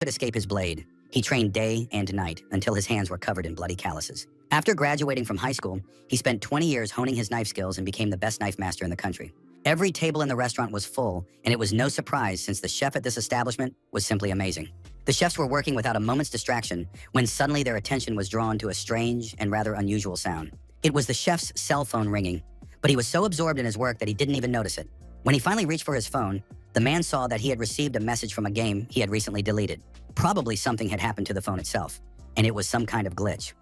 could escape his blade. He trained day and night until his hands were covered in bloody calluses. After graduating from high school, he spent 20 years honing his knife skills and became the best knife master in the country. Every table in the restaurant was full, and it was no surprise since the chef at this establishment was simply amazing. The chefs were working without a moment's distraction when suddenly their attention was drawn to a strange and rather unusual sound. It was the chef's cell phone ringing, but he was so absorbed in his work that he didn't even notice it. When he finally reached for his phone, the man saw that he had received a message from a game he had recently deleted. Probably something had happened to the phone itself, and it was some kind of glitch.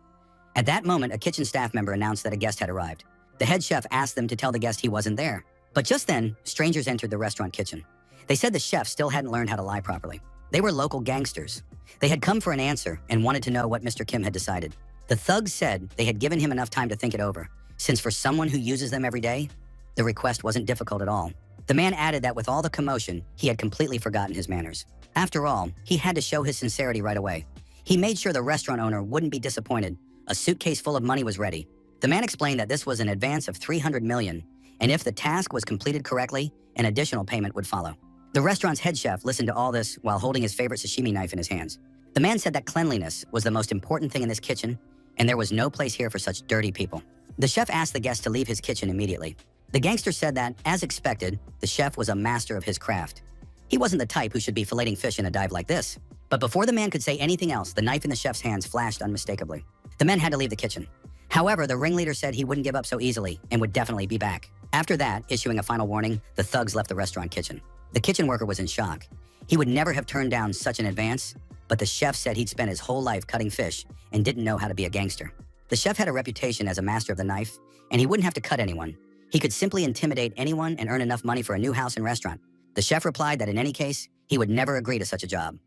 At that moment, a kitchen staff member announced that a guest had arrived. The head chef asked them to tell the guest he wasn't there. But just then, strangers entered the restaurant kitchen. They said the chef still hadn't learned how to lie properly. They were local gangsters. They had come for an answer and wanted to know what Mr. Kim had decided. The thugs said they had given him enough time to think it over, since for someone who uses them every day, the request wasn't difficult at all. The man added that with all the commotion, he had completely forgotten his manners. After all, he had to show his sincerity right away. He made sure the restaurant owner wouldn't be disappointed. A suitcase full of money was ready. The man explained that this was an advance of $300 million, and if the task was completed correctly, an additional payment would follow. The restaurant's head chef listened to all this while holding his favorite sashimi knife in his hands. The man said that cleanliness was the most important thing in this kitchen, and there was no place here for such dirty people. The chef asked the guest to leave his kitchen immediately. The gangster said that, as expected, the chef was a master of his craft. He wasn't the type who should be filleting fish in a dive like this. But before the man could say anything else, the knife in the chef's hands flashed unmistakably. The men had to leave the kitchen. However, the ringleader said he wouldn't give up so easily and would definitely be back. After that, issuing a final warning, the thugs left the restaurant kitchen. The kitchen worker was in shock. He would never have turned down such an advance, but the chef said he'd spent his whole life cutting fish and didn't know how to be a gangster. The chef had a reputation as a master of the knife, and he wouldn't have to cut anyone. He could simply intimidate anyone and earn enough money for a new house and restaurant. The chef replied that in any case, he would never agree to such a job.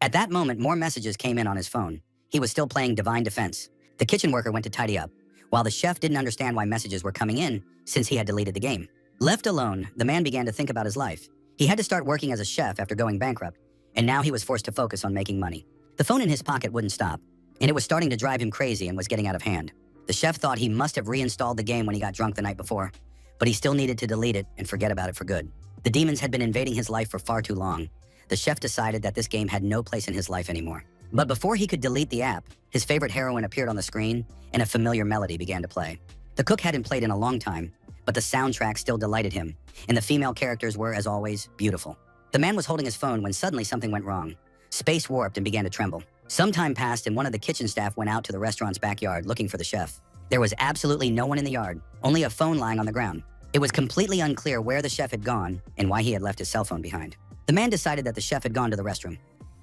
At that moment, more messages came in on his phone. He was still playing Divine Defense. The kitchen worker went to tidy up, while the chef didn't understand why messages were coming in since he had deleted the game. Left alone, the man began to think about his life. He had to start working as a chef after going bankrupt, and now he was forced to focus on making money. The phone in his pocket wouldn't stop, and it was starting to drive him crazy and was getting out of hand. The chef thought he must have reinstalled the game when he got drunk the night before, but he still needed to delete it and forget about it for good. The demons had been invading his life for far too long. The chef decided that this game had no place in his life anymore. But before he could delete the app, his favorite heroine appeared on the screen and a familiar melody began to play. The cook hadn't played in a long time, but the soundtrack still delighted him, and the female characters were, as always, beautiful. The man was holding his phone when suddenly something went wrong. Space warped and began to tremble. Some time passed and one of the kitchen staff went out to the restaurant's backyard looking for the chef. There was absolutely no one in the yard, only a phone lying on the ground. It was completely unclear where the chef had gone and why he had left his cell phone behind. The man decided that the chef had gone to the restroom.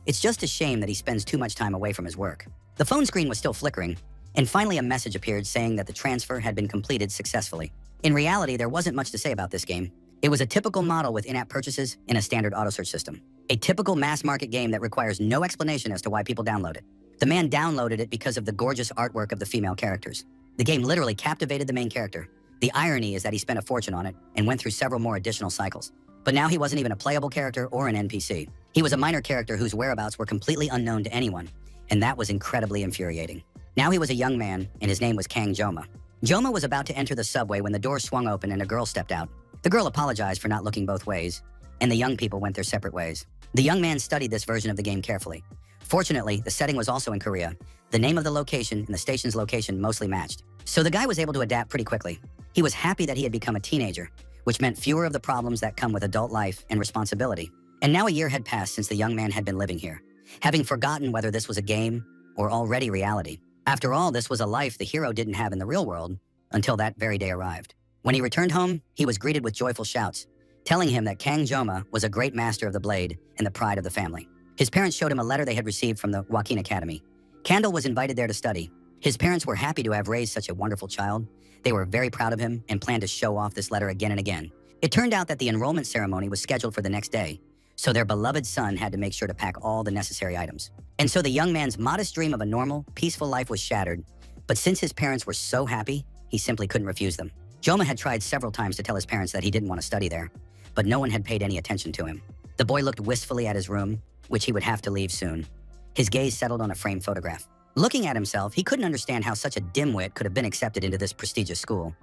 It's just a shame that he spends too much time away from his work. The phone screen was still flickering, and finally a message appeared saying that the transfer had been completed successfully. In reality, there wasn't much to say about this game. It was a typical model with in-app purchases and a standard auto-search system. A typical mass-market game that requires no explanation as to why people download it. The man downloaded it because of the gorgeous artwork of the female characters. The game literally captivated the main character. The irony is that he spent a fortune on it and went through several more additional cycles. But now he wasn't even a playable character or an NPC. He was a minor character whose whereabouts were completely unknown to anyone, and that was incredibly infuriating. Now he was a young man, and his name was Kang Joma. Joma was about to enter the subway when the door swung open and a girl stepped out. The girl apologized for not looking both ways, and the young people went their separate ways. The young man studied this version of the game carefully. Fortunately, the setting was also in Korea. The name of the location and the station's location mostly matched. So the guy was able to adapt pretty quickly. He was happy that he had become a teenager, which meant fewer of the problems that come with adult life and responsibility. And now a year had passed since the young man had been living here, having forgotten whether this was a game or already reality. After all, this was a life the hero didn't have in the real world until that very day arrived. When he returned home, he was greeted with joyful shouts, telling him that Kang Joma was a great master of the blade and the pride of the family. His parents showed him a letter they had received from the Joaquin Academy. Candle was invited there to study. His parents were happy to have raised such a wonderful child. They were very proud of him and planned to show off this letter again and again. It turned out that the enrollment ceremony was scheduled for the next day, so their beloved son had to make sure to pack all the necessary items. And so the young man's modest dream of a normal, peaceful life was shattered, but since his parents were so happy, he simply couldn't refuse them. Joma had tried several times to tell his parents that he didn't want to study there, but no one had paid any attention to him. The boy looked wistfully at his room, which he would have to leave soon. His gaze settled on a framed photograph. Looking at himself, he couldn't understand how such a dimwit could have been accepted into this prestigious school,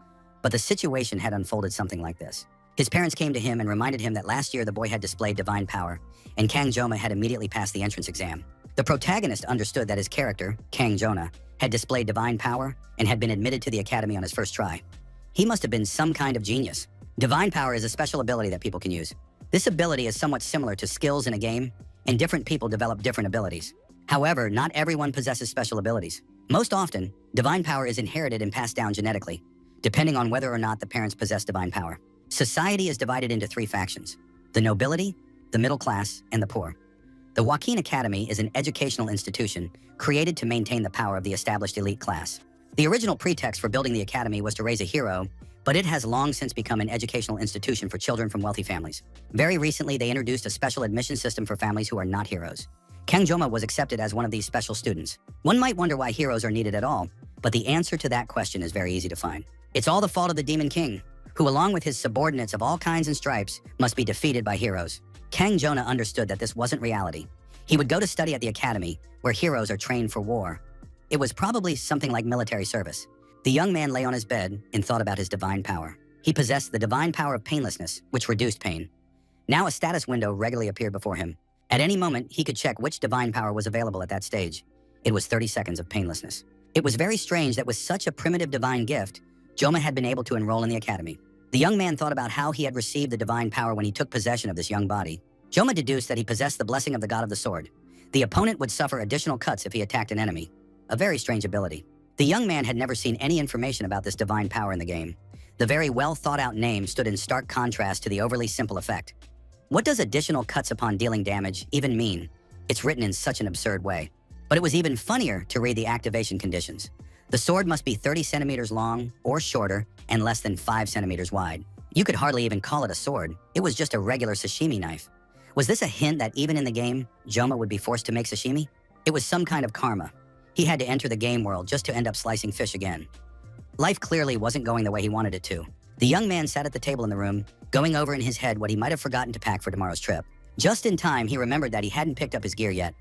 but the situation had unfolded something like this. His parents came to him and reminded him that last year the boy had displayed divine power, and Kang Joma had immediately passed the entrance exam. The protagonist understood that his character, Kang Jona, had displayed divine power and had been admitted to the academy on his first try. He must have been some kind of genius. Divine power is a special ability that people can use. This ability is somewhat similar to skills in a game, and different people develop different abilities. However, not everyone possesses special abilities. Most often, divine power is inherited and passed down genetically, depending on whether or not the parents possess divine power. Society is divided into three factions: the nobility, the middle class, and the poor. The Joaquin Academy is an educational institution created to maintain the power of the established elite class. The original pretext for building the academy was to raise a hero, but it has long since become an educational institution for children from wealthy families. Very recently, they introduced a special admission system for families who are not heroes. Kang Joma was accepted as one of these special students. One might wonder why heroes are needed at all, but the answer to that question is very easy to find. It's all the fault of the Demon King, who along with his subordinates of all kinds and stripes must be defeated by heroes. Kang Jona understood that this wasn't reality. He would go to study at the academy, where heroes are trained for war. It was probably something like military service. The young man lay on his bed and thought about his divine power. He possessed the divine power of painlessness, which reduced pain. Now a status window regularly appeared before him. At any moment, he could check which divine power was available at that stage. It was 30 seconds of painlessness. It was very strange that with such a primitive divine gift, Joma had been able to enroll in the academy. The young man thought about how he had received the divine power when he took possession of this young body. Joma deduced that he possessed the blessing of the god of the sword. The opponent would suffer additional cuts if he attacked an enemy. A very strange ability. The young man had never seen any information about this divine power in the game. The very well-thought-out name stood in stark contrast to the overly simple effect. What does additional cuts upon dealing damage even mean? It's written in such an absurd way. But it was even funnier to read the activation conditions. The sword must be 30 centimeters long or shorter and less than 5 centimeters wide. You could hardly even call it a sword. It was just a regular sashimi knife. Was this a hint that even in the game, Joma would be forced to make sashimi? It was some kind of karma. He had to enter the game world just to end up slicing fish again. Life clearly wasn't going the way he wanted it to. The young man sat at the table in the room, going over in his head what he might have forgotten to pack for tomorrow's trip. Just in time, he remembered that he hadn't picked up his gear yet.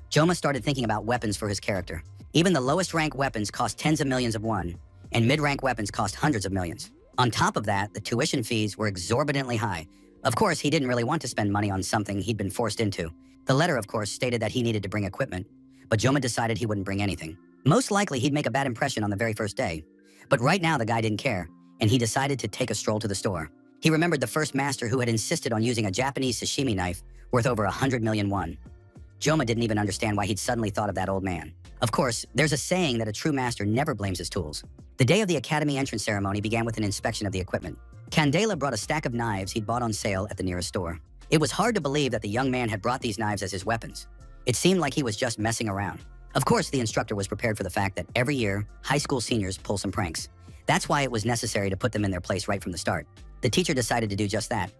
Joma started thinking about weapons for his character. Even the lowest rank weapons cost tens of millions of won, and mid-rank weapons cost hundreds of millions. On top of that, the tuition fees were exorbitantly high. Of course, he didn't really want to spend money on something he'd been forced into. The letter, of course, stated that he needed to bring equipment, but Joma decided he wouldn't bring anything. Most likely, he'd make a bad impression on the very first day. But right now, the guy didn't care, and he decided to take a stroll to the store. He remembered the first master who had insisted on using a Japanese sashimi knife worth over 100 million won. Joma didn't even understand why he'd suddenly thought of that old man. Of course, there's a saying that a true master never blames his tools. The day of the academy entrance ceremony began with an inspection of the equipment. Candela brought a stack of knives he'd bought on sale at the nearest store. It was hard to believe that the young man had brought these knives as his weapons. It seemed like he was just messing around. Of course, the instructor was prepared for the fact that every year, high school seniors pull some pranks. That's why it was necessary to put them in their place right from the start. The teacher decided to do just that.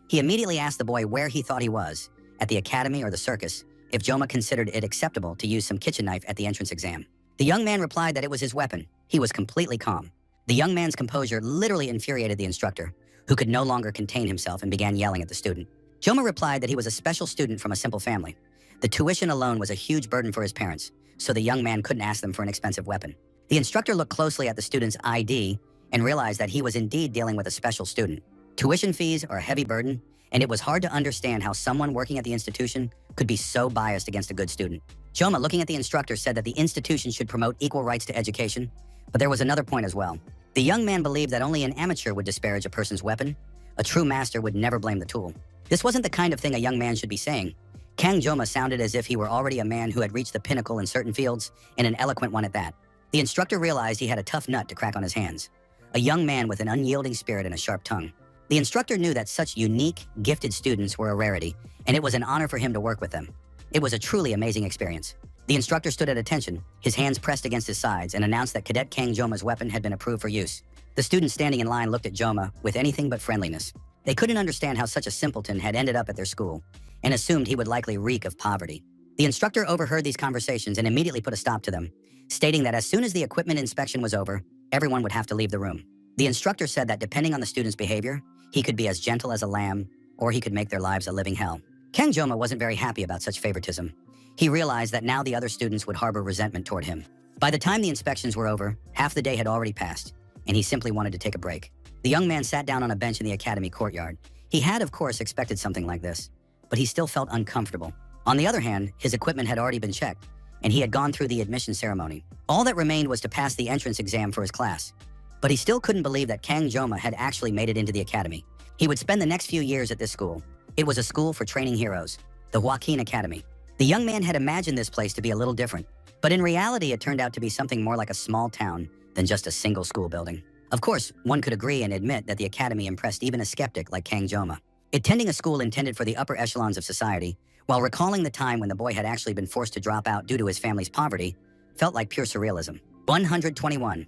He immediately asked the boy where he thought he was, at the academy or the circus, if Joma considered it acceptable to use some kitchen knife at the entrance exam. The young man replied that it was his weapon. He was completely calm. The young man's composure literally infuriated the instructor, who could no longer contain himself and began yelling at the student. Joma replied that he was a special student from a simple family. The tuition alone was a huge burden for his parents, so the young man couldn't ask them for an expensive weapon. The instructor looked closely at the student's ID and realized that he was indeed dealing with a special student. Tuition fees are a heavy burden, and it was hard to understand how someone working at the institution could be so biased against a good student. Joma, looking at the instructor, said that the institution should promote equal rights to education, but there was another point as well. The young man believed that only an amateur would disparage a person's weapon. A true master would never blame the tool. This wasn't the kind of thing a young man should be saying. Kang Joma sounded as if he were already a man who had reached the pinnacle in certain fields, and an eloquent one at that. The instructor realized he had a tough nut to crack on his hands. A young man with an unyielding spirit and a sharp tongue. The instructor knew that such unique, gifted students were a rarity, and it was an honor for him to work with them. It was a truly amazing experience. The instructor stood at attention, his hands pressed against his sides, and announced that Cadet Kang Joma's weapon had been approved for use. The students standing in line looked at Joma with anything but friendliness. They couldn't understand how such a simpleton had ended up at their school, and assumed he would likely reek of poverty. The instructor overheard these conversations and immediately put a stop to them, stating that as soon as the equipment inspection was over, everyone would have to leave the room. The instructor said that depending on the student's behavior, he could be as gentle as a lamb, or he could make their lives a living hell. Kang Joma wasn't very happy about such favoritism. He realized that now the other students would harbor resentment toward him. By the time the inspections were over, half the day had already passed, and he simply wanted to take a break. The young man sat down on a bench in the academy courtyard. He had, of course, expected something like this, but he still felt uncomfortable. On the other hand, his equipment had already been checked, and he had gone through the admission ceremony. All that remained was to pass the entrance exam for his class. But he still couldn't believe that Kang Joma had actually made it into the academy. He would spend the next few years at this school. It was a school for training heroes, the Joaquin Academy. The young man had imagined this place to be a little different, but in reality it turned out to be something more like a small town than just a single school building. Of course, one could agree and admit that the academy impressed even a skeptic like Kang Joma. Attending a school intended for the upper echelons of society, while recalling the time when the boy had actually been forced to drop out due to his family's poverty, felt like pure surrealism. 121.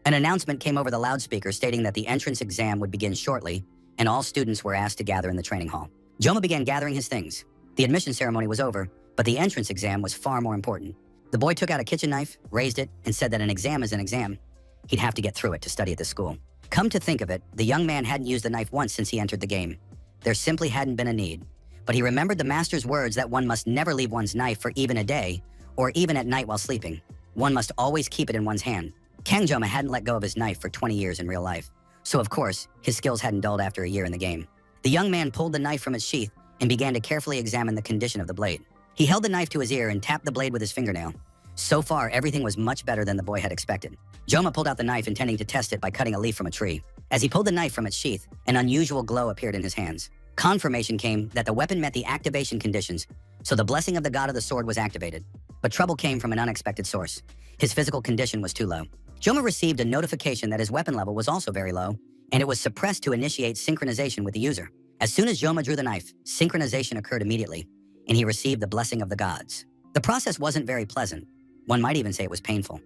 An announcement came over the loudspeaker stating that the entrance exam would begin shortly, and all students were asked to gather in the training hall. Joma began gathering his things. The admission ceremony was over, but the entrance exam was far more important. The boy took out a kitchen knife, raised it, and said that an exam is an exam. He'd have to get through it to study at this school. Come to think of it, the young man hadn't used the knife once since he entered the game. There simply hadn't been a need. But he remembered the master's words that one must never leave one's knife for even a day, or even at night while sleeping. One must always keep it in one's hand. Kang Joma hadn't let go of his knife for 20 years in real life, so of course, his skills hadn't dulled after a year in the game. The young man pulled the knife from its sheath and began to carefully examine the condition of the blade. He held the knife to his ear and tapped the blade with his fingernail. So far, everything was much better than the boy had expected. Joma pulled out the knife intending to test it by cutting a leaf from a tree. As he pulled the knife from its sheath, an unusual glow appeared in his hands. Confirmation came that the weapon met the activation conditions, so the blessing of the god of the sword was activated. But trouble came from an unexpected source. His physical condition was too low. Joma received a notification that his weapon level was also very low, and it was suppressed to initiate synchronization with the user. As soon as Joma drew the knife, synchronization occurred immediately, and he received the blessing of the gods. The process wasn't very pleasant. One might even say it was painful.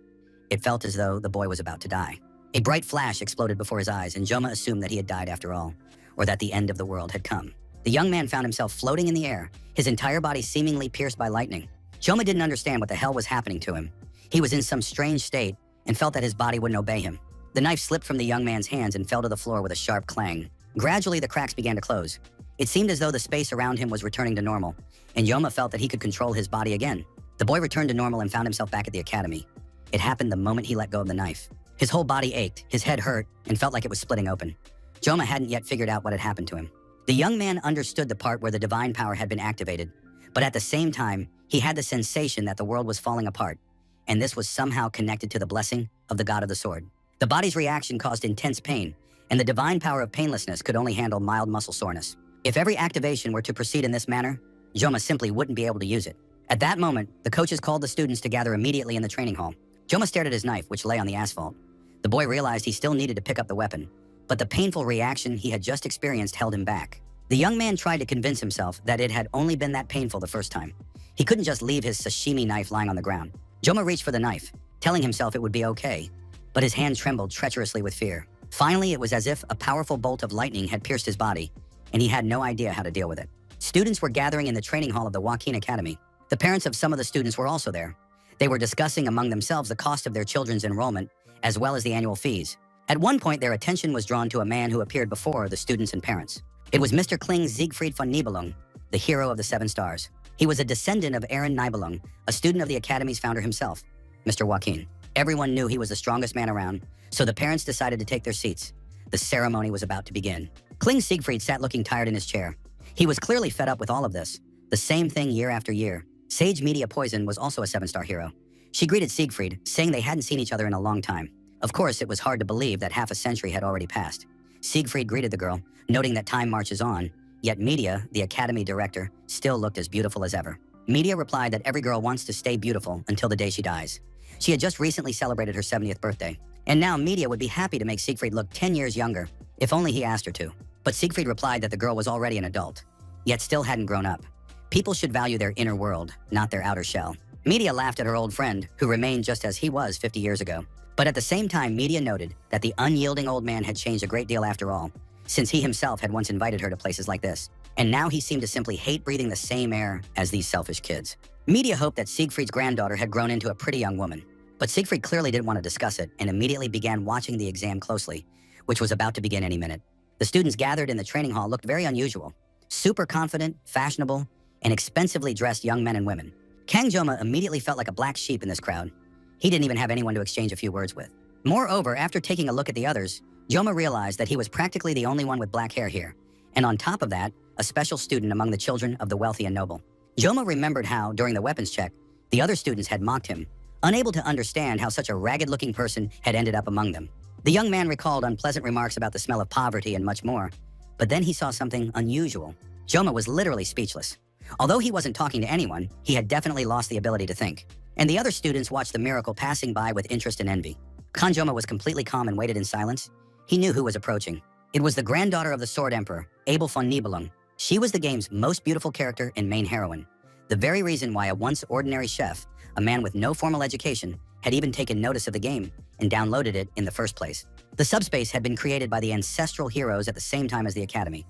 It felt as though the boy was about to die. A bright flash exploded before his eyes, and Joma assumed that he had died after all, or that the end of the world had come. The young man found himself floating in the air, his entire body seemingly pierced by lightning. Joma didn't understand what the hell was happening to him. He was in some strange state and felt that his body wouldn't obey him. The knife slipped from the young man's hands and fell to the floor with a sharp clang. Gradually, the cracks began to close. It seemed as though the space around him was returning to normal, and Joma felt that he could control his body again. The boy returned to normal and found himself back at the academy. It happened the moment he let go of the knife. His whole body ached, his head hurt, and felt like it was splitting open. Joma hadn't yet figured out what had happened to him. The young man understood the part where the divine power had been activated, but at the same time, he had the sensation that the world was falling apart, and this was somehow connected to the blessing of the god of the sword. The body's reaction caused intense pain, and the divine power of painlessness could only handle mild muscle soreness. If every activation were to proceed in this manner, Joma simply wouldn't be able to use it. At that moment, the coaches called the students to gather immediately in the training hall. Joma stared at his knife, which lay on the asphalt. The boy realized he still needed to pick up the weapon, but the painful reaction he had just experienced held him back. The young man tried to convince himself that it had only been that painful the first time. He couldn't just leave his sashimi knife lying on the ground. Joma reached for the knife, telling himself it would be okay, but his hand trembled treacherously with fear. Finally, it was as if a powerful bolt of lightning had pierced his body, and he had no idea how to deal with it. Students were gathering in the training hall of the Joaquin Academy. The parents of some of the students were also there. They were discussing among themselves the cost of their children's enrollment, as well as the annual fees. At one point, their attention was drawn to a man who appeared before the students and parents. It was Mr. Kling Siegfried von Nibelung, the hero of the 7 stars. He was a descendant of Aaron Nibelung, a student of the Academy's founder himself, Mr. Joaquin. Everyone knew he was the strongest man around, so the parents decided to take their seats. The ceremony was about to begin. Kling Siegfried sat looking tired in his chair. He was clearly fed up with all of this. The same thing year after year. Sage Media Poison was also a 7-star hero. She greeted Siegfried, saying they hadn't seen each other in a long time. Of course, it was hard to believe that half a century had already passed. Siegfried greeted the girl, noting that time marches on, yet Media, the Academy director, still looked as beautiful as ever. Media replied that every girl wants to stay beautiful until the day she dies. She had just recently celebrated her 70th birthday, and now Media would be happy to make Siegfried look 10 years younger, if only he asked her to. But Siegfried replied that the girl was already an adult, yet still hadn't grown up. People should value their inner world, not their outer shell. Media laughed at her old friend, who remained just as he was 50 years ago. But at the same time, Media noted that the unyielding old man had changed a great deal after all, since he himself had once invited her to places like this. And now he seemed to simply hate breathing the same air as these selfish kids. Media hoped that Siegfried's granddaughter had grown into a pretty young woman. But Siegfried clearly didn't want to discuss it and immediately began watching the exam closely, which was about to begin any minute. The students gathered in the training hall looked very unusual. Super confident, fashionable, and expensively dressed young men and women. Kang Joma immediately felt like a black sheep in this crowd. He didn't even have anyone to exchange a few words with. Moreover, after taking a look at the others, Joma realized that he was practically the only one with black hair here, and on top of that, a special student among the children of the wealthy and noble. Joma remembered how, during the weapons check, the other students had mocked him, unable to understand how such a ragged-looking person had ended up among them. The young man recalled unpleasant remarks about the smell of poverty and much more, but then he saw something unusual. Joma was literally speechless. Although he wasn't talking to anyone, he had definitely lost the ability to think. And the other students watched the miracle passing by with interest and envy. Joma was completely calm and waited in silence. He knew who was approaching. It was the granddaughter of the Sword Emperor, Abel von Nibelung. She was the game's most beautiful character and main heroine. The very reason why a once ordinary chef, a man with no formal education, had even taken notice of the game and downloaded it in the first place. The subspace had been created by the ancestral heroes at the same time as the Academy.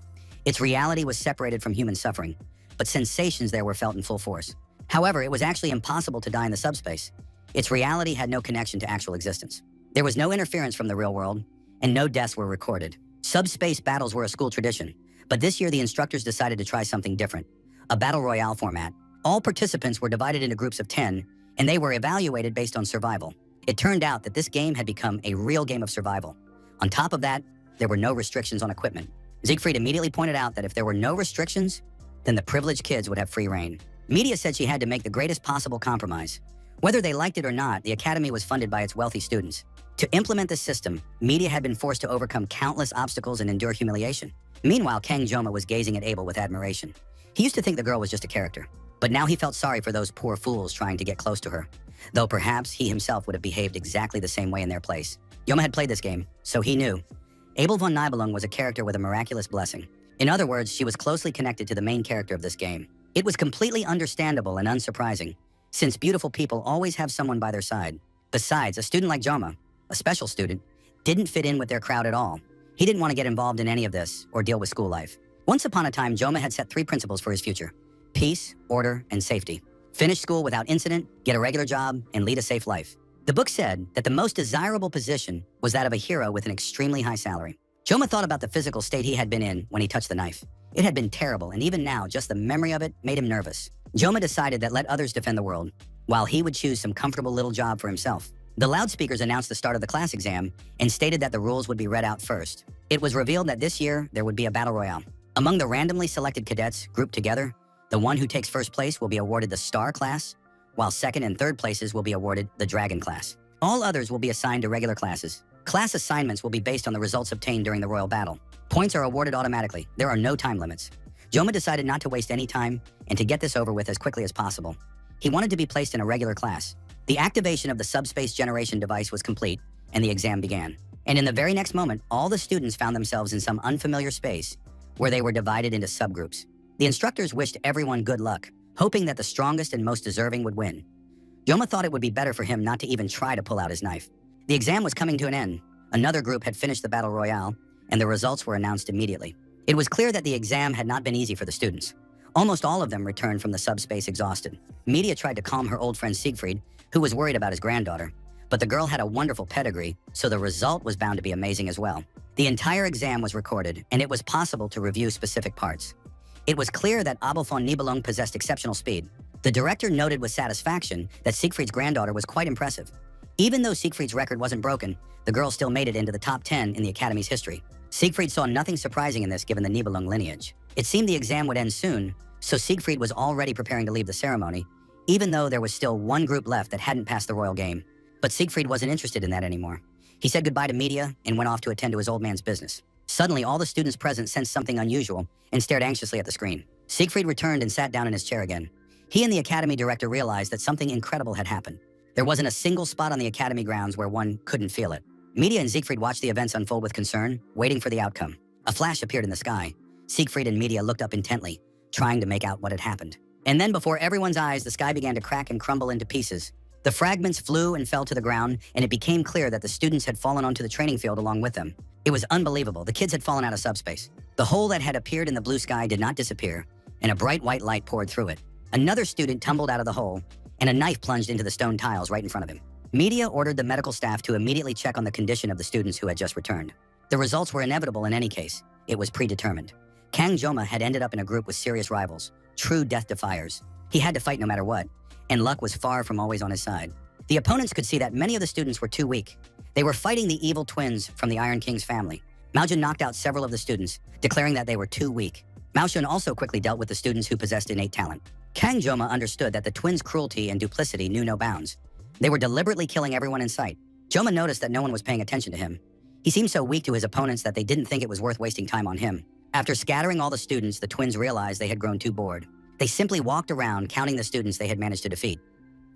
Its reality was separated from human suffering, but sensations there were felt in full force. However, it was actually impossible to die in the subspace. Its reality had no connection to actual existence. There was no interference from the real world, and no deaths were recorded. Subspace battles were a school tradition, but this year the instructors decided to try something different, a battle royale format. All participants were divided into groups of 10, and they were evaluated based on survival. It turned out that this game had become a real game of survival. On top of that, there were no restrictions on equipment. Siegfried immediately pointed out that if there were no restrictions, then the privileged kids would have free reign. Media said she had to make the greatest possible compromise. Whether they liked it or not, the Academy was funded by its wealthy students. To implement this system, media had been forced to overcome countless obstacles and endure humiliation. Meanwhile, Joma was gazing at Abel with admiration. He used to think the girl was just a character, but now he felt sorry for those poor fools trying to get close to her, though perhaps he himself would have behaved exactly the same way in their place. Joma had played this game, so he knew. Abel von Nibelung was a character with a miraculous blessing. In other words, she was closely connected to the main character of this game. It was completely understandable and unsurprising, since beautiful people always have someone by their side. Besides, a student like Joma, a special student, didn't fit in with their crowd at all. He didn't want to get involved in any of this or deal with school life. Once upon a time, Joma had set 3 principles for his future: peace, order, and safety. Finish school without incident, get a regular job, and lead a safe life. The book said that the most desirable position was that of a hero with an extremely high salary. Joma thought about the physical state he had been in when he touched the knife. It had been terrible, and even now, just the memory of it made him nervous. Joma decided that let others defend the world, while he would choose some comfortable little job for himself. The loudspeakers announced the start of the class exam and stated that the rules would be read out first. It was revealed that this year, there would be a battle royale. Among the randomly selected cadets grouped together, the one who takes first place will be awarded the Star class, while second and third places will be awarded the Dragon class. All others will be assigned to regular classes. Class assignments will be based on the results obtained during the royal battle. Points are awarded automatically. There are no time limits. Joma decided not to waste any time and to get this over with as quickly as possible. He wanted to be placed in a regular class. The activation of the subspace generation device was complete, and the exam began. And in the very next moment, all the students found themselves in some unfamiliar space where they were divided into subgroups. The instructors wished everyone good luck, hoping that the strongest and most deserving would win. Joma thought it would be better for him not to even try to pull out his knife. The exam was coming to an end. Another group had finished the battle royale, and the results were announced immediately. It was clear that the exam had not been easy for the students. Almost all of them returned from the subspace exhausted. Media tried to calm her old friend Siegfried, who was worried about his granddaughter, but the girl had a wonderful pedigree, so the result was bound to be amazing as well. The entire exam was recorded, and it was possible to review specific parts. It was clear that Abel von Nibelung possessed exceptional speed. The director noted with satisfaction that Siegfried's granddaughter was quite impressive. Even though Siegfried's record wasn't broken, the girl still made it into the top 10 in the Academy's history. Siegfried saw nothing surprising in this given the Nibelung lineage. It seemed the exam would end soon, so Siegfried was already preparing to leave the ceremony, even though there was still one group left that hadn't passed the royal game. But Siegfried wasn't interested in that anymore. He said goodbye to media and went off to attend to his old man's business. Suddenly, all the students present sensed something unusual and stared anxiously at the screen. Siegfried returned and sat down in his chair again. He and the Academy director realized that something incredible had happened. There wasn't a single spot on the Academy grounds where one couldn't feel it. Media and Siegfried watched the events unfold with concern, waiting for the outcome. A flash appeared in the sky. Siegfried and Media looked up intently, trying to make out what had happened. And then before everyone's eyes, the sky began to crack and crumble into pieces. The fragments flew and fell to the ground, and it became clear that the students had fallen onto the training field along with them. It was unbelievable. The kids had fallen out of subspace. The hole that had appeared in the blue sky did not disappear, and a bright white light poured through it. Another student tumbled out of the hole, and a knife plunged into the stone tiles right in front of him. Media ordered the medical staff to immediately check on the condition of the students who had just returned. The results were inevitable in any case. It was predetermined. Joma had ended up in a group with serious rivals, true death defiers. He had to fight no matter what, and luck was far from always on his side. The opponents could see that many of the students were too weak. They were fighting the evil twins from the Iron King's family. Mao Jun knocked out several of the students, declaring that they were too weak. Mao Shun also quickly dealt with the students who possessed innate talent. Kang Joma understood that the twins' cruelty and duplicity knew no bounds. They were deliberately killing everyone in sight. Joma noticed that no one was paying attention to him. He seemed so weak to his opponents that they didn't think it was worth wasting time on him. After scattering all the students, the twins realized they had grown too bored. They simply walked around counting the students they had managed to defeat.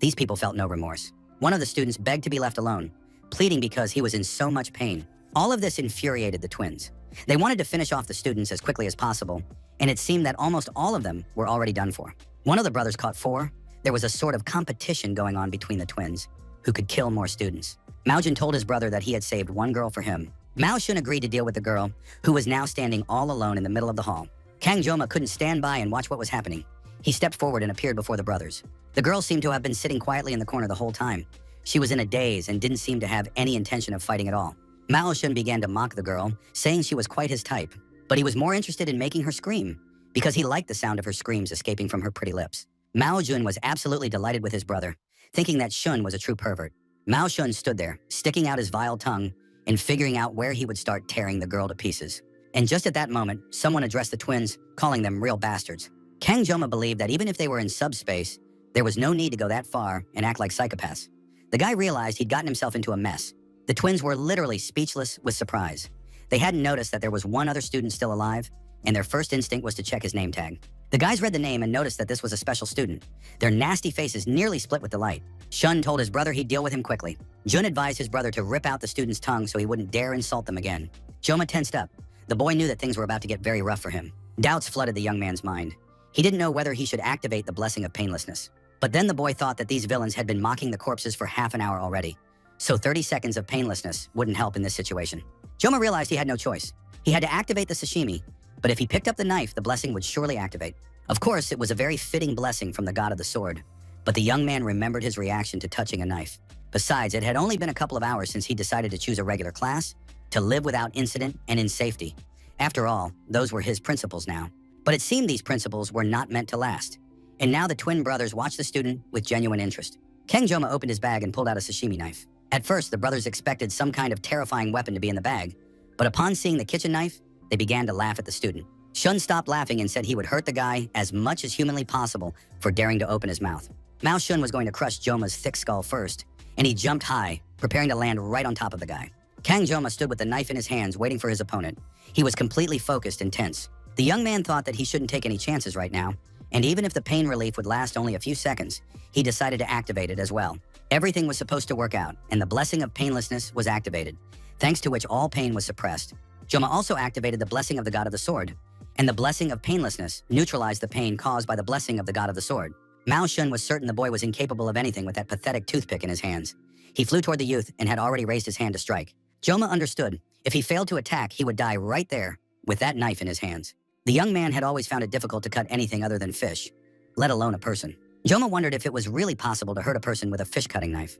These people felt no remorse. One of the students begged to be left alone, pleading because he was in so much pain. All of this infuriated the twins. They wanted to finish off the students as quickly as possible, and it seemed that almost all of them were already done for. One of the brothers caught 4. There was a sort of competition going on between the twins, who could kill more students. Mao Jun told his brother that he had saved one girl for him. Mao Shun agreed to deal with the girl, who was now standing all alone in the middle of the hall. Kang Joma couldn't stand by and watch what was happening. He stepped forward and appeared before the brothers. The girl seemed to have been sitting quietly in the corner the whole time. She was in a daze and didn't seem to have any intention of fighting at all. Mao Shun began to mock the girl, saying she was quite his type, but he was more interested in making her scream, because he liked the sound of her screams escaping from her pretty lips. Mao Jun was absolutely delighted with his brother, thinking that Shun was a true pervert. Mao Shun stood there, sticking out his vile tongue and figuring out where he would start tearing the girl to pieces. And just at that moment, someone addressed the twins, calling them real bastards. Kang Joma believed that even if they were in subspace, there was no need to go that far and act like psychopaths. The guy realized he'd gotten himself into a mess. The twins were literally speechless with surprise. They hadn't noticed that there was one other student still alive, and their first instinct was to check his name tag. The guys read the name and noticed that this was a special student. Their nasty faces nearly split with delight. Shun told his brother he'd deal with him quickly. Jun advised his brother to rip out the student's tongue so he wouldn't dare insult them again. Joma tensed up. The boy knew that things were about to get very rough for him. Doubts flooded the young man's mind. He didn't know whether he should activate the blessing of painlessness. But then the boy thought that these villains had been mocking the corpses for half an hour already. So 30 seconds of painlessness wouldn't help in this situation. Joma realized he had no choice. He had to activate the sashimi, but if he picked up the knife, the blessing would surely activate. Of course, it was a very fitting blessing from the god of the sword, but the young man remembered his reaction to touching a knife. Besides, it had only been a couple of hours since he decided to choose a regular class, to live without incident and in safety. After all, those were his principles now. But it seemed these principles were not meant to last. And now the twin brothers watched the student with genuine interest. Kang Joma opened his bag and pulled out a sashimi knife. At first, the brothers expected some kind of terrifying weapon to be in the bag, but upon seeing the kitchen knife, they began to laugh at the student. Shun stopped laughing and said he would hurt the guy as much as humanly possible for daring to open his mouth. Mao Shun was going to crush Joma's thick skull first, and he jumped high, preparing to land right on top of the guy. Kang Joma stood with the knife in his hands, waiting for his opponent. He was completely focused and tense. The young man thought that he shouldn't take any chances right now, and even if the pain relief would last only a few seconds, he decided to activate it as well. Everything was supposed to work out, and the blessing of painlessness was activated, thanks to which all pain was suppressed. Joma also activated the blessing of the god of the sword, and the blessing of painlessness neutralized the pain caused by the blessing of the god of the sword. Mao Shun was certain the boy was incapable of anything with that pathetic toothpick in his hands. He flew toward the youth and had already raised his hand to strike. Joma understood. If he failed to attack, he would die right there, with that knife in his hands. The young man had always found it difficult to cut anything other than fish, let alone a person. Joma wondered if it was really possible to hurt a person with a fish-cutting knife.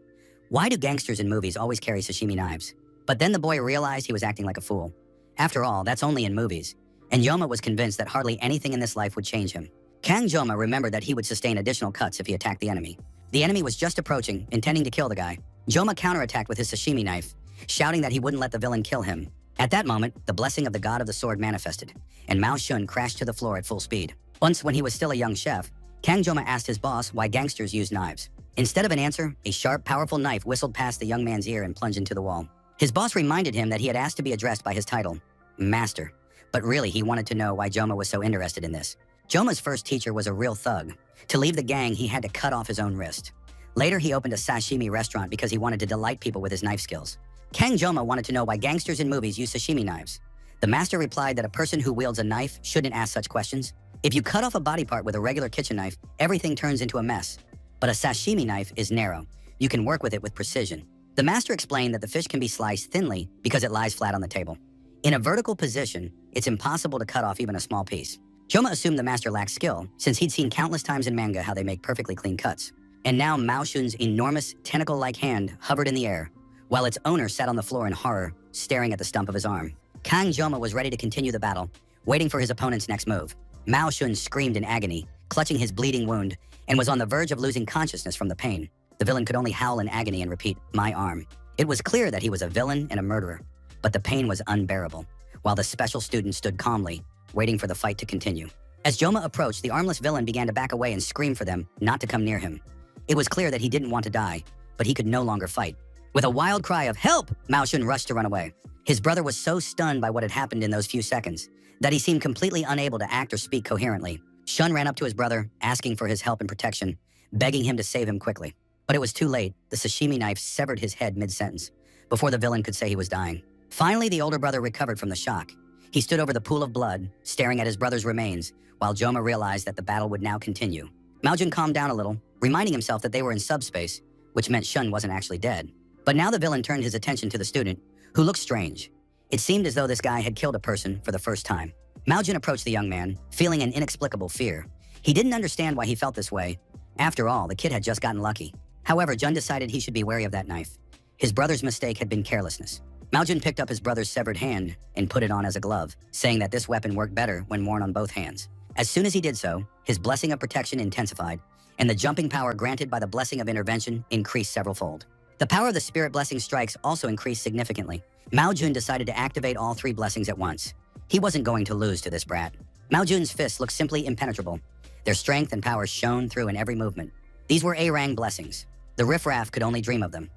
Why do gangsters in movies always carry sashimi knives? But then the boy realized he was acting like a fool. After all, that's only in movies. And Joma was convinced that hardly anything in this life would change him. Kang Joma remembered that he would sustain additional cuts if he attacked the enemy. The enemy was just approaching, intending to kill the guy. Joma counterattacked with his sashimi knife, shouting that he wouldn't let the villain kill him. At that moment, the blessing of the god of the sword manifested, and Mao Shun crashed to the floor at full speed. Once, when he was still a young chef, Kang Joma asked his boss why gangsters use knives. Instead of an answer, a sharp, powerful knife whistled past the young man's ear and plunged into the wall. His boss reminded him that he had asked to be addressed by his title, Master. But really, he wanted to know why Joma was so interested in this. Joma's first teacher was a real thug. To leave the gang, he had to cut off his own wrist. Later, he opened a sashimi restaurant because he wanted to delight people with his knife skills. Kang Joma wanted to know why gangsters in movies use sashimi knives. The master replied that a person who wields a knife shouldn't ask such questions. If you cut off a body part with a regular kitchen knife, everything turns into a mess. But a sashimi knife is narrow. You can work with it with precision. The master explained that the fish can be sliced thinly because it lies flat on the table. In a vertical position, it's impossible to cut off even a small piece. Joma assumed the master lacked skill, since he'd seen countless times in manga how they make perfectly clean cuts. And now Mao Shun's enormous, tentacle-like hand hovered in the air, while its owner sat on the floor in horror, staring at the stump of his arm. Kang Joma was ready to continue the battle, waiting for his opponent's next move. Mao Shun screamed in agony, clutching his bleeding wound, and was on the verge of losing consciousness from the pain. The villain could only howl in agony and repeat, "My arm." It was clear that he was a villain and a murderer, but the pain was unbearable, while the special student stood calmly, waiting for the fight to continue. As Joma approached, the armless villain began to back away and scream for them not to come near him. It was clear that he didn't want to die, but he could no longer fight. With a wild cry of "Help!" Mao Shun rushed to run away. His brother was so stunned by what had happened in those few seconds that he seemed completely unable to act or speak coherently. Shun ran up to his brother, asking for his help and protection, begging him to save him quickly. But it was too late. The sashimi knife severed his head mid-sentence, before the villain could say he was dying. Finally, the older brother recovered from the shock. He stood over the pool of blood, staring at his brother's remains, while Joma realized that the battle would now continue. Mao Jun calmed down a little, reminding himself that they were in subspace, which meant Shun wasn't actually dead. But now the villain turned his attention to the student, who looked strange. It seemed as though this guy had killed a person for the first time. Mao Jun approached the young man, feeling an inexplicable fear. He didn't understand why he felt this way. After all, the kid had just gotten lucky. However, Jun decided he should be wary of that knife. His brother's mistake had been carelessness. Mao Jun picked up his brother's severed hand and put it on as a glove, saying that this weapon worked better when worn on both hands. As soon as he did so, his blessing of protection intensified, and the jumping power granted by the blessing of intervention increased several-fold. The power of the spirit blessing strikes also increased significantly. Mao Jun decided to activate all three blessings at once. He wasn't going to lose to this brat. Mao Jun's fists looked simply impenetrable. Their strength and power shone through in every movement. These were A-rang blessings. The riffraff could only dream of them.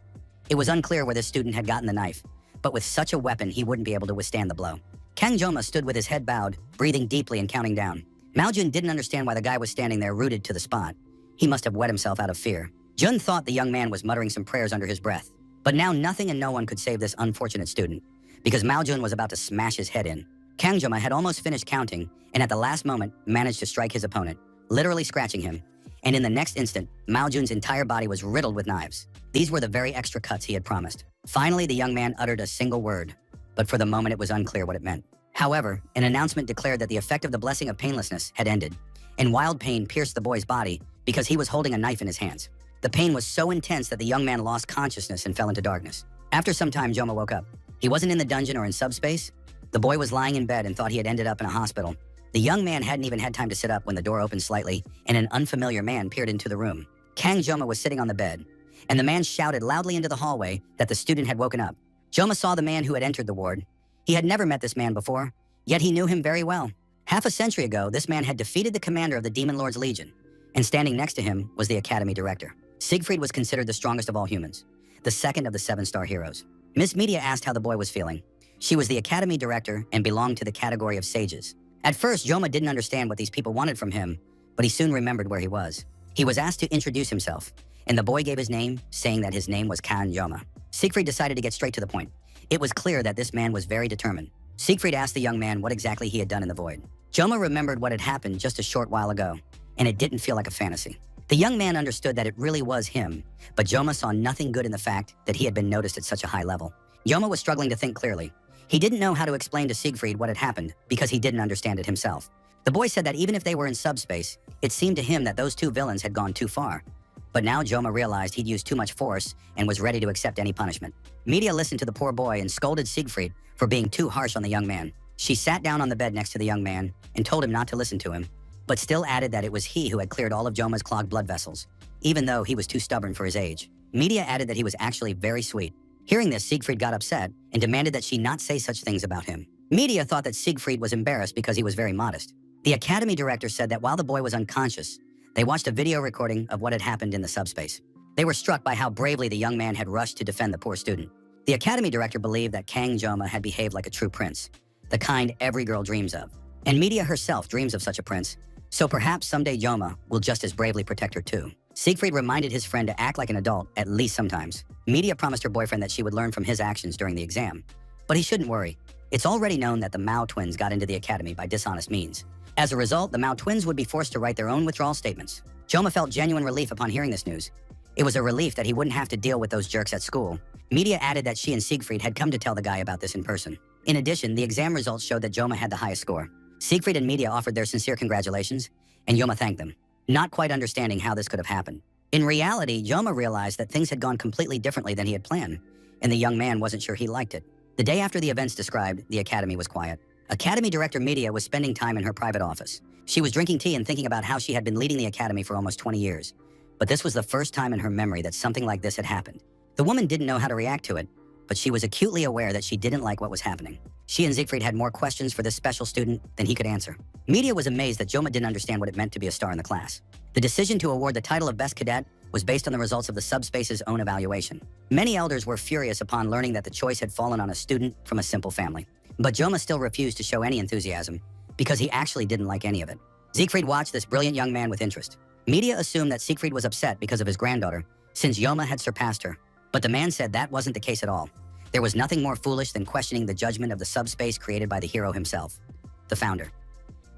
It was unclear where this student had gotten the knife, but with such a weapon, he wouldn't be able to withstand the blow. Kang Joma stood with his head bowed, breathing deeply and counting down. Mao Jun didn't understand why the guy was standing there rooted to the spot. He must have wet himself out of fear. Jun thought the young man was muttering some prayers under his breath. But now nothing and no one could save this unfortunate student, because Mao Jun was about to smash his head in. Kang Joma had almost finished counting, and at the last moment managed to strike his opponent, literally scratching him. And in the next instant, Mao Jun's entire body was riddled with knives. These were the very extra cuts he had promised. Finally, the young man uttered a single word, but for the moment it was unclear what it meant. However, an announcement declared that the effect of the blessing of painlessness had ended, and wild pain pierced the boy's body because he was holding a knife in his hands. The pain was so intense that the young man lost consciousness and fell into darkness. After some time, Joma woke up. He wasn't in the dungeon or in subspace. The boy was lying in bed and thought he had ended up in a hospital. The young man hadn't even had time to sit up when the door opened slightly and an unfamiliar man peered into the room. Kang Joma was sitting on the bed, and the man shouted loudly into the hallway that the student had woken up. Joma saw the man who had entered the ward. He had never met this man before, yet he knew him very well. Half a century ago, this man had defeated the commander of the Demon Lord's Legion, and standing next to him was the Academy director. Siegfried was considered the strongest of all humans, the second of the 7-star heroes. Miss Media asked how the boy was feeling. She was the Academy director and belonged to the category of sages. At first, Joma didn't understand what these people wanted from him, but he soon remembered where he was. He was asked to introduce himself, and the boy gave his name, saying that his name was Kang Joma. Siegfried decided to get straight to the point. It was clear that this man was very determined. Siegfried asked the young man what exactly he had done in the void. Joma remembered what had happened just a short while ago, and it didn't feel like a fantasy. The young man understood that it really was him, but Joma saw nothing good in the fact that he had been noticed at such a high level. Joma was struggling to think clearly. He didn't know how to explain to Siegfried what had happened because he didn't understand it himself. The boy said that even if they were in subspace, it seemed to him that those two villains had gone too far. But now Joma realized he'd used too much force and was ready to accept any punishment. Media listened to the poor boy and scolded Siegfried for being too harsh on the young man. She sat down on the bed next to the young man and told him not to listen to him, but still added that it was he who had cleared all of Joma's clogged blood vessels, even though he was too stubborn for his age. Media added that he was actually very sweet. Hearing this, Siegfried got upset and demanded that she not say such things about him. Media thought that Siegfried was embarrassed because he was very modest. The Academy director said that while the boy was unconscious, they watched a video recording of what had happened in the subspace. They were struck by how bravely the young man had rushed to defend the poor student. The Academy director believed that Kang Joma had behaved like a true prince, the kind every girl dreams of. And Media herself dreams of such a prince, so perhaps someday Joma will just as bravely protect her too. Siegfried reminded his friend to act like an adult, at least sometimes. Media promised her boyfriend that she would learn from his actions during the exam. But he shouldn't worry. It's already known that the Mao twins got into the academy by dishonest means. As a result, the Mao twins would be forced to write their own withdrawal statements. Joma felt genuine relief upon hearing this news. It was a relief that he wouldn't have to deal with those jerks at school. Media added that she and Siegfried had come to tell the guy about this in person. In addition, the exam results showed that Joma had the highest score. Siegfried and Media offered their sincere congratulations, and Joma thanked them, not quite understanding how this could have happened. In reality, Joma realized that things had gone completely differently than he had planned, and the young man wasn't sure he liked it. The day after the events described, the academy was quiet. Academy Director Media was spending time in her private office. She was drinking tea and thinking about how she had been leading the academy for almost 20 years. but this was the first time in her memory that something like this had happened. The woman didn't know how to react to it, but she was acutely aware that she didn't like what was happening. She and Siegfried had more questions for this special student than he could answer. Media was amazed that Joma didn't understand what it meant to be a star in the class. The decision to award the title of Best Cadet was based on the results of the subspace's own evaluation. Many elders were furious upon learning that the choice had fallen on a student from a simple family. But Joma still refused to show any enthusiasm because he actually didn't like any of it. Siegfried watched this brilliant young man with interest. Media assumed that Siegfried was upset because of his granddaughter, since Joma had surpassed her. But the man said that wasn't the case at all. There was nothing more foolish than questioning the judgment of the subspace created by the hero himself, the founder.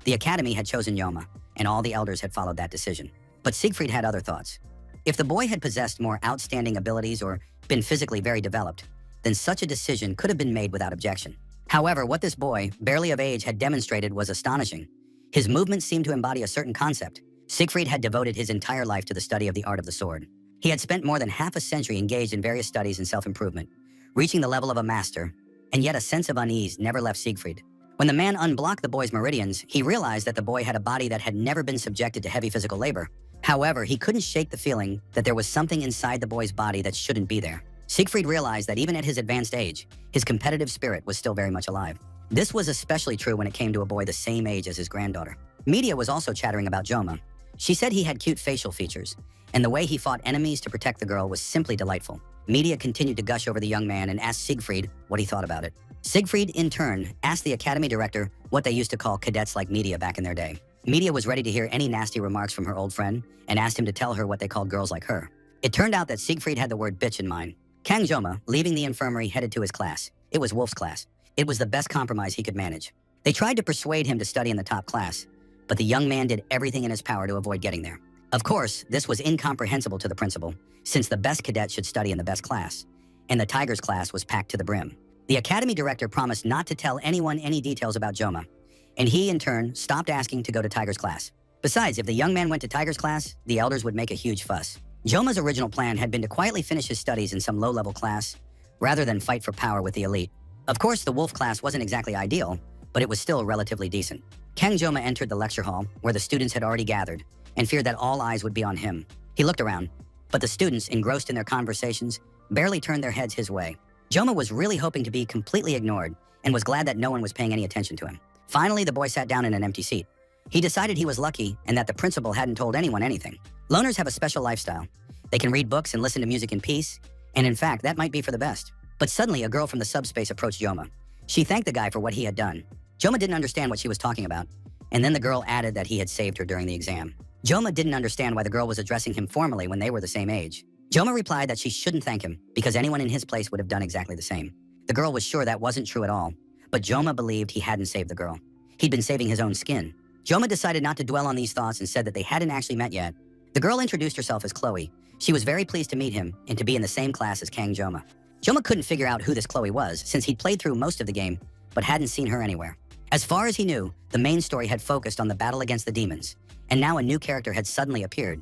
The Academy had chosen Joma, and all the elders had followed that decision. But Siegfried had other thoughts. If the boy had possessed more outstanding abilities or been physically very developed, then such a decision could have been made without objection. However, what this boy, barely of age, had demonstrated was astonishing. His movements seemed to embody a certain concept. Siegfried had devoted his entire life to the study of the art of the sword. He had spent more than half a century engaged in various studies and self-improvement, reaching the level of a master, and yet a sense of unease never left Siegfried. When the man unblocked the boy's meridians, he realized that the boy had a body that had never been subjected to heavy physical labor. However, he couldn't shake the feeling that there was something inside the boy's body that shouldn't be there. Siegfried realized that even at his advanced age, his competitive spirit was still very much alive. This was especially true when it came to a boy the same age as his granddaughter. Media was also chattering about Joma. She said he had cute facial features, and the way he fought enemies to protect the girl was simply delightful. Media continued to gush over the young man and asked Siegfried what he thought about it. Siegfried, in turn, asked the Academy director what they used to call cadets like Media back in their day. Media was ready to hear any nasty remarks from her old friend and asked him to tell her what they called girls like her. It turned out that Siegfried had the word bitch in mind. Kang Joma, leaving the infirmary, headed to his class. It was Wolf's class. It was the best compromise he could manage. They tried to persuade him to study in the top class, but the young man did everything in his power to avoid getting there. Of course, this was incomprehensible to the principal, since the best cadet should study in the best class, and the Tigers class was packed to the brim. The Academy director promised not to tell anyone any details about Joma, and he, in turn, stopped asking to go to Tigers class. Besides, if the young man went to Tigers class, the elders would make a huge fuss. Joma's original plan had been to quietly finish his studies in some low-level class, rather than fight for power with the elite. Of course, the Wolf class wasn't exactly ideal, but it was still relatively decent. Kang Joma entered the lecture hall, where the students had already gathered, and feared that all eyes would be on him. He looked around, but the students, engrossed in their conversations, barely turned their heads his way. Joma was really hoping to be completely ignored, and was glad that no one was paying any attention to him. Finally, the boy sat down in an empty seat. He decided he was lucky and that the principal hadn't told anyone anything. Loners have a special lifestyle. They can read books and listen to music in peace, and in fact, that might be for the best. But suddenly, a girl from the subspace approached Joma. She thanked the guy for what he had done. Joma didn't understand what she was talking about, and then the girl added that he had saved her during the exam. Joma didn't understand why the girl was addressing him formally when they were the same age. Joma replied that she shouldn't thank him because anyone in his place would have done exactly the same. The girl was sure that wasn't true at all, but Joma believed he hadn't saved the girl. He'd been saving his own skin. Joma decided not to dwell on these thoughts and said that they hadn't actually met yet. The girl introduced herself as Chloe. She was very pleased to meet him and to be in the same class as Kang Joma. Joma couldn't figure out who this Chloe was since he'd played through most of the game, but hadn't seen her anywhere. As far as he knew, the main story had focused on the battle against the demons, and now a new character had suddenly appeared.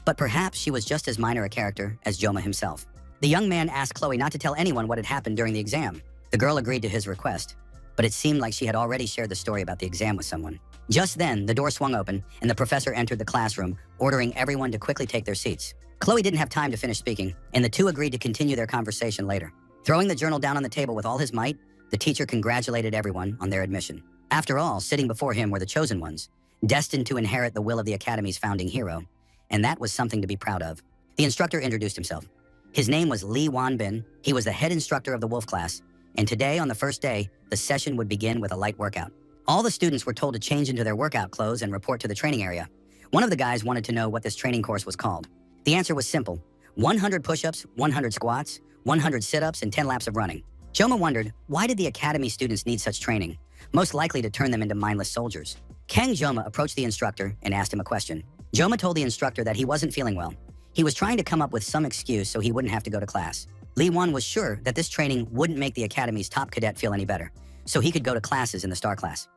But perhaps she was just as minor a character as Joma himself. The young man asked Chloe not to tell anyone what had happened during the exam. The girl agreed to his request, but it seemed like she had already shared the story about the exam with someone. Just then, the door swung open, and the professor entered the classroom, ordering everyone to quickly take their seats. Chloe didn't have time to finish speaking, and the two agreed to continue their conversation later. Throwing the journal down on the table with all his might, the teacher congratulated everyone on their admission. After all, sitting before him were the chosen ones, destined to inherit the will of the Academy's founding hero, and that was something to be proud of. The instructor introduced himself. His name was Lee Wanbin. He was the head instructor of the Wolf class, and today, on the first day, the session would begin with a light workout. All the students were told to change into their workout clothes and report to the training area. One of the guys wanted to know what this training course was called. The answer was simple: 100 push-ups, 100 squats, 100 sit-ups, and 10 laps of running. Joma wondered, why did the Academy students need such training? Most likely to turn them into mindless soldiers. Kang Joma approached the instructor and asked him a question. Joma told the instructor that he wasn't feeling well. He was trying to come up with some excuse so he wouldn't have to go to class. Lee Wan was sure that this training wouldn't make the Academy's top cadet feel any better, so he could go to classes in the star class.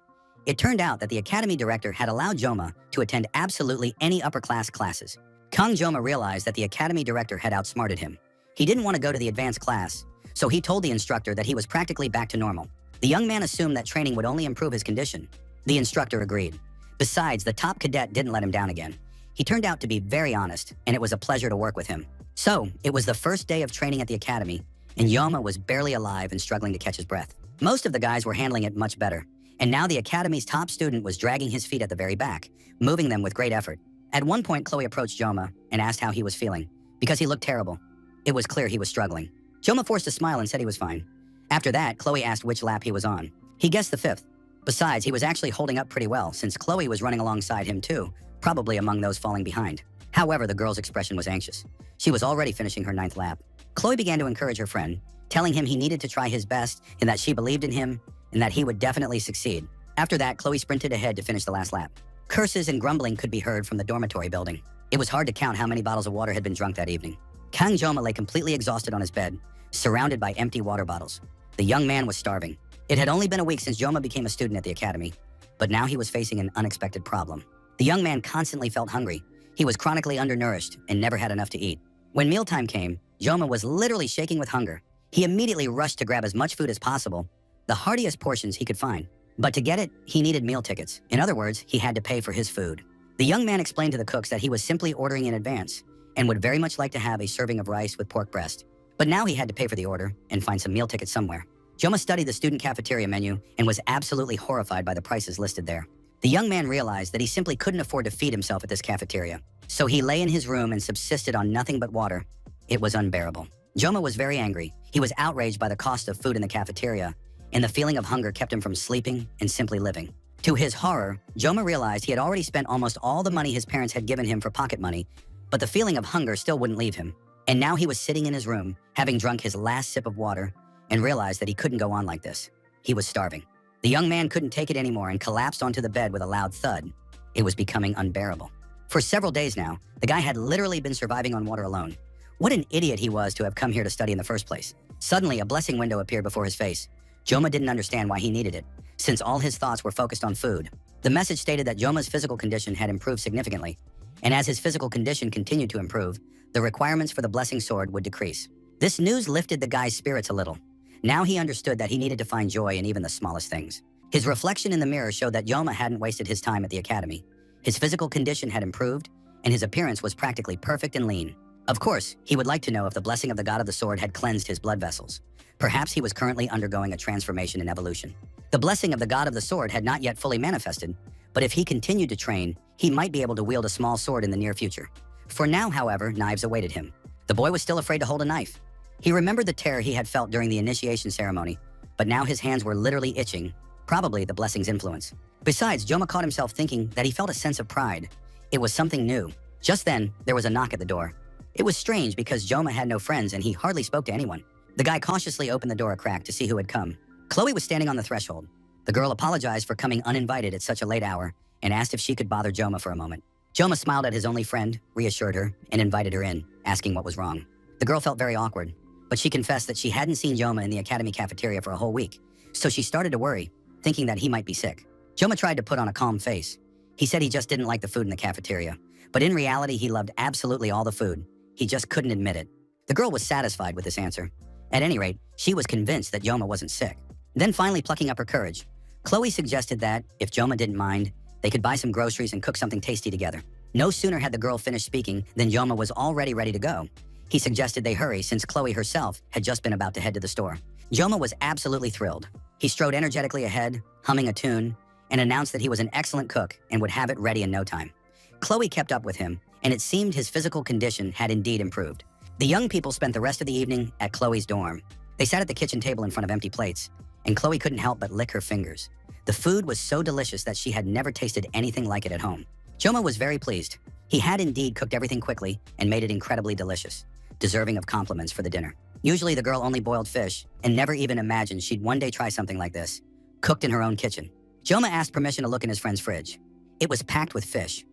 It turned out that the Academy director had allowed Joma to attend absolutely any upper-class classes. Kang Joma realized that the Academy director had outsmarted him. He didn't want to go to the advanced class, so he told the instructor that he was practically back to normal. The young man assumed that training would only improve his condition. The instructor agreed. Besides, the top cadet didn't let him down again. He turned out to be very honest, and it was a pleasure to work with him. So, it was the first day of training at the academy, and Yoma was barely alive and struggling to catch his breath. Most of the guys were handling it much better, and now the academy's top student was dragging his feet at the very back, moving them with great effort. At one point, Chloe approached Yoma and asked how he was feeling, because he looked terrible. It was clear he was struggling. Yoma forced a smile and said he was fine. After that, Chloe asked which lap he was on. He guessed the 5th. Besides, he was actually holding up pretty well, since Chloe was running alongside him too, probably among those falling behind. However, the girl's expression was anxious. She was already finishing her 9th lap. Chloe began to encourage her friend, telling him he needed to try his best and that she believed in him and that he would definitely succeed. After that, Chloe sprinted ahead to finish the last lap. Curses and grumbling could be heard from the dormitory building. It was hard to count how many bottles of water had been drunk that evening. Kang Joma lay completely exhausted on his bed, surrounded by empty water bottles. The young man was starving. It had only been a week since Joma became a student at the academy, but now he was facing an unexpected problem. The young man constantly felt hungry. He was chronically undernourished and never had enough to eat. When mealtime came, Joma was literally shaking with hunger. He immediately rushed to grab as much food as possible, the heartiest portions he could find. But to get it, he needed meal tickets. In other words, he had to pay for his food. The young man explained to the cooks that he was simply ordering in advance and would very much like to have a serving of rice with pork breast. But now he had to pay for the order and find some meal tickets somewhere. Joma studied the student cafeteria menu and was absolutely horrified by the prices listed there. The young man realized that he simply couldn't afford to feed himself at this cafeteria. So he lay in his room and subsisted on nothing but water. It was unbearable. Joma was very angry. He was outraged by the cost of food in the cafeteria, and the feeling of hunger kept him from sleeping and simply living. To his horror, Joma realized he had already spent almost all the money his parents had given him for pocket money, but the feeling of hunger still wouldn't leave him. And now he was sitting in his room, having drunk his last sip of water, and realized that he couldn't go on like this. He was starving. The young man couldn't take it anymore and collapsed onto the bed with a loud thud. It was becoming unbearable. For several days now, the guy had literally been surviving on water alone. What an idiot he was to have come here to study in the first place. Suddenly, a blessing window appeared before his face. Joma didn't understand why he needed it, since all his thoughts were focused on food. The message stated that Joma's physical condition had improved significantly, and as his physical condition continued to improve, the requirements for the blessing sword would decrease. This news lifted the guy's spirits a little. Now he understood that he needed to find joy in even the smallest things. His reflection in the mirror showed that Joma hadn't wasted his time at the academy. His physical condition had improved, and his appearance was practically perfect and lean. Of course, he would like to know if the blessing of the God of the Sword had cleansed his blood vessels. Perhaps he was currently undergoing a transformation and evolution. The blessing of the God of the Sword had not yet fully manifested, but if he continued to train, he might be able to wield a small sword in the near future. For now, however, knives awaited him. The boy was still afraid to hold a knife. He remembered the terror he had felt during the initiation ceremony, but now his hands were literally itching, probably the blessing's influence. Besides, Joma caught himself thinking that he felt a sense of pride. It was something new. Just then, there was a knock at the door. It was strange because Joma had no friends and he hardly spoke to anyone. The guy cautiously opened the door a crack to see who had come. Chloe was standing on the threshold. The girl apologized for coming uninvited at such a late hour and asked if she could bother Joma for a moment. Joma smiled at his only friend, reassured her, and invited her in, asking what was wrong. The girl felt very awkward, but she confessed that she hadn't seen Joma in the academy cafeteria for a whole week, so she started to worry, thinking that he might be sick. Joma tried to put on a calm face. He said he just didn't like the food in the cafeteria, but in reality he loved absolutely all the food. He just couldn't admit it. The girl was satisfied with this answer. At any rate, she was convinced that Joma wasn't sick. Then finally plucking up her courage, Chloe suggested that, if Joma didn't mind, they could buy some groceries and cook something tasty together. No sooner had the girl finished speaking than Joma was already ready to go. He suggested they hurry since Chloe herself had just been about to head to the store. Joma was absolutely thrilled. He strode energetically ahead, humming a tune, and announced that he was an excellent cook and would have it ready in no time. Chloe kept up with him, and it seemed his physical condition had indeed improved. The young people spent the rest of the evening at Chloe's dorm. They sat at the kitchen table in front of empty plates, and Chloe couldn't help but lick her fingers. The food was so delicious that she had never tasted anything like it at home. Joma was very pleased. He had indeed cooked everything quickly and made it incredibly delicious, deserving of compliments for the dinner. Usually the girl only boiled fish and never even imagined she'd one day try something like this, cooked in her own kitchen. Joma asked permission to look in his friend's fridge. It was packed with fish.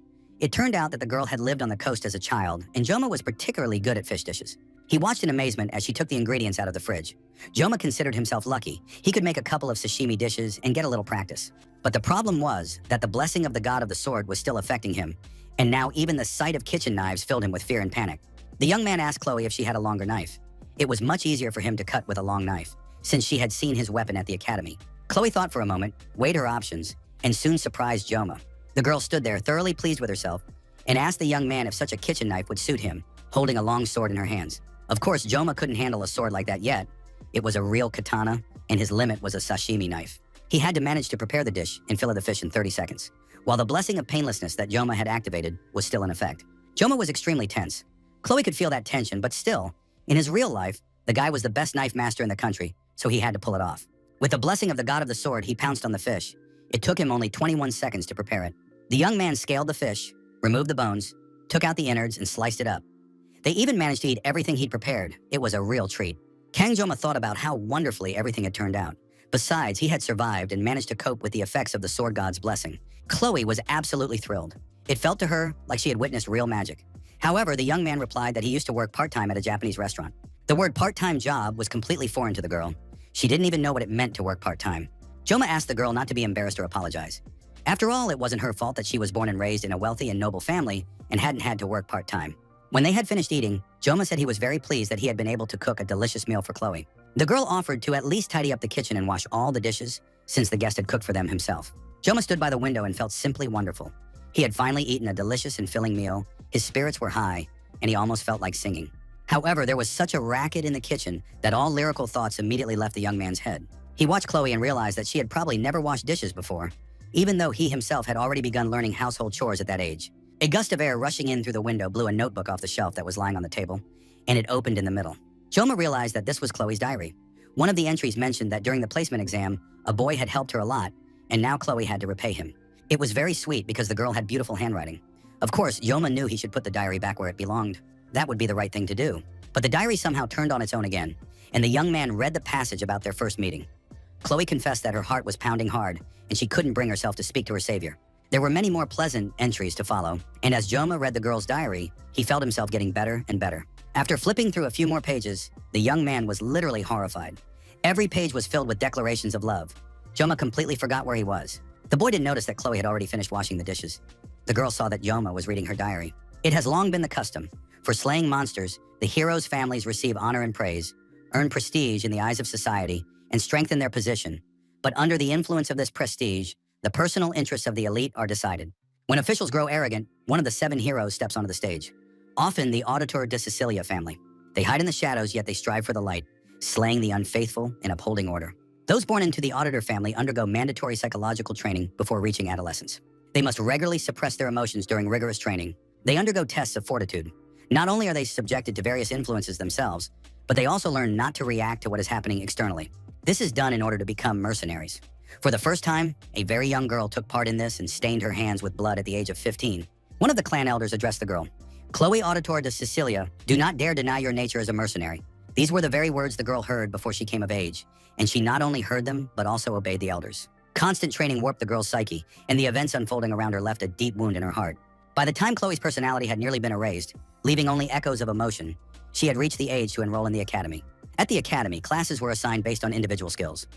It turned out that the girl had lived on the coast as a child, and Joma was particularly good at fish dishes. He watched in amazement as she took the ingredients out of the fridge. Joma considered himself lucky. He could make a couple of sashimi dishes and get a little practice. But the problem was that the blessing of the God of the Sword was still affecting him, and now even the sight of kitchen knives filled him with fear and panic. The young man asked Chloe if she had a longer knife. It was much easier for him to cut with a long knife, since she had seen his weapon at the academy. Chloe thought for a moment, weighed her options, and soon surprised Joma. The girl stood there thoroughly pleased with herself, and asked the young man if such a kitchen knife would suit him, holding a long sword in her hands. Of course, Joma couldn't handle a sword like that yet. It was a real katana, and his limit was a sashimi knife. He had to manage to prepare the dish and fillet the fish in 30 seconds, while the blessing of painlessness that Joma had activated was still in effect. Joma was extremely tense. Chloe could feel that tension, but still, in his real life, the guy was the best knife master in the country, so he had to pull it off. With the blessing of the god of the sword, he pounced on the fish. It took him only 21 seconds to prepare it. The young man scaled the fish, removed the bones, took out the innards, and sliced it up. They even managed to eat everything he'd prepared. It was a real treat. Kang Joma thought about how wonderfully everything had turned out. Besides, he had survived and managed to cope with the effects of the sword god's blessing. Chloe was absolutely thrilled. It felt to her like she had witnessed real magic. However, the young man replied that he used to work part-time at a Japanese restaurant. The word part-time job was completely foreign to the girl. She didn't even know what it meant to work part-time. Joma asked the girl not to be embarrassed or apologize. After all, it wasn't her fault that she was born and raised in a wealthy and noble family and hadn't had to work part-time. When they had finished eating, Joma said he was very pleased that he had been able to cook a delicious meal for Chloe. The girl offered to at least tidy up the kitchen and wash all the dishes, since the guest had cooked for them himself. Joma stood by the window and felt simply wonderful. He had finally eaten a delicious and filling meal, his spirits were high, and he almost felt like singing. However, there was such a racket in the kitchen that all lyrical thoughts immediately left the young man's head. He watched Chloe and realized that she had probably never washed dishes before, even though he himself had already begun learning household chores at that age. A gust of air rushing in through the window blew a notebook off the shelf that was lying on the table, and it opened in the middle. Joma realized that this was Chloe's diary. One of the entries mentioned that during the placement exam, a boy had helped her a lot, and now Chloe had to repay him. It was very sweet because the girl had beautiful handwriting. Of course, Joma knew he should put the diary back where it belonged. That would be the right thing to do. But the diary somehow turned on its own again, and the young man read the passage about their first meeting. Chloe confessed that her heart was pounding hard, and she couldn't bring herself to speak to her savior. There were many more pleasant entries to follow, and as Joma read the girl's diary, he felt himself getting better and better. After flipping through a few more pages, the young man was literally horrified. Every page was filled with declarations of love. Joma completely forgot where he was. The boy didn't notice that Chloe had already finished washing the dishes. The girl saw that Joma was reading her diary. It has long been the custom. For slaying monsters, the heroes' families receive honor and praise, earn prestige in the eyes of society, and strengthen their position. But under the influence of this prestige, the personal interests of the elite are decided. When officials grow arrogant, one of the 7 heroes steps onto the stage. Often the Auditor de Sicilia family. They hide in the shadows, yet they strive for the light, slaying the unfaithful and upholding order. Those born into the Auditor family undergo mandatory psychological training before reaching adolescence. They must regularly suppress their emotions during rigorous training. They undergo tests of fortitude. Not only are they subjected to various influences themselves, but they also learn not to react to what is happening externally. This is done in order to become mercenaries. For the first time, a very young girl took part in this and stained her hands with blood at the age of 15. One of the clan elders addressed the girl. Chloe Auditor de Sicilia, do not dare deny your nature as a mercenary. These were the very words the girl heard before she came of age, and she not only heard them, but also obeyed the elders. Constant training warped the girl's psyche, and the events unfolding around her left a deep wound in her heart. By the time Chloe's personality had nearly been erased, leaving only echoes of emotion, she had reached the age to enroll in the academy. At the academy, classes were assigned based on individual skills.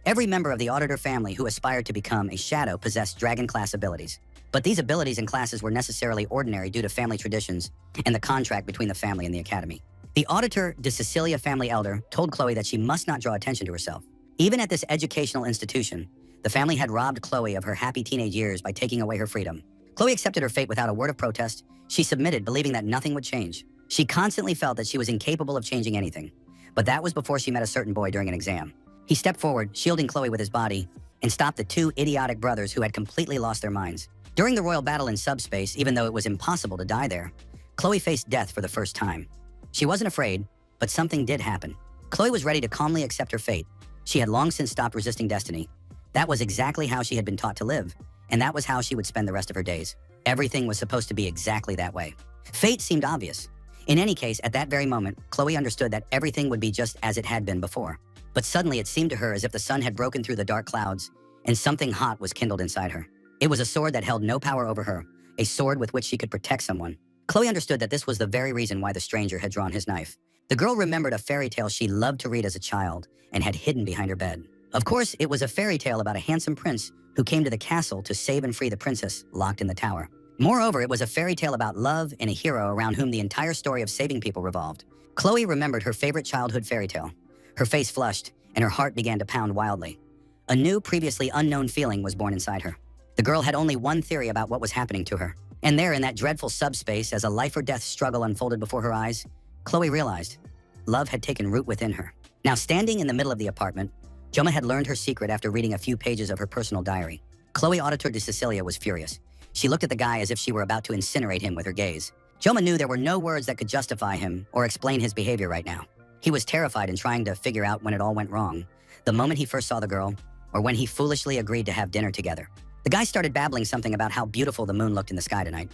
Every member of the Auditor family who aspired to become a shadow possessed dragon-class abilities. But these abilities and classes were necessarily ordinary due to family traditions and the contract between the family and the academy. The Auditor de Sicilia family elder told Chloe that she must not draw attention to herself. Even at this educational institution, the family had robbed Chloe of her happy teenage years by taking away her freedom. Chloe accepted her fate without a word of protest. She submitted, believing that nothing would change. She constantly felt that she was incapable of changing anything. But that was before she met a certain boy during an exam. He stepped forward, shielding Chloe with his body, and stopped the 2 idiotic brothers who had completely lost their minds. During the royal battle in subspace, even though it was impossible to die there, Chloe faced death for the first time. She wasn't afraid, but something did happen. Chloe was ready to calmly accept her fate. She had long since stopped resisting destiny. That was exactly how she had been taught to live, and that was how she would spend the rest of her days. Everything was supposed to be exactly that way. Fate seemed obvious. In any case, at that very moment, Chloe understood that everything would be just as it had been before. But suddenly it seemed to her as if the sun had broken through the dark clouds and something hot was kindled inside her. It was a sword that held no power over her, a sword with which she could protect someone. Chloe understood that this was the very reason why the stranger had drawn his knife. The girl remembered a fairy tale she loved to read as a child and had hidden behind her bed. Of course, it was a fairy tale about a handsome prince who came to the castle to save and free the princess locked in the tower. Moreover, it was a fairy tale about love and a hero around whom the entire story of saving people revolved. Chloe remembered her favorite childhood fairy tale. Her face flushed, and her heart began to pound wildly. A new, previously unknown feeling was born inside her. The girl had only one theory about what was happening to her, And there, in that dreadful subspace, as a life-or-death struggle unfolded before her eyes, Chloe realized love had taken root within her. Now, standing in the middle of the apartment, Joma had learned her secret after reading a few pages of her personal diary. Chloe Auditor de Cecilia was furious. She looked at the guy as if she were about to incinerate him with her gaze. Joma knew there were no words that could justify him or explain his behavior right now. He was terrified and trying to figure out when it all went wrong, the moment he first saw the girl, or when he foolishly agreed to have dinner together. The guy started babbling something about how beautiful the moon looked in the sky tonight.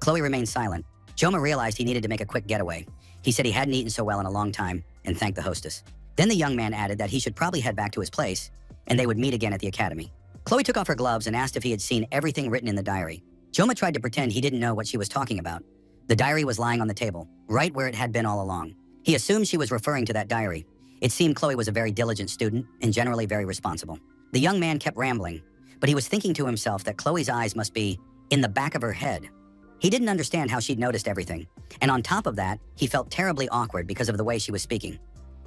Chloe remained silent. Joma realized he needed to make a quick getaway. He said he hadn't eaten so well in a long time and thanked the hostess. Then the young man added that he should probably head back to his place and they would meet again at the academy. Chloe took off her gloves and asked if he had seen everything written in the diary. Joma tried to pretend he didn't know what she was talking about. The diary was lying on the table, right where it had been all along. He assumed she was referring to that diary. It seemed Chloe was a very diligent student and generally very responsible. The young man kept rambling, but he was thinking to himself that Chloe's eyes must be in the back of her head. He didn't understand how she'd noticed everything, and on top of that, he felt terribly awkward because of the way she was speaking.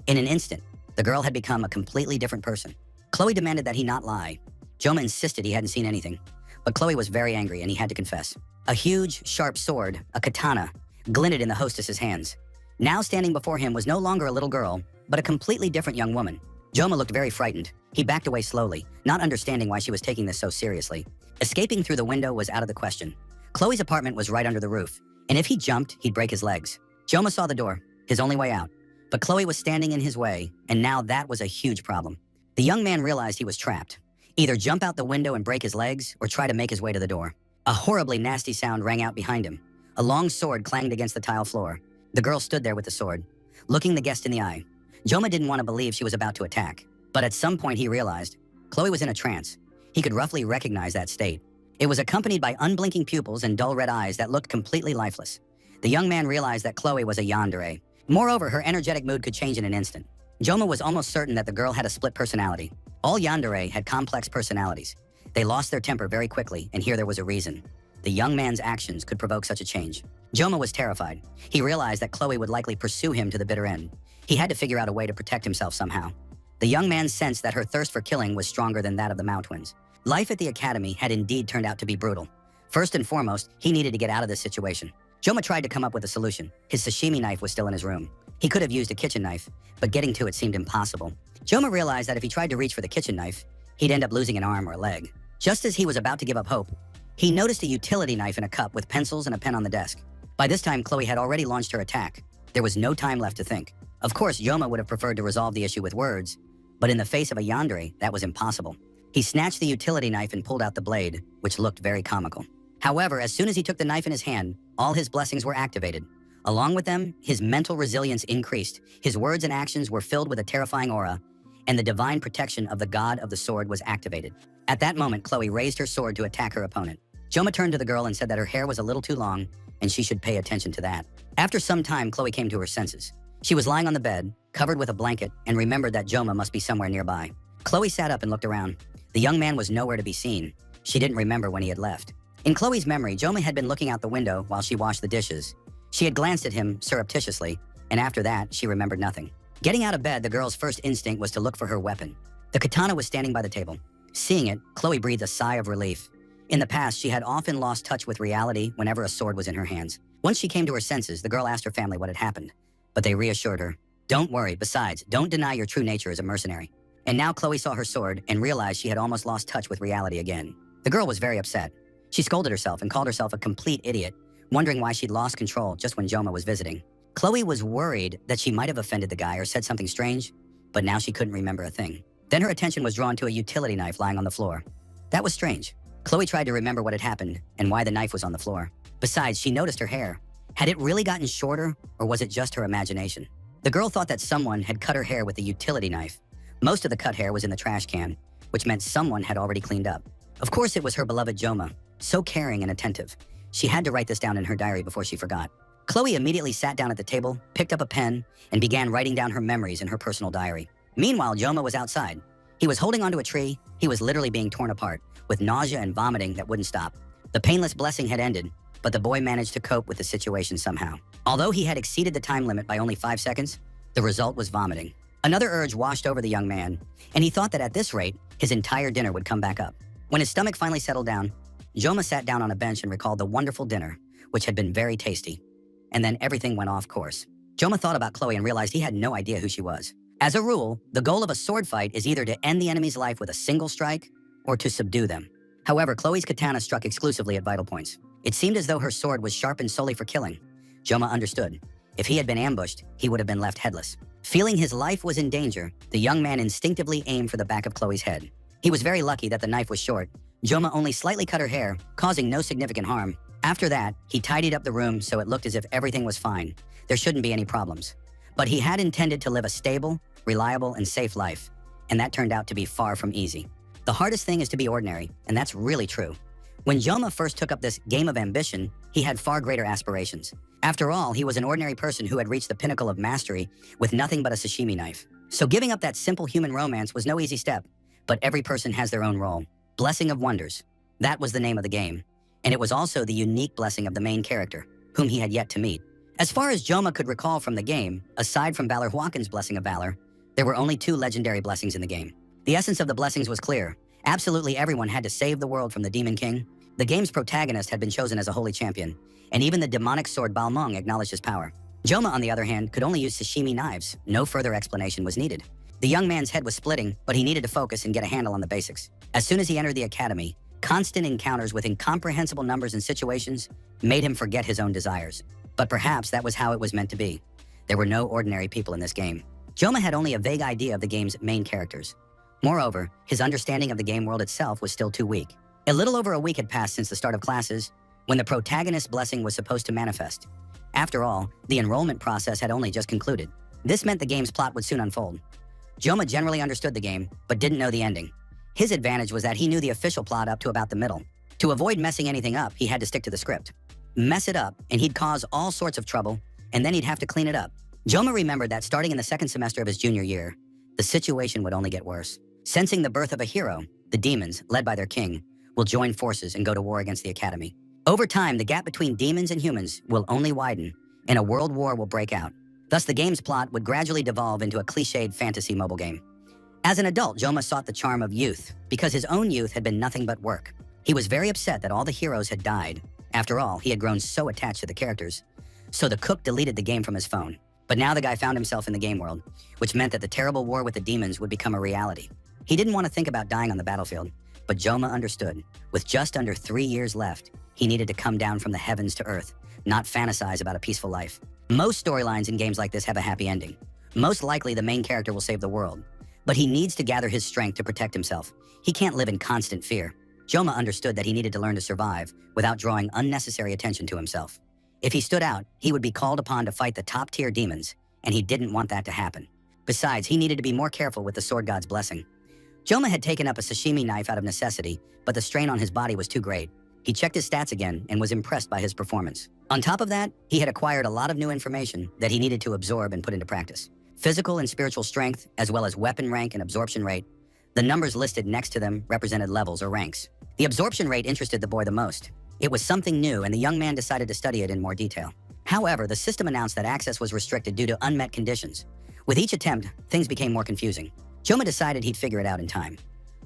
In an instant, the girl had become a completely different person. Chloe demanded that he not lie. Joma insisted he hadn't seen anything, but Chloe was very angry and he had to confess. A huge, sharp sword, a katana, glinted in the hostess's hands. Now standing before him was no longer a little girl, but a completely different young woman. Joma looked very frightened. He backed away slowly, not understanding why she was taking this so seriously. Escaping through the window was out of the question. Chloe's apartment was right under the roof, and if he jumped, he'd break his legs. Joma saw the door, his only way out. But Chloe was standing in his way, and now that was a huge problem. The young man realized he was trapped. Either jump out the window and break his legs, or try to make his way to the door. A horribly nasty sound rang out behind him. A long sword clanged against the tile floor. The girl stood there with the sword, looking the guest in the eye. Joma didn't want to believe she was about to attack, but at some point he realized Chloe was in a trance. He could roughly recognize that state. It was accompanied by unblinking pupils and dull red eyes that looked completely lifeless. The young man realized that Chloe was a yandere. Moreover, her energetic mood could change in an instant. Joma was almost certain that the girl had a split personality. All yandere had complex personalities. They lost their temper very quickly, and here there was a reason. The young man's actions could provoke such a change. Joma was terrified. He realized that Chloe would likely pursue him to the bitter end. He had to figure out a way to protect himself somehow. The young man sensed that her thirst for killing was stronger than that of the Mao twins. Life at the academy had indeed turned out to be brutal. First and foremost, he needed to get out of this situation. Joma tried to come up with a solution. His sashimi knife was still in his room. He could have used a kitchen knife, but getting to it seemed impossible. Joma realized that if he tried to reach for the kitchen knife, he'd end up losing an arm or a leg. Just as he was about to give up hope, he noticed a utility knife in a cup with pencils and a pen on the desk. By this time, Chloe had already launched her attack. There was no time left to think. Of course, Joma would have preferred to resolve the issue with words, but in the face of a yandere, that was impossible. He snatched the utility knife and pulled out the blade, which looked very comical. However, as soon as he took the knife in his hand, all his blessings were activated. Along with them, his mental resilience increased. His words and actions were filled with a terrifying aura, and the divine protection of the god of the sword was activated. At that moment, Chloe raised her sword to attack her opponent. Joma turned to the girl and said that her hair was a little too long, and she should pay attention to that. After some time, Chloe came to her senses. She was lying on the bed, covered with a blanket, and remembered that Joma must be somewhere nearby. Chloe sat up and looked around. The young man was nowhere to be seen. She didn't remember when he had left. In Chloe's memory, Joma had been looking out the window while she washed the dishes. She had glanced at him surreptitiously, and after that, she remembered nothing. Getting out of bed, the girl's first instinct was to look for her weapon. The katana was standing by the table. Seeing it, Chloe breathed a sigh of relief. In the past, she had often lost touch with reality whenever a sword was in her hands. Once she came to her senses, the girl asked her family what had happened, but they reassured her. Don't worry, besides, don't deny your true nature as a mercenary. And now Chloe saw her sword and realized she had almost lost touch with reality again. The girl was very upset. She scolded herself and called herself a complete idiot, wondering why she'd lost control just when Joma was visiting. Chloe was worried that she might have offended the guy or said something strange, but now she couldn't remember a thing. Then her attention was drawn to a utility knife lying on the floor. That was strange. Chloe tried to remember what had happened and why the knife was on the floor. Besides, she noticed her hair. Had it really gotten shorter, or was it just her imagination? The girl thought that someone had cut her hair with the utility knife. Most of the cut hair was in the trash can, which meant someone had already cleaned up. Of course, it was her beloved Joma, so caring and attentive. She had to write this down in her diary before she forgot. Chloe immediately sat down at the table, picked up a pen, and began writing down her memories in her personal diary. Meanwhile, Joma was outside. He was holding onto a tree. He was literally being torn apart, with nausea and vomiting that wouldn't stop. The painless blessing had ended, but the boy managed to cope with the situation somehow. Although he had exceeded the time limit by only 5 seconds, the result was vomiting. Another urge washed over the young man, and he thought that at this rate, his entire dinner would come back up. When his stomach finally settled down, Joma sat down on a bench and recalled the wonderful dinner, which had been very tasty. And then everything went off course. Joma thought about Chloe and realized he had no idea who she was. As a rule, the goal of a sword fight is either to end the enemy's life with a single strike or to subdue them. However, Chloe's katana struck exclusively at vital points. It seemed as though her sword was sharpened solely for killing. Joma understood. If he had been ambushed, he would have been left headless. Feeling his life was in danger, the young man instinctively aimed for the back of Chloe's head. He was very lucky that the knife was short. Joma only slightly cut her hair, causing no significant harm. After that, he tidied up the room so it looked as if everything was fine. There shouldn't be any problems. But he had intended to live a stable, reliable, and safe life, and that turned out to be far from easy. The hardest thing is to be ordinary, and that's really true. When Joma first took up this game of ambition, he had far greater aspirations. After all, he was an ordinary person who had reached the pinnacle of mastery with nothing but a sashimi knife. So giving up that simple human romance was no easy step, but every person has their own role. Blessing of Wonders. That was the name of the game. And it was also the unique blessing of the main character, whom he had yet to meet. As far as Joma could recall from the game, aside from Valor Huakin's Blessing of Valor, there were only 2 legendary blessings in the game. The essence of the blessings was clear. Absolutely everyone had to save the world from the Demon King. The game's protagonist had been chosen as a holy champion, and even the demonic sword Balmung acknowledged his power. Joma, on the other hand, could only use sashimi knives. No further explanation was needed. The young man's head was splitting, but he needed to focus and get a handle on the basics. As soon as he entered the academy, constant encounters with incomprehensible numbers and situations made him forget his own desires. But perhaps that was how it was meant to be. There were no ordinary people in this game. Joma had only a vague idea of the game's main characters. Moreover, his understanding of the game world itself was still too weak. A little over a week had passed since the start of classes, when the protagonist's blessing was supposed to manifest. After all, the enrollment process had only just concluded. This meant the game's plot would soon unfold. Joma generally understood the game, but didn't know the ending. His advantage was that he knew the official plot up to about the middle. To avoid messing anything up, he had to stick to the script. Mess it up, and he'd cause all sorts of trouble, and then he'd have to clean it up. Joma remembered that starting in the 2nd semester of his junior year, the situation would only get worse. Sensing the birth of a hero, the demons, led by their king, will join forces and go to war against the academy. Over time, the gap between demons and humans will only widen, and a world war will break out. Thus, the game's plot would gradually devolve into a cliched fantasy mobile game. As an adult, Joma sought the charm of youth, because his own youth had been nothing but work. He was very upset that all the heroes had died. After all, he had grown so attached to the characters. So the cook deleted the game from his phone. But now the guy found himself in the game world, which meant that the terrible war with the demons would become a reality. He didn't want to think about dying on the battlefield, but Joma understood. With just under 3 years left, he needed to come down from the heavens to earth, not fantasize about a peaceful life. Most storylines in games like this have a happy ending. Most likely, the main character will save the world. But he needs to gather his strength to protect himself. He can't live in constant fear. Joma understood that he needed to learn to survive without drawing unnecessary attention to himself. If he stood out, he would be called upon to fight the top-tier demons, and he didn't want that to happen. Besides, he needed to be more careful with the sword god's blessing. Joma had taken up a sashimi knife out of necessity, but the strain on his body was too great. He checked his stats again and was impressed by his performance. On top of that, he had acquired a lot of new information that he needed to absorb and put into practice. Physical and spiritual strength, as well as weapon rank and absorption rate. The numbers listed next to them represented levels or ranks. The absorption rate interested the boy the most. It was something new, and the young man decided to study it in more detail. However, the system announced that access was restricted due to unmet conditions. With each attempt, things became more confusing. Joma decided he'd figure it out in time.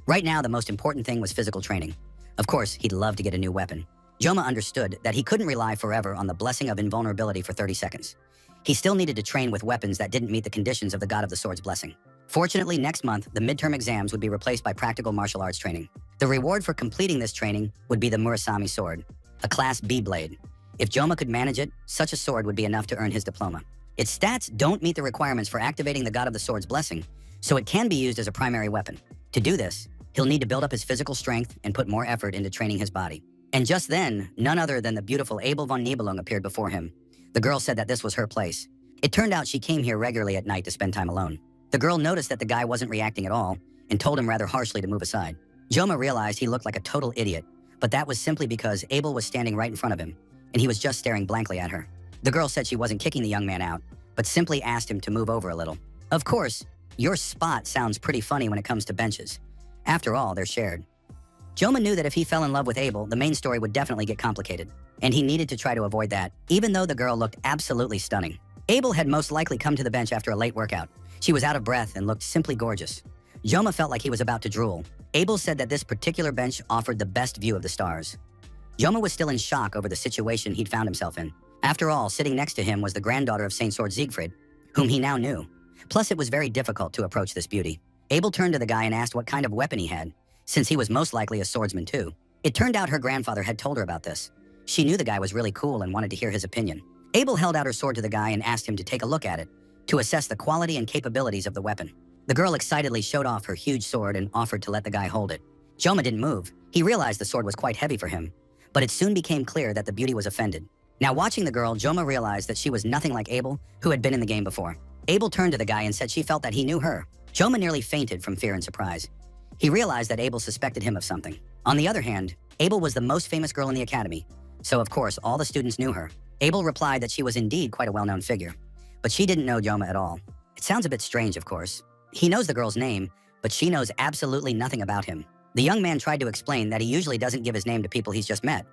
Right now, the most important thing was physical training. Of course, he'd love to get a new weapon. Joma understood that he couldn't rely forever on the blessing of invulnerability for 30 seconds. He still needed to train with weapons that didn't meet the conditions of the God of the Sword's blessing. Fortunately, next month, the midterm exams would be replaced by practical martial arts training. The reward for completing this training would be the Murasami sword, a Class B blade. If Joma could manage it, such a sword would be enough to earn his diploma. Its stats don't meet the requirements for activating the God of the Sword's blessing, so it can be used as a primary weapon. To do this, he'll need to build up his physical strength and put more effort into training his body. And just then, none other than the beautiful Abel von Nibelung appeared before him. The girl said that this was her place. It turned out she came here regularly at night to spend time alone. The girl noticed that the guy wasn't reacting at all and told him rather harshly to move aside. Joma realized he looked like a total idiot, but that was simply because Abel was standing right in front of him, and he was just staring blankly at her. The girl said she wasn't kicking the young man out, but simply asked him to move over a little. Of course, your spot sounds pretty funny when it comes to benches. After all, they're shared. Joma knew that if he fell in love with Abel, the main story would definitely get complicated, and he needed to try to avoid that, even though the girl looked absolutely stunning. Abel had most likely come to the bench after a late workout. She was out of breath and looked simply gorgeous. Joma felt like he was about to drool. Abel said that this particular bench offered the best view of the stars. Joma was still in shock over the situation he'd found himself in. After all, sitting next to him was the granddaughter of Saint Sword Siegfried, whom he now knew. Plus, it was very difficult to approach this beauty. Abel turned to the guy and asked what kind of weapon he had, since he was most likely a swordsman too. It turned out her grandfather had told her about this. She knew the guy was really cool and wanted to hear his opinion. Abel held out her sword to the guy and asked him to take a look at it, to assess the quality and capabilities of the weapon. The girl excitedly showed off her huge sword and offered to let the guy hold it. Joma didn't move. He realized the sword was quite heavy for him, but it soon became clear that the beauty was offended. Now watching the girl, Joma realized that she was nothing like Abel, who had been in the game before. Abel turned to the guy and said she felt that he knew her. Joma nearly fainted from fear and surprise. He realized that Abel suspected him of something. On the other hand, Abel was the most famous girl in the academy, so of course all the students knew her. Abel replied that she was indeed quite a well-known figure, but she didn't know Joma at all. It sounds a bit strange, of course. He knows the girl's name, but she knows absolutely nothing about him. The young man tried to explain that he usually doesn't give his name to people he's just met.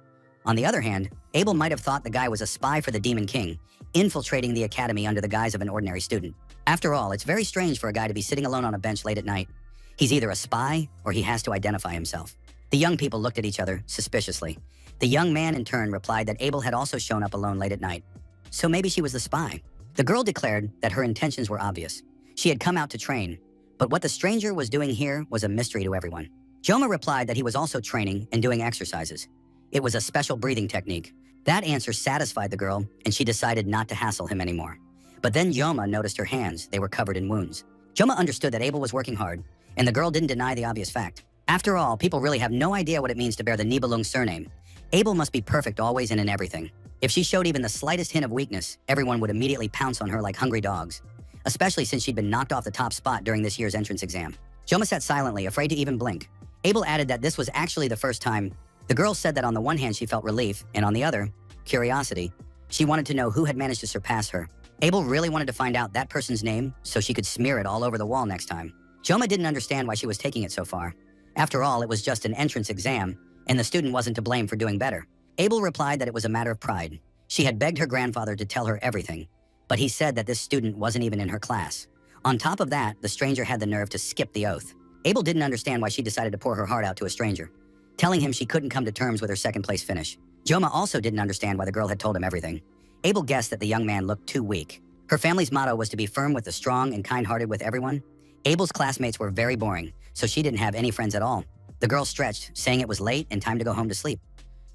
On the other hand, Abel might have thought the guy was a spy for the Demon King, infiltrating the academy under the guise of an ordinary student. After all, it's very strange for a guy to be sitting alone on a bench late at night. He's either a spy or he has to identify himself. The young people looked at each other suspiciously. The young man in turn replied that Abel had also shown up alone late at night. So maybe she was the spy. The girl declared that her intentions were obvious. She had come out to train, but what the stranger was doing here was a mystery to everyone. Joma replied that he was also training and doing exercises. It was a special breathing technique. That answer satisfied the girl, and she decided not to hassle him anymore. But then Joma noticed her hands. They were covered in wounds. Joma understood that Abel was working hard, and the girl didn't deny the obvious fact. After all, people really have no idea what it means to bear the Nibelung surname. Abel must be perfect always and in everything. If she showed even the slightest hint of weakness, everyone would immediately pounce on her like hungry dogs, especially since she'd been knocked off the top spot during this year's entrance exam. Joma sat silently, afraid to even blink. Abel added that this was actually the first time. The girl said that on the one hand she felt relief, and on the other, curiosity. She wanted to know who had managed to surpass her. Abel really wanted to find out that person's name so she could smear it all over the wall next time. Joma didn't understand why she was taking it so far. After all, it was just an entrance exam, and the student wasn't to blame for doing better. Abel replied that it was a matter of pride. She had begged her grandfather to tell her everything, but he said that this student wasn't even in her class. On top of that, the stranger had the nerve to skip the oath. Abel didn't understand why she decided to pour her heart out to a stranger, telling him she couldn't come to terms with her second-place finish. Joma also didn't understand why the girl had told him everything. Abel guessed that the young man looked too weak. Her family's motto was to be firm with the strong and kind-hearted with everyone. Abel's classmates were very boring, so she didn't have any friends at all. The girl stretched, saying it was late and time to go home to sleep.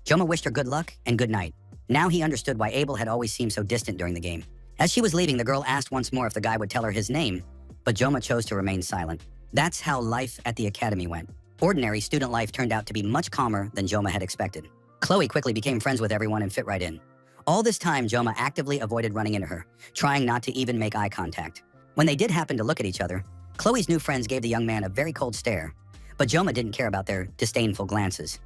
Joma wished her good luck and good night. Now he understood why Abel had always seemed so distant during the game. As she was leaving, the girl asked once more if the guy would tell her his name, but Joma chose to remain silent. That's how life at the academy went. Ordinary student life turned out to be much calmer than Joma had expected. Chloe quickly became friends with everyone and fit right in. All this time, Joma actively avoided running into her, trying not to even make eye contact. When they did happen to look at each other, Chloe's new friends gave the young man a very cold stare, but Joma didn't care about their disdainful glances.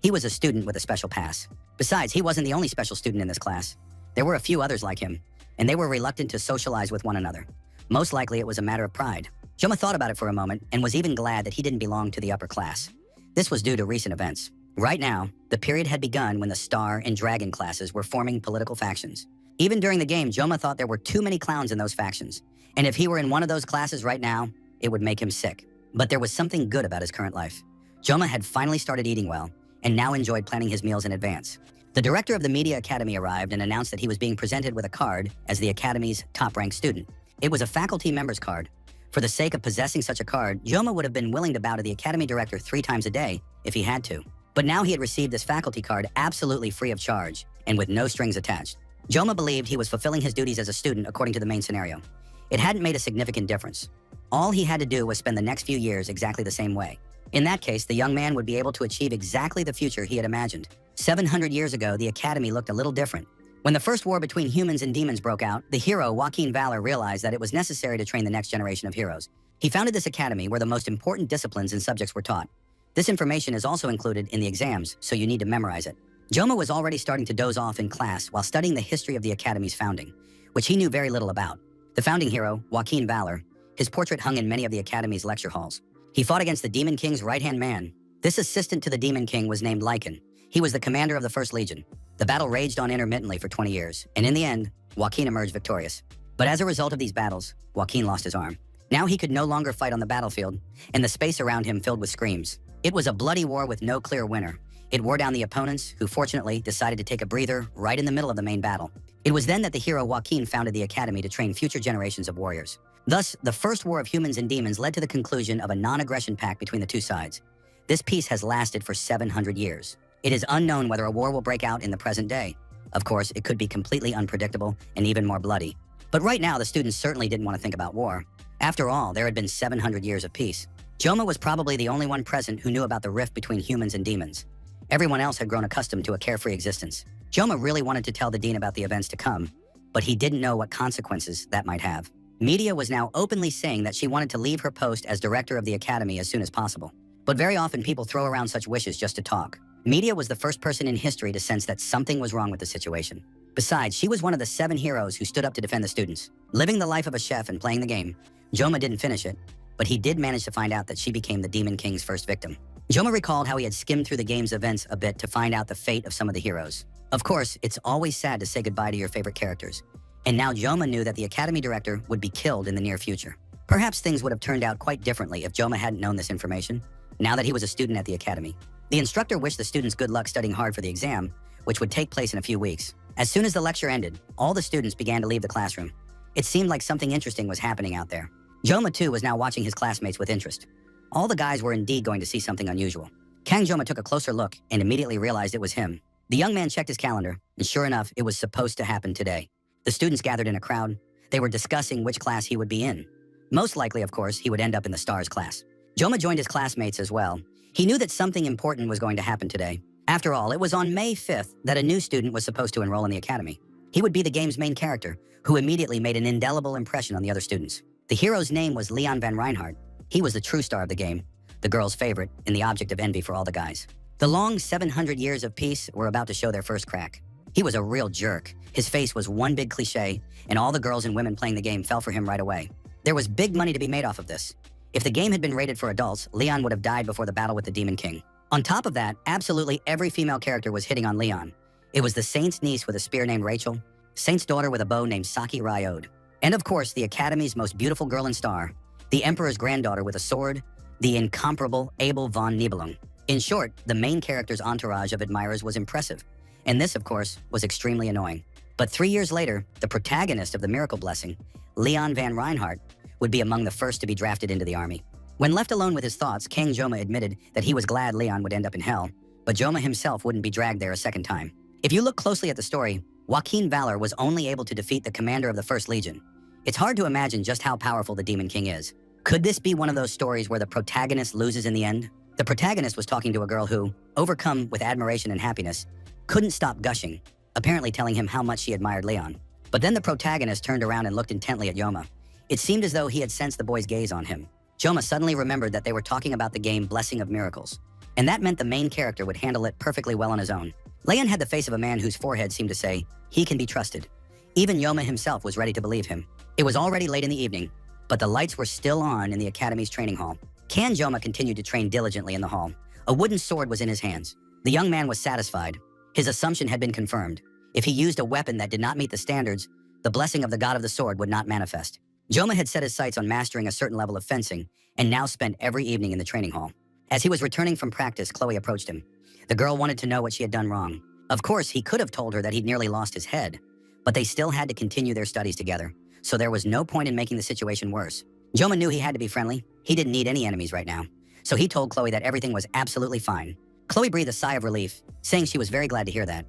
He was a student with a special pass. Besides, he wasn't the only special student in this class. There were a few others like him, and they were reluctant to socialize with one another. Most likely it was a matter of pride. Joma thought about it for a moment and was even glad that he didn't belong to the upper class. This was due to recent events. Right now, the period had begun when the Star and Dragon classes were forming political factions. Even during the game, Joma thought there were too many clowns in those factions, and if he were in one of those classes right now, it would make him sick. But there was something good about his current life. Joma had finally started eating well, and now enjoyed planning his meals in advance. The director of the Media Academy arrived and announced that he was being presented with a card as the Academy's top-ranked student. It was a faculty member's card. For the sake of possessing such a card, Joma would have been willing to bow to the Academy director 3 times a day if he had to. But now he had received this faculty card absolutely free of charge and with no strings attached. Joma believed he was fulfilling his duties as a student according to the main scenario. It hadn't made a significant difference. All he had to do was spend the next few years exactly the same way. In that case, the young man would be able to achieve exactly the future he had imagined. 700 years ago, the Academy looked a little different. When the first war between humans and demons broke out, the hero Joaquin Valor realized that it was necessary to train the next generation of heroes. He founded this academy where the most important disciplines and subjects were taught. This information is also included in the exams, so you need to memorize it. Joma was already starting to doze off in class while studying the history of the Academy's founding, which he knew very little about. The founding hero, Joaquin Valor, his portrait hung in many of the Academy's lecture halls. He fought against the Demon King's right-hand man. This assistant to the Demon King was named Lycan. He was the commander of the First Legion. The battle raged on intermittently for 20 years, and in the end, Joaquin emerged victorious. But as a result of these battles, Joaquin lost his arm. Now he could no longer fight on the battlefield, and the space around him filled with screams. It was a bloody war with no clear winner. It wore down the opponents, who fortunately decided to take a breather right in the middle of the main battle. It was then that the hero Joaquin founded the academy to train future generations of warriors. Thus, the first war of humans and demons led to the conclusion of a non-aggression pact between the two sides. This peace has lasted for 700 years. It is unknown whether a war will break out in the present day. Of course, it could be completely unpredictable and even more bloody. But right now, the students certainly didn't want to think about war. After all, there had been 700 years of peace. Joma was probably the only one present who knew about the rift between humans and demons. Everyone else had grown accustomed to a carefree existence. Joma really wanted to tell the dean about the events to come, but he didn't know what consequences that might have. Media was now openly saying that she wanted to leave her post as director of the academy as soon as possible. But very often people throw around such wishes just to talk. Media was the first person in history to sense that something was wrong with the situation. Besides, she was one of the 7 heroes who stood up to defend the students. Living the life of a chef and playing the game, Joma didn't finish it, but he did manage to find out that she became the Demon King's first victim. Joma recalled how he had skimmed through the game's events a bit to find out the fate of some of the heroes. Of course, it's always sad to say goodbye to your favorite characters. And now Joma knew that the academy director would be killed in the near future. Perhaps things would have turned out quite differently if Joma hadn't known this information, now that he was a student at the academy. The instructor wished the students good luck studying hard for the exam, which would take place in a few weeks. As soon as the lecture ended, all the students began to leave the classroom. It seemed like something interesting was happening out there. Joma, too, was now watching his classmates with interest. All the guys were indeed going to see something unusual. Kang Joma took a closer look and immediately realized it was him. The young man checked his calendar, and sure enough, it was supposed to happen today. The students gathered in a crowd. They were discussing which class he would be in. Most likely, of course, he would end up in the stars class. Joma joined his classmates as well. He knew that something important was going to happen today. After all, it was on May 5th that a new student was supposed to enroll in the academy. He would be the game's main character, who immediately made an indelible impression on the other students. The hero's name was Leon van Reinhardt. He was the true star of the game, the girls' favorite, and the object of envy for all the guys. The long 700 years of peace were about to show their first crack. He was a real jerk. His face was one big cliche, and all the girls and women playing the game fell for him right away. There was big money to be made off of this. If the game had been rated for adults, Leon would have died before the battle with the Demon King. On top of that, absolutely every female character was hitting on Leon. It was the Saint's niece with a spear named Rachel, Saint's daughter with a bow named Saki Ryode, and of course, the Academy's most beautiful girl and star, the Emperor's granddaughter with a sword, the incomparable Abel von Nibelung. In short, the main character's entourage of admirers was impressive, and this, of course, was extremely annoying. But 3 years later, the protagonist of the Miracle Blessing, Leon van Reinhardt, would be among the first to be drafted into the army. When left alone with his thoughts, King Joma admitted that he was glad Leon would end up in hell, but Joma himself wouldn't be dragged there a second time. If you look closely at the story, Joaquin Valor was only able to defeat the commander of the First Legion. It's hard to imagine just how powerful the Demon King is. Could this be one of those stories where the protagonist loses in the end? The protagonist was talking to a girl who, overcome with admiration and happiness, couldn't stop gushing, apparently telling him how much she admired Leon. But then the protagonist turned around and looked intently at Joma. It seemed as though he had sensed the boy's gaze on him. Joma suddenly remembered that they were talking about the game Blessing of Miracles, and that meant the main character would handle it perfectly well on his own. Leon had the face of a man whose forehead seemed to say, he can be trusted. Even Joma himself was ready to believe him. It was already late in the evening, but the lights were still on in the Academy's training hall. Kan Joma continued to train diligently in the hall. A wooden sword was in his hands. The young man was satisfied. His assumption had been confirmed. If he used a weapon that did not meet the standards, the blessing of the god of the sword would not manifest. Joma had set his sights on mastering a certain level of fencing and now spent every evening in the training hall. As he was returning from practice, Chloe approached him. The girl wanted to know what she had done wrong. Of course, he could have told her that he'd nearly lost his head, but they still had to continue their studies together, so there was no point in making the situation worse. Joma knew he had to be friendly. He didn't need any enemies right now, so he told Chloe that everything was absolutely fine. Chloe breathed a sigh of relief, saying she was very glad to hear that.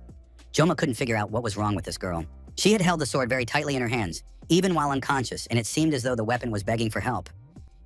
Joma couldn't figure out what was wrong with this girl. She had held the sword very tightly in her hands, even while unconscious, and it seemed as though the weapon was begging for help.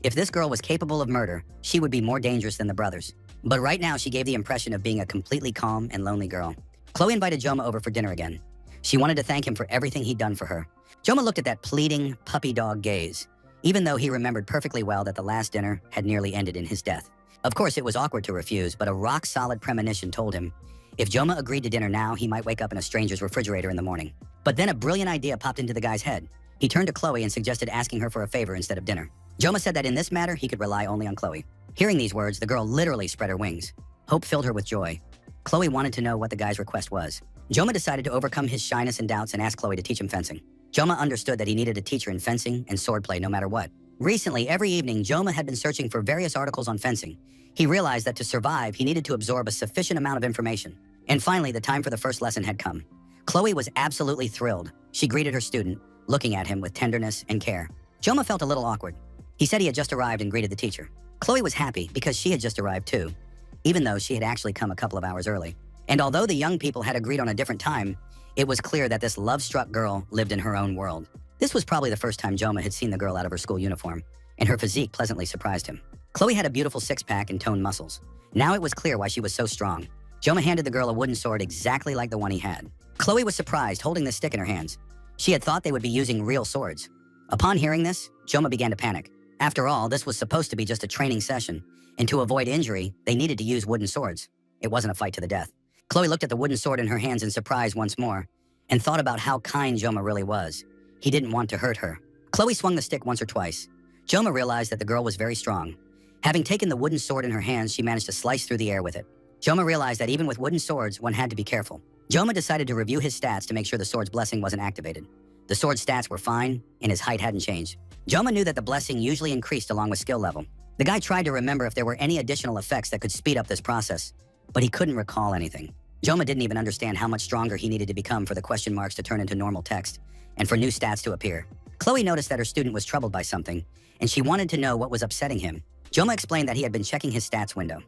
If this girl was capable of murder, she would be more dangerous than the brothers. But right now, she gave the impression of being a completely calm and lonely girl. Chloe invited Joma over for dinner again. She wanted to thank him for everything he'd done for her. Joma looked at that pleading, puppy dog gaze, even though he remembered perfectly well that the last dinner had nearly ended in his death. Of course, it was awkward to refuse, but a rock-solid premonition told him if Joma agreed to dinner now, he might wake up in a stranger's refrigerator in the morning. But then a brilliant idea popped into the guy's head. He turned to Chloe and suggested asking her for a favor instead of dinner. Joma said that in this matter, he could rely only on Chloe. Hearing these words, the girl literally spread her wings. Hope filled her with joy. Chloe wanted to know what the guy's request was. Joma decided to overcome his shyness and doubts and ask Chloe to teach him fencing. Joma understood that he needed a teacher in fencing and swordplay no matter what. Recently, every evening, Joma had been searching for various articles on fencing. He realized that to survive, he needed to absorb a sufficient amount of information. And finally, the time for the first lesson had come. Chloe was absolutely thrilled. She greeted her student, looking at him with tenderness and care. Joma felt a little awkward. He said he had just arrived and greeted the teacher. Chloe was happy because she had just arrived too, even though she had actually come a couple of hours early. And although the young people had agreed on a different time, it was clear that this love-struck girl lived in her own world. This was probably the first time Joma had seen the girl out of her school uniform, and her physique pleasantly surprised him. Chloe had a beautiful six-pack and toned muscles. Now it was clear why she was so strong. Joma handed the girl a wooden sword exactly like the one he had. Chloe was surprised, holding the stick in her hands. She had thought they would be using real swords. Upon hearing this, Joma began to panic. After all, this was supposed to be just a training session, and to avoid injury, they needed to use wooden swords. It wasn't a fight to the death. Chloe looked at the wooden sword in her hands in surprise once more, and thought about how kind Joma really was. He didn't want to hurt her. Chloe swung the stick once or twice. Joma realized that the girl was very strong. Having taken the wooden sword in her hands, she managed to slice through the air with it. Joma realized that even with wooden swords, one had to be careful. Joma decided to review his stats to make sure the sword's blessing wasn't activated. The sword's stats were fine, and his height hadn't changed. Joma knew that the blessing usually increased along with skill level. The guy tried to remember if there were any additional effects that could speed up this process, but he couldn't recall anything. Joma didn't even understand how much stronger he needed to become for the question marks to turn into normal text, and for new stats to appear. Chloe noticed that her student was troubled by something, and she wanted to know what was upsetting him. Joma explained that he had been checking his stats window.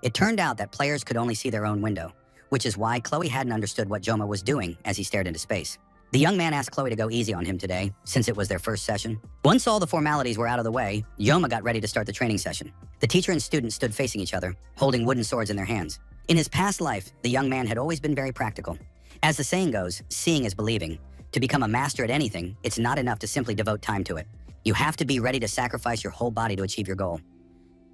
It turned out that players could only see their own window, which is why Chloe hadn't understood what Joma was doing as he stared into space. The young man asked Chloe to go easy on him today, since it was their first session. Once all the formalities were out of the way, Joma got ready to start the training session. The teacher and student stood facing each other, holding wooden swords in their hands. In his past life, the young man had always been very practical. As the saying goes, seeing is believing. To become a master at anything, it's not enough to simply devote time to it. You have to be ready to sacrifice your whole body to achieve your goal.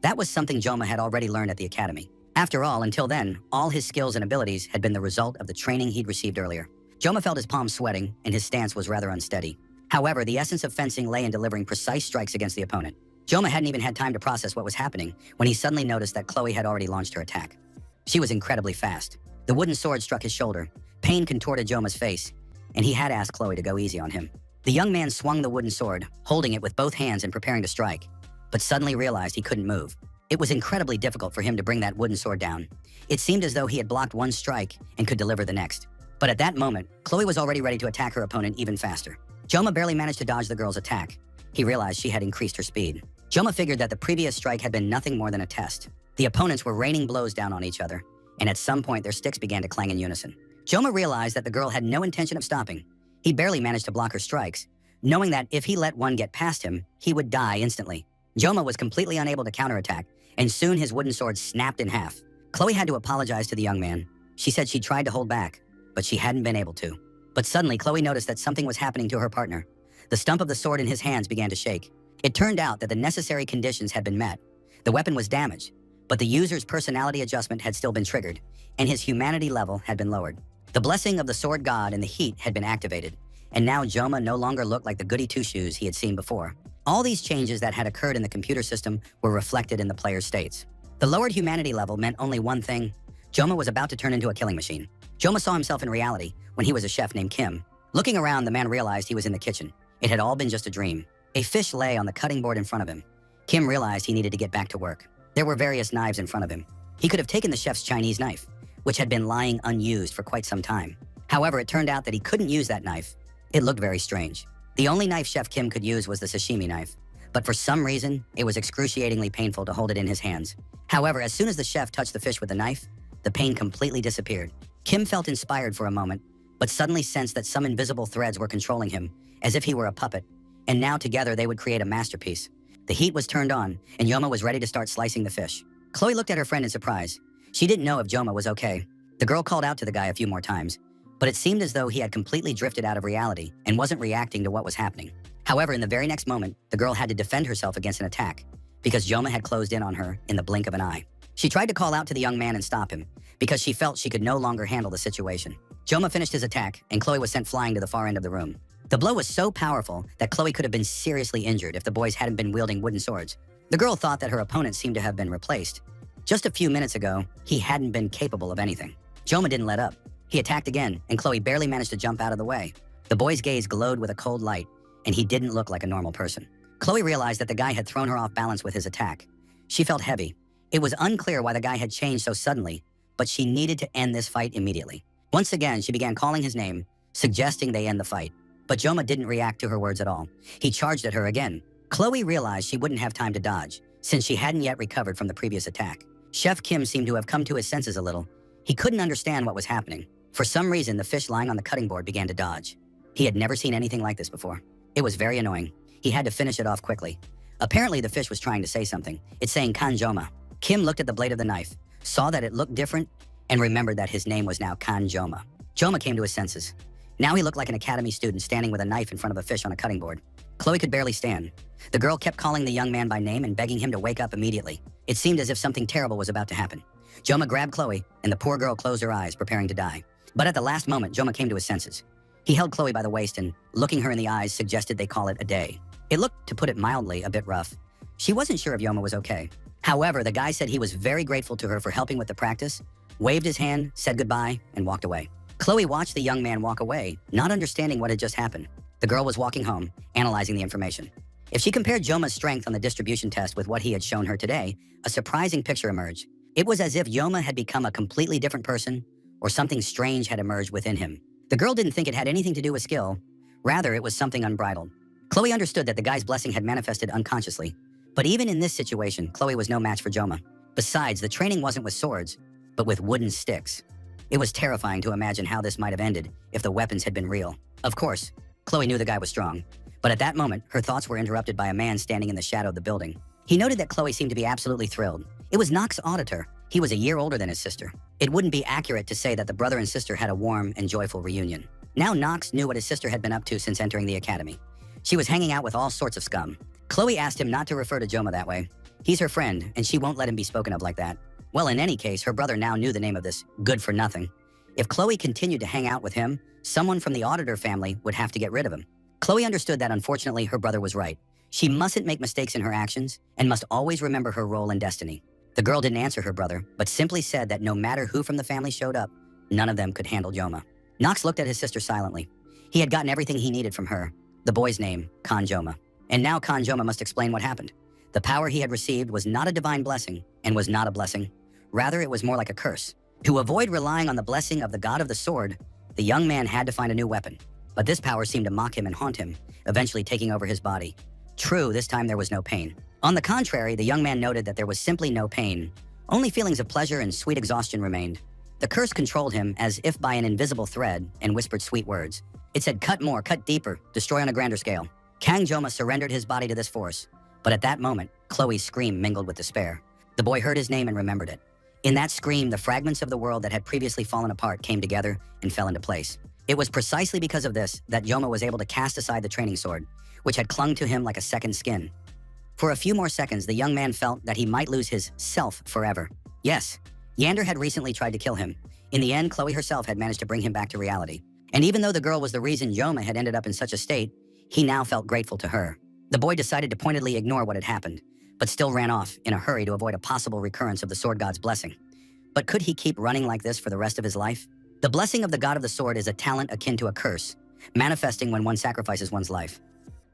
That was something Joma had already learned at the academy. After all, until then, all his skills and abilities had been the result of the training he'd received earlier. Joma felt his palms sweating, and his stance was rather unsteady. However, the essence of fencing lay in delivering precise strikes against the opponent. Joma hadn't even had time to process what was happening when he suddenly noticed that Chloe had already launched her attack. She was incredibly fast. The wooden sword struck his shoulder. Pain contorted Joma's face, and he had asked Chloe to go easy on him. The young man swung the wooden sword, holding it with both hands and preparing to strike, but suddenly realized he couldn't move. It was incredibly difficult for him to bring that wooden sword down. It seemed as though he had blocked one strike and could deliver the next. But at that moment, Chloe was already ready to attack her opponent even faster. Joma barely managed to dodge the girl's attack. He realized she had increased her speed. Joma figured that the previous strike had been nothing more than a test. The opponents were raining blows down on each other, and at some point their sticks began to clang in unison. Joma realized that the girl had no intention of stopping. He barely managed to block her strikes, knowing that if he let one get past him, he would die instantly. Joma was completely unable to counterattack, and soon his wooden sword snapped in half. Chloe had to apologize to the young man. She said she tried to hold back, but she hadn't been able to. But suddenly, Chloe noticed that something was happening to her partner. The stump of the sword in his hands began to shake. It turned out that the necessary conditions had been met. The weapon was damaged, but the user's personality adjustment had still been triggered, and his humanity level had been lowered. The blessing of the sword god and the heat had been activated, and now Joma no longer looked like the goody two-shoes he had seen before. All these changes that had occurred in the computer system were reflected in the player's states. The lowered humanity level meant only one thing. Joma was about to turn into a killing machine. Joma saw himself in reality when he was a chef named Kim. Looking around, the man realized he was in the kitchen. It had all been just a dream. A fish lay on the cutting board in front of him. Kim realized he needed to get back to work. There were various knives in front of him. He could have taken the chef's Chinese knife, which had been lying unused for quite some time. However, it turned out that he couldn't use that knife. It looked very strange. The only knife Chef Kim could use was the sashimi knife, but for some reason, it was excruciatingly painful to hold it in his hands. However, as soon as the chef touched the fish with the knife, the pain completely disappeared. Kim felt inspired for a moment, but suddenly sensed that some invisible threads were controlling him, as if he were a puppet, and now together they would create a masterpiece. The heat was turned on, and Joma was ready to start slicing the fish. Chloe looked at her friend in surprise. She didn't know if Joma was okay. The girl called out to the guy a few more times, but it seemed as though he had completely drifted out of reality and wasn't reacting to what was happening. However, in the very next moment, the girl had to defend herself against an attack because Joma had closed in on her in the blink of an eye. She tried to call out to the young man and stop him because she felt she could no longer handle the situation. Joma finished his attack, and Chloe was sent flying to the far end of the room. The blow was so powerful that Chloe could have been seriously injured if the boys hadn't been wielding wooden swords. The girl thought that her opponent seemed to have been replaced. Just a few minutes ago, he hadn't been capable of anything. Joma didn't let up. He attacked again, and Chloe barely managed to jump out of the way. The boy's gaze glowed with a cold light, and he didn't look like a normal person. Chloe realized that the guy had thrown her off balance with his attack. She felt heavy. It was unclear why the guy had changed so suddenly, but she needed to end this fight immediately. Once again, she began calling his name, suggesting they end the fight. But Joma didn't react to her words at all. He charged at her again. Chloe realized she wouldn't have time to dodge, since she hadn't yet recovered from the previous attack. Chef Kim seemed to have come to his senses a little. He couldn't understand what was happening. For some reason, the fish lying on the cutting board began to dodge. He had never seen anything like this before. It was very annoying. He had to finish it off quickly. Apparently, the fish was trying to say something. It's saying Kan Joma. Kim looked at the blade of the knife, saw that it looked different, and remembered that his name was now Kan Joma. Joma came to his senses. Now he looked like an academy student standing with a knife in front of a fish on a cutting board. Chloe could barely stand. The girl kept calling the young man by name and begging him to wake up immediately. It seemed as if something terrible was about to happen. Joma grabbed Chloe, and the poor girl closed her eyes, preparing to die. But at the last moment, Joma came to his senses. He held Chloe by the waist and, looking her in the eyes, suggested they call it a day. It looked, to put it mildly, a bit rough. She wasn't sure if Joma was okay. However, the guy said he was very grateful to her for helping with the practice, waved his hand, said goodbye, and walked away. Chloe watched the young man walk away, not understanding what had just happened. The girl was walking home, analyzing the information. If she compared Joma's strength on the distribution test with what he had shown her today, a surprising picture emerged. It was as if Joma had become a completely different person, or something strange had emerged within him. The girl didn't think it had anything to do with skill. Rather, it was something unbridled. Chloe understood that the guy's blessing had manifested unconsciously. But even in this situation, Chloe was no match for Joma. Besides, the training wasn't with swords, but with wooden sticks. It was terrifying to imagine how this might have ended if the weapons had been real. Of course, Chloe knew the guy was strong. But at that moment, her thoughts were interrupted by a man standing in the shadow of the building. He noted that Chloe seemed to be absolutely thrilled. It was Nox's auditor. He was a year older than his sister. It wouldn't be accurate to say that the brother and sister had a warm and joyful reunion. Now Nox knew what his sister had been up to since entering the academy. She was hanging out with all sorts of scum. Chloe asked him not to refer to Joma that way. He's her friend, and she won't let him be spoken of like that. Well, in any case, her brother now knew the name of this good-for-nothing. If Chloe continued to hang out with him, someone from the auditor family would have to get rid of him. Chloe understood that unfortunately her brother was right. She mustn't make mistakes in her actions and must always remember her role in destiny. The girl didn't answer her brother, but simply said that no matter who from the family showed up, none of them could handle Joma. Nox looked at his sister silently. He had gotten everything he needed from her, the boy's name, Kan Joma. And now Kan Joma must explain what happened. The power he had received was not a divine blessing and was not a blessing. Rather, it was more like a curse. To avoid relying on the blessing of the god of the sword, the young man had to find a new weapon. But this power seemed to mock him and haunt him, eventually taking over his body. True, this time there was no pain. On the contrary, the young man noted that there was simply no pain. Only feelings of pleasure and sweet exhaustion remained. The curse controlled him as if by an invisible thread and whispered sweet words. It said, cut more, cut deeper, destroy on a grander scale. Kang Joma surrendered his body to this force. But at that moment, Chloe's scream mingled with despair. The boy heard his name and remembered it. In that scream, the fragments of the world that had previously fallen apart came together and fell into place. It was precisely because of this that Joma was able to cast aside the training sword, which had clung to him like a second skin. For a few more seconds, the young man felt that he might lose his self forever. Yes, Yander had recently tried to kill him. In the end, Chloe herself had managed to bring him back to reality. And even though the girl was the reason Joma had ended up in such a state, he now felt grateful to her. The boy decided to pointedly ignore what had happened, but still ran off in a hurry to avoid a possible recurrence of the sword god's blessing. But could he keep running like this for the rest of his life? The blessing of the god of the sword is a talent akin to a curse, manifesting when one sacrifices one's life.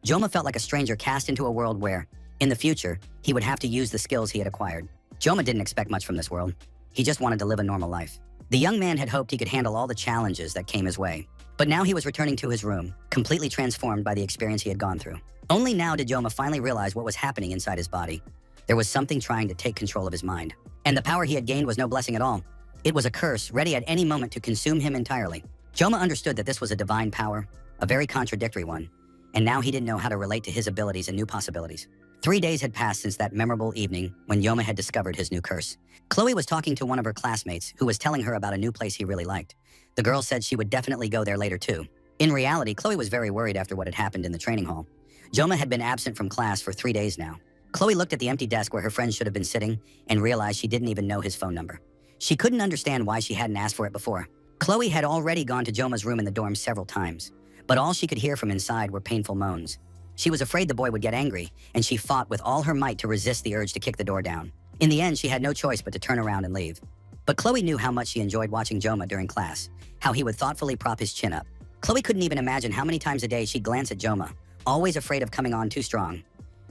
Joma felt like a stranger cast into a world where, in the future, he would have to use the skills he had acquired. Joma didn't expect much from this world. He just wanted to live a normal life. The young man had hoped he could handle all the challenges that came his way. But now he was returning to his room, completely transformed by the experience he had gone through. Only now did Joma finally realize what was happening inside his body. There was something trying to take control of his mind. And the power he had gained was no blessing at all. It was a curse, ready at any moment to consume him entirely. Joma understood that this was a divine power, a very contradictory one, and now he didn't know how to relate to his abilities and new possibilities. 3 days had passed since that memorable evening when Joma had discovered his new curse. Chloe was talking to one of her classmates who was telling her about a new place he really liked. The girl said she would definitely go there later too. In reality, Chloe was very worried after what had happened in the training hall. Joma had been absent from class for 3 days now. Chloe looked at the empty desk where her friend should have been sitting and realized she didn't even know his phone number. She couldn't understand why she hadn't asked for it before. Chloe had already gone to Joma's room in the dorm several times, but all she could hear from inside were painful moans. She was afraid the boy would get angry, and she fought with all her might to resist the urge to kick the door down. In the end, she had no choice but to turn around and leave. But Chloe knew how much she enjoyed watching Joma during class, how he would thoughtfully prop his chin up. Chloe couldn't even imagine how many times a day she'd glance at Joma, always afraid of coming on too strong.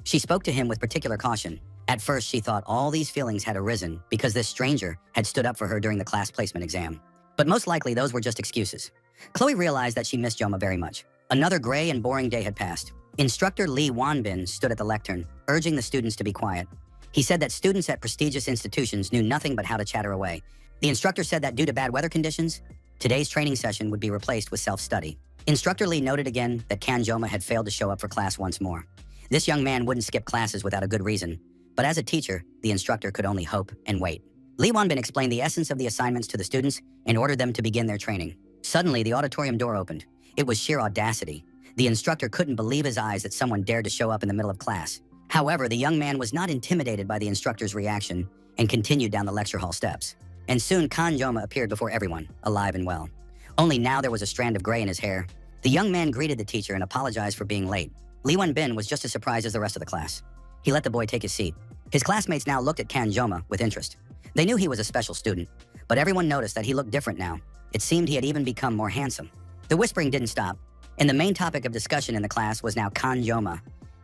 She spoke to him with particular caution. At first, she thought all these feelings had arisen because this stranger had stood up for her during the class placement exam. But most likely, those were just excuses. Chloe realized that she missed Joma very much. Another gray and boring day had passed. Instructor Lee Wanbin stood at the lectern, urging the students to be quiet. He said that students at prestigious institutions knew nothing but how to chatter away. The instructor said that due to bad weather conditions, today's training session would be replaced with self-study. Instructor Lee noted again that Kan Joma had failed to show up for class once more. This young man wouldn't skip classes without a good reason, but as a teacher, the instructor could only hope and wait. Lee Wanbin explained the essence of the assignments to the students and ordered them to begin their training. Suddenly, the auditorium door opened. It was sheer audacity. The instructor couldn't believe his eyes that someone dared to show up in the middle of class. However, the young man was not intimidated by the instructor's reaction and continued down the lecture hall steps. And soon, Kan Joma appeared before everyone, alive and well. Only now there was a strand of gray in his hair. The young man greeted the teacher and apologized for being late. Lee Wanbin was just as surprised as the rest of the class. He let the boy take his seat. His classmates now looked at Kan Joma with interest. They knew he was a special student, but everyone noticed that he looked different now. It seemed he had even become more handsome. The whispering didn't stop, and the main topic of discussion in the class was now Kan Joma,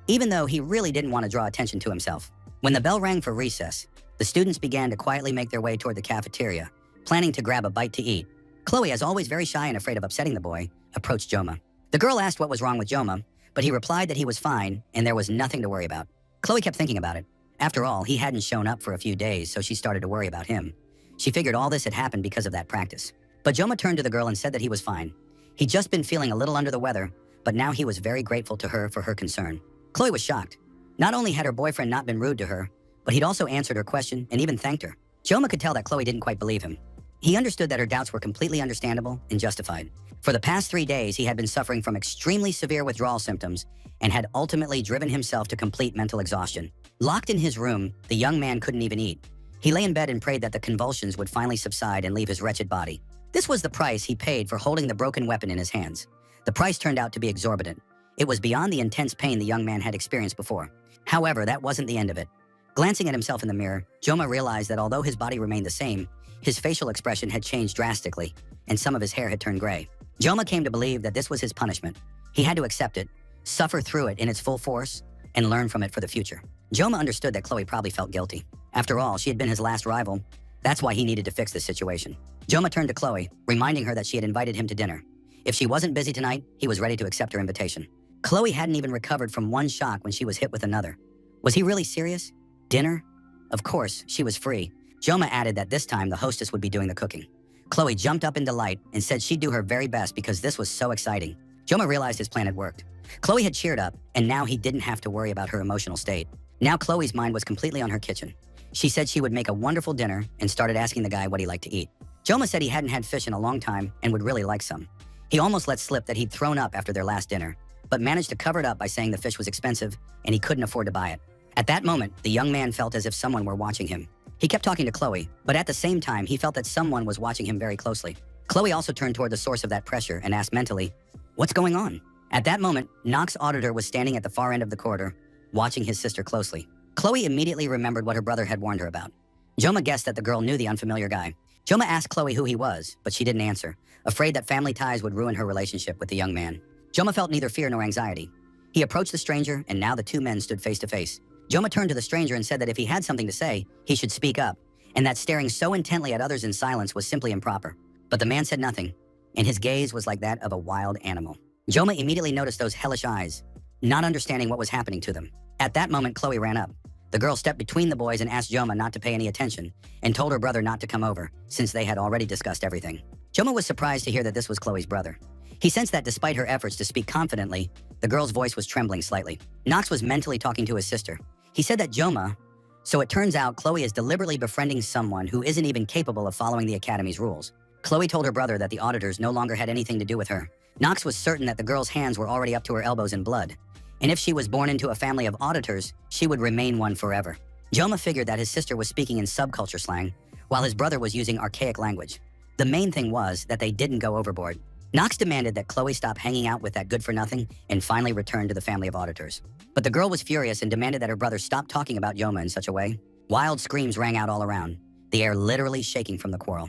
even though he really didn't want to draw attention to himself. When the bell rang for recess, the students began to quietly make their way toward the cafeteria, planning to grab a bite to eat. Chloe, as always very shy and afraid of upsetting the boy, approached Joma. The girl asked what was wrong with Joma, but he replied that he was fine and there was nothing to worry about. Chloe kept thinking about it. After all, he hadn't shown up for a few days, so she started to worry about him. She figured all this had happened because of that practice. But Joma turned to the girl and said that he was fine. He'd just been feeling a little under the weather, but now he was very grateful to her for her concern. Chloe was shocked. Not only had her boyfriend not been rude to her, but he'd also answered her question and even thanked her. Joma could tell that Chloe didn't quite believe him. He understood that her doubts were completely understandable and justified. For the past 3 days, he had been suffering from extremely severe withdrawal symptoms and had ultimately driven himself to complete mental exhaustion. Locked in his room, the young man couldn't even eat. He lay in bed and prayed that the convulsions would finally subside and leave his wretched body. This was the price he paid for holding the broken weapon in his hands. The price turned out to be exorbitant. It was beyond the intense pain the young man had experienced before. However, that wasn't the end of it. Glancing at himself in the mirror, Joma realized that although his body remained the same, his facial expression had changed drastically, and some of his hair had turned gray. Joma came to believe that this was his punishment. He had to accept it, suffer through it in its full force, and learn from it for the future. Joma understood that Chloe probably felt guilty. After all, she had been his last rival. That's why he needed to fix this situation. Joma turned to Chloe, reminding her that she had invited him to dinner. If she wasn't busy tonight, he was ready to accept her invitation. Chloe hadn't even recovered from one shock when she was hit with another. Was he really serious? Dinner? Of course, she was free. Joma added that this time the hostess would be doing the cooking. Chloe jumped up in delight and said she'd do her very best because this was so exciting. Joma realized his plan had worked. Chloe had cheered up, and now he didn't have to worry about her emotional state. Now Chloe's mind was completely on her kitchen. She said she would make a wonderful dinner and started asking the guy what he liked to eat. Joma said he hadn't had fish in a long time and would really like some. He almost let slip that he'd thrown up after their last dinner, but managed to cover it up by saying the fish was expensive and he couldn't afford to buy it. At that moment, the young man felt as if someone were watching him. He kept talking to Chloe, but at the same time, he felt that someone was watching him very closely. Chloe also turned toward the source of that pressure and asked mentally, "What's going on?" At that moment, Knox's auditor was standing at the far end of the corridor, watching his sister closely. Chloe immediately remembered what her brother had warned her about. Joma guessed that the girl knew the unfamiliar guy. Joma asked Chloe who he was, but she didn't answer, afraid that family ties would ruin her relationship with the young man. Joma felt neither fear nor anxiety. He approached the stranger, and now the two men stood face to face. Joma turned to the stranger and said that if he had something to say, he should speak up, and that staring so intently at others in silence was simply improper. But the man said nothing, and his gaze was like that of a wild animal. Joma immediately noticed those hellish eyes, not understanding what was happening to them. At that moment, Chloe ran up. The girl stepped between the boys and asked Joma not to pay any attention, and told her brother not to come over, since they had already discussed everything. Joma was surprised to hear that this was Chloe's brother. He sensed that despite her efforts to speak confidently, the girl's voice was trembling slightly. Knox was mentally talking to his sister. He said that Joma, so it turns out Chloe is deliberately befriending someone who isn't even capable of following the academy's rules. Chloe told her brother that the auditors no longer had anything to do with her. Knox was certain that the girl's hands were already up to her elbows in blood, and if she was born into a family of auditors, she would remain one forever. Joma figured that his sister was speaking in subculture slang, while his brother was using archaic language. The main thing was that they didn't go overboard. Knox demanded that Chloe stop hanging out with that good-for-nothing and finally return to the family of auditors. But the girl was furious and demanded that her brother stop talking about Joma in such a way. Wild screams rang out all around, the air literally shaking from the quarrel.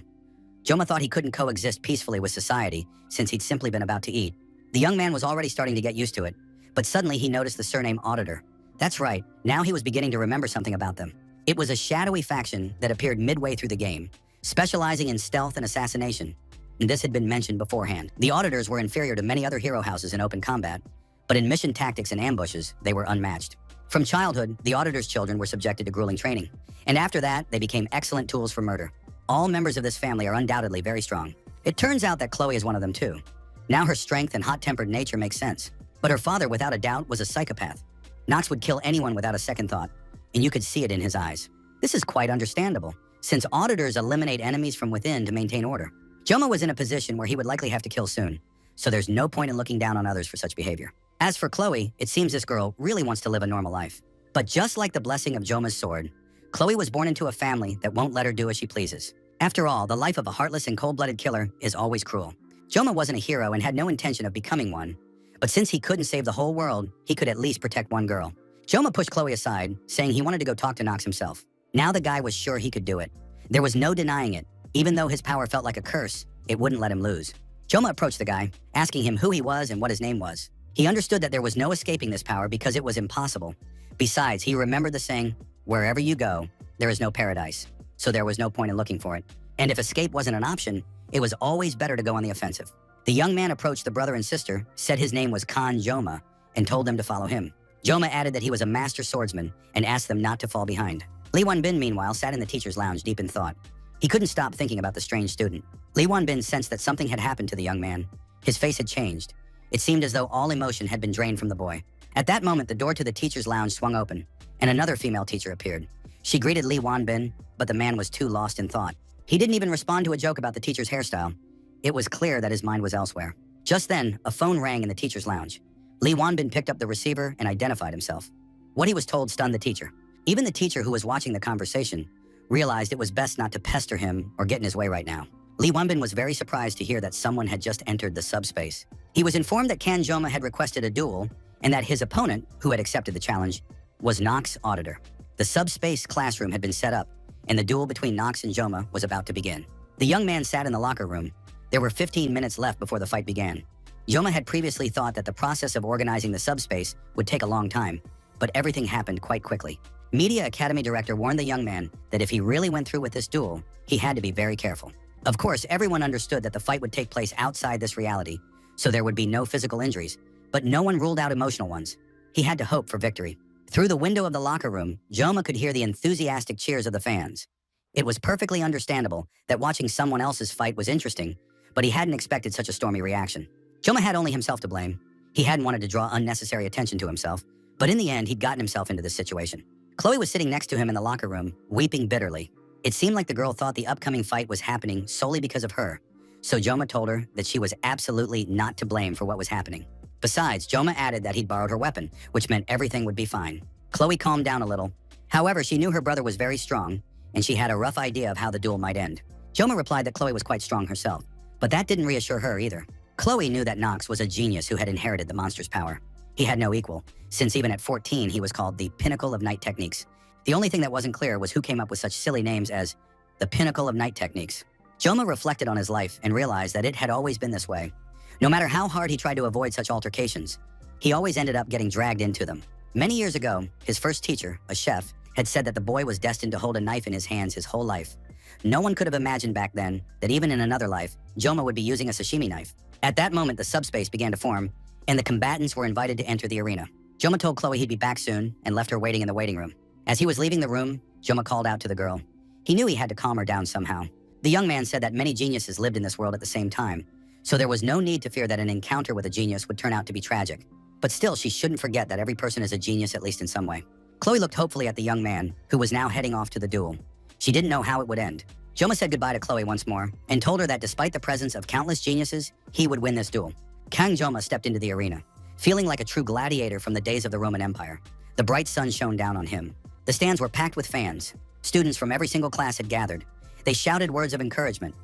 Joma thought he couldn't coexist peacefully with society since he'd simply been about to eat. The young man was already starting to get used to it, but suddenly he noticed the surname Auditor. That's right, now he was beginning to remember something about them. It was a shadowy faction that appeared midway through the game, specializing in stealth and assassination. And this had been mentioned beforehand. The auditors were inferior to many other hero houses in open combat, but in mission tactics and ambushes, they were unmatched. From childhood, the auditors' children were subjected to grueling training, and after that, they became excellent tools for murder. All members of this family are undoubtedly very strong. It turns out that Chloe is one of them too. Now her strength and hot-tempered nature make sense. But her father, without a doubt, was a psychopath. Nox would kill anyone without a second thought, and you could see it in his eyes. This is quite understandable, since auditors eliminate enemies from within to maintain order. Joma was in a position where he would likely have to kill soon, so there's no point in looking down on others for such behavior. As for Chloe, it seems this girl really wants to live a normal life. But just like the blessing of Joma's sword, Chloe was born into a family that won't let her do as she pleases. After all, the life of a heartless and cold-blooded killer is always cruel. Joma wasn't a hero and had no intention of becoming one, but since he couldn't save the whole world, he could at least protect one girl. Joma pushed Chloe aside, saying he wanted to go talk to Nox himself. Now the guy was sure he could do it. There was no denying it. Even though his power felt like a curse, it wouldn't let him lose. Joma approached the guy, asking him who he was and what his name was. He understood that there was no escaping this power because it was impossible. Besides, he remembered the saying, "Wherever you go, there is no paradise." So there was no point in looking for it. And if escape wasn't an option, it was always better to go on the offensive. The young man approached the brother and sister, said his name was Khan Joma, and told them to follow him. Joma added that he was a master swordsman and asked them not to fall behind. Lee Won-bin, meanwhile, sat in the teacher's lounge deep in thought. He couldn't stop thinking about the strange student. Lee Won-bin sensed that something had happened to the young man. His face had changed. It seemed as though all emotion had been drained from the boy. At that moment, the door to the teacher's lounge swung open, and another female teacher appeared. She greeted Lee Won-bin, but the man was too lost in thought. He didn't even respond to a joke about the teacher's hairstyle. It was clear that his mind was elsewhere. Just then, a phone rang in the teacher's lounge. Lee Won-bin picked up the receiver and identified himself. What he was told stunned the teacher. Even the teacher, who was watching the conversation, realized it was best not to pester him or get in his way right now. Lee Won-bin was very surprised to hear that someone had just entered the subspace. He was informed that Kan Joma had requested a duel and that his opponent, who had accepted the challenge, was Nox Auditor. The subspace classroom had been set up, and the duel between Nox and Joma was about to begin. The young man sat in the locker room. There were 15 minutes left before the fight began. Joma had previously thought that the process of organizing the subspace would take a long time, but everything happened quite quickly. Media Academy Director warned the young man that if he really went through with this duel, he had to be very careful. Of course, everyone understood that the fight would take place outside this reality, so there would be no physical injuries, but no one ruled out emotional ones. He had to hope for victory. Through the window of the locker room, Joma could hear the enthusiastic cheers of the fans. It was perfectly understandable that watching someone else's fight was interesting, but he hadn't expected such a stormy reaction. Joma had only himself to blame. He hadn't wanted to draw unnecessary attention to himself, but in the end, he'd gotten himself into this situation. Chloe was sitting next to him in the locker room, weeping bitterly. It seemed like the girl thought the upcoming fight was happening solely because of her, so Joma told her that she was absolutely not to blame for what was happening. Besides, Joma added that he'd borrowed her weapon, which meant everything would be fine. Chloe calmed down a little. However, she knew her brother was very strong, and she had a rough idea of how the duel might end. Joma replied that Chloe was quite strong herself, but that didn't reassure her either. Chloe knew that Nox was a genius who had inherited the monster's power. He had no equal, since even at 14 he was called the Pinnacle of Night Techniques. The only thing that wasn't clear was who came up with such silly names as the Pinnacle of Night Techniques. Joma reflected on his life and realized that it had always been this way. No matter how hard he tried to avoid such altercations, he always ended up getting dragged into them. Many years ago, his first teacher, a chef, had said that the boy was destined to hold a knife in his hands his whole life. No one could have imagined back then that even in another life, Joma would be using a sashimi knife. At that moment, the subspace began to form, and the combatants were invited to enter the arena. Joma told Chloe he'd be back soon and left her waiting in the waiting room. As he was leaving the room, Joma called out to the girl. He knew he had to calm her down somehow. The young man said that many geniuses lived in this world at the same time, so there was no need to fear that an encounter with a genius would turn out to be tragic. But still, she shouldn't forget that every person is a genius, at least in some way. Chloe looked hopefully at the young man, who was now heading off to the duel. She didn't know how it would end. Joma said goodbye to Chloe once more and told her that despite the presence of countless geniuses, he would win this duel. Kang Joma stepped into the arena, feeling like a true gladiator from the days of the Roman Empire. The bright sun shone down on him. The stands were packed with fans. Students from every single class had gathered. They shouted words of encouragement.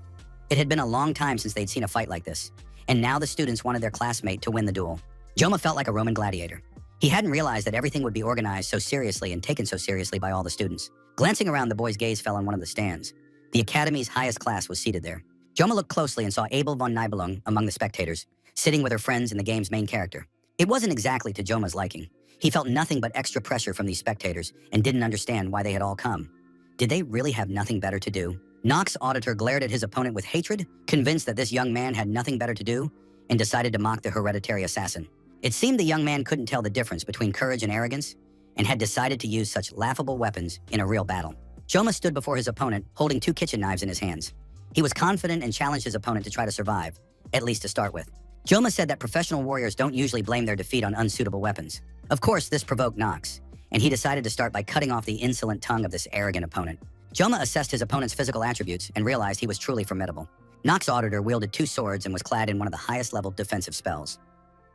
It had been a long time since they'd seen a fight like this, and now the students wanted their classmate to win the duel. Joma felt like a Roman gladiator. He hadn't realized that everything would be organized so seriously and taken so seriously by all the students. Glancing around, the boy's gaze fell on one of the stands. The academy's highest class was seated there. Joma looked closely and saw Abel von Nibelung among the spectators, sitting with her friends and the game's main character. It wasn't exactly to Joma's liking. He felt nothing but extra pressure from these spectators and didn't understand why they had all come. Did they really have nothing better to do? Nox Auditor glared at his opponent with hatred, convinced that this young man had nothing better to do, and decided to mock the hereditary assassin. It seemed the young man couldn't tell the difference between courage and arrogance, and had decided to use such laughable weapons in a real battle. Joma stood before his opponent, holding 2 kitchen knives in his hands. He was confident and challenged his opponent to try to survive, at least to start with. Joma said that professional warriors don't usually blame their defeat on unsuitable weapons. Of course, this provoked Nox, and he decided to start by cutting off the insolent tongue of this arrogant opponent. Joma assessed his opponent's physical attributes and realized he was truly formidable. Nox Auditor wielded 2 swords and was clad in one of the highest-level defensive spells,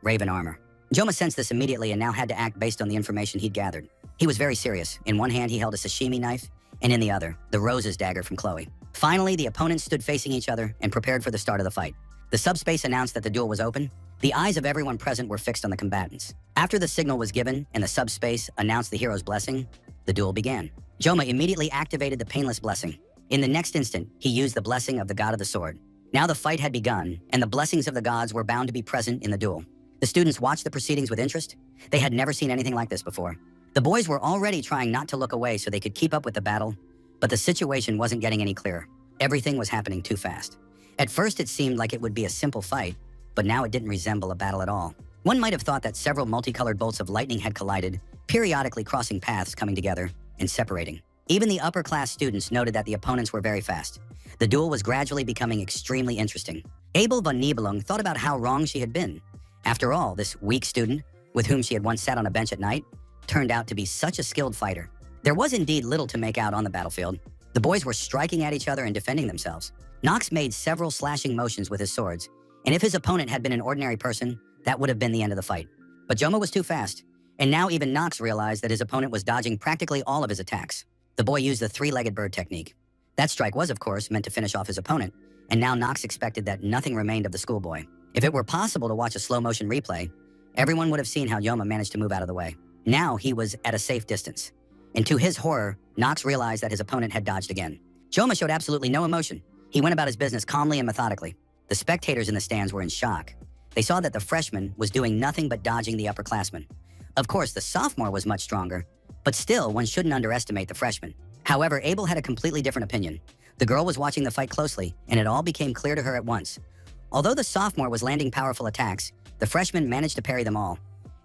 Raven Armor. Joma sensed this immediately and now had to act based on the information he'd gathered. He was very serious. In one hand, he held a sashimi knife, and in the other, the Rose's dagger from Chloe. Finally, the opponents stood facing each other and prepared for the start of the fight. The subspace announced that the duel was open. The eyes of everyone present were fixed on the combatants. After the signal was given and the subspace announced the hero's blessing, the duel began. Joma immediately activated the painless blessing. In the next instant, he used the blessing of the god of the sword. Now the fight had begun, and the blessings of the gods were bound to be present in the duel. The students watched the proceedings with interest. They had never seen anything like this before. The boys were already trying not to look away so they could keep up with the battle, but the situation wasn't getting any clearer. Everything was happening too fast. At first, it seemed like it would be a simple fight, but now it didn't resemble a battle at all. One might have thought that several multicolored bolts of lightning had collided, periodically crossing paths, coming together, and separating. Even the upper-class students noted that the opponents were very fast. The duel was gradually becoming extremely interesting. Abel von Nibelung thought about how wrong she had been. After all, this weak student, with whom she had once sat on a bench at night, turned out to be such a skilled fighter. There was indeed little to make out on the battlefield. The boys were striking at each other and defending themselves. Nox made several slashing motions with his swords, and if his opponent had been an ordinary person, that would have been the end of the fight. But Joma was too fast, and now even Nox realized that his opponent was dodging practically all of his attacks. The boy used the 3-legged bird technique. That strike was, of course, meant to finish off his opponent, and now Nox expected that nothing remained of the schoolboy. If it were possible to watch a slow-motion replay, everyone would have seen how Joma managed to move out of the way. Now he was at a safe distance, and to his horror, Nox realized that his opponent had dodged again. Joma showed absolutely no emotion. He went about his business calmly and methodically. The spectators in the stands were in shock. They saw that the freshman was doing nothing but dodging the upperclassmen. Of course, the sophomore was much stronger, but still, one shouldn't underestimate the freshman. However, Abel had a completely different opinion. The girl was watching the fight closely, and it all became clear to her at once. Although the sophomore was landing powerful attacks, the freshman managed to parry them all.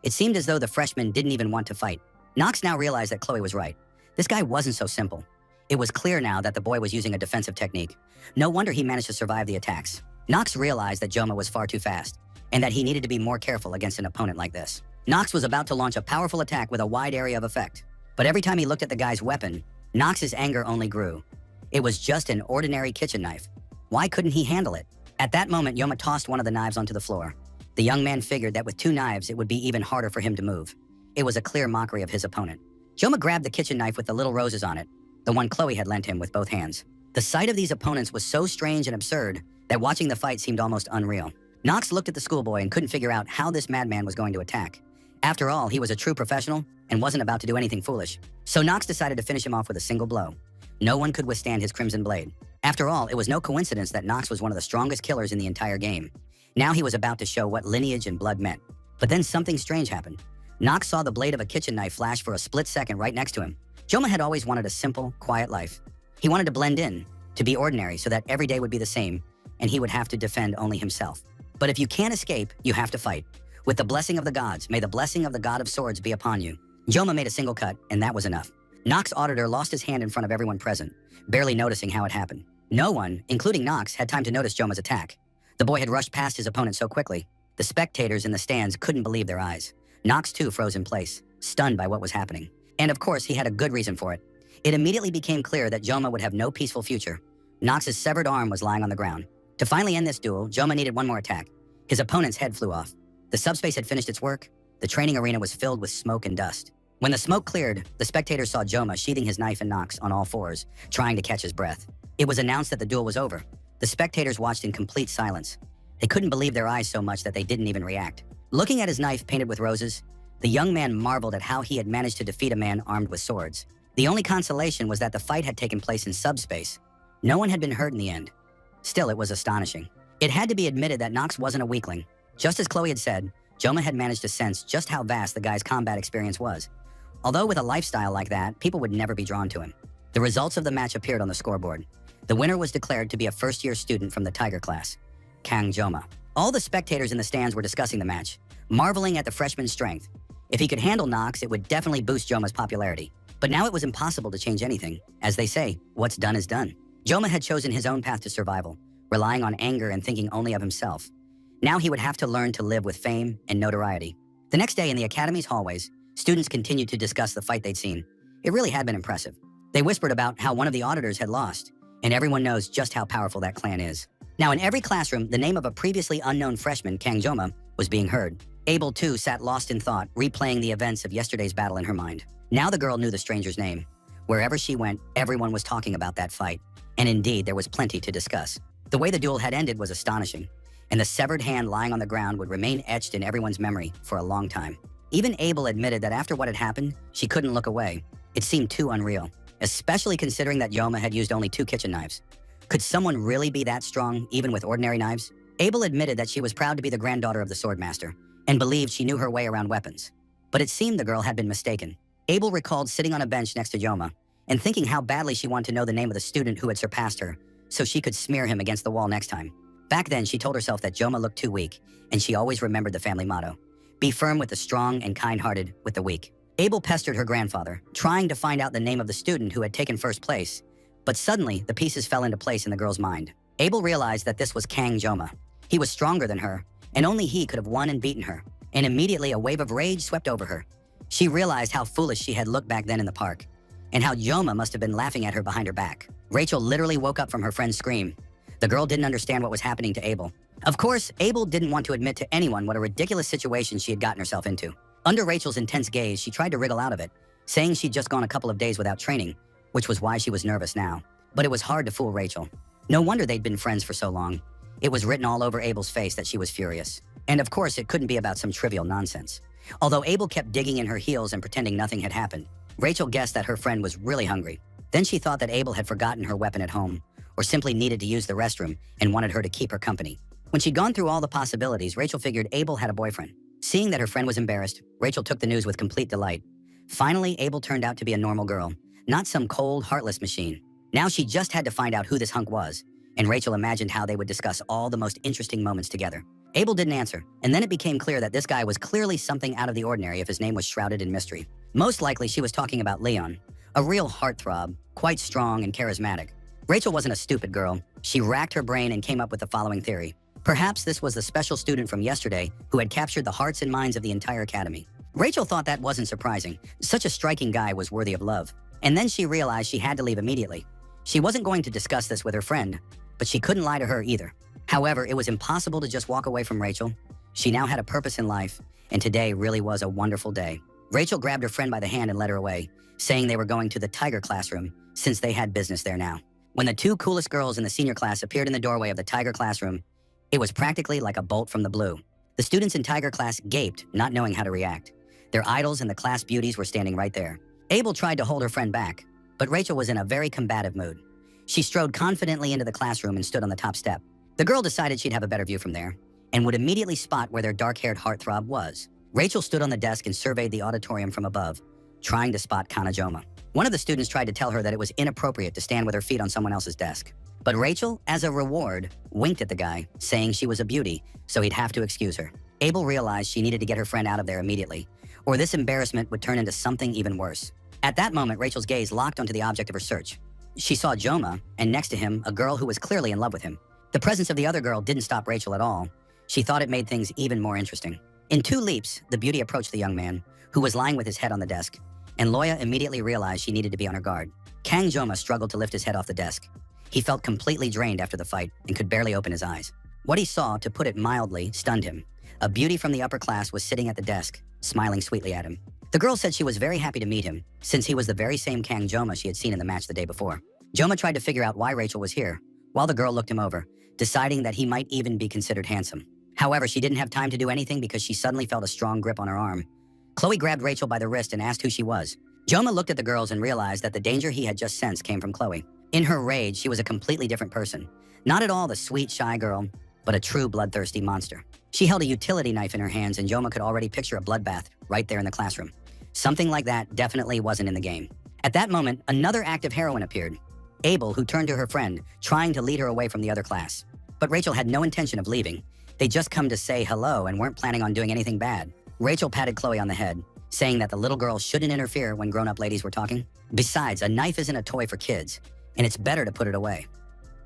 It seemed as though the freshman didn't even want to fight. Nox now realized that Chloe was right. This guy wasn't so simple. It was clear now that the boy was using a defensive technique. No wonder he managed to survive the attacks. Nox realized that Joma was far too fast, and that he needed to be more careful against an opponent like this. Nox was about to launch a powerful attack with a wide area of effect. But every time he looked at the guy's weapon, Nox's anger only grew. It was just an ordinary kitchen knife. Why couldn't he handle it? At that moment, Joma tossed one of the knives onto the floor. The young man figured that with 2 knives, it would be even harder for him to move. It was a clear mockery of his opponent. Joma grabbed the kitchen knife with the little roses on it, the one Chloe had lent him, with both hands. The sight of these opponents was so strange and absurd that watching the fight seemed almost unreal. Nox looked at the schoolboy and couldn't figure out how this madman was going to attack. After all, he was a true professional and wasn't about to do anything foolish. So Nox decided to finish him off with a single blow. No one could withstand his crimson blade. After all, it was no coincidence that Nox was one of the strongest killers in the entire game. Now he was about to show what lineage and blood meant. But then something strange happened. Nox saw the blade of a kitchen knife flash for a split second right next to him. Joma had always wanted a simple, quiet life. He wanted to blend in, to be ordinary so that every day would be the same, and he would have to defend only himself. But if you can't escape, you have to fight. With the blessing of the gods, may the blessing of the god of swords be upon you. Joma made a single cut, and that was enough. Nox Auditor lost his hand in front of everyone present, barely noticing how it happened. No one, including Nox, had time to notice Joma's attack. The boy had rushed past his opponent so quickly. The spectators in the stands couldn't believe their eyes. Nox too froze in place, stunned by what was happening. And of course, he had a good reason for it. It immediately became clear that Joma would have no peaceful future. Nox's severed arm was lying on the ground. To finally end this duel, Joma needed one more attack. His opponent's head flew off. The subspace had finished its work. The training arena was filled with smoke and dust. When the smoke cleared, the spectators saw Joma sheathing his knife and Nox on all fours, trying to catch his breath. It was announced that the duel was over. The spectators watched in complete silence. They couldn't believe their eyes so much that they didn't even react. Looking at his knife painted with roses, the young man marveled at how he had managed to defeat a man armed with swords. The only consolation was that the fight had taken place in subspace. No one had been hurt in the end. Still, it was astonishing. It had to be admitted that Nox wasn't a weakling. Just as Chloe had said, Joma had managed to sense just how vast the guy's combat experience was. Although with a lifestyle like that, people would never be drawn to him. The results of the match appeared on the scoreboard. The winner was declared to be a first-year student from the Tiger class, Kang Joma. All the spectators in the stands were discussing the match, marveling at the freshman's strength. If he could handle knocks, it would definitely boost Joma's popularity. But now it was impossible to change anything. As they say, what's done is done. Joma had chosen his own path to survival, relying on anger and thinking only of himself. Now he would have to learn to live with fame and notoriety. The next day in the academy's hallways, students continued to discuss the fight they'd seen. It really had been impressive. They whispered about how one of the auditors had lost, and everyone knows just how powerful that clan is. Now in every classroom, the name of a previously unknown freshman, Kang Joma, was being heard. Abel too sat lost in thought, replaying the events of yesterday's battle in her mind. Now the girl knew the stranger's name. Wherever she went, everyone was talking about that fight. And indeed, there was plenty to discuss. The way the duel had ended was astonishing, and the severed hand lying on the ground would remain etched in everyone's memory for a long time. Even Abel admitted that after what had happened, she couldn't look away. It seemed too unreal, especially considering that Joma had used only 2 kitchen knives. Could someone really be that strong, even with ordinary knives? Abel admitted that she was proud to be the granddaughter of the swordmaster, and believed she knew her way around weapons. But it seemed the girl had been mistaken. Abel recalled sitting on a bench next to Joma, and thinking how badly she wanted to know the name of the student who had surpassed her, so she could smear him against the wall next time. Back then, she told herself that Joma looked too weak, and she always remembered the family motto: be firm with the strong and kind-hearted with the weak. Abel pestered her grandfather, trying to find out the name of the student who had taken first place, but suddenly the pieces fell into place in the girl's mind. Abel realized that this was Kang Joma. He was stronger than her, and only he could have won and beaten her, and immediately a wave of rage swept over her. She realized how foolish she had looked back then in the park, and how Joma must have been laughing at her behind her back. Rachel literally woke up from her friend's scream. The girl didn't understand what was happening to Abel. Of course, Abel didn't want to admit to anyone what a ridiculous situation she had gotten herself into. Under Rachel's intense gaze, she tried to wriggle out of it, saying she'd just gone a couple of days without training, which was why she was nervous now. But it was hard to fool Rachel. No wonder they'd been friends for so long. It was written all over Abel's face that she was furious. And of course, it couldn't be about some trivial nonsense. Although Abel kept digging in her heels and pretending nothing had happened, Rachel guessed that her friend was really hungry. Then she thought that Abel had forgotten her weapon at home, or simply needed to use the restroom and wanted her to keep her company. When she'd gone through all the possibilities, Rachel figured Abel had a boyfriend. Seeing that her friend was embarrassed, Rachel took the news with complete delight. Finally, Abel turned out to be a normal girl, not some cold, heartless machine. Now she just had to find out who this hunk was, and Rachel imagined how they would discuss all the most interesting moments together. Abel didn't answer, and then it became clear that this guy was clearly something out of the ordinary if his name was shrouded in mystery. Most likely she was talking about Leon, a real heartthrob, quite strong and charismatic. Rachel wasn't a stupid girl. She racked her brain and came up with the following theory. Perhaps this was the special student from yesterday who had captured the hearts and minds of the entire academy. Rachel thought that wasn't surprising. Such a striking guy was worthy of love. And then she realized she had to leave immediately. She wasn't going to discuss this with her friend, but she couldn't lie to her either. However, it was impossible to just walk away from Rachel. She now had a purpose in life, and today really was a wonderful day. Rachel grabbed her friend by the hand and led her away, saying they were going to the Tiger classroom since they had business there now. When the 2 coolest girls in the senior class appeared in the doorway of the Tiger classroom, it was practically like a bolt from the blue. The students in Tiger class gaped, not knowing how to react. Their idols and the class beauties were standing right there. Abel tried to hold her friend back, but Rachel was in a very combative mood. She strode confidently into the classroom and stood on the top step. The girl decided she'd have a better view from there, and would immediately spot where their dark-haired heartthrob was. Rachel stood on the desk and surveyed the auditorium from above, trying to spot Kana Joma. One of the students tried to tell her that it was inappropriate to stand with her feet on someone else's desk. But Rachel, as a reward, winked at the guy, saying she was a beauty, so he'd have to excuse her. Abel realized she needed to get her friend out of there immediately, or this embarrassment would turn into something even worse. At that moment, Rachel's gaze locked onto the object of her search. She saw Joma, and next to him, a girl who was clearly in love with him. The presence of the other girl didn't stop Rachel at all. She thought it made things even more interesting. In 2 leaps, the beauty approached the young man, who was lying with his head on the desk, and Loya immediately realized she needed to be on her guard. Kang Joma struggled to lift his head off the desk. He felt completely drained after the fight and could barely open his eyes. What he saw, to put it mildly, stunned him. A beauty from the upper class was sitting at the desk, smiling sweetly at him. The girl said she was very happy to meet him, since he was the very same Kang Joma she had seen in the match the day before. Joma tried to figure out why Rachel was here, while the girl looked him over, deciding that he might even be considered handsome. However, she didn't have time to do anything because she suddenly felt a strong grip on her arm. Chloe grabbed Rachel by the wrist and asked who she was. Joma looked at the girls and realized that the danger he had just sensed came from Chloe. In her rage, she was a completely different person. Not at all the sweet, shy girl. but a true bloodthirsty monster. She held a utility knife in her hands, and Joma could already picture a bloodbath right there in the classroom. Something like that definitely wasn't in the game. At that moment, another active heroine appeared, Abel, who turned to her friend, trying to lead her away from the other class. But Rachel had no intention of leaving. They'd just come to say hello and weren't planning on doing anything bad. Rachel patted Chloe on the head, saying that the little girl shouldn't interfere when grown-up ladies were talking. Besides, a knife isn't a toy for kids, and it's better to put it away.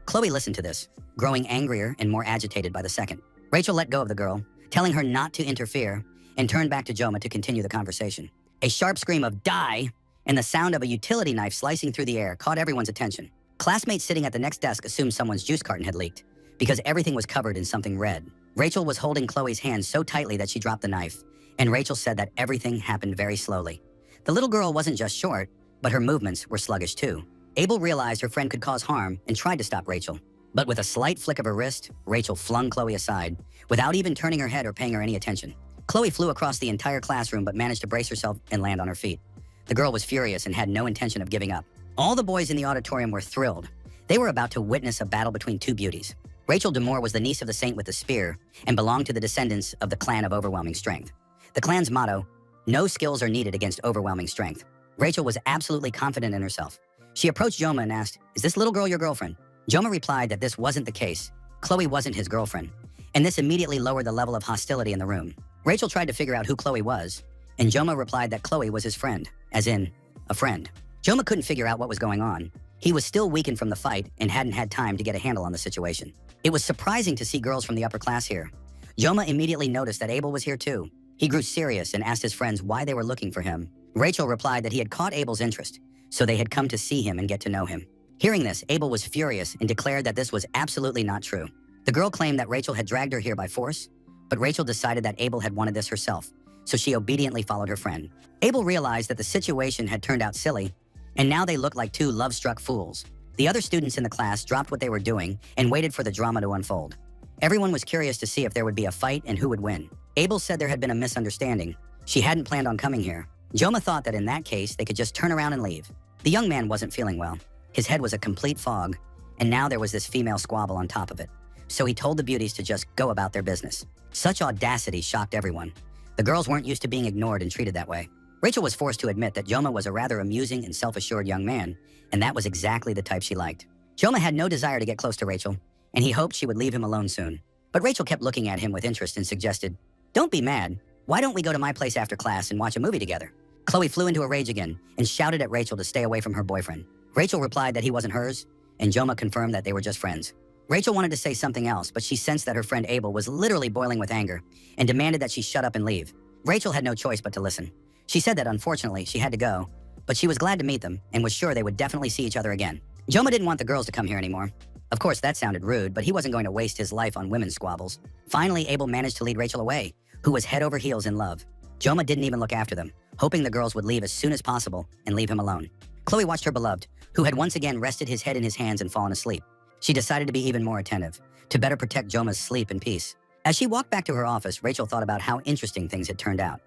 Chloe listened to this, growing angrier and more agitated by the second. Rachel let go of the girl, telling her not to interfere, and turned back to Joma to continue the conversation. A sharp scream of "die" and the sound of a utility knife slicing through the air caught everyone's attention. Classmates sitting at the next desk assumed someone's juice carton had leaked, because everything was covered in something red. Rachel was holding Chloe's hand so tightly that she dropped the knife, and Rachel said that everything happened very slowly. The little girl wasn't just short, but her movements were sluggish too. Abel realized her friend could cause harm and tried to stop Rachel. But with a slight flick of her wrist, Rachel flung Chloe aside, without even turning her head or paying her any attention. Chloe flew across the entire classroom but managed to brace herself and land on her feet. The girl was furious and had no intention of giving up. All the boys in the auditorium were thrilled. They were about to witness a battle between two beauties. Rachel Demore was the niece of the saint with the spear and belonged to the descendants of the clan of overwhelming strength. The clan's motto, "No skills are needed against overwhelming strength." Rachel was absolutely confident in herself. She approached Joma and asked, "Is this little girl your girlfriend?" Joma replied that this wasn't the case. Chloe wasn't his girlfriend, and this immediately lowered the level of hostility in the room. Rachel tried to figure out who Chloe was, and Joma replied that Chloe was his friend, as in, a friend. Joma couldn't figure out what was going on. He was still weakened from the fight and hadn't had time to get a handle on the situation. It was surprising to see girls from the upper class here. Joma immediately noticed that Abel was here too. He grew serious and asked his friends why they were looking for him. Rachel replied that he had caught Abel's interest, so they had come to see him and get to know him. Hearing this, Abel was furious and declared that this was absolutely not true. The girl claimed that Rachel had dragged her here by force, but Rachel decided that Abel had wanted this herself, so she obediently followed her friend. Abel realized that the situation had turned out silly, and now they looked like two love-struck fools. The other students in the class dropped what they were doing and waited for the drama to unfold. Everyone was curious to see if there would be a fight and who would win. Abel said there had been a misunderstanding. She hadn't planned on coming here. Joma thought that in that case, they could just turn around and leave. The young man wasn't feeling well. His head was a complete fog, and now there was this female squabble on top of it. So he told the beauties to just go about their business. Such audacity shocked everyone. The girls weren't used to being ignored and treated that way. Rachel was forced to admit that Joma was a rather amusing and self-assured young man, and that was exactly the type she liked. Joma had no desire to get close to Rachel, and he hoped she would leave him alone soon. But Rachel kept looking at him with interest and suggested, "Don't be mad. Why don't we go to my place after class and watch a movie together?" Chloe flew into a rage again and shouted at Rachel to stay away from her boyfriend. Rachel replied that he wasn't hers, and Joma confirmed that they were just friends. Rachel wanted to say something else, but she sensed that her friend Abel was literally boiling with anger and demanded that she shut up and leave. Rachel had no choice but to listen. She said that unfortunately she had to go, but she was glad to meet them and was sure they would definitely see each other again. Joma didn't want the girls to come here anymore. Of course, that sounded rude, but he wasn't going to waste his life on women's squabbles. Finally, Abel managed to lead Rachel away, who was head over heels in love. Joma didn't even look after them, hoping the girls would leave as soon as possible and leave him alone. Chloe watched her beloved, who had once again rested his head in his hands and fallen asleep. She decided to be even more attentive, to better protect Joma's sleep and peace. As she walked back to her office, Rachel thought about how interesting things had turned out.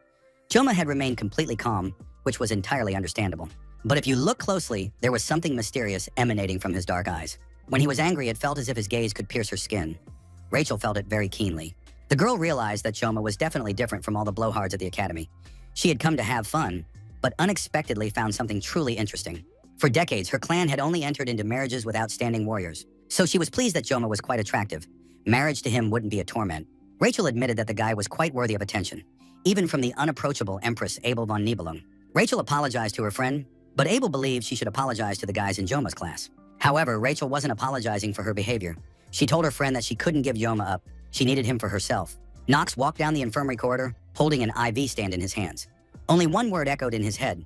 Joma had remained completely calm, which was entirely understandable. But if you look closely, there was something mysterious emanating from his dark eyes. When he was angry, it felt as if his gaze could pierce her skin. Rachel felt it very keenly. The girl realized that Joma was definitely different from all the blowhards at the academy. She had come to have fun, but unexpectedly found something truly interesting. For decades, her clan had only entered into marriages with outstanding warriors, so she was pleased that Joma was quite attractive. Marriage to him wouldn't be a torment. Rachel admitted that the guy was quite worthy of attention, even from the unapproachable Empress Abel von Nibelung. Rachel apologized to her friend, but Abel believed she should apologize to the guys in Joma's class. However, Rachel wasn't apologizing for her behavior. She told her friend that she couldn't give Joma up. She needed him for herself. Knox walked down the infirmary corridor, holding an IV stand in his hands. Only one word echoed in his head: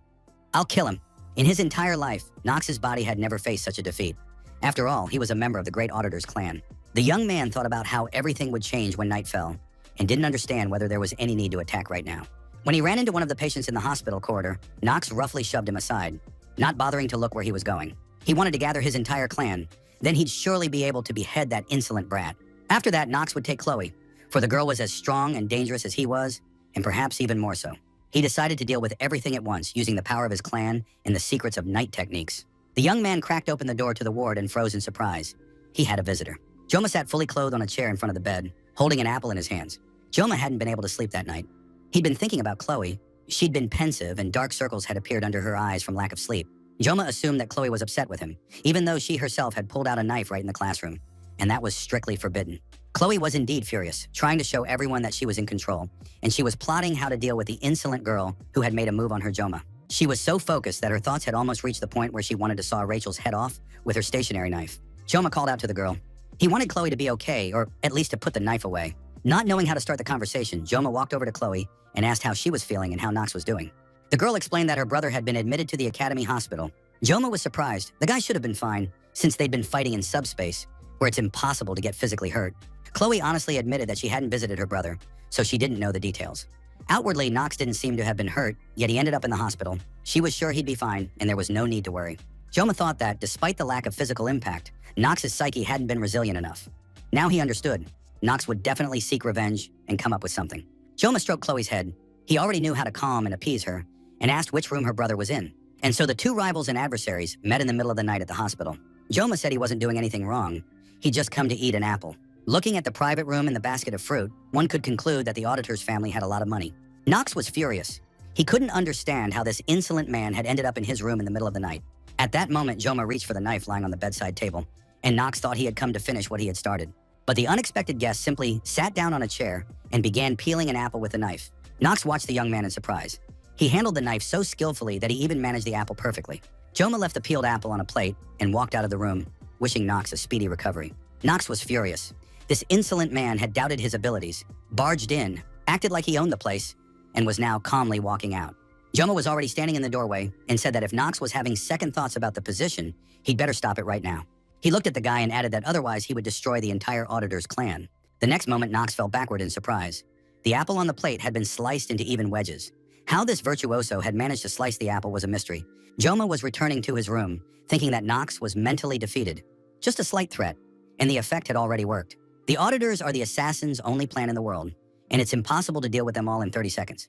"I'll kill him." In his entire life, Knox's body had never faced such a defeat. After all, he was a member of the Great Auditor's clan. The young man thought about how everything would change when night fell, and didn't understand whether there was any need to attack right now. When he ran into one of the patients in the hospital corridor, Knox roughly shoved him aside, not bothering to look where he was going. He wanted to gather his entire clan, then he'd surely be able to behead that insolent brat. After that, Knox would take Chloe, for the girl was as strong and dangerous as he was, and perhaps even more so. He decided to deal with everything at once, using the power of his clan and the secrets of night techniques. The young man cracked open the door to the ward and froze in surprise. He had a visitor. Joma sat fully clothed on a chair in front of the bed, holding an apple in his hands. Joma hadn't been able to sleep that night. He'd been thinking about Chloe. She'd been pensive and dark circles had appeared under her eyes from lack of sleep. Joma assumed that Chloe was upset with him, even though she herself had pulled out a knife right in the classroom, and that was strictly forbidden. Chloe was indeed furious, trying to show everyone that she was in control, and she was plotting how to deal with the insolent girl who had made a move on her Joma. She was so focused that her thoughts had almost reached the point where she wanted to saw Rachel's head off with her stationary knife. Joma called out to the girl. He wanted Chloe to be okay, or at least to put the knife away. Not knowing how to start the conversation, Joma walked over to Chloe and asked how she was feeling and how Knox was doing. The girl explained that her brother had been admitted to the academy hospital. Joma was surprised. The guy should have been fine, since they'd been fighting in subspace, where it's impossible to get physically hurt. Chloe honestly admitted that she hadn't visited her brother, so she didn't know the details. Outwardly, Knox didn't seem to have been hurt, yet he ended up in the hospital. She was sure he'd be fine, and there was no need to worry. Joma thought that, despite the lack of physical impact, Knox's psyche hadn't been resilient enough. Now he understood. Knox would definitely seek revenge and come up with something. Joma stroked Chloe's head. He already knew how to calm and appease her, and asked which room her brother was in. And so the two rivals and adversaries met in the middle of the night at the hospital. Joma said he wasn't doing anything wrong. He'd just come to eat an apple. Looking at the private room and the basket of fruit, one could conclude that the auditor's family had a lot of money. Knox was furious. He couldn't understand how this insolent man had ended up in his room in the middle of the night. At that moment, Joma reached for the knife lying on the bedside table, and Knox thought he had come to finish what he had started. But the unexpected guest simply sat down on a chair and began peeling an apple with a knife. Knox watched the young man in surprise. He handled the knife so skillfully that he even managed the apple perfectly. Joma left the peeled apple on a plate and walked out of the room, wishing Knox a speedy recovery. Knox was furious. This insolent man had doubted his abilities, barged in, acted like he owned the place, and was now calmly walking out. Joma was already standing in the doorway and said that if Knox was having second thoughts about the position, he'd better stop it right now. He looked at the guy and added that otherwise he would destroy the entire auditor's clan. The next moment, Knox fell backward in surprise. The apple on the plate had been sliced into even wedges. How this virtuoso had managed to slice the apple was a mystery. Joma was returning to his room, thinking that Knox was mentally defeated. Just a slight threat, and the effect had already worked. The auditors are the assassin's only plan in the world, and it's impossible to deal with them all in 30 seconds.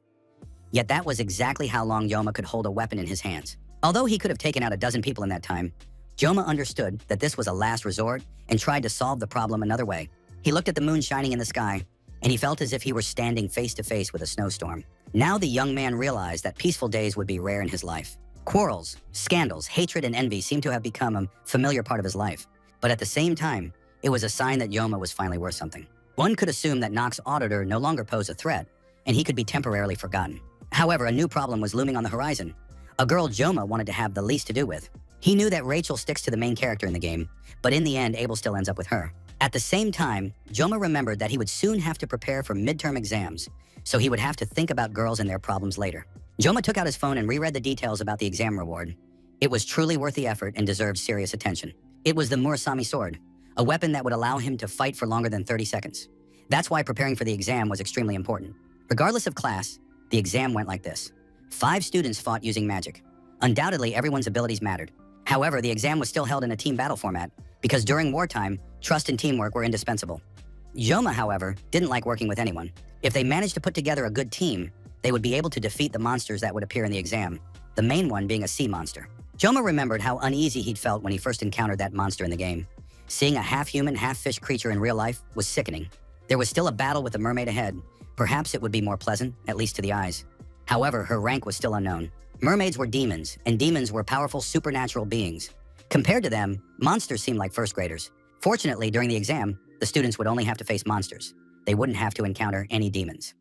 Yet that was exactly how long Joma could hold a weapon in his hands. Although he could have taken out a dozen people in that time, Joma understood that this was a last resort and tried to solve the problem another way. He looked at the moon shining in the sky, and he felt as if he were standing face to face with a snowstorm. Now the young man realized that peaceful days would be rare in his life. Quarrels, scandals, hatred, and envy seemed to have become a familiar part of his life. But at the same time, it was a sign that Joma was finally worth something. One could assume that Knox Auditor no longer posed a threat, and he could be temporarily forgotten. However, a new problem was looming on the horizon. A girl Joma wanted to have the least to do with. He knew that Rachel sticks to the main character in the game, but in the end, Abel still ends up with her. At the same time, Joma remembered that he would soon have to prepare for midterm exams, so he would have to think about girls and their problems later. Joma took out his phone and reread the details about the exam reward. It was truly worth the effort and deserved serious attention. It was the Murasami sword, a weapon that would allow him to fight for longer than 30 seconds. That's why preparing for the exam was extremely important. Regardless of class, the exam went like this. 5 students fought using magic. Undoubtedly, everyone's abilities mattered. However, the exam was still held in a team battle format, because during wartime, trust and teamwork were indispensable. Joma, however, didn't like working with anyone. If they managed to put together a good team, they would be able to defeat the monsters that would appear in the exam, the main one being a sea monster. Joma remembered how uneasy he'd felt when he first encountered that monster in the game. Seeing a half-human, half-fish creature in real life was sickening. There was still a battle with the mermaid ahead. Perhaps it would be more pleasant, at least to the eyes. However, her rank was still unknown. Mermaids were demons, and demons were powerful supernatural beings. Compared to them, monsters seemed like first graders. Fortunately, during the exam, the students would only have to face monsters. They wouldn't have to encounter any demons.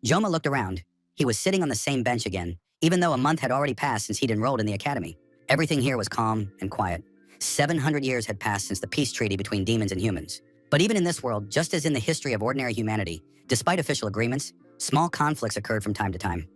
Joma looked around. He was sitting on the same bench again, even though a month had already passed since he'd enrolled in the academy. Everything here was calm and quiet. 700 years had passed since the peace treaty between demons and humans. But even in this world, just as in the history of ordinary humanity, despite official agreements, small conflicts occurred from time to time.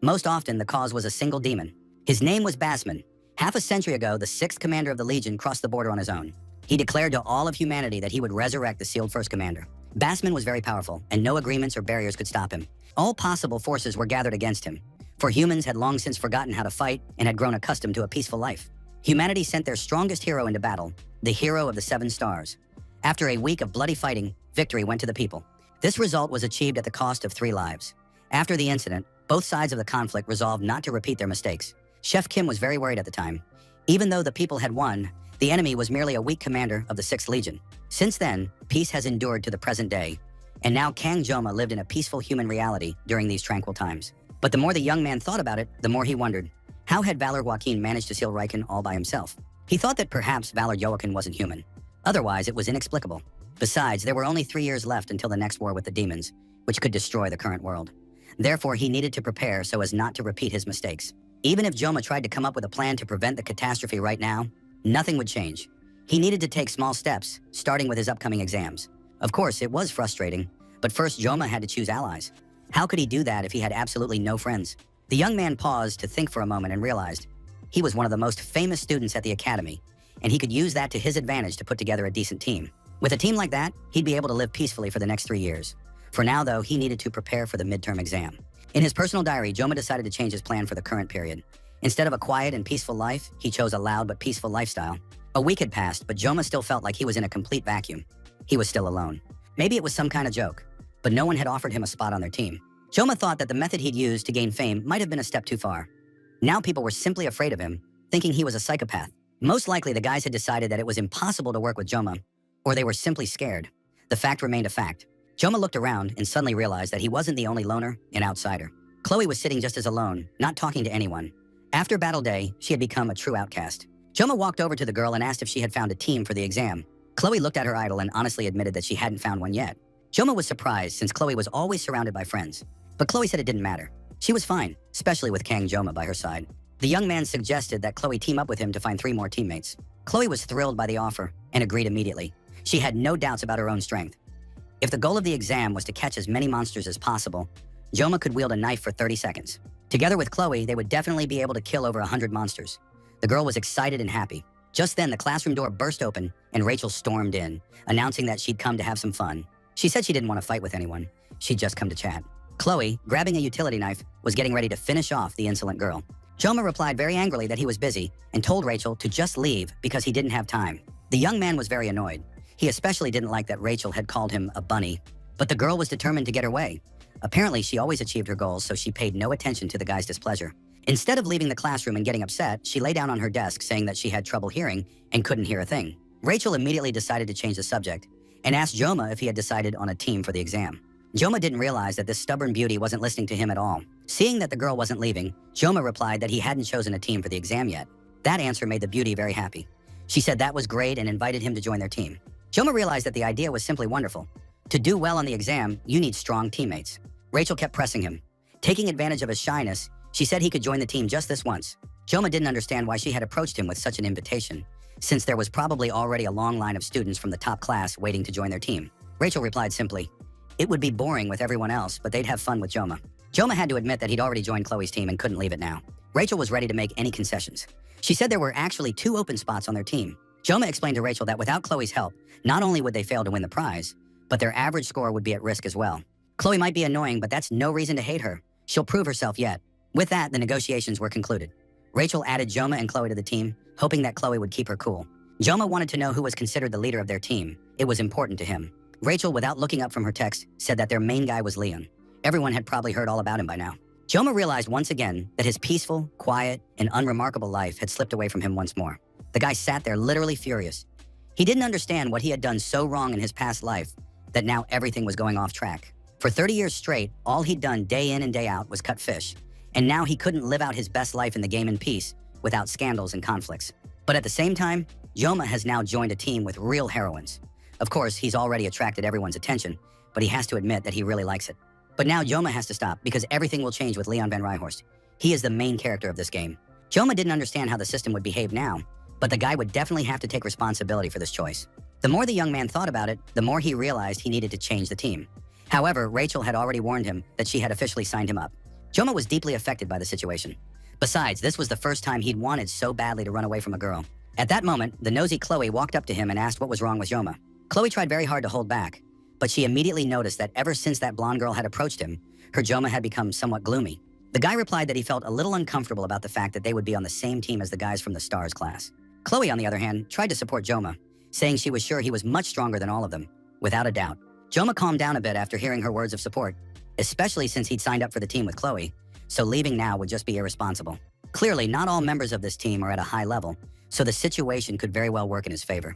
Most often, the cause was a single demon. His name was Basman. Half a century ago, the 6th commander of the Legion crossed the border on his own. He declared to all of humanity that he would resurrect the sealed first commander. Basman was very powerful, and no agreements or barriers could stop him. All possible forces were gathered against him, for humans had long since forgotten how to fight and had grown accustomed to a peaceful life. Humanity sent their strongest hero into battle, the hero of the 7 stars. After a week of bloody fighting, victory went to the people. This result was achieved at the cost of 3 lives. After the incident, both sides of the conflict resolved not to repeat their mistakes. Chef Kim was very worried at the time. Even though the people had won, the The enemy was merely a weak commander of the 6th Legion. Since then, peace has endured to the present day, and now Kang Joma lived in a peaceful human reality during these tranquil times. But the more the young man thought about it, the more he wondered, how had Valor Joaquin managed to seal Riken all by himself? He thought that perhaps Valor Joaquin wasn't human. Otherwise, it was inexplicable. Besides, there were only 3 years left until the next war with the demons, which could destroy the current world. Therefore, he needed to prepare so as not to repeat his mistakes. Even if Joma tried to come up with a plan to prevent the catastrophe right now, nothing would change. He needed to take small steps, starting with his upcoming exams. Of course, it was frustrating, but first Joma had to choose allies. How could he do that if he had absolutely no friends? The young man paused to think for a moment and realized he was one of the most famous students at the academy, and he could use that to his advantage to put together a decent team. With a team like that, he'd be able to live peacefully for the next 3 years. For now, though, he needed to prepare for the midterm exam. In his personal diary, Joma decided to change his plan for the current period. Instead of a quiet and peaceful life, he chose a loud but peaceful lifestyle. A week had passed, but Joma still felt like he was in a complete vacuum. He was still alone. Maybe it was some kind of joke, but no one had offered him a spot on their team. Joma thought that the method he'd used to gain fame might have been a step too far. Now people were simply afraid of him, thinking he was a psychopath. Most likely the guys had decided that it was impossible to work with Joma, or they were simply scared. The fact remained a fact. Joma looked around and suddenly realized that he wasn't the only loner and outsider. Chloe was sitting just as alone, not talking to anyone. After battle day, she had become a true outcast. Joma walked over to the girl and asked if she had found a team for the exam. Chloe looked at her idol and honestly admitted that she hadn't found one yet. Joma was surprised since Chloe was always surrounded by friends. But Chloe said it didn't matter. She was fine, especially with Kang Joma by her side. The young man suggested that Chloe team up with him to find 3 more teammates. Chloe was thrilled by the offer and agreed immediately. She had no doubts about her own strength. If the goal of the exam was to catch as many monsters as possible, Joma could wield a knife for 30 seconds. Together with Chloe, they would definitely be able to kill over 100 monsters. The girl was excited and happy. Just then, the classroom door burst open and Rachel stormed in, announcing that she'd come to have some fun. She said she didn't want to fight with anyone. She'd just come to chat. Chloe, grabbing a utility knife, was getting ready to finish off the insolent girl. Joma replied very angrily that he was busy and told Rachel to just leave because he didn't have time. The young man was very annoyed. He especially didn't like that Rachel had called him a bunny, but the girl was determined to get her way. Apparently, she always achieved her goals, so she paid no attention to the guy's displeasure. Instead of leaving the classroom and getting upset, she lay down on her desk saying that she had trouble hearing and couldn't hear a thing. Rachel immediately decided to change the subject and asked Joma if he had decided on a team for the exam. Joma didn't realize that this stubborn beauty wasn't listening to him at all. Seeing that the girl wasn't leaving, Joma replied that he hadn't chosen a team for the exam yet. That answer made the beauty very happy. She said that was great and invited him to join their team. Joma realized that the idea was simply wonderful. To do well on the exam, you need strong teammates. Rachel kept pressing him. Taking advantage of his shyness, she said he could join the team just this once. Joma didn't understand why she had approached him with such an invitation, since there was probably already a long line of students from the top class waiting to join their team. Rachel replied simply, it would be boring with everyone else, but they'd have fun with Joma. Joma had to admit that he'd already joined Chloe's team and couldn't leave it now. Rachel was ready to make any concessions. She said there were actually 2 open spots on their team. Joma explained to Rachel that without Chloe's help, not only would they fail to win the prize, but their average score would be at risk as well. Chloe might be annoying, but that's no reason to hate her. She'll prove herself yet. With that, the negotiations were concluded. Rachel added Joma and Chloe to the team, hoping that Chloe would keep her cool. Joma wanted to know who was considered the leader of their team. It was important to him. Rachel, without looking up from her text, said that their main guy was Leon. Everyone had probably heard all about him by now. Joma realized once again that his peaceful, quiet, and unremarkable life had slipped away from him once more. The guy sat there literally furious. He didn't understand what he had done so wrong in his past life that now everything was going off track. For 30 years straight, all he'd done day in and day out was cut fish, and now he couldn't live out his best life in the game in peace without scandals and conflicts. But at the same time, Joma has now joined a team with real heroines. Of course, he's already attracted everyone's attention, but he has to admit that he really likes it. But now Joma has to stop because everything will change with Leon van Rijhorst. He is the main character of this game. Joma didn't understand how the system would behave now, but the guy would definitely have to take responsibility for this choice. The more the young man thought about it, the more he realized he needed to change the team. However, Rachel had already warned him that she had officially signed him up. Joma was deeply affected by the situation. Besides, this was the first time he'd wanted so badly to run away from a girl. At that moment, the nosy Chloe walked up to him and asked what was wrong with Joma. Chloe tried very hard to hold back, but she immediately noticed that ever since that blonde girl had approached him, her Joma had become somewhat gloomy. The guy replied that he felt a little uncomfortable about the fact that they would be on the same team as the guys from the Stars class. Chloe, on the other hand, tried to support Joma, saying she was sure he was much stronger than all of them, without a doubt. Joma calmed down a bit after hearing her words of support, especially since he'd signed up for the team with Chloe, so leaving now would just be irresponsible. Clearly, not all members of this team are at a high level, so the situation could very well work in his favor.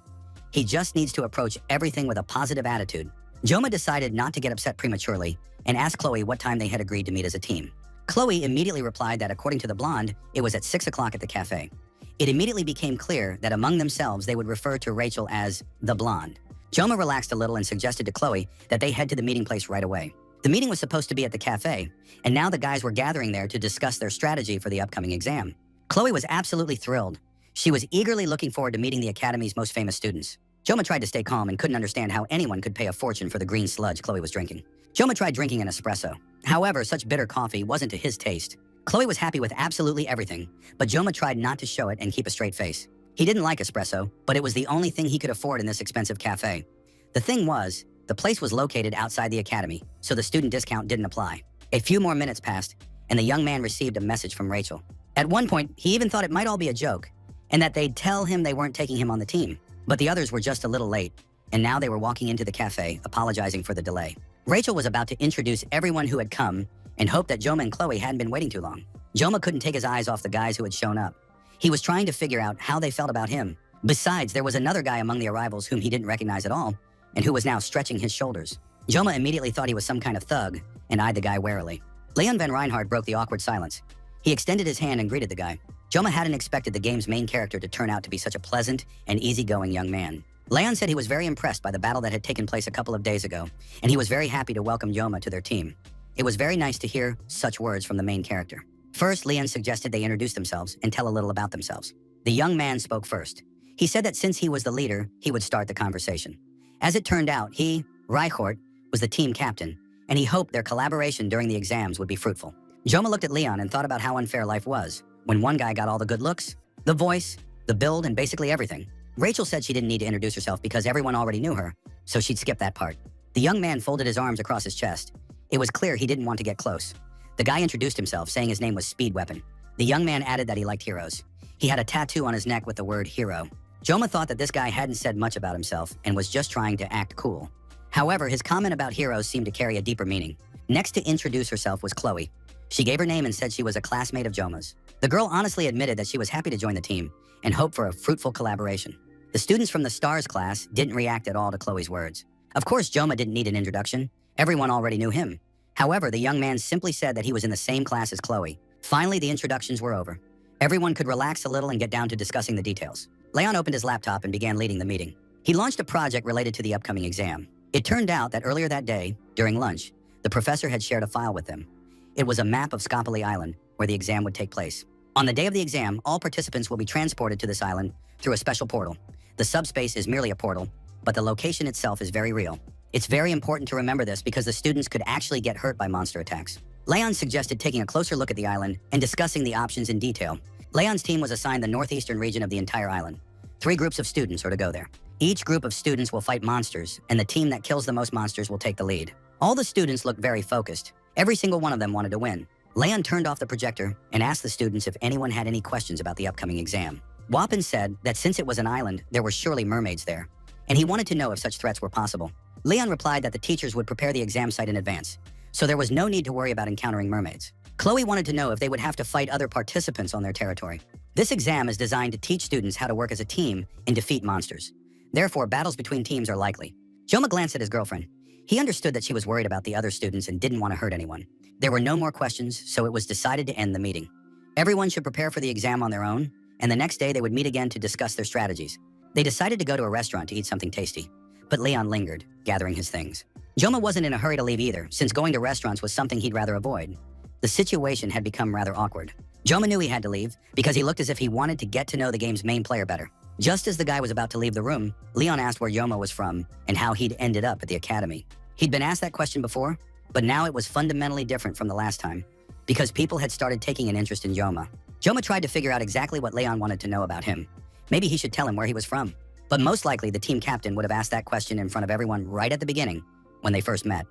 He just needs to approach everything with a positive attitude. Joma decided not to get upset prematurely and asked Chloe what time they had agreed to meet as a team. Chloe immediately replied that according to the blonde, it was at 6 o'clock at the cafe. It immediately became clear that among themselves they would refer to Rachel as the blonde. Joma relaxed a little and suggested to Chloe that they head to the meeting place right away. The meeting was supposed to be at the cafe, and now the guys were gathering there to discuss their strategy for the upcoming exam. Chloe was absolutely thrilled. She was eagerly looking forward to meeting the academy's most famous students. Joma tried to stay calm and couldn't understand how anyone could pay a fortune for the green sludge Chloe was drinking. Joma tried drinking an espresso. However, such bitter coffee wasn't to his taste. Chloe was happy with absolutely everything, but Joma tried not to show it and keep a straight face. He didn't like espresso, but it was the only thing he could afford in this expensive cafe. The thing was, the place was located outside the academy, so the student discount didn't apply. A few more minutes passed, and the young man received a message from Rachel. At one point, he even thought it might all be a joke, and that they'd tell him they weren't taking him on the team. But the others were just a little late, and now they were walking into the cafe, apologizing for the delay. Rachel was about to introduce everyone who had come and hoped that Joma and Chloe hadn't been waiting too long. Joma couldn't take his eyes off the guys who had shown up. He was trying to figure out how they felt about him. Besides, there was another guy among the arrivals whom he didn't recognize at all, and who was now stretching his shoulders. Joma immediately thought he was some kind of thug and eyed the guy warily. Leon Van Reinhardt broke the awkward silence. He extended his hand and greeted the guy. Joma hadn't expected the game's main character to turn out to be such a pleasant and easygoing young man. Leon said he was very impressed by the battle that had taken place a couple of days ago, and he was very happy to welcome Joma to their team. It was very nice to hear such words from the main character. First, Leon suggested they introduce themselves and tell a little about themselves. The young man spoke first. He said that since he was the leader, he would start the conversation. As it turned out, he, Reichort, was the team captain, and he hoped their collaboration during the exams would be fruitful. Joma looked at Leon and thought about how unfair life was, when one guy got all the good looks, the voice, the build, and basically everything. Rachel said she didn't need to introduce herself because everyone already knew her, so she'd skip that part. The young man folded his arms across his chest. It was clear he didn't want to get close. The guy introduced himself, saying his name was Speed Weapon. The young man added that he liked heroes. He had a tattoo on his neck with the word hero. Joma thought that this guy hadn't said much about himself and was just trying to act cool. However, his comment about heroes seemed to carry a deeper meaning. Next to introduce herself was Chloe. She gave her name and said she was a classmate of Joma's. The girl honestly admitted that she was happy to join the team and hoped for a fruitful collaboration. The students from the Stars class didn't react at all to Chloe's words. Of course, Joma didn't need an introduction. Everyone already knew him. However, the young man simply said that he was in the same class as Chloe. Finally, the introductions were over. Everyone could relax a little and get down to discussing the details. Leon opened his laptop and began leading the meeting. He launched a project related to the upcoming exam. It turned out that earlier that day, during lunch, the professor had shared a file with them. It was a map of Skopoli Island, where the exam would take place. On the day of the exam, all participants will be transported to this island through a special portal. The subspace is merely a portal, but the location itself is very real. It's very important to remember this because the students could actually get hurt by monster attacks. Leon suggested taking a closer look at the island and discussing the options in detail. Leon's team was assigned the northeastern region of the entire island. 3 groups of students are to go there. Each group of students will fight monsters, and the team that kills the most monsters will take the lead. All the students looked very focused. Every single one of them wanted to win. Leon turned off the projector and asked the students if anyone had any questions about the upcoming exam. Wappen said that since it was an island, there were surely mermaids there, and he wanted to know if such threats were possible. Leon replied that the teachers would prepare the exam site in advance, so there was no need to worry about encountering mermaids. Chloe wanted to know if they would have to fight other participants on their territory. This exam is designed to teach students how to work as a team and defeat monsters. Therefore, battles between teams are likely. Joma glanced at his girlfriend. He understood that she was worried about the other students and didn't want to hurt anyone. There were no more questions, so it was decided to end the meeting. Everyone should prepare for the exam on their own, and the next day they would meet again to discuss their strategies. They decided to go to a restaurant to eat something tasty, but Leon lingered, gathering his things. Joma wasn't in a hurry to leave either, since going to restaurants was something he'd rather avoid. The situation had become rather awkward. Joma knew he had to leave because he looked as if he wanted to get to know the game's main player better. Just as the guy was about to leave the room, Leon asked where Joma was from and how he'd ended up at the academy. He'd been asked that question before, but now it was fundamentally different from the last time, because people had started taking an interest in Joma. Joma tried to figure out exactly what Leon wanted to know about him. Maybe he should tell him where he was from. But most likely, the team captain would have asked that question in front of everyone right at the beginning, when they first met.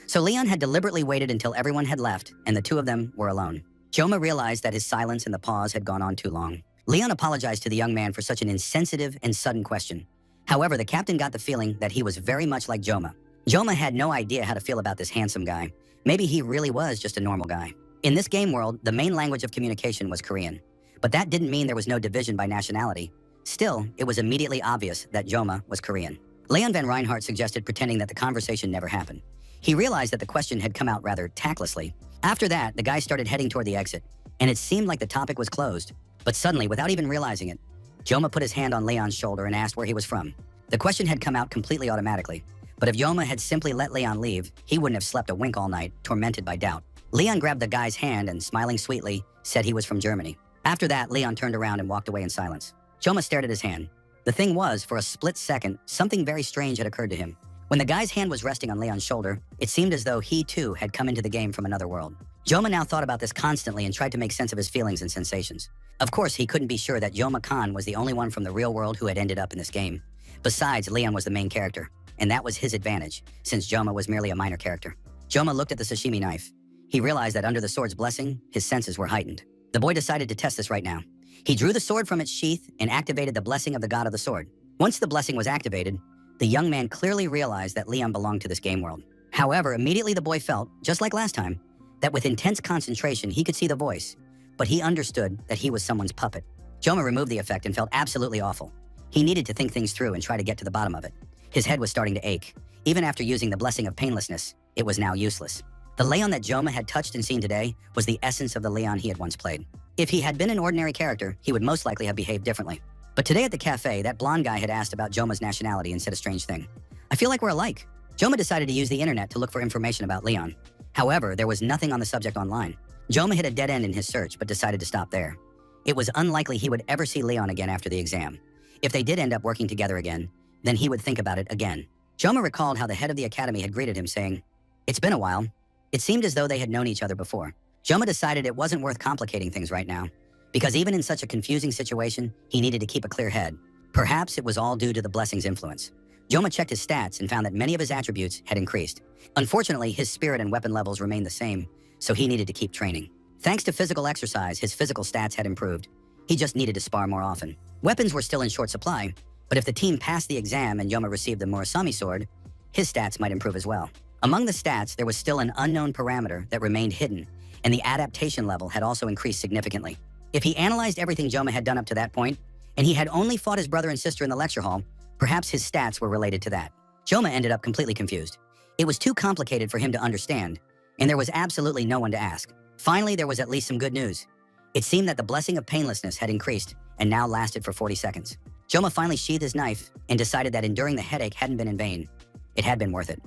So Leon had deliberately waited until everyone had left and the two of them were alone. Joma realized that his silence and the pause had gone on too long. Leon apologized to the young man for such an insensitive and sudden question. However, the captain got the feeling that he was very much like Joma. Joma had no idea how to feel about this handsome guy. Maybe he really was just a normal guy. In this game world, the main language of communication was Korean. But that didn't mean there was no division by nationality. Still, it was immediately obvious that Joma was Korean. Leon Van Reinhardt suggested pretending that the conversation never happened. He realized that the question had come out rather tactlessly. After that, the guy started heading toward the exit, and it seemed like the topic was closed. But suddenly, without even realizing it, Joma put his hand on Leon's shoulder and asked where he was from. The question had come out completely automatically, but if Joma had simply let Leon leave, he wouldn't have slept a wink all night, tormented by doubt. Leon grabbed the guy's hand and, smiling sweetly, said he was from Germany. After that, Leon turned around and walked away in silence. Joma stared at his hand. The thing was, for a split second, something very strange had occurred to him. When the guy's hand was resting on Leon's shoulder, it seemed as though he too had come into the game from another world. Joma now thought about this constantly and tried to make sense of his feelings and sensations. Of course, he couldn't be sure that Joma Khan was the only one from the real world who had ended up in this game. Besides, Leon was the main character, and that was his advantage, since Joma was merely a minor character. Joma looked at the sashimi knife. He realized that under the sword's blessing, his senses were heightened. The boy decided to test this right now. He drew the sword from its sheath and activated the blessing of the god of the sword. Once the blessing was activated, the young man clearly realized that Leon belonged to this game world. However, immediately the boy felt, just like last time, that with intense concentration he could see the voice, but he understood that he was someone's puppet. Joma removed the effect and felt absolutely awful. He needed to think things through and try to get to the bottom of it. His head was starting to ache. Even after using the blessing of painlessness, it was now useless. The Leon that Joma had touched and seen today was the essence of the Leon he had once played. If he had been an ordinary character, he would most likely have behaved differently. But today at the cafe, that blonde guy had asked about Joma's nationality and said a strange thing. I feel like we're alike. Joma decided to use the internet to look for information about Leon. However, there was nothing on the subject online. Joma hit a dead end in his search, but decided to stop there. It was unlikely he would ever see Leon again after the exam. If they did end up working together again, then he would think about it again. Joma recalled how the head of the academy had greeted him, saying, "It's been a while." It seemed as though they had known each other before. Joma decided it wasn't worth complicating things right now, because even in such a confusing situation, he needed to keep a clear head. Perhaps it was all due to the blessing's influence. Joma checked his stats and found that many of his attributes had increased. Unfortunately, his spirit and weapon levels remained the same, so he needed to keep training. Thanks to physical exercise, his physical stats had improved. He just needed to spar more often. Weapons were still in short supply, but if the team passed the exam and Joma received the Murasami sword, his stats might improve as well. Among the stats, there was still an unknown parameter that remained hidden, and the adaptation level had also increased significantly. If he analyzed everything Joma had done up to that point, and he had only fought his brother and sister in the lecture hall, perhaps his stats were related to that. Joma ended up completely confused. It was too complicated for him to understand, and there was absolutely no one to ask. Finally, there was at least some good news. It seemed that the blessing of painlessness had increased and now lasted for 40 seconds. Joma finally sheathed his knife and decided that enduring the headache hadn't been in vain. It had been worth it.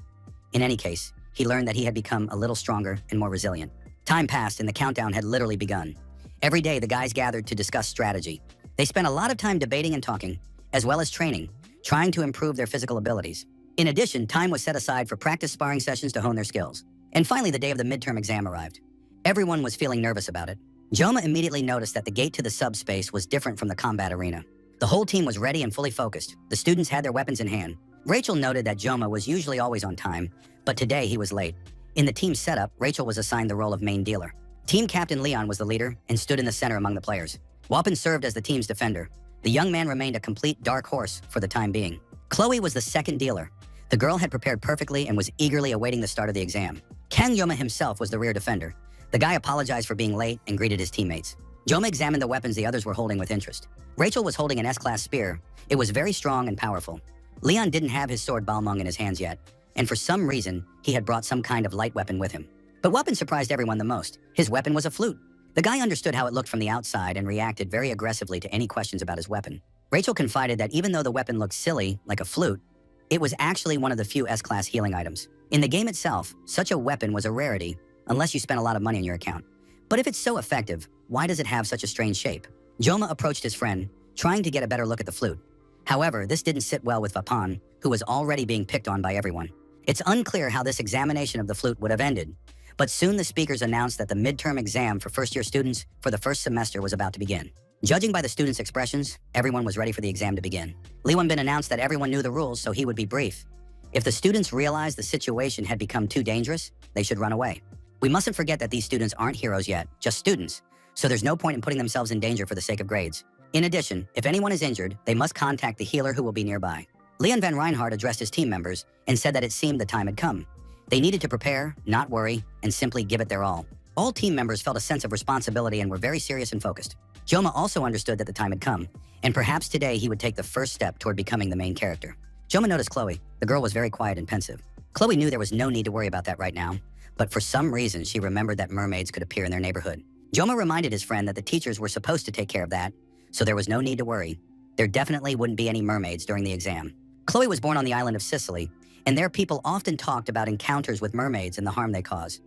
In any case, he learned that he had become a little stronger and more resilient. Time passed and the countdown had literally begun. Every day, the guys gathered to discuss strategy. They spent a lot of time debating and talking, as well as training, trying to improve their physical abilities. In addition, time was set aside for practice sparring sessions to hone their skills. And finally, the day of the midterm exam arrived. Everyone was feeling nervous about it. Joma immediately noticed that the gate to the subspace was different from the combat arena. The whole team was ready and fully focused. The students had their weapons in hand. Rachel noted that Joma was usually always on time, but today he was late. In the team setup, Rachel was assigned the role of main dealer. Team captain Leon was the leader and stood in the center among the players. Wapin served as the team's defender. The young man remained a complete dark horse for the time being. Chloe was the second dealer. The girl had prepared perfectly and was eagerly awaiting the start of the exam. Kang Joma himself was the rear defender. The guy apologized for being late and greeted his teammates. Joma examined the weapons the others were holding with interest. Rachel was holding an S-class spear. It was very strong and powerful. Leon didn't have his sword Balmung in his hands yet, and for some reason, he had brought some kind of light weapon with him. But Wapin surprised everyone the most. His weapon was a flute. The guy understood how it looked from the outside and reacted very aggressively to any questions about his weapon. Rachel confided that even though the weapon looked silly, like a flute, it was actually one of the few S-class healing items. In the game itself, such a weapon was a rarity, unless you spent a lot of money on your account. But if it's so effective, why does it have such a strange shape? Joma approached his friend, trying to get a better look at the flute. However, this didn't sit well with Vapan, who was already being picked on by everyone. It's unclear how this examination of the flute would have ended, but soon the speakers announced that the midterm exam for first-year students for the first semester was about to begin. Judging by the students' expressions, everyone was ready for the exam to begin. Lee Won-bin announced that everyone knew the rules, so he would be brief. If the students realized the situation had become too dangerous, they should run away. We mustn't forget that these students aren't heroes yet, just students, so there's no point in putting themselves in danger for the sake of grades. In addition, if anyone is injured, they must contact the healer who will be nearby. Leon Van Reinhardt addressed his team members and said that it seemed the time had come. They needed to prepare, not worry, and simply give it their all. All team members felt a sense of responsibility and were very serious and focused. Joma also understood that the time had come, and perhaps today he would take the first step toward becoming the main character. Joma noticed Chloe. The girl was very quiet and pensive. Chloe knew there was no need to worry about that right now, but for some reason she remembered that mermaids could appear in their neighborhood. Joma reminded his friend that the teachers were supposed to take care of that, so there was no need to worry. There definitely wouldn't be any mermaids during the exam. Chloe was born on the island of Sicily, and there people often talked about encounters with mermaids and the harm they cause.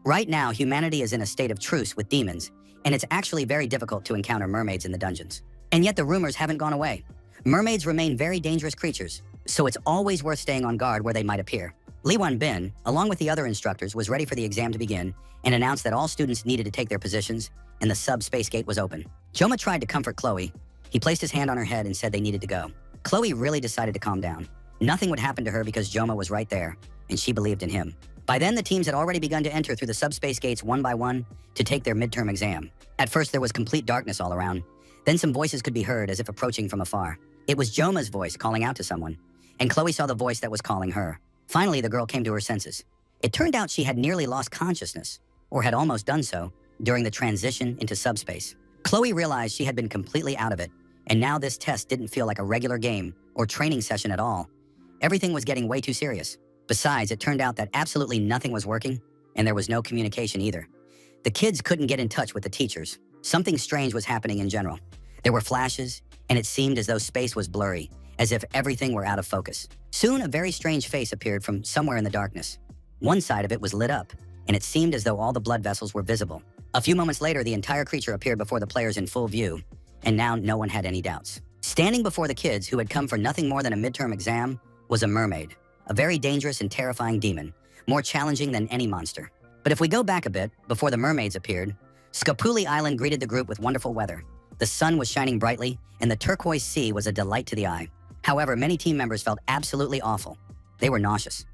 Right now, humanity is in a state of truce with demons, and it's actually very difficult to encounter mermaids in the dungeons. And yet the rumors haven't gone away. Mermaids remain very dangerous creatures, so it's always worth staying on guard where they might appear. Lee Wan-bin, along with the other instructors, was ready for the exam to begin and announced that all students needed to take their positions and the subspace gate was open. Joma tried to comfort Chloe. He placed his hand on her head and said they needed to go. Chloe really decided to calm down. Nothing would happen to her because Joma was right there, and she believed in him. By then, the teams had already begun to enter through the subspace gates one by one to take their midterm exam. At first, there was complete darkness all around. Then some voices could be heard as if approaching from afar. It was Joma's voice calling out to someone, and Chloe saw the voice that was calling her. Finally, the girl came to her senses. It turned out she had nearly lost consciousness, or had almost done so, during the transition into subspace. Chloe realized she had been completely out of it, and now this test didn't feel like a regular game or training session at all. Everything was getting way too serious. Besides, it turned out that absolutely nothing was working, and there was no communication either. The kids couldn't get in touch with the teachers. Something strange was happening in general. There were flashes, and it seemed as though space was blurry, as if everything were out of focus. Soon, a very strange face appeared from somewhere in the darkness. One side of it was lit up, and it seemed as though all the blood vessels were visible. A few moments later, the entire creature appeared before the players in full view, and now no one had any doubts. Standing before the kids, who had come for nothing more than a midterm exam, was a mermaid, a very dangerous and terrifying demon, more challenging than any monster. But if we go back a bit, before the mermaids appeared, Scapuli Island greeted the group with wonderful weather. The sun was shining brightly, and the turquoise sea was a delight to the eye. However, many team members felt absolutely awful. They were nauseous.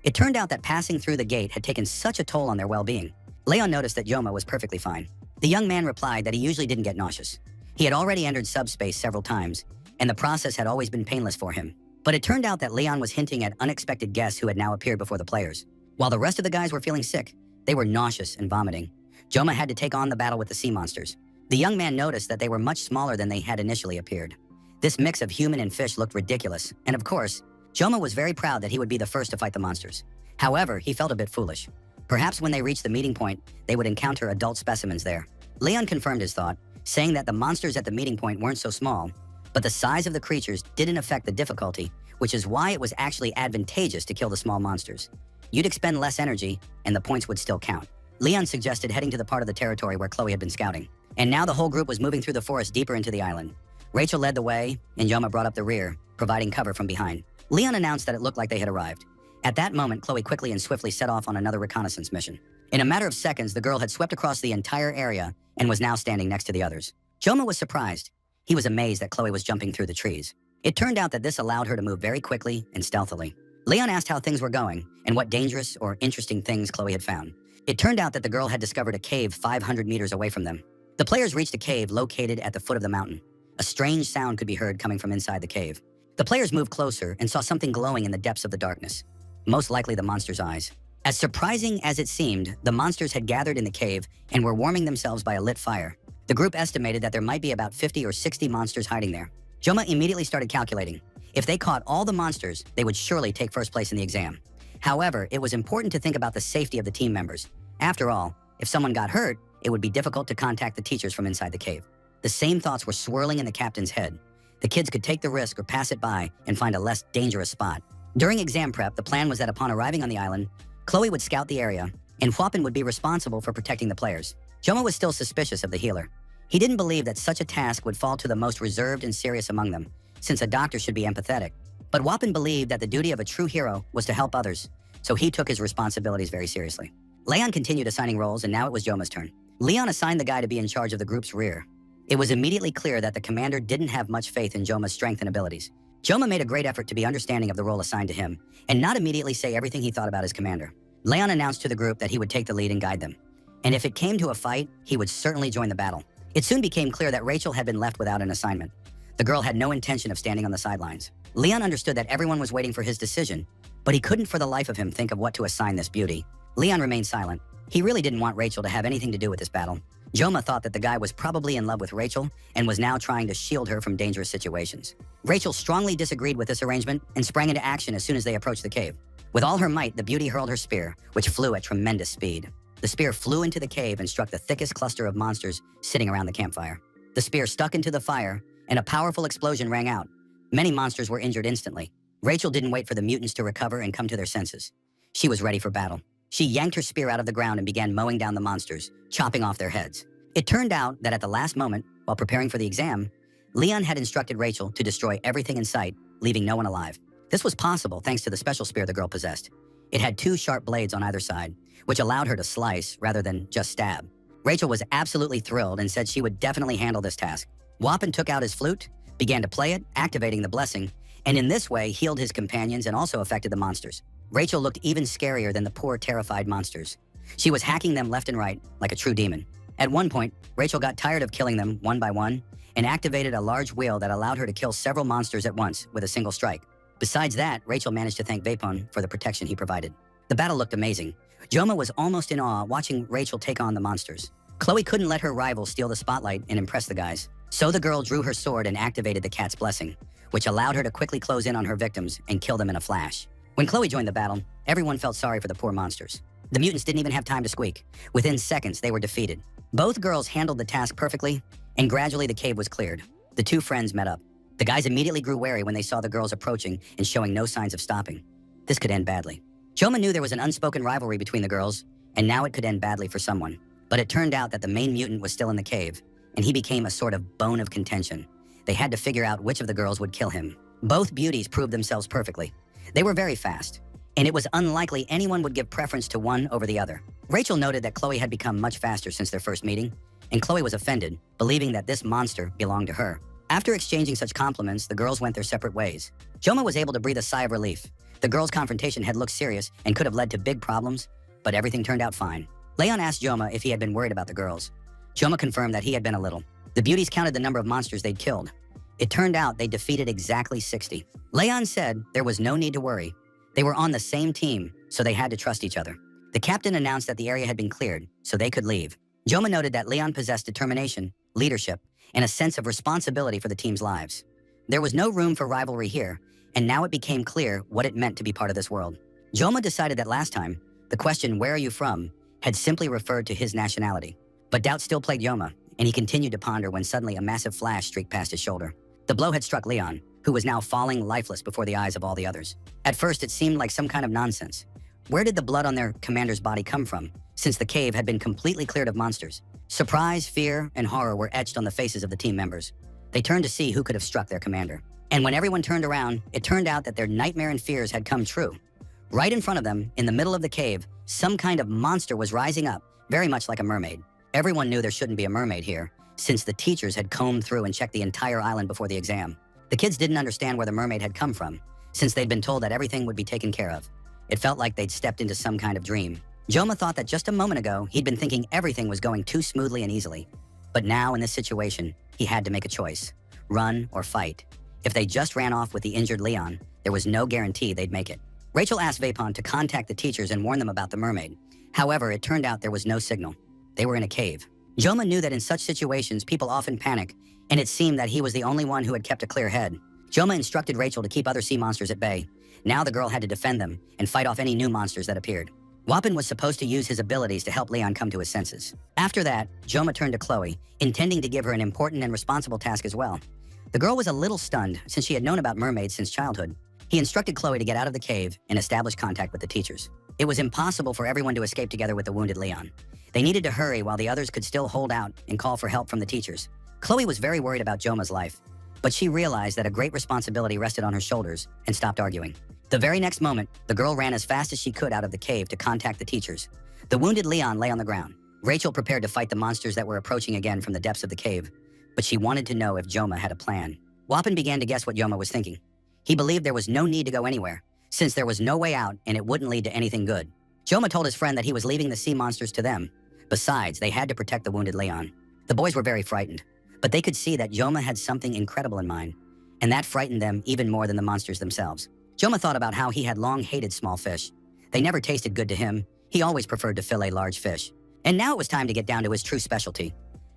It turned out that passing through the gate had taken such a toll on their well-being. Leon noticed that Joma was perfectly fine. The young man replied that he usually didn't get nauseous. He had already entered subspace several times, and the process had always been painless for him. But it turned out that Leon was hinting at unexpected guests who had now appeared before the players. While the rest of the guys were feeling sick, they were nauseous and vomiting. Joma had to take on the battle with the sea monsters. The young man noticed that they were much smaller than they had initially appeared. This mix of human and fish looked ridiculous, and of course, Joma was very proud that he would be the first to fight the monsters. However, he felt a bit foolish. Perhaps when they reached the meeting point, they would encounter adult specimens there. Leon confirmed his thought, saying that the monsters at the meeting point weren't so small, but the size of the creatures didn't affect the difficulty, which is why it was actually advantageous to kill the small monsters. You'd expend less energy, and the points would still count. Leon suggested heading to the part of the territory where Chloe had been scouting. And now the whole group was moving through the forest deeper into the island. Rachel led the way, and Joma brought up the rear, providing cover from behind. Leon announced that it looked like they had arrived. At that moment, Chloe quickly and swiftly set off on another reconnaissance mission. In a matter of seconds, the girl had swept across the entire area and was now standing next to the others. Joma was surprised. He was amazed that Chloe was jumping through the trees. It turned out that this allowed her to move very quickly and stealthily. Leon asked how things were going and what dangerous or interesting things Chloe had found. It turned out that the girl had discovered a cave 500 meters away from them. The players reached a cave located at the foot of the mountain. A strange sound could be heard coming from inside the cave. The players moved closer and saw something glowing in the depths of the darkness. Most likely the monster's eyes. As surprising as it seemed, the monsters had gathered in the cave and were warming themselves by a lit fire. The group estimated that there might be about 50 or 60 monsters hiding there. Joma immediately started calculating. If they caught all the monsters, they would surely take first place in the exam. However, it was important to think about the safety of the team members. After all, if someone got hurt, it would be difficult to contact the teachers from inside the cave. The same thoughts were swirling in the captain's head. The kids could take the risk or pass it by and find a less dangerous spot. During exam prep, the plan was that upon arriving on the island, Chloe would scout the area, and Huapin would be responsible for protecting the players. Joma was still suspicious of the healer. He didn't believe that such a task would fall to the most reserved and serious among them, since a doctor should be empathetic. But Huapin believed that the duty of a true hero was to help others, so he took his responsibilities very seriously. Leon continued assigning roles, and now it was Joma's turn. Leon assigned the guy to be in charge of the group's rear. It was immediately clear that the commander didn't have much faith in Joma's strength and abilities. Joma made a great effort to be understanding of the role assigned to him, and not immediately say everything he thought about his commander. Leon announced to the group that he would take the lead and guide them. And if it came to a fight, he would certainly join the battle. It soon became clear that Rachel had been left without an assignment. The girl had no intention of standing on the sidelines. Leon understood that everyone was waiting for his decision, but he couldn't for the life of him think of what to assign this beauty. Leon remained silent. He really didn't want Rachel to have anything to do with this battle. Joma thought that the guy was probably in love with Rachel and was now trying to shield her from dangerous situations. Rachel strongly disagreed with this arrangement and sprang into action as soon as they approached the cave. With all her might, the beauty hurled her spear, which flew at tremendous speed. The spear flew into the cave and struck the thickest cluster of monsters sitting around the campfire. The spear stuck into the fire, and a powerful explosion rang out. Many monsters were injured instantly. Rachel didn't wait for the mutants to recover and come to their senses. She was ready for battle. She yanked her spear out of the ground and began mowing down the monsters, chopping off their heads. It turned out that at the last moment, while preparing for the exam, Leon had instructed Rachel to destroy everything in sight, leaving no one alive. This was possible thanks to the special spear the girl possessed. It had 2 sharp blades on either side, which allowed her to slice rather than just stab. Rachel was absolutely thrilled and said she would definitely handle this task. Wapan took out his flute, began to play it, activating the blessing, and in this way healed his companions and also affected the monsters. Rachel looked even scarier than the poor, terrified monsters. She was hacking them left and right like a true demon. At one point, Rachel got tired of killing them one by one and activated a large wheel that allowed her to kill several monsters at once with a single strike. Besides that, Rachel managed to thank Vapon for the protection he provided. The battle looked amazing. Joma was almost in awe watching Rachel take on the monsters. Chloe couldn't let her rival steal the spotlight and impress the guys. So the girl drew her sword and activated the cat's blessing, which allowed her to quickly close in on her victims and kill them in a flash. When Chloe joined the battle, everyone felt sorry for the poor monsters. The mutants didn't even have time to squeak. Within seconds, they were defeated. Both girls handled the task perfectly, and gradually the cave was cleared. The 2 friends met up. The guys immediately grew wary when they saw the girls approaching and showing no signs of stopping. This could end badly. Joma knew there was an unspoken rivalry between the girls, and now it could end badly for someone. But it turned out that the main mutant was still in the cave, and he became a sort of bone of contention. They had to figure out which of the girls would kill him. Both beauties proved themselves perfectly. They were very fast, and it was unlikely anyone would give preference to one over the other. Rachel noted that Chloe had become much faster since their first meeting, and Chloe was offended, believing that this monster belonged to her. After exchanging such compliments, the girls went their separate ways. Joma was able to breathe a sigh of relief. The girls' confrontation had looked serious and could have led to big problems, but everything turned out fine. Leon asked Joma if he had been worried about the girls. Joma confirmed that he had been a little. The beauties counted the number of monsters they'd killed. It turned out they defeated exactly 60. Leon said there was no need to worry. They were on the same team, so they had to trust each other. The captain announced that the area had been cleared, so they could leave. Joma noted that Leon possessed determination, leadership, and a sense of responsibility for the team's lives. There was no room for rivalry here, and now it became clear what it meant to be part of this world. Joma decided that last time, the question, "Where are you from?" had simply referred to his nationality. But doubt still plagued Joma, and he continued to ponder when suddenly a massive flash streaked past his shoulder. The blow had struck Leon, who was now falling lifeless before the eyes of all the others. At first, it seemed like some kind of nonsense. Where did the blood on their commander's body come from, since the cave had been completely cleared of monsters? Surprise, fear, and horror were etched on the faces of the team members. They turned to see who could have struck their commander. And when everyone turned around, it turned out that their nightmare and fears had come true. Right in front of them, in the middle of the cave, some kind of monster was rising up, very much like a mermaid. Everyone knew there shouldn't be a mermaid here, since the teachers had combed through and checked the entire island before the exam. The kids didn't understand where the mermaid had come from, since they'd been told that everything would be taken care of. It felt like they'd stepped into some kind of dream. Joma thought that just a moment ago, he'd been thinking everything was going too smoothly and easily. But now, in this situation, he had to make a choice: run or fight. If they just ran off with the injured Leon, there was no guarantee they'd make it. Rachel asked Vapon to contact the teachers and warn them about the mermaid. However, it turned out there was no signal. They were in a cave. Joma knew that in such situations, people often panic, and it seemed that he was the only one who had kept a clear head. Joma instructed Rachel to keep other sea monsters at bay. Now the girl had to defend them and fight off any new monsters that appeared. Wapan was supposed to use his abilities to help Leon come to his senses. After that, Joma turned to Chloe, intending to give her an important and responsible task as well. The girl was a little stunned since she had known about mermaids since childhood. He instructed Chloe to get out of the cave and establish contact with the teachers. It was impossible for everyone to escape together with the wounded Leon. They needed to hurry while the others could still hold out and call for help from the teachers. Chloe was very worried about Joma's life, but she realized that a great responsibility rested on her shoulders and stopped arguing. The very next moment, the girl ran as fast as she could out of the cave to contact the teachers. The wounded Leon lay on the ground. Rachel prepared to fight the monsters that were approaching again from the depths of the cave, but she wanted to know if Joma had a plan. Wapan began to guess what Joma was thinking. He believed there was no need to go anywhere, since there was no way out and it wouldn't lead to anything good. Joma told his friend that he was leaving the sea monsters to them. Besides, they had to protect the wounded Leon. The boys were very frightened, but they could see that Joma had something incredible in mind, and that frightened them even more than the monsters themselves. Joma thought about how he had long hated small fish. They never tasted good to him. He always preferred to fillet large fish. And now it was time to get down to his true specialty,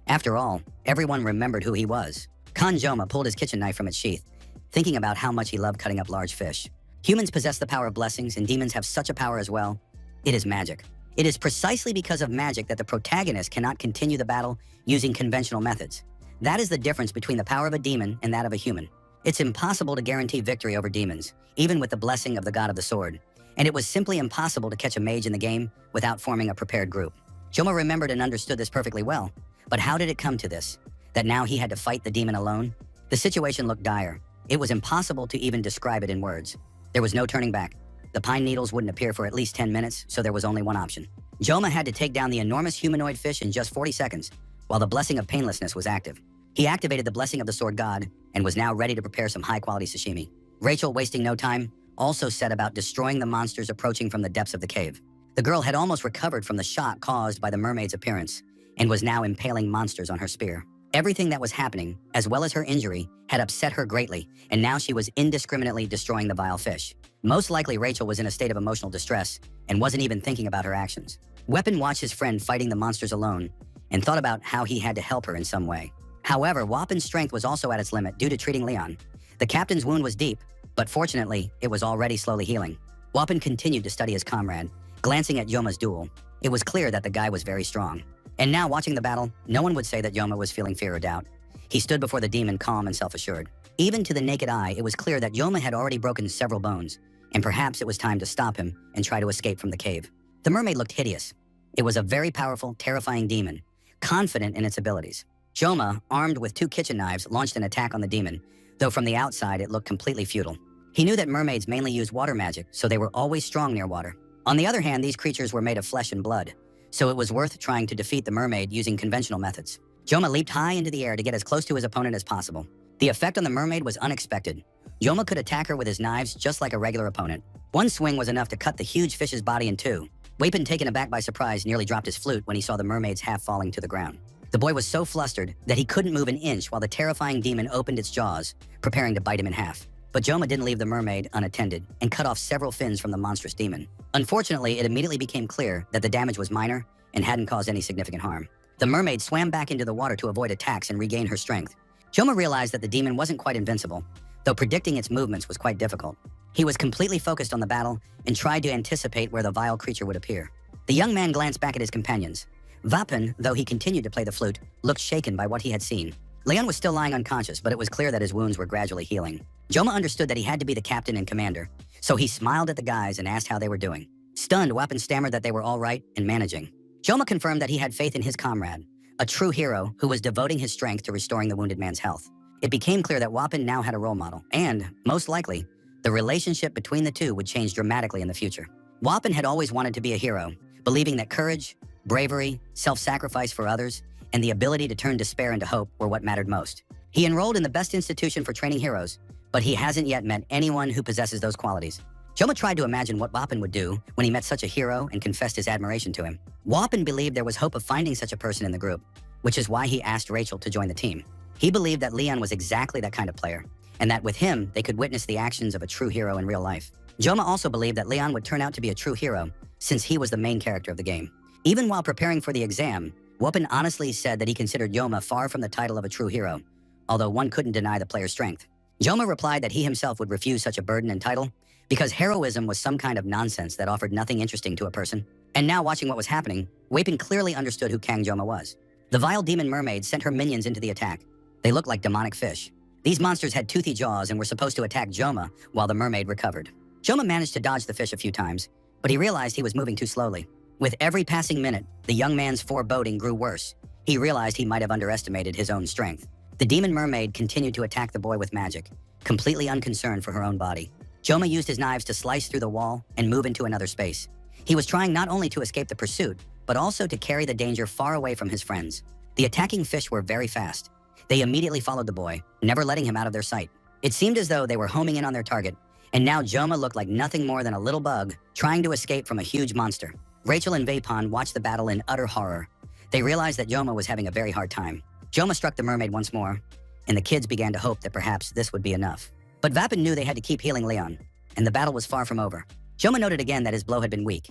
After all, everyone remembered who he was. Joma pulled his kitchen knife from its sheath, thinking about how much he loved cutting up large fish. Humans possess the power of blessings, and demons have such a power as well. It is magic. It is precisely because of magic that the protagonist cannot continue the battle using conventional methods. That is the difference between the power of a demon and that of a human. It's impossible to guarantee victory over demons, even with the blessing of the god of the sword. And it was simply impossible to catch a mage in the game without forming a prepared group. Joma remembered and understood this perfectly well. But how did it come to this? That now he had to fight the demon alone? The situation looked dire. It was impossible to even describe it in words. There was no turning back. The pine needles wouldn't appear for at least 10 minutes, so there was only one option. Joma had to take down the enormous humanoid fish in just 40 seconds, while the blessing of painlessness was active. He activated the blessing of the sword god and was now ready to prepare some high-quality sashimi. Rachel, wasting no time, also set about destroying the monsters approaching from the depths of the cave. The girl had almost recovered from the shock caused by the mermaid's appearance and was now impaling monsters on her spear. Everything that was happening, as well as her injury, had upset her greatly, and now she was indiscriminately destroying the vile fish. Most likely Rachel was in a state of emotional distress and wasn't even thinking about her actions. Weapon watched his friend fighting the monsters alone and thought about how he had to help her in some way. However, Weapon's strength was also at its limit due to treating Leon. The captain's wound was deep, but fortunately, it was already slowly healing. Weapon continued to study his comrade, glancing at Yoma's duel. It was clear that the guy was very strong. And now, watching the battle, no one would say that Yoma was feeling fear or doubt. He stood before the demon calm and self-assured. Even to the naked eye, it was clear that Yoma had already broken several bones, and perhaps it was time to stop him and try to escape from the cave. The mermaid looked hideous. It was a very powerful, terrifying demon, confident in its abilities. Joma, armed with 2 kitchen knives, launched an attack on the demon, though from the outside it looked completely futile. He knew that mermaids mainly used water magic, so they were always strong near water. On the other hand, these creatures were made of flesh and blood, so it was worth trying to defeat the mermaid using conventional methods. Joma leaped high into the air to get as close to his opponent as possible. The effect on the mermaid was unexpected. Joma could attack her with his knives just like a regular opponent. One swing was enough to cut the huge fish's body in 2. Weapon, taken aback by surprise, nearly dropped his flute when he saw the mermaid's half falling to the ground. The boy was so flustered that he couldn't move an inch while the terrifying demon opened its jaws, preparing to bite him in half. But Joma didn't leave the mermaid unattended and cut off several fins from the monstrous demon. Unfortunately, it immediately became clear that the damage was minor and hadn't caused any significant harm. The mermaid swam back into the water to avoid attacks and regain her strength. Joma realized that the demon wasn't quite invincible, though predicting its movements was quite difficult. He was completely focused on the battle and tried to anticipate where the vile creature would appear. The young man glanced back at his companions. Vapen, though he continued to play the flute, looked shaken by what he had seen. Leon was still lying unconscious, but it was clear that his wounds were gradually healing. Joma understood that he had to be the captain and commander, so he smiled at the guys and asked how they were doing. Stunned, Weapon stammered that they were all right and managing. Joma confirmed that he had faith in his comrade, a true hero who was devoting his strength to restoring the wounded man's health. It became clear that Weapon now had a role model, and, most likely, the relationship between the two would change dramatically in the future. Weapon had always wanted to be a hero, believing that courage, bravery, self-sacrifice for others, and the ability to turn despair into hope were what mattered most. He enrolled in the best institution for training heroes, but he hasn't yet met anyone who possesses those qualities. Joma tried to imagine what Weapon would do when he met such a hero and confessed his admiration to him. Weapon believed there was hope of finding such a person in the group, which is why he asked Rachel to join the team. He believed that Leon was exactly that kind of player, and that with him, they could witness the actions of a true hero in real life. Joma also believed that Leon would turn out to be a true hero, since he was the main character of the game. Even while preparing for the exam, Weapon honestly said that he considered Joma far from the title of a true hero, although one couldn't deny the player's strength. Joma replied that he himself would refuse such a burden and title, because heroism was some kind of nonsense that offered nothing interesting to a person. And now, watching what was happening, Weapon clearly understood who Kang Joma was. The vile demon mermaid sent her minions into the attack. They looked like demonic fish. These monsters had toothy jaws and were supposed to attack Joma while the mermaid recovered. Joma managed to dodge the fish a few times, but he realized he was moving too slowly. With every passing minute, the young man's foreboding grew worse. He realized he might have underestimated his own strength. The demon mermaid continued to attack the boy with magic, completely unconcerned for her own body. Joma used his knives to slice through the wall and move into another space. He was trying not only to escape the pursuit, but also to carry the danger far away from his friends. The attacking fish were very fast. They immediately followed the boy, never letting him out of their sight. It seemed as though they were homing in on their target, and now Joma looked like nothing more than a little bug trying to escape from a huge monster. Rachel and Vapon watched the battle in utter horror. They realized that Joma was having a very hard time. Joma struck the mermaid once more, and the kids began to hope that perhaps this would be enough. But Vapon knew they had to keep healing Leon, and the battle was far from over. Joma noted again that his blow had been weak.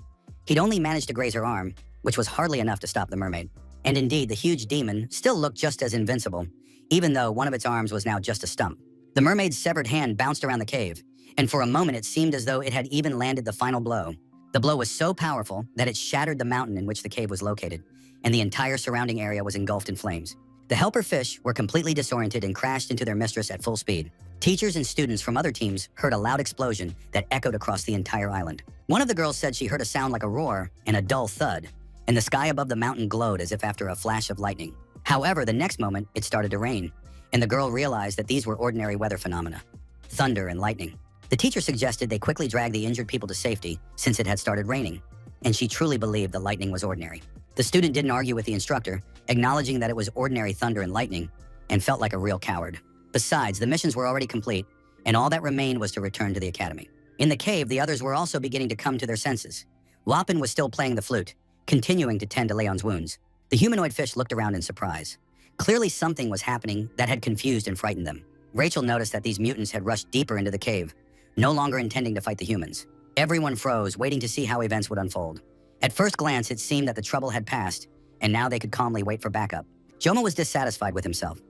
He'd only managed to graze her arm, which was hardly enough to stop the mermaid. And indeed, the huge demon still looked just as invincible, even though one of its arms was now just a stump. The mermaid's severed hand bounced around the cave, and for a moment it seemed as though it had even landed the final blow. The blow was so powerful that it shattered the mountain in which the cave was located, and the entire surrounding area was engulfed in flames. The helper fish were completely disoriented and crashed into their mistress at full speed. Teachers and students from other teams heard a loud explosion that echoed across the entire island. One of the girls said she heard a sound like a roar and a dull thud, and the sky above the mountain glowed as if after a flash of lightning. However, the next moment, it started to rain, and the girl realized that these were ordinary weather phenomena: thunder and lightning. The teacher suggested they quickly drag the injured people to safety since it had started raining, and she truly believed the lightning was ordinary. The student didn't argue with the instructor, acknowledging that it was ordinary thunder and lightning, and felt like a real coward. Besides, the missions were already complete, and all that remained was to return to the academy. In the cave, the others were also beginning to come to their senses. Wapin was still playing the flute, continuing to tend to Leon's wounds. The humanoid fish looked around in surprise. Clearly something was happening that had confused and frightened them. Rachel noticed that these mutants had rushed deeper into the cave, no longer intending to fight the humans. Everyone froze, waiting to see how events would unfold. At first glance, it seemed that the trouble had passed, and now they could calmly wait for backup. Joma was dissatisfied with himself.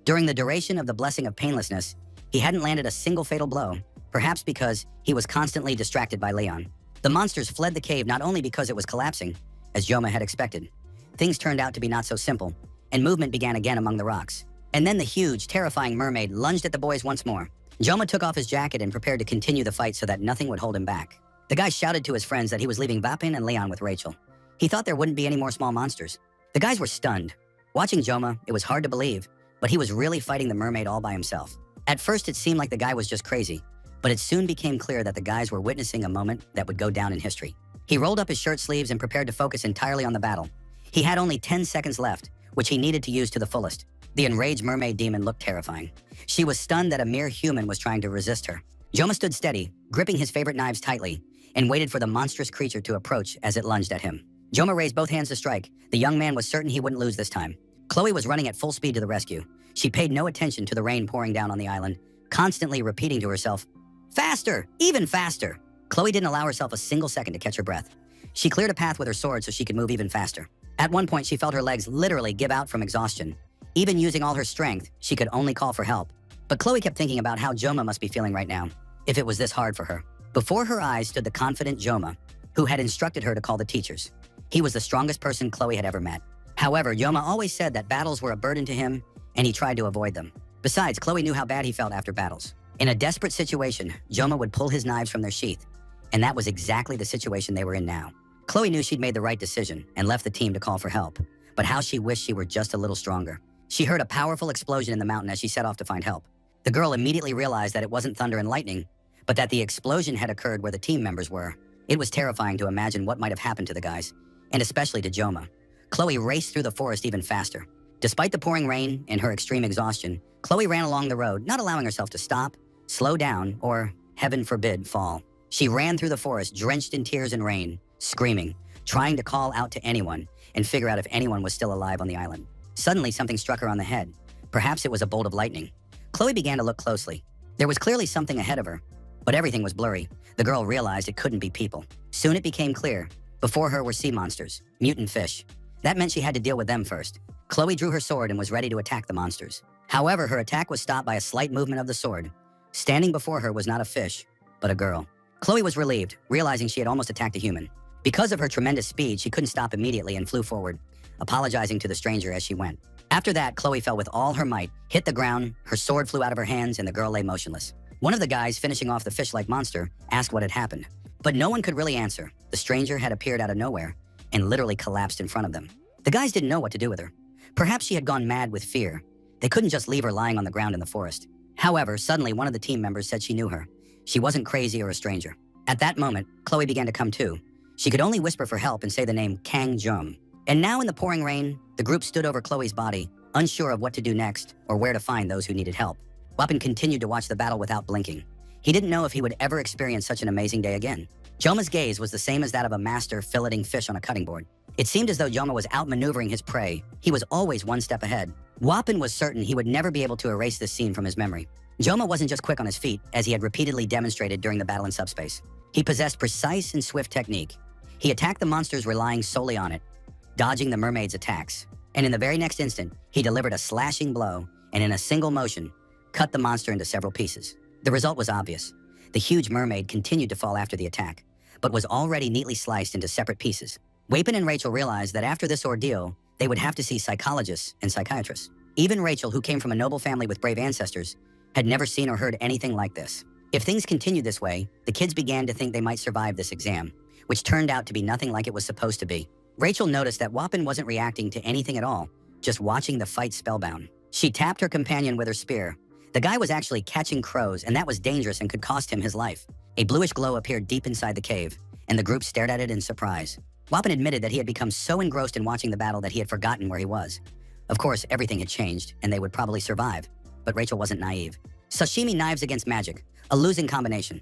During the duration of the blessing of painlessness, he hadn't landed a single fatal blow, perhaps because he was constantly distracted by Leon. The monsters fled the cave not only because it was collapsing, as Joma had expected. Things turned out to be not so simple, and movement began again among the rocks. And then the huge, terrifying mermaid lunged at the boys once more. Joma took off his jacket and prepared to continue the fight so that nothing would hold him back. The guy shouted to his friends that he was leaving Vapin and Leon with Rachel. He thought there wouldn't be any more small monsters. The guys were stunned. Watching Joma, it was hard to believe, but he was really fighting the mermaid all by himself. At first, it seemed like the guy was just crazy, but it soon became clear that the guys were witnessing a moment that would go down in history. He rolled up his shirt sleeves and prepared to focus entirely on the battle. He had only 10 seconds left, which he needed to use to the fullest. The enraged mermaid demon looked terrifying. She was stunned that a mere human was trying to resist her. Joma stood steady, gripping his favorite knives tightly, and waited for the monstrous creature to approach as it lunged at him. Joma raised both hands to strike. The young man was certain he wouldn't lose this time. Chloe was running at full speed to the rescue. She paid no attention to the rain pouring down on the island, constantly repeating to herself, "Faster! Even faster!" Chloe didn't allow herself a single second to catch her breath. She cleared a path with her sword so she could move even faster. At one point, she felt her legs literally give out from exhaustion. Even using all her strength, she could only call for help. But Chloe kept thinking about how Joma must be feeling right now, if it was this hard for her. Before her eyes stood the confident Joma, who had instructed her to call the teachers. He was the strongest person Chloe had ever met. However, Joma always said that battles were a burden to him, and he tried to avoid them. Besides, Chloe knew how bad he felt after battles. In a desperate situation, Joma would pull his knives from their sheath, and that was exactly the situation they were in now. Chloe knew she'd made the right decision and left the team to call for help, but how she wished she were just a little stronger. She heard a powerful explosion in the mountain as she set off to find help. The girl immediately realized that it wasn't thunder and lightning, but that the explosion had occurred where the team members were. It was terrifying to imagine what might have happened to the guys, and especially to Joma. Chloe raced through the forest even faster. Despite the pouring rain and her extreme exhaustion, Chloe ran along the road, not allowing herself to stop, slow down, or, heaven forbid, fall. She ran through the forest, drenched in tears and rain, screaming, trying to call out to anyone and figure out if anyone was still alive on the island. Suddenly, something struck her on the head. Perhaps it was a bolt of lightning. Chloe began to look closely. There was clearly something ahead of her, but everything was blurry. The girl realized it couldn't be people. Soon it became clear. Before her were sea monsters, mutant fish. That meant she had to deal with them first. Chloe drew her sword and was ready to attack the monsters. However, her attack was stopped by a slight movement of the sword. Standing before her was not a fish, but a girl. Chloe was relieved, realizing she had almost attacked a human. Because of her tremendous speed, she couldn't stop immediately and flew forward, apologizing to the stranger as she went. After that, Chloe fell with all her might, hit the ground, her sword flew out of her hands, and the girl lay motionless. One of the guys finishing off the fish-like monster asked what had happened, but no one could really answer. The stranger had appeared out of nowhere and literally collapsed in front of them. The guys didn't know what to do with her. Perhaps she had gone mad with fear. They couldn't just leave her lying on the ground in the forest. However, suddenly one of the team members said she knew her. She wasn't crazy or a stranger. At that moment, Chloe began to come to. She could only whisper for help and say the name Kang Jum. And now in the pouring rain, the group stood over Chloe's body, unsure of what to do next or where to find those who needed help. Wapin continued to watch the battle without blinking. He didn't know if he would ever experience such an amazing day again. Joma's gaze was the same as that of a master filleting fish on a cutting board. It seemed as though Joma was outmaneuvering his prey. He was always one step ahead. Wapin was certain he would never be able to erase this scene from his memory. Joma wasn't just quick on his feet, as he had repeatedly demonstrated during the battle in subspace. He possessed precise and swift technique. He attacked the monsters relying solely on it, dodging the mermaid's attacks. And in the very next instant, he delivered a slashing blow and in a single motion, cut the monster into several pieces. The result was obvious. The huge mermaid continued to fall after the attack, but was already neatly sliced into separate pieces. Wapin and Rachel realized that after this ordeal, they would have to see psychologists and psychiatrists. Even Rachel, who came from a noble family with brave ancestors, had never seen or heard anything like this. If things continued this way, the kids began to think they might survive this exam, which turned out to be nothing like it was supposed to be. Rachel noticed that Wapin wasn't reacting to anything at all, just watching the fight spellbound. She tapped her companion with her spear. The guy was actually catching crows, and that was dangerous and could cost him his life. A bluish glow appeared deep inside the cave, and the group stared at it in surprise. Wapin admitted that he had become so engrossed in watching the battle that he had forgotten where he was. Of course, everything had changed, and they would probably survive, but Rachel wasn't naive. Sashimi knives against magic, a losing combination.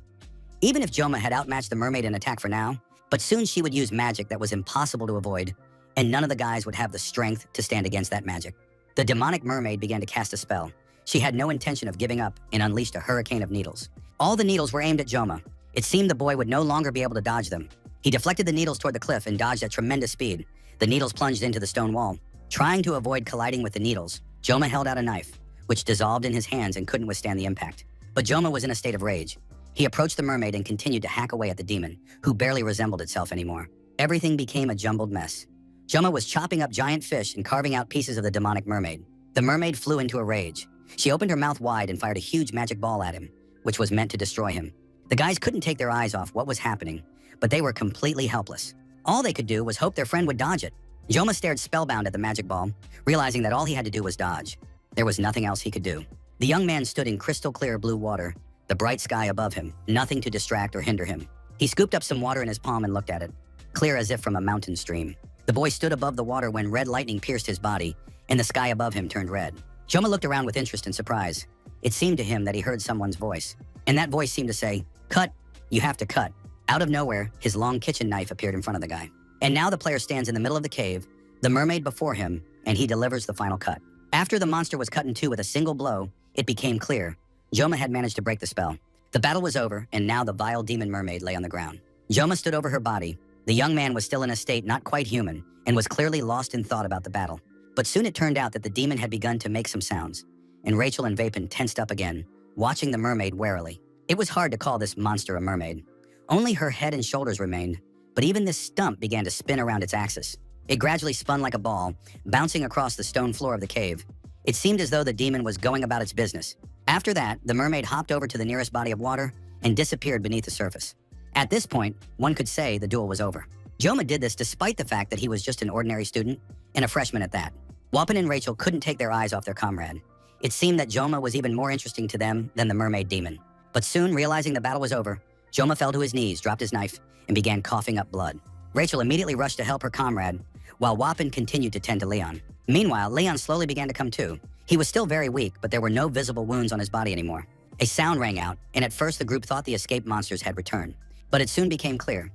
Even if Joma had outmatched the mermaid in attack for now, but soon she would use magic that was impossible to avoid, and none of the guys would have the strength to stand against that magic. The demonic mermaid began to cast a spell. She had no intention of giving up and unleashed a hurricane of needles. All the needles were aimed at Joma. It seemed the boy would no longer be able to dodge them. He deflected the needles toward the cliff and dodged at tremendous speed. The needles plunged into the stone wall. Trying to avoid colliding with the needles, Joma held out a knife, which dissolved in his hands and couldn't withstand the impact. But Joma was in a state of rage. He approached the mermaid and continued to hack away at the demon, who barely resembled itself anymore. Everything became a jumbled mess. Joma was chopping up giant fish and carving out pieces of the demonic mermaid. The mermaid flew into a rage. She opened her mouth wide and fired a huge magic ball at him, which was meant to destroy him. The guys couldn't take their eyes off what was happening, but they were completely helpless. All they could do was hope their friend would dodge it. Joma stared spellbound at the magic ball, realizing that all he had to do was dodge. There was nothing else he could do. The young man stood in crystal clear blue water, the bright sky above him, nothing to distract or hinder him. He scooped up some water in his palm and looked at it, clear as if from a mountain stream. The boy stood above the water when red lightning pierced his body, and the sky above him turned red. Joma looked around with interest and surprise. It seemed to him that he heard someone's voice, and that voice seemed to say, "Cut, you have to cut." Out of nowhere, his long kitchen knife appeared in front of the guy. And now the player stands in the middle of the cave, the mermaid before him, and he delivers the final cut. After the monster was cut in two with a single blow, it became clear Joma had managed to break the spell. The battle was over, and now the vile demon mermaid lay on the ground. Joma stood over her body. The young man was still in a state not quite human, and was clearly lost in thought about the battle. But soon it turned out that the demon had begun to make some sounds, and Rachel and Vapin tensed up again, watching the mermaid warily. It was hard to call this monster a mermaid. Only her head and shoulders remained, but even this stump began to spin around its axis. It gradually spun like a ball, bouncing across the stone floor of the cave. It seemed as though the demon was going about its business. After that, the mermaid hopped over to the nearest body of water and disappeared beneath the surface. At this point, one could say the duel was over. Joma did this despite the fact that he was just an ordinary student, and a freshman at that. Wapin and Rachel couldn't take their eyes off their comrade. It seemed that Joma was even more interesting to them than the mermaid demon. But soon, realizing the battle was over, Joma fell to his knees, dropped his knife, and began coughing up blood. Rachel immediately rushed to help her comrade, while Wapin continued to tend to Leon. Meanwhile, Leon slowly began to come to. He was still very weak, but there were no visible wounds on his body anymore. A sound rang out, and at first the group thought the escaped monsters had returned. But it soon became clear.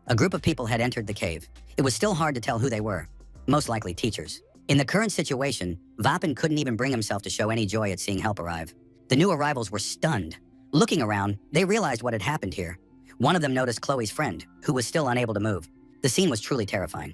A group of people had entered the cave. It was still hard to tell who they were. Most likely teachers. In the current situation, Vapin couldn't even bring himself to show any joy at seeing help arrive. The new arrivals were stunned. Looking around, they realized what had happened here. One of them noticed Chloe's friend, who was still unable to move. The scene was truly terrifying.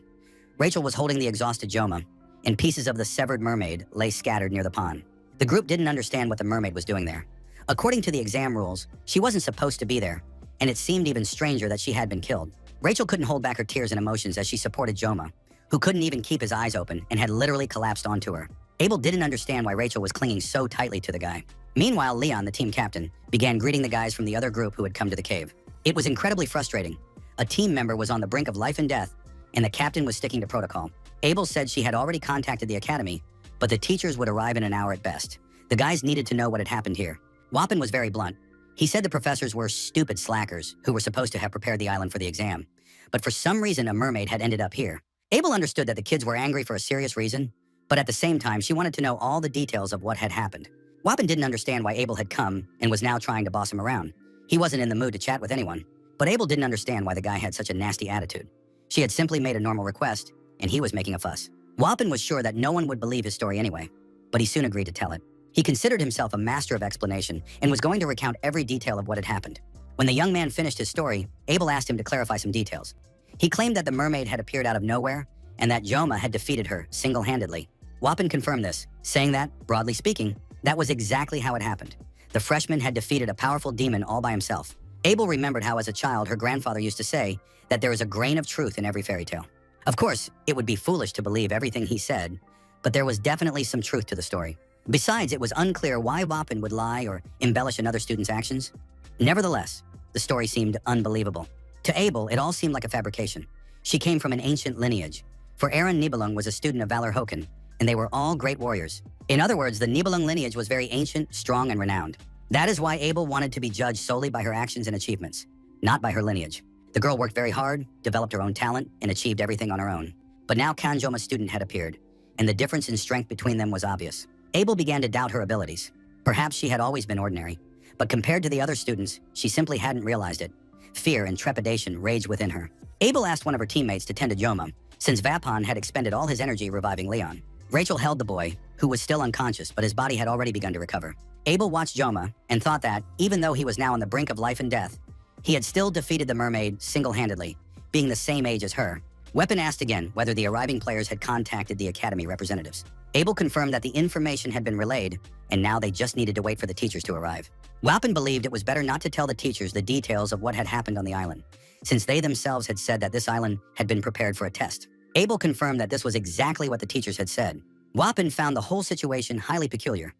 Rachel was holding the exhausted Joma, and pieces of the severed mermaid lay scattered near the pond. The group didn't understand what the mermaid was doing there. According to the exam rules, she wasn't supposed to be there, and it seemed even stranger that she had been killed. Rachel couldn't hold back her tears and emotions as she supported Joma, who couldn't even keep his eyes open and had literally collapsed onto her. Abel didn't understand why Rachel was clinging so tightly to the guy. Meanwhile, Leon, the team captain, began greeting the guys from the other group who had come to the cave. It was incredibly frustrating. A team member was on the brink of life and death, and the captain was sticking to protocol. Abel said she had already contacted the academy, but the teachers would arrive in an hour at best. The guys needed to know what had happened here. Wapin was very blunt. He said the professors were stupid slackers who were supposed to have prepared the island for the exam, but for some reason a mermaid had ended up here. Abel understood that the kids were angry for a serious reason, but at the same time she wanted to know all the details of what had happened. Wapin didn't understand why Abel had come and was now trying to boss him around. He wasn't in the mood to chat with anyone, but Abel didn't understand why the guy had such a nasty attitude. She had simply made a normal request, and he was making a fuss. Wapin was sure that no one would believe his story anyway, but he soon agreed to tell it. He considered himself a master of explanation and was going to recount every detail of what had happened. When the young man finished his story, Abel asked him to clarify some details. He claimed that the mermaid had appeared out of nowhere and that Joma had defeated her single-handedly. Wappen confirmed this, saying that, broadly speaking, that was exactly how it happened. The freshman had defeated a powerful demon all by himself. Abel remembered how as a child her grandfather used to say that there is a grain of truth in every fairy tale. Of course, it would be foolish to believe everything he said, but there was definitely some truth to the story. Besides, it was unclear why Wappen would lie or embellish another student's actions. Nevertheless, the story seemed unbelievable. To Abel, it all seemed like a fabrication. She came from an ancient lineage. For Aaron Nibelung was a student of Valor Hoken, and they were all great warriors. In other words, the Nibelung lineage was very ancient, strong, and renowned. That is why Abel wanted to be judged solely by her actions and achievements, not by her lineage. The girl worked very hard, developed her own talent, and achieved everything on her own. But now Kanjoma's student had appeared, and the difference in strength between them was obvious. Abel began to doubt her abilities. Perhaps she had always been ordinary, but compared to the other students, she simply hadn't realized it. Fear and trepidation raged within her. Abel asked one of her teammates to tend to Joma, since Vapon had expended all his energy reviving Leon. Rachel held the boy, who was still unconscious, but his body had already begun to recover. Abel watched Joma and thought that, even though he was now on the brink of life and death, he had still defeated the mermaid single-handedly, being the same age as her. Weapon asked again whether the arriving players had contacted the academy representatives. Abel confirmed that the information had been relayed, and now they just needed to wait for the teachers to arrive. Wappen believed it was better not to tell the teachers the details of what had happened on the island, since they themselves had said that this island had been prepared for a test. Abel confirmed that this was exactly what the teachers had said. Wappen found the whole situation highly peculiar.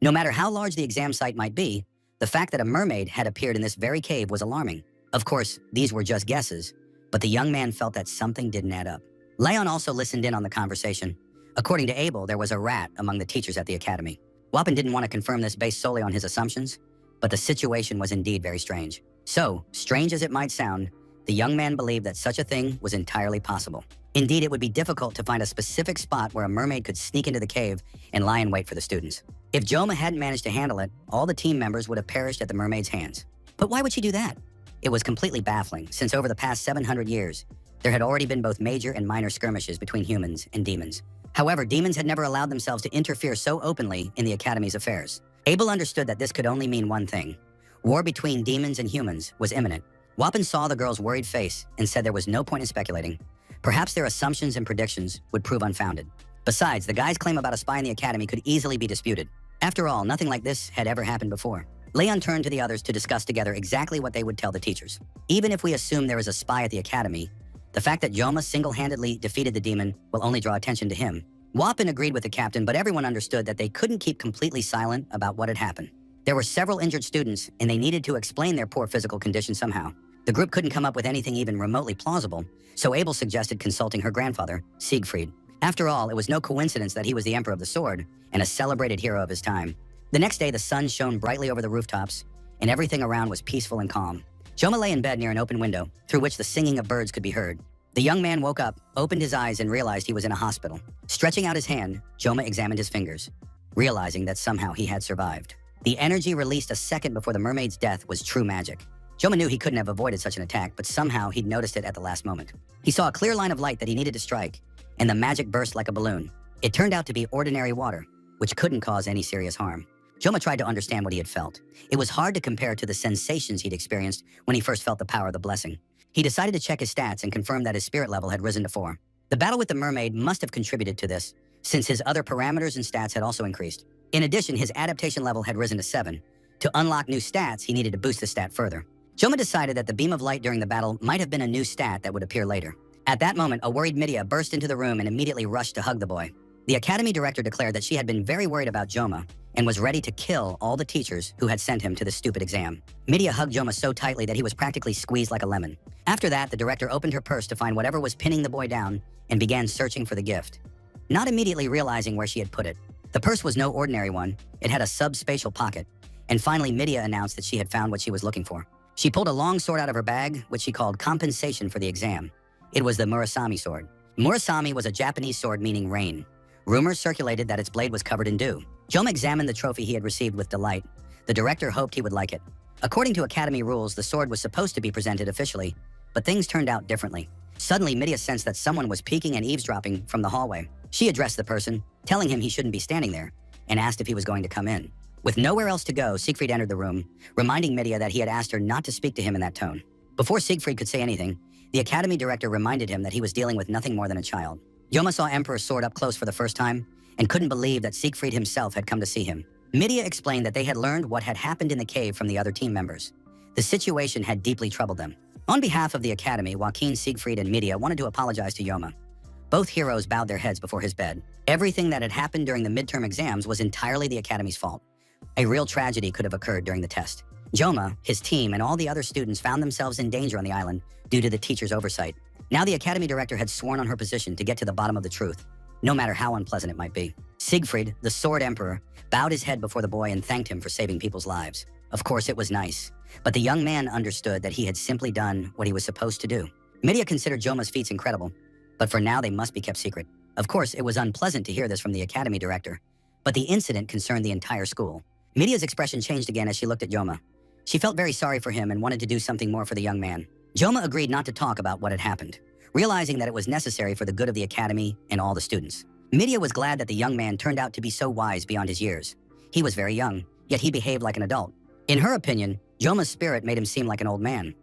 No matter how large the exam site might be, the fact that a mermaid had appeared in this very cave was alarming. Of course, these were just guesses, but the young man felt that something didn't add up. Leon also listened in on the conversation. According to Abel, there was a rat among the teachers at the academy. Wappen didn't want to confirm this based solely on his assumptions, but the situation was indeed very strange. So, strange as it might sound, the young man believed that such a thing was entirely possible. Indeed, it would be difficult to find a specific spot where a mermaid could sneak into the cave and lie in wait for the students. If Joma hadn't managed to handle it, all the team members would have perished at the mermaid's hands. But why would she do that? It was completely baffling, since over the past 700 years, there had already been both major and minor skirmishes between humans and demons. However, demons had never allowed themselves to interfere so openly in the Academy's affairs. Abel understood that this could only mean one thing. War between demons and humans was imminent. Wappen saw the girl's worried face and said there was no point in speculating. Perhaps their assumptions and predictions would prove unfounded. Besides, the guy's claim about a spy in the Academy could easily be disputed. After all, nothing like this had ever happened before. Leon turned to the others to discuss together exactly what they would tell the teachers. Even if we assume there is a spy at the Academy, the fact that Joma single-handedly defeated the demon will only draw attention to him. Wappen agreed with the captain, but everyone understood that they couldn't keep completely silent about what had happened. There were several injured students, and they needed to explain their poor physical condition somehow. The group couldn't come up with anything even remotely plausible, so Abel suggested consulting her grandfather, Siegfried. After all, it was no coincidence that he was the Emperor of the Sword and a celebrated hero of his time. The next day, the sun shone brightly over the rooftops, and everything around was peaceful and calm. Joma lay in bed near an open window, through which the singing of birds could be heard. The young man woke up, opened his eyes, and realized he was in a hospital. Stretching out his hand, Joma examined his fingers, realizing that somehow he had survived. The energy released a second before the mermaid's death was true magic. Joma knew he couldn't have avoided such an attack, but somehow he'd noticed it at the last moment. He saw a clear line of light that he needed to strike, and the magic burst like a balloon. It turned out to be ordinary water, which couldn't cause any serious harm. Joma tried to understand what he had felt. It was hard to compare to the sensations he'd experienced when he first felt the power of the blessing. He decided to check his stats and confirm that his spirit level had risen to 4. The battle with the mermaid must have contributed to this, since his other parameters and stats had also increased. In addition, his adaptation level had risen to 7. To unlock new stats, he needed to boost the stat further. Joma decided that the beam of light during the battle might have been a new stat that would appear later. At that moment, a worried Midia burst into the room and immediately rushed to hug the boy. The academy director declared that she had been very worried about Joma and was ready to kill all the teachers who had sent him to this stupid exam. Midia hugged Joma so tightly that he was practically squeezed like a lemon. After that, the director opened her purse to find whatever was pinning the boy down and began searching for the gift, not immediately realizing where she had put it. The purse was no ordinary one. It had a subspatial pocket. And finally, Midia announced that she had found what she was looking for. She pulled a long sword out of her bag, which she called compensation for the exam. It was the Murasami sword. Murasami was a Japanese sword meaning rain. Rumors circulated that its blade was covered in dew. Joma examined the trophy he had received with delight. The director hoped he would like it. According to Academy rules, the sword was supposed to be presented officially, but things turned out differently. Suddenly, Midia sensed that someone was peeking and eavesdropping from the hallway. She addressed the person, telling him he shouldn't be standing there, and asked if he was going to come in. With nowhere else to go, Siegfried entered the room, reminding Midia that he had asked her not to speak to him in that tone. Before Siegfried could say anything, the Academy director reminded him that he was dealing with nothing more than a child. Joma saw Emperor's sword up close for the first time and couldn't believe that Siegfried himself had come to see him. Midia explained that they had learned what had happened in the cave from the other team members. The situation had deeply troubled them. On behalf of the academy, Joaquin, Siegfried, and Midia wanted to apologize to Joma. Both heroes bowed their heads before his bed. Everything that had happened during the midterm exams was entirely the academy's fault. A real tragedy could have occurred during the test. Joma, his team, and all the other students found themselves in danger on the island due to the teacher's oversight. Now the academy director had sworn on her position to get to the bottom of the truth, no matter how unpleasant it might be. Siegfried, the Sword Emperor, bowed his head before the boy and thanked him for saving people's lives. Of course, it was nice, but the young man understood that he had simply done what he was supposed to do. Midia considered Joma's feats incredible, but for now they must be kept secret. Of course, it was unpleasant to hear this from the academy director, but the incident concerned the entire school. Midia's expression changed again as she looked at Joma. She felt very sorry for him and wanted to do something more for the young man. Joma agreed not to talk about what had happened, realizing that it was necessary for the good of the academy and all the students. Midia was glad that the young man turned out to be so wise beyond his years. He was very young, yet he behaved like an adult. In her opinion, Joma's spirit made him seem like an old man.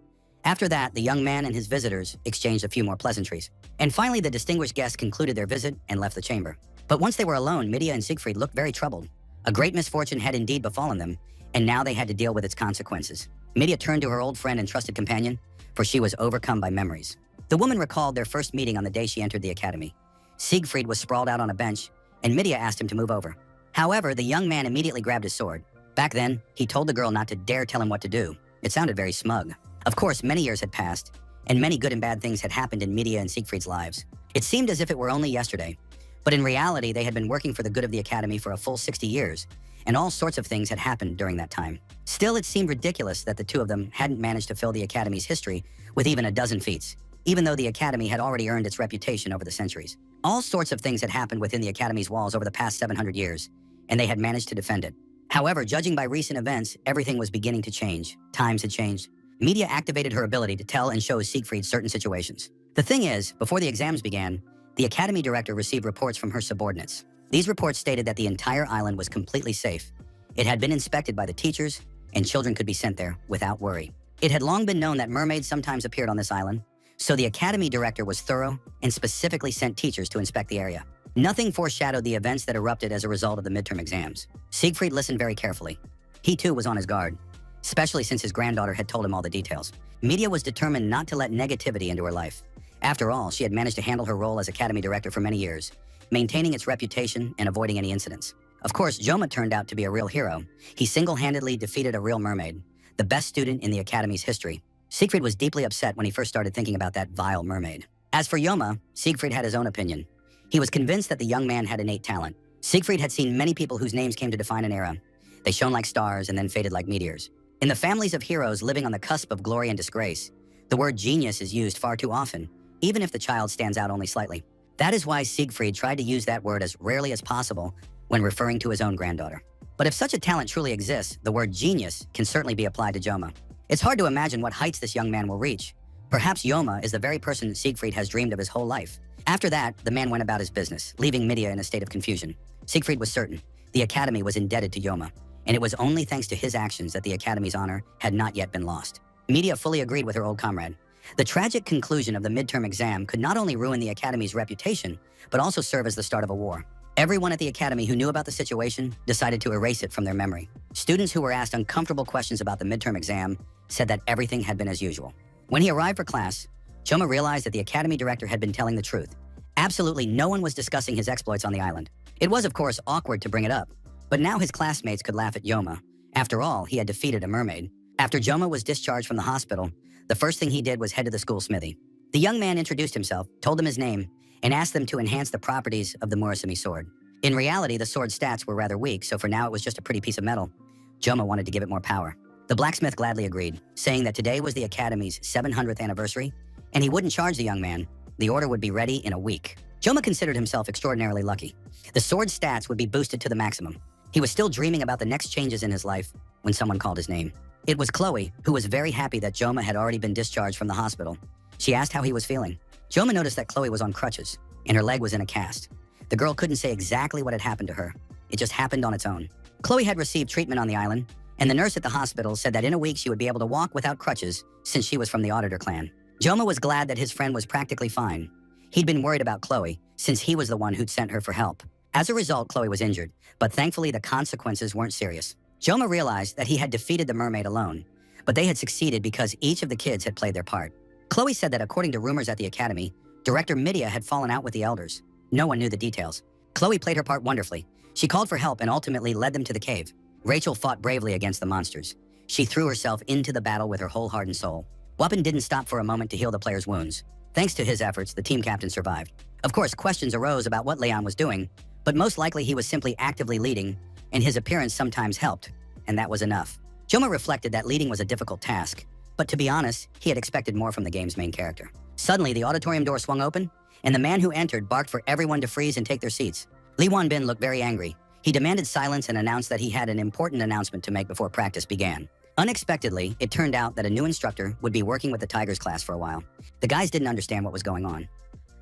After that, the young man and his visitors exchanged a few more pleasantries. And finally, the distinguished guests concluded their visit and left the chamber. But once they were alone, Midia and Siegfried looked very troubled. A great misfortune had indeed befallen them, and now they had to deal with its consequences. Midia turned to her old friend and trusted companion, for she was overcome by memories. The woman recalled their first meeting on the day she entered the academy. Siegfried was sprawled out on a bench, and Midia asked him to move over. However, the young man immediately grabbed his sword. Back then, he told the girl not to dare tell him what to do. It sounded very smug. Of course, many years had passed, and many good and bad things had happened in Midia and Siegfried's lives. It seemed as if it were only yesterday, but in reality, they had been working for the good of the academy for a full 60 years, and all sorts of things had happened during that time. Still, it seemed ridiculous that the two of them hadn't managed to fill the academy's history with even a dozen feats, even though the academy had already earned its reputation over the centuries. All sorts of things had happened within the academy's walls over the past 700 years, and they had managed to defend it. However, judging by recent events, everything was beginning to change. Times had changed. Midia activated her ability to tell and show Siegfried certain situations. The thing is, before the exams began, the academy director received reports from her subordinates. These reports stated that the entire island was completely safe. It had been inspected by the teachers, and children could be sent there without worry. It had long been known that mermaids sometimes appeared on this island, so the academy director was thorough and specifically sent teachers to inspect the area. Nothing foreshadowed the events that erupted as a result of the midterm exams. Siegfried listened very carefully. He too was on his guard, especially since his granddaughter had told him all the details. Midia was determined not to let negativity into her life. After all, she had managed to handle her role as academy director for many years, maintaining its reputation and avoiding any incidents. Of course, Joma turned out to be a real hero. He single-handedly defeated a real mermaid, the best student in the academy's history. Siegfried was deeply upset when he first started thinking about that vile mermaid. As for Joma, Siegfried had his own opinion. He was convinced that the young man had innate talent. Siegfried had seen many people whose names came to define an era. They shone like stars and then faded like meteors. In the families of heroes living on the cusp of glory and disgrace, the word genius is used far too often, even if the child stands out only slightly. That is why Siegfried tried to use that word as rarely as possible when referring to his own granddaughter. But if such a talent truly exists, the word genius can certainly be applied to Joma. It's hard to imagine what heights this young man will reach. Perhaps Joma is the very person that Siegfried has dreamed of his whole life. After that, the man went about his business, leaving Midia in a state of confusion. Siegfried was certain the academy was indebted to Joma, and it was only thanks to his actions that the academy's honor had not yet been lost. Midia fully agreed with her old comrade. The tragic conclusion of the midterm exam could not only ruin the academy's reputation, but also serve as the start of a war. Everyone at the academy who knew about the situation decided to erase it from their memory. Students who were asked uncomfortable questions about the midterm exam said that everything had been as usual. When he arrived for class, Joma realized that the academy director had been telling the truth. Absolutely no one was discussing his exploits on the island. It was, of course, awkward to bring it up, but now his classmates could laugh at Joma. After all, he had defeated a mermaid. After Joma was discharged from the hospital, the first thing he did was head to the school smithy. The young man introduced himself, told them his name, and asked them to enhance the properties of the mercenary sword. In reality, the sword's stats were rather weak, so for now it was just a pretty piece of metal. Joma wanted to give it more power. The blacksmith gladly agreed, saying that today was the academy's 700th anniversary, and he wouldn't charge the young man. The order would be ready in a week. Joma considered himself extraordinarily lucky. The sword's stats would be boosted to the maximum. He was still dreaming about the next changes in his life when someone called his name. It was Chloe, who was very happy that Joma had already been discharged from the hospital. She asked how he was feeling. Joma noticed that Chloe was on crutches, and her leg was in a cast. The girl couldn't say exactly what had happened to her. It just happened on its own. Chloe had received treatment on the island, and the nurse at the hospital said that in a week she would be able to walk without crutches since she was from the Auditor clan. Joma was glad that his friend was practically fine. He'd been worried about Chloe, since he was the one who'd sent her for help. As a result, Chloe was injured, but thankfully the consequences weren't serious. Joma realized that he had defeated the mermaid alone, but they had succeeded because each of the kids had played their part. Chloe said that according to rumors at the academy, director Midia had fallen out with the elders. No one knew the details. Chloe played her part wonderfully. She called for help and ultimately led them to the cave. Rachel fought bravely against the monsters. She threw herself into the battle with her whole heart and soul. Wappen didn't stop for a moment to heal the players' wounds. Thanks to his efforts, the team captain survived. Of course, questions arose about what Leon was doing, but most likely he was simply actively leading, and his appearance sometimes helped, and that was enough. Joma reflected that leading was a difficult task, but to be honest, he had expected more from the game's main character. Suddenly, the auditorium door swung open, and the man who entered barked for everyone to freeze and take their seats. Lee Won-bin looked very angry. He demanded silence and announced that he had an important announcement to make before practice began. Unexpectedly, it turned out that a new instructor would be working with the Tigers class for a while. The guys didn't understand what was going on.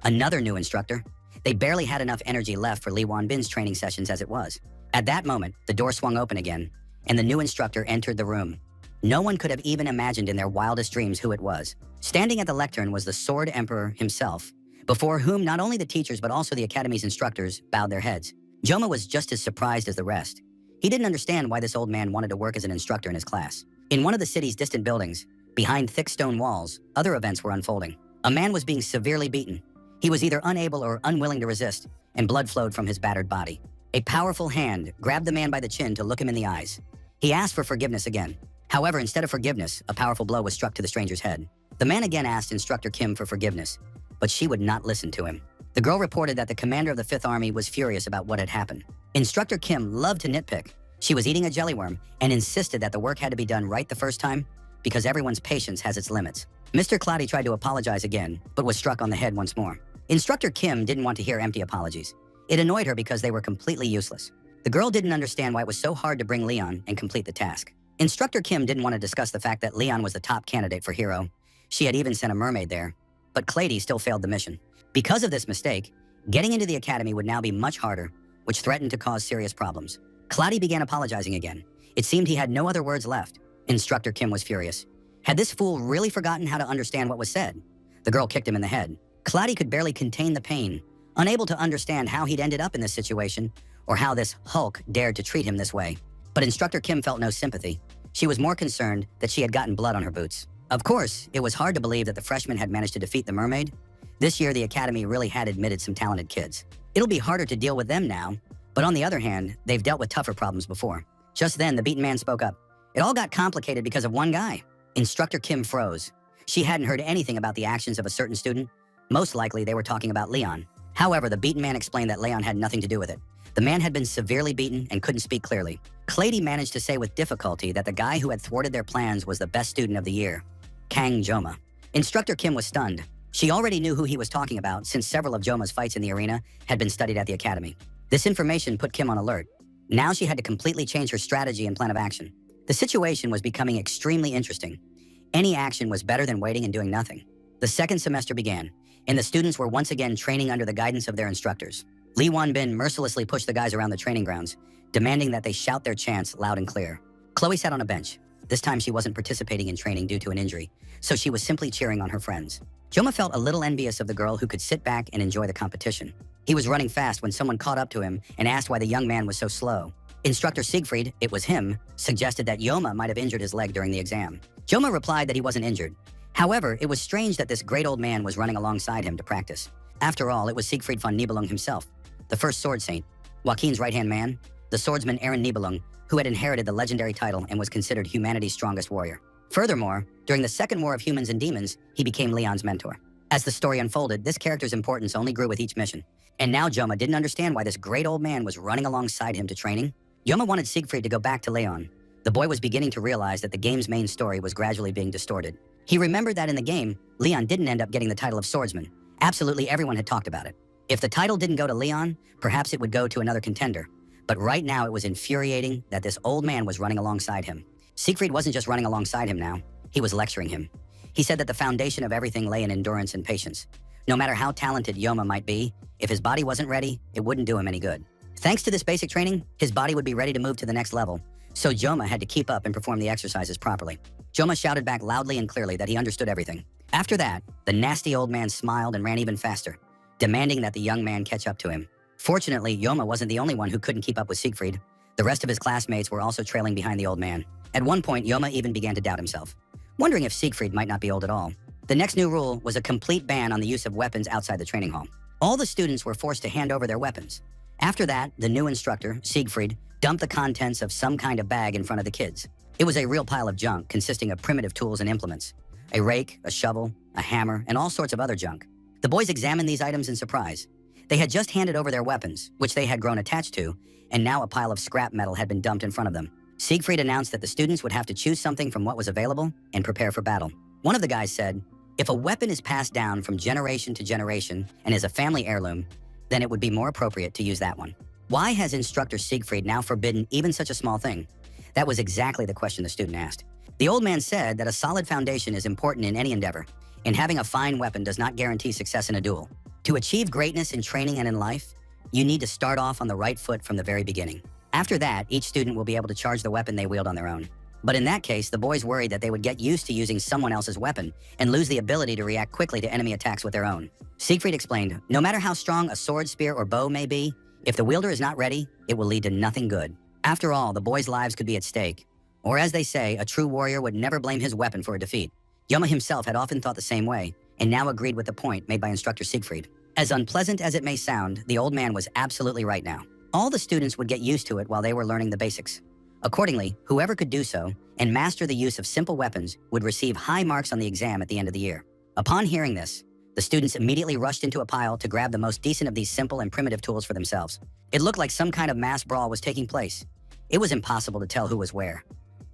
Another new instructor? They barely had enough energy left for Lee Won-bin's training sessions as it was. At that moment, the door swung open again, and the new instructor entered the room. No one could have even imagined in their wildest dreams who it was. Standing at the lectern was the Sword Emperor himself, before whom not only the teachers but also the academy's instructors bowed their heads. Joma was just as surprised as the rest. He didn't understand why this old man wanted to work as an instructor in his class. In one of the city's distant buildings, behind thick stone walls, other events were unfolding. A man was being severely beaten. He was either unable or unwilling to resist, and blood flowed from his battered body. A powerful hand grabbed the man by the chin to look him in the eyes. He asked for forgiveness again. However, instead of forgiveness, a powerful blow was struck to the stranger's head. The man again asked Instructor Kim for forgiveness, but she would not listen to him. The girl reported that the commander of the 5th Army was furious about what had happened. Instructor Kim loved to nitpick. She was eating a jellyworm and insisted that the work had to be done right the first time because everyone's patience has its limits. Mr. Cloudy tried to apologize again, but was struck on the head once more. Instructor Kim didn't want to hear empty apologies. It annoyed her because they were completely useless. The girl didn't understand why it was so hard to bring Leon and complete the task. Instructor Kim didn't want to discuss the fact that Leon was the top candidate for hero. She had even sent a mermaid there, but Clady still failed the mission. Because of this mistake, getting into the academy would now be much harder, which threatened to cause serious problems. Cloudy began apologizing again. It seemed he had no other words left. Instructor Kim was furious. Had this fool really forgotten how to understand what was said? The girl kicked him in the head. Cloudy could barely contain the pain, unable to understand how he'd ended up in this situation or how this Hulk dared to treat him this way. But Instructor Kim felt no sympathy. She was more concerned that she had gotten blood on her boots. Of course, it was hard to believe that the freshmen had managed to defeat the mermaid. This year, the academy really had admitted some talented kids. It'll be harder to deal with them now, but on the other hand, they've dealt with tougher problems before. Just then, the beaten man spoke up. It all got complicated because of one guy. Instructor Kim froze. She hadn't heard anything about the actions of a certain student. Most likely, they were talking about Leon. However, the beaten man explained that Leon had nothing to do with it. The man had been severely beaten and couldn't speak clearly. Clady managed to say with difficulty that the guy who had thwarted their plans was the best student of the year, Kang Joma. Instructor Kim was stunned. She already knew who he was talking about since several of Joma's fights in the arena had been studied at the academy. This information put Kim on alert. Now she had to completely change her strategy and plan of action. The situation was becoming extremely interesting. Any action was better than waiting and doing nothing. The second semester began, and the students were once again training under the guidance of their instructors. Lee Won-bin mercilessly pushed the guys around the training grounds, demanding that they shout their chants loud and clear. Chloe sat on a bench. This time she wasn't participating in training due to an injury, so she was simply cheering on her friends. Joma felt a little envious of the girl who could sit back and enjoy the competition. He was running fast when someone caught up to him and asked why the young man was so slow. Instructor Siegfried, it was him, suggested that Joma might have injured his leg during the exam. Joma replied that he wasn't injured. However, it was strange that this great old man was running alongside him to practice. After all, it was Siegfried von Nibelung himself, the first sword saint, Joaquin's right-hand man, the swordsman Aaron Nibelung, who had inherited the legendary title and was considered humanity's strongest warrior. Furthermore, during the Second War of Humans and Demons, he became Leon's mentor. As the story unfolded, this character's importance only grew with each mission. And now Joma didn't understand why this great old man was running alongside him to training. Joma wanted Siegfried to go back to Leon. The boy was beginning to realize that the game's main story was gradually being distorted. He remembered that in the game, Leon didn't end up getting the title of swordsman. Absolutely everyone had talked about it. If the title didn't go to Leon, perhaps it would go to another contender. But right now it was infuriating that this old man was running alongside him. Siegfried wasn't just running alongside him now, he was lecturing him. He said that the foundation of everything lay in endurance and patience. No matter how talented Joma might be, if his body wasn't ready, it wouldn't do him any good. Thanks to this basic training, his body would be ready to move to the next level, so Joma had to keep up and perform the exercises properly. Joma shouted back loudly and clearly that he understood everything. After that, the nasty old man smiled and ran even faster. demanding that the young man catch up to him. Fortunately, Yoma wasn't the only one who couldn't keep up with Siegfried. The rest of his classmates were also trailing behind the old man. At one point, Yoma even began to doubt himself, wondering if Siegfried might not be old at all. The next new rule was a complete ban on the use of weapons outside the training hall. All the students were forced to hand over their weapons. After that, the new instructor, Siegfried, dumped the contents of some kind of bag in front of the kids. It was a real pile of junk consisting of primitive tools and implements. A rake, a shovel, a hammer, and all sorts of other junk. The boys examined these items in surprise. They had just handed over their weapons, which they had grown attached to, and now a pile of scrap metal had been dumped in front of them. Siegfried announced that the students would have to choose something from what was available and prepare for battle. One of the guys said, "If a weapon is passed down from generation to generation and is a family heirloom, then it would be more appropriate to use that one." Why has instructor Siegfried now forbidden even such a small thing? That was exactly the question the student asked. The old man said that a solid foundation is important in any endeavor, and having a fine weapon does not guarantee success in a duel. To achieve greatness in training and in life, you need to start off on the right foot from the very beginning. After that, each student will be able to charge the weapon they wield on their own. But in that case, the boys worried that they would get used to using someone else's weapon and lose the ability to react quickly to enemy attacks with their own. Siegfried explained, no matter how strong a sword, spear, or bow may be, if the wielder is not ready, it will lead to nothing good. After all, the boys' lives could be at stake. Or as they say, a true warrior would never blame his weapon for a defeat. Yoma himself had often thought the same way, and now agreed with the point made by instructor Siegfried. As unpleasant as it may sound, the old man was absolutely right now. All the students would get used to it while they were learning the basics. Accordingly, whoever could do so and master the use of simple weapons would receive high marks on the exam at the end of the year. Upon hearing this, the students immediately rushed into a pile to grab the most decent of these simple and primitive tools for themselves. It looked like some kind of mass brawl was taking place. It was impossible to tell who was where.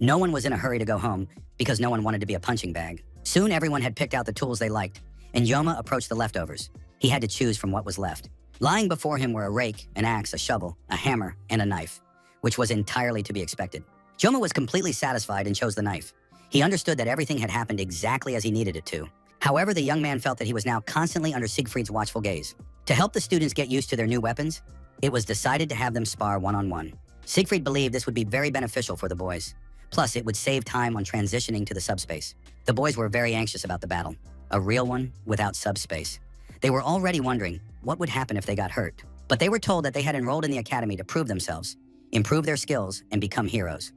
No one was in a hurry to go home because no one wanted to be a punching bag. Soon everyone had picked out the tools they liked, and Yoma approached the leftovers. He had to choose from what was left. Lying before him were a rake, an axe, a shovel, a hammer, and a knife, which was entirely to be expected. Yoma was completely satisfied and chose the knife. He understood that everything had happened exactly as he needed it to. However, the young man felt that he was now constantly under Siegfried's watchful gaze. To help the students get used to their new weapons, it was decided to have them spar one-on-one. Siegfried believed this would be very beneficial for the boys. Plus, it would save time on transitioning to the subspace. The boys were very anxious about the battle, a real one without subspace. They were already wondering what would happen if they got hurt. But they were told that they had enrolled in the academy to prove themselves, improve their skills, and become heroes.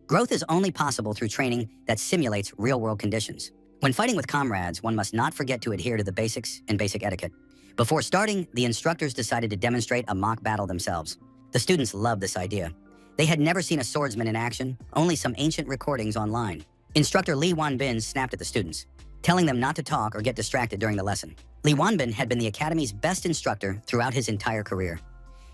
Growth is only possible through training that simulates real-world conditions. When fighting with comrades, one must not forget to adhere to the basics and basic etiquette. Before starting, the instructors decided to demonstrate a mock battle themselves. The students loved this idea. They had never seen a swordsman in action, only some ancient recordings online. Instructor Lee Wanbin snapped at the students, telling them not to talk or get distracted during the lesson. Lee Wanbin had been the academy's best instructor throughout his entire career.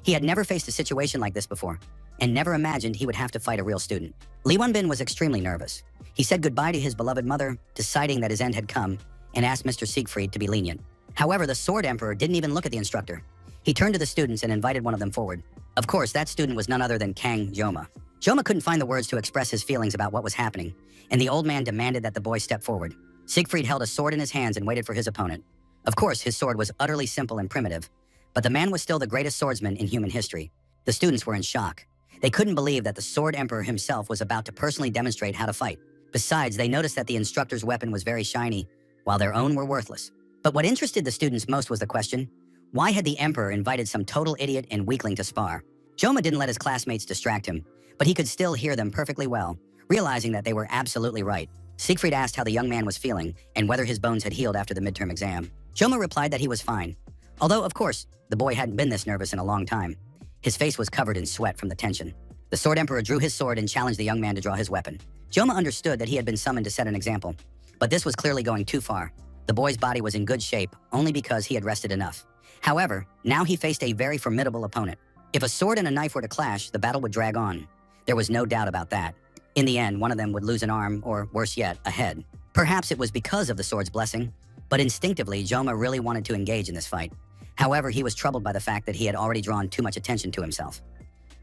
He had never faced a situation like this before, and never imagined he would have to fight a real student. Lee Wanbin was extremely nervous. He said goodbye to his beloved mother, deciding that his end had come, and asked Mr. Siegfried to be lenient. However, the Sword Emperor didn't even look at the instructor. He turned to the students and invited one of them forward. Of course, that student was none other than Kang Joma. Joma couldn't find the words to express his feelings about what was happening, and the old man demanded that the boy step forward. Siegfried held a sword in his hands and waited for his opponent. Of course, his sword was utterly simple and primitive, but the man was still the greatest swordsman in human history. The students were in shock. They couldn't believe that the Sword Emperor himself was about to personally demonstrate how to fight. Besides, they noticed that the instructor's weapon was very shiny, while their own were worthless. But what interested the students most was the question, why had the Emperor invited some total idiot and weakling to spar? Joma didn't let his classmates distract him, but he could still hear them perfectly well, realizing that they were absolutely right. Siegfried asked how the young man was feeling and whether his bones had healed after the midterm exam. Joma replied that he was fine. Although, of course, the boy hadn't been this nervous in a long time. His face was covered in sweat from the tension. The Sword Emperor drew his sword and challenged the young man to draw his weapon. Joma understood that he had been summoned to set an example, but this was clearly going too far. The boy's body was in good shape only because he had rested enough. However, now he faced a very formidable opponent. If a sword and a knife were to clash, the battle would drag on. There was no doubt about that. In the end, one of them would lose an arm, or worse yet, a head. Perhaps it was because of the sword's blessing, but instinctively, Joma really wanted to engage in this fight. However, he was troubled by the fact that he had already drawn too much attention to himself.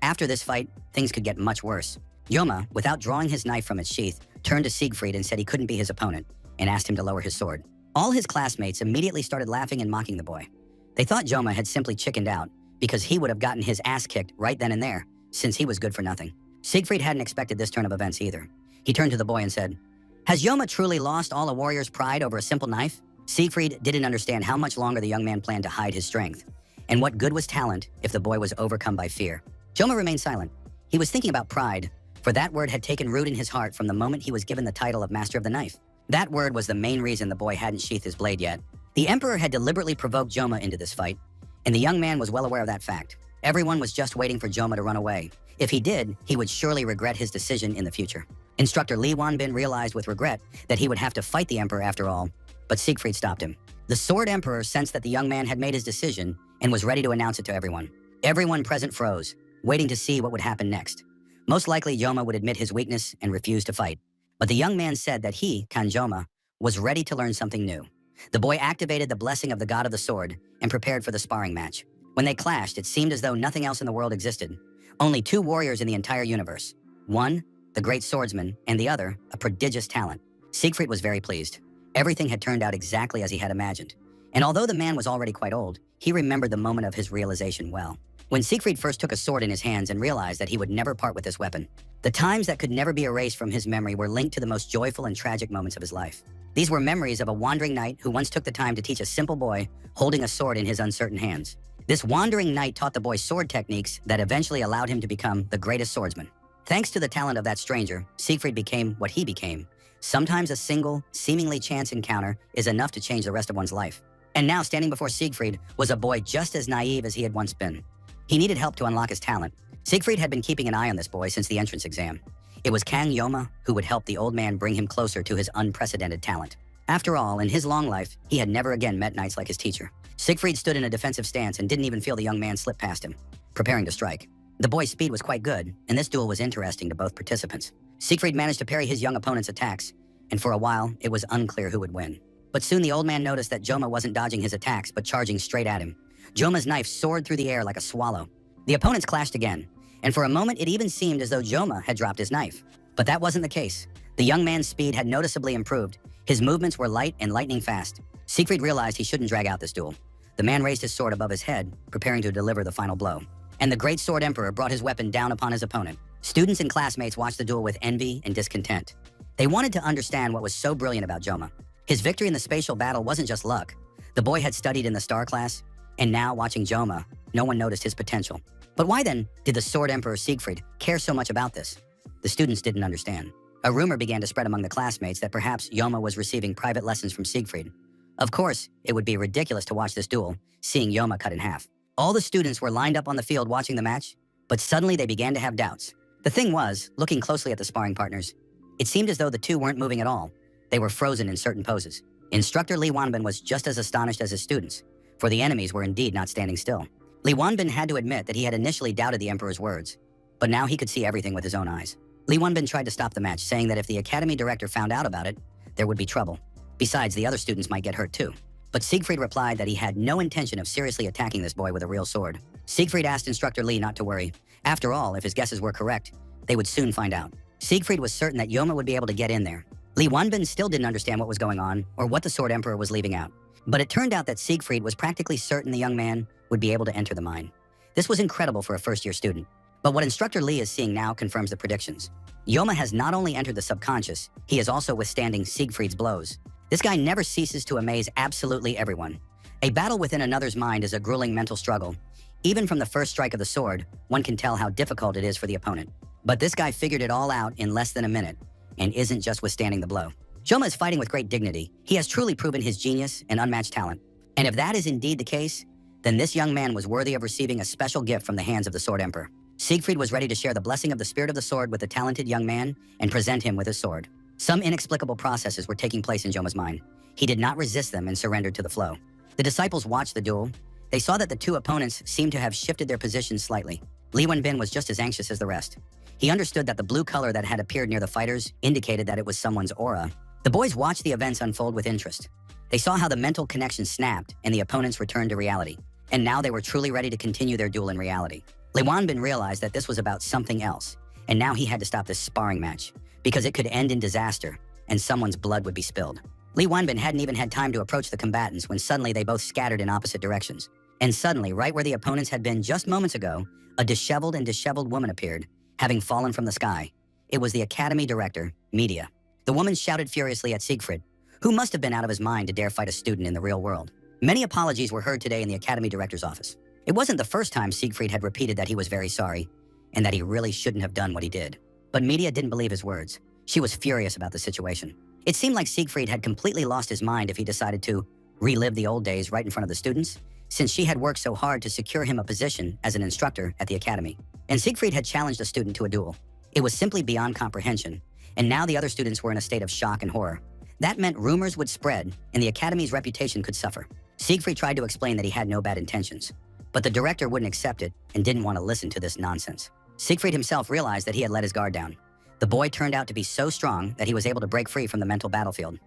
After this fight, things could get much worse. Joma, without drawing his knife from its sheath, turned to Siegfried and said he couldn't be his opponent, and asked him to lower his sword. All his classmates immediately started laughing and mocking the boy. They thought Joma had simply chickened out, because he would have gotten his ass kicked right then and there, since he was good for nothing. Siegfried hadn't expected this turn of events either. He turned to the boy and said, "Has Joma truly lost all a warrior's pride over a simple knife?" Siegfried didn't understand how much longer the young man planned to hide his strength, and what good was talent if the boy was overcome by fear. Joma remained silent. He was thinking about pride, for that word had taken root in his heart from the moment he was given the title of Master of the Knife. That word was the main reason the boy hadn't sheathed his blade yet. The Emperor had deliberately provoked Joma into this fight, and the young man was well aware of that fact. Everyone was just waiting for Joma to run away. If he did, he would surely regret his decision in the future. Instructor Li Wanbin realized with regret that he would have to fight the Emperor after all, but Siegfried stopped him. The Sword Emperor sensed that the young man had made his decision and was ready to announce it to everyone. Everyone present froze, waiting to see what would happen next. Most likely, Joma would admit his weakness and refuse to fight. But the young man said that he, Joma, was ready to learn something new. The boy activated the blessing of the god of the sword and prepared for the sparring match. When they clashed, it seemed as though nothing else in the world existed. Only two warriors in the entire universe. One, the great swordsman, and the other, a prodigious talent. Siegfried was very pleased. Everything had turned out exactly as he had imagined. And although the man was already quite old, he remembered the moment of his realization well. When Siegfried first took a sword in his hands and realized that he would never part with this weapon, the times that could never be erased from his memory were linked to the most joyful and tragic moments of his life. These were memories of a wandering knight who once took the time to teach a simple boy holding a sword in his uncertain hands. This wandering knight taught the boy sword techniques that eventually allowed him to become the greatest swordsman. Thanks to the talent of that stranger, Siegfried became what he became. Sometimes a single, seemingly chance encounter is enough to change the rest of one's life. And now, standing before Siegfried was a boy just as naive as he had once been. He needed help to unlock his talent. Siegfried had been keeping an eye on this boy since the entrance exam. It was Kang Yoma who would help the old man bring him closer to his unprecedented talent. After all, in his long life, he had never again met knights like his teacher. Siegfried stood in a defensive stance and didn't even feel the young man slip past him, preparing to strike. The boy's speed was quite good, and this duel was interesting to both participants. Siegfried managed to parry his young opponent's attacks, and for a while, it was unclear who would win. But soon the old man noticed that Joma wasn't dodging his attacks, but charging straight at him. Joma's knife soared through the air like a swallow. The opponents clashed again, and for a moment it even seemed as though Joma had dropped his knife. But that wasn't the case. The young man's speed had noticeably improved. His movements were light and lightning fast. Siegfried realized he shouldn't drag out this duel. The man raised his sword above his head, preparing to deliver the final blow. And the great sword emperor brought his weapon down upon his opponent. Students and classmates watched the duel with envy and discontent. They wanted to understand what was so brilliant about Joma. His victory in the spatial battle wasn't just luck. The boy had studied in the star class, and now watching Joma, no one noticed his potential. But why then did the sword emperor Siegfried care so much about this? The students didn't understand. A rumor began to spread among the classmates that perhaps Joma was receiving private lessons from Siegfried. Of course, it would be ridiculous to watch this duel, seeing Joma cut in half. All the students were lined up on the field watching the match, but suddenly they began to have doubts. The thing was, looking closely at the sparring partners, it seemed as though the two weren't moving at all. They were frozen in certain poses. Instructor Li Wanbin was just as astonished as his students, for the enemies were indeed not standing still. Li Wanbin had to admit that he had initially doubted the emperor's words, but now he could see everything with his own eyes. Li Wanbin tried to stop the match, saying that if the academy director found out about it, there would be trouble. Besides, the other students might get hurt too. But Siegfried replied that he had no intention of seriously attacking this boy with a real sword. Siegfried asked Instructor Li not to worry. After all, if his guesses were correct, they would soon find out. Siegfried was certain that Joma would be able to get in there. Li Wanbin still didn't understand what was going on or what the Sword Emperor was leaving out. But it turned out that Siegfried was practically certain the young man would be able to enter the mine. This was incredible for a first-year student. But what Instructor Li is seeing now confirms the predictions. Joma has not only entered the subconscious, he is also withstanding Siegfried's blows. This guy never ceases to amaze absolutely everyone. A battle within another's mind is a grueling mental struggle. Even from the first strike of the sword, one can tell how difficult it is for the opponent. But this guy figured it all out in less than a minute, and isn't just withstanding the blow. Joma is fighting with great dignity. He has truly proven his genius and unmatched talent. And if that is indeed the case, then this young man was worthy of receiving a special gift from the hands of the Sword Emperor. Siegfried was ready to share the blessing of the spirit of the sword with the talented young man and present him with his sword. Some inexplicable processes were taking place in Joma's mind. He did not resist them and surrendered to the flow. The disciples watched the duel. They saw that the two opponents seemed to have shifted their positions slightly. Li Wenbin was just as anxious as the rest. He understood that the blue color that had appeared near the fighters indicated that it was someone's aura. The boys watched the events unfold with interest. They saw how the mental connection snapped and the opponents returned to reality. And now they were truly ready to continue their duel in reality. Li Wanbin realized that this was about something else, and now he had to stop this sparring match, because it could end in disaster, and someone's blood would be spilled. Li Wanbin hadn't even had time to approach the combatants when suddenly they both scattered in opposite directions. And suddenly, right where the opponents had been just moments ago, a disheveled woman appeared, having fallen from the sky. It was the academy director, Media. The woman shouted furiously at Siegfried, who must have been out of his mind to dare fight a student in the real world. Many apologies were heard today in the academy director's office. It wasn't the first time Siegfried had repeated that he was very sorry and that he really shouldn't have done what he did. But Media didn't believe his words. She was furious about the situation. It seemed like Siegfried had completely lost his mind if he decided to relive the old days right in front of the students, since she had worked so hard to secure him a position as an instructor at the academy. And Siegfried had challenged a student to a duel. It was simply beyond comprehension, and now the other students were in a state of shock and horror. That meant rumors would spread, and the academy's reputation could suffer. Siegfried tried to explain that he had no bad intentions, but the director wouldn't accept it and didn't want to listen to this nonsense. Siegfried himself realized that he had let his guard down. The boy turned out to be so strong that he was able to break free from the mental battlefield.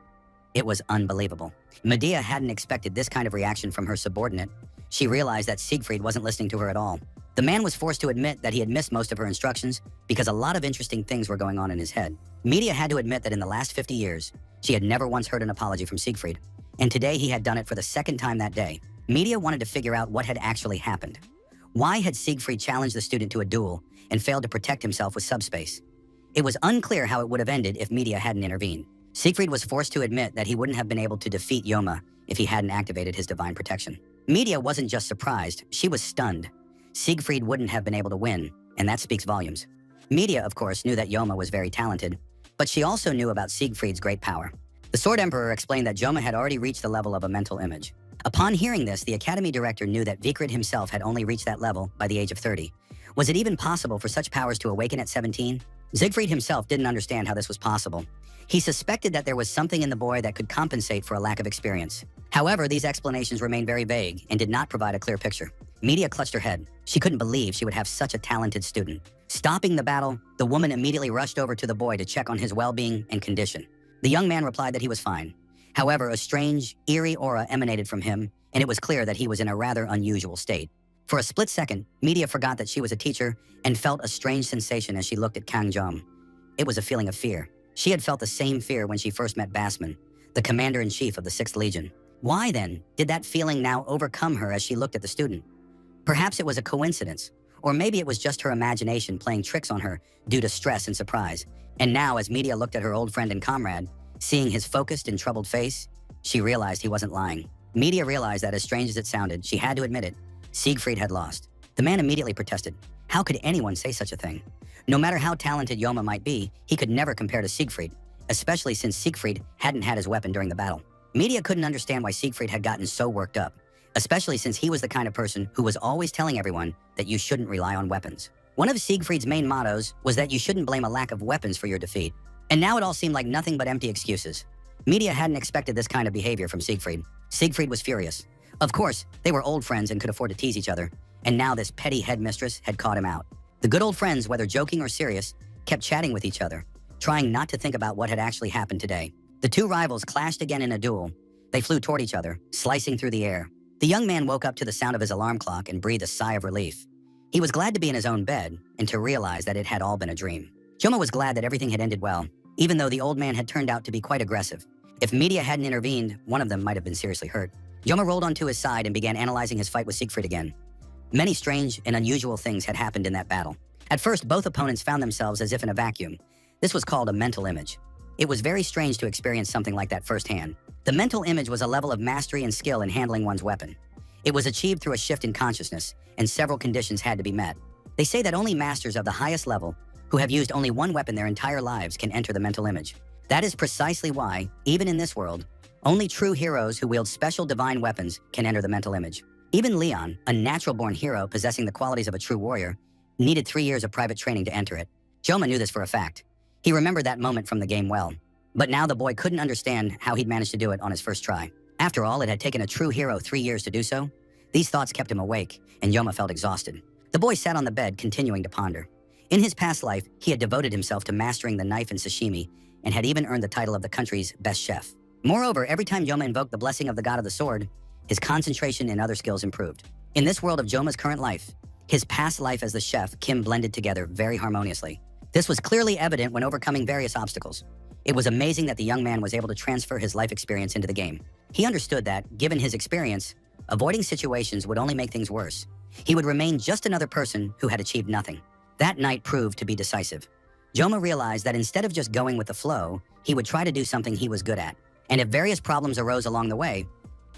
It was unbelievable. Medea hadn't expected this kind of reaction from her subordinate. She realized that Siegfried wasn't listening to her at all. The man was forced to admit that he had missed most of her instructions because a lot of interesting things were going on in his head. Medea had to admit that in the last 50 years, she had never once heard an apology from Siegfried, and today he had done it for the second time that day. Medea wanted to figure out what had actually happened. Why had Siegfried challenged the student to a duel and failed to protect himself with subspace? It was unclear how it would have ended if Medea hadn't intervened. Siegfried was forced to admit that he wouldn't have been able to defeat Yoma if he hadn't activated his divine protection. Medea wasn't just surprised, she was stunned. Siegfried wouldn't have been able to win, and that speaks volumes. Medea, of course, knew that Yoma was very talented, but she also knew about Siegfried's great power. The Sword Emperor explained that Yoma had already reached the level of a mental image. Upon hearing this, the academy director knew that Vikrid himself had only reached that level by the age of 30. Was it even possible for such powers to awaken at 17? Siegfried himself didn't understand how this was possible. He suspected that there was something in the boy that could compensate for a lack of experience. However, these explanations remained very vague and did not provide a clear picture. Medea clutched her head. She couldn't believe she would have such a talented student. Stopping the battle, the woman immediately rushed over to the boy to check on his well-being and condition. The young man replied that he was fine. However, a strange, eerie aura emanated from him, and it was clear that he was in a rather unusual state. For a split second, Medea forgot that she was a teacher and felt a strange sensation as she looked at Kang Jom. It was a feeling of fear. She had felt the same fear when she first met Basman, the commander-in-chief of the 6th Legion. Why, then, did that feeling now overcome her as she looked at the student? Perhaps it was a coincidence, or maybe it was just her imagination playing tricks on her due to stress and surprise. And now, as Medea looked at her old friend and comrade, seeing his focused and troubled face, she realized he wasn't lying. Medea realized that, as strange as it sounded, she had to admit it. Siegfried had lost. The man immediately protested. How could anyone say such a thing? No matter how talented Yoma might be, he could never compare to Siegfried, especially since Siegfried hadn't had his weapon during the battle. Medea couldn't understand why Siegfried had gotten so worked up, especially since he was the kind of person who was always telling everyone that you shouldn't rely on weapons. One of Siegfried's main mottos was that you shouldn't blame a lack of weapons for your defeat. And now it all seemed like nothing but empty excuses. Medea hadn't expected this kind of behavior from Siegfried. Siegfried was furious. Of course, they were old friends and could afford to tease each other, and now this petty headmistress had caught him out. The good old friends, whether joking or serious, kept chatting with each other, trying not to think about what had actually happened today. The two rivals clashed again in a duel. They flew toward each other, slicing through the air. The young man woke up to the sound of his alarm clock and breathed a sigh of relief. He was glad to be in his own bed and to realize that it had all been a dream. Joma was glad that everything had ended well, even though the old man had turned out to be quite aggressive. If Medea hadn't intervened, one of them might have been seriously hurt. Joma rolled onto his side and began analyzing his fight with Siegfried again. Many strange and unusual things had happened in that battle. At first, both opponents found themselves as if in a vacuum. This was called a mental image. It was very strange to experience something like that firsthand. The mental image was a level of mastery and skill in handling one's weapon. It was achieved through a shift in consciousness, and several conditions had to be met. They say that only masters of the highest level, who have used only one weapon their entire lives, can enter the mental image. That is precisely why, even in this world, only true heroes who wield special divine weapons can enter the mental image. Even Leon, a natural-born hero possessing the qualities of a true warrior, needed 3 years of private training to enter it. Joma knew this for a fact. He remembered that moment from the game well. But now the boy couldn't understand how he'd managed to do it on his first try. After all, it had taken a true hero 3 years to do so. These thoughts kept him awake, and Joma felt exhausted. The boy sat on the bed, continuing to ponder. In his past life, he had devoted himself to mastering the knife and sashimi, and had even earned the title of the country's best chef. Moreover, every time Joma invoked the blessing of the god of the sword, his concentration and other skills improved. In this world of Joma's current life, his past life as the chef, Kim, blended together very harmoniously. This was clearly evident when overcoming various obstacles. It was amazing that the young man was able to transfer his life experience into the game. He understood that, given his experience, avoiding situations would only make things worse. He would remain just another person who had achieved nothing. That night proved to be decisive. Joma realized that instead of just going with the flow, he would try to do something he was good at. and if various problems arose along the way,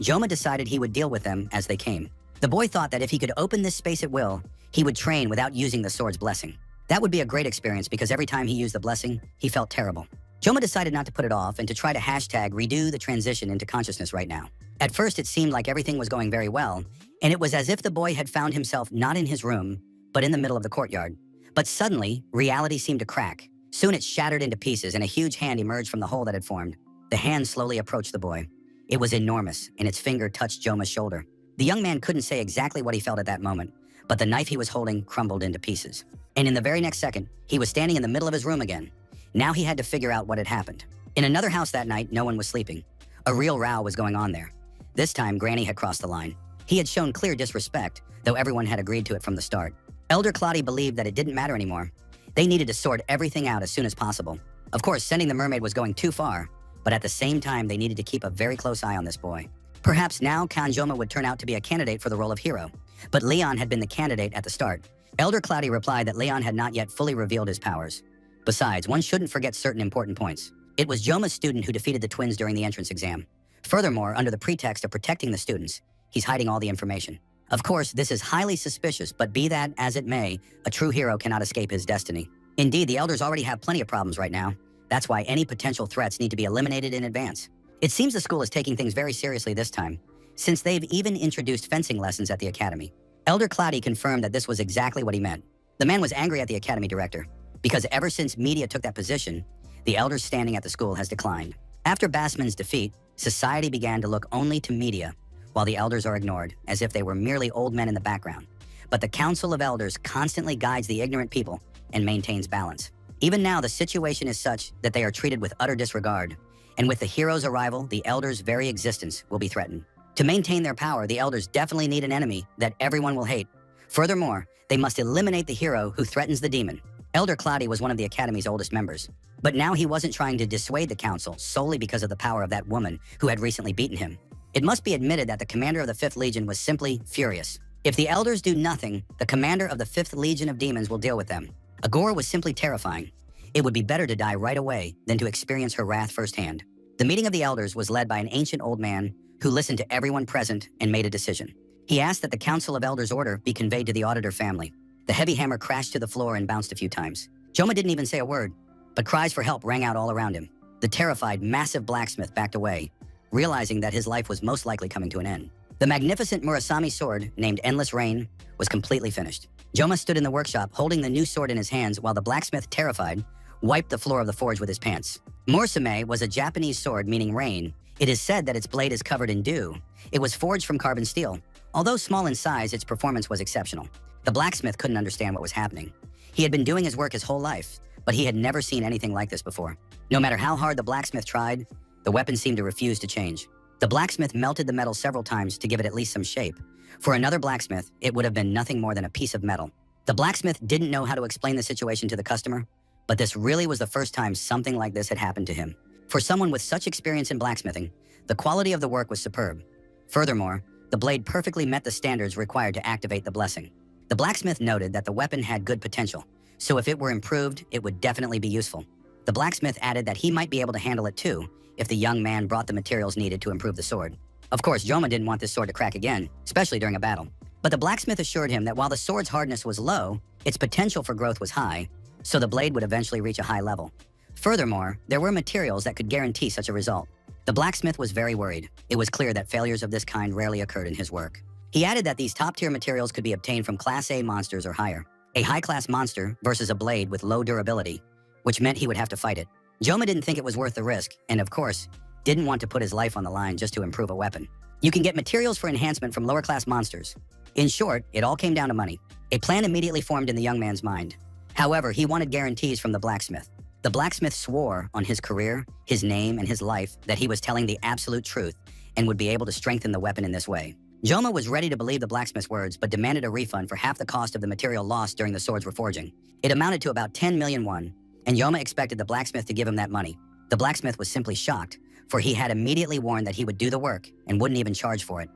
Joma decided he would deal with them as they came. The boy thought that if he could open this space at will, he would train without using the sword's blessing. That would be a great experience because every time he used the blessing, he felt terrible. Joma decided not to put it off and to try to #redo the transition into consciousness right now. At first, it seemed like everything was going very well, and it was as if the boy had found himself not in his room, but in the middle of the courtyard. But suddenly, reality seemed to crack. Soon it shattered into pieces and a huge hand emerged from the hole that had formed. The hand slowly approached the boy. It was enormous, and its finger touched Joma's shoulder. The young man couldn't say exactly what he felt at that moment, but the knife he was holding crumbled into pieces. And in the very next second, he was standing in the middle of his room again. Now he had to figure out what had happened. In another house that night, no one was sleeping. A real row was going on there. This time, Granny had crossed the line. He had shown clear disrespect, though everyone had agreed to it from the start. Elder Claudia believed that it didn't matter anymore. They needed to sort everything out as soon as possible. Of course, sending the mermaid was going too far, but at the same time, they needed to keep a very close eye on this boy. Perhaps now Kanjoma would turn out to be a candidate for the role of hero, but Leon had been the candidate at the start. Elder Claudia replied that Leon had not yet fully revealed his powers. Besides, one shouldn't forget certain important points. It was Joma's student who defeated the twins during the entrance exam. Furthermore, under the pretext of protecting the students, he's hiding all the information. Of course, this is highly suspicious, but be that as it may, a true hero cannot escape his destiny. Indeed, the elders already have plenty of problems right now. That's why any potential threats need to be eliminated in advance. It seems the school is taking things very seriously this time, since they've even introduced fencing lessons at the academy. Elder Claudia confirmed that this was exactly what he meant. The man was angry at the academy director, because ever since media took that position, the elders' standing at the school has declined. After Bassman's defeat, society began to look only to media, while the elders are ignored, as if they were merely old men in the background. But the Council of Elders constantly guides the ignorant people and maintains balance. Even now, the situation is such that they are treated with utter disregard, and with the hero's arrival, the elders' very existence will be threatened. To maintain their power, the elders definitely need an enemy that everyone will hate. Furthermore, they must eliminate the hero who threatens the demon. Elder Claudia was one of the Academy's oldest members, but now he wasn't trying to dissuade the council solely because of the power of that woman who had recently beaten him. It must be admitted that the commander of the 5th Legion was simply furious. If the elders do nothing, the commander of the 5th Legion of Demons will deal with them. Agora was simply terrifying. It would be better to die right away than to experience her wrath firsthand. The meeting of the elders was led by an ancient old man who listened to everyone present and made a decision. He asked that the Council of Elders order be conveyed to the auditor family. The heavy hammer crashed to the floor and bounced a few times. Joma didn't even say a word, but cries for help rang out all around him. The terrified, massive blacksmith backed away, realizing that his life was most likely coming to an end. The magnificent Murasami sword, named Endless Rain, was completely finished. Joma stood in the workshop holding the new sword in his hands while the blacksmith, terrified, wiped the floor of the forge with his pants. Mursame was a Japanese sword meaning rain. It is said that its blade is covered in dew. It was forged from carbon steel. Although small in size, its performance was exceptional. The blacksmith couldn't understand what was happening. He had been doing his work his whole life, but he had never seen anything like this before. No matter how hard the blacksmith tried, the weapon seemed to refuse to change. The blacksmith melted the metal several times to give it at least some shape. For another blacksmith, it would have been nothing more than a piece of metal. The blacksmith didn't know how to explain the situation to the customer, but this really was the first time something like this had happened to him. For someone with such experience in blacksmithing, the quality of the work was superb. Furthermore, the blade perfectly met the standards required to activate the blessing. The blacksmith noted that the weapon had good potential, so if it were improved, it would definitely be useful. The blacksmith added that he might be able to handle it too, if the young man brought the materials needed to improve the sword. Of course, Joma didn't want this sword to crack again, especially during a battle. But the blacksmith assured him that while the sword's hardness was low, its potential for growth was high, so the blade would eventually reach a high level. Furthermore, there were materials that could guarantee such a result. The blacksmith was very worried. It was clear that failures of this kind rarely occurred in his work. He added that these top-tier materials could be obtained from Class A monsters or higher. A high-class monster versus a blade with low durability, which meant he would have to fight it. Joma didn't think it was worth the risk, and of course, didn't want to put his life on the line just to improve a weapon. You can get materials for enhancement from lower-class monsters. In short, it all came down to money. A plan immediately formed in the young man's mind. However, he wanted guarantees from the blacksmith. The blacksmith swore on his career, his name, and his life that he was telling the absolute truth and would be able to strengthen the weapon in this way. Joma was ready to believe the blacksmith's words, but demanded a refund for half the cost of the material lost during the sword's reforging. It amounted to about 10 million won, and Joma expected the blacksmith to give him that money. The blacksmith was simply shocked, for he had immediately warned that he would do the work and wouldn't even charge for it.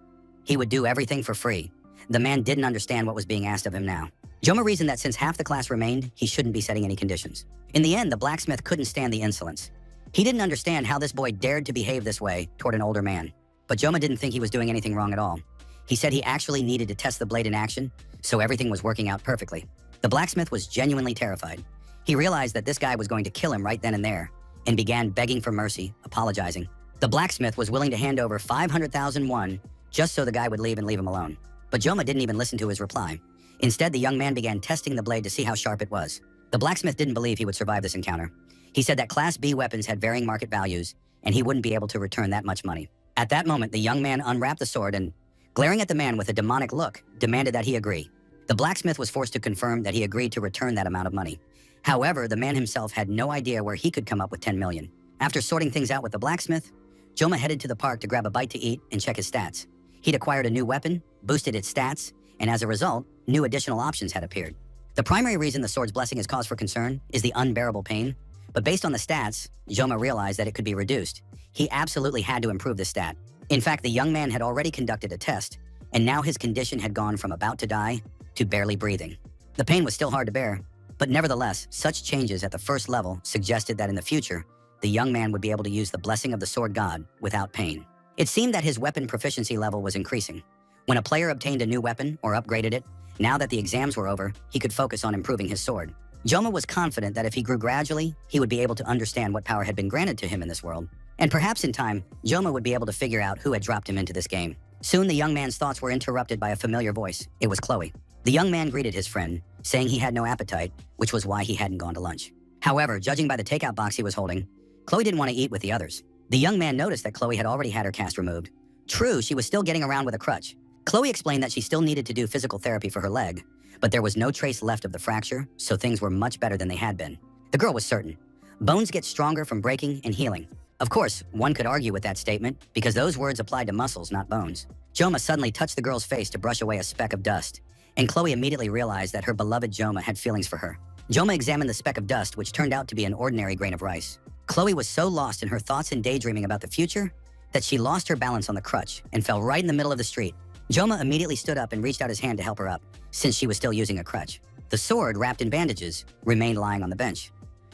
He would do everything for free. The man didn't understand what was being asked of him now. Joma reasoned that since half the class remained, he shouldn't be setting any conditions. In the end, the blacksmith couldn't stand the insolence. He didn't understand how this boy dared to behave this way toward an older man. But Joma didn't think he was doing anything wrong at all. He said he actually needed to test the blade in action, so everything was working out perfectly. The blacksmith was genuinely terrified. He realized that this guy was going to kill him right then and there, and began begging for mercy, apologizing. The blacksmith was willing to hand over 500,000 won just so the guy would leave and leave him alone. But Joma didn't even listen to his reply. Instead, the young man began testing the blade to see how sharp it was. The blacksmith didn't believe he would survive this encounter. He said that Class B weapons had varying market values, and he wouldn't be able to return that much money. At that moment, the young man unwrapped the sword and, glaring at the man with a demonic look, demanded that he agree. The blacksmith was forced to confirm that he agreed to return that amount of money. However, the man himself had no idea where he could come up with 10 million. After sorting things out with the blacksmith, Joma headed to the park to grab a bite to eat and check his stats. He'd acquired a new weapon, boosted its stats, and as a result, new additional options had appeared. The primary reason the sword's blessing is cause for concern is the unbearable pain, but based on the stats, Joma realized that it could be reduced. He absolutely had to improve this stat. In fact, the young man had already conducted a test, and now his condition had gone from about to die to barely breathing. The pain was still hard to bear, but nevertheless, such changes at the first level suggested that in the future, the young man would be able to use the blessing of the sword god without pain. It seemed that his weapon proficiency level was increasing. When a player obtained a new weapon or upgraded it, now that the exams were over, he could focus on improving his sword. Joma was confident that if he grew gradually, he would be able to understand what power had been granted to him in this world. And perhaps in time, Joma would be able to figure out who had dropped him into this game. Soon the young man's thoughts were interrupted by a familiar voice. It was Chloe. The young man greeted his friend, saying he had no appetite, which was why he hadn't gone to lunch. However, judging by the takeout box he was holding, Chloe didn't want to eat with the others. The young man noticed that Chloe had already had her cast removed. True, she was still getting around with a crutch. Chloe explained that she still needed to do physical therapy for her leg, but there was no trace left of the fracture, so things were much better than they had been. The girl was certain. Bones get stronger from breaking and healing. Of course, one could argue with that statement, because those words applied to muscles, not bones. Joma suddenly touched the girl's face to brush away a speck of dust, and Chloe immediately realized that her beloved Joma had feelings for her. Joma examined the speck of dust, which turned out to be an ordinary grain of rice. Chloe was so lost in her thoughts and daydreaming about the future that she lost her balance on the crutch and fell right in the middle of the street. Joma immediately stood up and reached out his hand to help her up, since she was still using a crutch. The sword, wrapped in bandages, remained lying on the bench.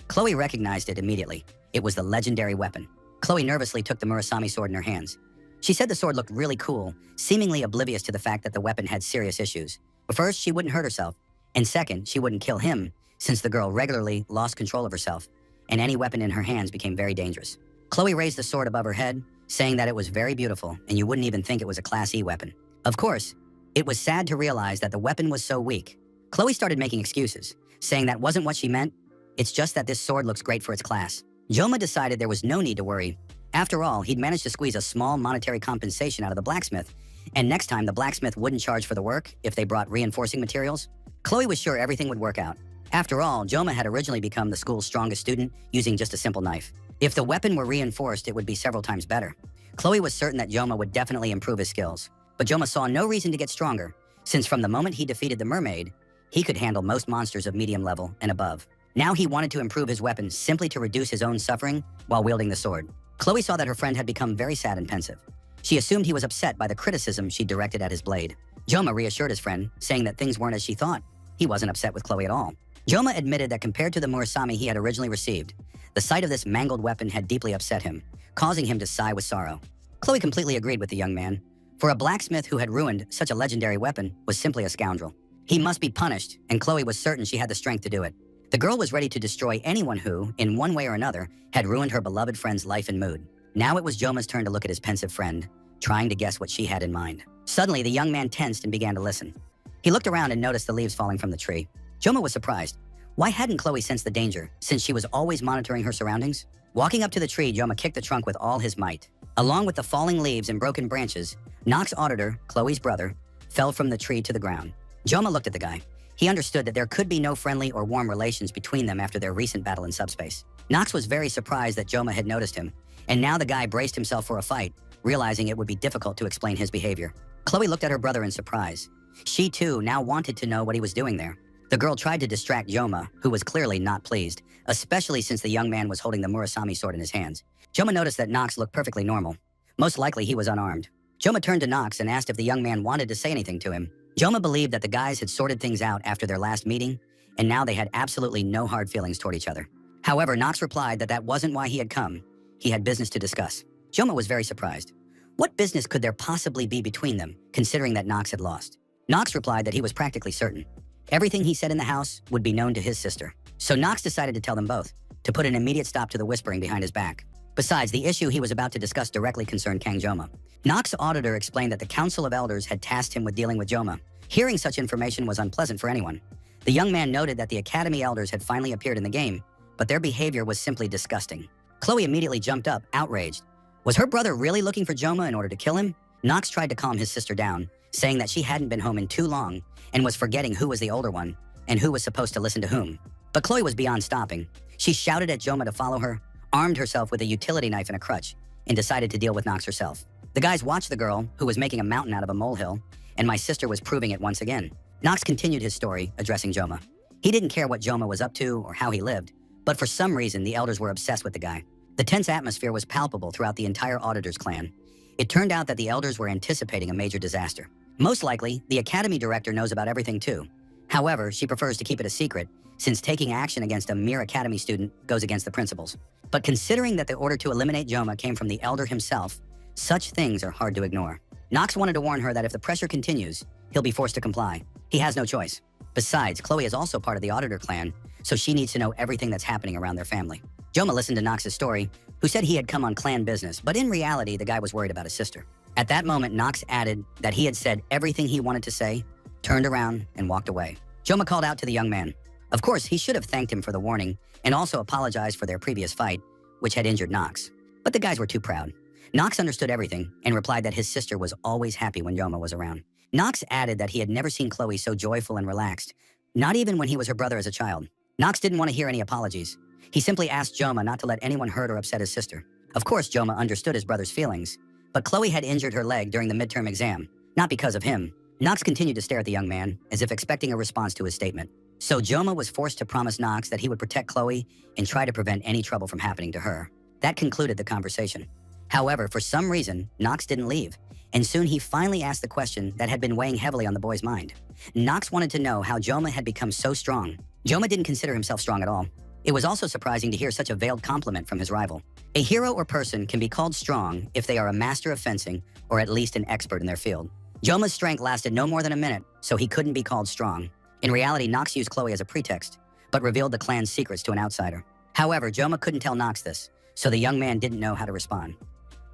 Chloe recognized it immediately. It was the legendary weapon. Chloe nervously took the Murasami sword in her hands. She said the sword looked really cool, seemingly oblivious to the fact that the weapon had serious issues. But first, she wouldn't hurt herself, and second, she wouldn't kill him, since the girl regularly lost control of herself, and any weapon in her hands became very dangerous. Chloe raised the sword above her head, saying that it was very beautiful, and you wouldn't even think it was a Class E weapon. Of course, it was sad to realize that the weapon was so weak. Chloe started making excuses, saying that wasn't what she meant. It's just that this sword looks great for its class. Joma decided there was no need to worry. After all, he'd managed to squeeze a small monetary compensation out of the blacksmith, and next time the blacksmith wouldn't charge for the work if they brought reinforcing materials. Chloe was sure everything would work out. After all, Joma had originally become the school's strongest student using just a simple knife. If the weapon were reinforced, it would be several times better. Chloe was certain that Joma would definitely improve his skills. But Joma saw no reason to get stronger, since from the moment he defeated the mermaid, he could handle most monsters of medium level and above. Now he wanted to improve his weapon simply to reduce his own suffering while wielding the sword. Chloe saw that her friend had become very sad and pensive. She assumed he was upset by the criticism she directed at his blade. Joma reassured his friend, saying that things weren't as she thought. He wasn't upset with Chloe at all. Joma admitted that compared to the Murasami he had originally received, the sight of this mangled weapon had deeply upset him, causing him to sigh with sorrow. Chloe completely agreed with the young man. For a blacksmith who had ruined such a legendary weapon was simply a scoundrel. He must be punished, and Chloe was certain she had the strength to do it. The girl was ready to destroy anyone who, in one way or another, had ruined her beloved friend's life and mood. Now it was Joma's turn to look at his pensive friend, trying to guess what she had in mind. Suddenly, the young man tensed and began to listen. He looked around and noticed the leaves falling from the tree. Joma was surprised. Why hadn't Chloe sensed the danger, since she was always monitoring her surroundings? Walking up to the tree, Joma kicked the trunk with all his might. Along with the falling leaves and broken branches, Nock's auditor, Chloe's brother, fell from the tree to the ground. Joma looked at the guy. He understood that there could be no friendly or warm relations between them after their recent battle in subspace. Nox was very surprised that Joma had noticed him, and now the guy braced himself for a fight, realizing it would be difficult to explain his behavior. Chloe looked at her brother in surprise. She too now wanted to know what he was doing there. The girl tried to distract Joma, who was clearly not pleased, especially since the young man was holding the Murasami sword in his hands. Joma noticed that Nox looked perfectly normal. Most likely he was unarmed. Joma turned to Nox and asked if the young man wanted to say anything to him. Joma believed that the guys had sorted things out after their last meeting, and now they had absolutely no hard feelings toward each other. However, Nox replied that that wasn't why he had come. he had business to discuss. Joma was very surprised. What business could there possibly be between them, considering that Knox had lost? Knox replied that he was practically certain. Everything he said in the house would be known to his sister. So Knox decided to tell them both, to put an immediate stop to the whispering behind his back. Besides, the issue he was about to discuss directly concerned Kang Joma. Knox's auditor explained that the Council of Elders had tasked him with dealing with Joma. Hearing such information was unpleasant for anyone. The young man noted that the Academy Elders had finally appeared in the game, but their behavior was simply disgusting. Chloe immediately jumped up, outraged. Was her brother really looking for Joma in order to kill him? Knox tried to calm his sister down, saying that she hadn't been home in too long and was forgetting who was the older one and who was supposed to listen to whom. But Chloe was beyond stopping. She shouted at Joma to follow her, armed herself with a utility knife and a crutch, and decided to deal with Knox herself. The guys watched the girl, who was making a mountain out of a molehill, and my sister was proving it once again. Knox continued his story, addressing Joma. He didn't care what Joma was up to or how he lived, but for some reason the elders were obsessed with the guy. The tense atmosphere was palpable throughout the entire Auditor's clan. It turned out that the elders were anticipating a major disaster. Most likely, the Academy Director knows about everything too. However, she prefers to keep it a secret, since taking action against a mere Academy student goes against the principles. But considering that the order to eliminate Joma came from the Elder himself, such things are hard to ignore. Knox wanted to warn her that if the pressure continues, he'll be forced to comply. He has no choice. Besides, Chloe is also part of the Auditor clan, so she needs to know everything that's happening around their family. Joma listened to Knox's story, who said he had come on clan business, but in reality, the guy was worried about his sister. At that moment, Knox added that he had said everything he wanted to say, turned around, and walked away. Joma called out to the young man. Of course, he should have thanked him for the warning and also apologized for their previous fight, which had injured Knox. But the guys were too proud. Knox understood everything and replied that his sister was always happy when Joma was around. Knox added that he had never seen Chloe so joyful and relaxed, not even when he was her brother as a child. Knox didn't want to hear any apologies. He simply asked Joma not to let anyone hurt or upset his sister. Of course, Joma understood his brother's feelings, but Chloe had injured her leg during the midterm exam, not because of him. Knox continued to stare at the young man, as if expecting a response to his statement. So Joma was forced to promise Knox that he would protect Chloe and try to prevent any trouble from happening to her. That concluded the conversation. However, for some reason, Knox didn't leave, and soon he finally asked the question that had been weighing heavily on the boy's mind. Knox wanted to know how Joma had become so strong. Joma didn't consider himself strong at all. It was also surprising to hear such a veiled compliment from his rival. A hero or person can be called strong if they are a master of fencing or at least an expert in their field. Joma's strength lasted no more than a minute, so he couldn't be called strong. In reality, Knox used Chloe as a pretext, but revealed the clan's secrets to an outsider. However, Joma couldn't tell Knox this, so the young man didn't know how to respond.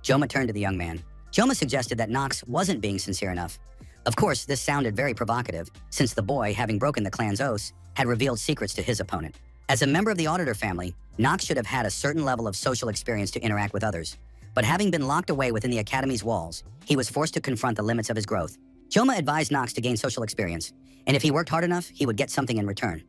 Joma turned to the young man. Joma suggested that Knox wasn't being sincere enough. Of course, this sounded very provocative, since the boy, having broken the clan's oaths, had revealed secrets to his opponent. As a member of the Auditor family, Knox should have had a certain level of social experience to interact with others. But having been locked away within the Academy's walls, he was forced to confront the limits of his growth. Joma advised Knox to gain social experience, and if he worked hard enough, he would get something in return.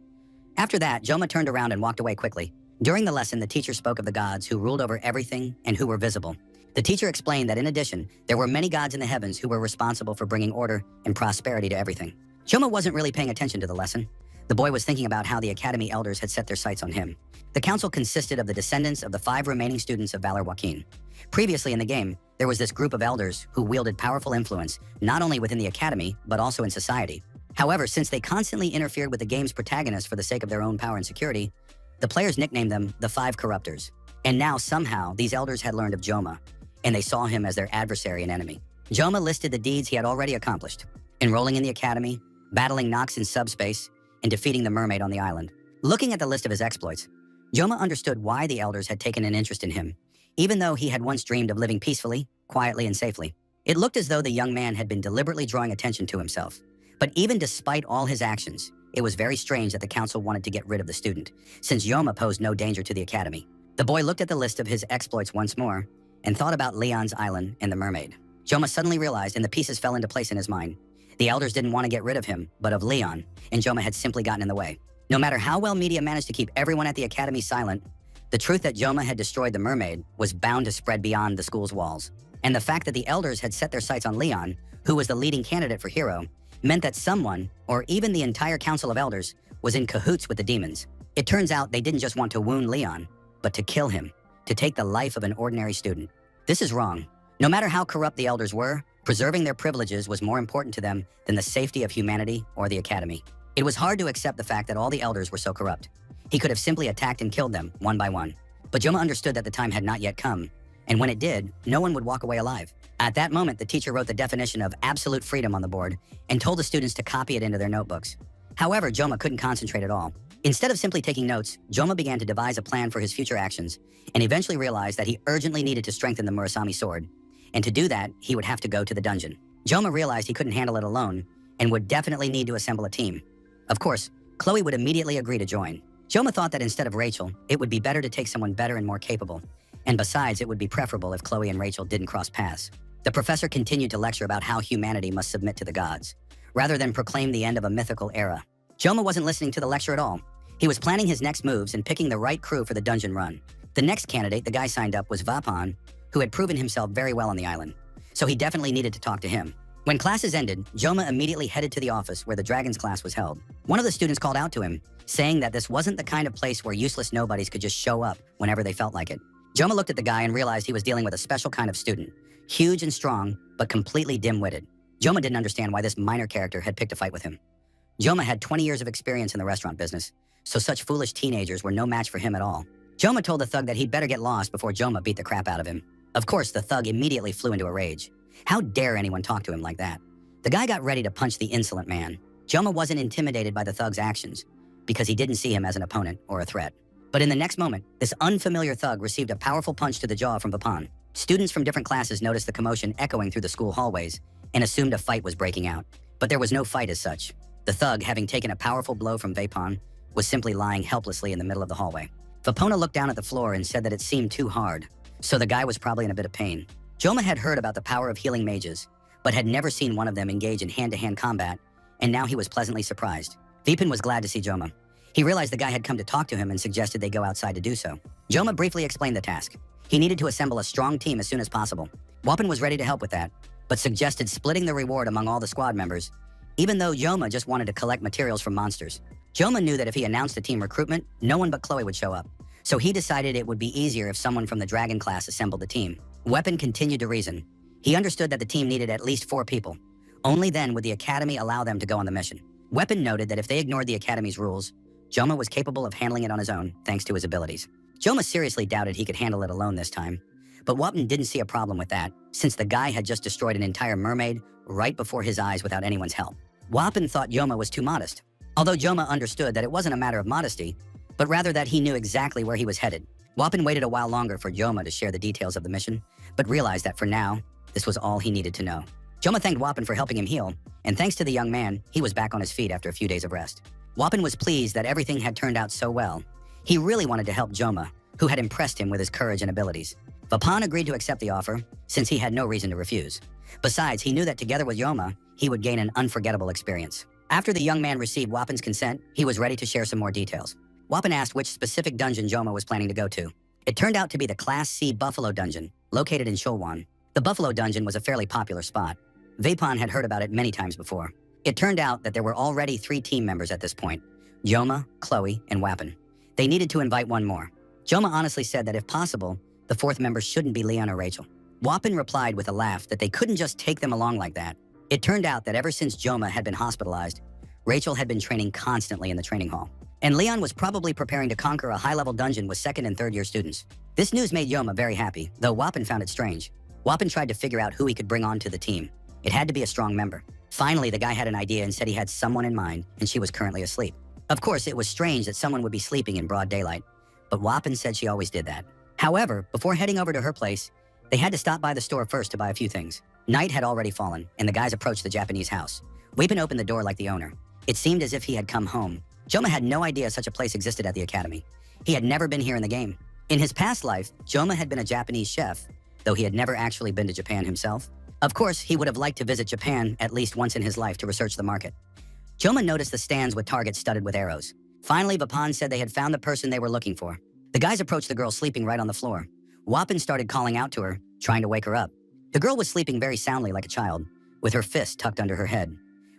After that, Joma turned around and walked away quickly. During the lesson, the teacher spoke of the gods who ruled over everything and who were visible. The teacher explained that in addition, there were many gods in the heavens who were responsible for bringing order and prosperity to everything. Joma wasn't really paying attention to the lesson. The boy was thinking about how the Academy elders had set their sights on him. The council consisted of the descendants of the 5 remaining students of Valor Joaquin. Previously in the game, there was this group of elders who wielded powerful influence, not only within the Academy, but also in society. However, since they constantly interfered with the game's protagonists for the sake of their own power and security, the players nicknamed them the 5 Corruptors. And now, somehow, these elders had learned of Joma, and they saw him as their adversary and enemy. Joma listed the deeds he had already accomplished: enrolling in the Academy, battling Nox in subspace, and defeating the mermaid on the island. Looking at the list of his exploits, Joma understood why the elders had taken an interest in him, even though he had once dreamed of living peacefully, quietly, and safely. It looked as though the young man had been deliberately drawing attention to himself. But even despite all his actions, it was very strange that the council wanted to get rid of the student, since Joma posed no danger to the Academy. The boy looked at the list of his exploits once more and thought about Leon's island and the mermaid. Joma suddenly realized, and the pieces fell into place in his mind. The elders didn't want to get rid of him, but of Leon, and Joma had simply gotten in the way. No matter how well media managed to keep everyone at the Academy silent, the truth that Joma had destroyed the mermaid was bound to spread beyond the school's walls. And the fact that the elders had set their sights on Leon, who was the leading candidate for hero, meant that someone, or even the entire council of elders, was in cahoots with the demons. It turns out they didn't just want to wound Leon, but to kill him, to take the life of an ordinary student. This is wrong. No matter how corrupt the elders were, preserving their privileges was more important to them than the safety of humanity or the Academy. It was hard to accept the fact that all the elders were so corrupt. He could have simply attacked and killed them, one by one. But Joma understood that the time had not yet come, and when it did, no one would walk away alive. At that moment, the teacher wrote the definition of absolute freedom on the board and told the students to copy it into their notebooks. However, Joma couldn't concentrate at all. Instead of simply taking notes, Joma began to devise a plan for his future actions and eventually realized that he urgently needed to strengthen the Murasami sword. And to do that, he would have to go to the dungeon. Joma realized he couldn't handle it alone and would definitely need to assemble a team. Of course, Chloe would immediately agree to join. Joma thought that instead of Rachel, it would be better to take someone better and more capable. And besides, it would be preferable if Chloe and Rachel didn't cross paths. The professor continued to lecture about how humanity must submit to the gods, rather than proclaim the end of a mythical era. Joma wasn't listening to the lecture at all. He was planning his next moves and picking the right crew for the dungeon run. The next candidate the guy signed up was Vapan, who had proven himself very well on the island. So he definitely needed to talk to him. When classes ended, Joma immediately headed to the office where the Dragons class was held. One of the students called out to him, saying that this wasn't the kind of place where useless nobodies could just show up whenever they felt like it. Joma looked at the guy and realized he was dealing with a special kind of student, huge and strong, but completely dim-witted. Joma didn't understand why this minor character had picked a fight with him. Joma had 20 years of experience in the restaurant business, so such foolish teenagers were no match for him at all. Joma told the thug that he'd better get lost before Joma beat the crap out of him. Of course, the thug immediately flew into a rage. How dare anyone talk to him like that? The guy got ready to punch the insolent man. Joma wasn't intimidated by the thug's actions because he didn't see him as an opponent or a threat. But in the next moment, this unfamiliar thug received a powerful punch to the jaw from Vapan. Students from different classes noticed the commotion echoing through the school hallways and assumed a fight was breaking out. But there was no fight as such. The thug, having taken a powerful blow from Vapan, was simply lying helplessly in the middle of the hallway. Vapona looked down at the floor and said that it seemed too hard, so the guy was probably in a bit of pain. Joma had heard about the power of healing mages, but had never seen one of them engage in hand-to-hand combat, and now he was pleasantly surprised. Vipin was glad to see Joma. He realized the guy had come to talk to him and suggested they go outside to do so. Joma briefly explained the task. He needed to assemble a strong team as soon as possible. Wapin was ready to help with that, but suggested splitting the reward among all the squad members, even though Joma just wanted to collect materials from monsters. Joma knew that if he announced a team recruitment, no one but Chloe would show up. So he decided it would be easier if someone from the Dragon class assembled the team. Weapon continued to reason. He understood that the team needed at least 4 people. Only then would the Academy allow them to go on the mission. Weapon noted that if they ignored the Academy's rules, Joma was capable of handling it on his own, thanks to his abilities. Joma seriously doubted he could handle it alone this time, but Wapin didn't see a problem with that, since the guy had just destroyed an entire mermaid right before his eyes without anyone's help. Wapin thought Joma was too modest, although Joma understood that it wasn't a matter of modesty, but rather that he knew exactly where he was headed. Wapin waited a while longer for Joma to share the details of the mission, but realized that for now, this was all he needed to know. Joma thanked Wapin for helping him heal, and thanks to the young man, he was back on his feet after a few days of rest. Wapin was pleased that everything had turned out so well. He really wanted to help Joma, who had impressed him with his courage and abilities. Vapan agreed to accept the offer, since he had no reason to refuse. Besides, he knew that together with Joma, he would gain an unforgettable experience. After the young man received Wapin's consent, he was ready to share some more details. Wapin asked which specific dungeon Joma was planning to go to. It turned out to be the Class C Buffalo Dungeon, located in Shulwan. The Buffalo Dungeon was a fairly popular spot. Vapan had heard about it many times before. It turned out that there were already 3 team members at this point: Joma, Chloe, and Wapin. They needed to invite one more. Joma honestly said that if possible, the 4th member shouldn't be Leon or Rachel. Wapin replied with a laugh that they couldn't just take them along like that. It turned out that ever since Joma had been hospitalized, Rachel had been training constantly in the training hall. And Leon was probably preparing to conquer a high-level dungeon with 2nd and 3rd year students. This news made Joma very happy, though Wapin found it strange. Wapin tried to figure out who he could bring on to the team. It had to be a strong member. Finally, the guy had an idea and said he had someone in mind, and she was currently asleep. Of course, it was strange that someone would be sleeping in broad daylight, but Wapin said she always did that. However, before heading over to her place, they had to stop by the store first to buy a few things. Night had already fallen, and the guys approached the Japanese house. Wapin opened the door like the owner. It seemed as if he had come home. Joma had no idea such a place existed at the Academy. He had never been here in the game. In his past life, Joma had been a Japanese chef, though he had never actually been to Japan himself. Of course, he would have liked to visit Japan at least once in his life to research the market. Joma noticed the stands with targets studded with arrows. Finally, Vapan said they had found the person they were looking for. The guys approached the girl sleeping right on the floor. Wapin started calling out to her, trying to wake her up. The girl was sleeping very soundly like a child, with her fist tucked under her head.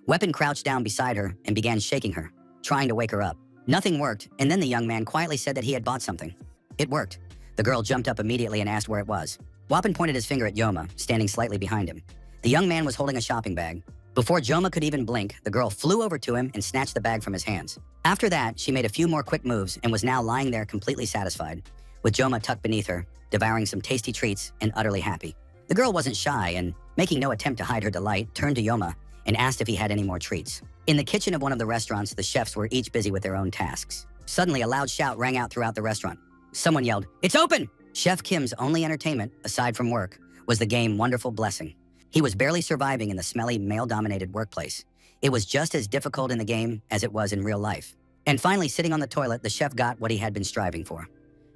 Weapon crouched down beside her and began shaking her, trying to wake her up. Nothing worked, and then the young man quietly said that he had bought something. It worked. The girl jumped up immediately and asked where it was. Wapin pointed his finger at Joma, standing slightly behind him. The young man was holding a shopping bag. Before Joma could even blink, the girl flew over to him and snatched the bag from his hands. After that, she made a few more quick moves and was now lying there completely satisfied. with Joma tucked beneath her, devouring some tasty treats and utterly happy. The girl wasn't shy and, making no attempt to hide her delight, turned to Yoma and asked if he had any more treats. In the kitchen of one of the restaurants, the chefs were each busy with their own tasks. Suddenly, a loud shout rang out throughout the restaurant. Someone yelled, "It's open!" Chef Kim's only entertainment, aside from work, was the game Wonderful Blessing. He was barely surviving in the smelly, male-dominated workplace. It was just as difficult in the game as it was in real life. And finally, sitting on the toilet, the chef got what he had been striving for.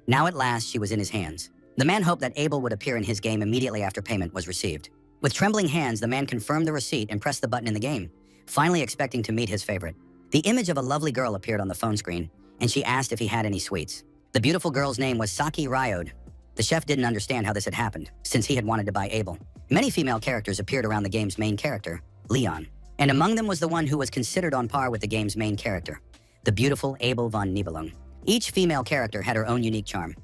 Now at last, she was in his hands. The man hoped that Abel would appear in his game immediately after payment was received. With trembling hands, the man confirmed the receipt and pressed the button in the game, finally expecting to meet his favorite. The image of a lovely girl appeared on the phone screen, and she asked if he had any sweets. The beautiful girl's name was Saki Ryode. The chef didn't understand how this had happened, since he had wanted to buy Abel. Many female characters appeared around the game's main character, Leon, and among them was the one who was considered on par with the game's main character, the beautiful Abel von Nibelung. Each female character had her own unique charm.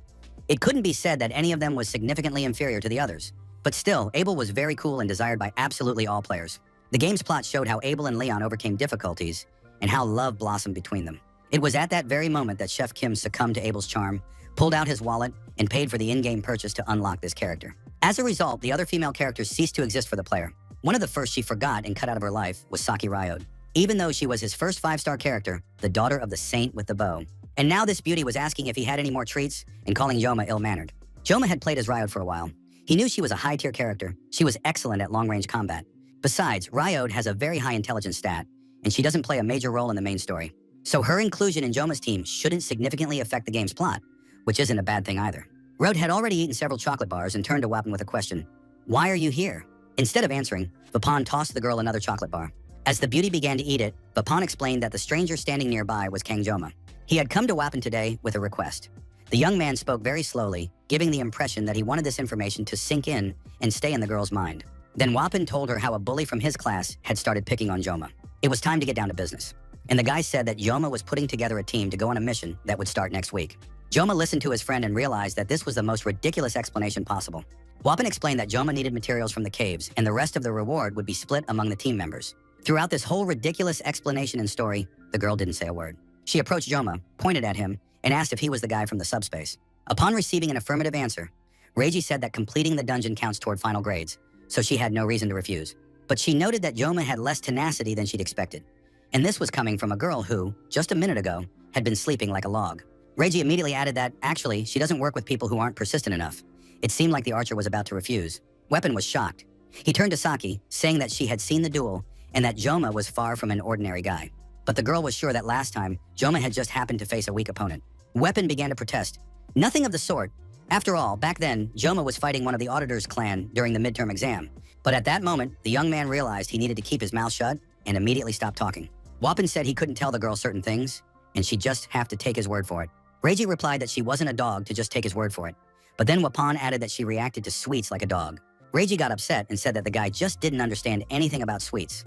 It couldn't be said that any of them was significantly inferior to the others, but still, Abel was very cool and desired by absolutely all players. The game's plot showed how Abel and Leon overcame difficulties and how love blossomed between them. It was at that very moment that Chef Kim succumbed to Abel's charm, pulled out his wallet, and paid for the in-game purchase to unlock this character. As a result, the other female characters ceased to exist for the player. One of the first she forgot and cut out of her life was Saki Ryode, even though she was his first 5-star character, the daughter of the saint with the bow. And now this beauty was asking if he had any more treats and calling Joma ill-mannered. Joma had played as Ryode for a while. He knew she was a high-tier character. She was excellent at long-range combat. Besides, Ryode has a very high intelligence stat, and she doesn't play a major role in the main story. So her inclusion in Joma's team shouldn't significantly affect the game's plot, which isn't a bad thing either. Ryode had already eaten several chocolate bars and turned to Wappen with a question. "Why are you here?" Instead of answering, Vapan tossed the girl another chocolate bar. As the beauty began to eat it, Vapan explained that the stranger standing nearby was Kang Joma. He had come to Wappen today with a request. The young man spoke very slowly, giving the impression that he wanted this information to sink in and stay in the girl's mind. Then Wappen told her how a bully from his class had started picking on Joma. It was time to get down to business. And the guy said that Joma was putting together a team to go on a mission that would start next week. Joma listened to his friend and realized that this was the most ridiculous explanation possible. Wappen explained that Joma needed materials from the caves and the rest of the reward would be split among the team members. Throughout this whole ridiculous explanation and story, the girl didn't say a word. She approached Joma, pointed at him, and asked if he was the guy from the subspace. Upon receiving an affirmative answer, Reiji said that completing the dungeon counts toward final grades, so she had no reason to refuse. But she noted that Joma had less tenacity than she'd expected. And this was coming from a girl who, just a minute ago, had been sleeping like a log. Reiji immediately added that, actually, she doesn't work with people who aren't persistent enough. It seemed like the archer was about to refuse. Weapon was shocked. He turned to Saki, saying that she had seen the duel and that Joma was far from an ordinary guy. But the girl was sure that last time, Joma had just happened to face a weak opponent. Weapon began to protest. Nothing of the sort. After all, back then, Joma was fighting one of the auditor's clan during the midterm exam. But at that moment, the young man realized he needed to keep his mouth shut and immediately stopped talking. Wappen said he couldn't tell the girl certain things, and she'd just have to take his word for it. Reiji replied that she wasn't a dog to just take his word for it. But then Wapan added that she reacted to sweets like a dog. Reiji got upset and said that the guy just didn't understand anything about sweets.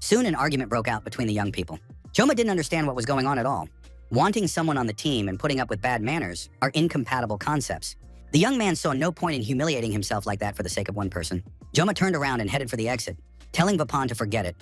Soon an argument broke out between the young people. Joma didn't understand what was going on at all. Wanting someone on the team and putting up with bad manners are incompatible concepts. The young man saw no point in humiliating himself like that for the sake of one person. Joma turned around and headed for the exit, telling Vapan to forget it.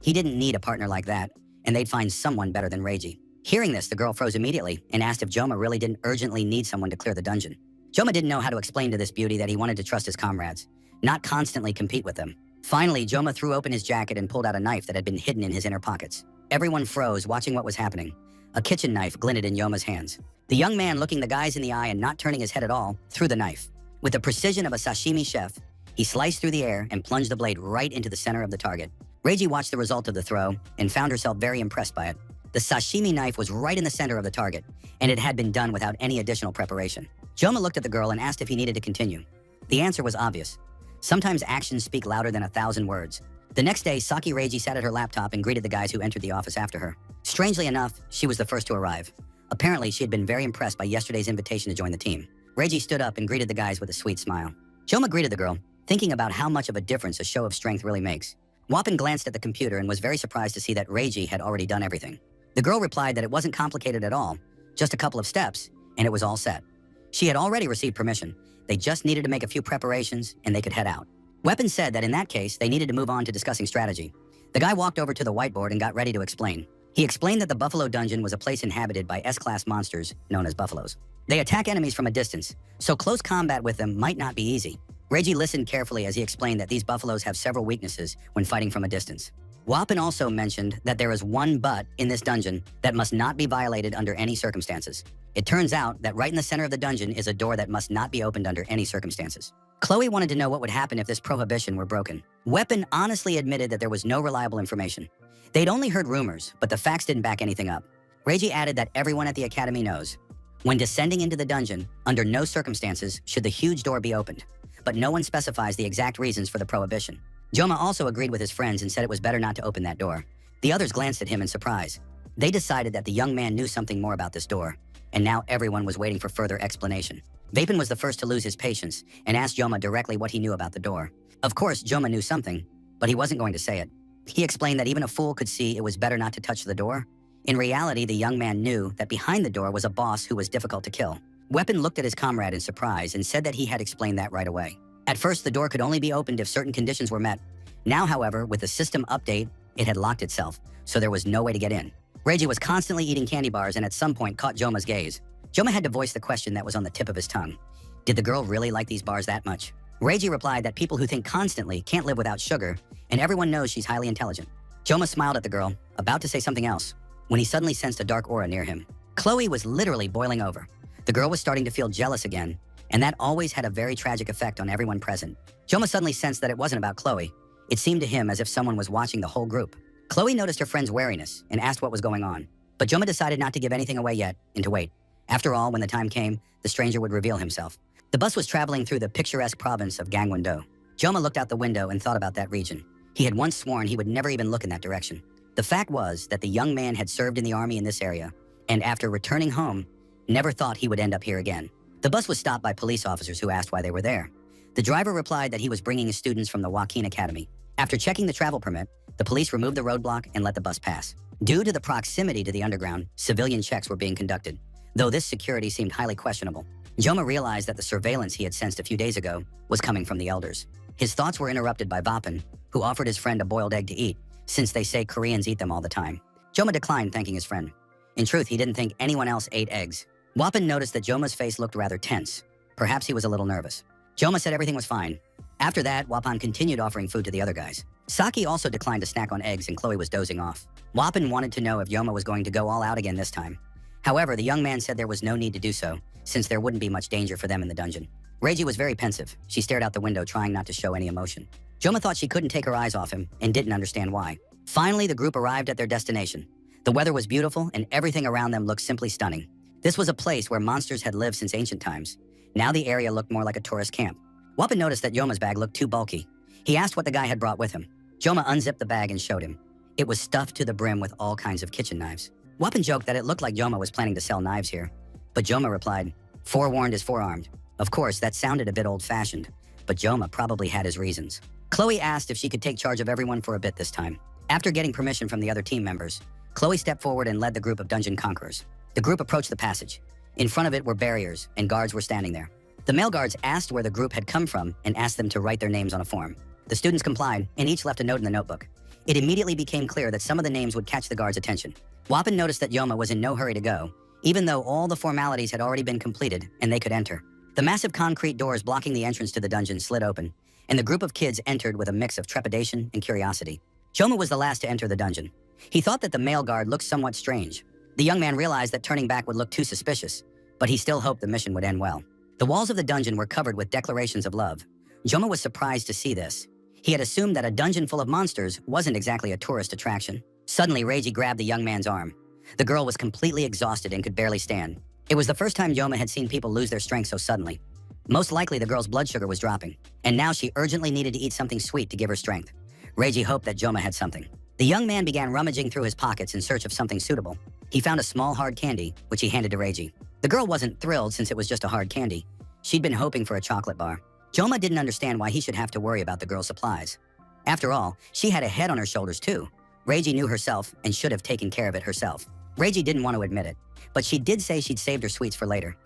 He didn't need a partner like that, and they'd find someone better than Reiji. Hearing this, the girl froze immediately and asked if Joma really didn't urgently need someone to clear the dungeon. Joma didn't know how to explain to this beauty that he wanted to trust his comrades, not constantly compete with them. Finally, Joma threw open his jacket and pulled out a knife that had been hidden in his inner pockets. Everyone froze, watching what was happening. A kitchen knife glinted in Joma's hands. The young man, looking the guys in the eye and not turning his head at all, threw the knife. With the precision of a sashimi chef, he sliced through the air and plunged the blade right into the center of the target. Reiji watched the result of the throw and found herself very impressed by it. The sashimi knife was right in the center of the target, and it had been done without any additional preparation. Joma looked at the girl and asked if he needed to continue. The answer was obvious. Sometimes actions speak louder than 1,000 words. The next day, Saki Reiji sat at her laptop and greeted the guys who entered the office after her. Strangely enough, she was the first to arrive. Apparently, she had been very impressed by yesterday's invitation to join the team. Reiji stood up and greeted the guys with a sweet smile. Joma greeted the girl, thinking about how much of a difference a show of strength really makes. Wappen glanced at the computer and was very surprised to see that Reiji had already done everything. The girl replied that it wasn't complicated at all, just a couple of steps, and it was all set. She had already received permission. They just needed to make a few preparations, and they could head out. Weapon said that in that case, they needed to move on to discussing strategy. The guy walked over to the whiteboard and got ready to explain. He explained that the Buffalo Dungeon was a place inhabited by S-class monsters known as buffaloes. They attack enemies from a distance, so close combat with them might not be easy. Reiji listened carefully as he explained that these buffaloes have several weaknesses when fighting from a distance. Wapin also mentioned that there is one but in this dungeon that must not be violated under any circumstances. It turns out that right in the center of the dungeon is a door that must not be opened under any circumstances. Chloe wanted to know what would happen if this prohibition were broken. Wapin honestly admitted that there was no reliable information. They'd only heard rumors, but the facts didn't back anything up. Reiji added that everyone at the academy knows, when descending into the dungeon, under no circumstances should the huge door be opened, but no one specifies the exact reasons for the prohibition. Joma also agreed with his friends and said it was better not to open that door. The others glanced at him in surprise. They decided that the young man knew something more about this door, and now everyone was waiting for further explanation. Vapin was the first to lose his patience and asked Joma directly what he knew about the door. Of course, Joma knew something, but he wasn't going to say it. He explained that even a fool could see it was better not to touch the door. In reality, the young man knew that behind the door was a boss who was difficult to kill. Wapin looked at his comrade in surprise and said that he had explained that right away. At first, the door could only be opened if certain conditions were met. Now, however, with the system update, it had locked itself, so there was no way to get in. Reiji was constantly eating candy bars and at some point caught Joma's gaze. Joma had to voice the question that was on the tip of his tongue. Did the girl really like these bars that much? Reiji replied that people who think constantly can't live without sugar, and everyone knows she's highly intelligent. Joma smiled at the girl, about to say something else, when he suddenly sensed a dark aura near him. Chloe was literally boiling over. The girl was starting to feel jealous again, and that always had a very tragic effect on everyone present. Joma suddenly sensed that it wasn't about Chloe. It seemed to him as if someone was watching the whole group. Chloe noticed her friend's wariness and asked what was going on, but Joma decided not to give anything away yet and to wait. After all, when the time came, the stranger would reveal himself. The bus was traveling through the picturesque province of Gangwon-do. Joma looked out the window and thought about that region. He had once sworn he would never even look in that direction. The fact was that the young man had served in the army in this area, and after returning home, never thought he would end up here again. The bus was stopped by police officers who asked why they were there. The driver replied that he was bringing his students from the Joaquin Academy. After checking the travel permit, the police removed the roadblock and let the bus pass. Due to the proximity to the underground, civilian checks were being conducted, though this security seemed highly questionable. Joma realized that the surveillance he had sensed a few days ago was coming from the elders. His thoughts were interrupted by Vapin, who offered his friend a boiled egg to eat, since they say Koreans eat them all the time. Joma declined, thanking his friend. In truth, he didn't think anyone else ate eggs. Wapin noticed that Joma's face looked rather tense. Perhaps he was a little nervous. Joma said everything was fine. After that, Wapin continued offering food to the other guys. Saki also declined to snack on eggs and Chloe was dozing off. Wapin wanted to know if Joma was going to go all out again this time. However, the young man said there was no need to do so, since there wouldn't be much danger for them in the dungeon. Reiji was very pensive. She stared out the window, trying not to show any emotion. Joma thought she couldn't take her eyes off him and didn't understand why. Finally, the group arrived at their destination. The weather was beautiful and everything around them looked simply stunning. This was a place where monsters had lived since ancient times. Now the area looked more like a tourist camp. Wapin noticed that Joma's bag looked too bulky. He asked what the guy had brought with him. Joma unzipped the bag and showed him. It was stuffed to the brim with all kinds of kitchen knives. Wapin joked that it looked like Joma was planning to sell knives here. But Joma replied, "Forewarned is forearmed." Of course, that sounded a bit old-fashioned, but Joma probably had his reasons. Chloe asked if she could take charge of everyone for a bit this time. After getting permission from the other team members, Chloe stepped forward and led the group of dungeon conquerors. The group approached the passage. In front of it were barriers, and guards were standing there. The male guards asked where the group had come from and asked them to write their names on a form. The students complied, and each left a note in the notebook. It immediately became clear that some of the names would catch the guards' attention. Wapin noticed that Joma was in no hurry to go, even though all the formalities had already been completed and they could enter. The massive concrete doors blocking the entrance to the dungeon slid open, and the group of kids entered with a mix of trepidation and curiosity. Joma was the last to enter the dungeon. He thought that the male guard looked somewhat strange. The young man realized that turning back would look too suspicious, but he still hoped the mission would end well. The walls of the dungeon were covered with declarations of love. Joma was surprised to see this. He had assumed that a dungeon full of monsters wasn't exactly a tourist attraction. Suddenly, Reiji grabbed the young man's arm. The girl was completely exhausted and could barely stand. It was the first time Joma had seen people lose their strength so suddenly. Most likely, the girl's blood sugar was dropping, and now she urgently needed to eat something sweet to give her strength. Reiji hoped that Joma had something. The young man began rummaging through his pockets in search of something suitable. He found a small hard candy, which he handed to Reiji. The girl wasn't thrilled since it was just a hard candy. She'd been hoping for a chocolate bar. Joma didn't understand why he should have to worry about the girl's supplies. After all, she had a head on her shoulders too. Reiji knew herself and should have taken care of it herself. Reiji didn't want to admit it, but she did say she'd saved her sweets for later.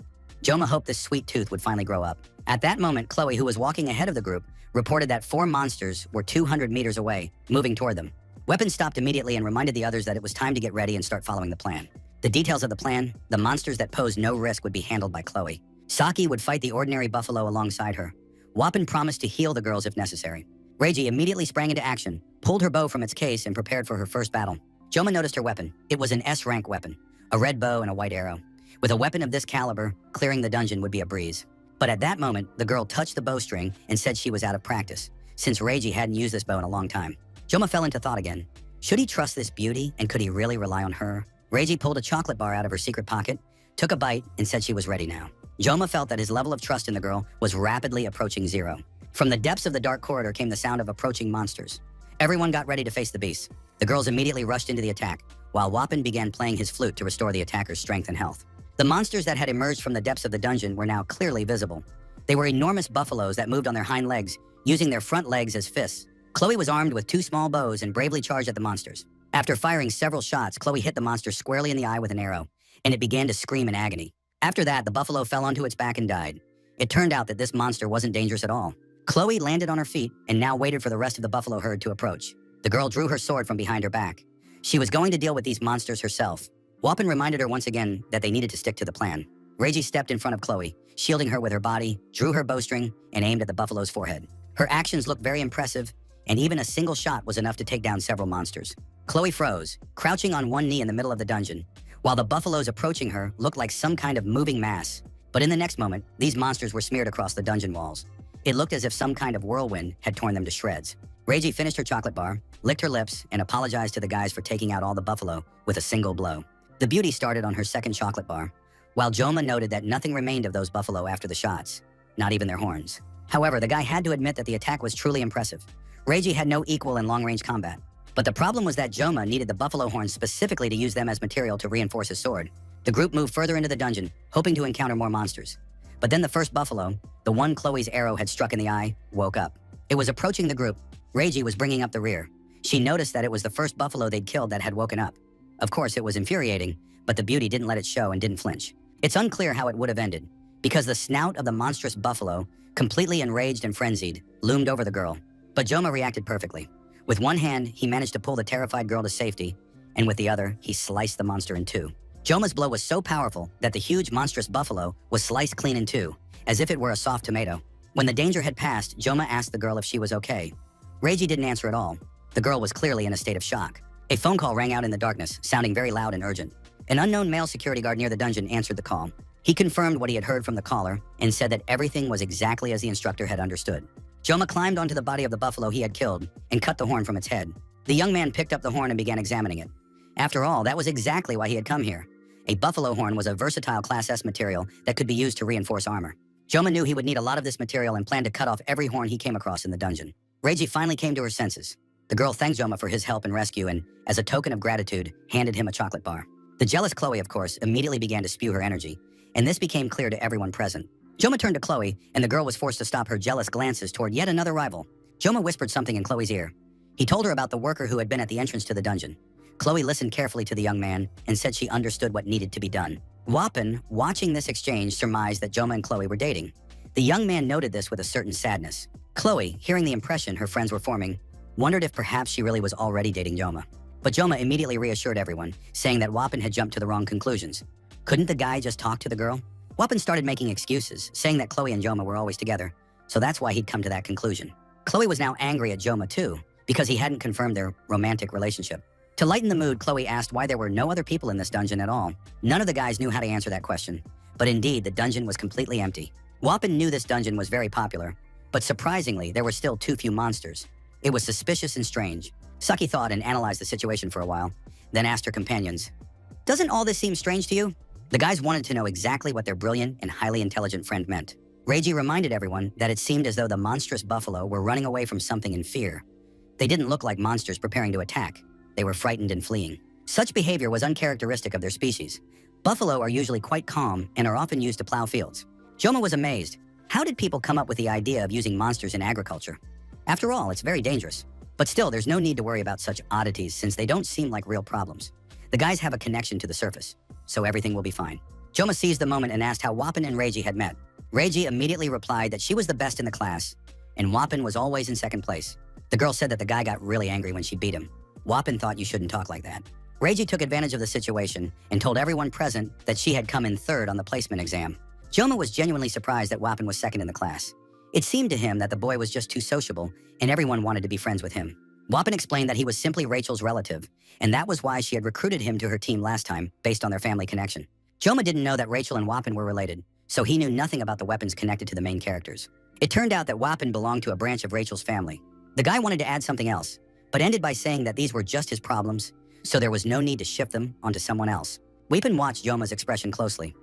Joma hoped this sweet tooth would finally grow up. At that moment, Chloe, who was walking ahead of the group, reported that 4 monsters were 200 meters away, moving toward them. Weapon stopped immediately and reminded the others that it was time to get ready and start following the plan. The details of the plan, the monsters that posed no risk would be handled by Chloe. Saki would fight the ordinary buffalo alongside her. Weapon promised to heal the girls if necessary. Reiji immediately sprang into action, pulled her bow from its case, and prepared for her first battle. Joma noticed her weapon. It was an S-rank weapon, a red bow and a white arrow. With a weapon of this caliber, clearing the dungeon would be a breeze. But at that moment, the girl touched the bowstring and said she was out of practice, since Reiji hadn't used this bow in a long time. Joma fell into thought again. Should he trust this beauty, and could he really rely on her? Reiji pulled a chocolate bar out of her secret pocket, took a bite, and said she was ready now. Joma felt that his level of trust in the girl was rapidly approaching zero. From the depths of the dark corridor came the sound of approaching monsters. Everyone got ready to face the beasts. The girls immediately rushed into the attack, while Weapon began playing his flute to restore the attacker's strength and health. The monsters that had emerged from the depths of the dungeon were now clearly visible. They were enormous buffaloes that moved on their hind legs, using their front legs as fists. Chloe was armed with 2 small bows and bravely charged at the monsters. After firing several shots, Chloe hit the monster squarely in the eye with an arrow, and it began to scream in agony. After that, the buffalo fell onto its back and died. It turned out that this monster wasn't dangerous at all. Chloe landed on her feet and now waited for the rest of the buffalo herd to approach. The girl drew her sword from behind her back. She was going to deal with these monsters herself. Weapon reminded her once again that they needed to stick to the plan. Reiji stepped in front of Chloe, shielding her with her body, drew her bowstring, and aimed at the buffalo's forehead. Her actions looked very impressive, and even a single shot was enough to take down several monsters. Chloe froze, crouching on one knee in the middle of the dungeon, while the buffaloes approaching her looked like some kind of moving mass. But in the next moment, these monsters were smeared across the dungeon walls. It looked as if some kind of whirlwind had torn them to shreds. Reiji finished her chocolate bar, licked her lips, and apologized to the guys for taking out all the buffalo with a single blow. The beauty started on her second chocolate bar, while Joma noted that nothing remained of those buffalo after the shots, not even their horns. However, the guy had to admit that the attack was truly impressive. Reiji had no equal in long-range combat. But the problem was that Joma needed the buffalo horns specifically to use them as material to reinforce his sword. The group moved further into the dungeon, hoping to encounter more monsters. But then the first buffalo, the one Chloe's arrow had struck in the eye, woke up. It was approaching the group. Reiji was bringing up the rear. She noticed that it was the first buffalo they'd killed that had woken up. Of course, it was infuriating, but the beauty didn't let it show and didn't flinch. It's unclear how it would have ended, because the snout of the monstrous buffalo, completely enraged and frenzied, loomed over the girl. But Joma reacted perfectly. With one hand, he managed to pull the terrified girl to safety, and with the other, he sliced the monster in 2. Joma's blow was so powerful that the huge monstrous buffalo was sliced clean in 2, as if it were a soft tomato. When the danger had passed, Joma asked the girl if she was okay. Reiji didn't answer at all. The girl was clearly in a state of shock. A phone call rang out in the darkness, sounding very loud and urgent. An unknown male security guard near the dungeon answered the call. He confirmed what he had heard from the caller and said that everything was exactly as the instructor had understood. Joma climbed onto the body of the buffalo he had killed and cut the horn from its head. The young man picked up the horn and began examining it. After all, that was exactly why he had come here. A buffalo horn was a versatile Class S material that could be used to reinforce armor. Joma knew he would need a lot of this material and planned to cut off every horn he came across in the dungeon. Reiji finally came to her senses. The girl thanked Joma for his help and rescue and, as a token of gratitude, handed him a chocolate bar. The jealous Chloe, of course, immediately began to spew her energy, and this became clear to everyone present. Joma turned to Chloe, and the girl was forced to stop her jealous glances toward yet another rival. Joma whispered something in Chloe's ear. He told her about the worker who had been at the entrance to the dungeon. Chloe listened carefully to the young man and said she understood what needed to be done. Weapon, watching this exchange, surmised that Joma and Chloe were dating. The young man noted this with a certain sadness. Chloe, hearing the impression her friends were forming, wondered if perhaps she really was already dating Joma. But Joma immediately reassured everyone, saying that Weapon had jumped to the wrong conclusions. Couldn't the guy just talk to the girl? Weapon started making excuses, saying that Chloe and Joma were always together, so that's why he'd come to that conclusion. Chloe was now angry at Joma too, because he hadn't confirmed their romantic relationship. To lighten the mood, Chloe asked why there were no other people in this dungeon at all. None of the guys knew how to answer that question, but indeed the dungeon was completely empty. Weapon knew this dungeon was very popular, but surprisingly, there were still too few monsters. It was suspicious and strange. Saki thought and analyzed the situation for a while, then asked her companions, "Doesn't all this seem strange to you?" The guys wanted to know exactly what their brilliant and highly intelligent friend meant. Reiji reminded everyone that it seemed as though the monstrous buffalo were running away from something in fear. They didn't look like monsters preparing to attack. They were frightened and fleeing. Such behavior was uncharacteristic of their species. Buffalo are usually quite calm and are often used to plow fields. Joma was amazed. How did people come up with the idea of using monsters in agriculture? After all, it's very dangerous. But still, there's no need to worry about such oddities since they don't seem like real problems. The guys have a connection to the surface, so everything will be fine. Joma seized the moment and asked how Weapon and Reiji had met. Reiji immediately replied that she was the best in the class, and Weapon was always in second place. The girl said that the guy got really angry when she beat him. Wapan thought you shouldn't talk like that. Reiji took advantage of the situation and told everyone present that she had come in third on the placement exam. Joma was genuinely surprised that Wapan was second in the class. It seemed to him that the boy was just too sociable and everyone wanted to be friends with him. Wapan explained that he was simply Rachel's relative, and that was why she had recruited him to her team last time based on their family connection. Joma didn't know that Rachel and Wapan were related, so he knew nothing about the weapons connected to the main characters. It turned out that Wapan belonged to a branch of Rachel's family. The guy wanted to add something else, but ended by saying that these were just his problems, so there was no need to shift them onto someone else. Wapan watched Joma's expression closely.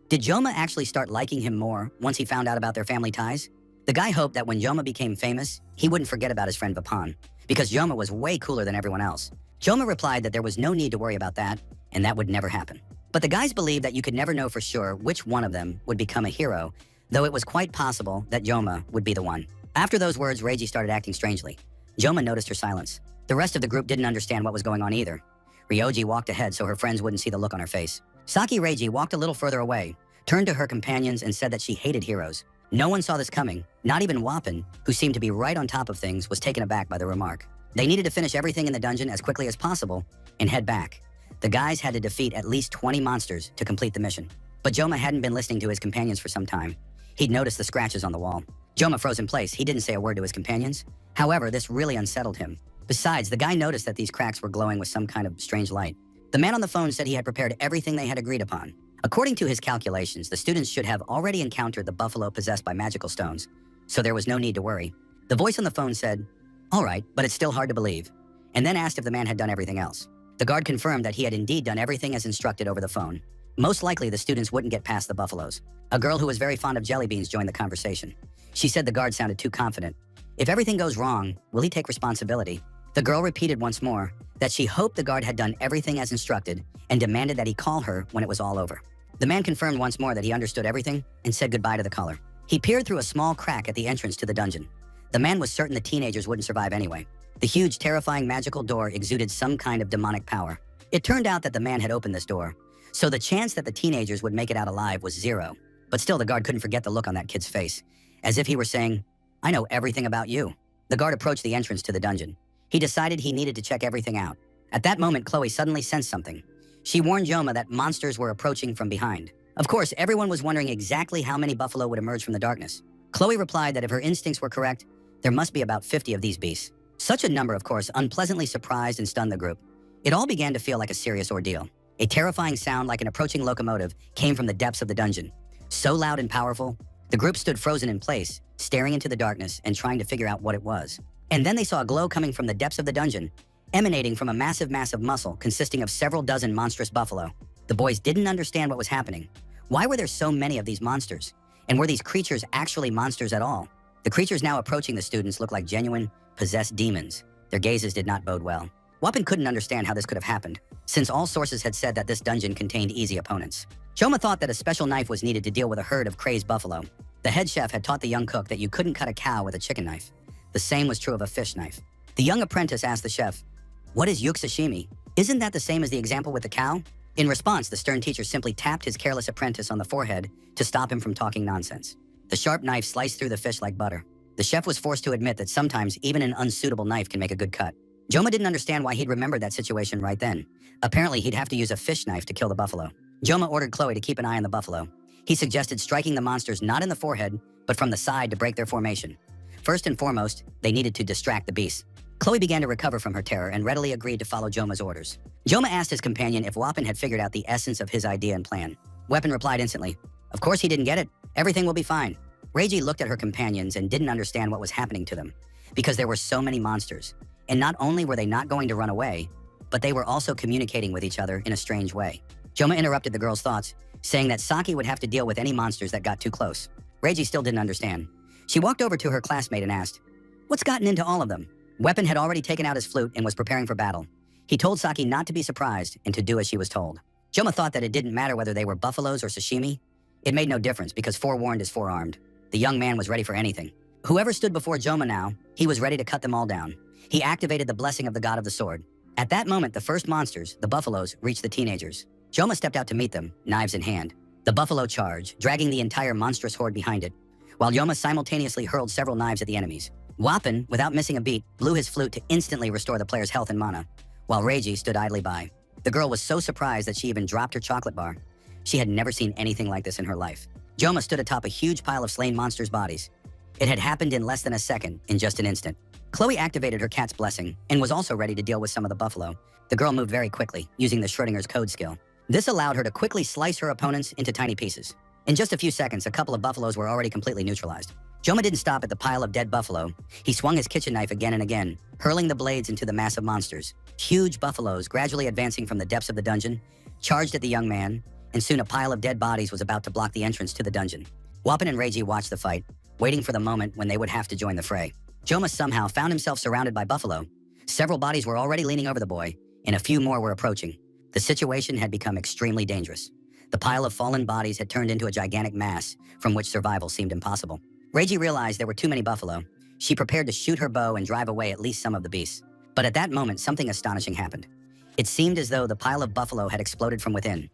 Did Joma actually start liking him more once he found out about their family ties? The guy hoped that when Joma became famous, he wouldn't forget about his friend Vapan, because Joma was way cooler than everyone else. Joma replied that there was no need to worry about that, and that would never happen. But the guys believed that you could never know for sure which one of them would become a hero, though it was quite possible that Joma would be the one. After those words, Reiji started acting strangely. Joma noticed her silence. The rest of the group didn't understand what was going on either. Ryoji walked ahead so her friends wouldn't see the look on her face. Saki Reiji walked a little further away, turned to her companions and said that she hated heroes. No one saw this coming. Not even Wapan, who seemed to be right on top of things, was taken aback by the remark. They needed to finish everything in the dungeon as quickly as possible and head back. The guys had to defeat at least 20 monsters to complete the mission. But Joma hadn't been listening to his companions for some time. He'd noticed the scratches on the wall. Joma froze in place. He didn't say a word to his companions. However, this really unsettled him. Besides, the guy noticed that these cracks were glowing with some kind of strange light. The man on the phone said he had prepared everything they had agreed upon. According to his calculations, the students should have already encountered the buffalo possessed by magical stones, so there was no need to worry. The voice on the phone said, "All right, but it's still hard to believe," and then asked if the man had done everything else. The guard confirmed that he had indeed done everything as instructed over the phone. Most likely, the students wouldn't get past the buffaloes. A girl who was very fond of jelly beans joined the conversation. She said the guard sounded too confident. If everything goes wrong, will he take responsibility? The girl repeated once more that she hoped the guard had done everything as instructed and demanded that he call her when it was all over. The man confirmed once more that he understood everything and said goodbye to the caller. He peered through a small crack at the entrance to the dungeon. The man was certain the teenagers wouldn't survive anyway. The huge, terrifying magical door exuded some kind of demonic power. It turned out that the man had opened this door, so the chance that the teenagers would make it out alive was zero. But still, the guard couldn't forget the look on that kid's face, as if he were saying, "I know everything about you." The guard approached the entrance to the dungeon. He decided he needed to check everything out. At that moment, Chloe suddenly sensed something. She warned Joma that monsters were approaching from behind. Of course, everyone was wondering exactly how many buffalo would emerge from the darkness. Chloe replied that if her instincts were correct, there must be about 50 of these beasts. Such a number, of course, unpleasantly surprised and stunned the group. It all began to feel like a serious ordeal. A terrifying sound like an approaching locomotive came from the depths of the dungeon. So loud and powerful, the group stood frozen in place, staring into the darkness and trying to figure out what it was. And then they saw a glow coming from the depths of the dungeon, emanating from a massive mass of muscle consisting of several dozen monstrous buffalo. The boys didn't understand what was happening. Why were there so many of these monsters? And were these creatures actually monsters at all? The creatures now approaching the students looked like genuine, possessed demons. Their gazes did not bode well. Wapan couldn't understand how this could have happened, since all sources had said that this dungeon contained easy opponents. Joma thought that a special knife was needed to deal with a herd of crazed buffalo. The head chef had taught the young cook that you couldn't cut a cow with a chicken knife. The same was true of a fish knife. The young apprentice asked the chef, "What is yuk sashimi? Isn't that the same as the example with the cow?" In response, the stern teacher simply tapped his careless apprentice on the forehead to stop him from talking nonsense. The sharp knife sliced through the fish like butter. The chef was forced to admit that sometimes even an unsuitable knife can make a good cut. Joma didn't understand why he'd remembered that situation right then. Apparently, he'd have to use a fish knife to kill the buffalo. Joma ordered Chloe to keep an eye on the buffalo. He suggested striking the monsters not in the forehead, but from the side to break their formation. First and foremost, they needed to distract the beasts. Chloe began to recover from her terror and readily agreed to follow Joma's orders. Joma asked his companion if Wapan had figured out the essence of his idea and plan. Wapan replied instantly, "Of course he didn't get it. Everything will be fine." Reiji looked at her companions and didn't understand what was happening to them, because there were so many monsters. And not only were they not going to run away, but they were also communicating with each other in a strange way. Joma interrupted the girl's thoughts, saying that Saki would have to deal with any monsters that got too close. Reiji still didn't understand. She walked over to her classmate and asked, "What's gotten into all of them?" Wapan had already taken out his flute and was preparing for battle. He told Saki not to be surprised and to do as she was told. Joma thought that it didn't matter whether they were buffaloes or sashimi. It made no difference because forewarned is forearmed. The young man was ready for anything. Whoever stood before Joma now, he was ready to cut them all down. He activated the blessing of the god of the sword. At that moment, the first monsters, the buffaloes, reached the teenagers. Joma stepped out to meet them, knives in hand. The buffalo charged, dragging the entire monstrous horde behind it, while Joma simultaneously hurled several knives at the enemies. Wapan, without missing a beat, blew his flute to instantly restore the player's health and mana. while Reiji stood idly by. The girl was so surprised that she even dropped her chocolate bar. She had never seen anything like this in her life. Joma stood atop a huge pile of slain monsters' bodies. It had happened in less than a second, in just an instant. Chloe activated her cat's blessing and was also ready to deal with some of the buffalo. The girl moved very quickly, using the Schrodinger's code skill. This allowed her to quickly slice her opponents into tiny pieces. In just a few seconds, a couple of buffaloes were already completely neutralized. Joma didn't stop at the pile of dead buffalo. He swung his kitchen knife again and again, hurling the blades into the massive monsters. Huge buffaloes, gradually advancing from the depths of the dungeon, charged at the young man, and soon a pile of dead bodies was about to block the entrance to the dungeon. Wappen and Reiji watched the fight, waiting for the moment when they would have to join the fray. Joma somehow found himself surrounded by buffalo. Several bodies were already leaning over the boy, and a few more were approaching. The situation had become extremely dangerous. The pile of fallen bodies had turned into a gigantic mass from which survival seemed impossible. Reiji realized there were too many buffalo. She prepared to shoot her bow and drive away at least some of the beasts. But at that moment, something astonishing happened. It seemed as though the pile of buffalo had exploded from within.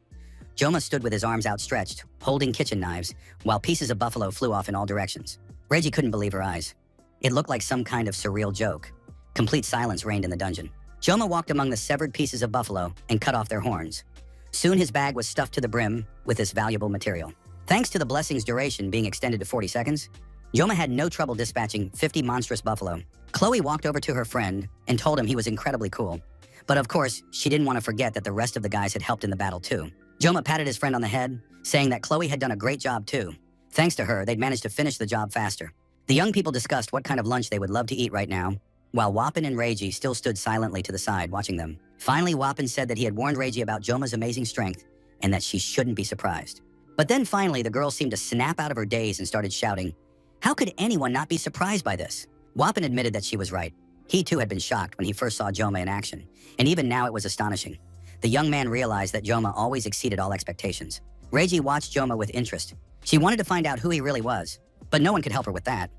Joma stood with his arms outstretched, holding kitchen knives, while pieces of buffalo flew off in all directions. Reiji couldn't believe her eyes. It looked like some kind of surreal joke. Complete silence reigned in the dungeon. Joma walked among the severed pieces of buffalo and cut off their horns. Soon his bag was stuffed to the brim with this valuable material. Thanks to the blessing's duration being extended to 40 seconds, Joma had no trouble dispatching 50 monstrous buffalo. Chloe walked over to her friend and told him he was incredibly cool. But of course, she didn't want to forget that the rest of the guys had helped in the battle too. Joma patted his friend on the head, saying that Chloe had done a great job too. Thanks to her, they'd managed to finish the job faster. The young people discussed what kind of lunch they would love to eat right now, while Wappen and Reiji still stood silently to the side watching them. Finally, Wappen said that he had warned Reiji about Joma's amazing strength and that she shouldn't be surprised. But then finally, the girl seemed to snap out of her daze and started shouting, "How could anyone not be surprised by this?" Wappen admitted that she was right. He too had been shocked when he first saw Joma in action, and even now it was astonishing. The young man realized that Joma always exceeded all expectations. Reiji watched Joma with interest. She wanted to find out who he really was, but no one could help her with that.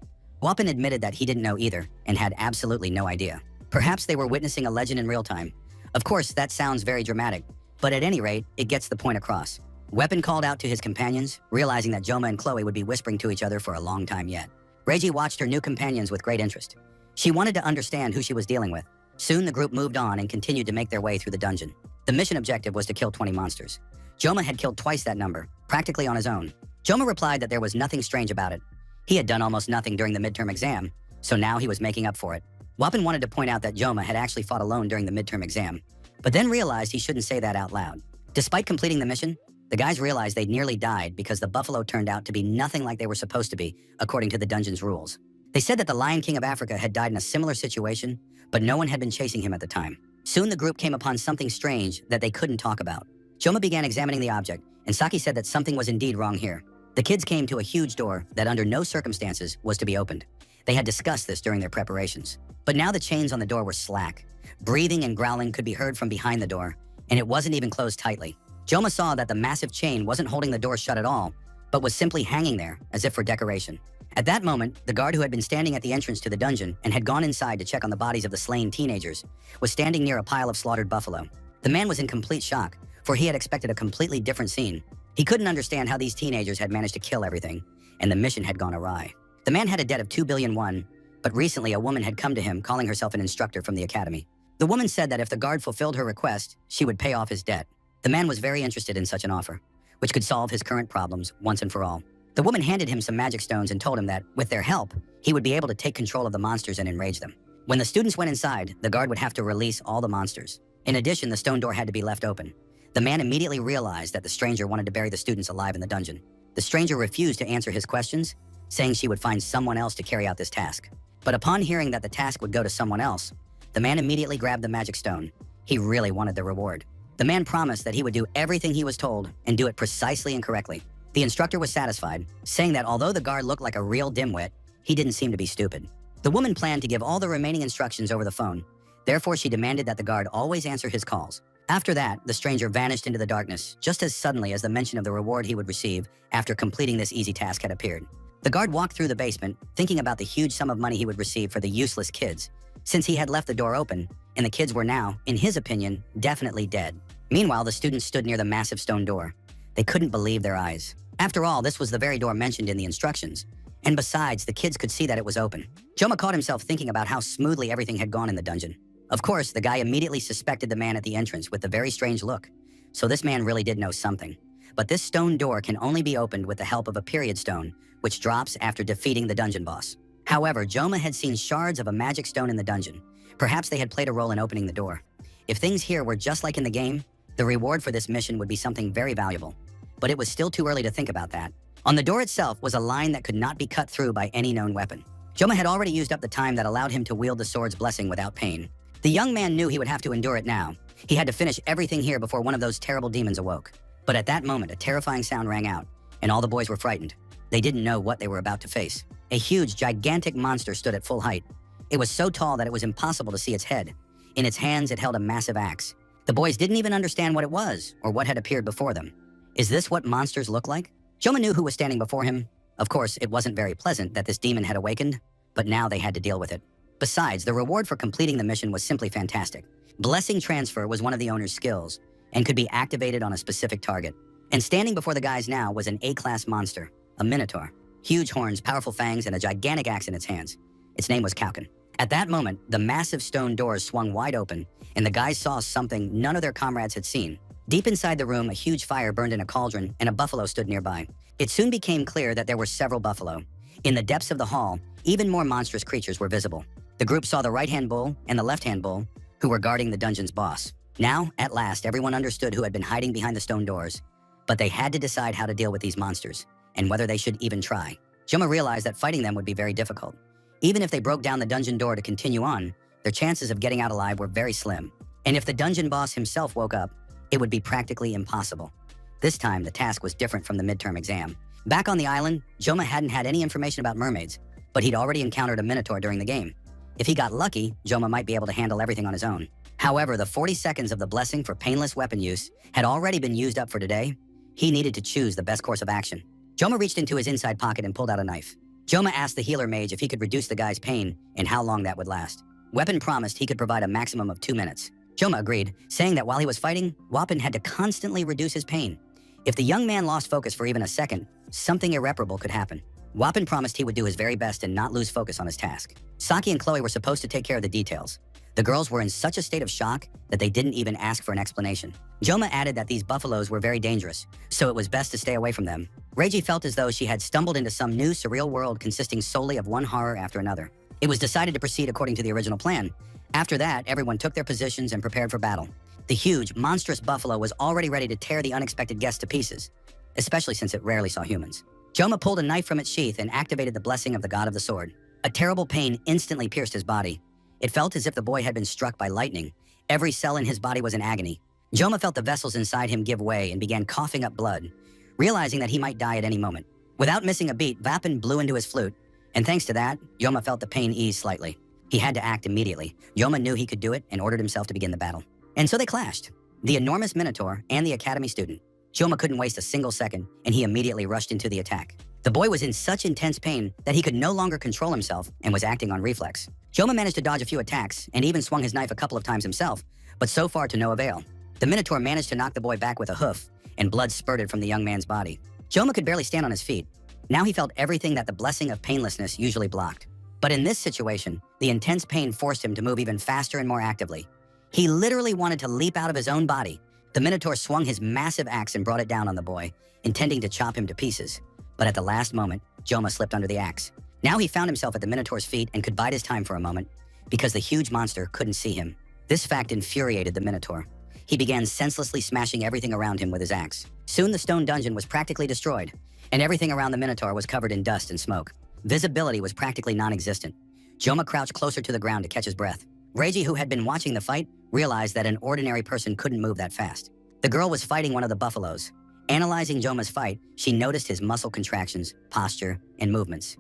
Wappen admitted that he didn't know either and had absolutely no idea. Perhaps they were witnessing a legend in real time. Of course, that sounds very dramatic, but at any rate, it gets the point across. Wappen called out to his companions, realizing that Joma and Chloe would be whispering to each other for a long time yet. Reiji watched her new companions with great interest. She wanted to understand who she was dealing with. Soon the group moved on and continued to make their way through the dungeon. The mission objective was to kill 20 monsters. Joma had killed twice that number, practically on his own. Joma replied that there was nothing strange about it. He had done almost nothing during the midterm exam, so now he was making up for it. Wappen wanted to point out that Joma had actually fought alone during the midterm exam, but then realized he shouldn't say that out loud. Despite completing the mission, the guys realized they'd nearly died because the buffalo turned out to be nothing like they were supposed to be, according to the dungeon's rules. They said that the Lion King of Africa had died in a similar situation, but no one had been chasing him at the time. Soon the group came upon something strange that they couldn't talk about. Joma began examining the object, and Saki said that something was indeed wrong here. The kids came to a huge door that under no circumstances was to be opened. They had discussed this during their preparations. But now the chains on the door were slack. Breathing and growling could be heard from behind the door, and it wasn't even closed tightly. Joma saw that the massive chain wasn't holding the door shut at all, but was simply hanging there, as if for decoration. At that moment, the guard who had been standing at the entrance to the dungeon and had gone inside to check on the bodies of the slain teenagers was standing near a pile of slaughtered buffalo. The man was in complete shock, for he had expected a completely different scene. He couldn't understand how these teenagers had managed to kill everything, and the mission had gone awry. The man had a debt of 2 billion won, but recently a woman had come to him calling herself an instructor from the academy. The woman said that if the guard fulfilled her request, she would pay off his debt. The man was very interested in such an offer, which could solve his current problems once and for all. The woman handed him some magic stones and told him that, with their help, he would be able to take control of the monsters and enrage them. When the students went inside, the guard would have to release all the monsters. In addition, the stone door had to be left open. The man immediately realized that the stranger wanted to bury the students alive in the dungeon. The stranger refused to answer his questions, saying she would find someone else to carry out this task. But upon hearing that the task would go to someone else, the man immediately grabbed the magic stone. He really wanted the reward. The man promised that he would do everything he was told and do it precisely and correctly. The instructor was satisfied, saying that although the guard looked like a real dimwit, he didn't seem to be stupid. The woman planned to give all the remaining instructions over the phone. Therefore, she demanded that the guard always answer his calls. After that, the stranger vanished into the darkness, just as suddenly as the mention of the reward he would receive after completing this easy task had appeared. The guard walked through the basement, thinking about the huge sum of money he would receive for the useless kids, since he had left the door open, and the kids were now, in his opinion, definitely dead. Meanwhile, the students stood near the massive stone door. They couldn't believe their eyes. After all, this was the very door mentioned in the instructions, and besides, the kids could see that it was open. Joma caught himself thinking about how smoothly everything had gone in the dungeon. Of course, the guy immediately suspected the man at the entrance with the very strange look. So this man really did know something. But this stone door can only be opened with the help of a period stone, which drops after defeating the dungeon boss. However, Joma had seen shards of a magic stone in the dungeon. Perhaps they had played a role in opening the door. If things here were just like in the game, the reward for this mission would be something very valuable. But it was still too early to think about that. On the door itself was a line that could not be cut through by any known weapon. Joma had already used up the time that allowed him to wield the sword's blessing without pain. The young man knew he would have to endure it now. He had to finish everything here before one of those terrible demons awoke. But at that moment, a terrifying sound rang out, and all the boys were frightened. They didn't know what they were about to face. A huge, gigantic monster stood at full height. It was so tall that it was impossible to see its head. In its hands, it held a massive axe. The boys didn't even understand what it was, or what had appeared before them. Is this what monsters look like? Joma knew who was standing before him. Of course, it wasn't very pleasant that this demon had awakened, but now they had to deal with it. Besides, the reward for completing the mission was simply fantastic. Blessing transfer was one of the owner's skills, and could be activated on a specific target. And standing before the guys now was an A-class monster, a minotaur. Huge horns, powerful fangs, and a gigantic axe in its hands. Its name was Kaukan. At that moment, the massive stone doors swung wide open, and the guys saw something none of their comrades had seen. Deep inside the room, a huge fire burned in a cauldron, and a buffalo stood nearby. It soon became clear that there were several buffalo. In the depths of the hall, even more monstrous creatures were visible. The group saw the right-hand bull and the left-hand bull, who were guarding the dungeon's boss. Now, at last, everyone understood who had been hiding behind the stone doors. But they had to decide how to deal with these monsters, and whether they should even try. Joma realized that fighting them would be very difficult. Even if they broke down the dungeon door to continue on, their chances of getting out alive were very slim. And if the dungeon boss himself woke up, it would be practically impossible. This time, the task was different from the midterm exam. Back on the island, Joma hadn't had any information about mermaids, but he'd already encountered a minotaur during the game. If he got lucky, Joma might be able to handle everything on his own. However, the 40 seconds of the blessing for painless weapon use had already been used up for today. He needed to choose the best course of action. Joma reached into his inside pocket and pulled out a knife. Joma asked the healer mage if he could reduce the guy's pain and how long that would last. Weapon promised he could provide a maximum of 2 minutes. Joma agreed, saying that while he was fighting, Weapon had to constantly reduce his pain. If the young man lost focus for even a second, something irreparable could happen. Weapon promised he would do his very best and not lose focus on his task. Saki and Chloe were supposed to take care of the details. The girls were in such a state of shock that they didn't even ask for an explanation. Joma added that these buffaloes were very dangerous, so it was best to stay away from them. Reiji felt as though she had stumbled into some new surreal world consisting solely of one horror after another. It was decided to proceed according to the original plan. After that, everyone took their positions and prepared for battle. The huge, monstrous buffalo was already ready to tear the unexpected guests to pieces, especially since it rarely saw humans. Joma pulled a knife from its sheath and activated the blessing of the god of the sword. A terrible pain instantly pierced his body. It felt as if the boy had been struck by lightning. Every cell in his body was in agony. Joma felt the vessels inside him give way and began coughing up blood, realizing that he might die at any moment. Without missing a beat, Vapin blew into his flute, and thanks to that, Joma felt the pain ease slightly. He had to act immediately. Joma knew he could do it and ordered himself to begin the battle. And so they clashed. The enormous minotaur and the academy student. Joma couldn't waste a single second, and he immediately rushed into the attack. The boy was in such intense pain that he could no longer control himself and was acting on reflex. Joma managed to dodge a few attacks and even swung his knife a couple of times himself, but so far to no avail. The minotaur managed to knock the boy back with a hoof, and blood spurted from the young man's body. Joma could barely stand on his feet. Now he felt everything that the blessing of painlessness usually blocked. But in this situation, the intense pain forced him to move even faster and more actively. He literally wanted to leap out of his own body. The minotaur swung his massive axe and brought it down on the boy, intending to chop him to pieces. But at the last moment, Joma slipped under the axe. Now he found himself at the minotaur's feet and could bide his time for a moment, because the huge monster couldn't see him. This fact infuriated the minotaur. He began senselessly smashing everything around him with his axe. Soon the stone dungeon was practically destroyed, and everything around the minotaur was covered in dust and smoke. Visibility was practically non-existent. Joma crouched closer to the ground to catch his breath. Reiji, who had been watching the fight, realized that an ordinary person couldn't move that fast. The girl was fighting one of the buffaloes. Analyzing Joma's fight, she noticed his muscle contractions, posture, and movements.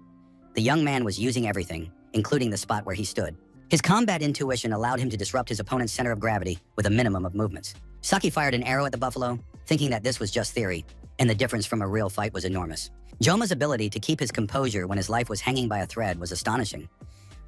The young man was using everything, including the spot where he stood. His combat intuition allowed him to disrupt his opponent's center of gravity with a minimum of movements. Saki fired an arrow at the buffalo, thinking that this was just theory, and the difference from a real fight was enormous. Joma's ability to keep his composure when his life was hanging by a thread was astonishing.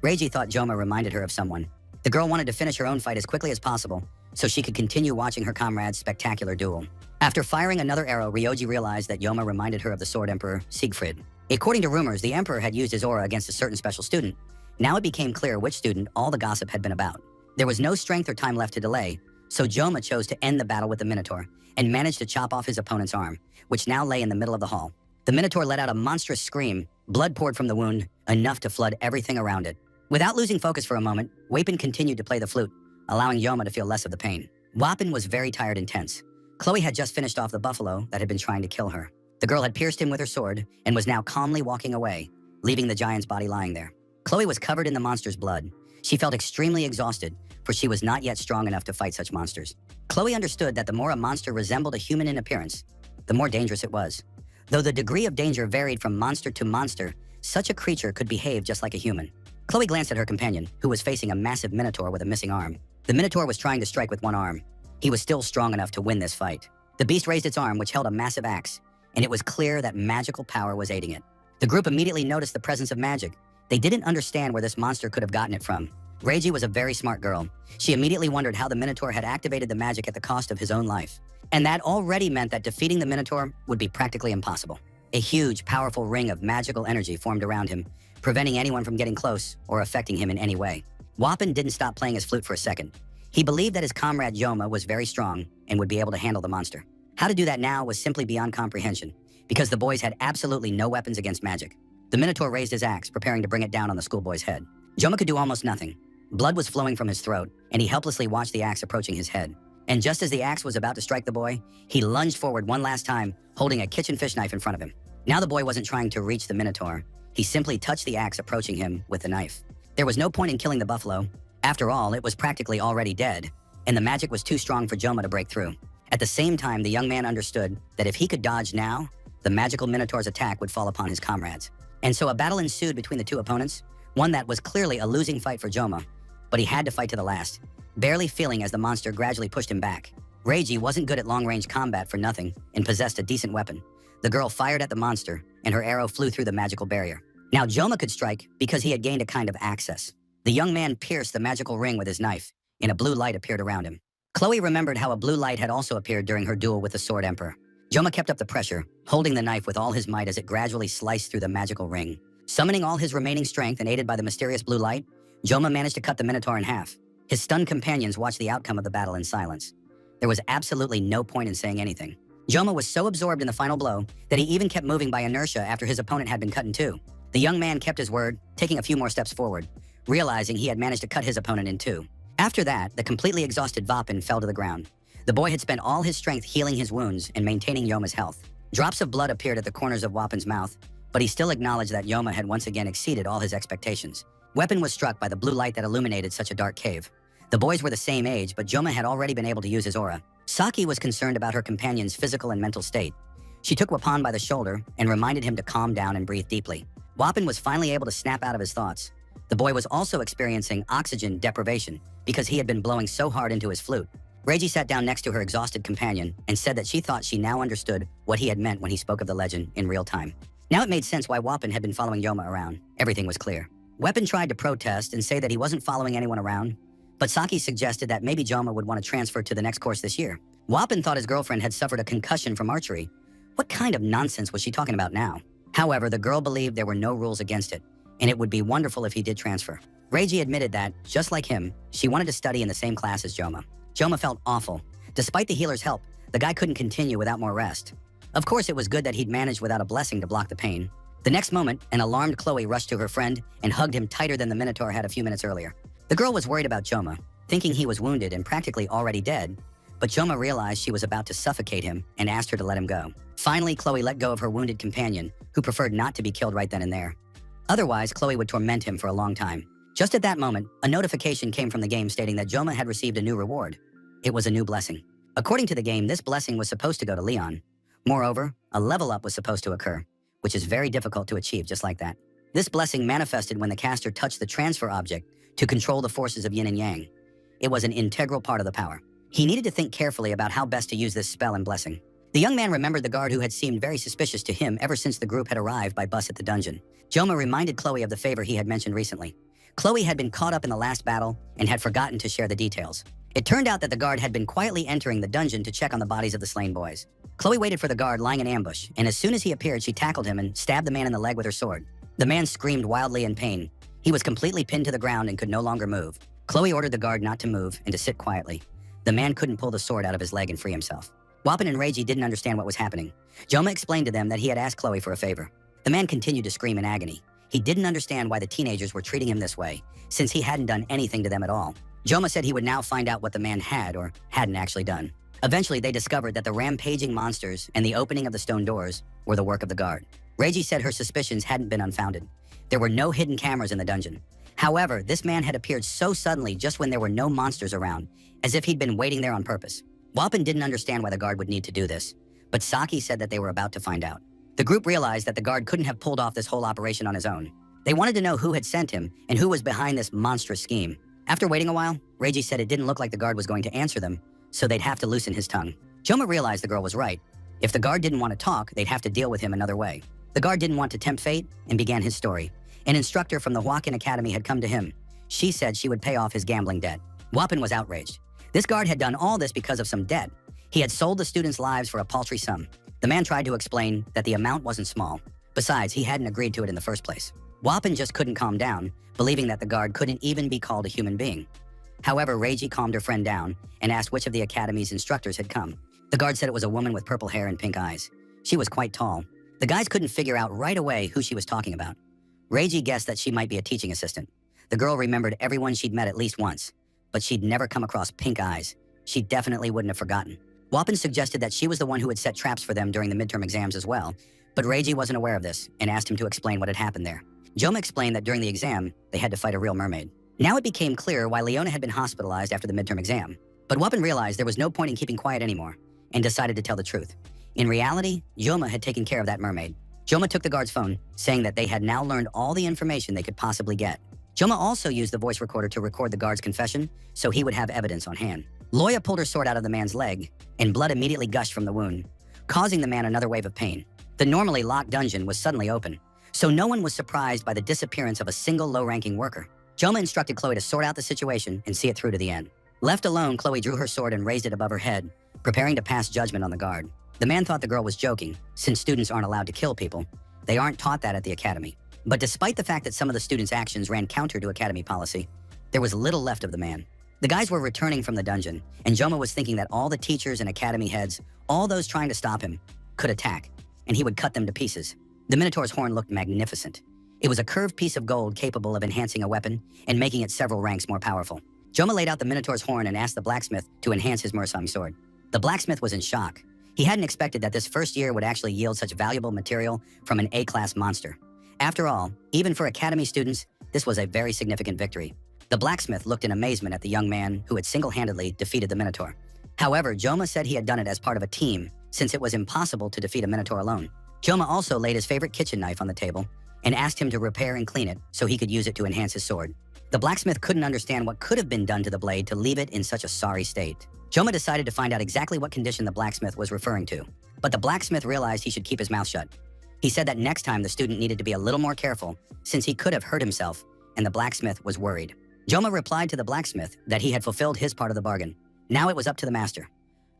Reiji thought Joma reminded her of someone. The girl wanted to finish her own fight as quickly as possible, so she could continue watching her comrade's spectacular duel. After firing another arrow, Ryoji realized that Joma reminded her of the Sword Emperor, Siegfried. According to rumors, the Emperor had used his aura against a certain special student. Now it became clear which student all the gossip had been about. There was no strength or time left to delay, so Joma chose to end the battle with the Minotaur and managed to chop off his opponent's arm, which now lay in the middle of the hall. The Minotaur let out a monstrous scream. Blood poured from the wound, enough to flood everything around it. Without losing focus for a moment, Wapin continued to play the flute, allowing Joma to feel less of the pain. Wapin was very tired and tense. Chloe had just finished off the buffalo that had been trying to kill her. The girl had pierced him with her sword and was now calmly walking away, leaving the giant's body lying there. Chloe was covered in the monster's blood. She felt extremely exhausted, for she was not yet strong enough to fight such monsters. Chloe understood that the more a monster resembled a human in appearance, the more dangerous it was. Though the degree of danger varied from monster to monster, such a creature could behave just like a human. Chloe glanced at her companion, who was facing a massive minotaur with a missing arm. The minotaur was trying to strike with one arm. He was still strong enough to win this fight. The beast raised its arm, which held a massive axe, and it was clear that magical power was aiding it. The group immediately noticed the presence of magic. They didn't understand where this monster could have gotten it from. Reiji was a very smart girl. She immediately wondered how the Minotaur had activated the magic at the cost of his own life. And that already meant that defeating the Minotaur would be practically impossible. A huge, powerful ring of magical energy formed around him, preventing anyone from getting close or affecting him in any way. Wapin didn't stop playing his flute for a second. He believed that his comrade Joma was very strong and would be able to handle the monster. How to do that now was simply beyond comprehension, because the boys had absolutely no weapons against magic. The Minotaur raised his axe, preparing to bring it down on the schoolboy's head. Joma could do almost nothing. Blood was flowing from his throat, and he helplessly watched the axe approaching his head. And just as the axe was about to strike the boy, he lunged forward one last time, holding a kitchen fish knife in front of him. Now the boy wasn't trying to reach the Minotaur. He simply touched the axe approaching him with the knife. There was no point in killing the buffalo. After all, it was practically already dead, and the magic was too strong for Joma to break through. At the same time, the young man understood that if he could dodge now, the magical Minotaur's attack would fall upon his comrades. And so a battle ensued between the two opponents, one that was clearly a losing fight for Joma, but he had to fight to the last, barely feeling as the monster gradually pushed him back. Reiji wasn't good at long-range combat for nothing and possessed a decent weapon. The girl fired at the monster, and her arrow flew through the magical barrier. Now Joma could strike because he had gained a kind of access. The young man pierced the magical ring with his knife, and a blue light appeared around him. Chloe remembered how a blue light had also appeared during her duel with the Sword Emperor. Joma kept up the pressure, holding the knife with all his might as it gradually sliced through the magical ring. Summoning all his remaining strength and aided by the mysterious blue light, Joma managed to cut the Minotaur in half. His stunned companions watched the outcome of the battle in silence. There was absolutely no point in saying anything. Joma was so absorbed in the final blow that he even kept moving by inertia after his opponent had been cut in two. The young man kept his word, taking a few more steps forward, realizing he had managed to cut his opponent in two. After that, the completely exhausted Vapin fell to the ground. The boy had spent all his strength healing his wounds and maintaining Yoma's health. Drops of blood appeared at the corners of Wapin's mouth, but he still acknowledged that Yoma had once again exceeded all his expectations. Wapin was struck by the blue light that illuminated such a dark cave. The boys were the same age, but Joma had already been able to use his aura. Saki was concerned about her companion's physical and mental state. She took Wapin by the shoulder and reminded him to calm down and breathe deeply. Wapin was finally able to snap out of his thoughts. The boy was also experiencing oxygen deprivation because he had been blowing so hard into his flute. Reiji sat down next to her exhausted companion and said that she thought she now understood what he had meant when he spoke of the legend in real time. Now it made sense why Wapin had been following Yoma around. Everything was clear. Wapin tried to protest and say that he wasn't following anyone around, but Saki suggested that maybe Joma would want to transfer to the next course this year. Wapin thought his girlfriend had suffered a concussion from archery. What kind of nonsense was she talking about now? However, the girl believed there were no rules against it, and it would be wonderful if he did transfer. Reiji admitted that, just like him, she wanted to study in the same class as Joma. Joma felt awful. Despite the healer's help, the guy couldn't continue without more rest. Of course, it was good that he'd managed without a blessing to block the pain. The next moment, an alarmed Chloe rushed to her friend and hugged him tighter than the Minotaur had a few minutes earlier. The girl was worried about Joma, thinking he was wounded and practically already dead, but Joma realized she was about to suffocate him and asked her to let him go. Finally, Chloe let go of her wounded companion, who preferred not to be killed right then and there. Otherwise, Chloe would torment him for a long time. Just at that moment, a notification came from the game stating that Joma had received a new reward. It was a new blessing. According to the game, this blessing was supposed to go to Leon. Moreover, a level up was supposed to occur, which is very difficult to achieve just like that. This blessing manifested when the caster touched the transfer object to control the forces of yin and yang. It was an integral part of the power. He needed to think carefully about how best to use this spell and blessing. The young man remembered the guard who had seemed very suspicious to him ever since the group had arrived by bus at the dungeon. Joma reminded Chloe of the favor he had mentioned recently. Chloe had been caught up in the last battle and had forgotten to share the details. It turned out that the guard had been quietly entering the dungeon to check on the bodies of the slain boys. Chloe waited for the guard lying in ambush, and as soon as he appeared, she tackled him and stabbed the man in the leg with her sword. The man screamed wildly in pain. He was completely pinned to the ground and could no longer move. Chloe ordered the guard not to move and to sit quietly. The man couldn't pull the sword out of his leg and free himself. Wapin and Reiji didn't understand what was happening. Joma explained to them that he had asked Chloe for a favor. The man continued to scream in agony. He didn't understand why the teenagers were treating him this way, since he hadn't done anything to them at all. Joma said he would now find out what the man had or hadn't actually done. Eventually, they discovered that the rampaging monsters and the opening of the stone doors were the work of the guard. Reiji said her suspicions hadn't been unfounded. There were no hidden cameras in the dungeon. However, this man had appeared so suddenly just when there were no monsters around, as if he'd been waiting there on purpose. Wapin didn't understand why the guard would need to do this, but Saki said that they were about to find out. The group realized that the guard couldn't have pulled off this whole operation on his own. They wanted to know who had sent him and who was behind this monstrous scheme. After waiting a while, Reiji said it didn't look like the guard was going to answer them, so they'd have to loosen his tongue. Joma realized the girl was right. If the guard didn't want to talk, they'd have to deal with him another way. The guard didn't want to tempt fate and began his story. An instructor from the Hwakin Academy had come to him. She said she would pay off his gambling debt. Wapin was outraged. This guard had done all this because of some debt. He had sold the students' lives for a paltry sum. The man tried to explain that the amount wasn't small. Besides, he hadn't agreed to it in the first place. Wapin just couldn't calm down, believing that the guard couldn't even be called a human being. However, Reiji calmed her friend down and asked which of the academy's instructors had come. The guard said it was a woman with purple hair and pink eyes. She was quite tall. The guys couldn't figure out right away who she was talking about. Reiji guessed that she might be a teaching assistant. The girl remembered everyone she'd met at least once, but she'd never come across pink eyes. She definitely wouldn't have forgotten. Wapin suggested that she was the one who had set traps for them during the midterm exams as well, but Reiji wasn't aware of this and asked him to explain what had happened there. Joma explained that during the exam, they had to fight a real mermaid. Now it became clear why Leona had been hospitalized after the midterm exam, but Wapin realized there was no point in keeping quiet anymore and decided to tell the truth. In reality, Joma had taken care of that mermaid. Joma took the guard's phone, saying that they had now learned all the information they could possibly get. Joma also used the voice recorder to record the guard's confession, so he would have evidence on hand. Loya pulled her sword out of the man's leg, and blood immediately gushed from the wound, causing the man another wave of pain. The normally locked dungeon was suddenly open, so no one was surprised by the disappearance of a single low-ranking worker. Joma instructed Chloe to sort out the situation and see it through to the end. Left alone, Chloe drew her sword and raised it above her head, preparing to pass judgment on the guard. The man thought the girl was joking, since students aren't allowed to kill people. They aren't taught that at the academy. But despite the fact that some of the students' actions ran counter to academy policy, there was little left of the man. The guys were returning from the dungeon, and Joma was thinking that all the teachers and academy heads, all those trying to stop him, could attack, and he would cut them to pieces. The Minotaur's horn looked magnificent. It was a curved piece of gold capable of enhancing a weapon and making it several ranks more powerful. Joma laid out the Minotaur's horn and asked the blacksmith to enhance his Mursami sword. The blacksmith was in shock. He hadn't expected that this first year would actually yield such valuable material from an A-class monster. After all, even for academy students, this was a very significant victory. The blacksmith looked in amazement at the young man who had single-handedly defeated the Minotaur. However, Joma said he had done it as part of a team, since it was impossible to defeat a Minotaur alone. Joma also laid his favorite kitchen knife on the table and asked him to repair and clean it so he could use it to enhance his sword. The blacksmith couldn't understand what could have been done to the blade to leave it in such a sorry state. Joma decided to find out exactly what condition the blacksmith was referring to, but the blacksmith realized he should keep his mouth shut. He said that next time the student needed to be a little more careful, since he could have hurt himself, and the blacksmith was worried. Joma replied to the blacksmith that he had fulfilled his part of the bargain. Now it was up to the master.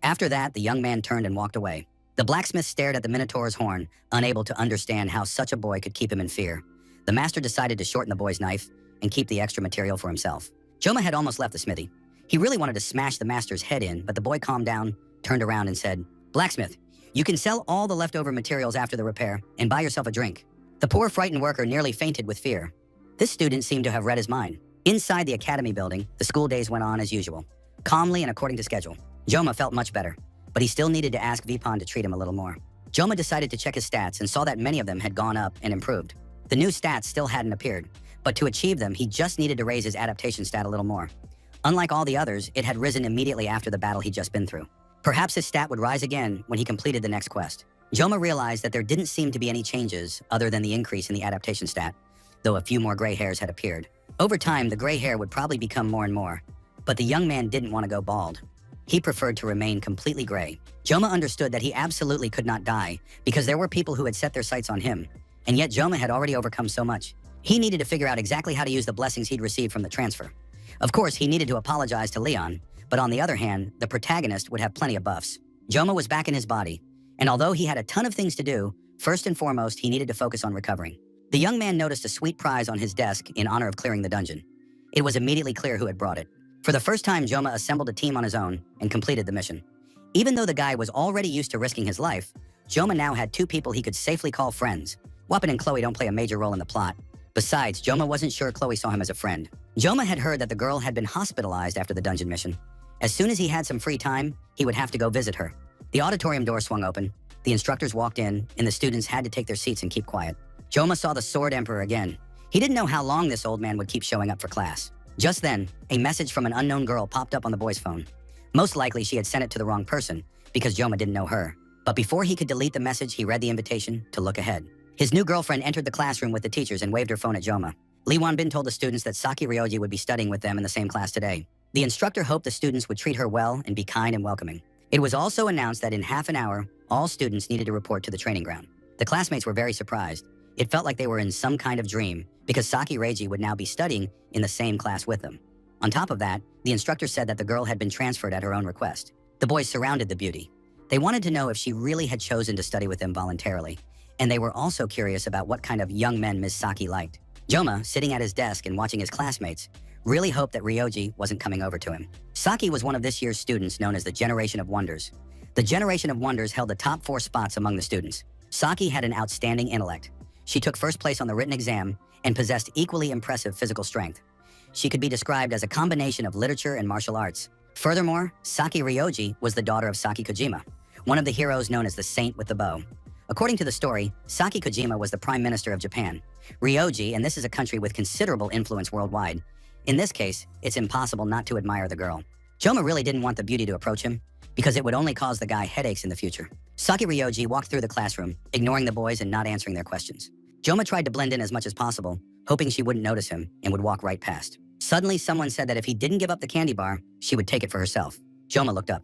After that, the young man turned and walked away. The blacksmith stared at the Minotaur's horn, unable to understand how such a boy could keep him in fear. The master decided to shorten the boy's knife and keep the extra material for himself. Joma had almost left the smithy. He really wanted to smash the master's head in, but the boy calmed down, turned around and said, "Blacksmith, you can sell all the leftover materials after the repair and buy yourself a drink." The poor frightened worker nearly fainted with fear. This student seemed to have read his mind. Inside the academy building, the school days went on as usual, calmly and according to schedule. Joma felt much better, but he still needed to ask Vipon to treat him a little more. Joma decided to check his stats and saw that many of them had gone up and improved. The new stats still hadn't appeared, but to achieve them, he just needed to raise his adaptation stat a little more. Unlike all the others, it had risen immediately after the battle he'd just been through. Perhaps his stat would rise again when he completed the next quest. Joma realized that there didn't seem to be any changes other than the increase in the adaptation stat, though a few more gray hairs had appeared. Over time, the gray hair would probably become more and more, but the young man didn't want to go bald. He preferred to remain completely gray. Joma understood that he absolutely could not die because there were people who had set their sights on him, and yet Joma had already overcome so much. He needed to figure out exactly how to use the blessings he'd received from the transfer. Of course, he needed to apologize to Leon, but on the other hand, the protagonist would have plenty of buffs. Joma was back in his body, and although he had a ton of things to do, first and foremost, he needed to focus on recovering. The young man noticed a sweet prize on his desk in honor of clearing the dungeon. It was immediately clear who had brought it. For the first time, Joma assembled a team on his own and completed the mission. Even though the guy was already used to risking his life, Joma now had two people he could safely call friends. Wapin and Chloe don't play a major role in the plot. Besides, Joma wasn't sure Chloe saw him as a friend. Joma had heard that the girl had been hospitalized after the dungeon mission. As soon as he had some free time, he would have to go visit her. The auditorium door swung open, the instructors walked in, and the students had to take their seats and keep quiet. Joma saw the Sword Emperor again. He didn't know how long this old man would keep showing up for class. Just then, a message from an unknown girl popped up on the boy's phone. Most likely, she had sent it to the wrong person, because Joma didn't know her. But before he could delete the message, he read the invitation to look ahead. His new girlfriend entered the classroom with the teachers and waved her phone at Joma. Lee Wanbin told the students that Saki Ryoji would be studying with them in the same class today. The instructor hoped the students would treat her well and be kind and welcoming. It was also announced that in half an hour, all students needed to report to the training ground. The classmates were very surprised. It felt like they were in some kind of dream, because Saki Reiji would now be studying in the same class with them. On top of that, the instructor said that the girl had been transferred at her own request. The boys surrounded the beauty. They wanted to know if she really had chosen to study with them voluntarily, and they were also curious about what kind of young men Ms. Saki liked. Joma, sitting at his desk and watching his classmates, really hoped that Ryoji wasn't coming over to him. Saki was one of this year's students known as the Generation of Wonders. The Generation of Wonders held the top 4 spots among the students. Saki had an outstanding intellect. She took first place on the written exam and possessed equally impressive physical strength. She could be described as a combination of literature and martial arts. Furthermore, Saki Ryoji was the daughter of Saki Kojima, one of the heroes known as the Saint with the Bow. According to the story, Saki Kojima was the Prime Minister of Japan. Ryoji, and this is a country with considerable influence worldwide. In this case, it's impossible not to admire the girl. Joma really didn't want the beauty to approach him, because it would only cause the guy headaches in the future. Saki Ryoji walked through the classroom, ignoring the boys and not answering their questions. Joma tried to blend in as much as possible, hoping she wouldn't notice him and would walk right past. Suddenly, someone said that if he didn't give up the candy bar, she would take it for herself. Joma looked up.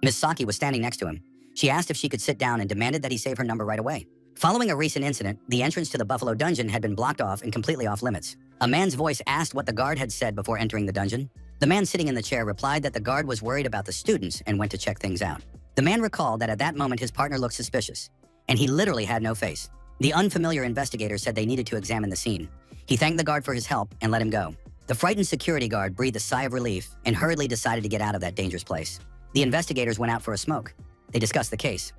Miss Saki was standing next to him. She asked if she could sit down and demanded that he save her number right away. Following a recent incident, the entrance to the Buffalo Dungeon had been blocked off and completely off limits. A man's voice asked what the guard had said before entering the dungeon. The man sitting in the chair replied that the guard was worried about the students and went to check things out. The man recalled that at that moment his partner looked suspicious, and he literally had no face. The unfamiliar investigator said they needed to examine the scene. He thanked the guard for his help and let him go. The frightened security guard breathed a sigh of relief and hurriedly decided to get out of that dangerous place. The investigators went out for a smoke. They discussed the case.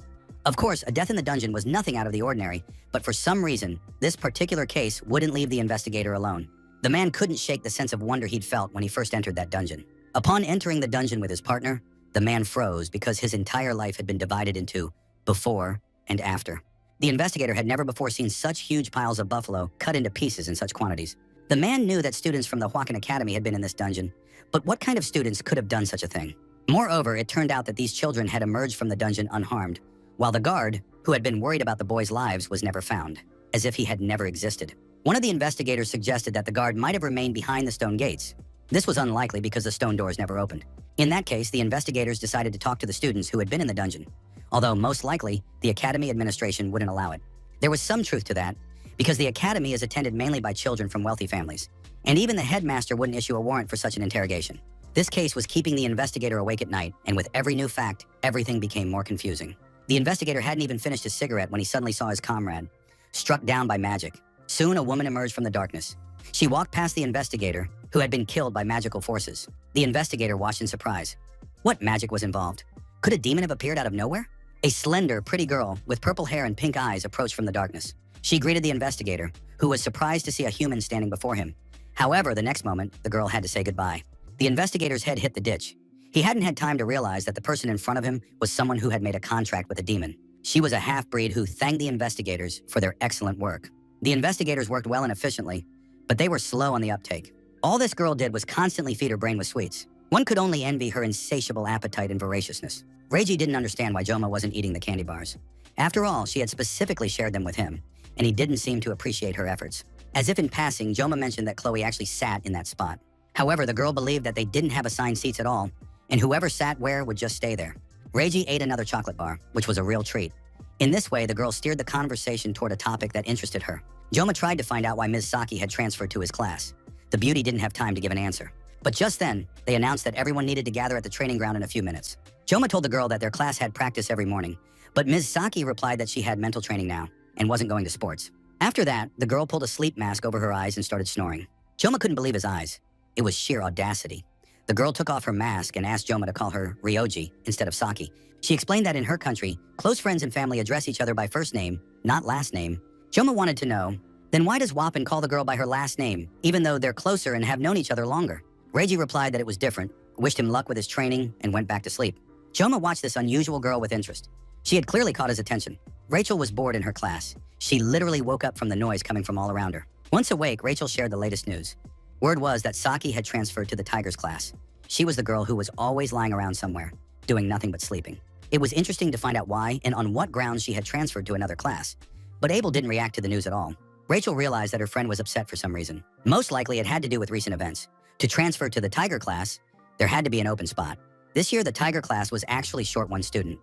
Of course, a death in the dungeon was nothing out of the ordinary, but for some reason, this particular case wouldn't leave the investigator alone. The man couldn't shake the sense of wonder he'd felt when he first entered that dungeon. Upon entering the dungeon with his partner, the man froze because his entire life had been divided into before and after. The investigator had never before seen such huge piles of buffalo cut into pieces in such quantities. The man knew that students from the Huacan Academy had been in this dungeon, but what kind of students could have done such a thing? Moreover, it turned out that these children had emerged from the dungeon unharmed, while the guard, who had been worried about the boys' lives, was never found, as if he had never existed. One of the investigators suggested that the guard might have remained behind the stone gates. This was unlikely because the stone doors never opened. In that case, the investigators decided to talk to the students who had been in the dungeon, although most likely, the academy administration wouldn't allow it. There was some truth to that, because the academy is attended mainly by children from wealthy families, and even the headmaster wouldn't issue a warrant for such an interrogation. This case was keeping the investigator awake at night, and with every new fact, everything became more confusing. The investigator hadn't even finished his cigarette when he suddenly saw his comrade, struck down by magic. Soon, a woman emerged from the darkness. She walked past the investigator, who had been killed by magical forces. The investigator watched in surprise. What magic was involved? Could a demon have appeared out of nowhere? A slender, pretty girl with purple hair and pink eyes approached from the darkness. She greeted the investigator, who was surprised to see a human standing before him. However, the next moment, the girl had to say goodbye. The investigator's head hit the ditch. He hadn't had time to realize that the person in front of him was someone who had made a contract with a demon. She was a half-breed who thanked the investigators for their excellent work. The investigators worked well and efficiently, but they were slow on the uptake. All this girl did was constantly feed her brain with sweets. One could only envy her insatiable appetite and voraciousness. Reiji didn't understand why Joma wasn't eating the candy bars. After all, she had specifically shared them with him, and he didn't seem to appreciate her efforts. As if in passing, Joma mentioned that Chloe actually sat in that spot. However, the girl believed that they didn't have assigned seats at all, and whoever sat where would just stay there. Reiji ate another chocolate bar, which was a real treat. In this way, the girl steered the conversation toward a topic that interested her. Joma tried to find out why Ms. Saki had transferred to his class. The beauty didn't have time to give an answer. But just then, they announced that everyone needed to gather at the training ground in a few minutes. Joma told the girl that their class had practice every morning, but Ms. Saki replied that she had mental training now and wasn't going to sports. After that, the girl pulled a sleep mask over her eyes and started snoring. Joma couldn't believe his eyes. It was sheer audacity. The girl took off her mask and asked Joma to call her Ryoji instead of Saki. She explained that in her country, close friends and family address each other by first name, not last name. Joma wanted to know, then why does Wappen call the girl by her last name, even though they're closer and have known each other longer? Reiji replied that it was different, wished him luck with his training, and went back to sleep. Joma watched this unusual girl with interest. She had clearly caught his attention. Rachel was bored in her class. She literally woke up from the noise coming from all around her. Once awake, Rachel shared the latest news. Word was that Saki had transferred to the Tigers class. She was the girl who was always lying around somewhere, doing nothing but sleeping. It was interesting to find out why and on what grounds she had transferred to another class. But Abel didn't react to the news at all. Rachel realized that her friend was upset for some reason. Most likely it had to do with recent events. To transfer to the Tiger class, there had to be an open spot. This year, the Tiger class was actually short one student.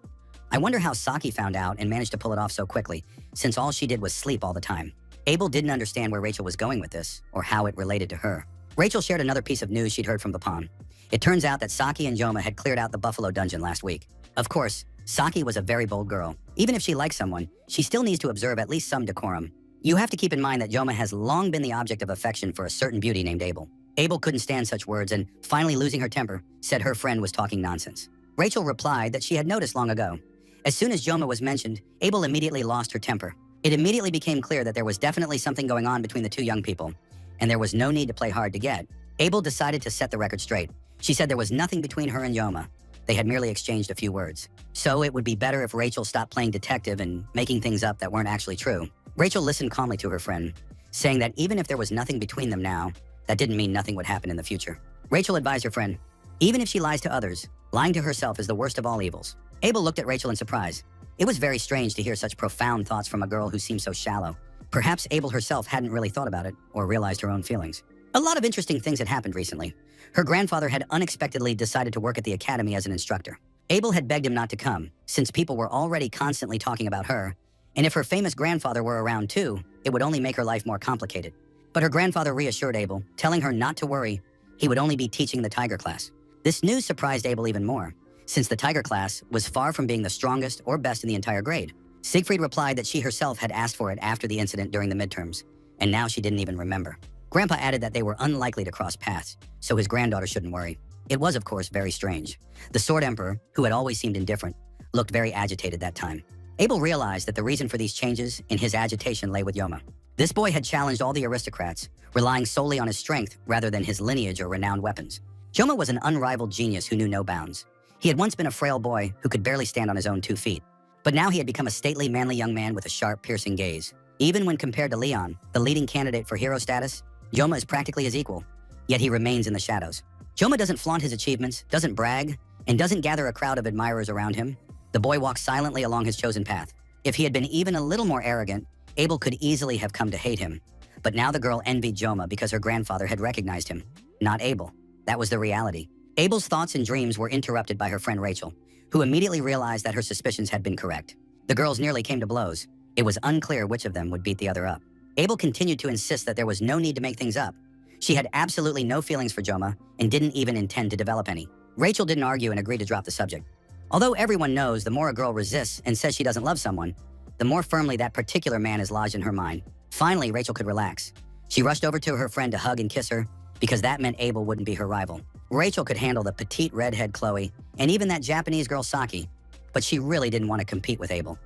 I wonder how Saki found out and managed to pull it off so quickly, since all she did was sleep all the time. Abel didn't understand where Rachel was going with this, or how it related to her. Rachel shared another piece of news she'd heard from Bapan. It turns out that Saki and Joma had cleared out the Buffalo Dungeon last week. Of course, Saki was a very bold girl. Even if she likes someone, she still needs to observe at least some decorum. You have to keep in mind that Joma has long been the object of affection for a certain beauty named Abel. Abel couldn't stand such words and, finally losing her temper, said her friend was talking nonsense. Rachel replied that she had noticed long ago. As soon as Joma was mentioned, Abel immediately lost her temper. It immediately became clear that there was definitely something going on between the two young people, and there was no need to play hard to get. Abel decided to set the record straight. She said there was nothing between her and Joma. They had merely exchanged a few words. So it would be better if Rachel stopped playing detective and making things up that weren't actually true. Rachel listened calmly to her friend, saying that even if there was nothing between them now, that didn't mean nothing would happen in the future. Rachel advised her friend, even if she lies to others, lying to herself is the worst of all evils. Abel looked at Rachel in surprise. It was very strange to hear such profound thoughts from a girl who seemed so shallow. Perhaps Abel herself hadn't really thought about it or realized her own feelings. A lot of interesting things had happened recently. Her grandfather had unexpectedly decided to work at the academy as an instructor. Abel had begged him not to come, since people were already constantly talking about her, and if her famous grandfather were around too, it would only make her life more complicated. But her grandfather reassured Abel, telling her not to worry, he would only be teaching the Tiger class. This news surprised Abel even more, since the Tiger class was far from being the strongest or best in the entire grade. Siegfried replied that she herself had asked for it after the incident during the midterms, and now she didn't even remember. Grandpa added that they were unlikely to cross paths, so his granddaughter shouldn't worry. It was, of course, very strange. The Sword Emperor, who had always seemed indifferent, looked very agitated that time. Abel realized that the reason for these changes in his agitation lay with Joma. This boy had challenged all the aristocrats, relying solely on his strength rather than his lineage or renowned weapons. Joma was an unrivaled genius who knew no bounds. He had once been a frail boy who could barely stand on his own 2 feet. But now he had become a stately, manly young man with a sharp, piercing gaze. Even when compared to Leon, the leading candidate for hero status, Joma is practically his equal, yet he remains in the shadows. Joma doesn't flaunt his achievements, doesn't brag, and doesn't gather a crowd of admirers around him. The boy walks silently along his chosen path. If he had been even a little more arrogant, Abel could easily have come to hate him. But now the girl envied Joma because her grandfather had recognized him, not Abel. That was the reality. Abel's thoughts and dreams were interrupted by her friend Rachel, who immediately realized that her suspicions had been correct. The girls nearly came to blows. It was unclear which of them would beat the other up. Abel continued to insist that there was no need to make things up. She had absolutely no feelings for Joma and didn't even intend to develop any. Rachel didn't argue and agreed to drop the subject. Although everyone knows the more a girl resists and says she doesn't love someone, the more firmly that particular man is lodged in her mind. Finally, Rachel could relax. She rushed over to her friend to hug and kiss her, because that meant Abel wouldn't be her rival. Rachel could handle the petite redhead Chloe, and even that Japanese girl Saki, but she really didn't want to compete with Abel.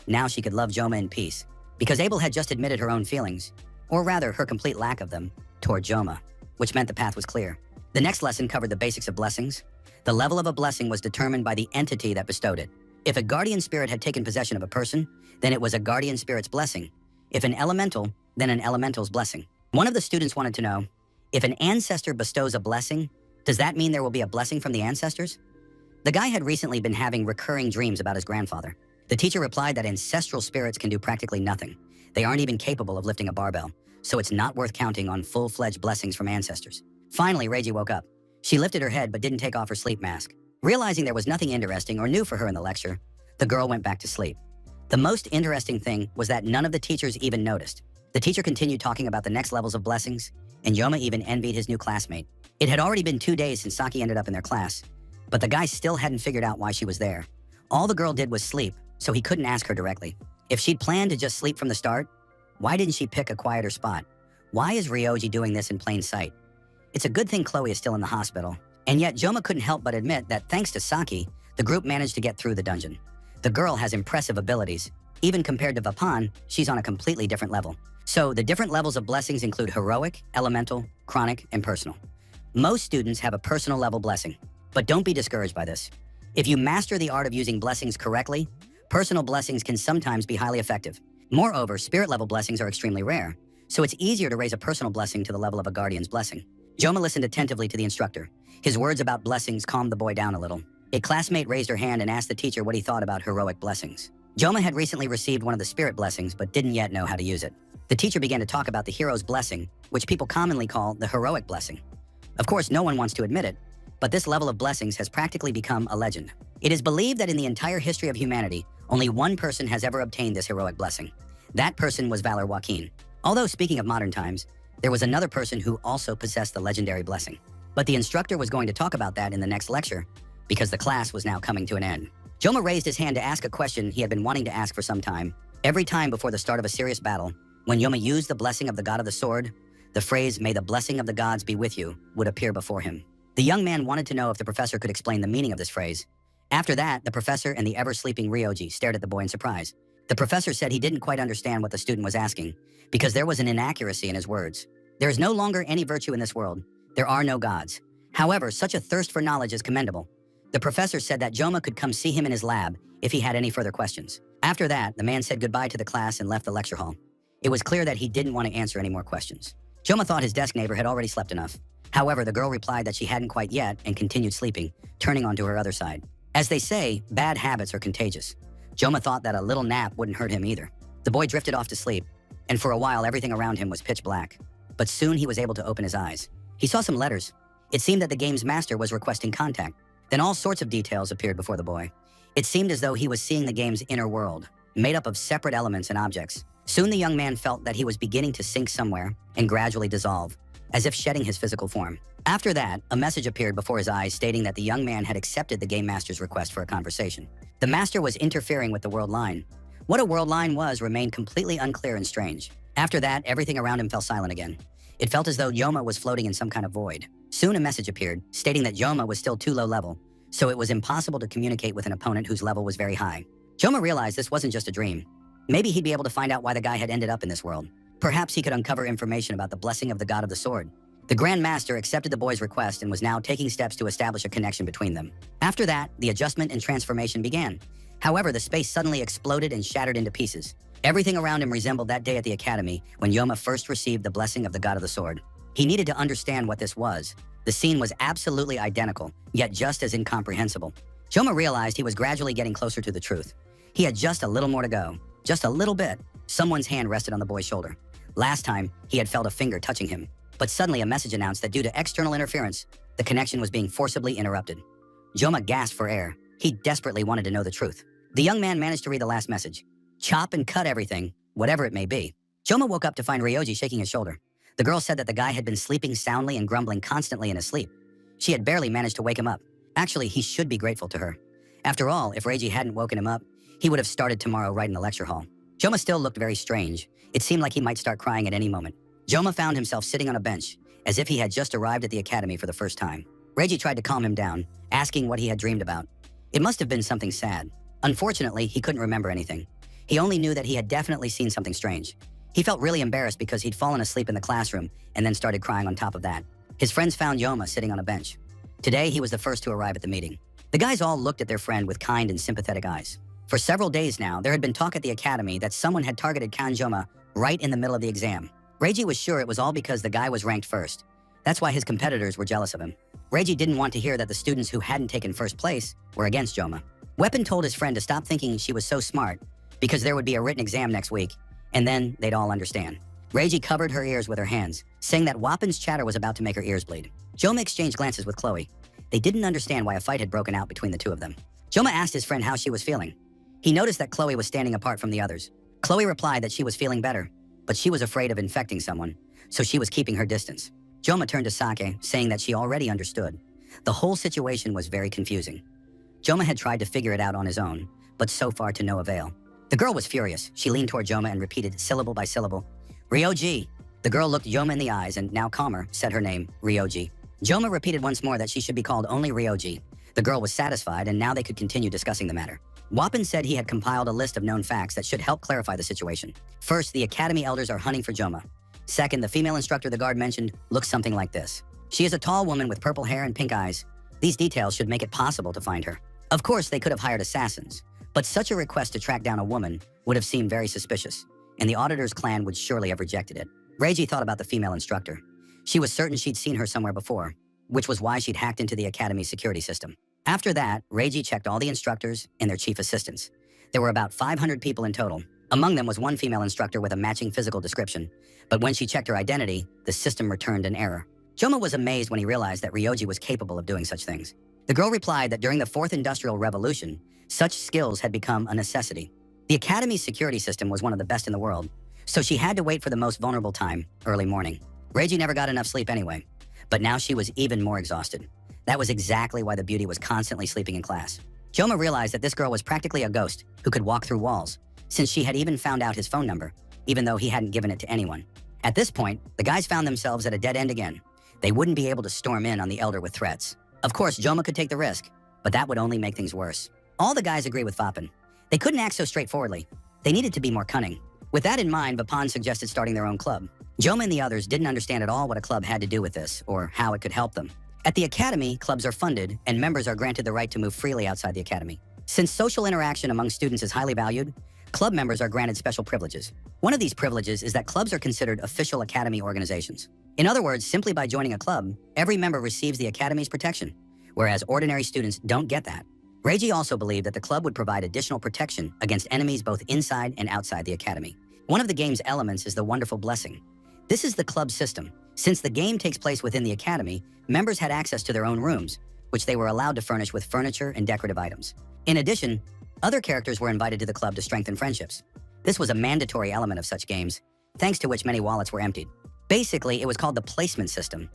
Now she could love Joma in peace, because Abel had just admitted her own feelings, or rather her complete lack of them, toward Joma, which meant the path was clear. The next lesson covered the basics of blessings. The level of a blessing was determined by the entity that bestowed it. If a guardian spirit had taken possession of a person, then it was a guardian spirit's blessing. If an elemental, then an elemental's blessing. One of the students wanted to know, if an ancestor bestows a blessing, does that mean there will be a blessing from the ancestors? The guy had recently been having recurring dreams about his grandfather. The teacher replied that ancestral spirits can do practically nothing. They aren't even capable of lifting a barbell, so it's not worth counting on full-fledged blessings from ancestors. Finally, Reiji woke up. She lifted her head but didn't take off her sleep mask. Realizing there was nothing interesting or new for her in the lecture, the girl went back to sleep. The most interesting thing was that none of the teachers even noticed. The teacher continued talking about the next levels of blessings, and Joma even envied his new classmate. It had already been 2 days since Saki ended up in their class, but the guy still hadn't figured out why she was there. All the girl did was sleep, so he couldn't ask her directly. If she'd planned to just sleep from the start, why didn't she pick a quieter spot? Why is Ryoji doing this in plain sight? It's a good thing Chloe is still in the hospital. And yet Joma couldn't help but admit that thanks to Saki, the group managed to get through the dungeon. The girl has impressive abilities. Even compared to Vapan, she's on a completely different level. So the different levels of blessings include heroic, elemental, chronic, and personal. Most students have a personal level blessing, but don't be discouraged by this. If you master the art of using blessings correctly, personal blessings can sometimes be highly effective. Moreover, spirit level blessings are extremely rare, so it's easier to raise a personal blessing to the level of a guardian's blessing. Joma listened attentively to the instructor. His words about blessings calmed the boy down a little. A classmate raised her hand and asked the teacher what he thought about heroic blessings. Joma had recently received one of the spirit blessings but didn't yet know how to use it. The teacher began to talk about the hero's blessing, which people commonly call the heroic blessing. Of course, no one wants to admit it, but this level of blessings has practically become a legend. It is believed that in the entire history of humanity, only one person has ever obtained this heroic blessing. That person was Valor Joaquin. Although speaking of modern times, there was another person who also possessed the legendary blessing. But the instructor was going to talk about that in the next lecture, because the class was now coming to an end. Joma raised his hand to ask a question he had been wanting to ask for some time. Every time before the start of a serious battle, when Joma used the blessing of the god of the sword, the phrase, "May the blessing of the gods be with you," would appear before him. The young man wanted to know if the professor could explain the meaning of this phrase. After that, the professor and the ever-sleeping Ryoji stared at the boy in surprise. The professor said he didn't quite understand what the student was asking, because there was an inaccuracy in his words. There is no longer any virtue in this world. There are no gods. However, such a thirst for knowledge is commendable. The professor said that Joma could come see him in his lab if he had any further questions. After that, the man said goodbye to the class and left the lecture hall. It was clear that he didn't want to answer any more questions. Joma thought his desk neighbor had already slept enough. However, the girl replied that she hadn't quite yet and continued sleeping, turning onto her other side. As they say, bad habits are contagious. Joma thought that a little nap wouldn't hurt him either. The boy drifted off to sleep, and for a while everything around him was pitch black. But soon he was able to open his eyes. He saw some letters. It seemed that the game's master was requesting contact. Then all sorts of details appeared before the boy. It seemed as though he was seeing the game's inner world, made up of separate elements and objects. Soon the young man felt that he was beginning to sink somewhere and gradually dissolve, as if shedding his physical form. After that, a message appeared before his eyes stating that the young man had accepted the game master's request for a conversation. The master was interfering with the world line. What a world line was remained completely unclear and strange. After that, everything around him fell silent again. It felt as though Joma was floating in some kind of void. Soon a message appeared, stating that Joma was still too low level, so it was impossible to communicate with an opponent whose level was very high. Joma realized this wasn't just a dream. Maybe he'd be able to find out why the guy had ended up in this world. Perhaps he could uncover information about the blessing of the god of the sword. The Grand Master accepted the boy's request and was now taking steps to establish a connection between them. After that, the adjustment and transformation began. However, the space suddenly exploded and shattered into pieces. Everything around him resembled that day at the academy when Joma first received the blessing of the god of the sword. He needed to understand what this was. The scene was absolutely identical, yet just as incomprehensible. Joma realized he was gradually getting closer to the truth. He had just a little more to go. Just a little bit. Someone's hand rested on the boy's shoulder. Last time, he had felt a finger touching him. But suddenly a message announced that due to external interference, the connection was being forcibly interrupted. Joma gasped for air. He desperately wanted to know the truth. The young man managed to read the last message. Chop and cut everything, whatever it may be. Joma woke up to find Ryoji shaking his shoulder. The girl said that the guy had been sleeping soundly and grumbling constantly in his sleep. She had barely managed to wake him up. Actually, he should be grateful to her. After all, if Reiji hadn't woken him up, he would have started tomorrow right in the lecture hall. Joma still looked very strange. It seemed like he might start crying at any moment. Joma found himself sitting on a bench, as if he had just arrived at the academy for the first time. Reiji tried to calm him down, asking what he had dreamed about. It must have been something sad. Unfortunately, he couldn't remember anything. He only knew that he had definitely seen something strange. He felt really embarrassed because he'd fallen asleep in the classroom and then started crying on top of that. His friends found Joma sitting on a bench. Today, he was the first to arrive at the meeting. The guys all looked at their friend with kind and sympathetic eyes. For several days now, there had been talk at the academy that someone had targeted Kanjoma right in the middle of the exam. Reiji was sure it was all because the guy was ranked first. That's why his competitors were jealous of him. Reiji didn't want to hear that the students who hadn't taken first place were against Joma. Weapon told his friend to stop thinking she was so smart because there would be a written exam next week, and then they'd all understand. Reiji covered her ears with her hands, saying that Weapon's chatter was about to make her ears bleed. Joma exchanged glances with Chloe. They didn't understand why a fight had broken out between the two of them. Joma asked his friend how she was feeling. He noticed that Chloe was standing apart from the others. Chloe replied that she was feeling better, but she was afraid of infecting someone, so she was keeping her distance. Joma turned to Sake, saying that she already understood. The whole situation was very confusing. Joma had tried to figure it out on his own, but so far to no avail. The girl was furious. She leaned toward Joma and repeated syllable by syllable, "Ryoji, The girl looked Joma in the eyes and, now calmer, said her name, Ryoji. Joma repeated once more that she should be called only Ryoji. The girl was satisfied, and now they could continue discussing the matter. Wapin said he had compiled a list of known facts that should help clarify the situation. First, the academy elders are hunting for Joma. Second, the female instructor the guard mentioned looks something like this. She is a tall woman with purple hair and pink eyes. These details should make it possible to find her. Of course, they could have hired assassins, but such a request to track down a woman would have seemed very suspicious, and the auditor's clan would surely have rejected it. Reiji thought about the female instructor. She was certain she'd seen her somewhere before, which was why she'd hacked into the academy's security system. After that, Reiji checked all the instructors and their chief assistants. There were about 500 people in total. Among them was one female instructor with a matching physical description, but when she checked her identity, the system returned an error. Joma was amazed when he realized that Ryoji was capable of doing such things. The girl replied that during the Fourth Industrial Revolution, such skills had become a necessity. The academy's security system was one of the best in the world, so she had to wait for the most vulnerable time, early morning. Reiji never got enough sleep anyway, but now she was even more exhausted. That was exactly why the beauty was constantly sleeping in class. Joma realized that this girl was practically a ghost who could walk through walls, since she had even found out his phone number, even though he hadn't given it to anyone. At this point, the guys found themselves at a dead end again. They wouldn't be able to storm in on the elder with threats. Of course, Joma could take the risk, but that would only make things worse. All the guys agree with Vapin. They couldn't act so straightforwardly. They needed to be more cunning. With that in mind, Vapin suggested starting their own club. Joma and the others didn't understand at all what a club had to do with this, or how it could help them. At the academy, clubs are funded, and members are granted the right to move freely outside the academy. Since social interaction among students is highly valued, club members are granted special privileges. One of these privileges is that clubs are considered official academy organizations. In other words, simply by joining a club, every member receives the academy's protection, whereas ordinary students don't get that. Reiji also believed that the club would provide additional protection against enemies both inside and outside the academy. One of the game's elements is the wonderful blessing. This is the club system. Since the game takes place within the academy, members had access to their own rooms, which they were allowed to furnish with furniture and decorative items. In addition, other characters were invited to the club to strengthen friendships. This was a mandatory element of such games, thanks to which many wallets were emptied. Basically, it was called the placement system.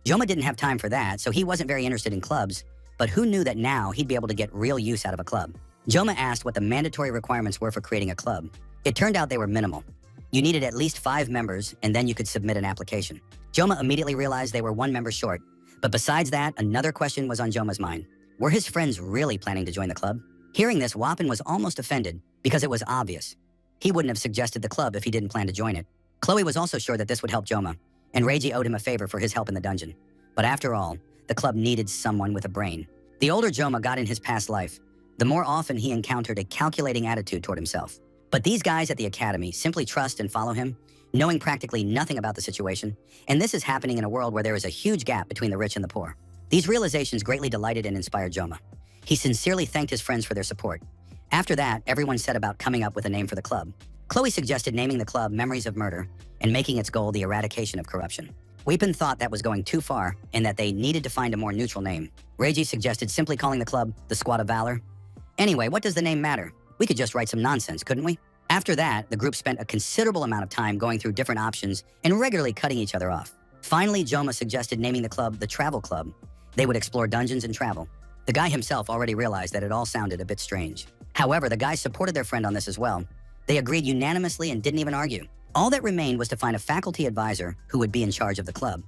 Joma didn't have time for that, so he wasn't very interested in clubs, but who knew that now he'd be able to get real use out of a club? Joma asked what the mandatory requirements were for creating a club. It turned out they were minimal. You needed at least 5 members, and then you could submit an application. Joma immediately realized they were 1 member short, but besides that, another question was on Joma's mind. Were his friends really planning to join the club? Hearing this, Wapin was almost offended, because it was obvious. He wouldn't have suggested the club if he didn't plan to join it. Chloe was also sure that this would help Joma, and Reiji owed him a favor for his help in the dungeon. But after all, the club needed someone with a brain. The older Joma got in his past life, the more often he encountered a calculating attitude toward himself. But these guys at the academy simply trust and follow him, knowing practically nothing about the situation, and this is happening in a world where there is a huge gap between the rich and the poor. These realizations greatly delighted and inspired Joma. He sincerely thanked his friends for their support. After that, everyone set about coming up with a name for the club. Chloe suggested naming the club Memories of Murder and making its goal the eradication of corruption. Weepin thought that was going too far and that they needed to find a more neutral name. Reiji suggested simply calling the club the Squad of Valor. Anyway, what does the name matter? We could just write some nonsense, couldn't we? After that, the group spent a considerable amount of time going through different options and regularly cutting each other off. Finally, Joma suggested naming the club the Travel Club. They would explore dungeons and travel. The guy himself already realized that it all sounded a bit strange. However, the guys supported their friend on this as well. They agreed unanimously and didn't even argue. All that remained was to find a faculty advisor who would be in charge of the club.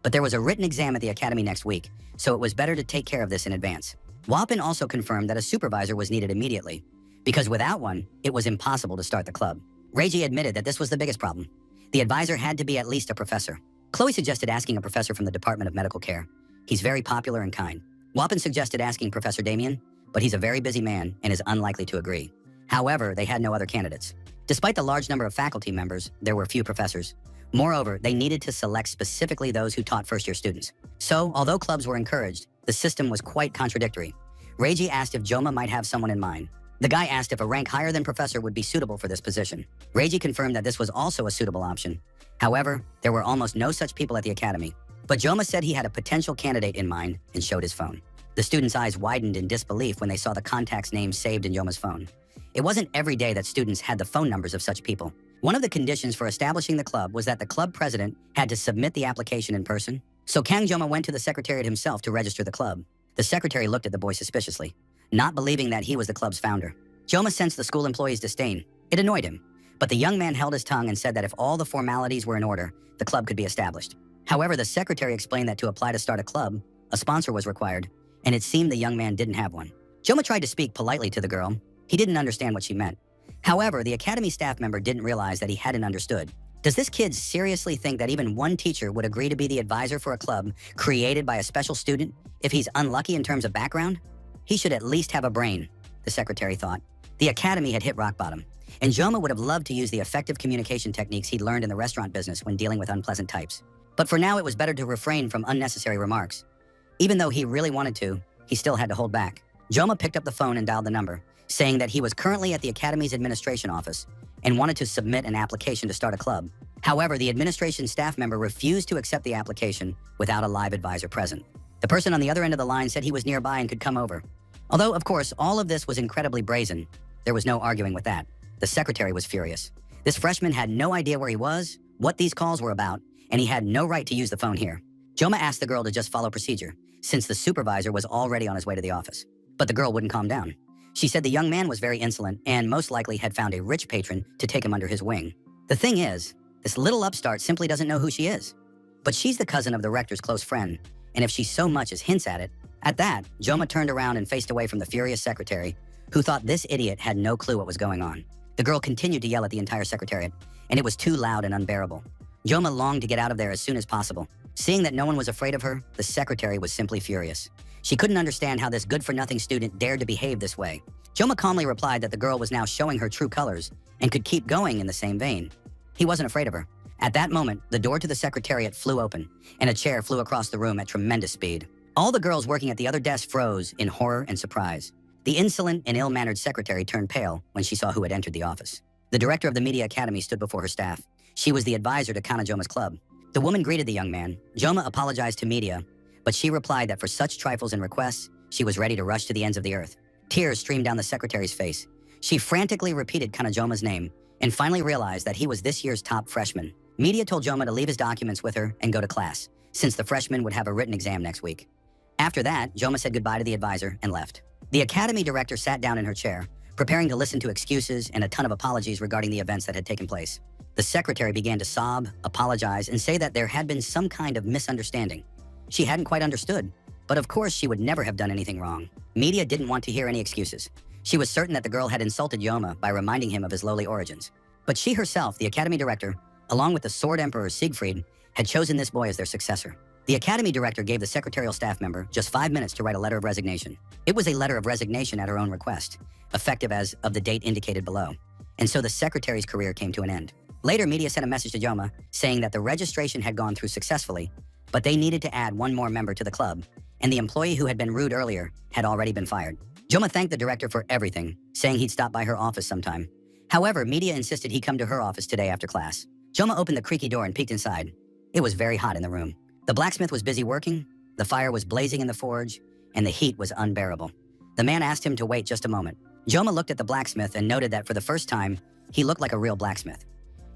But there was a written exam at the academy next week, so it was better to take care of this in advance. Wapin also confirmed that a supervisor was needed immediately, because without one, it was impossible to start the club. Reiji admitted that this was the biggest problem. The advisor had to be at least a professor. Chloe suggested asking a professor from the Department of Medical Care. He's very popular and kind. Wapin suggested asking Professor Damien, but he's a very busy man and is unlikely to agree. However, they had no other candidates. Despite the large number of faculty members, there were few professors. Moreover, they needed to select specifically those who taught first-year students. So, although clubs were encouraged, the system was quite contradictory. Reiji asked if Joma might have someone in mind. The guy asked if a rank higher than professor would be suitable for this position. Reiji confirmed that this was also a suitable option. However, there were almost no such people at the academy. But Joma said he had a potential candidate in mind and showed his phone. The students' eyes widened in disbelief when they saw the contact's name saved in Joma's phone. It wasn't every day that students had the phone numbers of such people. One of the conditions for establishing the club was that the club president had to submit the application in person. So Kang Joma went to the secretariat himself to register the club. The secretary looked at the boy suspiciously, not believing that he was the club's founder. Joma sensed the school employee's disdain. It annoyed him. But the young man held his tongue and said that if all the formalities were in order, the club could be established. However, the secretary explained that to apply to start a club, a sponsor was required, and it seemed the young man didn't have one. Joma tried to speak politely to the girl. He didn't understand what she meant. However, the academy staff member didn't realize that he hadn't understood. Does this kid seriously think that even one teacher would agree to be the advisor for a club created by a special student if he's unlucky in terms of background? He should at least have a brain, the secretary thought. The academy had hit rock bottom, and Joma would have loved to use the effective communication techniques he'd learned in the restaurant business when dealing with unpleasant types. But for now, it was better to refrain from unnecessary remarks. Even though he really wanted to, he still had to hold back. Joma picked up the phone and dialed the number, saying that he was currently at the academy's administration office and wanted to submit an application to start a club. However, the administration staff member refused to accept the application without a live advisor present. The person on the other end of the line said he was nearby and could come over. Although, of course, all of this was incredibly brazen, there was no arguing with that. The secretary was furious. This freshman had no idea where he was, what these calls were about, and he had no right to use the phone here. Joma asked the girl to just follow procedure, since the supervisor was already on his way to the office. But the girl wouldn't calm down. She said the young man was very insolent and most likely had found a rich patron to take him under his wing. The thing is, this little upstart simply doesn't know who she is. But she's the cousin of the rector's close friend, and if she so much as hints at it, at that, Joma turned around and faced away from the furious secretary, who thought this idiot had no clue what was going on. The girl continued to yell at the entire secretariat, and it was too loud and unbearable. Joma longed to get out of there as soon as possible. Seeing that no one was afraid of her, the secretary was simply furious. She couldn't understand how this good-for-nothing student dared to behave this way. Joma calmly replied that the girl was now showing her true colors and could keep going in the same vein. He wasn't afraid of her. At that moment, the door to the secretariat flew open, and a chair flew across the room at tremendous speed. All the girls working at the other desk froze in horror and surprise. The insolent and ill-mannered secretary turned pale when she saw who had entered the office. The director of the Media Academy stood before her staff. She was the advisor to Kana Joma's club. The woman greeted the young man. Joma apologized to media, but she replied that for such trifles and requests, she was ready to rush to the ends of the earth. Tears streamed down the secretary's face. She frantically repeated Kana Joma's name and finally realized that he was this year's top freshman. Media told Joma to leave his documents with her and go to class, since the freshman would have a written exam next week. After that, Joma said goodbye to the advisor and left. The academy director sat down in her chair, preparing to listen to excuses and a ton of apologies regarding the events that had taken place. The secretary began to sob, apologize, and say that there had been some kind of misunderstanding. She hadn't quite understood, but of course she would never have done anything wrong. Media didn't want to hear any excuses. She was certain that the girl had insulted Joma by reminding him of his lowly origins. But she herself, the academy director, along with the Sword Emperor Siegfried, had chosen this boy as their successor. The academy director gave the secretarial staff member just 5 minutes to write a letter of resignation. It was a letter of resignation at her own request, effective as of the date indicated below. And so the secretary's career came to an end. Later, media sent a message to Joma saying that the registration had gone through successfully, but they needed to add one more member to the club, and the employee who had been rude earlier had already been fired. Joma thanked the director for everything, saying he'd stop by her office sometime. However, media insisted he come to her office today after class. Joma opened the creaky door and peeked inside. It was very hot in the room. The blacksmith was busy working, the fire was blazing in the forge, and the heat was unbearable. The man asked him to wait just a moment. Joma looked at the blacksmith and noted that for the first time, he looked like a real blacksmith.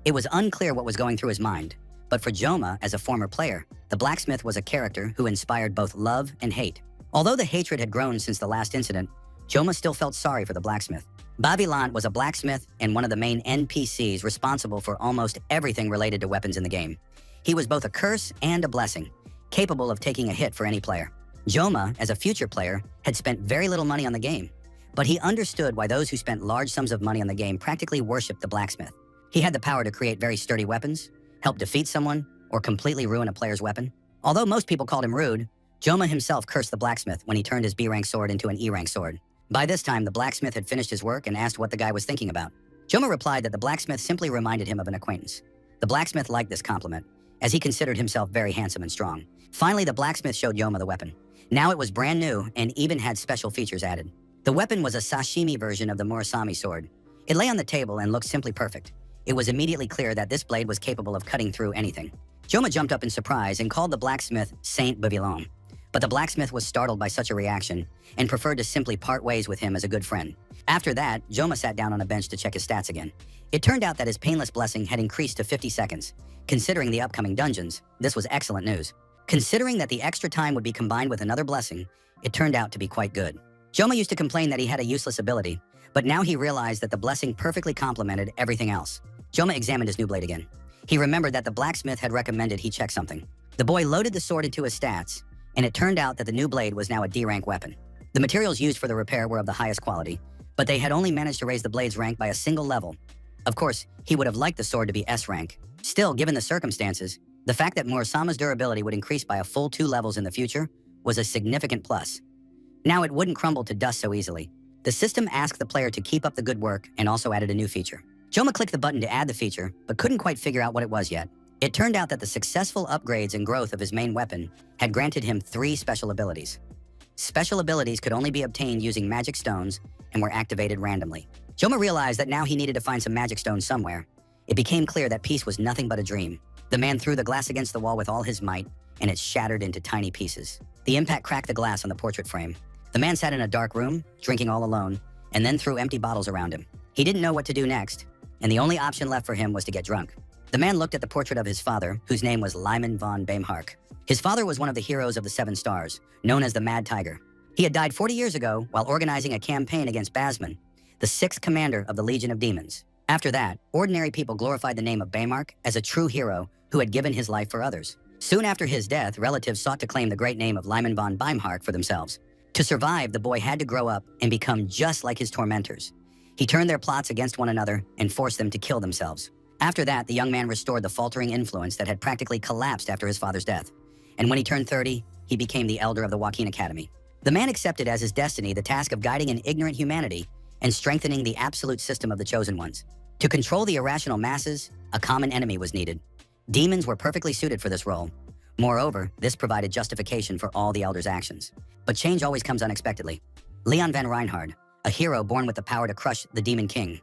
It was unclear what was going through his mind, but for Joma, as a former player, the blacksmith was a character who inspired both love and hate. Although the hatred had grown since the last incident, Joma still felt sorry for the blacksmith. Bavilant was a blacksmith and one of the main NPCs responsible for almost everything related to weapons in the game. He was both a curse and a blessing, capable of taking a hit for any player. Joma, as a future player, had spent very little money on the game, but he understood why those who spent large sums of money on the game practically worshipped the blacksmith. He had the power to create very sturdy weapons, help defeat someone, or completely ruin a player's weapon. Although most people called him rude, Joma himself cursed the blacksmith when he turned his B-rank sword into an E-rank sword. By this time, the blacksmith had finished his work and asked what the guy was thinking about. Joma replied that the blacksmith simply reminded him of an acquaintance. The blacksmith liked this compliment, as he considered himself very handsome and strong. Finally, the blacksmith showed Joma the weapon. Now it was brand new and even had special features added. The weapon was a sashimi version of the Murasami sword. It lay on the table and looked simply perfect. It was immediately clear that this blade was capable of cutting through anything. Joma jumped up in surprise and called the blacksmith Saint Bavilant. But the blacksmith was startled by such a reaction and preferred to simply part ways with him as a good friend. After that, Joma sat down on a bench to check his stats again. It turned out that his painless blessing had increased to 50 seconds. Considering the upcoming dungeons, this was excellent news. Considering that the extra time would be combined with another blessing, it turned out to be quite good. Joma used to complain that he had a useless ability, but now he realized that the blessing perfectly complemented everything else. Joma examined his new blade again. He remembered that the blacksmith had recommended he check something. The boy loaded the sword into his stats, and it turned out that the new blade was now a D-rank weapon. The materials used for the repair were of the highest quality, but they had only managed to raise the blade's rank by a single level. Of course, he would have liked the sword to be S rank. Still, given the circumstances, the fact that Murasama's durability would increase by a full 2 levels in the future was a significant plus. Now it wouldn't crumble to dust so easily. The system asked the player to keep up the good work and also added a new feature. Joma clicked the button to add the feature, but couldn't quite figure out what it was yet. It turned out that the successful upgrades and growth of his main weapon had granted him 3 special abilities. Special abilities could only be obtained using magic stones and were activated randomly. Joma realized that now he needed to find some magic stones somewhere. It became clear that peace was nothing but a dream. The man threw the glass against the wall with all his might, and it shattered into tiny pieces. The impact cracked the glass on the portrait frame. The man sat in a dark room, drinking all alone, and then threw empty bottles around him. He didn't know what to do next, and the only option left for him was to get drunk. The man looked at the portrait of his father, whose name was Lyman von Beimhark. His father was one of the heroes of the 7 Stars, known as the Mad Tiger. He had died 40 years ago while organizing a campaign against Basman, the 6th commander of the Legion of Demons. After that, ordinary people glorified the name of Beimhark as a true hero who had given his life for others. Soon after his death, relatives sought to claim the great name of Lyman von Beimhark for themselves. To survive, the boy had to grow up and become just like his tormentors. He turned their plots against one another and forced them to kill themselves. After that, the young man restored the faltering influence that had practically collapsed after his father's death. And when he turned 30, he became the elder of the Joaquin Academy. The man accepted as his destiny the task of guiding an ignorant humanity and strengthening the absolute system of the chosen ones. To control the irrational masses, a common enemy was needed. Demons were perfectly suited for this role. Moreover, this provided justification for all the elder's actions. But change always comes unexpectedly. Leon van Reinhard, a hero born with the power to crush the Demon King.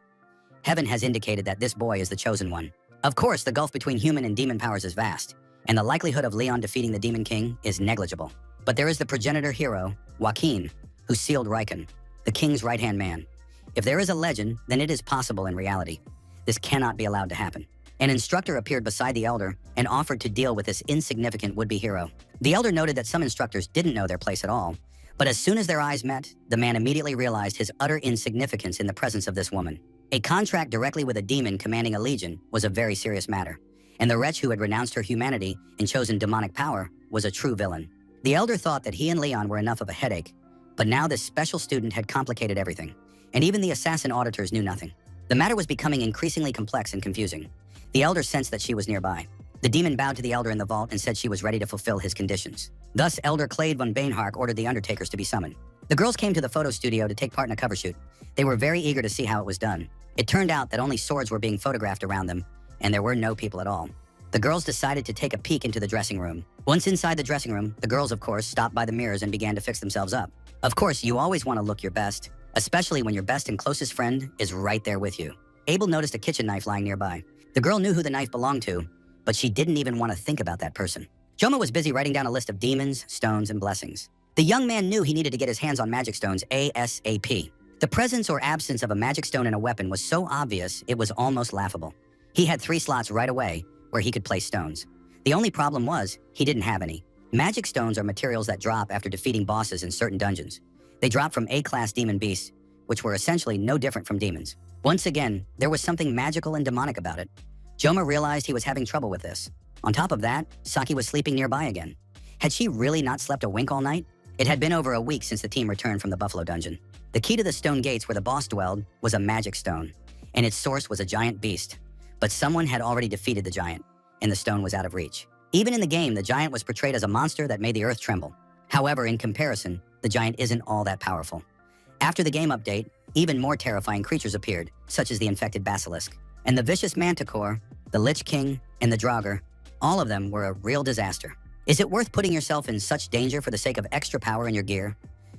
Heaven has indicated that this boy is the chosen one. Of course, the gulf between human and demon powers is vast, and the likelihood of Leon defeating the Demon King is negligible. But there is the progenitor hero, Joaquin, who sealed Raikon, the king's right-hand man. If there is a legend, then it is possible in reality. This cannot be allowed to happen. An instructor appeared beside the elder and offered to deal with this insignificant would-be hero. The elder noted that some instructors didn't know their place at all, but as soon as their eyes met, the man immediately realized his utter insignificance in the presence of this woman. A contract directly with a demon commanding a legion was a very serious matter, and the wretch who had renounced her humanity and chosen demonic power was a true villain. The elder thought that he and Leon were enough of a headache, but now this special student had complicated everything, and even the assassin auditors knew nothing. The matter was becoming increasingly complex and confusing. The elder sensed that she was nearby. The demon bowed to the elder in the vault and said she was ready to fulfill his conditions. Thus, Elder Clade von Beimhark ordered the undertakers to be summoned. The girls came to the photo studio to take part in a cover shoot. They were very eager to see how it was done. It turned out that only swords were being photographed around them, and there were no people at all. The girls decided to take a peek into the dressing room. Once inside the dressing room, the girls, of course, stopped by the mirrors and began to fix themselves up. Of course, you always want to look your best, especially when your best and closest friend is right there with you. Abel noticed a kitchen knife lying nearby. The girl knew who the knife belonged to, but she didn't even want to think about that person. Joma was busy writing down a list of demons, stones, and blessings. The young man knew he needed to get his hands on magic stones ASAP. The presence or absence of a magic stone in a weapon was so obvious it was almost laughable. He had 3 slots right away where he could place stones. The only problem was he didn't have any. Magic stones are materials that drop after defeating bosses in certain dungeons. They drop from A-class demon beasts, which were essentially no different from demons. Once again, there was something magical and demonic about it. Joma realized he was having trouble with this. On top of that, Saki was sleeping nearby again. Had she really not slept a wink all night? It had been over a week since the team returned from the Buffalo Dungeon. The key to the stone gates where the boss dwelled was a magic stone, and its source was a giant beast. But someone had already defeated the giant, and the stone was out of reach. Even in the game, the giant was portrayed as a monster that made the earth tremble. However, in comparison, the giant isn't all that powerful. After the game update, even more terrifying creatures appeared, such as the infected basilisk. And the vicious manticore, the Lich King, and the Draugr, all of them were a real disaster. Is it worth putting yourself in such danger for the sake of extra power in your gear?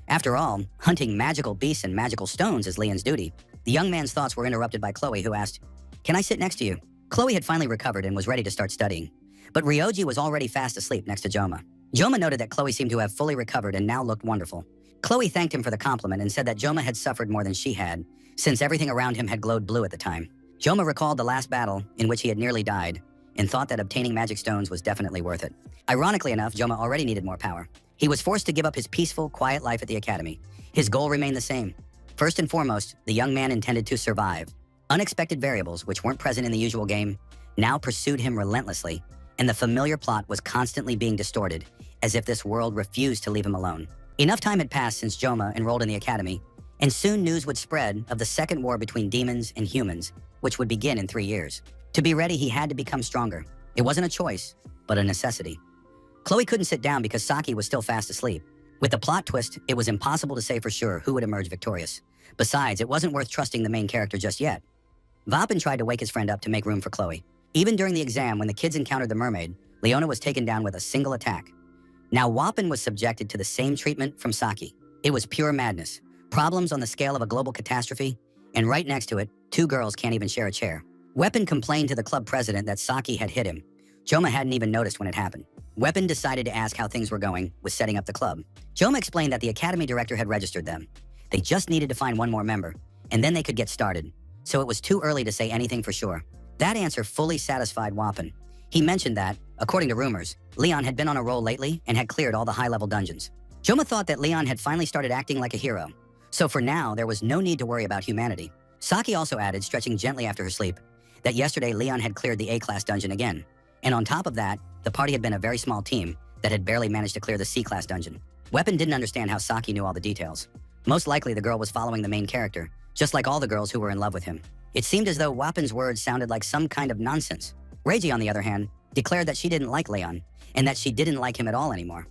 After all, hunting magical beasts and magical stones is Leon's duty. The young man's thoughts were interrupted by Chloe, who asked, "Can I sit next to you?" Chloe had finally recovered and was ready to start studying. But Ryoji was already fast asleep next to Joma. Joma noted that Chloe seemed to have fully recovered and now looked wonderful. Chloe thanked him for the compliment and said that Joma had suffered more than she had, since everything around him had glowed blue at the time. Joma recalled the last battle, in which he had nearly died, and thought that obtaining magic stones was definitely worth it. Ironically enough, Joma already needed more power. He was forced to give up his peaceful, quiet life at the academy. His goal remained the same. First and foremost, the young man intended to survive. Unexpected variables, which weren't present in the usual game, now pursued him relentlessly, and the familiar plot was constantly being distorted, as if this world refused to leave him alone. Enough time had passed since Joma enrolled in the academy, and soon news would spread of the second war between demons and humans, which would begin in 3 years. To be ready, he had to become stronger. It wasn't a choice, but a necessity. Chloe couldn't sit down because Saki was still fast asleep. With the plot twist, it was impossible to say for sure who would emerge victorious. Besides, it wasn't worth trusting the main character just yet. Vapin tried to wake his friend up to make room for Chloe. Even during the exam, when the kids encountered the mermaid, Leona was taken down with a single attack. Now Wapin was subjected to the same treatment from Saki. It was pure madness. Problems on the scale of a global catastrophe, and right next to it, 2 girls can't even share a chair. Weapon complained to the club president that Saki had hit him. Joma hadn't even noticed when it happened. Weapon decided to ask how things were going with setting up the club. Joma explained that the academy director had registered them. They just needed to find one more member, and then they could get started. So it was too early to say anything for sure. That answer fully satisfied Wapin. He mentioned that, according to rumors, Leon had been on a roll lately and had cleared all the high-level dungeons. Joma thought that Leon had finally started acting like a hero. So for now, there was no need to worry about humanity. Saki also added, stretching gently after her sleep, that yesterday Leon had cleared the A-class dungeon again. And on top of that, the party had been a very small team that had barely managed to clear the C-class dungeon. Weapon didn't understand how Saki knew all the details. Most likely the girl was following the main character, just like all the girls who were in love with him. It seemed as though Wapin's words sounded like some kind of nonsense. Reiji, on the other hand, declared that she didn't like Leon, and that she didn't like him at all anymore.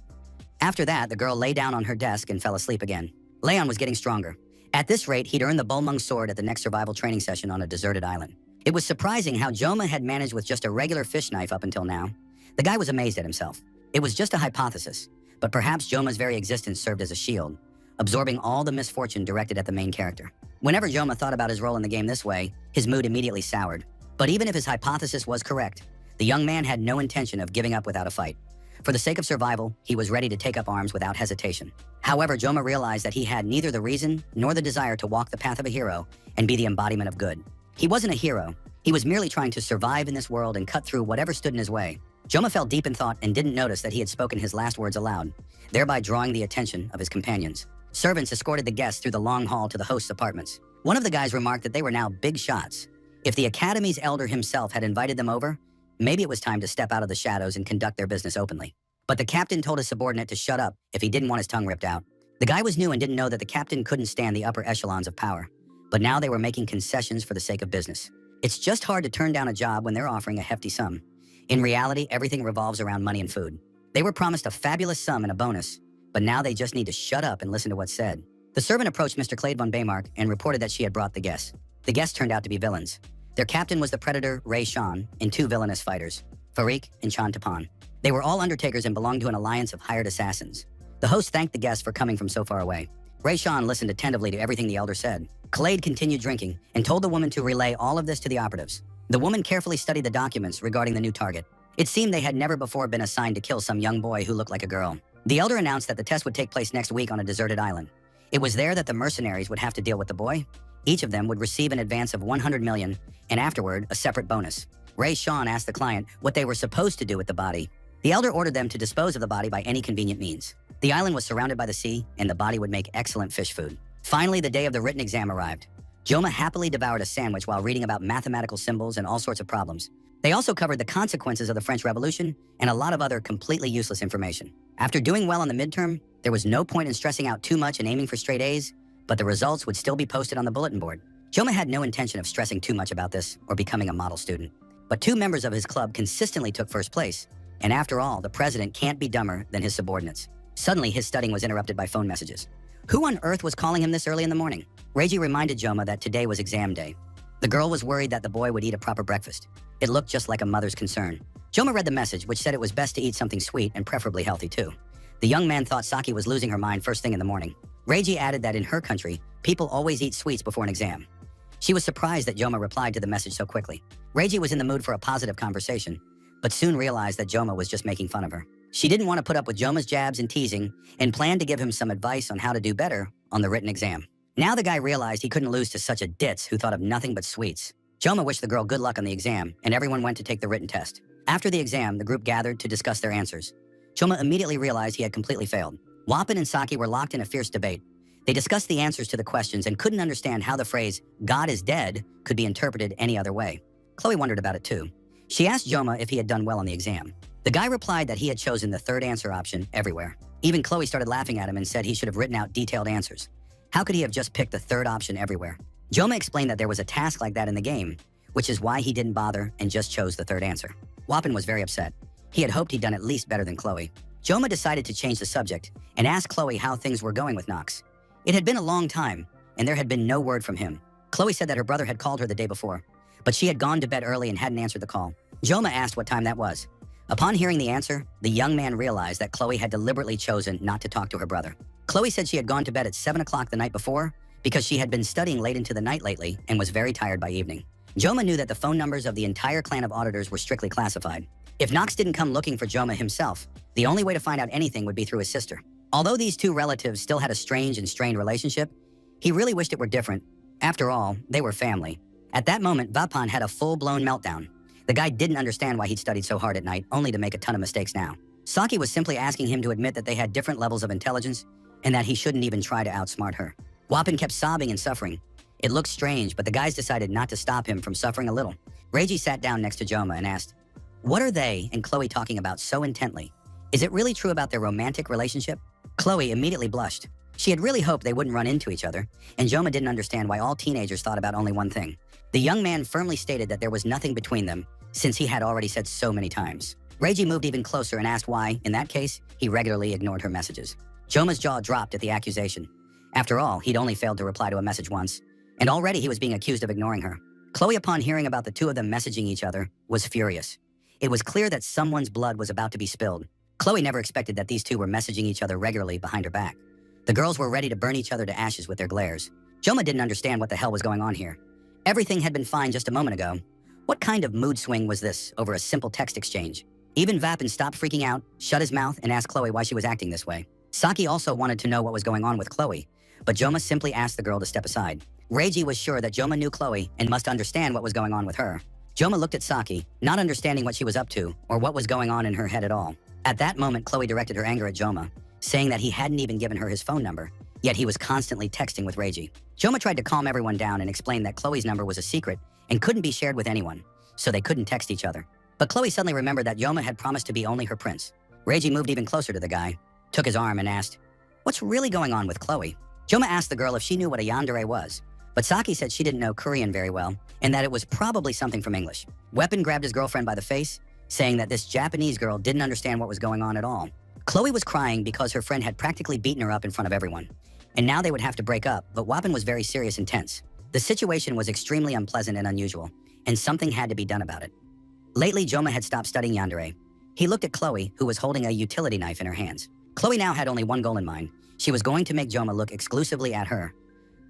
After that, the girl lay down on her desk and fell asleep again. Leon was getting stronger. At this rate, he'd earn the Bulmung sword at the next survival training session on a deserted island. It was surprising how Joma had managed with just a regular fish knife up until now. The guy was amazed at himself. It was just a hypothesis, but perhaps Joma's very existence served as a shield, absorbing all the misfortune directed at the main character. Whenever Joma thought about his role in the game this way, his mood immediately soured. But even if his hypothesis was correct, the young man had no intention of giving up without a fight. For the sake of survival, he was ready to take up arms without hesitation. However, Joma realized that he had neither the reason nor the desire to walk the path of a hero and be the embodiment of good. He wasn't a hero. He was merely trying to survive in this world and cut through whatever stood in his way. Joma fell deep in thought and didn't notice that he had spoken his last words aloud, thereby drawing the attention of his companions. Servants escorted the guests through the long hall to the host's apartments. One of the guys remarked that they were now big shots. If the academy's elder himself had invited them over, maybe it was time to step out of the shadows and conduct their business openly. But the captain told his subordinate to shut up if he didn't want his tongue ripped out. The guy was new and didn't know that the captain couldn't stand the upper echelons of power. But now they were making concessions for the sake of business. It's just hard to turn down a job when they're offering a hefty sum. In reality, everything revolves around money and food. They were promised a fabulous sum and a bonus, but now they just need to shut up and listen to what's said. The servant approached Mr. Clade von Baymark and reported that she had brought the guests. The guests turned out to be villains. Their captain was the predator Ray Shan and 2 villainous fighters, Farik and Chan Tapan. They were all undertakers and belonged to an alliance of hired assassins. The host thanked the guests for coming from so far away. Ray Shan listened attentively to everything the elder said. Clade continued drinking and told the woman to relay all of this to the operatives. The woman carefully studied the documents regarding the new target. It seemed they had never before been assigned to kill some young boy who looked like a girl. The elder announced that the test would take place next week on a deserted island. It was there that the mercenaries would have to deal with the boy. Each of them would receive an advance of 100 million, and afterward, a separate bonus. Ray Shan asked the client what they were supposed to do with the body. The elder ordered them to dispose of the body by any convenient means. The island was surrounded by the sea, and the body would make excellent fish food. Finally, the day of the written exam arrived. Joma happily devoured a sandwich while reading about mathematical symbols and all sorts of problems. They also covered the consequences of the French Revolution and a lot of other completely useless information. After doing well on the midterm, there was no point in stressing out too much and aiming for straight A's, but the results would still be posted on the bulletin board. Joma had no intention of stressing too much about this or becoming a model student. But 2 members of his club consistently took first place, and after all, the president can't be dumber than his subordinates. Suddenly, his studying was interrupted by phone messages. Who on earth was calling him this early in the morning? Reiji reminded Joma that today was exam day. The girl was worried that the boy would eat a proper breakfast. It looked just like a mother's concern. Joma read the message, which said it was best to eat something sweet and preferably healthy too. The young man thought Saki was losing her mind first thing in the morning. Reiji added that in her country, people always eat sweets before an exam. She was surprised that Joma replied to the message so quickly. Reiji was in the mood for a positive conversation, but soon realized that Joma was just making fun of her. She didn't want to put up with Joma's jabs and teasing and planned to give him some advice on how to do better on the written exam. Now the guy realized he couldn't lose to such a ditz who thought of nothing but sweets. Joma wished the girl good luck on the exam, and everyone went to take the written test. After the exam, the group gathered to discuss their answers. Joma immediately realized he had completely failed. Wapin and Saki were locked in a fierce debate. They discussed the answers to the questions and couldn't understand how the phrase, "God is dead," could be interpreted any other way. Chloe wondered about it too. She asked Joma if he had done well on the exam. The guy replied that he had chosen the third answer option everywhere. Even Chloe started laughing at him and said he should have written out detailed answers. How could he have just picked the third option everywhere? Joma explained that there was a task like that in the game, which is why he didn't bother and just chose the third answer. Wapin was very upset. He had hoped he'd done at least better than Chloe. Joma decided to change the subject and asked Chloe how things were going with Nox. It had been a long time, and there had been no word from him. Chloe said that her brother had called her the day before, but she had gone to bed early and hadn't answered the call. Joma asked what time that was. Upon hearing the answer, the young man realized that Chloe had deliberately chosen not to talk to her brother. Chloe said she had gone to bed at 7 o'clock the night before because she had been studying late into the night lately and was very tired by evening. Joma knew that the phone numbers of the entire clan of auditors were strictly classified. If Nox didn't come looking for Joma himself, the only way to find out anything would be through his sister. Although these two relatives still had a strange and strained relationship, he really wished it were different. After all, they were family. At that moment, Vapan had a full-blown meltdown. The guy didn't understand why he'd studied so hard at night, only to make a ton of mistakes now. Saki was simply asking him to admit that they had different levels of intelligence and that he shouldn't even try to outsmart her. Wapin kept sobbing and suffering. It looked strange, but the guys decided not to stop him from suffering a little. Reiji sat down next to Joma and asked, "What are they and Chloe talking about so intently? Is it really true about their romantic relationship?" Chloe immediately blushed. She had really hoped they wouldn't run into each other, and Joma didn't understand why all teenagers thought about only one thing. The young man firmly stated that there was nothing between them, since he had already said so many times. Reiji moved even closer and asked why, in that case, he regularly ignored her messages. Joma's jaw dropped at the accusation. After all, he'd only failed to reply to a message once, and already he was being accused of ignoring her. Chloe, upon hearing about the two of them messaging each other, was furious. It was clear that someone's blood was about to be spilled. Chloe never expected that these two were messaging each other regularly behind her back. The girls were ready to burn each other to ashes with their glares. Joma didn't understand what the hell was going on here. Everything had been fine just a moment ago. What kind of mood swing was this over a simple text exchange? Even Vapin stopped freaking out, shut his mouth, and asked Chloe why she was acting this way. Saki also wanted to know what was going on with Chloe, but Joma simply asked the girl to step aside. Reiji was sure that Joma knew Chloe and must understand what was going on with her. Joma looked at Saki, not understanding what she was up to or what was going on in her head at all. At that moment, Chloe directed her anger at Joma, saying that he hadn't even given her his phone number, yet he was constantly texting with Reiji. Joma tried to calm everyone down and explain that Chloe's number was a secret and couldn't be shared with anyone, so they couldn't text each other. But Chloe suddenly remembered that Joma had promised to be only her prince. Reiji moved even closer to the guy, took his arm and asked, "What's really going on with Chloe?" Joma asked the girl if she knew what a yandere was, but Saki said she didn't know Korean very well and that it was probably something from English. Weapon grabbed his girlfriend by the face, saying that this Japanese girl didn't understand what was going on at all. Chloe was crying because her friend had practically beaten her up in front of everyone, and now they would have to break up, but Weapon was very serious and tense. The situation was extremely unpleasant and unusual, and something had to be done about it. Lately, Joma had stopped studying yandere. He looked at Chloe, who was holding a utility knife in her hands. Chloe now had only one goal in mind. She was going to make Joma look exclusively at her.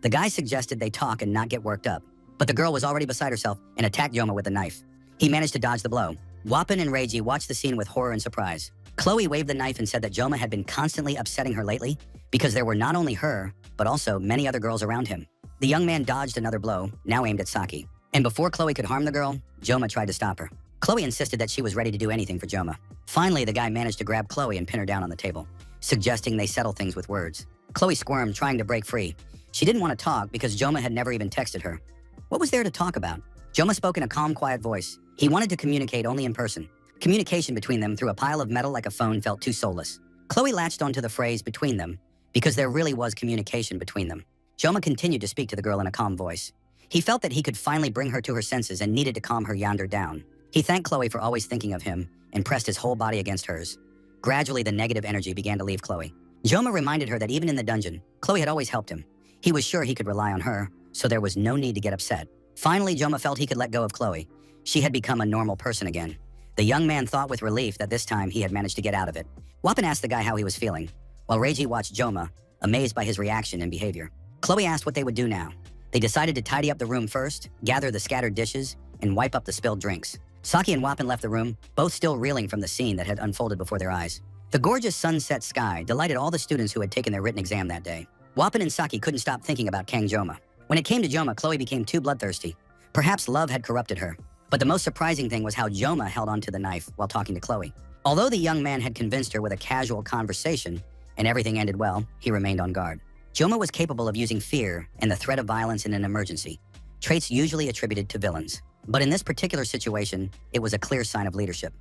The guy suggested they talk and not get worked up, but the girl was already beside herself and attacked Joma with a knife. He managed to dodge the blow. Wapin and Reiji watched the scene with horror and surprise. Chloe waved the knife and said that Joma had been constantly upsetting her lately because there were not only her, but also many other girls around him. The young man dodged another blow, now aimed at Saki. And before Chloe could harm the girl, Joma tried to stop her. Chloe insisted that she was ready to do anything for Joma. Finally, the guy managed to grab Chloe and pin her down on the table, suggesting they settle things with words. Chloe squirmed, trying to break free. She didn't want to talk because Joma had never even texted her. What was there to talk about? Joma spoke in a calm, quiet voice. He wanted to communicate only in person. Communication between them through a pile of metal like a phone felt too soulless. Chloe latched onto the phrase "between them" because there really was communication between them. Joma continued to speak to the girl in a calm voice. He felt that he could finally bring her to her senses and needed to calm her yonder down. He thanked Chloe for always thinking of him and pressed his whole body against hers. Gradually, the negative energy began to leave Chloe. Joma reminded her that even in the dungeon, Chloe had always helped him. He was sure he could rely on her, so there was no need to get upset. Finally, Joma felt he could let go of Chloe. She had become a normal person again. The young man thought with relief that this time he had managed to get out of it. Wapin asked the guy how he was feeling, while Reiji watched Joma, amazed by his reaction and behavior. Chloe asked what they would do now. They decided to tidy up the room first, gather the scattered dishes, and wipe up the spilled drinks. Saki and Wapin left the room, both still reeling from the scene that had unfolded before their eyes. The gorgeous sunset sky delighted all the students who had taken their written exam that day. Wapin and Saki couldn't stop thinking about Kang Joma. When it came to Joma, Chloe became too bloodthirsty. Perhaps love had corrupted her. But the most surprising thing was how Joma held onto the knife while talking to Chloe. Although the young man had convinced her with a casual conversation and everything ended well, he remained on guard. Joma was capable of using fear and the threat of violence in an emergency, traits usually attributed to villains. But in this particular situation, it was a clear sign of leadership.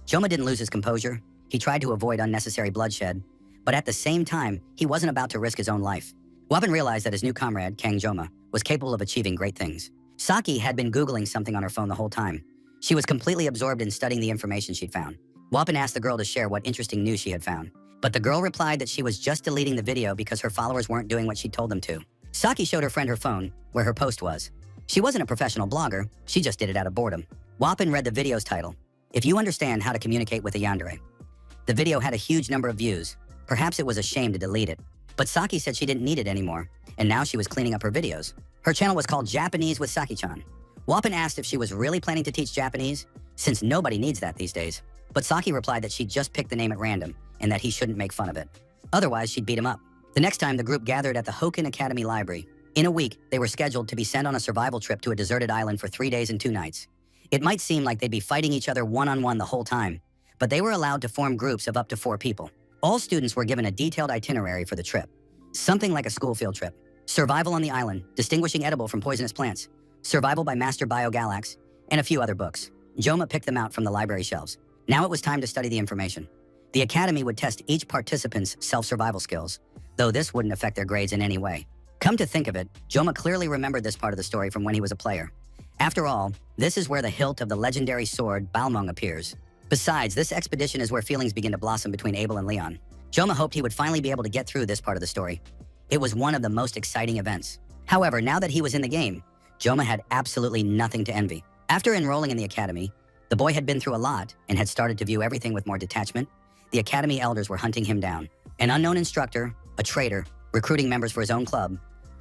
Joma didn't lose his composure. He tried to avoid unnecessary bloodshed, but at the same time, he wasn't about to risk his own life. Wapin realized that his new comrade, Kang Joma, was capable of achieving great things. Saki had been Googling something on her phone the whole time. She was completely absorbed in studying the information she'd found. Wapin asked the girl to share what interesting news she had found, but the girl replied that she was just deleting the video because her followers weren't doing what she told them to. Saki showed her friend her phone, where her post was. She wasn't a professional blogger, she just did it out of boredom. Wapin read the video's title, "If You Understand How to Communicate with a Yandere." The video had a huge number of views. Perhaps it was a shame to delete it. But Saki said she didn't need it anymore, and now she was cleaning up her videos. Her channel was called Japanese with Saki-chan. Wapin asked if she was really planning to teach Japanese, since nobody needs that these days. But Saki replied that she just picked the name at random, and that he shouldn't make fun of it. Otherwise, she'd beat him up. The next time, the group gathered at the Hoken Academy Library. In a week, they were scheduled to be sent on a survival trip to a deserted island for 3 days and 2 nights. It might seem like they'd be fighting each other one-on-one the whole time, but they were allowed to form groups of up to 4 people. All students were given a detailed itinerary for the trip. Something like a school field trip. Survival on the island, distinguishing edible from poisonous plants, survival by Master Biogalax, and a few other books. Joma picked them out from the library shelves. Now it was time to study the information. The academy would test each participant's self-survival skills, though this wouldn't affect their grades in any way. Come to think of it, Joma clearly remembered this part of the story from when he was a player. After all, this is where the hilt of the legendary sword Balmung appears. Besides, this expedition is where feelings begin to blossom between Abel and Leon. Joma hoped he would finally be able to get through this part of the story. It was one of the most exciting events. However, now that he was in the game, Joma had absolutely nothing to envy. After enrolling in the academy, the boy had been through a lot and had started to view everything with more detachment. The academy elders were hunting him down. An unknown instructor, a traitor, recruiting members for his own club.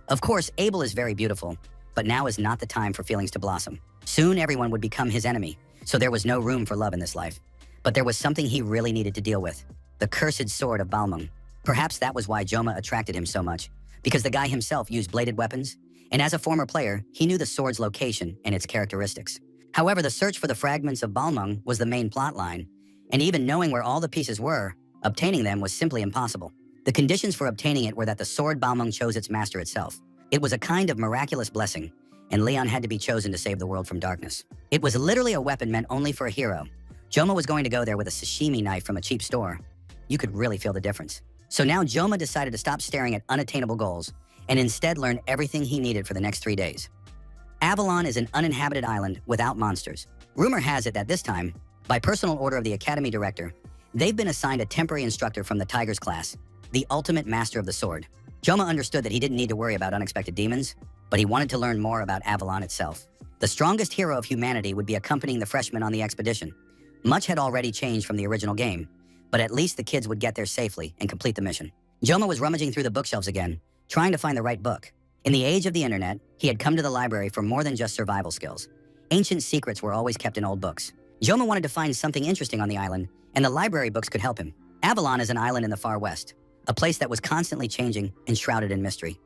Of course, Abel is very beautiful, but now is not the time for feelings to blossom. Soon everyone would become his enemy, so there was no room for love in this life. But there was something he really needed to deal with. The cursed sword of Balmung. Perhaps that was why Joma attracted him so much, because the guy himself used bladed weapons, and as a former player, he knew the sword's location and its characteristics. However, the search for the fragments of Balmung was the main plot line, and even knowing where all the pieces were, obtaining them was simply impossible. The conditions for obtaining it were that the sword Balmung chose its master itself. It was a kind of miraculous blessing, and Leon had to be chosen to save the world from darkness. It was literally a weapon meant only for a hero. Joma was going to go there with a sashimi knife from a cheap store. You could really feel the difference. So now Joma decided to stop staring at unattainable goals and instead learn everything he needed for the next 3 days. Avalon is an uninhabited island without monsters. Rumor has it that this time, by personal order of the Academy Director, they've been assigned a temporary instructor from the Tiger's class, the ultimate master of the sword. Joma understood that he didn't need to worry about unexpected demons, but he wanted to learn more about Avalon itself. The strongest hero of humanity would be accompanying the freshmen on the expedition. Much had already changed from the original game, but at least the kids would get there safely and complete the mission. Joma was rummaging through the bookshelves again, trying to find the right book. In the age of the internet, he had come to the library for more than just survival skills. Ancient secrets were always kept in old books. Joma wanted to find something interesting on the island, and the library books could help him. Avalon is an island in the far west, a place that was constantly changing and shrouded in mystery.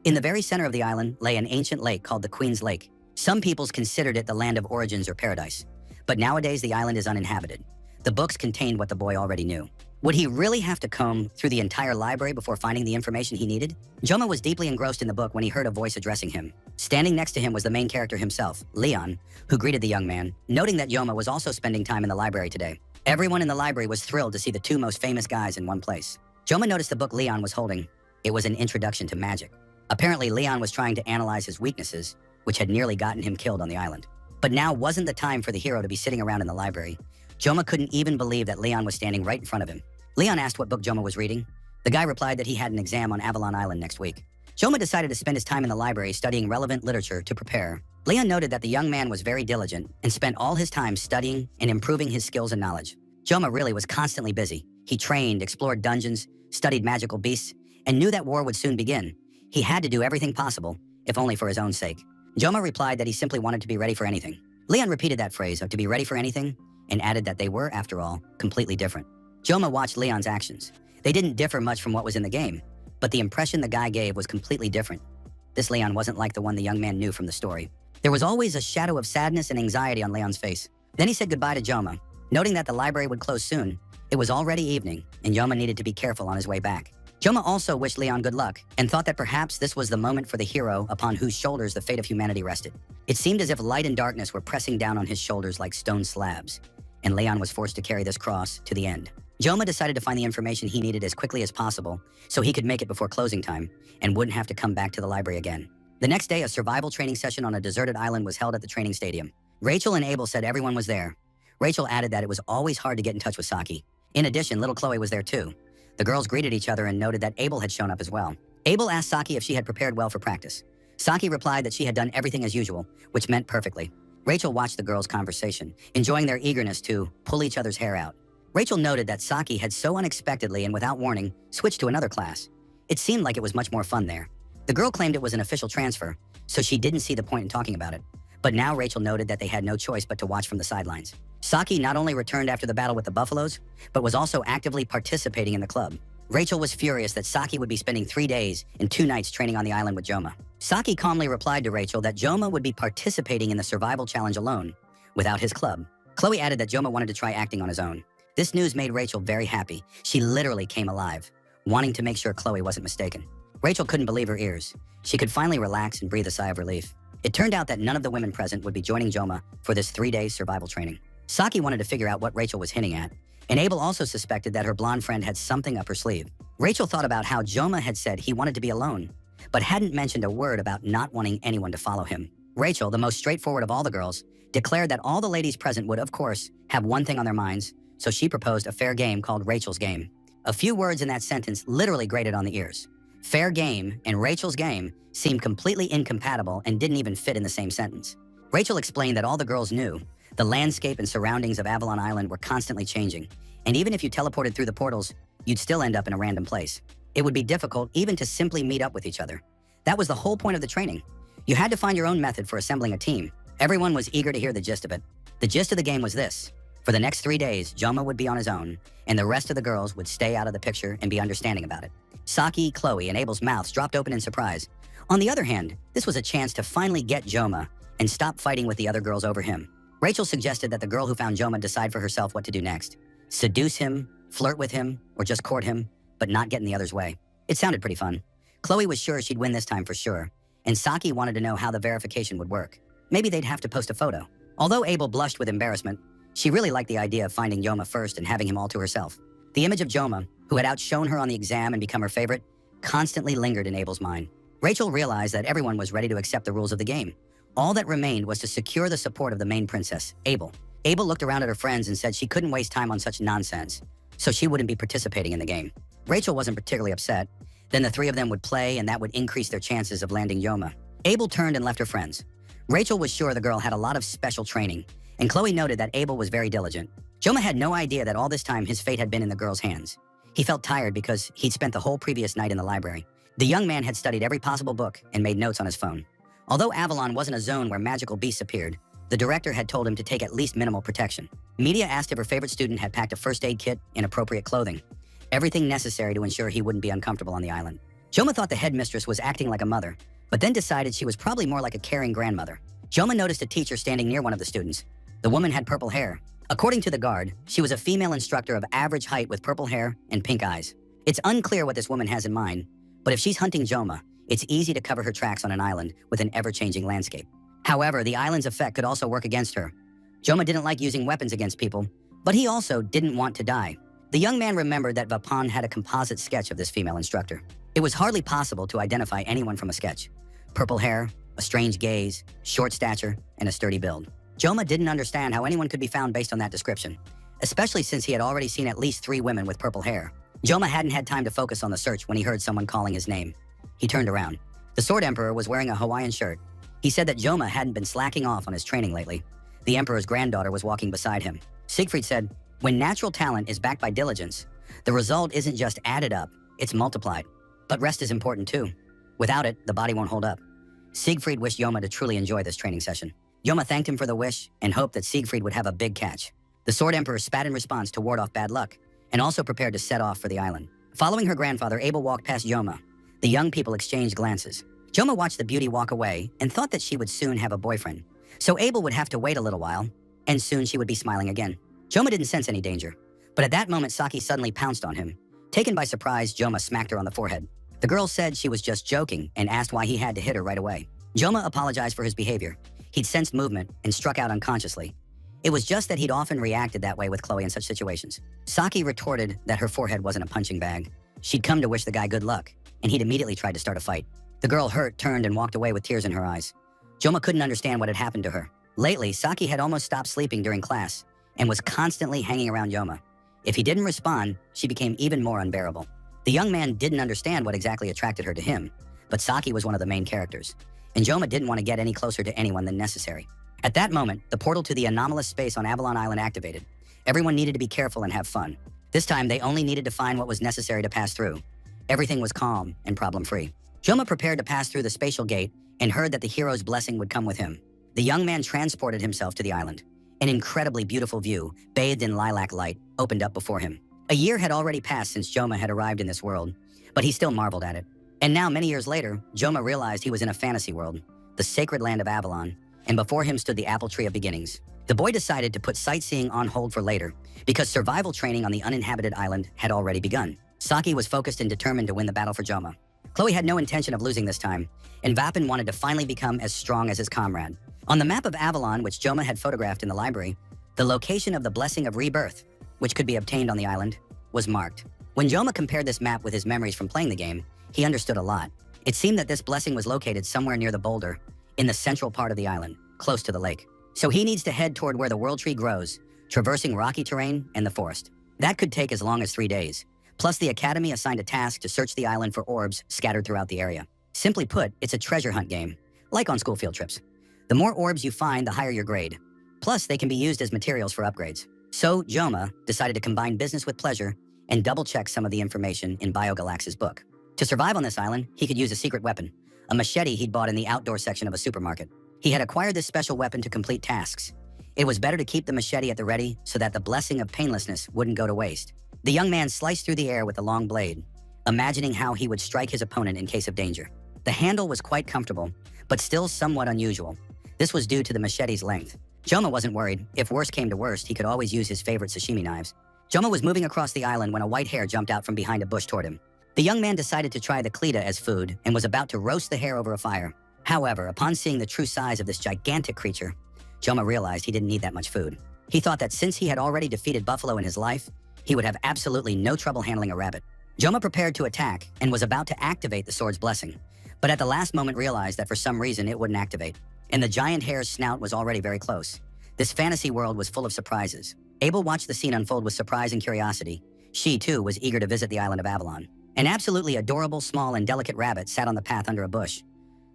In the very center of the island lay an ancient lake called the Queen's Lake. Some peoples considered it the land of origins or paradise, but nowadays the island is uninhabited. The books contained what the boy already knew. Would he really have to comb through the entire library before finding the information he needed? Joma was deeply engrossed in the book when he heard a voice addressing him. Standing next to him was the main character himself, Leon, who greeted the young man, noting that Joma was also spending time in the library today. Everyone in the library was thrilled to see the 2 most famous guys in one place. Joma noticed the book Leon was holding. It was an introduction to magic. Apparently, Leon was trying to analyze his weaknesses, which had nearly gotten him killed on the island. But now wasn't the time for the hero to be sitting around in the library. Joma couldn't even believe that Leon was standing right in front of him. Leon asked what book Joma was reading. The guy replied that he had an exam on Avalon Island next week. Joma decided to spend his time in the library studying relevant literature to prepare. Leon noted that the young man was very diligent and spent all his time studying and improving his skills and knowledge. Joma really was constantly busy. He trained, explored dungeons, studied magical beasts, and knew that war would soon begin. He had to do everything possible, if only for his own sake. Joma replied that he simply wanted to be ready for anything. Leon repeated that phrase of to be ready for anything and added that they were, after all, completely different. Joma watched Leon's actions. They didn't differ much from what was in the game, but the impression the guy gave was completely different. This Leon wasn't like the one the young man knew from the story. There was always a shadow of sadness and anxiety on Leon's face. Then he said goodbye to Joma, noting that the library would close soon. It was already evening, and Joma needed to be careful on his way back. Joma also wished Leon good luck and thought that perhaps this was the moment for the hero upon whose shoulders the fate of humanity rested. It seemed as if light and darkness were pressing down on his shoulders like stone slabs, and Leon was forced to carry this cross to the end. Joma decided to find the information he needed as quickly as possible so he could make it before closing time and wouldn't have to come back to the library again. The next day, a survival training session on a deserted island was held at the training stadium. Rachel and Abel said everyone was there. Rachel added that it was always hard to get in touch with Saki. In addition, little Chloe was there too. The girls greeted each other and noted that Abel had shown up as well. Abel asked Saki if she had prepared well for practice. Saki replied that she had done everything as usual, which meant perfectly. Rachel watched the girls' conversation, enjoying their eagerness to pull each other's hair out. Rachel noted that Saki had so unexpectedly and without warning switched to another class. It seemed like it was much more fun there. The girl claimed it was an official transfer, so she didn't see the point in talking about it. But now Rachel noted that they had no choice but to watch from the sidelines. Saki not only returned after the battle with the buffaloes, but was also actively participating in the club. Rachel was furious that Saki would be spending 3 days and 2 nights training on the island with Joma. Saki calmly replied to Rachel that Joma would be participating in the survival challenge alone, without his club. Chloe added that Joma wanted to try acting on his own. This news made Rachel very happy. She literally came alive, wanting to make sure Chloe wasn't mistaken. Rachel couldn't believe her ears. She could finally relax and breathe a sigh of relief. It turned out that none of the women present would be joining Joma for this 3-day survival training. Saki wanted to figure out what Rachel was hinting at, and Abel also suspected that her blonde friend had something up her sleeve. Rachel thought about how Joma had said he wanted to be alone, but hadn't mentioned a word about not wanting anyone to follow him. Rachel, the most straightforward of all the girls, declared that all the ladies present would, of course, have one thing on their minds, so she proposed a fair game called Rachel's Game. A few words in that sentence literally grated on the ears. Fair game and Rachel's Game seemed completely incompatible and didn't even fit in the same sentence. Rachel explained that all the girls knew the landscape and surroundings of Avalon Island were constantly changing, and even if you teleported through the portals, you'd still end up in a random place. It would be difficult even to simply meet up with each other. That was the whole point of the training. You had to find your own method for assembling a team. Everyone was eager to hear the gist of it. The gist of the game was this. For the next 3 days, Joma would be on his own, and the rest of the girls would stay out of the picture and be understanding about it. Saki, Chloe, and Abel's mouths dropped open in surprise. On the other hand, this was a chance to finally get Joma and stop fighting with the other girls over him. Rachel suggested that the girl who found Joma decide for herself what to do next. Seduce him, flirt with him, or just court him, but not get in the other's way. It sounded pretty fun. Chloe was sure she'd win this time for sure, and Saki wanted to know how the verification would work. Maybe they'd have to post a photo. Although Abel blushed with embarrassment, she really liked the idea of finding Joma first and having him all to herself. The image of Joma, who had outshone her on the exam and become her favorite, constantly lingered in Abel's mind. Rachel realized that everyone was ready to accept the rules of the game. All that remained was to secure the support of the main princess, Abel. Abel looked around at her friends and said she couldn't waste time on such nonsense, so she wouldn't be participating in the game. Rachel wasn't particularly upset. Then the 3 of them would play, and that would increase their chances of landing Joma. Abel turned and left her friends. Rachel was sure the girl had a lot of special training, and Chloe noted that Abel was very diligent. Joma had no idea that all this time his fate had been in the girl's hands. He felt tired because he'd spent the whole previous night in the library. The young man had studied every possible book and made notes on his phone. Although Avalon wasn't a zone where magical beasts appeared, the director had told him to take at least minimal protection. Media asked if her favorite student had packed a first aid kit and appropriate clothing, everything necessary to ensure he wouldn't be uncomfortable on the island. Joma thought the headmistress was acting like a mother, but then decided she was probably more like a caring grandmother. Joma noticed a teacher standing near one of the students. The woman had purple hair. According to the guard, she was a female instructor of average height with purple hair and pink eyes. It's unclear what this woman has in mind, but if she's hunting Joma, it's easy to cover her tracks on an island with an ever-changing landscape. However, the island's effect could also work against her. Joma didn't like using weapons against people, but he also didn't want to die. The young man remembered that Vapan had a composite sketch of this female instructor. It was hardly possible to identify anyone from a sketch. Purple hair, a strange gaze, short stature, and a sturdy build. Joma didn't understand how anyone could be found based on that description, especially since he had already seen at least 3 women with purple hair. Joma hadn't had time to focus on the search when he heard someone calling his name. He turned around. The Sword Emperor was wearing a Hawaiian shirt. He said that Joma hadn't been slacking off on his training lately. The Emperor's granddaughter was walking beside him. Siegfried said, "When natural talent is backed by diligence, the result isn't just added up, it's multiplied. But rest is important too. Without it, the body won't hold up." Siegfried wished Joma to truly enjoy this training session. Joma thanked him for the wish and hoped that Siegfried would have a big catch. The Sword Emperor spat in response to ward off bad luck and also prepared to set off for the island. Following her grandfather, Abel walked past Joma. The young people exchanged glances. Joma watched the beauty walk away and thought that she would soon have a boyfriend. So Abel would have to wait a little while, and soon she would be smiling again. Joma didn't sense any danger, but at that moment Saki suddenly pounced on him. Taken by surprise, Joma smacked her on the forehead. The girl said she was just joking and asked why he had to hit her right away. Joma apologized for his behavior. He'd sensed movement and struck out unconsciously. It was just that he'd often reacted that way with Chloe in such situations. Saki retorted that her forehead wasn't a punching bag. She'd come to wish the guy good luck, and he'd immediately tried to start a fight. The girl, hurt, turned and walked away with tears in her eyes. Joma couldn't understand what had happened to her. Lately, Saki had almost stopped sleeping during class and was constantly hanging around Joma. If he didn't respond, she became even more unbearable. The young man didn't understand what exactly attracted her to him, but Saki was one of the main characters, and Joma didn't want to get any closer to anyone than necessary. At that moment, the portal to the anomalous space on Avalon Island activated. Everyone needed to be careful and have fun. This time, they only needed to find what was necessary to pass through. Everything was calm and problem-free. Joma prepared to pass through the spatial gate and heard that the hero's blessing would come with him. The young man transported himself to the island. An incredibly beautiful view, bathed in lilac light, opened up before him. A year had already passed since Joma had arrived in this world, but he still marveled at it. And now, many years later, Joma realized he was in a fantasy world, the sacred land of Avalon, and before him stood the apple tree of beginnings. The boy decided to put sightseeing on hold for later, because survival training on the uninhabited island had already begun. Saki was focused and determined to win the battle for Joma. Chloe had no intention of losing this time, and Vapin wanted to finally become as strong as his comrade. On the map of Avalon, which Joma had photographed in the library, the location of the Blessing of Rebirth, which could be obtained on the island, was marked. When Joma compared this map with his memories from playing the game, he understood a lot. It seemed that this blessing was located somewhere near the boulder, in the central part of the island, close to the lake. So he needs to head toward where the world tree grows, traversing rocky terrain and the forest. That could take as long as 3 days. Plus, the Academy assigned a task to search the island for orbs scattered throughout the area. Simply put, it's a treasure hunt game, like on school field trips. The more orbs you find, the higher your grade. Plus, they can be used as materials for upgrades. So, Joma decided to combine business with pleasure and double-check some of the information in BioGalax's book. To survive on this island, he could use a secret weapon, a machete he'd bought in the outdoor section of a supermarket. He had acquired this special weapon to complete tasks. It was better to keep the machete at the ready so that the blessing of painlessness wouldn't go to waste. The young man sliced through the air with the long blade, imagining how he would strike his opponent in case of danger. The handle was quite comfortable, but still somewhat unusual. This was due to the machete's length. Joma wasn't worried. If worse came to worst, he could always use his favorite sashimi knives. Joma was moving across the island when a white hare jumped out from behind a bush toward him. The young man decided to try the cleta as food and was about to roast the hare over a fire. However, upon seeing the true size of this gigantic creature, Joma realized he didn't need that much food. He thought that since he had already defeated buffalo in his life, he would have absolutely no trouble handling a rabbit. Joma prepared to attack and was about to activate the sword's blessing, but at the last moment realized that for some reason it wouldn't activate, and the giant hare's snout was already very close. This fantasy world was full of surprises. Abel watched the scene unfold with surprise and curiosity. She, too, was eager to visit the island of Avalon. An absolutely adorable, small, and delicate rabbit sat on the path under a bush.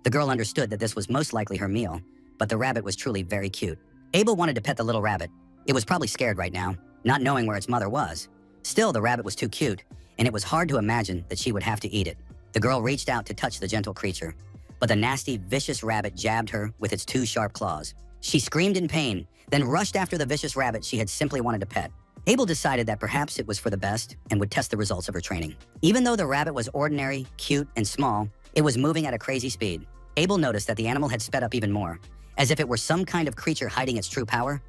The girl understood that this was most likely her meal, but the rabbit was truly very cute. Abel wanted to pet the little rabbit. It was probably scared right now, not knowing where its mother was. Still, the rabbit was too cute, and it was hard to imagine that she would have to eat it. The girl reached out to touch the gentle creature, but the nasty, vicious rabbit jabbed her with its 2 sharp claws. She screamed in pain, then rushed after the vicious rabbit she had simply wanted to pet. Abel decided that perhaps it was for the best and would test the results of her training. Even though the rabbit was ordinary, cute, and small, it was moving at a crazy speed. Abel noticed that the animal had sped up even more, as if it were some kind of creature hiding its true power,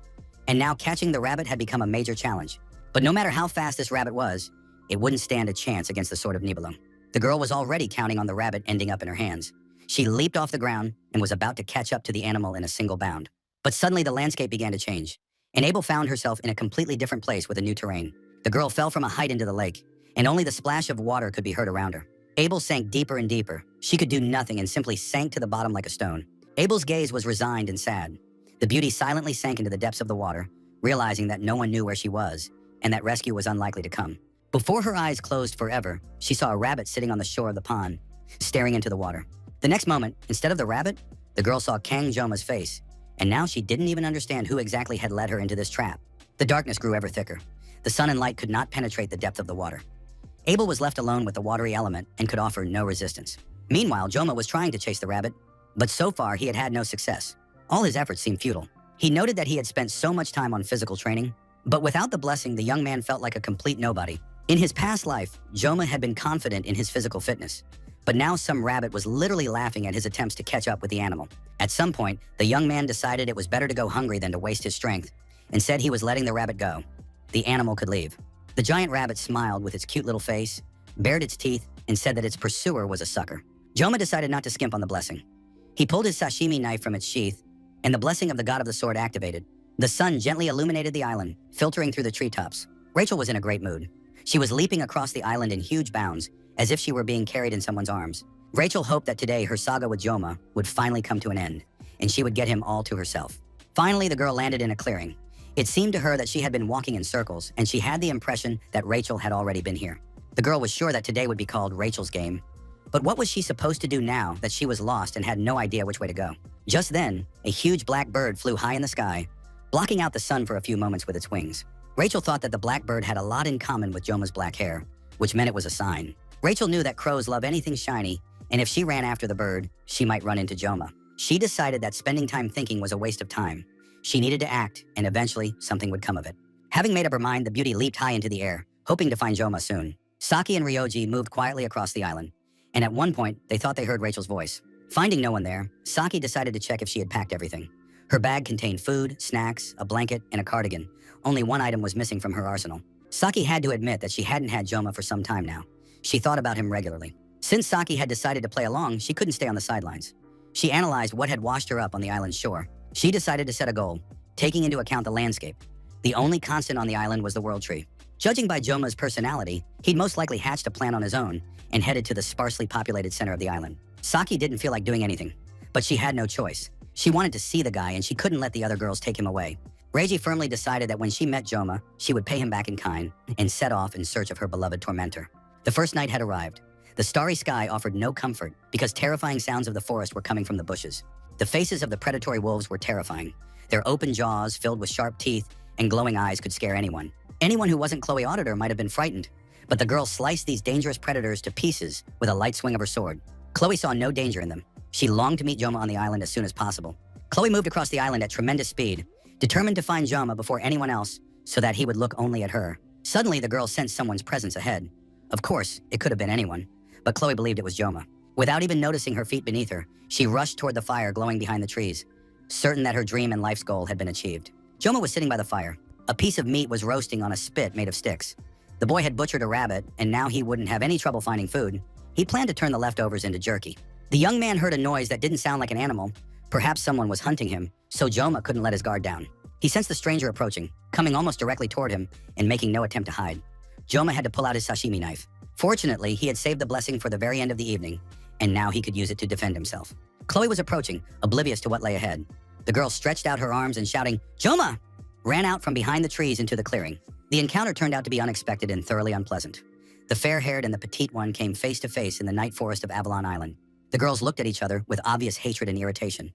and now catching the rabbit had become a major challenge. But no matter how fast this rabbit was, it wouldn't stand a chance against the sword of Nibelung. The girl was already counting on the rabbit ending up in her hands. She leaped off the ground and was about to catch up to the animal in a single bound. But suddenly the landscape began to change, and Abel found herself in a completely different place with a new terrain. The girl fell from a height into the lake, and only the splash of water could be heard around her. Abel sank deeper and deeper. She could do nothing and simply sank to the bottom like a stone. Abel's gaze was resigned and sad. The beauty silently sank into the depths of the water, realizing that no one knew where she was, and that rescue was unlikely to come. Before her eyes closed forever, she saw a rabbit sitting on the shore of the pond, staring into the water. The next moment, instead of the rabbit, the girl saw Kang Joma's face, and now she didn't even understand who exactly had led her into this trap. The darkness grew ever thicker. The sun and light could not penetrate the depth of the water. Abel was left alone with the watery element and could offer no resistance. Meanwhile, Joma was trying to chase the rabbit, but so far he had had no success. All his efforts seemed futile. He noted that he had spent so much time on physical training, but without the blessing, the young man felt like a complete nobody. In his past life, Joma had been confident in his physical fitness, but now some rabbit was literally laughing at his attempts to catch up with the animal. At some point, the young man decided it was better to go hungry than to waste his strength, and said he was letting the rabbit go. The animal could leave. The giant rabbit smiled with its cute little face, bared its teeth, and said that its pursuer was a sucker. Joma decided not to skimp on the blessing. He pulled his sashimi knife from its sheath, and the blessing of the god of the sword activated. The sun gently illuminated the island, filtering through the treetops. Rachel was in a great mood. She was leaping across the island in huge bounds, as if she were being carried in someone's arms. Rachel hoped that today her saga with Joma would finally come to an end, and she would get him all to herself. Finally, the girl landed in a clearing. It seemed to her that she had been walking in circles, and she had the impression that Rachel had already been here. The girl was sure that today would be called Rachel's game. But what was she supposed to do now that she was lost and had no idea which way to go? Just then, a huge black bird flew high in the sky, blocking out the sun for a few moments with its wings. Rachel thought that the black bird had a lot in common with Joma's black hair, which meant it was a sign. Rachel knew that crows love anything shiny, and if she ran after the bird, she might run into Joma. She decided that spending time thinking was a waste of time. She needed to act, and eventually something would come of it. Having made up her mind, the beauty leaped high into the air, hoping to find Joma soon. Saki and Ryoji moved quietly across the island, and at one point, they thought they heard Rachel's voice. Finding no one there, Saki decided to check if she had packed everything. Her bag contained food, snacks, a blanket, and a cardigan. Only one item was missing from her arsenal. Saki had to admit that she hadn't had Joma for some time now. She thought about him regularly. Since Saki had decided to play along, she couldn't stay on the sidelines. She analyzed what had washed her up on the island's shore. She decided to set a goal, taking into account the landscape. The only constant on the island was the world tree. Judging by Joma's personality, he'd most likely hatched a plan on his own and headed to the sparsely populated center of the island. Saki didn't feel like doing anything, but she had no choice. She wanted to see the guy, and she couldn't let the other girls take him away. Reiji firmly decided that when she met Joma, she would pay him back in kind and set off in search of her beloved tormentor. The first night had arrived. The starry sky offered no comfort because terrifying sounds of the forest were coming from the bushes. The faces of the predatory wolves were terrifying. Their open jaws, filled with sharp teeth and glowing eyes, could scare anyone. Anyone who wasn't Chloe Auditor might have been frightened, but the girl sliced these dangerous predators to pieces with a light swing of her sword. Chloe saw no danger in them. She longed to meet Joma on the island as soon as possible. Chloe moved across the island at tremendous speed, determined to find Joma before anyone else so that he would look only at her. Suddenly, the girl sensed someone's presence ahead. Of course, it could have been anyone, but Chloe believed it was Joma. Without even noticing her feet beneath her, she rushed toward the fire glowing behind the trees, certain that her dream and life's goal had been achieved. Joma was sitting by the fire. A piece of meat was roasting on a spit made of sticks. The boy had butchered a rabbit, and now he wouldn't have any trouble finding food. He planned to turn the leftovers into jerky. The young man heard a noise that didn't sound like an animal. Perhaps someone was hunting him, so Joma couldn't let his guard down. He sensed the stranger approaching, coming almost directly toward him and making no attempt to hide. Joma had to pull out his sashimi knife. Fortunately, he had saved the blessing for the very end of the evening, and now he could use it to defend himself. Chloe was approaching, oblivious to what lay ahead. The girl stretched out her arms and shouting, "Joma!" ran out from behind the trees into the clearing. The encounter turned out to be unexpected and thoroughly unpleasant. The fair-haired and the petite one came face to face in the night forest of Avalon Island. The girls looked at each other with obvious hatred and irritation.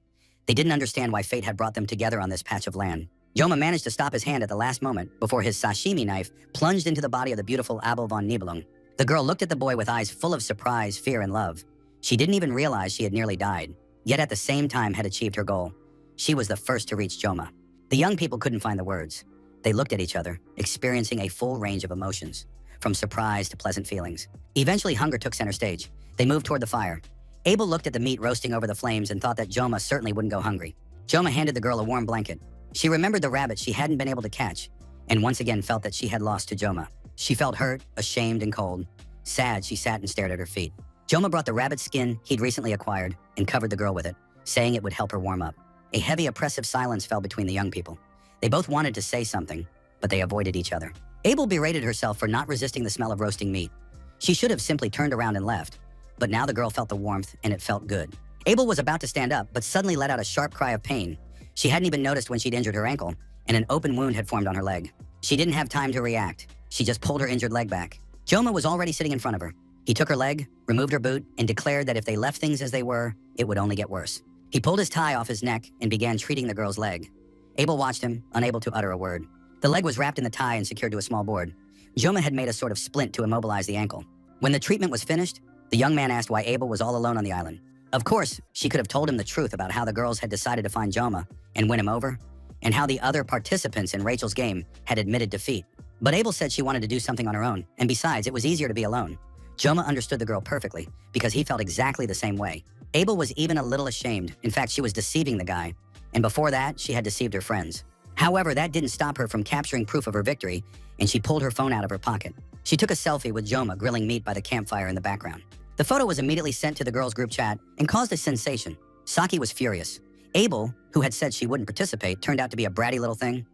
They didn't understand why fate had brought them together on this patch of land. Joma managed to stop his hand at the last moment before his sashimi knife plunged into the body of the beautiful Abel von Nibelung. The girl looked at the boy with eyes full of surprise, fear, and love. She didn't even realize she had nearly died, yet at the same time had achieved her goal. She was the first to reach Joma. The young people couldn't find the words. They looked at each other, experiencing a full range of emotions, from surprise to pleasant feelings. Eventually, hunger took center stage. They moved toward the fire. Abel looked at the meat roasting over the flames and thought that Joma certainly wouldn't go hungry. Joma handed the girl a warm blanket. She remembered the rabbit she hadn't been able to catch, and once again felt that she had lost to Joma. She felt hurt, ashamed, and cold. Sad, she sat and stared at her feet. Joma brought the rabbit skin he'd recently acquired and covered the girl with it, saying it would help her warm up. A heavy, oppressive silence fell between the young people. They both wanted to say something, but they avoided each other. Abel berated herself for not resisting the smell of roasting meat. She should have simply turned around and left, but now the girl felt the warmth and it felt good. Abel was about to stand up, but suddenly let out a sharp cry of pain. She hadn't even noticed when she'd injured her ankle, and an open wound had formed on her leg. She didn't have time to react. She just pulled her injured leg back. Joma was already sitting in front of her. He took her leg, removed her boot, and declared that if they left things as they were, it would only get worse. He pulled his tie off his neck and began treating the girl's leg. Abel watched him, unable to utter a word. The leg was wrapped in the tie and secured to a small board. Joma had made a sort of splint to immobilize the ankle. When the treatment was finished, the young man asked why Abel was all alone on the island. Of course, she could have told him the truth about how the girls had decided to find Joma and win him over, and how the other participants in Rachel's game had admitted defeat. But Abel said she wanted to do something on her own, and besides, it was easier to be alone. Joma understood the girl perfectly, because he felt exactly the same way. Abel was even a little ashamed. In fact, she was deceiving the guy, and before that, she had deceived her friends. However, that didn't stop her from capturing proof of her victory, and she pulled her phone out of her pocket. She took a selfie with Joma grilling meat by the campfire in the background. The photo was immediately sent to the girls' group chat and caused a sensation. Saki was furious. Abel, who had said she wouldn't participate, turned out to be a bratty little thing.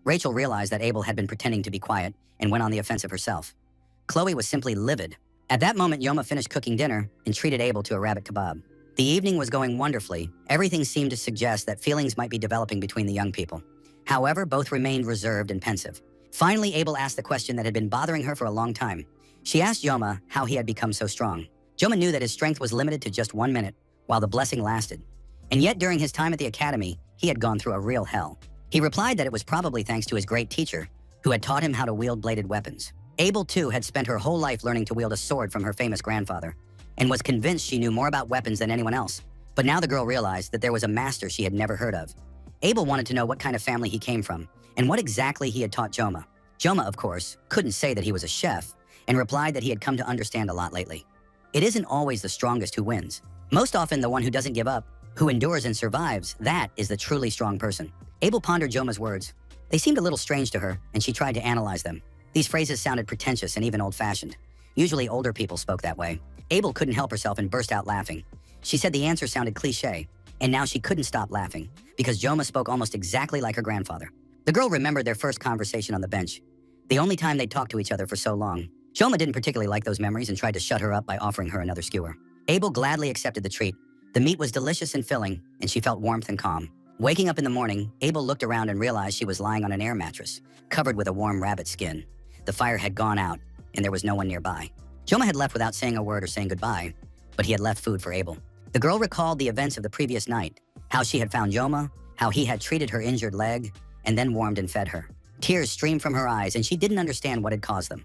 Rachel realized that Abel had been pretending to be quiet and went on the offensive herself. Chloe was simply livid. At that moment, Yoma finished cooking dinner and treated Abel to a rabbit kebab. The evening was going wonderfully. Everything seemed to suggest that feelings might be developing between the young people. However, both remained reserved and pensive. Finally, Abel asked the question that had been bothering her for a long time. She asked Yoma how he had become so strong. Joma knew that his strength was limited to just 1 minute, while the blessing lasted. And yet, during his time at the academy, he had gone through a real hell. He replied that it was probably thanks to his great teacher, who had taught him how to wield bladed weapons. Abel, too, had spent her whole life learning to wield a sword from her famous grandfather, and was convinced she knew more about weapons than anyone else. But now the girl realized that there was a master she had never heard of. Abel wanted to know what kind of family he came from, and what exactly he had taught Joma. Joma, of course, couldn't say that he was a chef, and replied that he had come to understand a lot lately. It isn't always the strongest who wins. Most often the one who doesn't give up, who endures and survives, that is the truly strong person. Abel pondered Joma's words. They seemed a little strange to her, and she tried to analyze them. These phrases sounded pretentious and even old-fashioned. Usually older people spoke that way. Abel couldn't help herself and burst out laughing. She said the answer sounded cliché, and now she couldn't stop laughing, because Joma spoke almost exactly like her grandfather. The girl remembered their first conversation on the bench, the only time they'd talked to each other for so long. Joma didn't particularly like those memories and tried to shut her up by offering her another skewer. Abel gladly accepted the treat. The meat was delicious and filling, and she felt warmth and calm. Waking up in the morning, Abel looked around and realized she was lying on an air mattress, covered with a warm rabbit skin. The fire had gone out, and there was no one nearby. Joma had left without saying a word or saying goodbye, but he had left food for Abel. The girl recalled the events of the previous night, how she had found Joma, how he had treated her injured leg, and then warmed and fed her. Tears streamed from her eyes, and she didn't understand what had caused them.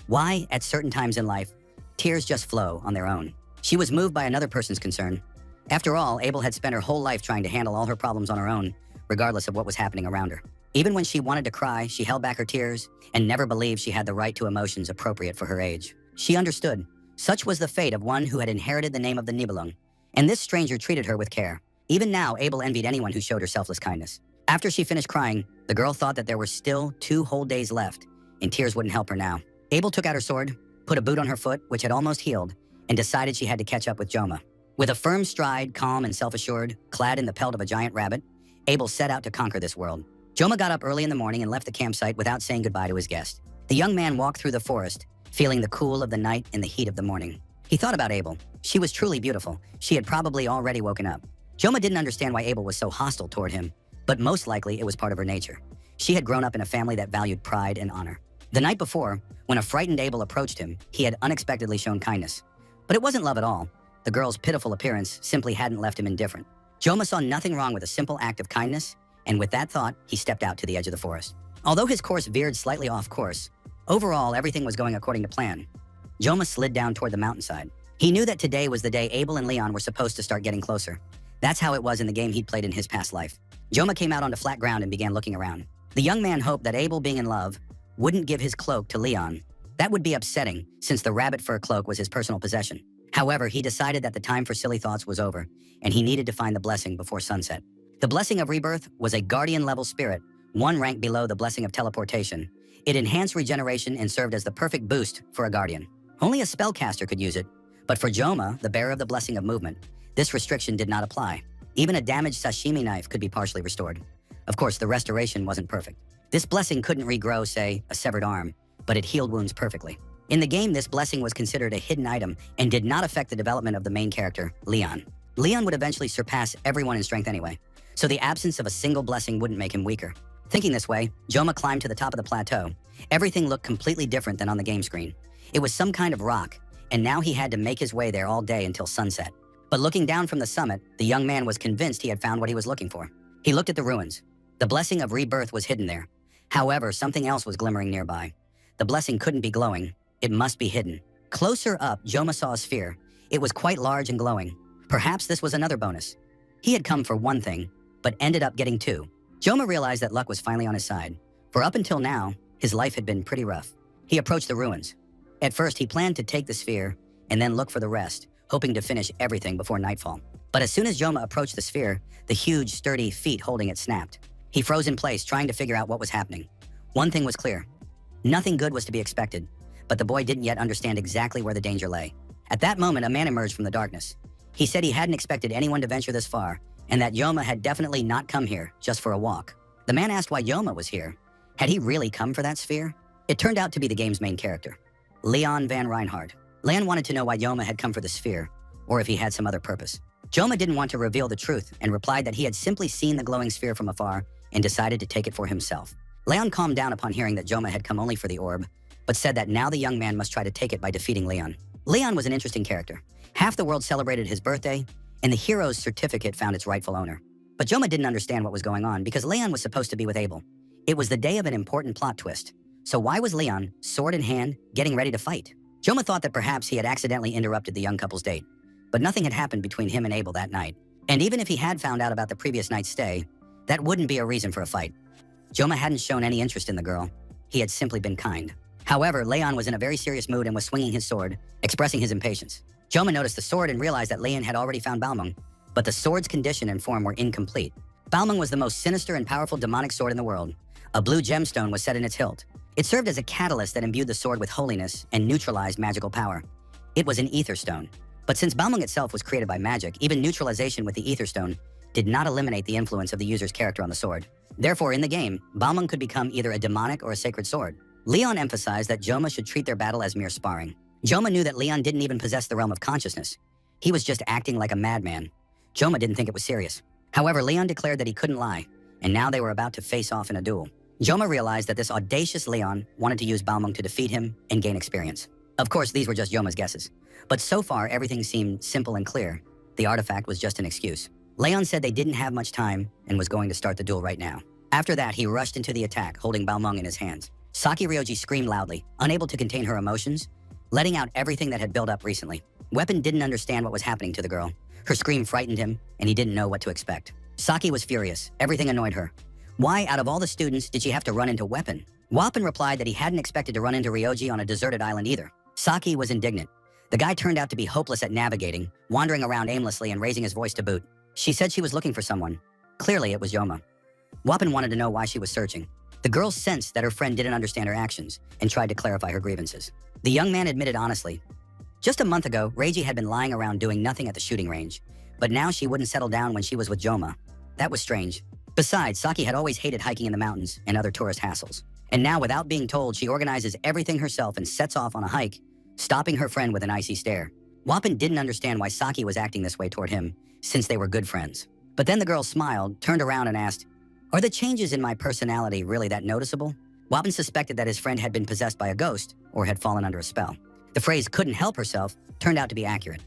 Why, at certain times in life, tears just flow on their own. She was moved by another person's concern. After all, Abel had spent her whole life trying to handle all her problems on her own, regardless of what was happening around her. Even when she wanted to cry, she held back her tears and never believed she had the right to emotions appropriate for her age. She understood. Such was the fate of one who had inherited the name of the Nibelung, and this stranger treated her with care. Even now, Abel envied anyone who showed her selfless kindness. After she finished crying, the girl thought that there were still 2 whole days left, and tears wouldn't help her now. Abel took out her sword, put a boot on her foot, which had almost healed, and decided she had to catch up with Joma. With a firm stride, calm and self-assured, clad in the pelt of a giant rabbit, Abel set out to conquer this world. Joma got up early in the morning and left the campsite without saying goodbye to his guest. The young man walked through the forest, feeling the cool of the night and the heat of the morning. He thought about Abel. She was truly beautiful. She had probably already woken up. Joma didn't understand why Abel was so hostile toward him, but most likely it was part of her nature. She had grown up in a family that valued pride and honor. The night before, when a frightened Abel approached him, he had unexpectedly shown kindness. But it wasn't love at all. The girl's pitiful appearance simply hadn't left him indifferent. Joma saw nothing wrong with a simple act of kindness, and with that thought, he stepped out to the edge of the forest. Although his course veered slightly off course, overall everything was going according to plan. Joma slid down toward the mountainside. He knew that today was the day Abel and Leon were supposed to start getting closer. That's how it was in the game he'd played in his past life. Joma came out onto flat ground and began looking around. The young man hoped that Abel, being in love, wouldn't give his cloak to Leon. That would be upsetting, since the rabbit fur cloak was his personal possession. However, he decided that the time for silly thoughts was over, and he needed to find the blessing before sunset. The blessing of rebirth was a guardian-level spirit, 1 rank below the blessing of teleportation. It enhanced regeneration and served as the perfect boost for a guardian. Only a spellcaster could use it, but for Joma, the bearer of the blessing of movement, this restriction did not apply. Even a damaged sashimi knife could be partially restored. Of course, the restoration wasn't perfect. This blessing couldn't regrow, say, a severed arm, but it healed wounds perfectly. In the game, this blessing was considered a hidden item and did not affect the development of the main character, Leon. Leon would eventually surpass everyone in strength anyway, so the absence of a single blessing wouldn't make him weaker. Thinking this way, Joma climbed to the top of the plateau. Everything looked completely different than on the game screen. It was some kind of rock, and now he had to make his way there all day until sunset. But looking down from the summit, the young man was convinced he had found what he was looking for. He looked at the ruins. The blessing of rebirth was hidden there. However, something else was glimmering nearby. The blessing couldn't be glowing. It must be hidden. Closer up, Joma saw a sphere. It was quite large and glowing. Perhaps this was another bonus. He had come for one thing, but ended up getting 2. Joma realized that luck was finally on his side, for up until now, his life had been pretty rough. He approached the ruins. At first, he planned to take the sphere and then look for the rest, hoping to finish everything before nightfall. But as soon as Joma approached the sphere, the huge, sturdy feet holding it snapped. He froze in place, trying to figure out what was happening. One thing was clear. Nothing good was to be expected, but the boy didn't yet understand exactly where the danger lay. At that moment, a man emerged from the darkness. He said he hadn't expected anyone to venture this far, and that Yoma had definitely not come here just for a walk. The man asked why Yoma was here. Had he really come for that sphere? It turned out to be the game's main character, Leon Van Reinhardt. Leon wanted to know why Yoma had come for the sphere, or if he had some other purpose. Yoma didn't want to reveal the truth and replied that he had simply seen the glowing sphere from afar and decided to take it for himself. Leon calmed down upon hearing that Yoma had come only for the orb, but said that now the young man must try to take it by defeating Leon. Leon was an interesting character. Half the world celebrated his birthday, and the hero's certificate found its rightful owner. But Yoma didn't understand what was going on because Leon was supposed to be with Abel. It was the day of an important plot twist. So why was Leon, sword in hand, getting ready to fight? Yoma thought that perhaps he had accidentally interrupted the young couple's date, but nothing had happened between him and Abel that night. And even if he had found out about the previous night's stay, that wouldn't be a reason for a fight. Yoma hadn't shown any interest in the girl. He had simply been kind. However, Leon was in a very serious mood and was swinging his sword, expressing his impatience. Yoma noticed the sword and realized that Leon had already found Balmung, but the sword's condition and form were incomplete. Balmung was the most sinister and powerful demonic sword in the world. A blue gemstone was set in its hilt. It served as a catalyst that imbued the sword with holiness and neutralized magical power. It was an ether stone. But since Balmung itself was created by magic, even neutralization with the ether stone did not eliminate the influence of the user's character on the sword. Therefore, in the game, Balmung could become either a demonic or a sacred sword. Leon emphasized that Yoma should treat their battle as mere sparring. Yoma knew that Leon didn't even possess the realm of consciousness. He was just acting like a madman. Yoma didn't think it was serious. However, Leon declared that he couldn't lie, and now they were about to face off in a duel. Yoma realized that this audacious Leon wanted to use Balmung to defeat him and gain experience. Of course, these were just Yoma's guesses. But so far, everything seemed simple and clear. The artifact was just an excuse. Leon said they didn't have much time and was going to start the duel right now. After that, he rushed into the attack, holding Balmung in his hands. Saki Ryoji screamed loudly, unable to contain her emotions, letting out everything that had built up recently. Weapon didn't understand what was happening to the girl. Her scream frightened him, and he didn't know what to expect. Saki was furious. Everything annoyed her. Why, out of all the students, did she have to run into Weapon? Weapon replied that he hadn't expected to run into Ryoji on a deserted island either. Saki was indignant. The guy turned out to be hopeless at navigating, wandering around aimlessly and raising his voice to boot. She said she was looking for someone. Clearly, it was Yoma. Weapon wanted to know why she was searching. The girl sensed that her friend didn't understand her actions and tried to clarify her grievances. The young man admitted honestly. Just a month ago, Reiji had been lying around doing nothing at the shooting range, but now she wouldn't settle down when she was with Yoma. That was strange. Besides, Saki had always hated hiking in the mountains and other tourist hassles. And now, without being told, she organizes everything herself and sets off on a hike, stopping her friend with an icy stare. Weapon didn't understand why Saki was acting this way toward him, since they were good friends. But then the girl smiled, turned around and asked, "Are the changes in my personality really that noticeable?" Weapon suspected that his friend had been possessed by a ghost or had fallen under a spell. The phrase "couldn't help herself" turned out to be accurate.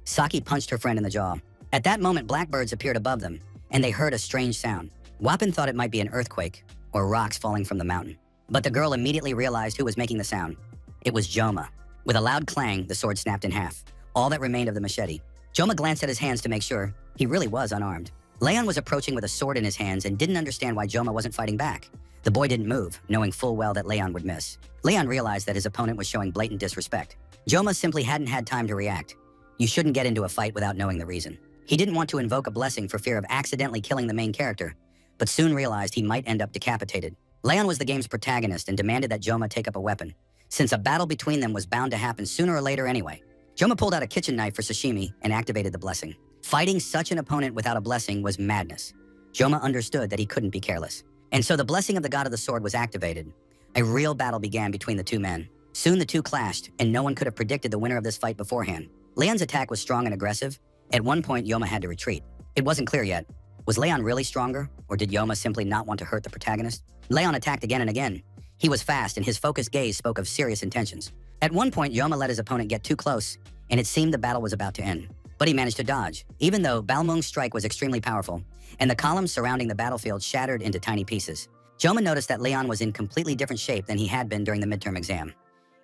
Saki punched her friend in the jaw. At that moment, blackbirds appeared above them, and they heard a strange sound. Weapon thought it might be an earthquake or rocks falling from the mountain. But the girl immediately realized who was making the sound. It was Yoma. With a loud clang, the sword snapped in half, all that remained of the machete. Yoma glanced at his hands to make sure he really was unarmed. Leon was approaching with a sword in his hands and didn't understand why Yoma wasn't fighting back. The boy didn't move, knowing full well that Leon would miss. Leon realized that his opponent was showing blatant disrespect. Yoma simply hadn't had time to react. You shouldn't get into a fight without knowing the reason. He didn't want to invoke a blessing for fear of accidentally killing the main character, but soon realized he might end up decapitated. Leon was the game's protagonist and demanded that Yoma take up a weapon, since a battle between them was bound to happen sooner or later anyway. Yoma pulled out a kitchen knife for sashimi and activated the blessing. Fighting such an opponent without a blessing was madness. Yoma understood that he couldn't be careless. And so the blessing of the god of the sword was activated. A real battle began between the two men. Soon the two clashed, and no one could have predicted the winner of this fight beforehand. Leon's attack was strong and aggressive. At one point, Yoma had to retreat. It wasn't clear yet. Was Leon really stronger, or did Yoma simply not want to hurt the protagonist? Leon attacked again and again. He was fast, and his focused gaze spoke of serious intentions. At one point, Yoma let his opponent get too close, and it seemed the battle was about to end. But he managed to dodge, even though Balmung's strike was extremely powerful, and the columns surrounding the battlefield shattered into tiny pieces. Yoma noticed that Leon was in completely different shape than he had been during the midterm exam.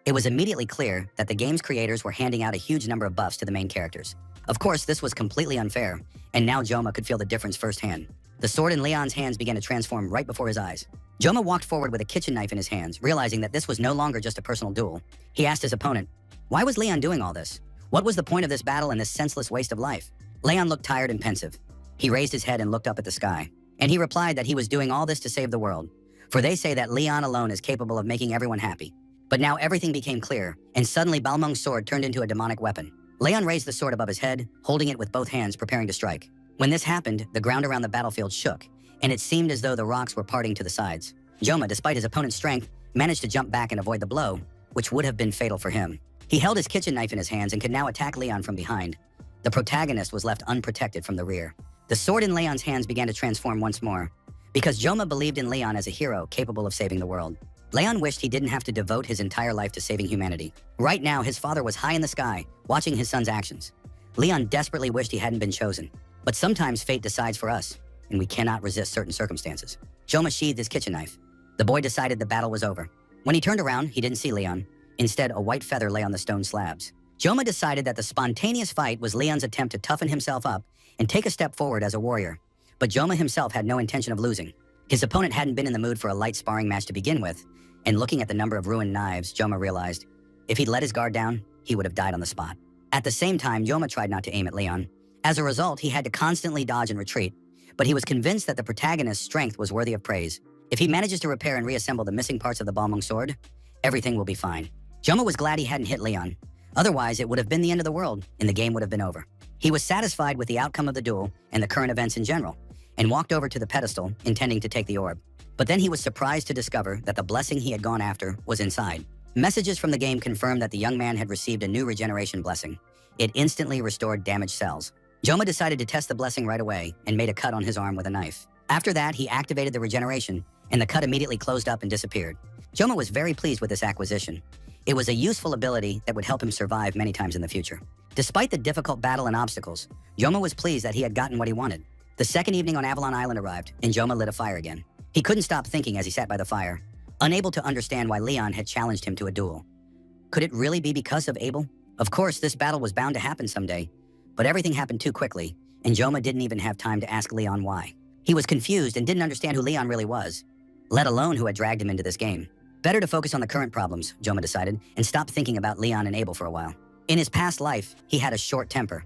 It was immediately clear that the game's creators were handing out a huge number of buffs to the main characters. Of course, this was completely unfair, and now Yoma could feel the difference firsthand. The sword in Leon's hands began to transform right before his eyes. Yoma walked forward with a kitchen knife in his hands, realizing that this was no longer just a personal duel. He asked his opponent, why was Leon doing all this? What was the point of this battle and this senseless waste of life? Leon looked tired and pensive. He raised his head and looked up at the sky. And he replied that he was doing all this to save the world, for they say that Leon alone is capable of making everyone happy. But now everything became clear, and suddenly Balmung's sword turned into a demonic weapon. Leon raised the sword above his head, holding it with both hands, preparing to strike. When this happened, the ground around the battlefield shook, and it seemed as though the rocks were parting to the sides. Joma, despite his opponent's strength, managed to jump back and avoid the blow, which would have been fatal for him. He held his kitchen knife in his hands and could now attack Leon from behind. The protagonist was left unprotected from the rear. The sword in Leon's hands began to transform once more, because Joma believed in Leon as a hero capable of saving the world. Leon wished he didn't have to devote his entire life to saving humanity. Right now, his father was high in the sky, watching his son's actions. Leon desperately wished he hadn't been chosen. But sometimes fate decides for us, and we cannot resist certain circumstances. Joma sheathed his kitchen knife. The boy decided the battle was over. When he turned around, he didn't see Leon. Instead, a white feather lay on the stone slabs. Joma decided that the spontaneous fight was Leon's attempt to toughen himself up and take a step forward as a warrior. But Joma himself had no intention of losing. His opponent hadn't been in the mood for a light sparring match to begin with, and looking at the number of ruined knives, Joma realized if he'd let his guard down, he would have died on the spot. At the same time, Joma tried not to aim at Leon. As a result, he had to constantly dodge and retreat, but he was convinced that the protagonist's strength was worthy of praise. If he manages to repair and reassemble the missing parts of the Balmung sword, everything will be fine. Joma was glad he hadn't hit Leon. Otherwise, it would have been the end of the world, and the game would have been over. He was satisfied with the outcome of the duel and the current events in general, and walked over to the pedestal, intending to take the orb. But then he was surprised to discover that the blessing he had gone after was inside. Messages from the game confirmed that the young man had received a new regeneration blessing. It instantly restored damaged cells. Joma decided to test the blessing right away and made a cut on his arm with a knife. After that, he activated the regeneration, and the cut immediately closed up and disappeared. Joma was very pleased with this acquisition. It was a useful ability that would help him survive many times in the future. Despite the difficult battle and obstacles, Joma was pleased that he had gotten what he wanted. The second evening on Avalon Island arrived, and Joma lit a fire again. He couldn't stop thinking as he sat by the fire, unable to understand why Leon had challenged him to a duel. Could it really be because of Abel? Of course, this battle was bound to happen someday, but everything happened too quickly, and Joma didn't even have time to ask Leon why. He was confused and didn't understand who Leon really was, let alone who had dragged him into this game. Better to focus on the current problems, Joma decided, and stop thinking about Leon and Abel for a while. In his past life, he had a short temper.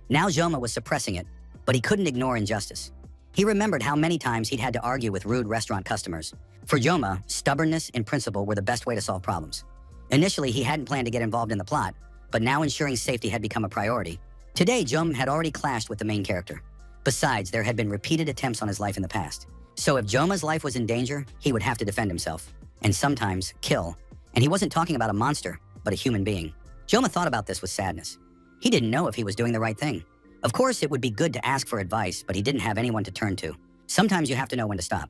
Now Joma was suppressing it, but he couldn't ignore injustice. He remembered how many times he'd had to argue with rude restaurant customers. For Joma, stubbornness and principle were the best way to solve problems. Initially, he hadn't planned to get involved in the plot, but now ensuring safety had become a priority. Today, Joma had already clashed with the main character. Besides, there had been repeated attempts on his life in the past. So if Joma's life was in danger, he would have to defend himself, and sometimes kill. And he wasn't talking about a monster, but a human being. Joma thought about this with sadness. He didn't know if he was doing the right thing. Of course, it would be good to ask for advice, but he didn't have anyone to turn to. Sometimes you have to know when to stop.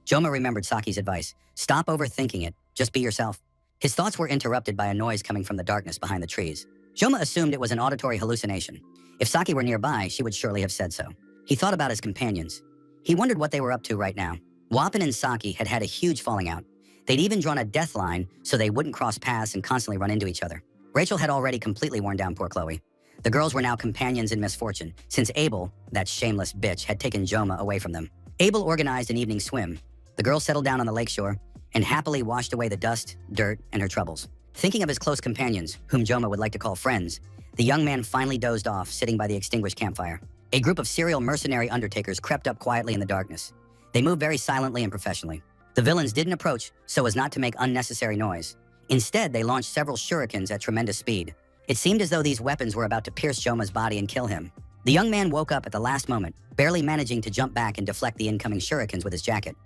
Joma remembered Saki's advice. Stop overthinking it. Just be yourself. His thoughts were interrupted by a noise coming from the darkness behind the trees. Joma assumed it was an auditory hallucination. If Saki were nearby, she would surely have said so. He thought about his companions. He wondered what they were up to right now. Wappen and Saki had had a huge falling out. They'd even drawn a death line so they wouldn't cross paths and constantly run into each other. Rachel had already completely worn down poor Chloe. The girls were now companions in misfortune, since Abel, that shameless bitch, had taken Joma away from them. Abel organized an evening swim. The girls settled down on the lakeshore and happily washed away the dust, dirt, and her troubles. Thinking of his close companions, whom Joma would like to call friends, the young man finally dozed off, sitting by the extinguished campfire. A group of serial mercenary undertakers crept up quietly in the darkness. They moved very silently and professionally. The villains didn't approach so as not to make unnecessary noise. Instead, they launched several shurikens at tremendous speed. It seemed as though these weapons were about to pierce Joma's body and kill him. The young man woke up at the last moment, barely managing to jump back and deflect the incoming shurikens with his jacket.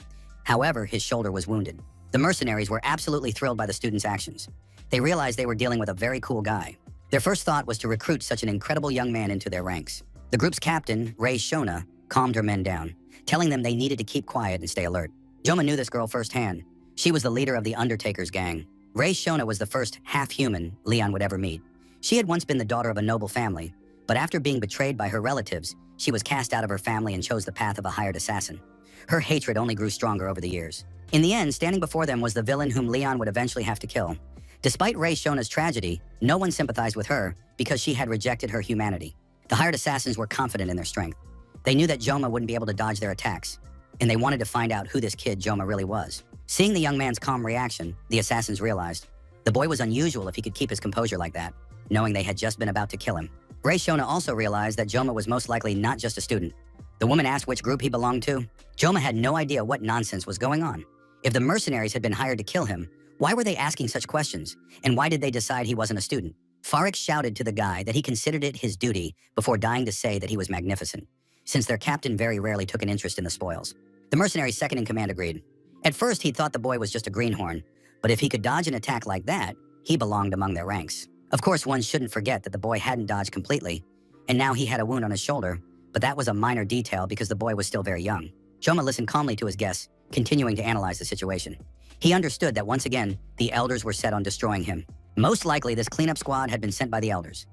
However, his shoulder was wounded. The mercenaries were absolutely thrilled by the student's actions. They realized they were dealing with a very cool guy. Their first thought was to recruit such an incredible young man into their ranks. The group's captain, Rei Shona, calmed her men down, telling them they needed to keep quiet and stay alert. Joma knew this girl firsthand. She was the leader of the Undertaker's gang. Rei Shona was the first half-human Leon would ever meet. She had once been the daughter of a noble family, but after being betrayed by her relatives, she was cast out of her family and chose the path of a hired assassin. Her hatred only grew stronger over the years. In the end, standing before them was the villain whom Leon would eventually have to kill. Despite Rei Shona's tragedy, no one sympathized with her because she had rejected her humanity. The hired assassins were confident in their strength. They knew that Joma wouldn't be able to dodge their attacks, and they wanted to find out who this kid Joma really was. Seeing the young man's calm reaction, the assassins realized the boy was unusual if he could keep his composure like that, knowing they had just been about to kill him. Rei Shona also realized that Joma was most likely not just a student. The woman asked which group he belonged to, Joma had no idea what nonsense was going on. If the mercenaries had been hired to kill him, why were they asking such questions? And why did they decide he wasn't a student? Farik shouted to the guy that he considered it his duty before dying to say that he was magnificent, since their captain very rarely took an interest in the spoils. The mercenary's second-in-command agreed. At first, he thought the boy was just a greenhorn, but if he could dodge an attack like that, he belonged among their ranks. Of course, one shouldn't forget that the boy hadn't dodged completely, and now he had a wound on his shoulder, but that was a minor detail because the boy was still very young. Joma listened calmly to his guests, continuing to analyze the situation. He understood that once again, the elders were set on destroying him. Most likely, this cleanup squad had been sent by the elders.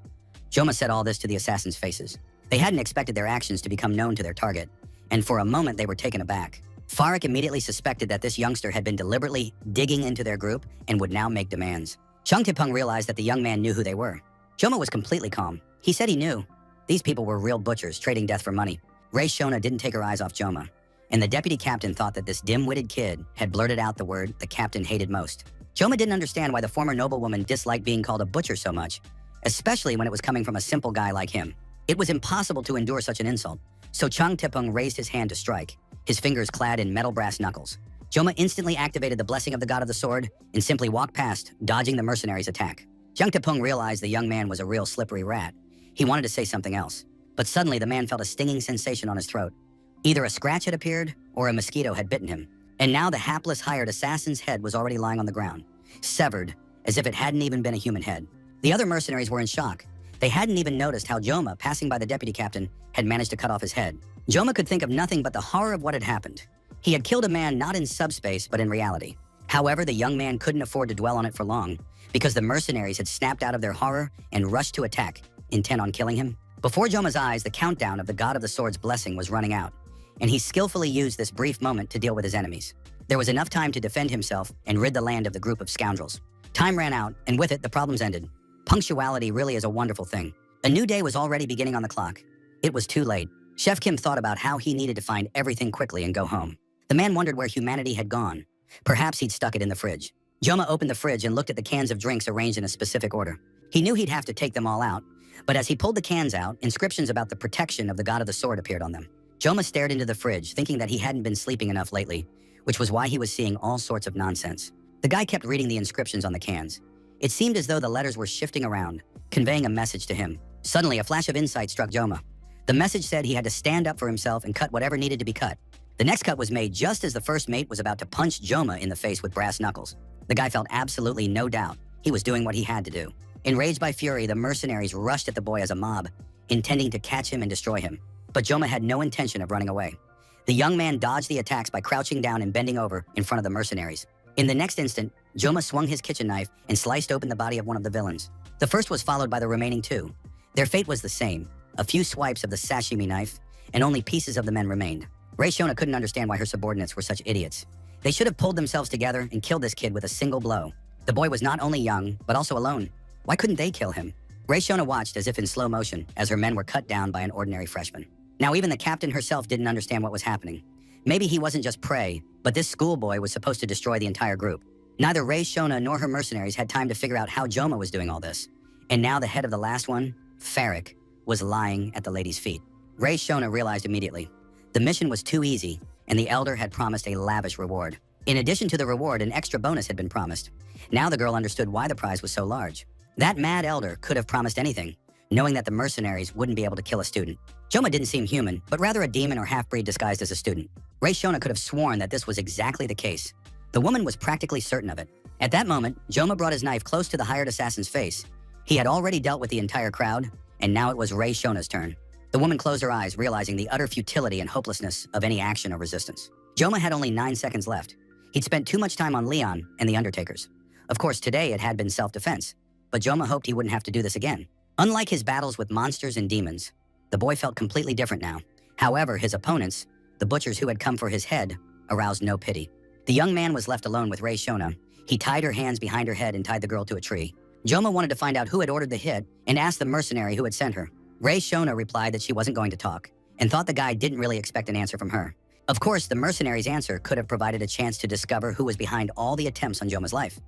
Joma said all this to the assassins' faces. They hadn't expected their actions to become known to their target, and for a moment they were taken aback. Farik immediately suspected that this youngster had been deliberately digging into their group and would now make demands. Chung Tipung realized that the young man knew who they were. Joma was completely calm. He said he knew. These people were real butchers, trading death for money. Ray Shona didn't take her eyes off Joma, and the deputy captain thought that this dim-witted kid had blurted out the word the captain hated most. Joma didn't understand why the former noblewoman disliked being called a butcher so much, especially when it was coming from a simple guy like him. It was impossible to endure such an insult, so Chung Tipung raised his hand to strike, his fingers clad in metal brass knuckles. Joma instantly activated the blessing of the god of the sword and simply walked past, dodging the mercenaries' attack. Chung Tipung realized the young man was a real slippery rat. He wanted to say something else, but suddenly the man felt a stinging sensation on his throat. Either a scratch had appeared or a mosquito had bitten him. And now the hapless hired assassin's head was already lying on the ground, severed, as if it hadn't even been a human head. The other mercenaries were in shock. They hadn't even noticed how Joma, passing by the deputy captain, had managed to cut off his head. Joma could think of nothing but the horror of what had happened. He had killed a man not in subspace, but in reality. However, the young man couldn't afford to dwell on it for long, because the mercenaries had snapped out of their horror and rushed to attack, intent on killing him. Before Joma's eyes, the countdown of the god of the sword's blessing was running out, and he skillfully used this brief moment to deal with his enemies. There was enough time to defend himself and rid the land of the group of scoundrels. Time ran out, and with it, the problems ended. Punctuality really is a wonderful thing. A new day was already beginning on the clock. It was too late. Chef Kim thought about how he needed to find everything quickly and go home. The man wondered where humanity had gone. Perhaps he'd stuck it in the fridge. Joma opened the fridge and looked at the cans of drinks arranged in a specific order. He knew he'd have to take them all out, but as he pulled the cans out, inscriptions about the protection of the god of the sword appeared on them. Joma stared into the fridge, thinking that he hadn't been sleeping enough lately, which was why he was seeing all sorts of nonsense. The guy kept reading the inscriptions on the cans. It seemed as though the letters were shifting around, conveying a message to him. Suddenly, a flash of insight struck Joma. The message said he had to stand up for himself and cut whatever needed to be cut. The next cut was made just as the first mate was about to punch Joma in the face with brass knuckles. The guy felt absolutely no doubt. He was doing what he had to do. Enraged by fury, the mercenaries rushed at the boy as a mob, intending to catch him and destroy him. But Joma had no intention of running away. The young man dodged the attacks by crouching down and bending over in front of the mercenaries. In the next instant, Joma swung his kitchen knife and sliced open the body of one of the villains. The first was followed by the remaining two. Their fate was the same. A few swipes of the sashimi knife, and only pieces of the men remained. Ray Shona couldn't understand why her subordinates were such idiots. They should have pulled themselves together and killed this kid with a single blow. The boy was not only young, but also alone. Why couldn't they kill him? Ray Shona watched as if in slow motion as her men were cut down by an ordinary freshman. Now even the captain herself didn't understand what was happening. Maybe he wasn't just prey, but this schoolboy was supposed to destroy the entire group. Neither Ray Shona nor her mercenaries had time to figure out how Joma was doing all this. And now the head of the last one, Farik, was lying at the lady's feet. Ray Shona realized immediately. The mission was too easy, and the elder had promised a lavish reward. In addition to the reward, an extra bonus had been promised. Now the girl understood why the prize was so large. That mad elder could have promised anything, knowing that the mercenaries wouldn't be able to kill a student. Joma didn't seem human, but rather a demon or half-breed disguised as a student. Ray Shona could have sworn that this was exactly the case. The woman was practically certain of it. At that moment, Joma brought his knife close to the hired assassin's face. He had already dealt with the entire crowd, and now it was Ray Shona's turn. The woman closed her eyes, realizing the utter futility and hopelessness of any action or resistance. Joma had only 9 seconds left. He'd spent too much time on Leon and the Undertakers. Of course, today it had been self-defense, but Joma hoped he wouldn't have to do this again. Unlike his battles with monsters and demons, the boy felt completely different now. However, his opponents, the butchers who had come for his head, aroused no pity. The young man was left alone with Ray Shona. He tied her hands behind her head and tied the girl to a tree. Joma wanted to find out who had ordered the hit and asked the mercenary who had sent her. Ray Shona replied that she wasn't going to talk, and thought the guy didn't really expect an answer from her. Of course, the mercenary's answer could have provided a chance to discover who was behind all the attempts on Joma's life.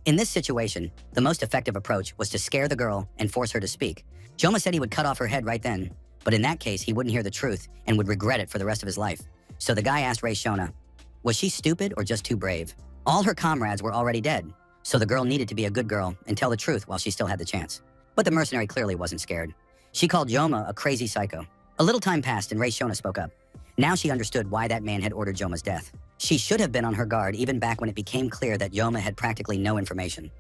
In this situation, the most effective approach was to scare the girl and force her to speak. Joma said he would cut off her head right then, but in that case, he wouldn't hear the truth and would regret it for the rest of his life. So the guy asked Ray Shona, was she stupid or just too brave? All her comrades were already dead, so the girl needed to be a good girl and tell the truth while she still had the chance. But the mercenary clearly wasn't scared. She called Joma a crazy psycho. A little time passed and Ray Shona spoke up. Now she understood why that man had ordered Joma's death. She should have been on her guard even back when it became clear that Joma had practically no information.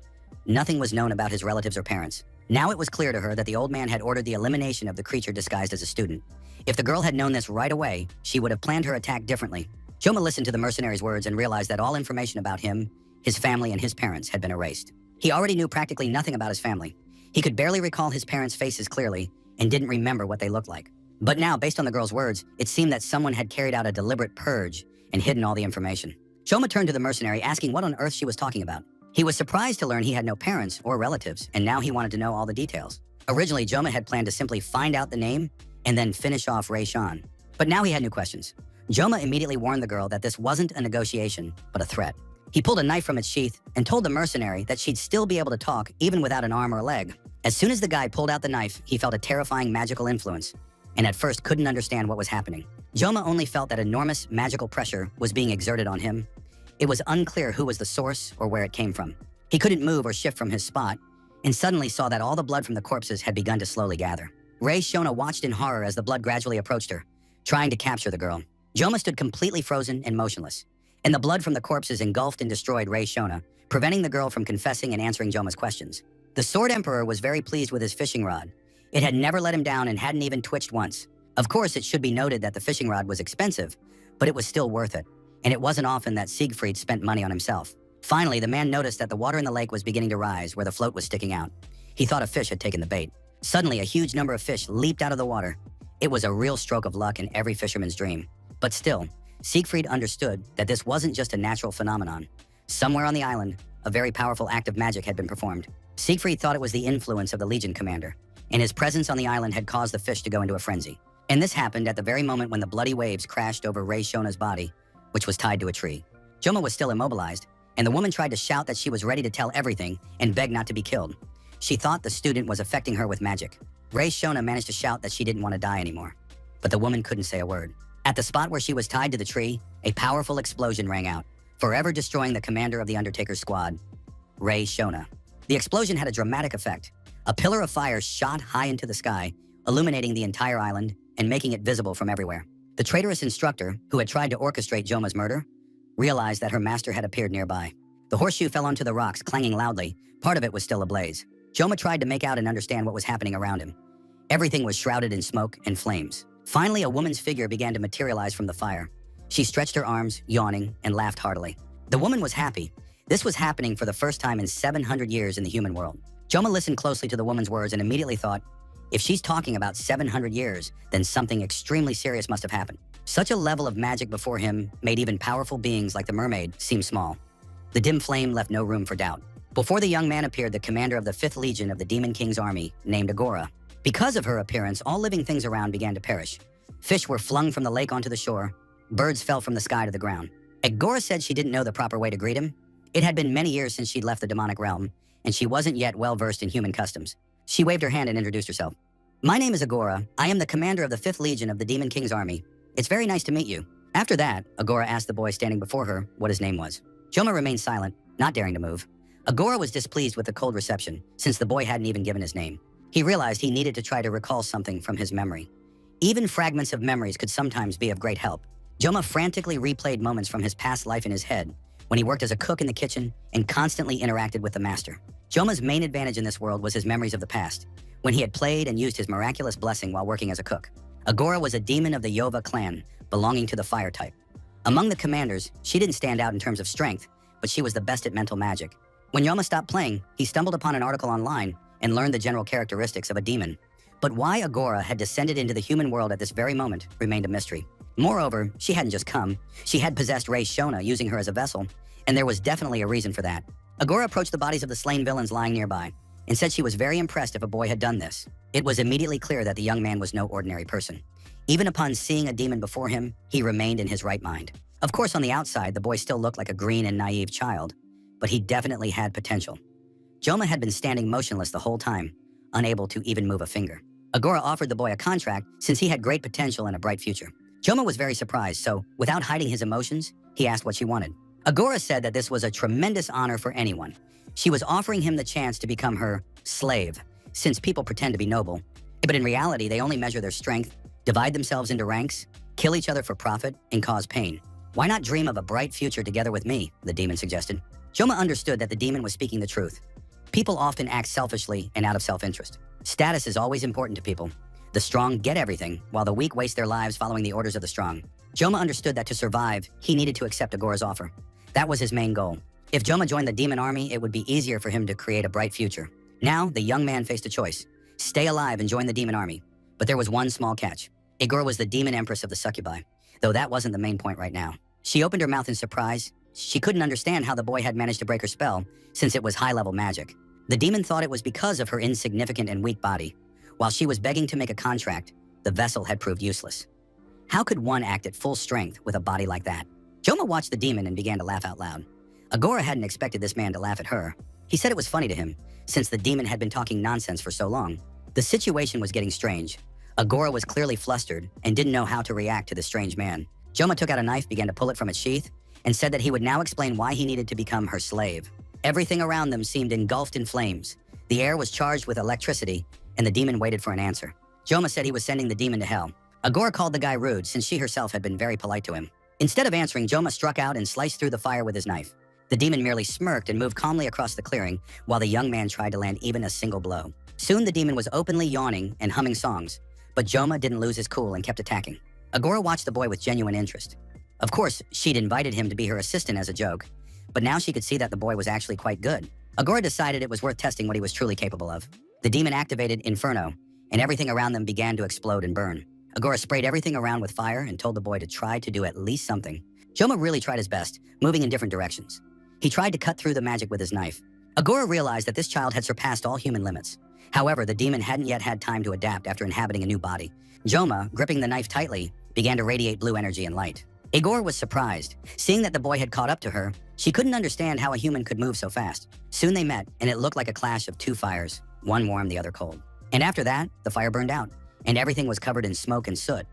Nothing was known about his relatives or parents. Now it was clear to her that the old man had ordered the elimination of the creature disguised as a student. If the girl had known this right away, she would have planned her attack differently. Joma listened to the mercenary's words and realized that all information about him, his family, and his parents had been erased. He already knew practically nothing about his family. He could barely recall his parents' faces clearly and didn't remember what they looked like. But now, based on the girl's words, it seemed that someone had carried out a deliberate purge and hidden all the information. Joma turned to the mercenary asking what on earth she was talking about. He was surprised to learn he had no parents or relatives, and now he wanted to know all the details. Originally, Joma had planned to simply find out the name and then finish off Ray Shan. But now he had new questions. Joma immediately warned the girl that this wasn't a negotiation, but a threat. He pulled a knife from its sheath and told the mercenary that she'd still be able to talk even without an arm or a leg. As soon as the guy pulled out the knife, he felt a terrifying magical influence, and at first couldn't understand what was happening. Joma only felt that enormous magical pressure was being exerted on him. It was unclear who was the source or where it came from. He couldn't move or shift from his spot, and suddenly saw that all the blood from the corpses had begun to slowly gather. Ray Shona watched in horror as the blood gradually approached her, trying to capture the girl. Joma stood completely frozen and motionless, and the blood from the corpses engulfed and destroyed Ray Shona, preventing the girl from confessing and answering Joma's questions. The Sword Emperor was very pleased with his fishing rod. It had never let him down and hadn't even twitched once. Of course, it should be noted that the fishing rod was expensive, but it was still worth it, and it wasn't often that Siegfried spent money on himself. Finally, the man noticed that the water in the lake was beginning to rise where the float was sticking out. He thought a fish had taken the bait. Suddenly, a huge number of fish leaped out of the water. It was a real stroke of luck in every fisherman's dream. But still, Siegfried understood that this wasn't just a natural phenomenon. Somewhere on the island, a very powerful act of magic had been performed. Siegfried thought it was the influence of the Legion commander, and his presence on the island had caused the fish to go into a frenzy. And this happened at the very moment when the bloody waves crashed over Ray Shona's body, which was tied to a tree. Joma was still immobilized, and the woman tried to shout that she was ready to tell everything and beg not to be killed. She thought the student was affecting her with magic. Ray Shona managed to shout that she didn't want to die anymore, but the woman couldn't say a word. At the spot where she was tied to the tree, a powerful explosion rang out, forever destroying the commander of the Undertaker's squad, Ray Shona. The explosion had a dramatic effect. A pillar of fire shot high into the sky, illuminating the entire island and making it visible from everywhere. The traitorous instructor, who had tried to orchestrate Joma's murder, realized that her master had appeared nearby. The horseshoe fell onto the rocks, clanging loudly. Part of it was still ablaze. Joma tried to make out and understand what was happening around him. Everything was shrouded in smoke and flames. Finally, a woman's figure began to materialize from the fire. She stretched her arms, yawning, and laughed heartily. The woman was happy. This was happening for the first time in 700 years in the human world. Joma listened closely to the woman's words and immediately thought, if she's talking about 700 years, then something extremely serious must have happened. Such a level of magic before him made even powerful beings like the mermaid seem small. The dim flame left no room for doubt. Before the young man appeared the commander of the 5th Legion of the Demon King's army, named Agora. Because of her appearance, all living things around began to perish. Fish were flung from the lake onto the shore. Birds fell from the sky to the ground. Agora said she didn't know the proper way to greet him. It had been many years since she'd left the demonic realm, and she wasn't yet well-versed in human customs. She waved her hand and introduced herself. My name is Agora. I am the commander of the 5th Legion of the Demon King's army. It's very nice to meet you. After that, Agora asked the boy standing before her what his name was. Joma remained silent, not daring to move. Agora was displeased with the cold reception, since the boy hadn't even given his name. He realized he needed to try to recall something from his memory. Even fragments of memories could sometimes be of great help. Joma frantically replayed moments from his past life in his head, when he worked as a cook in the kitchen and constantly interacted with the master. Joma's main advantage in this world was his memories of the past, when he had played and used his miraculous blessing while working as a cook. Agora was a demon of the Yova clan, belonging to the fire type. Among the commanders, she didn't stand out in terms of strength, but she was the best at mental magic. When Joma stopped playing, he stumbled upon an article online and learned the general characteristics of a demon. But why Agora had descended into the human world at this very moment remained a mystery. Moreover, she hadn't just come. She had possessed Ray Shona, using her as a vessel, and there was definitely a reason for that. Agora approached the bodies of the slain villains lying nearby and said she was very impressed if a boy had done this. It was immediately clear that the young man was no ordinary person. Even upon seeing a demon before him, he remained in his right mind. Of course, on the outside, the boy still looked like a green and naive child, but he definitely had potential. Joma had been standing motionless the whole time, unable to even move a finger. Agora offered the boy a contract since he had great potential and a bright future. Joma was very surprised, so without hiding his emotions, he asked what she wanted. Agora said that this was a tremendous honor for anyone. She was offering him the chance to become her slave, since people pretend to be noble. But in reality, they only measure their strength, divide themselves into ranks, kill each other for profit, and cause pain. Why not dream of a bright future together with me, the demon suggested. Joma understood that the demon was speaking the truth. People often act selfishly and out of self-interest. Status is always important to people. The strong get everything, while the weak waste their lives following the orders of the strong. Joma understood that to survive, he needed to accept Agora's offer. That was his main goal. If Joma joined the demon army, it would be easier for him to create a bright future. Now, the young man faced a choice. Stay alive and join the demon army. But there was one small catch. Agora was the demon empress of the succubi, though that wasn't the main point right now. She opened her mouth in surprise. She couldn't understand how the boy had managed to break her spell, since it was high-level magic. The demon thought it was because of her insignificant and weak body. While she was begging to make a contract, the vessel had proved useless. How could one act at full strength with a body like that? Joma watched the demon and began to laugh out loud. Agora hadn't expected this man to laugh at her. He said it was funny to him, since the demon had been talking nonsense for so long. The situation was getting strange. Agora was clearly flustered and didn't know how to react to the strange man. Joma took out a knife, began to pull it from its sheath, and said that he would now explain why he needed to become her slave. Everything around them seemed engulfed in flames. The air was charged with electricity, and the demon waited for an answer. Joma said he was sending the demon to hell. Agora called the guy rude, since she herself had been very polite to him. Instead of answering, Joma struck out and sliced through the fire with his knife. The demon merely smirked and moved calmly across the clearing, while the young man tried to land even a single blow. Soon the demon was openly yawning and humming songs, but Joma didn't lose his cool and kept attacking. Agora watched the boy with genuine interest. Of course, she'd invited him to be her assistant as a joke, but now she could see that the boy was actually quite good. Agora decided it was worth testing what he was truly capable of. The demon activated Inferno, and everything around them began to explode and burn. Agora sprayed everything around with fire and told the boy to try to do at least something. Joma really tried his best, moving in different directions. He tried to cut through the magic with his knife. Agora realized that this child had surpassed all human limits. However, the demon hadn't yet had time to adapt after inhabiting a new body. Joma, gripping the knife tightly, began to radiate blue energy and light. Agora was surprised. Seeing that the boy had caught up to her, she couldn't understand how a human could move so fast. Soon they met, and it looked like a clash of two fires, one warm, the other cold. And after that, the fire burned out, and everything was covered in smoke and soot.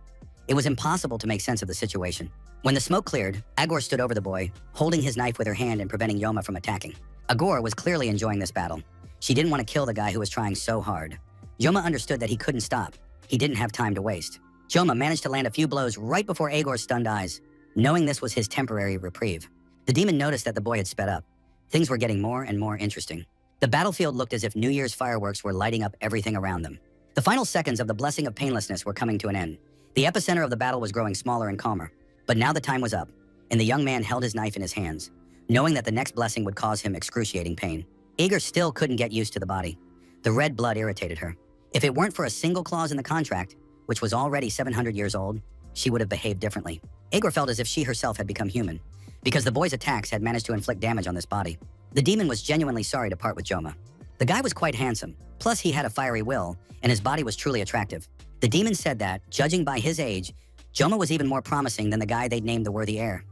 It was impossible to make sense of the situation. When the smoke cleared, Agora stood over the boy, holding his knife with her hand and preventing Joma from attacking. Agora was clearly enjoying this battle. She didn't want to kill the guy who was trying so hard. Joma understood that he couldn't stop. He didn't have time to waste. Joma managed to land a few blows right before Agor's stunned eyes, knowing this was his temporary reprieve. The demon noticed that the boy had sped up. Things were getting more and more interesting. The battlefield looked as if New Year's fireworks were lighting up everything around them. The final seconds of the blessing of painlessness were coming to an end. The epicenter of the battle was growing smaller and calmer. But now the time was up, and the young man held his knife in his hands, knowing that the next blessing would cause him excruciating pain. Agor still couldn't get used to the body. The red blood irritated her. If it weren't for a single clause in the contract, which was already 700 years old, she would have behaved differently. Agor felt as if she herself had become human, because the boy's attacks had managed to inflict damage on this body. The demon was genuinely sorry to part with Joma. The guy was quite handsome, plus he had a fiery will, and his body was truly attractive. The demon said that, judging by his age, Joma was even more promising than the guy they'd named the worthy heir.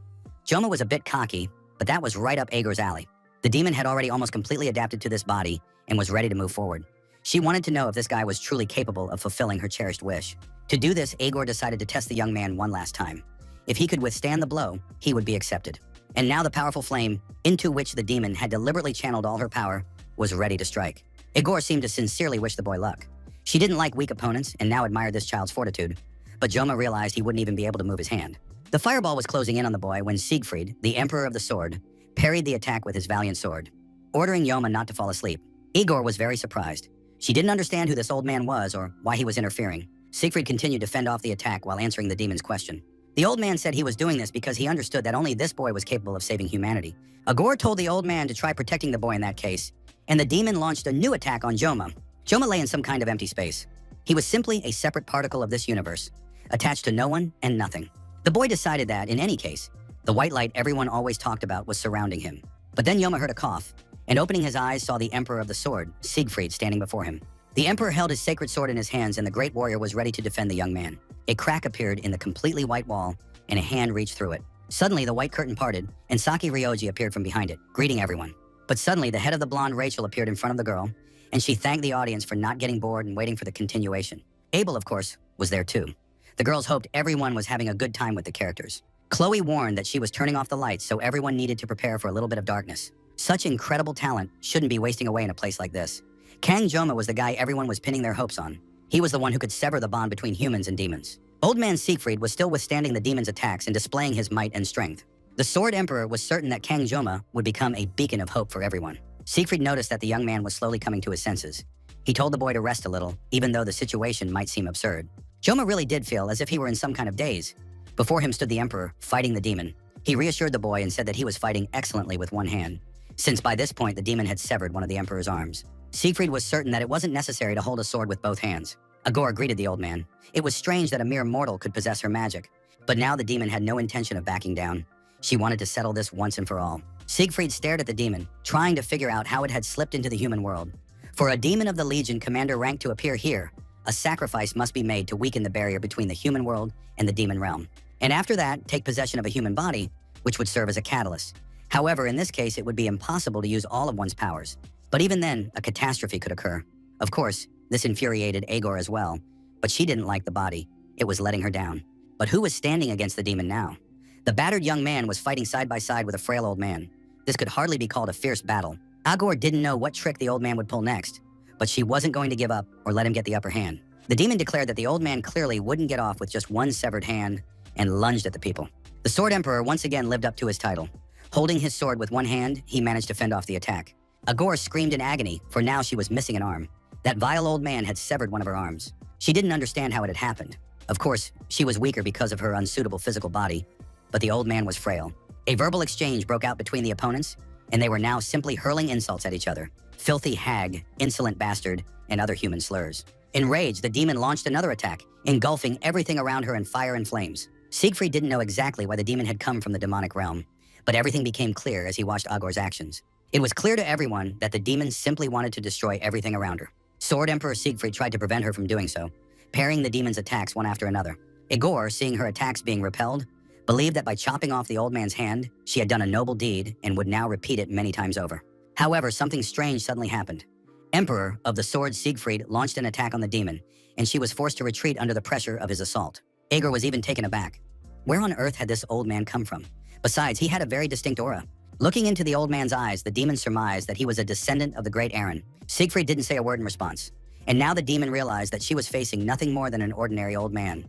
Joma was a bit cocky, but that was right up Agor's alley. The demon had already almost completely adapted to this body and was ready to move forward. She wanted to know if this guy was truly capable of fulfilling her cherished wish. To do this, Agor decided to test the young man one last time. If he could withstand the blow, he would be accepted. And now the powerful flame, into which the demon had deliberately channeled all her power, was ready to strike. Agor seemed to sincerely wish the boy luck. She didn't like weak opponents and now admired this child's fortitude, but Joma realized he wouldn't even be able to move his hand. The fireball was closing in on the boy when Siegfried, the Emperor of the Sword, parried the attack with his valiant sword, ordering Joma not to fall asleep. Igor was very surprised. She didn't understand who this old man was or why he was interfering. Siegfried continued to fend off the attack while answering the demon's question. The old man said he was doing this because he understood that only this boy was capable of saving humanity. Agor told the old man to try protecting the boy in that case, and the demon launched a new attack on Joma. Joma lay in some kind of empty space. He was simply a separate particle of this universe, attached to no one and nothing. The boy decided that, in any case, the white light everyone always talked about was surrounding him. But then Joma heard a cough, and opening his eyes saw the Emperor of the Sword, Siegfried, standing before him. The Emperor held his sacred sword in his hands, and the great warrior was ready to defend the young man. A crack appeared in the completely white wall, and a hand reached through it. Suddenly, the white curtain parted, and Saki Ryoji appeared from behind it, greeting everyone. But suddenly, the head of the blonde Rachel appeared in front of the girl, and she thanked the audience for not getting bored and waiting for the continuation. Abel, of course, was there too. The girls hoped everyone was having a good time with the characters. Chloe warned that she was turning off the lights, so everyone needed to prepare for a little bit of darkness. Such incredible talent shouldn't be wasting away in a place like this. Kang Joma was the guy everyone was pinning their hopes on. He was the one who could sever the bond between humans and demons. Old man Siegfried was still withstanding the demon's attacks and displaying his might and strength. The Sword Emperor was certain that Kang Joma would become a beacon of hope for everyone. Siegfried noticed that the young man was slowly coming to his senses. He told the boy to rest a little, even though the situation might seem absurd. Joma really did feel as if he were in some kind of daze. Before him stood the Emperor, fighting the demon. He reassured the boy and said that he was fighting excellently with one hand, since by this point the demon had severed one of the Emperor's arms. Siegfried was certain that it wasn't necessary to hold a sword with both hands. Agor greeted the old man. It was strange that a mere mortal could possess her magic, but now the demon had no intention of backing down. She wanted to settle this once and for all. Siegfried stared at the demon, trying to figure out how it had slipped into the human world. For a demon of the Legion commander rank to appear here, a sacrifice must be made to weaken the barrier between the human world and the demon realm. And after that, take possession of a human body, which would serve as a catalyst. However, in this case, it would be impossible to use all of one's powers. But even then, a catastrophe could occur. Of course, this infuriated Agor as well, but she didn't like the body. It was letting her down. But who was standing against the demon now? The battered young man was fighting side by side with a frail old man. This could hardly be called a fierce battle. Agor didn't know what trick the old man would pull next, but she wasn't going to give up or let him get the upper hand. The demon declared that the old man clearly wouldn't get off with just one severed hand and lunged at the people. The Sword Emperor once again lived up to his title. Holding his sword with one hand, he managed to fend off the attack. Agor screamed in agony, for now she was missing an arm. That vile old man had severed one of her arms. She didn't understand how it had happened. Of course, she was weaker because of her unsuitable physical body, but the old man was frail. A verbal exchange broke out between the opponents, and they were now simply hurling insults at each other. Filthy hag, insolent bastard, and other human slurs. Enraged, the demon launched another attack, engulfing everything around her in fire and flames. Siegfried didn't know exactly why the demon had come from the demonic realm, but everything became clear as he watched Agor's actions. It was clear to everyone that the demon simply wanted to destroy everything around her. Sword Emperor Siegfried tried to prevent her from doing so, parrying the demon's attacks one after another. Agor, seeing her attacks being repelled, believed that by chopping off the old man's hand, she had done a noble deed and would now repeat it many times over. However, something strange suddenly happened. Emperor of the Sword Siegfried launched an attack on the demon, and she was forced to retreat under the pressure of his assault. Agor was even taken aback. Where on earth had this old man come from? Besides, he had a very distinct aura. Looking into the old man's eyes, the demon surmised that he was a descendant of the great Aaron. Siegfried didn't say a word in response, and now the demon realized that she was facing nothing more than an ordinary old man.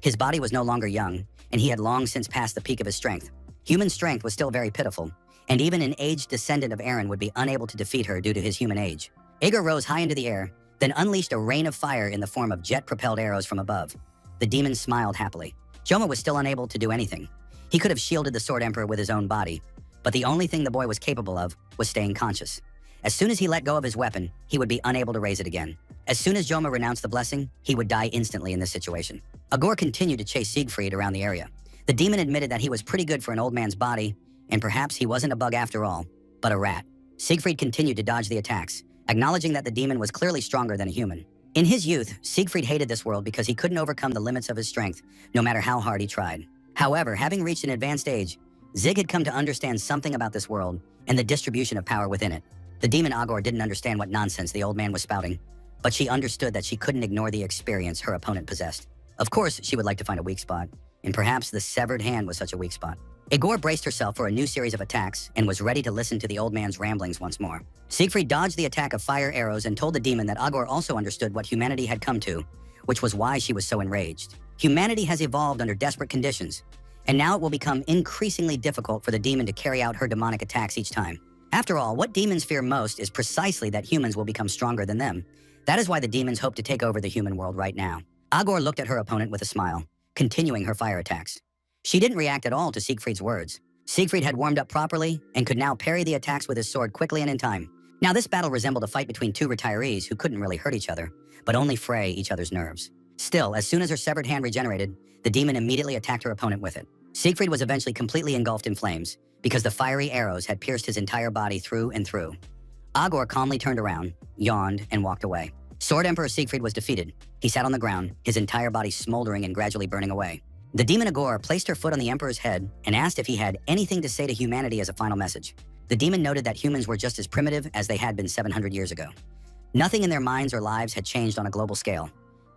His body was no longer young, and he had long since passed the peak of his strength. Human strength was still very pitiful, and even an aged descendant of Aaron would be unable to defeat her due to his human age. Agor rose high into the air, then unleashed a rain of fire in the form of jet-propelled arrows from above. The demon smiled happily. Joma was still unable to do anything. He could have shielded the Sword Emperor with his own body, but the only thing the boy was capable of was staying conscious. As soon as he let go of his weapon, he would be unable to raise it again. As soon as Joma renounced the blessing, he would die instantly in this situation. Agor continued to chase Siegfried around the area. The demon admitted that he was pretty good for an old man's body, and perhaps he wasn't a bug after all, but a rat. Siegfried continued to dodge the attacks, acknowledging that the demon was clearly stronger than a human. In his youth, Siegfried hated this world because he couldn't overcome the limits of his strength, no matter how hard he tried. However, having reached an advanced age, Zig had come to understand something about this world and the distribution of power within it. The demon Agor didn't understand what nonsense the old man was spouting, but she understood that she couldn't ignore the experience her opponent possessed. Of course, she would like to find a weak spot, and perhaps the severed hand was such a weak spot. Agor braced herself for a new series of attacks and was ready to listen to the old man's ramblings once more. Siegfried dodged the attack of fire arrows and told the demon that Agor also understood what humanity had come to, which was why she was so enraged. Humanity has evolved under desperate conditions, and now it will become increasingly difficult for the demon to carry out her demonic attacks each time. After all, what demons fear most is precisely that humans will become stronger than them. That is why the demons hope to take over the human world right now. Agor looked at her opponent with a smile, continuing her fire attacks. She didn't react at all to Siegfried's words. Siegfried had warmed up properly and could now parry the attacks with his sword quickly and in time. Now this battle resembled a fight between two retirees who couldn't really hurt each other, but only fray each other's nerves. Still, as soon as her severed hand regenerated, the demon immediately attacked her opponent with it. Siegfried was eventually completely engulfed in flames, because the fiery arrows had pierced his entire body through and through. Agor calmly turned around, yawned, and walked away. Sword Emperor Siegfried was defeated. He sat on the ground, his entire body smoldering and gradually burning away. The demon Agor placed her foot on the Emperor's head and asked if he had anything to say to humanity as a final message. The demon noted that humans were just as primitive as they had been 700 years ago. Nothing in their minds or lives had changed on a global scale.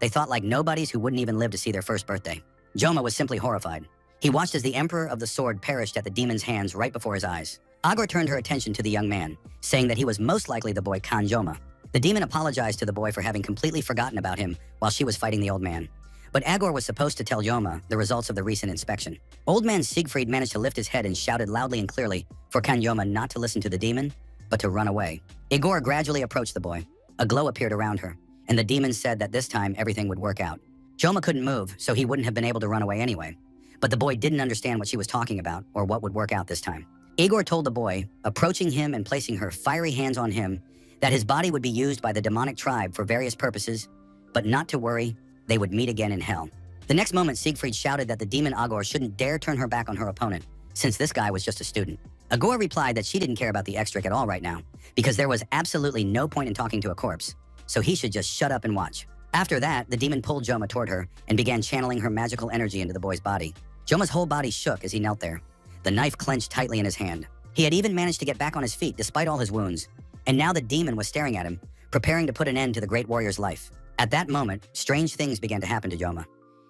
They thought like nobodies who wouldn't even live to see their first birthday. Joma was simply horrified. He watched as the Emperor of the Sword perished at the demon's hands right before his eyes. Agor turned her attention to the young man, saying that he was most likely the boy Kan Joma. The demon apologized to the boy for having completely forgotten about him while she was fighting the old man. But Agor was supposed to tell Joma the results of the recent inspection. Old man Siegfried managed to lift his head and shouted loudly and clearly for Kan Joma not to listen to the demon, but to run away. Agor gradually approached the boy. A glow appeared around her, and the demon said that this time everything would work out. Joma couldn't move, so he wouldn't have been able to run away anyway. But the boy didn't understand what she was talking about or what would work out this time. Igor told the boy, approaching him and placing her fiery hands on him, that his body would be used by the demonic tribe for various purposes, but not to worry, they would meet again in hell. The next moment, Siegfried shouted that the demon Agor shouldn't dare turn her back on her opponent, since this guy was just a student. Agor replied that she didn't care about the extric at all right now, because there was absolutely no point in talking to a corpse, so he should just shut up and watch. After that, the demon pulled Joma toward her and began channeling her magical energy into the boy's body. Joma's whole body shook as he knelt there. The knife clenched tightly in his hand. He had even managed to get back on his feet despite all his wounds, and now the demon was staring at him, preparing to put an end to the great warrior's life. At that moment, strange things began to happen to Joma.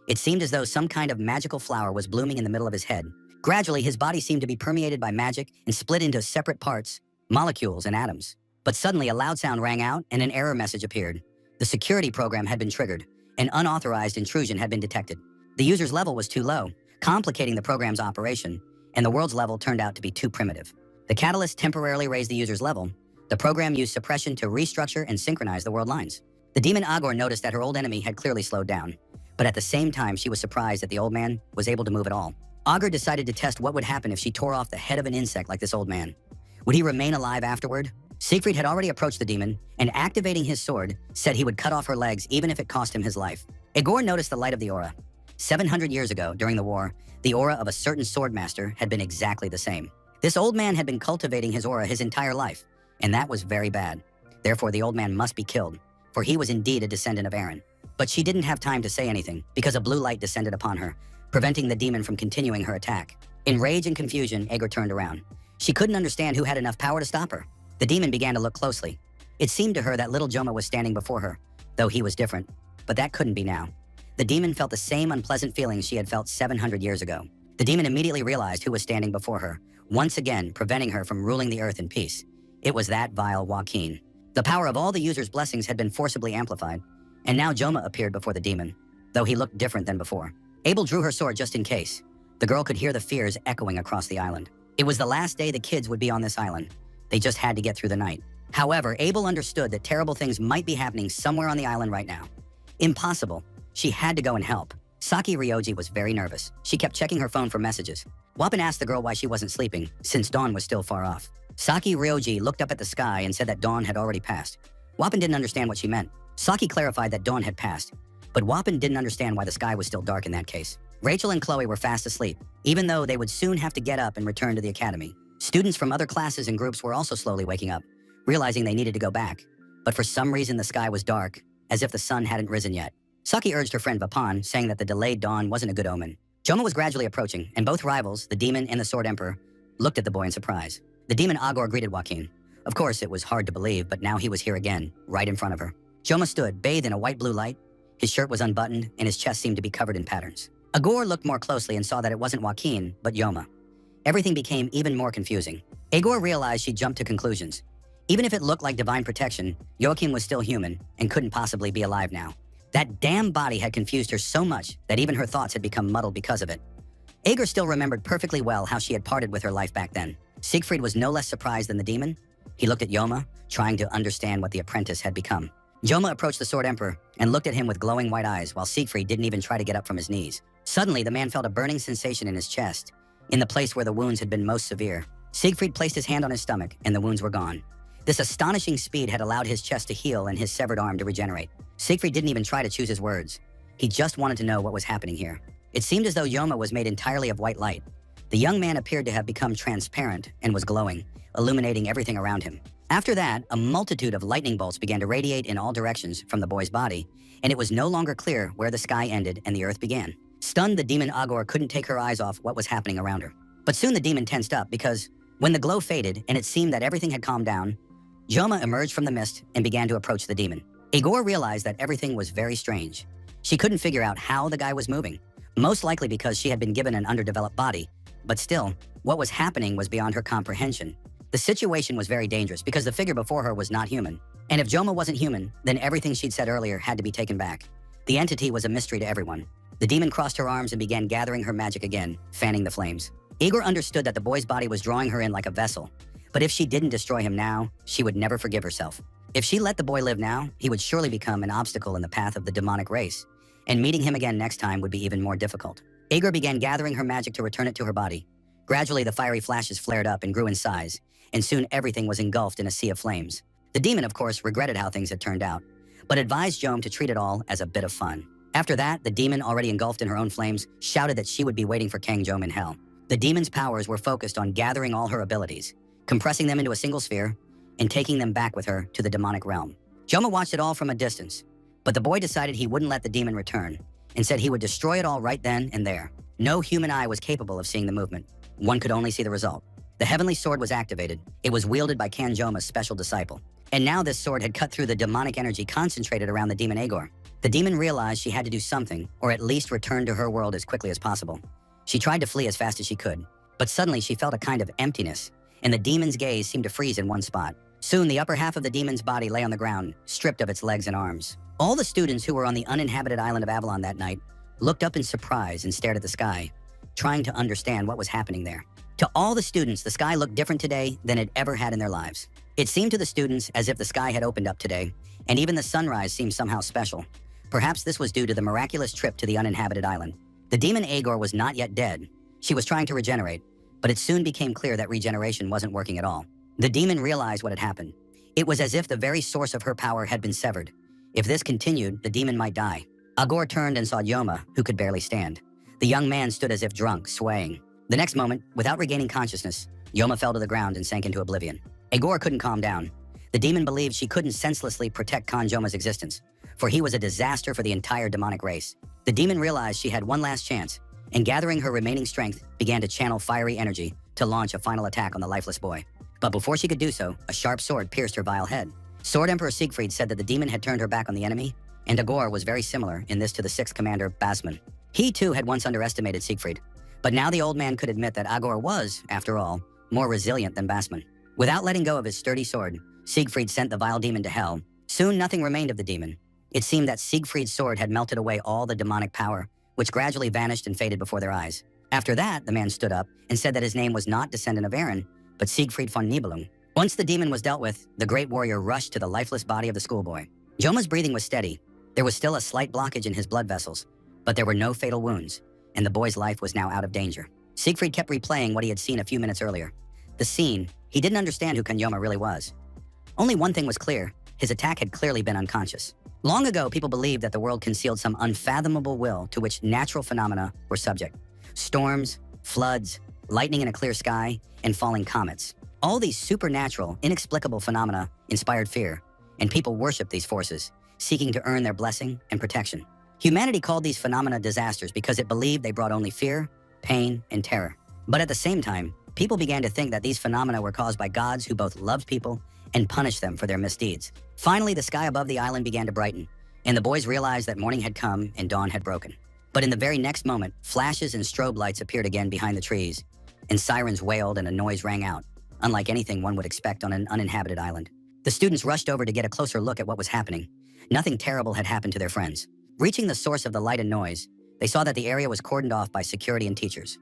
It seemed as though some kind of magical flower was blooming in the middle of his head. Gradually, his body seemed to be permeated by magic and split into separate parts, molecules, and atoms. But suddenly, a loud sound rang out and an error message appeared. The security program had been triggered. An unauthorized intrusion had been detected. The user's level was too low, complicating the program's operation, and the world's level turned out to be too primitive. The catalyst temporarily raised the user's level. The program used suppression to restructure and synchronize the world lines. The demon Agor noticed that her old enemy had clearly slowed down, but at the same time she was surprised that the old man was able to move at all. Agor decided to test what would happen if she tore off the head of an insect like this old man. Would he remain alive afterward? Siegfried had already approached the demon, and activating his sword, said he would cut off her legs even if it cost him his life. Agor noticed the light of the aura. 700 years ago, during the war, the aura of a certain swordmaster had been exactly the same. This old man had been cultivating his aura his entire life, and that was very bad. Therefore, the old man must be killed, for he was indeed a descendant of Aaron. But she didn't have time to say anything, because a blue light descended upon her, preventing the demon from continuing her attack. In rage and confusion, Agor turned around. She couldn't understand who had enough power to stop her. The demon began to look closely. It seemed to her that little Joma was standing before her, though he was different. But that couldn't be now. The demon felt the same unpleasant feelings she had felt 700 years ago. The demon immediately realized who was standing before her, once again preventing her from ruling the earth in peace. It was that vile Joaquin. The power of all the user's blessings had been forcibly amplified, and now Joma appeared before the demon, though he looked different than before. Abel drew her sword just in case. The girl could hear the fears echoing across the island. It was the last day the kids would be on this island. They just had to get through the night. However, Abel understood that terrible things might be happening somewhere on the island right now. Impossible. She had to go and help. Saki Ryoji was very nervous. She kept checking her phone for messages. Wapin asked the girl why she wasn't sleeping, since dawn was still far off. Saki Ryoji looked up at the sky and said that dawn had already passed. Wapin didn't understand what she meant. Saki clarified that dawn had passed, but Wapin didn't understand why the sky was still dark in that case. Rachel and Chloe were fast asleep, even though they would soon have to get up and return to the academy. Students from other classes and groups were also slowly waking up, realizing they needed to go back. But for some reason the sky was dark, as if the sun hadn't risen yet. Saki urged her friend Vapan, saying that the delayed dawn wasn't a good omen. Joma was gradually approaching, and both rivals, the demon and the sword emperor, looked at the boy in surprise. The demon Agor greeted Joaquin. Of course, it was hard to believe, but now he was here again, right in front of her. Joma stood, bathed in a white-blue light. His shirt was unbuttoned, and his chest seemed to be covered in patterns. Agor looked more closely and saw that it wasn't Joaquin, but Joma. Everything became even more confusing. Agor realized she jumped to conclusions. Even if it looked like divine protection, Joaquin was still human and couldn't possibly be alive now. That damn body had confused her so much that even her thoughts had become muddled because of it. Agor still remembered perfectly well how she had parted with her life back then. Siegfried was no less surprised than the demon. He looked at Joma, trying to understand what the apprentice had become. Joma approached the sword emperor and looked at him with glowing white eyes while Siegfried didn't even try to get up from his knees. Suddenly, the man felt a burning sensation in his chest, in the place where the wounds had been most severe. Siegfried placed his hand on his stomach and the wounds were gone. This astonishing speed had allowed his chest to heal and his severed arm to regenerate. Siegfried didn't even try to choose his words. He just wanted to know what was happening here. It seemed as though Joma was made entirely of white light. The young man appeared to have become transparent and was glowing, illuminating everything around him. After that, a multitude of lightning bolts began to radiate in all directions from the boy's body, and it was no longer clear where the sky ended and the earth began. Stunned, the demon Agor couldn't take her eyes off what was happening around her. But soon the demon tensed up because when the glow faded and it seemed that everything had calmed down, Joma emerged from the mist and began to approach the demon. Agor realized that everything was very strange. She couldn't figure out how the guy was moving, most likely because she had been given an underdeveloped body, but still, what was happening was beyond her comprehension. The situation was very dangerous because the figure before her was not human. And if Joma wasn't human, then everything she'd said earlier had to be taken back. The entity was a mystery to everyone. The demon crossed her arms and began gathering her magic again, fanning the flames. Igor understood that the boy's body was drawing her in like a vessel, but if she didn't destroy him now, she would never forgive herself. If she let the boy live now, he would surely become an obstacle in the path of the demonic race, and meeting him again next time would be even more difficult. Igor began gathering her magic to return it to her body. Gradually, the fiery flashes flared up and grew in size, and soon everything was engulfed in a sea of flames. The demon, of course, regretted how things had turned out, but advised Jom to treat it all as a bit of fun. After that, the demon, already engulfed in her own flames, shouted that she would be waiting for Kang Jom in hell. The demon's powers were focused on gathering all her abilities, compressing them into a single sphere, and taking them back with her to the demonic realm. Joma watched it all from a distance, but the boy decided he wouldn't let the demon return, and said he would destroy it all right then and there. No human eye was capable of seeing the movement. One could only see the result. The heavenly sword was activated. It was wielded by Kan Joma's special disciple. And now this sword had cut through the demonic energy concentrated around the demon Igor. The demon realized she had to do something, or at least return to her world as quickly as possible. She tried to flee as fast as she could, but suddenly she felt a kind of emptiness, and the demon's gaze seemed to freeze in one spot. Soon, the upper half of the demon's body lay on the ground, stripped of its legs and arms. All the students who were on the uninhabited island of Avalon that night looked up in surprise and stared at the sky, trying to understand what was happening there. To all the students, the sky looked different today than it ever had in their lives. It seemed to the students as if the sky had opened up today, and even the sunrise seemed somehow special. Perhaps this was due to the miraculous trip to the uninhabited island. The demon Igor was not yet dead. She was trying to regenerate, but it soon became clear that regeneration wasn't working at all. The demon realized what had happened. It was as if the very source of her power had been severed. If this continued, the demon might die. Igor turned and saw Yoma, who could barely stand. The young man stood as if drunk, swaying. The next moment, without regaining consciousness, Yoma fell to the ground and sank into oblivion. Igor couldn't calm down. The demon believed she couldn't senselessly protect Kan Joma's existence, for he was a disaster for the entire demonic race. The demon realized she had one last chance, and gathering her remaining strength, began to channel fiery energy to launch a final attack on the lifeless boy. But before she could do so, a sharp sword pierced her vile head. Sword Emperor Siegfried said that the demon had turned her back on the enemy, and Igor was very similar in this to the 6th commander, Basman. He too had once underestimated Siegfried, but now the old man could admit that Igor was, after all, more resilient than Basman. Without letting go of his sturdy sword, Siegfried sent the vile demon to hell. Soon nothing remained of the demon. It seemed that Siegfried's sword had melted away all the demonic power, which gradually vanished and faded before their eyes. After that, the man stood up and said that his name was not descendant of Aaron, but Siegfried von Nibelung. Once the demon was dealt with, the great warrior rushed to the lifeless body of the schoolboy. Joma's breathing was steady. There was still a slight blockage in his blood vessels, but there were no fatal wounds, and the boy's life was now out of danger. Siegfried kept replaying what he had seen a few minutes earlier. The scene, he didn't understand who Kan Joma really was. Only one thing was clear: his attack had clearly been unconscious. Long ago, people believed that the world concealed some unfathomable will to which natural phenomena were subject. Storms, floods, lightning in a clear sky, and falling comets. All these supernatural, inexplicable phenomena inspired fear, and people worshipped these forces, seeking to earn their blessing and protection. Humanity called these phenomena disasters because it believed they brought only fear, pain, and terror. But at the same time, people began to think that these phenomena were caused by gods who both loved people and punished them for their misdeeds. Finally, the sky above the island began to brighten, and the boys realized that morning had come and dawn had broken. But in the very next moment, flashes and strobe lights appeared again behind the trees, and sirens wailed and a noise rang out, unlike anything one would expect on an uninhabited island. The students rushed over to get a closer look at what was happening. Nothing terrible had happened to their friends. Reaching the source of the light and noise, they saw that the area was cordoned off by security and teachers.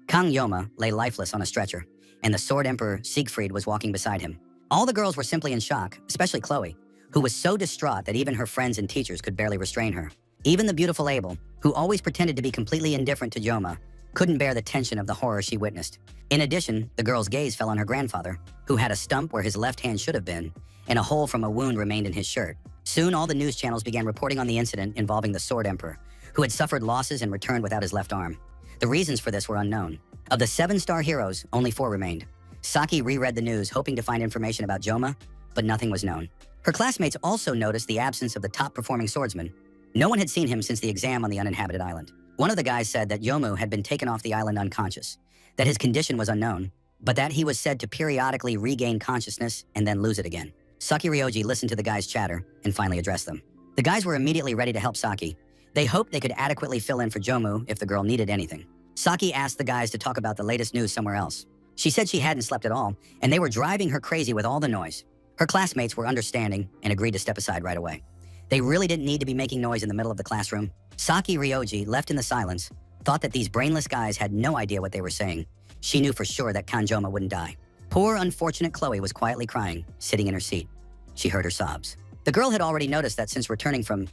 Kang Yoma lay lifeless on a stretcher, and the Sword Emperor Siegfried was walking beside him. All the girls were simply in shock, especially Chloe, who was so distraught that even her friends and teachers could barely restrain her. Even the beautiful Abel, who always pretended to be completely indifferent to Joma, couldn't bear the tension of the horror she witnessed. In addition, the girl's gaze fell on her grandfather, who had a stump where his left hand should have been, and a hole from a wound remained in his shirt. Soon, all the news channels began reporting on the incident involving the Sword Emperor, who had suffered losses and returned without his left arm. The reasons for this were unknown. Of the 7-star heroes, only 4 remained. Saki reread the news, hoping to find information about Joma, but nothing was known. Her classmates also noticed the absence of the top-performing swordsman. No one had seen him since the exam on the uninhabited island. One of the guys said that Yomu had been taken off the island unconscious, that his condition was unknown, but that he was said to periodically regain consciousness and then lose it again. Saki Ryoji listened to the guys' chatter and finally addressed them. The guys were immediately ready to help Saki. They hoped they could adequately fill in for Jomu if the girl needed anything. Saki asked the guys to talk about the latest news somewhere else. She said she hadn't slept at all, and they were driving her crazy with all the noise. Her classmates were understanding and agreed to step aside right away. They really didn't need to be making noise in the middle of the classroom. Saki Ryoji, left in the silence, thought that these brainless guys had no idea what they were saying. She knew for sure that Kanjoma wouldn't die. Poor, unfortunate Chloe was quietly crying, sitting in her seat. She heard her sobs. The girl had already noticed that since returning from...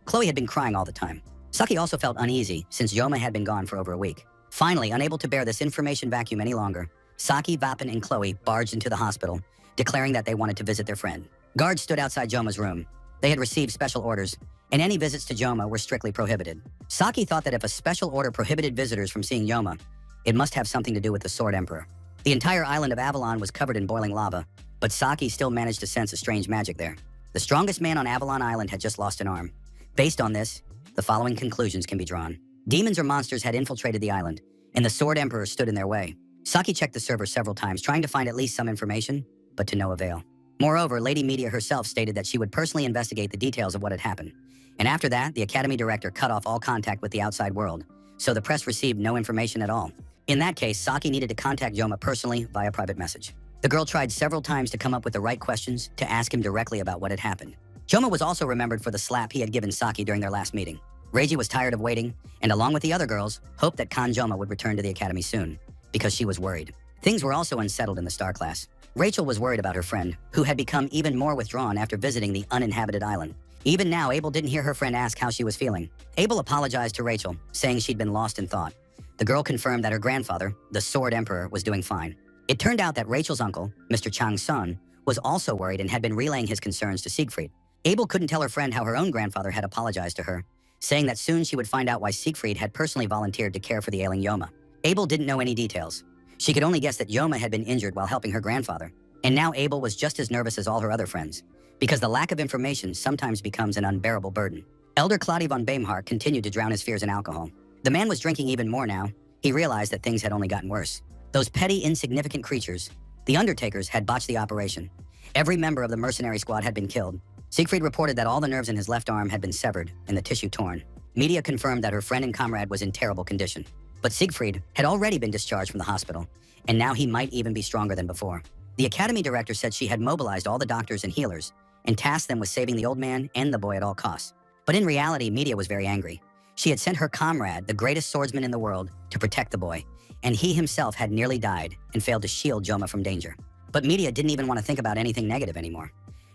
Chloe had been crying all the time. Saki also felt uneasy since Yoma had been gone for over a week. Finally, unable to bear this information vacuum any longer, Saki, Vapin, and Chloe barged into the hospital, declaring that they wanted to visit their friend. Guards stood outside Joma's room. They had received special orders, and any visits to Joma were strictly prohibited. Saki thought that if a special order prohibited visitors from seeing Yoma, it must have something to do with the Sword Emperor. The entire island of Avalon was covered in boiling lava, but Saki still managed to sense a strange magic there. The strongest man on Avalon Island had just lost an arm. Based on this, the following conclusions can be drawn. Demons or monsters had infiltrated the island, and the Sword Emperor stood in their way. Saki checked the server several times, trying to find at least some information, but to no avail. Moreover, Lady Media herself stated that she would personally investigate the details of what had happened. And after that, the Academy Director cut off all contact with the outside world, so the press received no information at all. In that case, Saki needed to contact Joma personally via private message. The girl tried several times to come up with the right questions to ask him directly about what had happened. Joma was also remembered for the slap he had given Saki during their last meeting. Reiji was tired of waiting, and along with the other girls, hoped that Kanjoma would return to the Academy soon, because she was worried. Things were also unsettled in the star class. Rachel was worried about her friend, who had become even more withdrawn after visiting the uninhabited island. Even now, Abel didn't hear her friend ask how she was feeling. Abel apologized to Rachel, saying she'd been lost in thought. The girl confirmed that her grandfather, the Sword Emperor, was doing fine. It turned out that Rachel's uncle, Mr. Chang's son, was also worried and had been relaying his concerns to Siegfried. Abel couldn't tell her friend how her own grandfather had apologized to her, saying that soon she would find out why Siegfried had personally volunteered to care for the ailing Yoma. Abel didn't know any details. She could only guess that Yoma had been injured while helping her grandfather, and now Abel was just as nervous as all her other friends, because the lack of information sometimes becomes an unbearable burden. Elder Claudia von Baimhart continued to drown his fears in alcohol. The man was drinking even more now. He realized that things had only gotten worse. Those petty, insignificant creatures, the Undertakers, had botched the operation. Every member of the mercenary squad had been killed. Siegfried reported that all the nerves in his left arm had been severed and the tissue torn. Media confirmed that her friend and comrade was in terrible condition. But Siegfried had already been discharged from the hospital, and now he might even be stronger than before. The Academy Director said she had mobilized all the doctors and healers and tasked them with saving the old man and the boy at all costs. But in reality, Media was very angry. She had sent her comrade, the greatest swordsman in the world, to protect the boy, and he himself had nearly died and failed to shield Joma from danger. But Media didn't even want to think about anything negative anymore.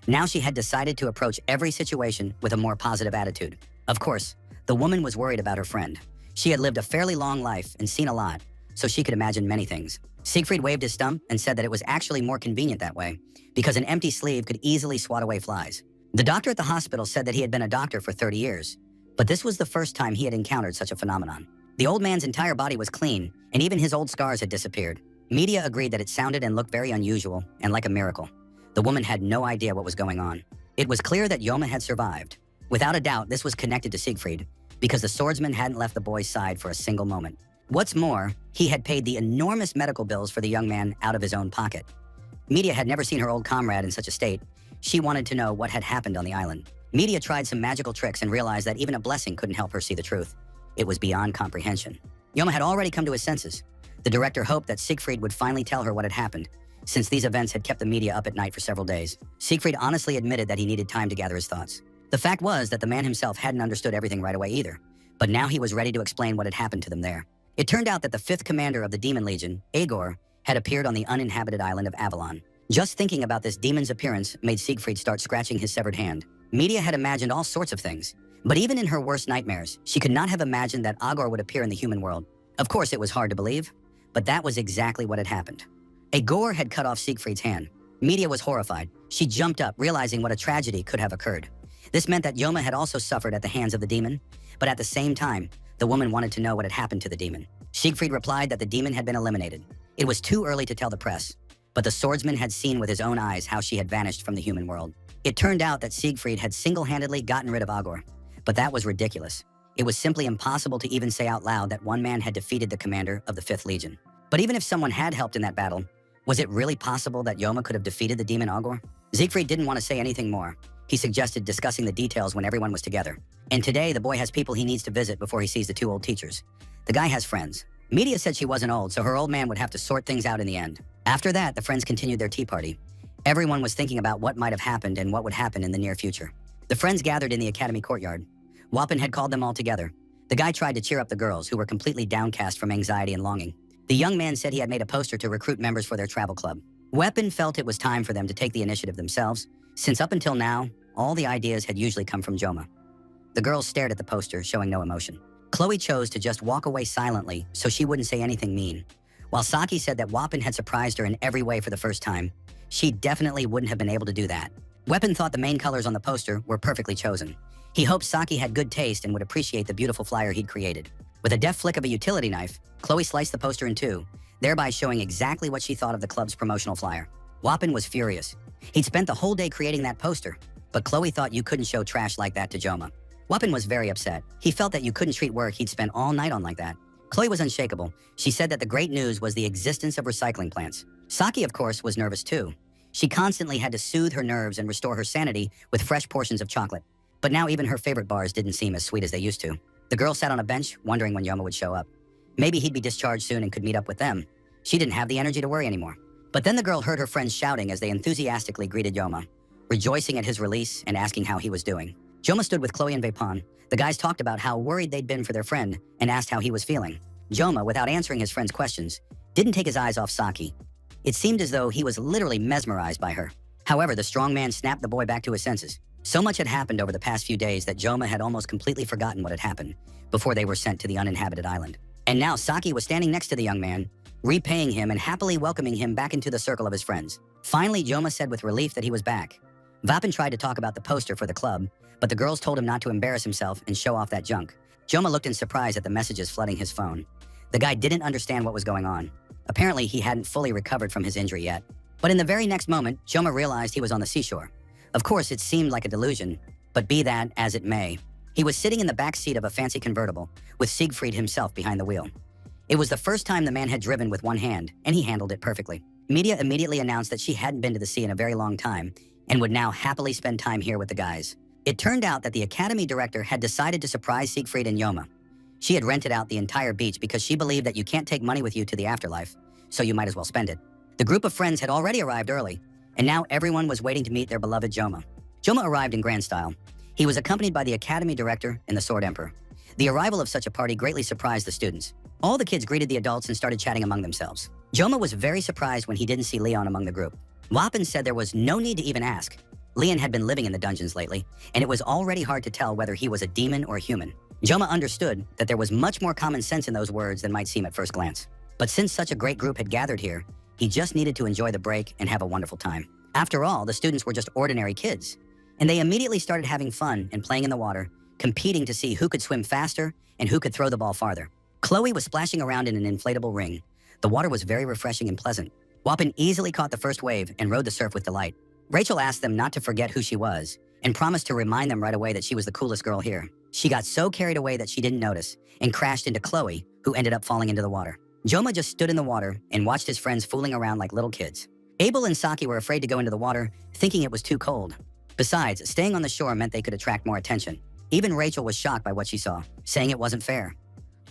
Now she had decided to approach every situation with a more positive attitude. Of course, the woman was worried about her friend. She had lived a fairly long life and seen a lot, so she could imagine many things. Siegfried waved his stump and said that it was actually more convenient that way, because an empty sleeve could easily swat away flies. The doctor at the hospital said that he had been a doctor for 30 years, but this was the first time he had encountered such a phenomenon. The old man's entire body was clean, and even his old scars had disappeared. Media agreed that it sounded and looked very unusual and like a miracle. The woman had no idea what was going on. It was clear that Yoma had survived. Without a doubt, this was connected to Siegfried, because the swordsman hadn't left the boy's side for a single moment. What's more, he had paid the enormous medical bills for the young man out of his own pocket. Media had never seen her old comrade in such a state. She wanted to know what had happened on the island. Media tried some magical tricks and realized that even a blessing couldn't help her see the truth. It was beyond comprehension. Yoma had already come to his senses. The director hoped that Siegfried would finally tell her what had happened, since these events had kept the media up at night for several days. Siegfried honestly admitted that he needed time to gather his thoughts. The fact was that the man himself hadn't understood everything right away either, but now he was ready to explain what had happened to them there. It turned out that the 5th commander of the Demon Legion, Agor, had appeared on the uninhabited island of Avalon. Just thinking about this demon's appearance made Siegfried start scratching his severed hand. Media had imagined all sorts of things, but even in her worst nightmares, she could not have imagined that Agor would appear in the human world. Of course, it was hard to believe, but that was exactly what had happened. Agor had cut off Siegfried's hand. Media was horrified. She jumped up, realizing what a tragedy could have occurred. This meant that Yoma had also suffered at the hands of the demon, but at the same time, the woman wanted to know what had happened to the demon. Siegfried replied that the demon had been eliminated. It was too early to tell the press, but the swordsman had seen with his own eyes how she had vanished from the human world. It turned out that Siegfried had single-handedly gotten rid of Agor, but that was ridiculous. It was simply impossible to even say out loud that one man had defeated the commander of the 5th Legion. But even if someone had helped in that battle, was it really possible that Yoma could have defeated the demon Agor? Siegfried didn't want to say anything more. He suggested discussing the details when everyone was together. And today, the boy has people he needs to visit before he sees the two old teachers. The guy has friends. Media said she wasn't old, so her old man would have to sort things out in the end. After that, the friends continued their tea party. Everyone was thinking about what might have happened and what would happen in the near future. The friends gathered in the academy courtyard. Wapin had called them all together. The guy tried to cheer up the girls, who were completely downcast from anxiety and longing. The young man said he had made a poster to recruit members for their travel club. Wapin felt it was time for them to take the initiative themselves, since up until now, all the ideas had usually come from Joma. The girls stared at the poster, showing no emotion. Chloe chose to just walk away silently so she wouldn't say anything mean. While Saki said that Wapin had surprised her in every way for the first time, she definitely wouldn't have been able to do that. Wapin thought the main colors on the poster were perfectly chosen. He hoped Saki had good taste and would appreciate the beautiful flyer he'd created. With a deft flick of a utility knife, Chloe sliced the poster in two, thereby showing exactly what she thought of the club's promotional flyer. Wapin was furious. He'd spent the whole day creating that poster, but Chloe thought you couldn't show trash like that to Joma. Wapin was very upset. He felt that you couldn't treat work he'd spent all night on like that. Chloe was unshakable. She said that the great news was the existence of recycling plants. Saki, of course, was nervous too. She constantly had to soothe her nerves and restore her sanity with fresh portions of chocolate. But now even her favorite bars didn't seem as sweet as they used to. The girl sat on a bench, wondering when Joma would show up. Maybe he'd be discharged soon and could meet up with them. She didn't have the energy to worry anymore. But then the girl heard her friends shouting as they enthusiastically greeted Joma, rejoicing at his release and asking how he was doing. Joma stood with Chloe and Vapon. The guys talked about how worried they'd been for their friend and asked how he was feeling. Joma, without answering his friends' questions, didn't take his eyes off Saki. It seemed as though he was literally mesmerized by her. However, the strong man snapped the boy back to his senses. So much had happened over the past few days that Joma had almost completely forgotten what had happened before they were sent to the uninhabited island. And now Saki was standing next to the young man, repaying him and happily welcoming him back into the circle of his friends. Finally, Joma said with relief that he was back. Vapin tried to talk about the poster for the club, but the girls told him not to embarrass himself and show off that junk. Joma looked in surprise at the messages flooding his phone. The guy didn't understand what was going on. Apparently, he hadn't fully recovered from his injury yet. But in the very next moment, Joma realized he was on the seashore. Of course, it seemed like a delusion, but be that as it may. He was sitting in the back seat of a fancy convertible, with Siegfried himself behind the wheel. It was the first time the man had driven with one hand, and he handled it perfectly. Media immediately announced that she hadn't been to the sea in a very long time, and would now happily spend time here with the guys. It turned out that the academy director had decided to surprise Siegfried and Joma. She had rented out the entire beach because she believed that you can't take money with you to the afterlife, so you might as well spend it. The group of friends had already arrived early, and now everyone was waiting to meet their beloved Joma. Joma arrived in grand style. He was accompanied by the academy director and the Sword Emperor. The arrival of such a party greatly surprised the students. All the kids greeted the adults and started chatting among themselves. Joma was very surprised when he didn't see Leon among the group. Wapin said there was no need to even ask. Leon had been living in the dungeons lately, and it was already hard to tell whether he was a demon or a human. Joma understood that there was much more common sense in those words than might seem at first glance. But since such a great group had gathered here, he just needed to enjoy the break and have a wonderful time. After all, the students were just ordinary kids, and they immediately started having fun and playing in the water, competing to see who could swim faster and who could throw the ball farther. Chloe was splashing around in an inflatable ring. The water was very refreshing and pleasant. Wapin easily caught the first wave and rode the surf with delight. Rachel asked them not to forget who she was and promised to remind them right away that she was the coolest girl here. She got so carried away that she didn't notice and crashed into Chloe, who ended up falling into the water. Joma just stood in the water and watched his friends fooling around like little kids. Abel and Saki were afraid to go into the water, thinking it was too cold. Besides, staying on the shore meant they could attract more attention. Even Rachel was shocked by what she saw, saying it wasn't fair.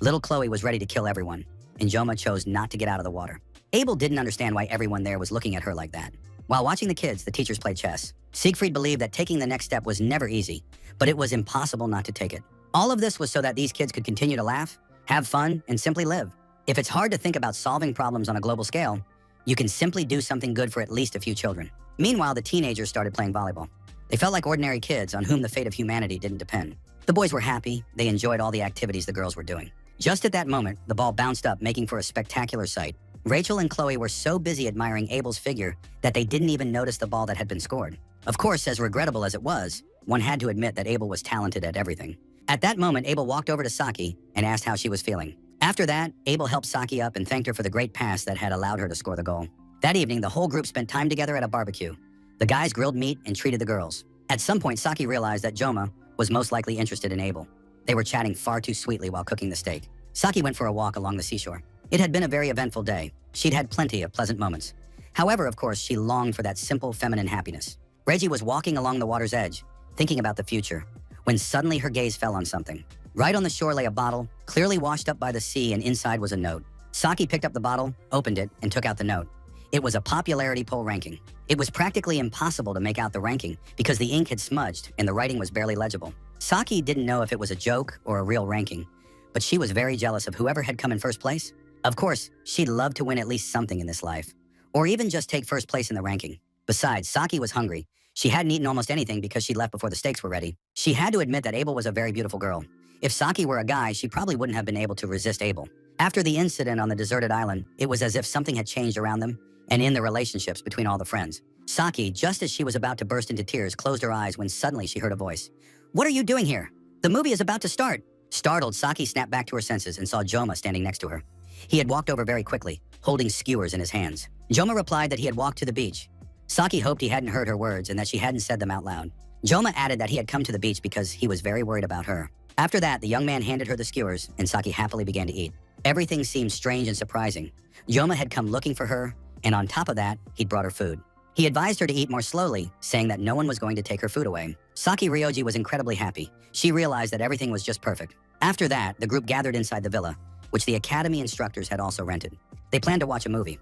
Little Chloe was ready to kill everyone, and Joma chose not to get out of the water. Abel didn't understand why everyone there was looking at her like that. While watching the kids, the teachers played chess. Siegfried believed that taking the next step was never easy, but it was impossible not to take it. All of this was so that these kids could continue to laugh, have fun, and simply live. If it's hard to think about solving problems on a global scale, you can simply do something good for at least a few children. Meanwhile, the teenagers started playing volleyball. They felt like ordinary kids on whom the fate of humanity didn't depend. The boys were happy. They enjoyed all the activities the girls were doing. Just at that moment, the ball bounced up, making for a spectacular sight. Rachel and Chloe were so busy admiring Abel's figure that they didn't even notice the ball that had been scored. Of course, as regrettable as it was, one had to admit that Abel was talented at everything. At that moment, Abel walked over to Saki and asked how she was feeling. After that, Abel helped Saki up and thanked her for the great pass that had allowed her to score the goal. That evening, the whole group spent time together at a barbecue. The guys grilled meat and treated the girls. At some point, Saki realized that Joma was most likely interested in Abel. They were chatting far too sweetly while cooking the steak. Saki went for a walk along the seashore. It had been a very eventful day. She'd had plenty of pleasant moments. However, of course, she longed for that simple feminine happiness. Reggie was walking along the water's edge, thinking about the future, when suddenly her gaze fell on something. Right on the shore lay a bottle, clearly washed up by the sea, and inside was a note. Saki picked up the bottle, opened it, and took out the note. It was a popularity poll ranking. It was practically impossible to make out the ranking because the ink had smudged and the writing was barely legible. Saki didn't know if it was a joke or a real ranking, but she was very jealous of whoever had come in first place. Of course, she'd love to win at least something in this life, or even just take first place in the ranking. Besides, Saki was hungry. She hadn't eaten almost anything because she'd left before the steaks were ready. She had to admit that Abel was a very beautiful girl. If Saki were a guy, she probably wouldn't have been able to resist Abel. After the incident on the deserted island, it was as if something had changed around them and in the relationships between all the friends. Saki, just as she was about to burst into tears, closed her eyes when suddenly she heard a voice. "What are you doing here? The movie is about to start." Startled, Saki snapped back to her senses and saw Joma standing next to her. He had walked over very quickly, holding skewers in his hands. Joma replied that he had walked to the beach. Saki hoped he hadn't heard her words and that she hadn't said them out loud. Joma added that he had come to the beach because he was very worried about her. After that, the young man handed her the skewers and Saki happily began to eat. Everything seemed strange and surprising. Joma had come looking for her, and on top of that, he'd brought her food. He advised her to eat more slowly, saying that no one was going to take her food away. Saki Ryoji was incredibly happy. She realized that everything was just perfect. After that, the group gathered inside the villa, which the academy instructors had also rented. They planned to watch a movie.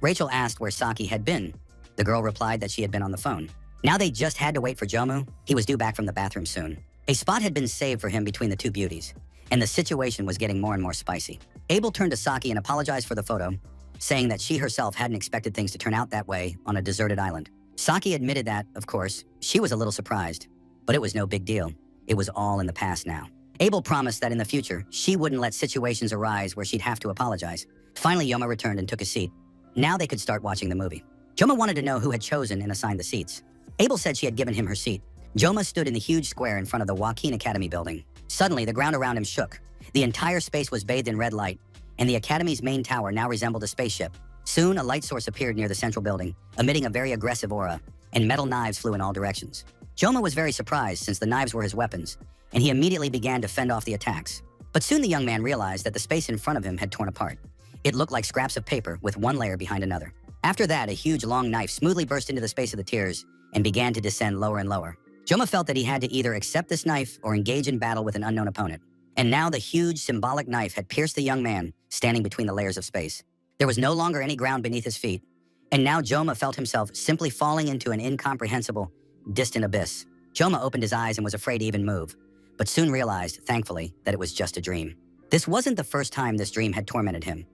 Rachel asked where Saki had been. The girl replied that she had been on the phone. Now they just had to wait for Jomu. He was due back from the bathroom soon. A spot had been saved for him between the two beauties, and the situation was getting more and more spicy. Abel turned to Saki and apologized for the photo, saying that she herself hadn't expected things to turn out that way on a deserted island. Saki admitted that, of course, she was a little surprised, but it was no big deal. It was all in the past now. Abel promised that in the future, she wouldn't let situations arise where she'd have to apologize. Finally, Yoma returned and took a seat. Now they could start watching the movie. Joma wanted to know who had chosen and assigned the seats. Abel said she had given him her seat. Joma stood in the huge square in front of the Joaquin Academy building. Suddenly, the ground around him shook. The entire space was bathed in red light, and the Academy's main tower now resembled a spaceship. Soon, a light source appeared near the central building, emitting a very aggressive aura, and metal knives flew in all directions. Joma was very surprised since the knives were his weapons, and he immediately began to fend off the attacks. But soon the young man realized that the space in front of him had torn apart. It looked like scraps of paper with one layer behind another. After that, a huge long knife smoothly burst into the space of the tiers and began to descend lower and lower. Joma felt that he had to either accept this knife or engage in battle with an unknown opponent. And now the huge symbolic knife had pierced the young man standing between the layers of space. There was no longer any ground beneath his feet, and now Joma felt himself simply falling into an incomprehensible, distant abyss. Joma opened his eyes and was afraid to even move, but soon realized, thankfully, that it was just a dream. This wasn't the first time this dream had tormented him.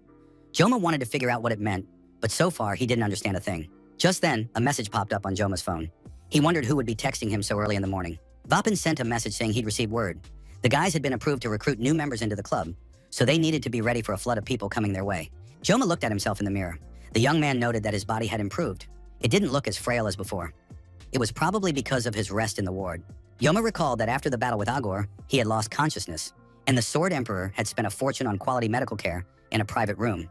Joma wanted to figure out what it meant, but so far he didn't understand a thing. Just then, a message popped up on Joma's phone. He wondered who would be texting him so early in the morning. Vapin sent a message saying he'd received word. The guys had been approved to recruit new members into the club, so they needed to be ready for a flood of people coming their way. Joma looked at himself in the mirror. The young man noted that his body had improved. It didn't look as frail as before. It was probably because of his rest in the ward. Joma recalled that after the battle with Agor, he had lost consciousness, and the Sword Emperor had spent a fortune on quality medical care in a private room.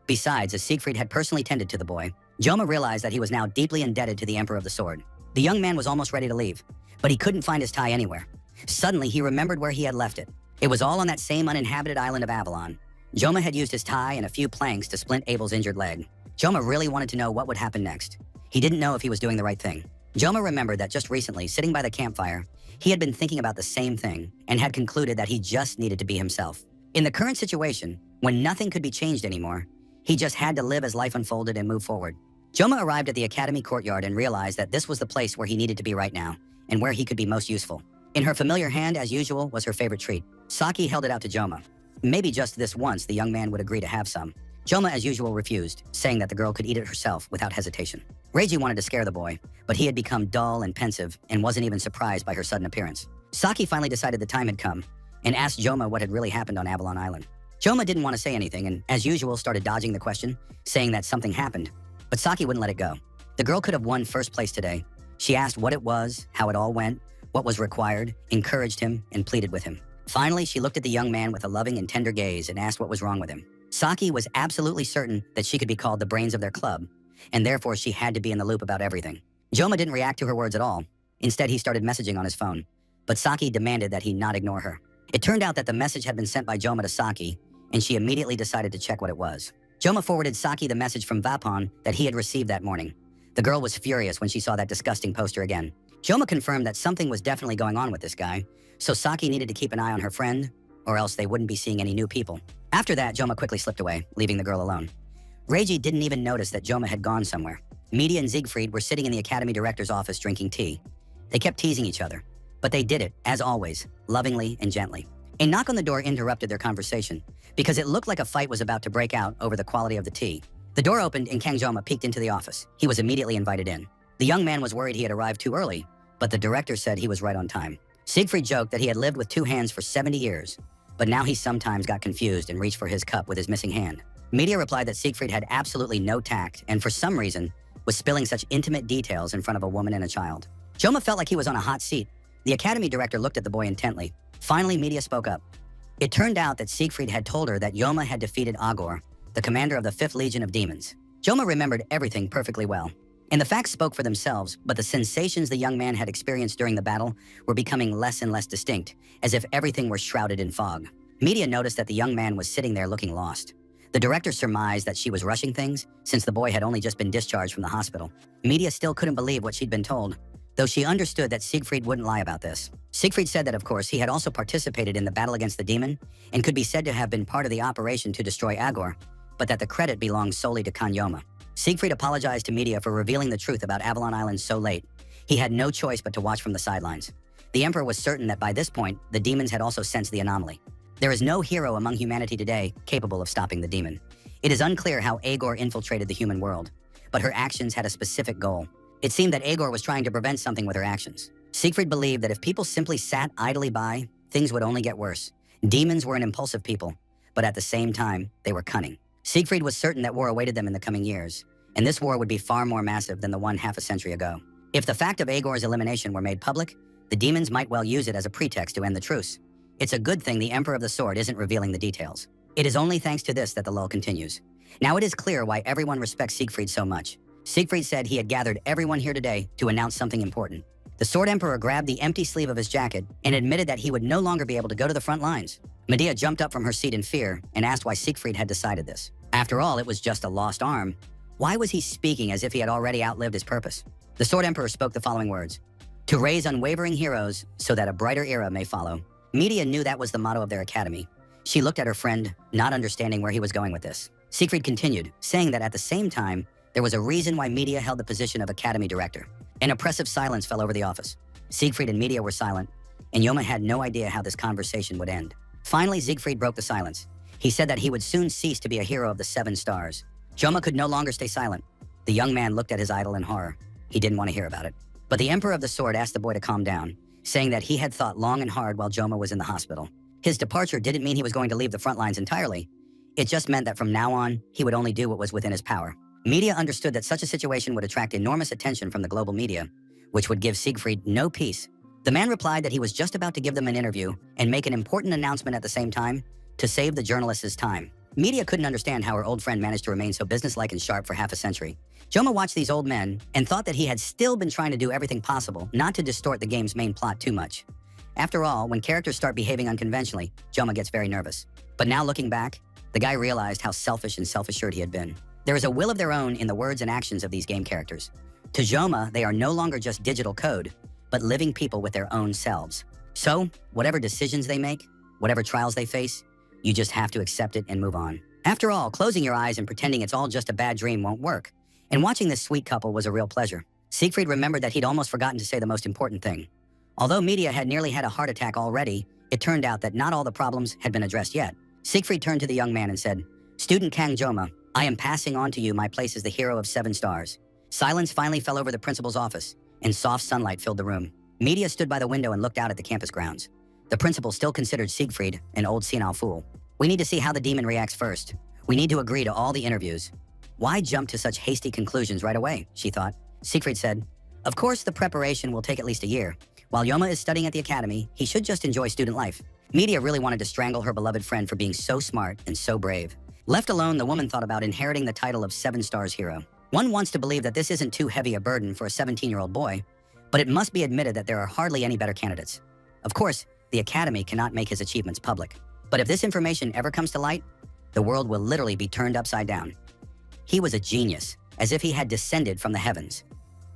Besides, as Siegfried had personally tended to the boy, Joma realized that he was now deeply indebted to the Emperor of the Sword. The young man was almost ready to leave, but he couldn't find his tie anywhere. Suddenly, he remembered where he had left it. It was all on that same uninhabited island of Avalon. Joma had used his tie and a few planks to splint Abel's injured leg. Joma really wanted to know what would happen next. He didn't know if he was doing the right thing. Joma remembered that just recently, sitting by the campfire, he had been thinking about the same thing and had concluded that he just needed to be himself. In the current situation, when nothing could be changed anymore, he just had to live as life unfolded and move forward. Joma arrived at the academy courtyard and realized that this was the place where he needed to be right now and where he could be most useful. In her familiar hand, as usual, was her favorite treat. Saki held it out to Joma. Maybe just this once the young man would agree to have some. Joma, as usual, refused, saying that the girl could eat it herself without hesitation. Reiji wanted to scare the boy, but he had become dull and pensive and wasn't even surprised by her sudden appearance. Saki finally decided the time had come and asked Joma what had really happened on Avalon Island. Joma didn't want to say anything and, as usual, started dodging the question, saying that something happened. But Saki wouldn't let it go. The girl could have won first place today. She asked what it was, how it all went, what was required, encouraged him, and pleaded with him. Finally, she looked at the young man with a loving and tender gaze and asked what was wrong with him. Saki was absolutely certain that she could be called the brains of their club, and therefore she had to be in the loop about everything. Joma didn't react to her words at all. Instead, he started messaging on his phone, but Saki demanded that he not ignore her. It turned out that the message had been sent by Joma to Saki, and she immediately decided to check what it was. Joma forwarded Saki the message from Vapon that he had received that morning. The girl was furious when she saw that disgusting poster again. Joma confirmed that something was definitely going on with this guy, so Saki needed to keep an eye on her friend, or else they wouldn't be seeing any new people. After that, Joma quickly slipped away, leaving the girl alone. Reiji didn't even notice that Joma had gone somewhere. Media and Siegfried were sitting in the academy director's office drinking tea. They kept teasing each other, but they did it, as always, lovingly and gently. A knock on the door interrupted their conversation, because it looked like a fight was about to break out over the quality of the tea. The door opened and Kang Joma peeked into the office. He was immediately invited in. The young man was worried he had arrived too early, but the director said he was right on time. Siegfried joked that he had lived with two hands for 70 years, but now he sometimes got confused and reached for his cup with his missing hand. Media replied that Siegfried had absolutely no tact and for some reason was spilling such intimate details in front of a woman and a child. Joma felt like he was on a hot seat. The academy director looked at the boy intently. Finally, Media spoke up. It turned out that Siegfried had told her that Joma had defeated Agor, the commander of the 5th Legion of Demons. Joma remembered everything perfectly well. And the facts spoke for themselves, but the sensations the young man had experienced during the battle were becoming less and less distinct, as if everything were shrouded in fog. Media noticed that the young man was sitting there looking lost. The director surmised that she was rushing things, since the boy had only just been discharged from the hospital. Media still couldn't believe what she'd been told, though she understood that Siegfried wouldn't lie about this. Siegfried said that, of course, he had also participated in the battle against the demon and could be said to have been part of the operation to destroy Agor, but that the credit belonged solely to Kanyoma. Siegfried apologized to Media for revealing the truth about Avalon Island so late. He had no choice but to watch from the sidelines. The Emperor was certain that by this point, the demons had also sensed the anomaly. There is no hero among humanity today capable of stopping the demon. It is unclear how Agor infiltrated the human world, but her actions had a specific goal. It seemed that Agor was trying to prevent something with her actions. Siegfried believed that if people simply sat idly by, things would only get worse. Demons were an impulsive people, but at the same time, they were cunning. Siegfried was certain that war awaited them in the coming years, and this war would be far more massive than the one half a century ago. If the fact of Agor's elimination were made public, the demons might well use it as a pretext to end the truce. It's a good thing the Emperor of the Sword isn't revealing the details. It is only thanks to this that the lull continues. Now it is clear why everyone respects Siegfried so much. Siegfried said he had gathered everyone here today to announce something important. The Sword Emperor grabbed the empty sleeve of his jacket and admitted that he would no longer be able to go to the front lines. Medea jumped up from her seat in fear and asked why Siegfried had decided this. After all, it was just a lost arm. Why was he speaking as if he had already outlived his purpose? The Sword Emperor spoke the following words: "To raise unwavering heroes so that a brighter era may follow." Media knew that was the motto of their academy. She looked at her friend, not understanding where he was going with this. Siegfried continued, saying that at the same time, there was a reason why Media held the position of academy director. An oppressive silence fell over the office. Siegfried and Media were silent, and Joma had no idea how this conversation would end. Finally, Siegfried broke the silence. He said that he would soon cease to be a hero of the 7 stars. Joma could no longer stay silent. The young man looked at his idol in horror. He didn't want to hear about it. But the Emperor of the Sword asked the boy to calm down, saying that he had thought long and hard while Joma was in the hospital. His departure didn't mean he was going to leave the front lines entirely. It just meant that from now on, he would only do what was within his power. Media understood that such a situation would attract enormous attention from the global media, which would give Siegfried no peace. The man replied that he was just about to give them an interview and make an important announcement at the same time to save the journalists' time. Media couldn't understand how her old friend managed to remain so businesslike and sharp for half a century. Joma watched these old men and thought that he had still been trying to do everything possible not to distort the game's main plot too much. After all, when characters start behaving unconventionally, Joma gets very nervous. But now looking back, the guy realized how selfish and self-assured he had been. There is a will of their own in the words and actions of these game characters. To Joma, they are no longer just digital code, but living people with their own selves. So, whatever decisions they make, whatever trials they face, you just have to accept it and move on. After all, closing your eyes and pretending it's all just a bad dream won't work. And watching this sweet couple was a real pleasure. Siegfried remembered that he'd almost forgotten to say the most important thing. Although Media had nearly had a heart attack already, it turned out that not all the problems had been addressed yet. Siegfried turned to the young man and said, "Student Kang Joma, I am passing on to you my place as the hero of 7 stars." Silence finally fell over the principal's office, and soft sunlight filled the room. Media stood by the window and looked out at the campus grounds. The principal still considered Siegfried an old senile fool. "We need to see how the demon reacts first. We need to agree to all the interviews." Why jump to such hasty conclusions right away, she thought. Siegfried said, "Of course, the preparation will take at least a year. While Joma is studying at the academy, he should just enjoy student life." Media really wanted to strangle her beloved friend for being so smart and so brave. Left alone, the woman thought about inheriting the title of 7 stars hero. One wants to believe that this isn't too heavy a burden for a 17-year-old boy, but it must be admitted that there are hardly any better candidates. Of course, the academy cannot make his achievements public. But if this information ever comes to light, the world will literally be turned upside down. He was a genius, as if he had descended from the heavens.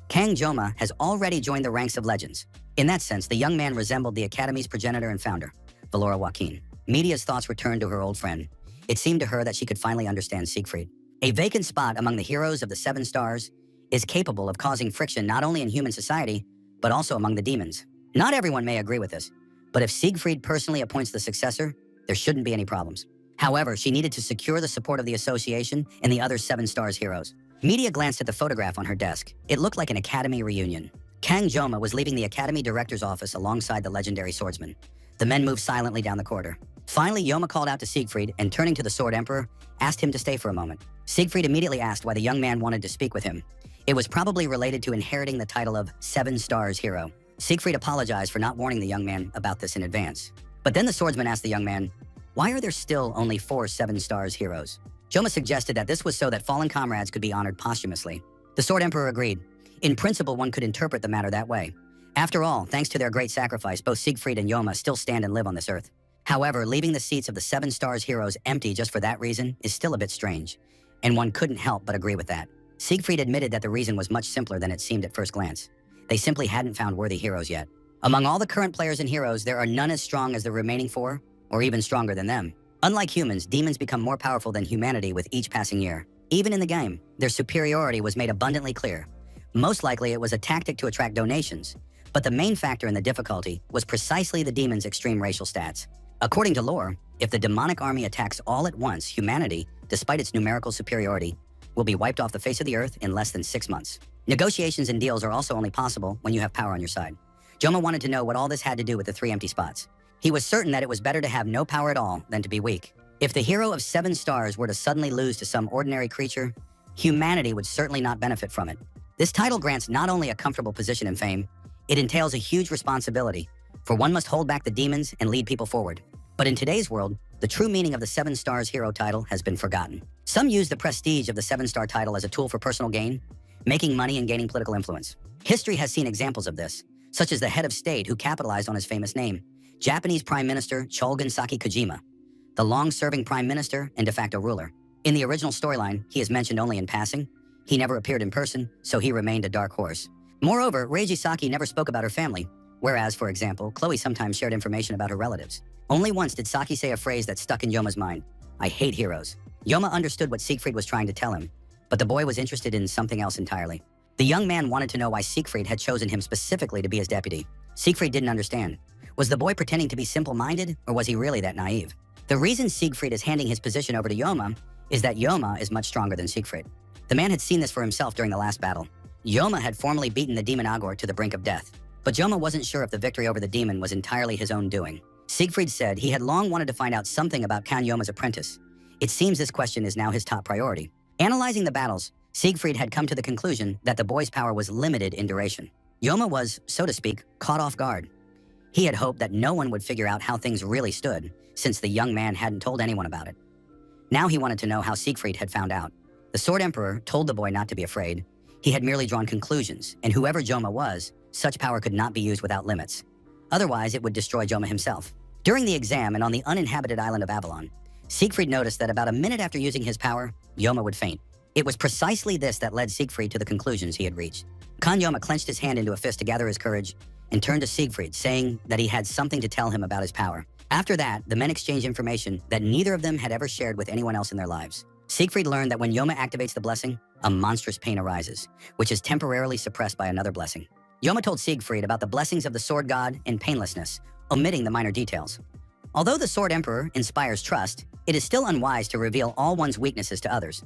Kang Joma has already joined the ranks of legends. In that sense, the young man resembled the Academy's progenitor and founder, Valora Joaquin. Media's thoughts returned to her old friend. It seemed to her that she could finally understand Siegfried. A vacant spot among the heroes of the Seven Stars is capable of causing friction not only in human society, but also among the demons. Not everyone may agree with this, but if Siegfried personally appoints the successor, there shouldn't be any problems. However, she needed to secure the support of the association and the other Seven Stars heroes. Media glanced at the photograph on her desk. It looked like an Academy reunion. Kang Joma was leaving the Academy director's office alongside the legendary swordsman. The men moved silently down the corridor. Finally, Joma called out to Siegfried and, turning to the Sword Emperor, asked him to stay for a moment. Siegfried immediately asked why the young man wanted to speak with him. It was probably related to inheriting the title of Seven Stars Hero. Siegfried apologized for not warning the young man about this in advance. But then the swordsman asked the young man, why are there still only 4 Seven Stars heroes? Joma suggested that this was so that fallen comrades could be honored posthumously. The Sword Emperor agreed. In principle, one could interpret the matter that way. After all, thanks to their great sacrifice, both Siegfried and Joma still stand and live on this earth. However, leaving the seats of the Seven Stars heroes empty just for that reason is still a bit strange, and one couldn't help but agree with that. Siegfried admitted that the reason was much simpler than it seemed at first glance. They simply hadn't found worthy heroes yet. Among all the current players and heroes, there are none as strong as the remaining 4, or even stronger than them. Unlike humans, demons become more powerful than humanity with each passing year. Even in the game, their superiority was made abundantly clear. Most likely it was a tactic to attract donations, but the main factor in the difficulty was precisely the demons' extreme racial stats. According to lore, if the demonic army attacks all at once, humanity, despite its numerical superiority, will be wiped off the face of the earth in less than 6 months. Negotiations and deals are also only possible when you have power on your side. Joma wanted to know what all this had to do with the 3 empty spots. He was certain that it was better to have no power at all than to be weak. If the hero of 7 stars were to suddenly lose to some ordinary creature, humanity would certainly not benefit from it. This title grants not only a comfortable position and fame, it entails a huge responsibility, for one must hold back the demons and lead people forward. But in today's world, the true meaning of the 7 stars hero title has been forgotten. Some use the prestige of the 7-star title as a tool for personal gain, making money and gaining political influence. History has seen examples of this, such as the head of state who capitalized on his famous name, Japanese Prime Minister Chogun Saki Kojima, the long-serving prime minister and de facto ruler. In the original storyline, he is mentioned only in passing. He never appeared in person, so he remained a dark horse. Moreover, Reiji Saki never spoke about her family, whereas, for example, Chloe sometimes shared information about her relatives. Only once did Saki say a phrase that stuck in Yoma's mind: I hate heroes. Yoma understood what Siegfried was trying to tell him, but the boy was interested in something else entirely. The young man wanted to know why Siegfried had chosen him specifically to be his deputy. Siegfried didn't understand. Was the boy pretending to be simple-minded, or was he really that naive? The reason Siegfried is handing his position over to Yoma is that Yoma is much stronger than Siegfried. The man had seen this for himself during the last battle. Yoma had formally beaten the demon Agor to the brink of death, but Yoma wasn't sure if the victory over the demon was entirely his own doing. Siegfried said he had long wanted to find out something about Kan Yoma's apprentice. It seems this question is now his top priority. Analyzing the battles, Siegfried had come to the conclusion that the boy's power was limited in duration. Yoma was, so to speak, caught off guard. He had hoped that no one would figure out how things really stood, since the young man hadn't told anyone about it. Now he wanted to know how Siegfried had found out. The Sword Emperor told the boy not to be afraid. He had merely drawn conclusions, and whoever Joma was, such power could not be used without limits. Otherwise, it would destroy Joma himself. During the exam and on the uninhabited island of Avalon, Siegfried noticed that about a minute after using his power, Joma would faint. It was precisely this that led Siegfried to the conclusions he had reached. Kan Yoma clenched his hand into a fist to gather his courage and turned to Siegfried, saying that he had something to tell him about his power. After that, the men exchanged information that neither of them had ever shared with anyone else in their lives. Siegfried learned that when Yoma activates the blessing, a monstrous pain arises, which is temporarily suppressed by another blessing. Yoma told Siegfried about the blessings of the Sword God and painlessness, omitting the minor details. Although the Sword Emperor inspires trust, it is still unwise to reveal all one's weaknesses to others.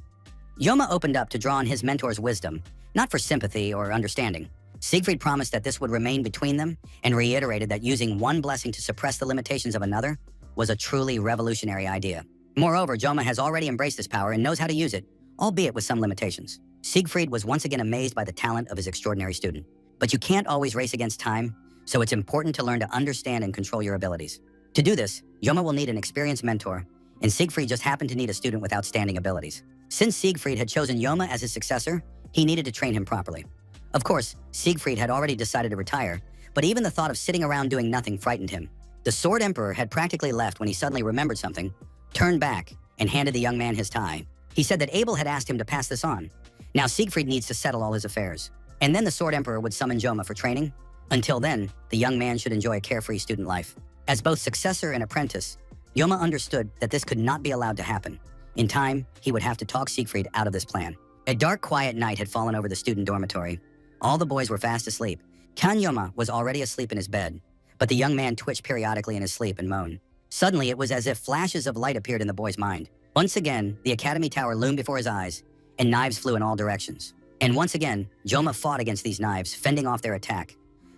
Yoma opened up to draw on his mentor's wisdom, not for sympathy or understanding. Siegfried promised that this would remain between them and reiterated that using one blessing to suppress the limitations of another was a truly revolutionary idea. Moreover, Joma has already embraced this power and knows how to use it, albeit with some limitations. Siegfried was once again amazed by the talent of his extraordinary student. But you can't always race against time, so it's important to learn to understand and control your abilities. To do this, Yoma will need an experienced mentor, and Siegfried just happened to need a student with outstanding abilities. Since Siegfried had chosen Yoma as his successor, he needed to train him properly. Of course, Siegfried had already decided to retire, but even the thought of sitting around doing nothing frightened him. The Sword Emperor had practically left when he suddenly remembered something, turned back, and handed the young man his tie. He said that Abel had asked him to pass this on. Now Siegfried needs to settle all his affairs. And then the Sword Emperor would summon Joma for training. Until then, the young man should enjoy a carefree student life. As both successor and apprentice, Joma understood that this could not be allowed to happen. In time, he would have to talk Siegfried out of this plan. A dark, quiet night had fallen over the student dormitory. All the boys were fast asleep. Kan-Joma was already asleep in his bed, but the young man twitched periodically in his sleep and moaned. Suddenly, it was as if flashes of light appeared in the boy's mind. Once again, the academy tower loomed before his eyes, and knives flew in all directions. And once again, Joma fought against these knives, fending off their attack,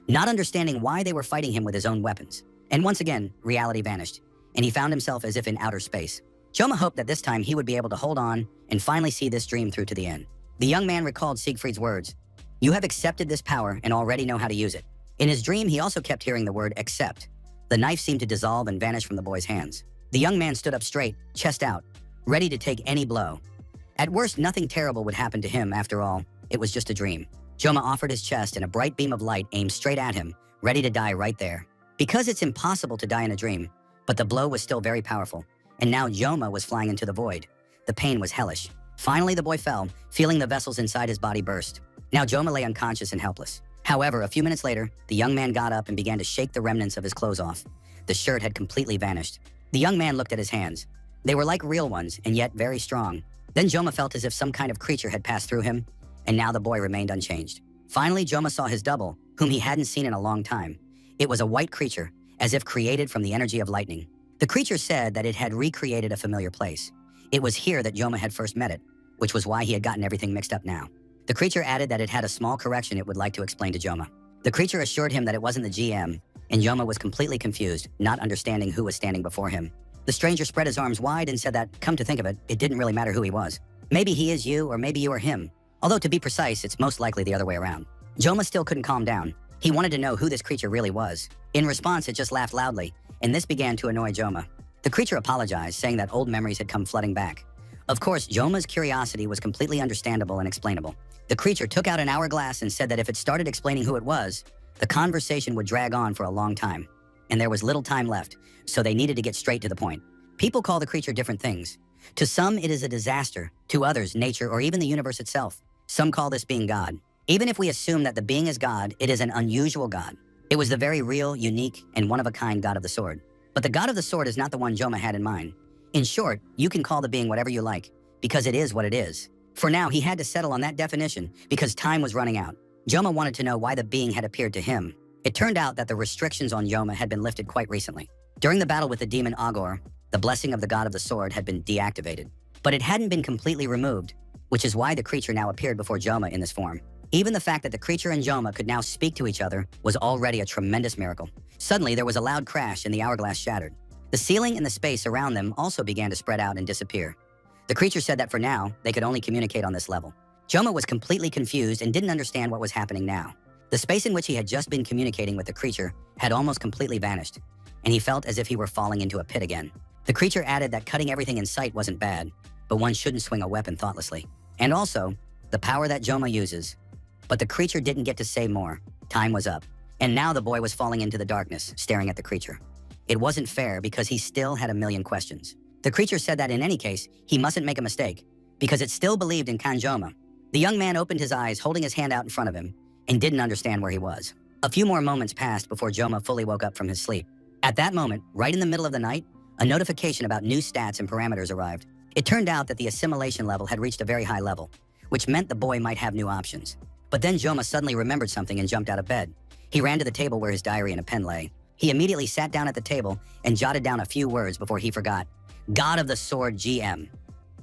not understanding why they were fighting him with his own weapons. And once again, reality vanished, and he found himself as if in outer space. Joma hoped that this time he would be able to hold on and finally see this dream through to the end. The young man recalled Siegfried's words, "You have accepted this power and already know how to use it." In his dream, he also kept hearing the word accept. The knife seemed to dissolve and vanish from the boy's hands. The young man stood up straight, chest out, ready to take any blow. At worst, nothing terrible would happen to him after all. It was just a dream. Joma offered his chest and a bright beam of light aimed straight at him, ready to die right there. Because it's impossible to die in a dream, but the blow was still very powerful, and now Joma was flying into the void. The pain was hellish. Finally, the boy fell, feeling the vessels inside his body burst. Now Joma lay unconscious and helpless. However, a few minutes later, the young man got up and began to shake the remnants of his clothes off. The shirt had completely vanished. The young man looked at his hands. They were like real ones, and yet very strong. Then Joma felt as if some kind of creature had passed through him, and now the boy remained unchanged. Finally, Joma saw his double, whom he hadn't seen in a long time. It was a white creature, as if created from the energy of lightning. The creature said that it had recreated a familiar place. It was here that Joma had first met it, which was why he had gotten everything mixed up now. The creature added that it had a small correction it would like to explain to Joma. The creature assured him that it wasn't the GM, and Joma was completely confused, not understanding who was standing before him. The stranger spread his arms wide and said that, come to think of it, it didn't really matter who he was. Maybe he is you, or maybe you are him. Although to be precise, it's most likely the other way around. Joma still couldn't calm down. He wanted to know who this creature really was. In response, it just laughed loudly, and this began to annoy Joma. The creature apologized, saying that old memories had come flooding back. Of course, Joma's curiosity was completely understandable and explainable. The creature took out an hourglass and said that if it started explaining who it was, the conversation would drag on for a long time. And there was little time left, so they needed to get straight to the point. People call the creature different things. To some, it is a disaster. To others, nature or even the universe itself. Some call this being God. Even if we assume that the being is God, it is an unusual God. It was the very real, unique, and one-of-a-kind God of the Sword. But the God of the Sword is not the one Joma had in mind. In short, you can call the being whatever you like, because it is what it is. For now, he had to settle on that definition because time was running out. Joma wanted to know why the being had appeared to him. It turned out that the restrictions on Joma had been lifted quite recently. During the battle with the demon Agor, the blessing of the God of the Sword had been deactivated. But it hadn't been completely removed, which is why the creature now appeared before Joma in this form. Even the fact that the creature and Joma could now speak to each other was already a tremendous miracle. Suddenly, there was a loud crash and the hourglass shattered. The ceiling and the space around them also began to spread out and disappear. The creature said that for now, they could only communicate on this level. Joma was completely confused and didn't understand what was happening now. The space in which he had just been communicating with the creature had almost completely vanished, and he felt as if he were falling into a pit again. The creature added that cutting everything in sight wasn't bad, but one shouldn't swing a weapon thoughtlessly. And also, the power that Joma uses. But the creature didn't get to say more. Time was up. And now the boy was falling into the darkness, staring at the creature. It wasn't fair because he still had a million questions. The creature said that in any case, he mustn't make a mistake, because it still believed in Kan-Joma. The young man opened his eyes, holding his hand out in front of him, and didn't understand where he was. A few more moments passed before Joma fully woke up from his sleep. At that moment, right in the middle of the night, a notification about new stats and parameters arrived. It turned out that the assimilation level had reached a very high level, which meant the boy might have new options. But then Joma suddenly remembered something and jumped out of bed. He ran to the table where his diary and a pen lay. He immediately sat down at the table and jotted down a few words before he forgot. God of the Sword GM.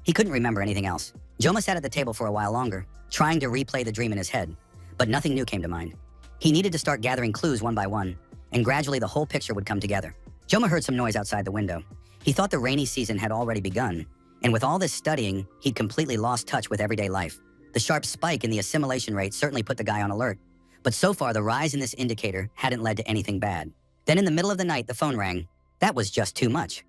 He couldn't remember anything else. Joma sat at the table for a while longer, trying to replay the dream in his head, but nothing new came to mind. He needed to start gathering clues one by one, and gradually the whole picture would come together. Joma heard some noise outside the window. He thought the rainy season had already begun, and with all this studying, he'd completely lost touch with everyday life. The sharp spike in the assimilation rate certainly put the guy on alert, but so far the rise in this indicator hadn't led to anything bad. Then in the middle of the night, the phone rang. That was just too much.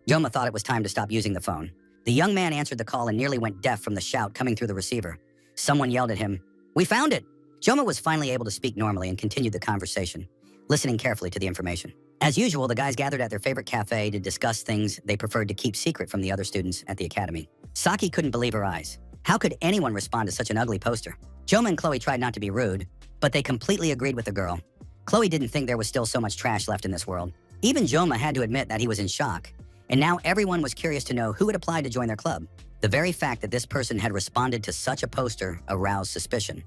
Joma thought it was time to stop using the phone. The young man answered the call and nearly went deaf from the shout coming through the receiver. Someone yelled at him, "We found it!" Joma was finally able to speak normally and continued the conversation, listening carefully to the information. As usual, the guys gathered at their favorite cafe to discuss things they preferred to keep secret from the other students at the academy. Saki couldn't believe her eyes. How could anyone respond to such an ugly poster? Joma and Chloe tried not to be rude, but they completely agreed with the girl. Chloe didn't think there was still so much trash left in this world. Even Joma had to admit that he was in shock, and now everyone was curious to know who had applied to join their club. The very fact that this person had responded to such a poster aroused suspicion.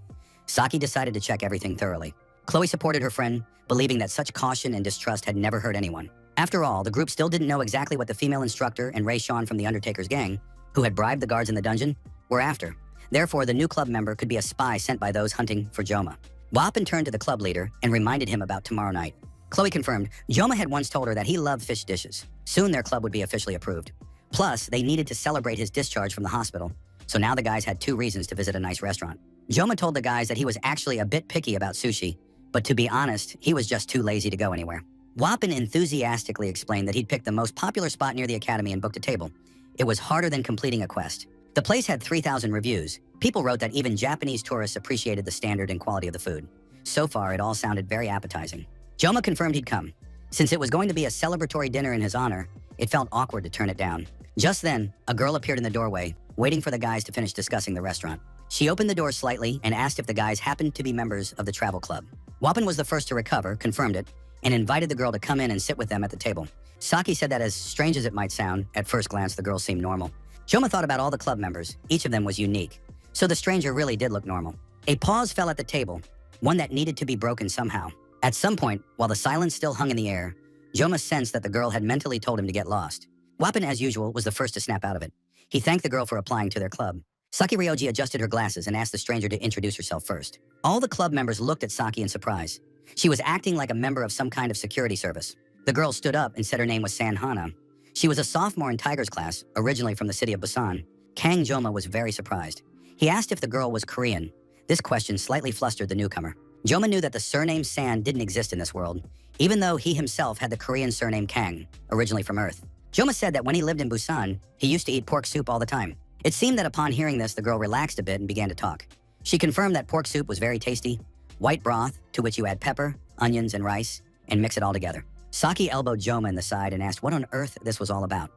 Saki decided to check everything thoroughly. Chloe supported her friend, believing that such caution and distrust had never hurt anyone. After all, the group still didn't know exactly what the female instructor and Ray Sean from the Undertaker's gang, who had bribed the guards in the dungeon, were after. Therefore, the new club member could be a spy sent by those hunting for Joma. Wapin turned to the club leader and reminded him about tomorrow night. Chloe confirmed Joma had once told her that he loved fish dishes. Soon their club would be officially approved. Plus, they needed to celebrate his discharge from the hospital, so now the guys had 2 reasons to visit a nice restaurant. Joma told the guys that he was actually a bit picky about sushi, but to be honest, he was just too lazy to go anywhere. Wapin enthusiastically explained that he'd picked the most popular spot near the academy and booked a table. It was harder than completing a quest. The place had 3,000 reviews. People wrote that even Japanese tourists appreciated the standard and quality of the food. So far, it all sounded very appetizing. Joma confirmed he'd come. Since it was going to be a celebratory dinner in his honor, it felt awkward to turn it down. Just then, a girl appeared in the doorway, waiting for the guys to finish discussing the restaurant. She opened the door slightly and asked if the guys happened to be members of the travel club. Wapin was the first to recover, confirmed it, and invited the girl to come in and sit with them at the table. Saki said that as strange as it might sound, at first glance the girl seemed normal. Joma thought about all the club members. Each of them was unique. So the stranger really did look normal. A pause fell at the table, one that needed to be broken somehow. At some point, while the silence still hung in the air, Joma sensed that the girl had mentally told him to get lost. Wapin, as usual, was the first to snap out of it. He thanked the girl for applying to their club. Saki Ryoji adjusted her glasses and asked the stranger to introduce herself first. All the club members looked at Saki in surprise. She was acting like a member of some kind of security service. The girl stood up and said her name was San Hana. She was a sophomore in Tiger's class, originally from the city of Busan. Kang Joma was very surprised. He asked if the girl was Korean. This question slightly flustered the newcomer. Joma knew that the surname San didn't exist in this world, even though he himself had the Korean surname Kang, originally from Earth. Joma said that when he lived in Busan, he used to eat pork soup all the time. It seemed that upon hearing this, the girl relaxed a bit and began to talk. She confirmed that pork soup was very tasty, white broth, to which you add pepper, onions, and rice, and mix it all together. Saki elbowed Joma in the side and asked what on earth this was all about.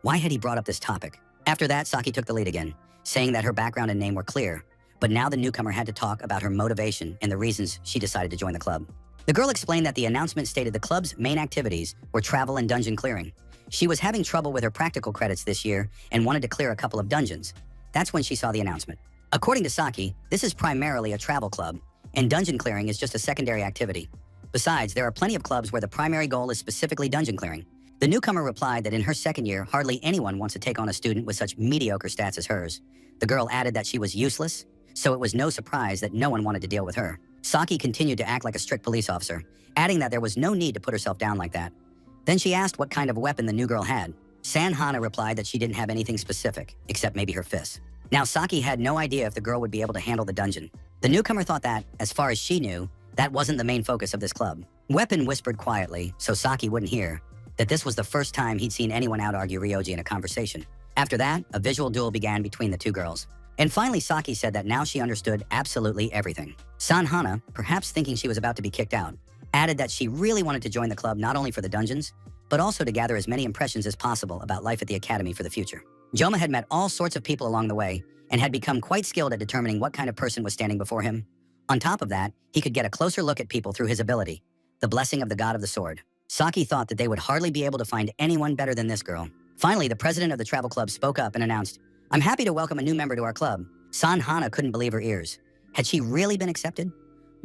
Why had he brought up this topic? After that, Saki took the lead again, saying that her background and name were clear, but now the newcomer had to talk about her motivation and the reasons she decided to join the club. The girl explained that the announcement stated the club's main activities were travel and dungeon clearing. She was having trouble with her practical credits this year and wanted to clear a couple of dungeons. That's when she saw the announcement. According to Saki, this is primarily a travel club, and dungeon clearing is just a secondary activity. Besides, there are plenty of clubs where the primary goal is specifically dungeon clearing. The newcomer replied that in her second year, hardly anyone wants to take on a student with such mediocre stats as hers. The girl added that she was useless, so it was no surprise that no one wanted to deal with her. Saki continued to act like a strict police officer, adding that there was no need to put herself down like that. Then she asked what kind of weapon the new girl had. San Hana replied that she didn't have anything specific, except maybe her fists. Now Saki had no idea if the girl would be able to handle the dungeon. The newcomer thought that, as far as she knew, that wasn't the main focus of this club. Weapon whispered quietly, so Saki wouldn't hear, that this was the first time he'd seen anyone out-argue Ryoji in a conversation. After that, a visual duel began between the two girls. And finally, Saki said that now she understood absolutely everything. San Hana, perhaps thinking she was about to be kicked out, added that she really wanted to join the club not only for the dungeons, but also to gather as many impressions as possible about life at the academy for the future. Joma had met all sorts of people along the way and had become quite skilled at determining what kind of person was standing before him. On top of that, he could get a closer look at people through his ability, the blessing of the god of the sword. Saki thought that they would hardly be able to find anyone better than this girl. Finally, the president of the travel club spoke up and announced, "I'm happy to welcome a new member to our club." San Hana couldn't believe her ears. Had she really been accepted?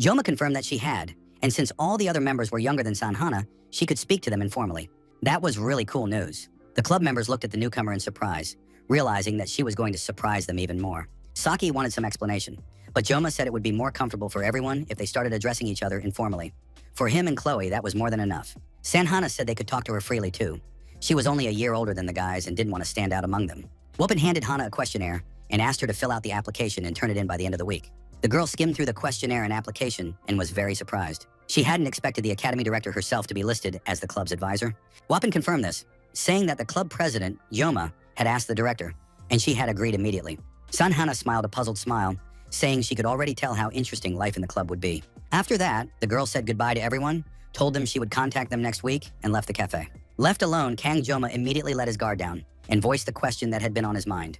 Joma confirmed that she had, and since all the other members were younger than San Hana, she could speak to them informally. That was really cool news. The club members looked at the newcomer in surprise, realizing that she was going to surprise them even more. Saki wanted some explanation, but Joma said it would be more comfortable for everyone if they started addressing each other informally. For him and Chloe, that was more than enough. San Hana said they could talk to her freely too. She was only a year older than the guys and didn't want to stand out among them. Wupin handed Hana a questionnaire and asked her to fill out the application and turn it in by the end of the week. The girl skimmed through the questionnaire and application and was very surprised. She hadn't expected the academy director herself to be listed as the club's advisor. Wupin confirmed this, saying that the club president, Joma, had asked the director, and she had agreed immediately. San Hana smiled a puzzled smile, saying she could already tell how interesting life in the club would be. After that, the girl said goodbye to everyone, told them she would contact them next week, and left the cafe. Left alone, Kang Joma immediately let his guard down and voiced the question that had been on his mind.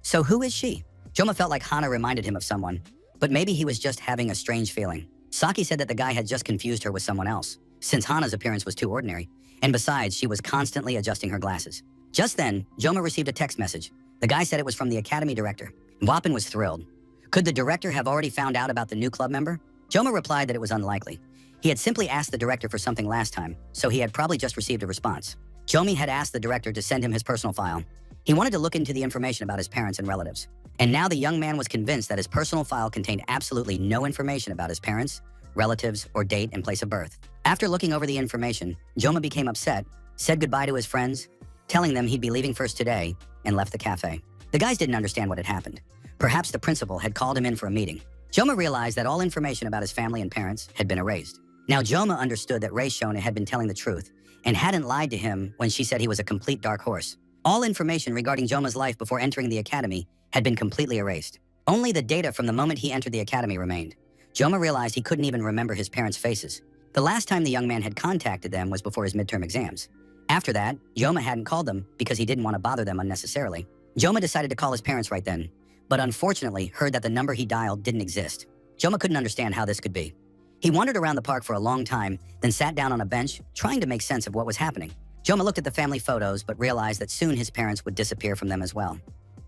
So who is she? Joma felt like Hana reminded him of someone, but maybe he was just having a strange feeling. Saki said that the guy had just confused her with someone else, since Hana's appearance was too ordinary, and besides, she was constantly adjusting her glasses. Just then, Joma received a text message. The guy said it was from the academy director. Wapin was thrilled. Could the director have already found out about the new club member? Joma replied that it was unlikely. He had simply asked the director for something last time, so he had probably just received a response. Jomi had asked the director to send him his personal file. He wanted to look into the information about his parents and relatives. And now the young man was convinced that his personal file contained absolutely no information about his parents, relatives, or date and place of birth. After looking over the information, Joma became upset, said goodbye to his friends, telling them he'd be leaving first today, and left the cafe. The guys didn't understand what had happened. Perhaps the principal had called him in for a meeting. Joma realized that all information about his family and parents had been erased. Now Joma understood that Ray Shona had been telling the truth and hadn't lied to him when she said he was a complete dark horse. All information regarding Joma's life before entering the academy had been completely erased. Only the data from the moment he entered the academy remained. Joma realized he couldn't even remember his parents' faces. The last time the young man had contacted them was before his midterm exams. After that, Joma hadn't called them because he didn't want to bother them unnecessarily. Joma decided to call his parents right then, but unfortunately heard that the number he dialed didn't exist. Joma couldn't understand how this could be. He wandered around the park for a long time, then sat down on a bench, trying to make sense of what was happening. Joma looked at the family photos, but realized that soon his parents would disappear from them as well.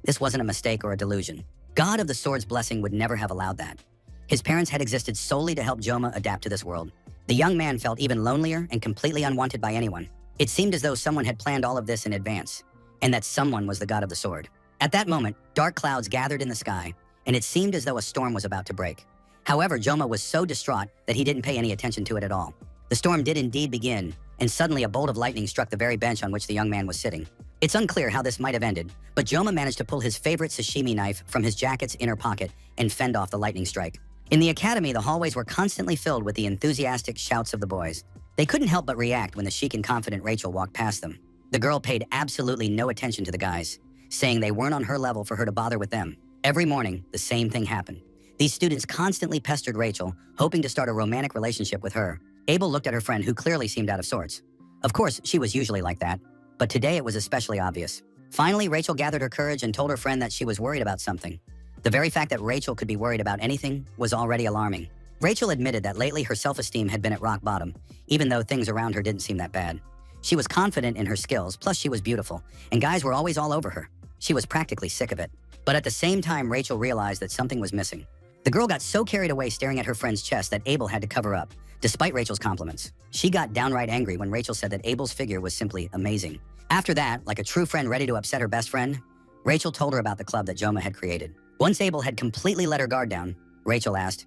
This wasn't a mistake or a delusion. God of the Sword's blessing would never have allowed that. His parents had existed solely to help Joma adapt to this world. The young man felt even lonelier and completely unwanted by anyone. It seemed as though someone had planned all of this in advance, and that someone was the God of the Sword. At that moment, dark clouds gathered in the sky, and it seemed as though a storm was about to break. However, Joma was so distraught that he didn't pay any attention to it at all. The storm did indeed begin, and suddenly a bolt of lightning struck the very bench on which the young man was sitting. It's unclear how this might have ended, but Joma managed to pull his favorite sashimi knife from his jacket's inner pocket and fend off the lightning strike. In the academy, the hallways were constantly filled with the enthusiastic shouts of the boys. They couldn't help but react when the chic and confident Rachel walked past them. The girl paid absolutely no attention to the guys, saying they weren't on her level for her to bother with them. Every morning, the same thing happened. These students constantly pestered Rachel, hoping to start a romantic relationship with her. Abel looked at her friend, who clearly seemed out of sorts. Of course, she was usually like that, but today it was especially obvious. Finally, Rachel gathered her courage and told her friend that she was worried about something. The very fact that Rachel could be worried about anything was already alarming. Rachel admitted that lately her self-esteem had been at rock bottom, even though things around her didn't seem that bad. She was confident in her skills, plus she was beautiful, and guys were always all over her. She was practically sick of it. But at the same time, Rachel realized that something was missing. The girl got so carried away staring at her friend's chest that Abel had to cover up, despite Rachel's compliments. She got downright angry when Rachel said that Abel's figure was simply amazing. After that, like a true friend ready to upset her best friend, Rachel told her about the club that Joma had created. Once Abel had completely let her guard down, Rachel asked,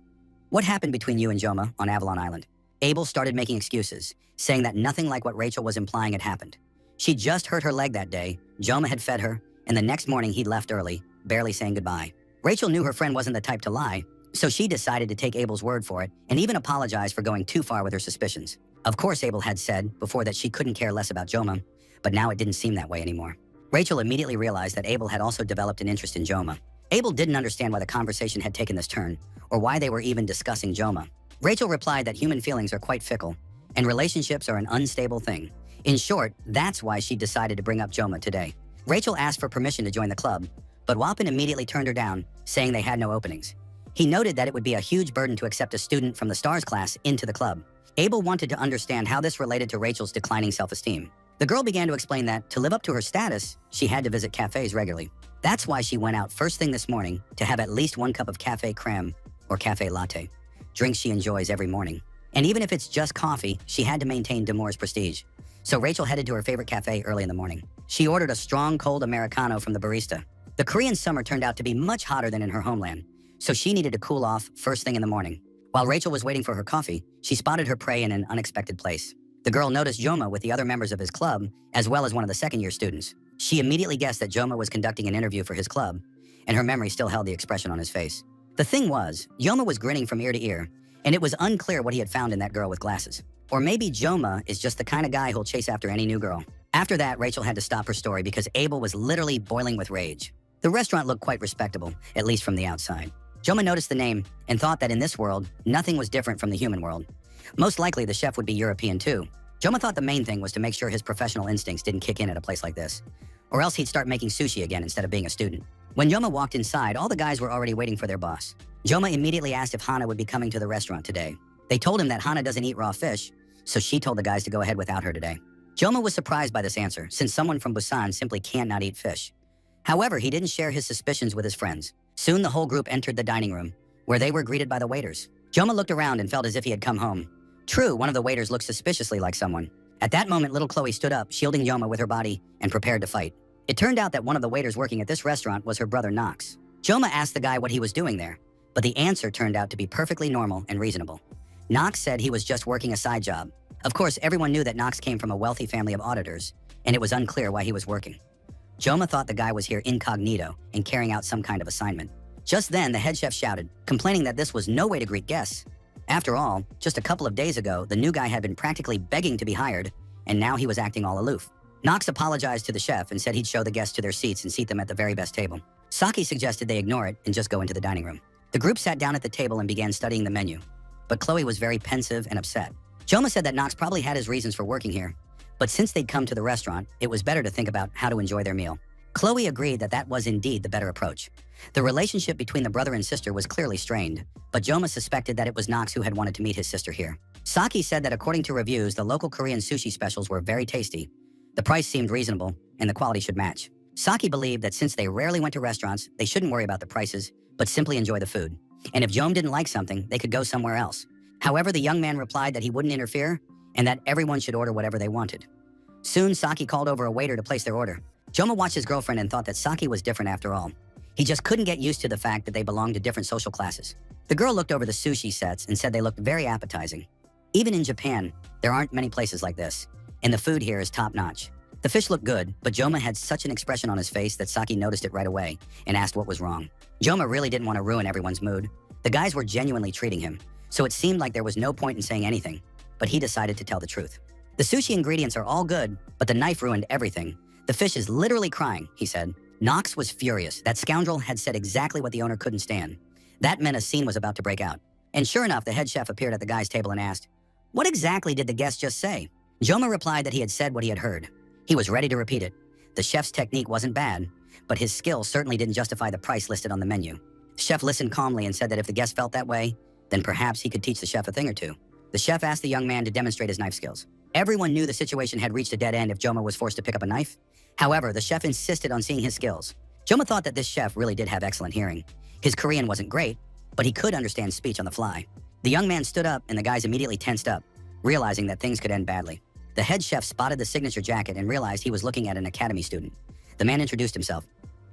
"What happened between you and Joma on Avalon Island?" Abel started making excuses, saying that nothing like what Rachel was implying had happened. She'd just hurt her leg that day, Joma had fed her, and the next morning he'd left early, barely saying goodbye. Rachel knew her friend wasn't the type to lie, so she decided to take Abel's word for it and even apologized for going too far with her suspicions. Of course, Abel had said before that she couldn't care less about Joma, but now it didn't seem that way anymore. Rachel immediately realized that Abel had also developed an interest in Joma. Abel didn't understand why the conversation had taken this turn, or why they were even discussing Joma. Rachel replied that human feelings are quite fickle, and relationships are an unstable thing. In short, that's why she decided to bring up Joma today. Rachel asked for permission to join the club, but Wapin immediately turned her down, saying they had no openings. He noted that it would be a huge burden to accept a student from the STARS class into the club. Abel wanted to understand how this related to Rachel's declining self-esteem. The girl began to explain that, to live up to her status, she had to visit cafes regularly. That's why she went out first thing this morning to have at least 1 cup of cafe creme, or cafe latte, drinks she enjoys every morning. And even if it's just coffee, she had to maintain Demore's prestige. So Rachel headed to her favorite cafe early in the morning. She ordered a strong cold Americano from the barista. The Korean summer turned out to be much hotter than in her homeland, so she needed to cool off first thing in the morning. While Rachel was waiting for her coffee, she spotted her prey in an unexpected place. The girl noticed Joma with the other members of his club, as well as one of the second-year students. She immediately guessed that Joma was conducting an interview for his club, and her memory still held the expression on his face. The thing was, Joma was grinning from ear to ear, and it was unclear what he had found in that girl with glasses. Or maybe Joma is just the kind of guy who'll chase after any new girl. After that, Rachel had to stop her story because Abel was literally boiling with rage. The restaurant looked quite respectable, at least from the outside. Joma noticed the name and thought that in this world, nothing was different from the human world. Most likely, the chef would be European too. Joma thought the main thing was to make sure his professional instincts didn't kick in at a place like this, or else he'd start making sushi again instead of being a student. When Joma walked inside, all the guys were already waiting for their boss. Joma immediately asked if Hana would be coming to the restaurant today. They told him that Hana doesn't eat raw fish, so she told the guys to go ahead without her today. Joma was surprised by this answer, since someone from Busan simply cannot eat fish. However, he didn't share his suspicions with his friends. Soon the whole group entered the dining room, where they were greeted by the waiters. Joma looked around and felt as if he had come home. True, one of the waiters looked suspiciously like someone. At that moment, little Chloe stood up, shielding Joma with her body, and prepared to fight. It turned out that one of the waiters working at this restaurant was her brother Knox. Joma asked the guy what he was doing there, but the answer turned out to be perfectly normal and reasonable. Knox said he was just working a side job. Of course, everyone knew that Knox came from a wealthy family of auditors, and it was unclear why he was working. Joma thought the guy was here incognito and carrying out some kind of assignment. Just then, the head chef shouted, complaining that this was no way to greet guests. After all, just a couple of days ago, the new guy had been practically begging to be hired, and now he was acting all aloof. Knox apologized to the chef and said he'd show the guests to their seats and seat them at the very best table. Saki suggested they ignore it and just go into the dining room. The group sat down at the table and began studying the menu, but Chloe was very pensive and upset. Joma said that Knox probably had his reasons for working here, but since they'd come to the restaurant, it was better to think about how to enjoy their meal. Chloe agreed that that was indeed the better approach. The relationship between the brother and sister was clearly strained, but Joma suspected that it was Knox who had wanted to meet his sister here. Saki said that according to reviews, the local Korean sushi specials were very tasty. The price seemed reasonable, and the quality should match. Saki believed that since they rarely went to restaurants, they shouldn't worry about the prices, but simply enjoy the food. And if Jom didn't like something, they could go somewhere else. However, the young man replied that he wouldn't interfere, and that everyone should order whatever they wanted. Soon, Saki called over a waiter to place their order. Joma watched his girlfriend and thought that Saki was different after all. He just couldn't get used to the fact that they belonged to different social classes. The girl looked over the sushi sets and said they looked very appetizing. Even in Japan, there aren't many places like this, and the food here is top-notch. The fish looked good, but Joma had such an expression on his face that Saki noticed it right away and asked what was wrong. Joma really didn't want to ruin everyone's mood. The guys were genuinely treating him, so it seemed like there was no point in saying anything, but he decided to tell the truth. The sushi ingredients are all good, but the knife ruined everything. The fish is literally crying, he said. Knox was furious. That scoundrel had said exactly what the owner couldn't stand. That meant a scene was about to break out. And sure enough, the head chef appeared at the guy's table and asked, "What exactly did the guest just say?" Joma replied that he had said what he had heard. He was ready to repeat it. The chef's technique wasn't bad, but his skill certainly didn't justify the price listed on the menu. The chef listened calmly and said that if the guest felt that way, then perhaps he could teach the chef a thing or two. The chef asked the young man to demonstrate his knife skills. Everyone knew the situation had reached a dead end if Joma was forced to pick up a knife. However, the chef insisted on seeing his skills. Joma thought that this chef really did have excellent hearing. His Korean wasn't great, but he could understand speech on the fly. The young man stood up and the guys immediately tensed up, realizing that things could end badly. The head chef spotted the signature jacket and realized he was looking at an academy student. The man introduced himself.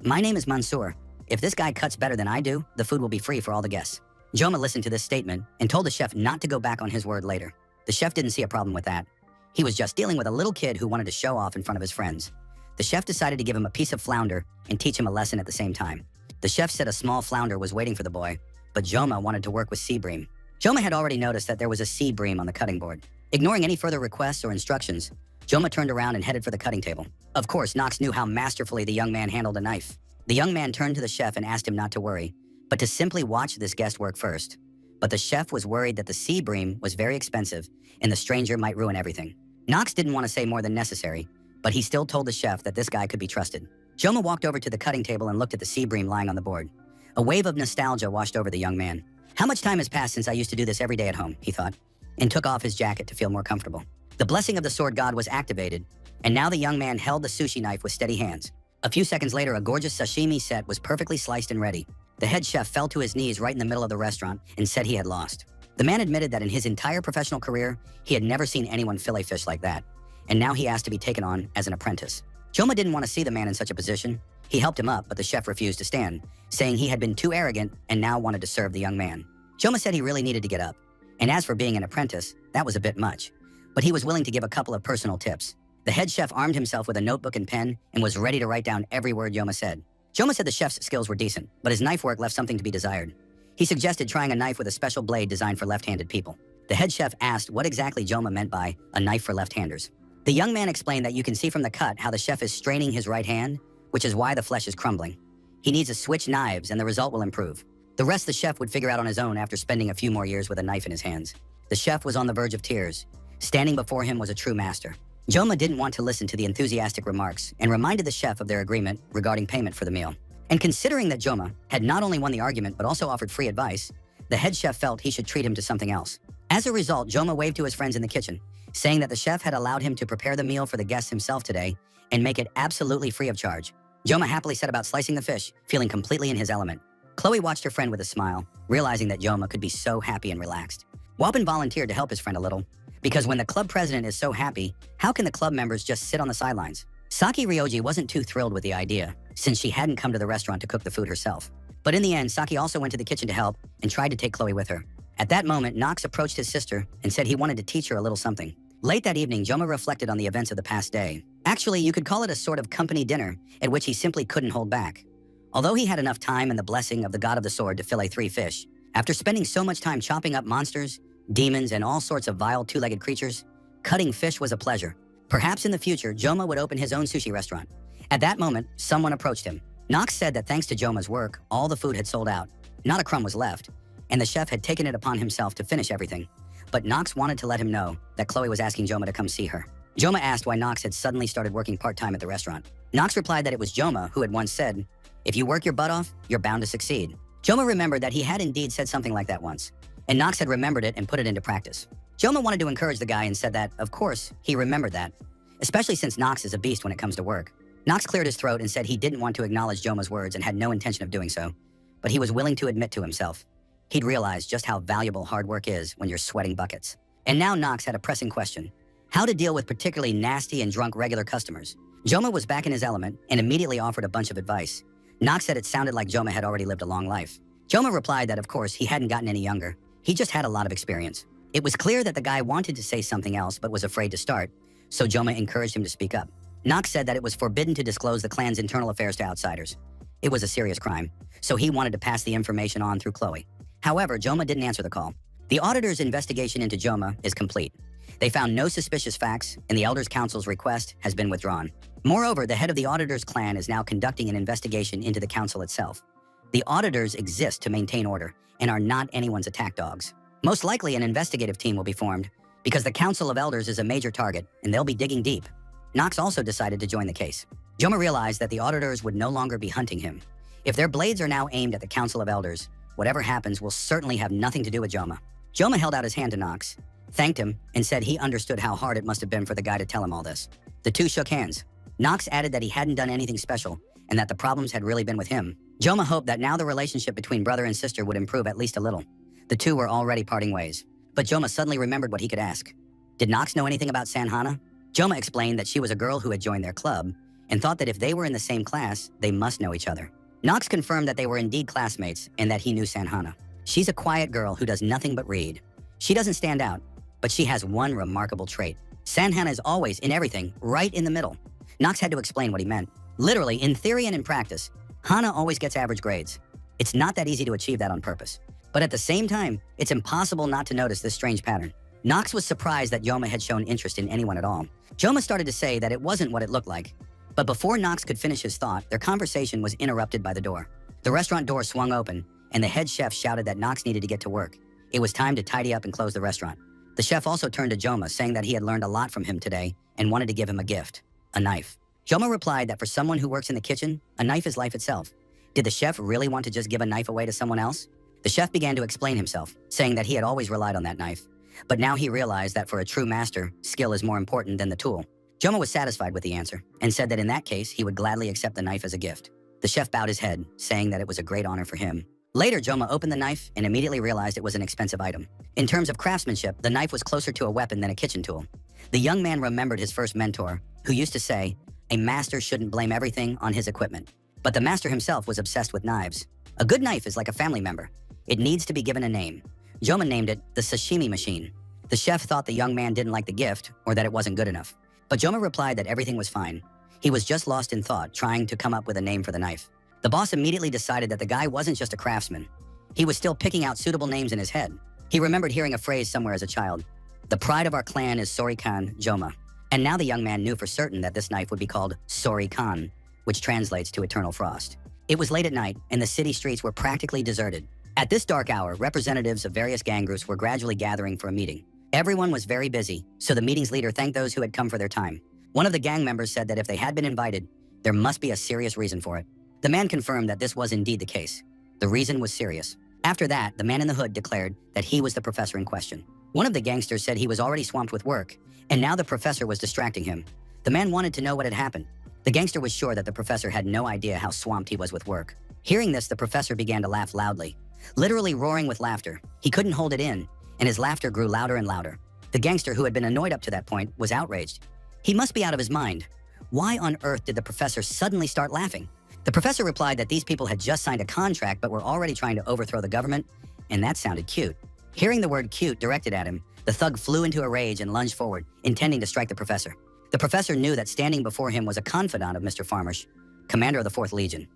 "My name is Mansoor. If this guy cuts better than I do, the food will be free for all the guests." Joma listened to this statement and told the chef not to go back on his word later. The chef didn't see a problem with that. He was just dealing with a little kid who wanted to show off in front of his friends. The chef decided to give him a piece of flounder and teach him a lesson at the same time. The chef said a small flounder was waiting for the boy, but Joma wanted to work with sea bream. Joma had already noticed that there was a sea bream on the cutting board. Ignoring any further requests or instructions, Joma turned around and headed for the cutting table. Of course, Knox knew how masterfully the young man handled a knife. The young man turned to the chef and asked him not to worry, but to simply watch this guest work first. But the chef was worried that the sea bream was very expensive and the stranger might ruin everything. Knox didn't want to say more than necessary, but he still told the chef that this guy could be trusted. Joma walked over to the cutting table and looked at the sea bream lying on the board. A wave of nostalgia washed over the young man. "How much time has passed since I used to do this every day at home," he thought, and took off his jacket to feel more comfortable. The blessing of the sword god was activated, and now the young man held the sushi knife with steady hands. A few seconds later, a gorgeous sashimi set was perfectly sliced and ready. The head chef fell to his knees right in the middle of the restaurant and said he had lost. The man admitted that in his entire professional career, he had never seen anyone fillet fish like that, and now he asked to be taken on as an apprentice. Joma didn't want to see the man in such a position. He helped him up, but the chef refused to stand, saying he had been too arrogant and now wanted to serve the young man. Joma said he really needed to get up, and as for being an apprentice, that was a bit much, but he was willing to give a couple of personal tips. The head chef armed himself with a notebook and pen and was ready to write down every word Joma said. Joma said the chef's skills were decent, but his knife work left something to be desired. He suggested trying a knife with a special blade designed for left-handed people. The head chef asked what exactly Joma meant by a knife for left-handers. The young man explained that you can see from the cut how the chef is straining his right hand, which is why the flesh is crumbling. He needs to switch knives and the result will improve. The rest the chef would figure out on his own after spending a few more years with a knife in his hands. The chef was on the verge of tears. Standing before him was a true master. Joma didn't want to listen to the enthusiastic remarks and reminded the chef of their agreement regarding payment for the meal. And considering that Joma had not only won the argument but also offered free advice, the head chef felt he should treat him to something else. As a result, Joma waved to his friends in the kitchen, saying that the chef had allowed him to prepare the meal for the guests himself today and make it absolutely free of charge. Joma happily set about slicing the fish, feeling completely in his element. Chloe watched her friend with a smile, realizing that Joma could be so happy and relaxed. Wapin volunteered to help his friend a little, because when the club president is so happy, how can the club members just sit on the sidelines? Saki Ryoji wasn't too thrilled with the idea, since she hadn't come to the restaurant to cook the food herself. But in the end, Saki also went to the kitchen to help and tried to take Chloe with her. At that moment, Knox approached his sister and said he wanted to teach her a little something. Late that evening, Joma reflected on the events of the past day. Actually, you could call it a sort of company dinner at which he simply couldn't hold back. Although he had enough time and the blessing of the god of the sword to fillet 3 fish, after spending so much time chopping up monsters, demons, and all sorts of vile two-legged creatures, cutting fish was a pleasure. Perhaps in the future, Joma would open his own sushi restaurant. At that moment, someone approached him. Knox said that thanks to Joma's work, all the food had sold out. Not a crumb was left, and the chef had taken it upon himself to finish everything. But Knox wanted to let him know that Chloe was asking Joma to come see her. Joma asked why Knox had suddenly started working part-time at the restaurant. Knox replied that it was Joma who had once said, "If you work your butt off, you're bound to succeed." Joma remembered that he had indeed said something like that once, and Knox had remembered it and put it into practice. Joma wanted to encourage the guy and said that, of course, he remembered that, especially since Knox is a beast when it comes to work. Knox cleared his throat and said he didn't want to acknowledge Joma's words and had no intention of doing so, but he was willing to admit to himself. He'd realized just how valuable hard work is when you're sweating buckets. And now Knox had a pressing question: how to deal with particularly nasty and drunk regular customers. Joma was back in his element and immediately offered a bunch of advice. Knox said it sounded like Joma had already lived a long life. Joma replied that of course he hadn't gotten any younger. He just had a lot of experience. It was clear that the guy wanted to say something else but was afraid to start, so Joma encouraged him to speak up. Knox said that it was forbidden to disclose the clan's internal affairs to outsiders. It was a serious crime, so he wanted to pass the information on through Chloe. However, Joma didn't answer the call. The auditor's investigation into Joma is complete. They found no suspicious facts, and the Elders' Council's request has been withdrawn. Moreover, the head of the Auditor's clan is now conducting an investigation into the council itself. The auditors exist to maintain order and are not anyone's attack dogs. Most likely, an investigative team will be formed because the Council of Elders is a major target, and they'll be digging deep. Knox also decided to join the case. Joma realized that the auditors would no longer be hunting him. If their blades are now aimed at the Council of Elders, whatever happens will certainly have nothing to do with Joma. Joma held out his hand to Knox, thanked him, and said he understood how hard it must have been for the guy to tell him all this. The two shook hands. Knox added that he hadn't done anything special and that the problems had really been with him. Joma hoped that now the relationship between brother and sister would improve at least a little. The two were already parting ways. But Joma suddenly remembered what he could ask. Did Knox know anything about Sanhana? Joma explained that she was a girl who had joined their club and thought that if they were in the same class, they must know each other. Knox confirmed that they were indeed classmates and that he knew Sanhana. She's a quiet girl who does nothing but read. She doesn't stand out, but she has one remarkable trait. Sanhana is always, in everything, right in the middle. Knox had to explain what he meant. Literally, in theory and in practice, Hana always gets average grades. It's not that easy to achieve that on purpose. But at the same time, it's impossible not to notice this strange pattern. Knox was surprised that Joma had shown interest in anyone at all. Joma started to say that it wasn't what it looked like. But before Knox could finish his thought, their conversation was interrupted by the door. The restaurant door swung open, and the head chef shouted that Knox needed to get to work. It was time to tidy up and close the restaurant. The chef also turned to Joma, saying that he had learned a lot from him today and wanted to give him a gift, a knife. Joma replied that for someone who works in the kitchen, a knife is life itself. Did the chef really want to just give a knife away to someone else? The chef began to explain himself, saying that he had always relied on that knife. But now he realized that for a true master, skill is more important than the tool. Joma was satisfied with the answer and said that in that case, he would gladly accept the knife as a gift. The chef bowed his head, saying that it was a great honor for him. Later, Joma opened the knife and immediately realized it was an expensive item. In terms of craftsmanship, the knife was closer to a weapon than a kitchen tool. The young man remembered his first mentor, who used to say, a master shouldn't blame everything on his equipment. But the master himself was obsessed with knives. A good knife is like a family member. It needs to be given a name. Joma named it the sashimi machine. The chef thought the young man didn't like the gift or that it wasn't good enough. But Joma replied that everything was fine. He was just lost in thought, trying to come up with a name for the knife. The boss immediately decided that the guy wasn't just a craftsman. He was still picking out suitable names in his head. He remembered hearing a phrase somewhere as a child. The pride of our clan is Sori-kan Joma. And now the young man knew for certain that this knife would be called Sori-kan, which translates to eternal frost. It was late at night, and the city streets were practically deserted. At this dark hour, representatives of various gang groups were gradually gathering for a meeting. Everyone was very busy, so the meeting's leader thanked those who had come for their time. One of the gang members said that if they had been invited, there must be a serious reason for it. The man confirmed that this was indeed the case. The reason was serious. After that, the man in the hood declared that he was the professor in question. One of the gangsters said he was already swamped with work, and now the professor was distracting him. The man wanted to know what had happened. The gangster was sure that the professor had no idea how swamped he was with work. Hearing this, the professor began to laugh loudly, literally roaring with laughter. He couldn't hold it in, and his laughter grew louder and louder. The gangster, who had been annoyed up to that point, was outraged. He must be out of his mind. Why on earth did the professor suddenly start laughing? The professor replied that these people had just signed a contract but were already trying to overthrow the government, and that sounded cute. Hearing the word cute directed at him, the thug flew into a rage and lunged forward, intending to strike the professor. The professor knew that standing before him was a confidant of Mr. Farmersh, commander of the 4th Legion.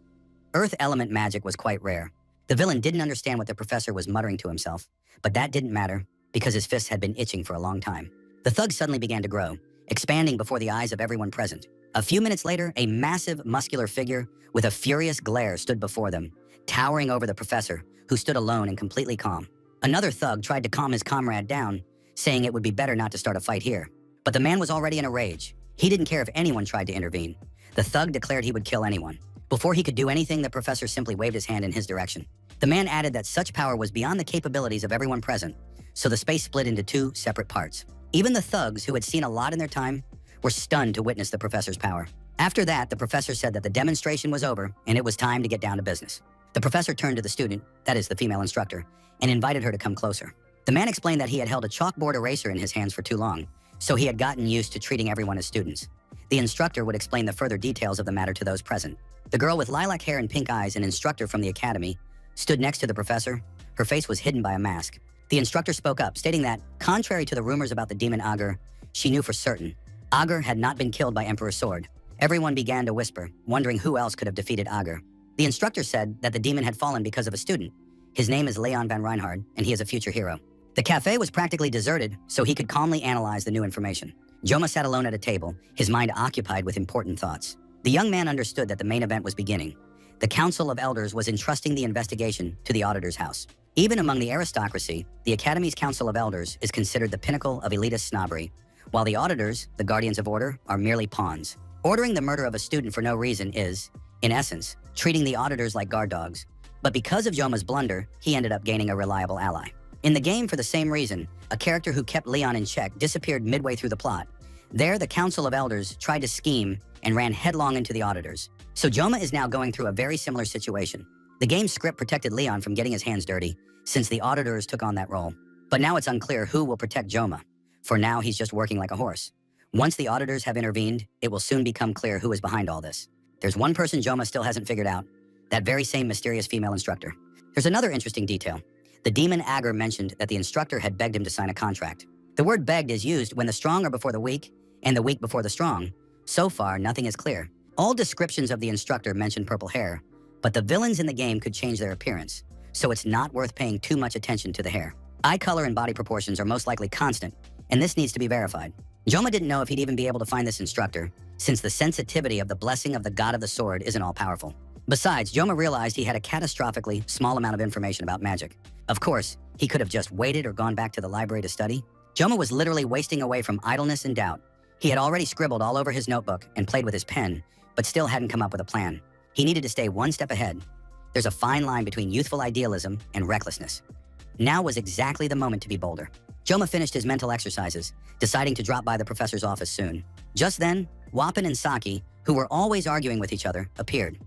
Earth element magic was quite rare. The villain didn't understand what the professor was muttering to himself, but that didn't matter because his fists had been itching for a long time. The thug suddenly began to grow, expanding before the eyes of everyone present. A few minutes later, a massive, muscular figure with a furious glare stood before them, towering over the professor, who stood alone and completely calm. Another thug tried to calm his comrade down, saying it would be better not to start a fight here. But the man was already in a rage. He didn't care if anyone tried to intervene. The thug declared he would kill anyone. Before he could do anything, the professor simply waved his hand in his direction. The man added that such power was beyond the capabilities of everyone present, so the space split into 2 separate parts. Even the thugs, who had seen a lot in their time, were stunned to witness the professor's power. After that, the professor said that the demonstration was over and it was time to get down to business. The professor turned to the student, that is the female instructor, and invited her to come closer. The man explained that he had held a chalkboard eraser in his hands for too long, so he had gotten used to treating everyone as students. The instructor would explain the further details of the matter to those present. The girl with lilac hair and pink eyes, an instructor from the academy, stood next to the professor. Her face was hidden by a mask. The instructor spoke up, stating that, contrary to the rumors about the demon Agur, she knew for certain Agur had not been killed by Emperor's sword. Everyone began to whisper, wondering who else could have defeated Agur. The instructor said that the demon had fallen because of a student. His name is Leon van Reinhard, and he is a future hero. The cafe was practically deserted, so he could calmly analyze the new information. Joma sat alone at a table, his mind occupied with important thoughts. The young man understood that the main event was beginning. The Council of Elders was entrusting the investigation to the auditor's house. Even among the aristocracy, the Academy's Council of Elders is considered the pinnacle of elitist snobbery, while the auditors, the guardians of order, are merely pawns. Ordering the murder of a student for no reason is, in essence, treating the auditors like guard dogs. But because of Joma's blunder, he ended up gaining a reliable ally. In the game, for the same reason, a character who kept Leon in check disappeared midway through the plot. There, the Council of Elders tried to scheme and ran headlong into the auditors. So Joma is now going through a very similar situation. The game's script protected Leon from getting his hands dirty, since the auditors took on that role. But now it's unclear who will protect Joma. For now, he's just working like a horse. Once the auditors have intervened, it will soon become clear who is behind all this. There's one person Joma still hasn't figured out, that very same mysterious female instructor. There's another interesting detail. The demon Agur mentioned that the instructor had begged him to sign a contract. The word begged is used when the strong are before the weak, and the weak before the strong. So far, nothing is clear. All descriptions of the instructor mention purple hair, but the villains in the game could change their appearance, so it's not worth paying too much attention to the hair. Eye color and body proportions are most likely constant, and this needs to be verified. Joma didn't know if he'd even be able to find this instructor, since the sensitivity of the blessing of the god of the sword isn't all powerful. Besides, Joma realized he had a catastrophically small amount of information about magic. Of course, he could have just waited or gone back to the library to study. Joma was literally wasting away from idleness and doubt. He had already scribbled all over his notebook and played with his pen, but still hadn't come up with a plan. He needed to stay one step ahead. There's a fine line between youthful idealism and recklessness. Now was exactly the moment to be bolder. Joma finished his mental exercises, deciding to drop by the professor's office soon. Just then, Wapan and Saki, who were always arguing with each other, appeared.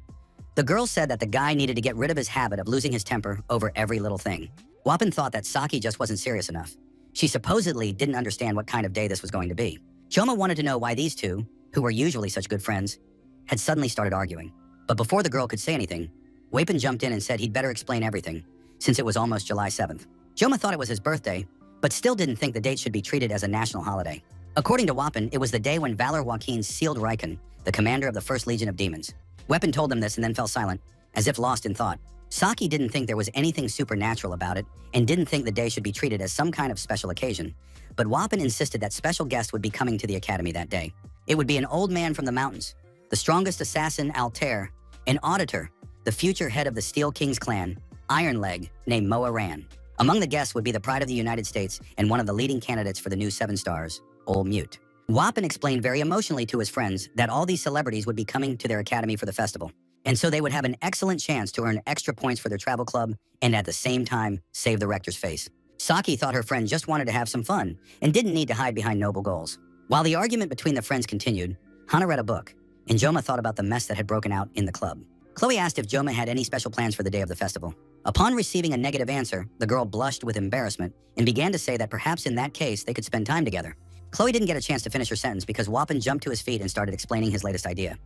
The girl said that the guy needed to get rid of his habit of losing his temper over every little thing. Wapan thought that Saki just wasn't serious enough. She supposedly didn't understand what kind of day this was going to be. Joma wanted to know why these two, who were usually such good friends, had suddenly started arguing. But before the girl could say anything, Wapan jumped in and said he'd better explain everything, since it was almost July 7th. Joma thought it was his birthday, but still didn't think the date should be treated as a national holiday. According to Wapan, it was the day when Valor Joaquin sealed Raiken, the commander of the 1st Legion of Demons. Wapan told them this and then fell silent, as if lost in thought. Saki didn't think there was anything supernatural about it and didn't think the day should be treated as some kind of special occasion, but Wapan insisted that special guests would be coming to the academy that day. It would be an old man from the mountains, the strongest assassin Altair, an auditor, the future head of the Steel King's clan, Iron Leg, named Moa Ran. Among the guests would be the pride of the United States and one of the leading candidates for the new 7 stars, Ol Mute. Wapan explained very emotionally to his friends that all these celebrities would be coming to their academy for the festival. And so they would have an excellent chance to earn extra points for their travel club and at the same time save the rector's face. Saki thought her friend just wanted to have some fun and didn't need to hide behind noble goals. While the argument between the friends continued, Hana read a book, and Joma thought about the mess that had broken out in the club. Chloe asked if Joma had any special plans for the day of the festival. Upon receiving a negative answer, the girl blushed with embarrassment and began to say that perhaps in that case they could spend time together. Chloe didn't get a chance to finish her sentence because Wapan jumped to his feet and started explaining his latest idea.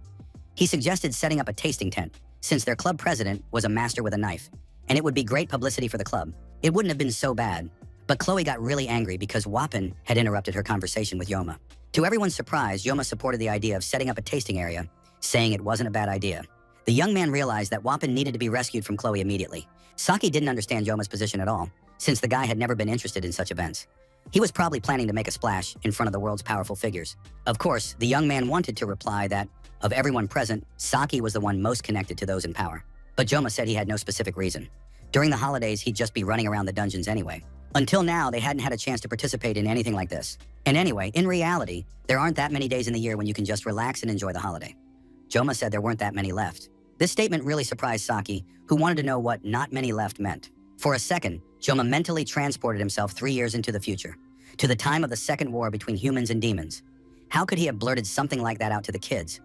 He suggested setting up a tasting tent, since their club president was a master with a knife, and it would be great publicity for the club. It wouldn't have been so bad. But Chloe got really angry because Wapan had interrupted her conversation with Yoma. To everyone's surprise, Yoma supported the idea of setting up a tasting area, saying it wasn't a bad idea. The young man realized that Wapan needed to be rescued from Chloe immediately. Saki didn't understand Yoma's position at all, since the guy had never been interested in such events. He was probably planning to make a splash in front of the world's powerful figures. Of course, the young man wanted to reply that, of everyone present, Saki was the one most connected to those in power. But Joma said he had no specific reason. During the holidays, he'd just be running around the dungeons anyway. Until now, they hadn't had a chance to participate in anything like this. And anyway, in reality, there aren't that many days in the year when you can just relax and enjoy the holiday. Joma said there weren't that many left. This statement really surprised Saki, who wanted to know what not many left meant. For a second, Joma mentally transported himself 3 years into the future, to the time of the second war between humans and demons. How could he have blurted something like that out to the kids?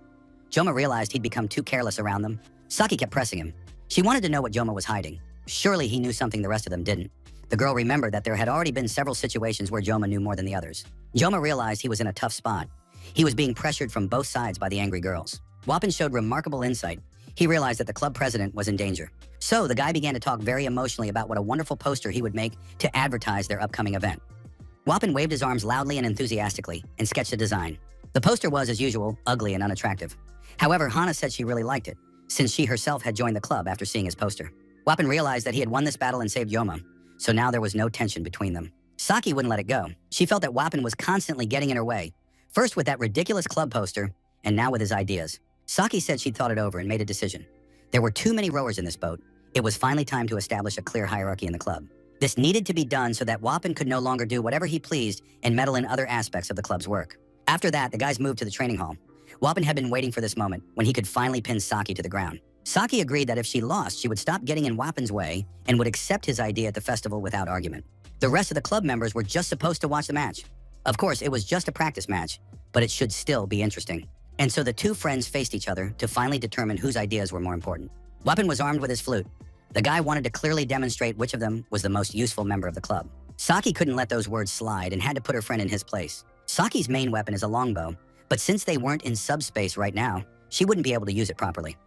Joma realized he'd become too careless around them. Saki kept pressing him. She wanted to know what Joma was hiding. Surely he knew something the rest of them didn't. The girl remembered that there had already been several situations where Joma knew more than the others. Joma realized he was in a tough spot. He was being pressured from both sides by the angry girls. Wapan showed remarkable insight. He realized that the club president was in danger. So the guy began to talk very emotionally about what a wonderful poster he would make to advertise their upcoming event. Wapan waved his arms loudly and enthusiastically and sketched a design. The poster was, as usual, ugly and unattractive. However, Hana said she really liked it, since she herself had joined the club after seeing his poster. Wapan realized that he had won this battle and saved Yoma, so now there was no tension between them. Saki wouldn't let it go. She felt that Wapan was constantly getting in her way, first with that ridiculous club poster, and now with his ideas. Saki said she'd thought it over and made a decision. There were too many rowers in this boat. It was finally time to establish a clear hierarchy in the club. This needed to be done so that Wapan could no longer do whatever he pleased and meddle in other aspects of the club's work. After that, the guys moved to the training hall. Wapan had been waiting for this moment when he could finally pin Saki to the ground. Saki agreed that if she lost, she would stop getting in Wapan's way and would accept his idea at the festival without argument. The rest of the club members were just supposed to watch the match. Of course, it was just a practice match, but it should still be interesting. And so the two friends faced each other to finally determine whose ideas were more important. Wapan was armed with his flute. The guy wanted to clearly demonstrate which of them was the most useful member of the club. Saki couldn't let those words slide and had to put her friend in his place. Saki's main weapon is a longbow, but since they weren't in subspace right now, she wouldn't be able to use it properly.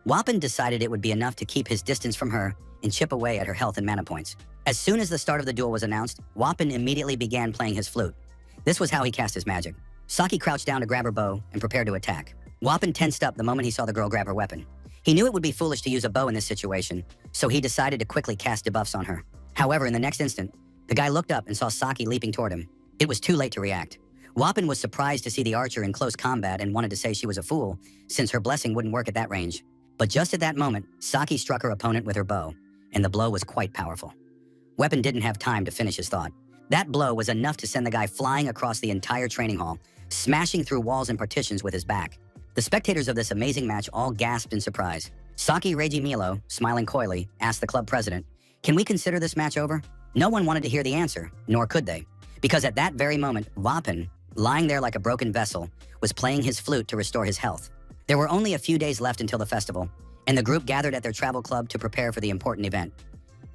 Wapan decided it would be enough to keep his distance from her and chip away at her health and mana points. As soon as the start of the duel was announced, Wapan immediately began playing his flute. This was how he cast his magic. Saki crouched down to grab her bow and prepared to attack. Wapan tensed up the moment he saw the girl grab her weapon. He knew it would be foolish to use a bow in this situation, so he decided to quickly cast debuffs on her. However, in the next instant, the guy looked up and saw Saki leaping toward him. It was too late to react. Wapan was surprised to see the archer in close combat and wanted to say she was a fool, since her blessing wouldn't work at that range. But just at that moment, Saki struck her opponent with her bow, and the blow was quite powerful. Wapan didn't have time to finish his thought. That blow was enough to send the guy flying across the entire training hall, smashing through walls and partitions with his back. The spectators of this amazing match all gasped in surprise. Saki Reiji Milo, smiling coyly, asked the club president, "Can we consider this match over?" No one wanted to hear the answer, nor could they, because at that very moment, Wapan, lying there like a broken vessel, was playing his flute to restore his health. There were only a few days left until the festival, and the group gathered at their travel club to prepare for the important event.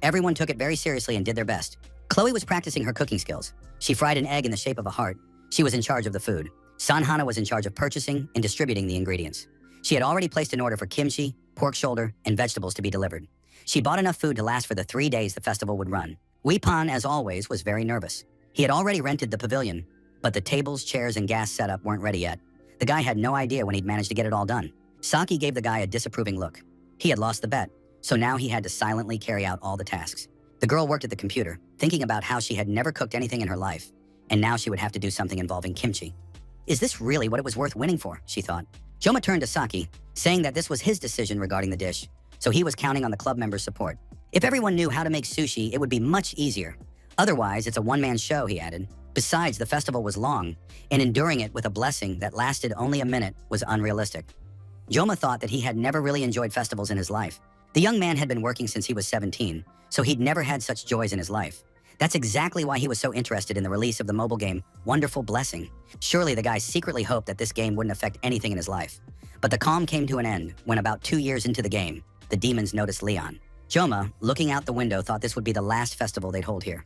Everyone took it very seriously and did their best. Chloe was practicing her cooking skills. She fried an egg in the shape of a heart. She was in charge of the food. Sanhana was in charge of purchasing and distributing the ingredients. She had already placed an order for kimchi, pork shoulder, and vegetables to be delivered. She bought enough food to last for the 3 days the festival would run. Weepan, as always, was very nervous. He had already rented the pavilion, but the tables, chairs, and gas setup weren't ready yet. The guy had no idea when he'd managed to get it all done. Saki gave the guy a disapproving look. He had lost the bet, so now he had to silently carry out all the tasks. The girl worked at the computer, thinking about how she had never cooked anything in her life, and now she would have to do something involving kimchi. Is this really what it was worth winning for, she thought. Joma turned to Saki, saying that this was his decision regarding the dish, so he was counting on the club members' support. If everyone knew how to make sushi, it would be much easier. Otherwise, it's a one-man show, he added. Besides, the festival was long, and enduring it with a blessing that lasted only a minute was unrealistic. Joma thought that he had never really enjoyed festivals in his life. The young man had been working since he was 17, so he'd never had such joys in his life. That's exactly why he was so interested in the release of the mobile game, Wonderful Blessing. Surely the guy secretly hoped that this game wouldn't affect anything in his life. But the calm came to an end when about 2 years into the game, the demons noticed Leon. Joma, looking out the window, thought this would be the last festival they'd hold here.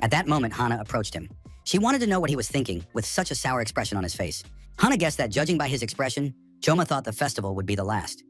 At that moment, Hana approached him. She wanted to know what he was thinking with such a sour expression on his face. Hana guessed that judging by his expression, Joma thought the festival would be the last.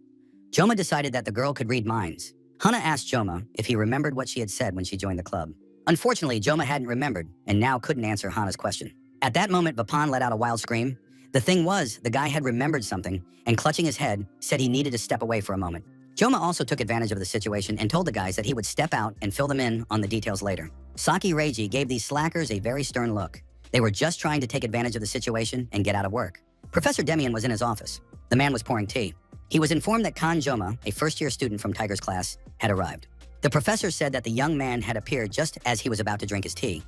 Joma decided that the girl could read minds. Hana asked Joma if he remembered what she had said when she joined the club. Unfortunately, Joma hadn't remembered and now couldn't answer Hana's question. At that moment, Vapan let out a wild scream. The thing was, the guy had remembered something and, clutching his head, said he needed to step away for a moment. Joma also took advantage of the situation and told the guys that he would step out and fill them in on the details later. Saki Reiji gave these slackers a very stern look. They were just trying to take advantage of the situation and get out of work. Professor Demian was in his office. The man was pouring tea. He was informed that Kan Joma, a first-year student from Tiger's class, had arrived. The professor said that the young man had appeared just as he was about to drink his tea.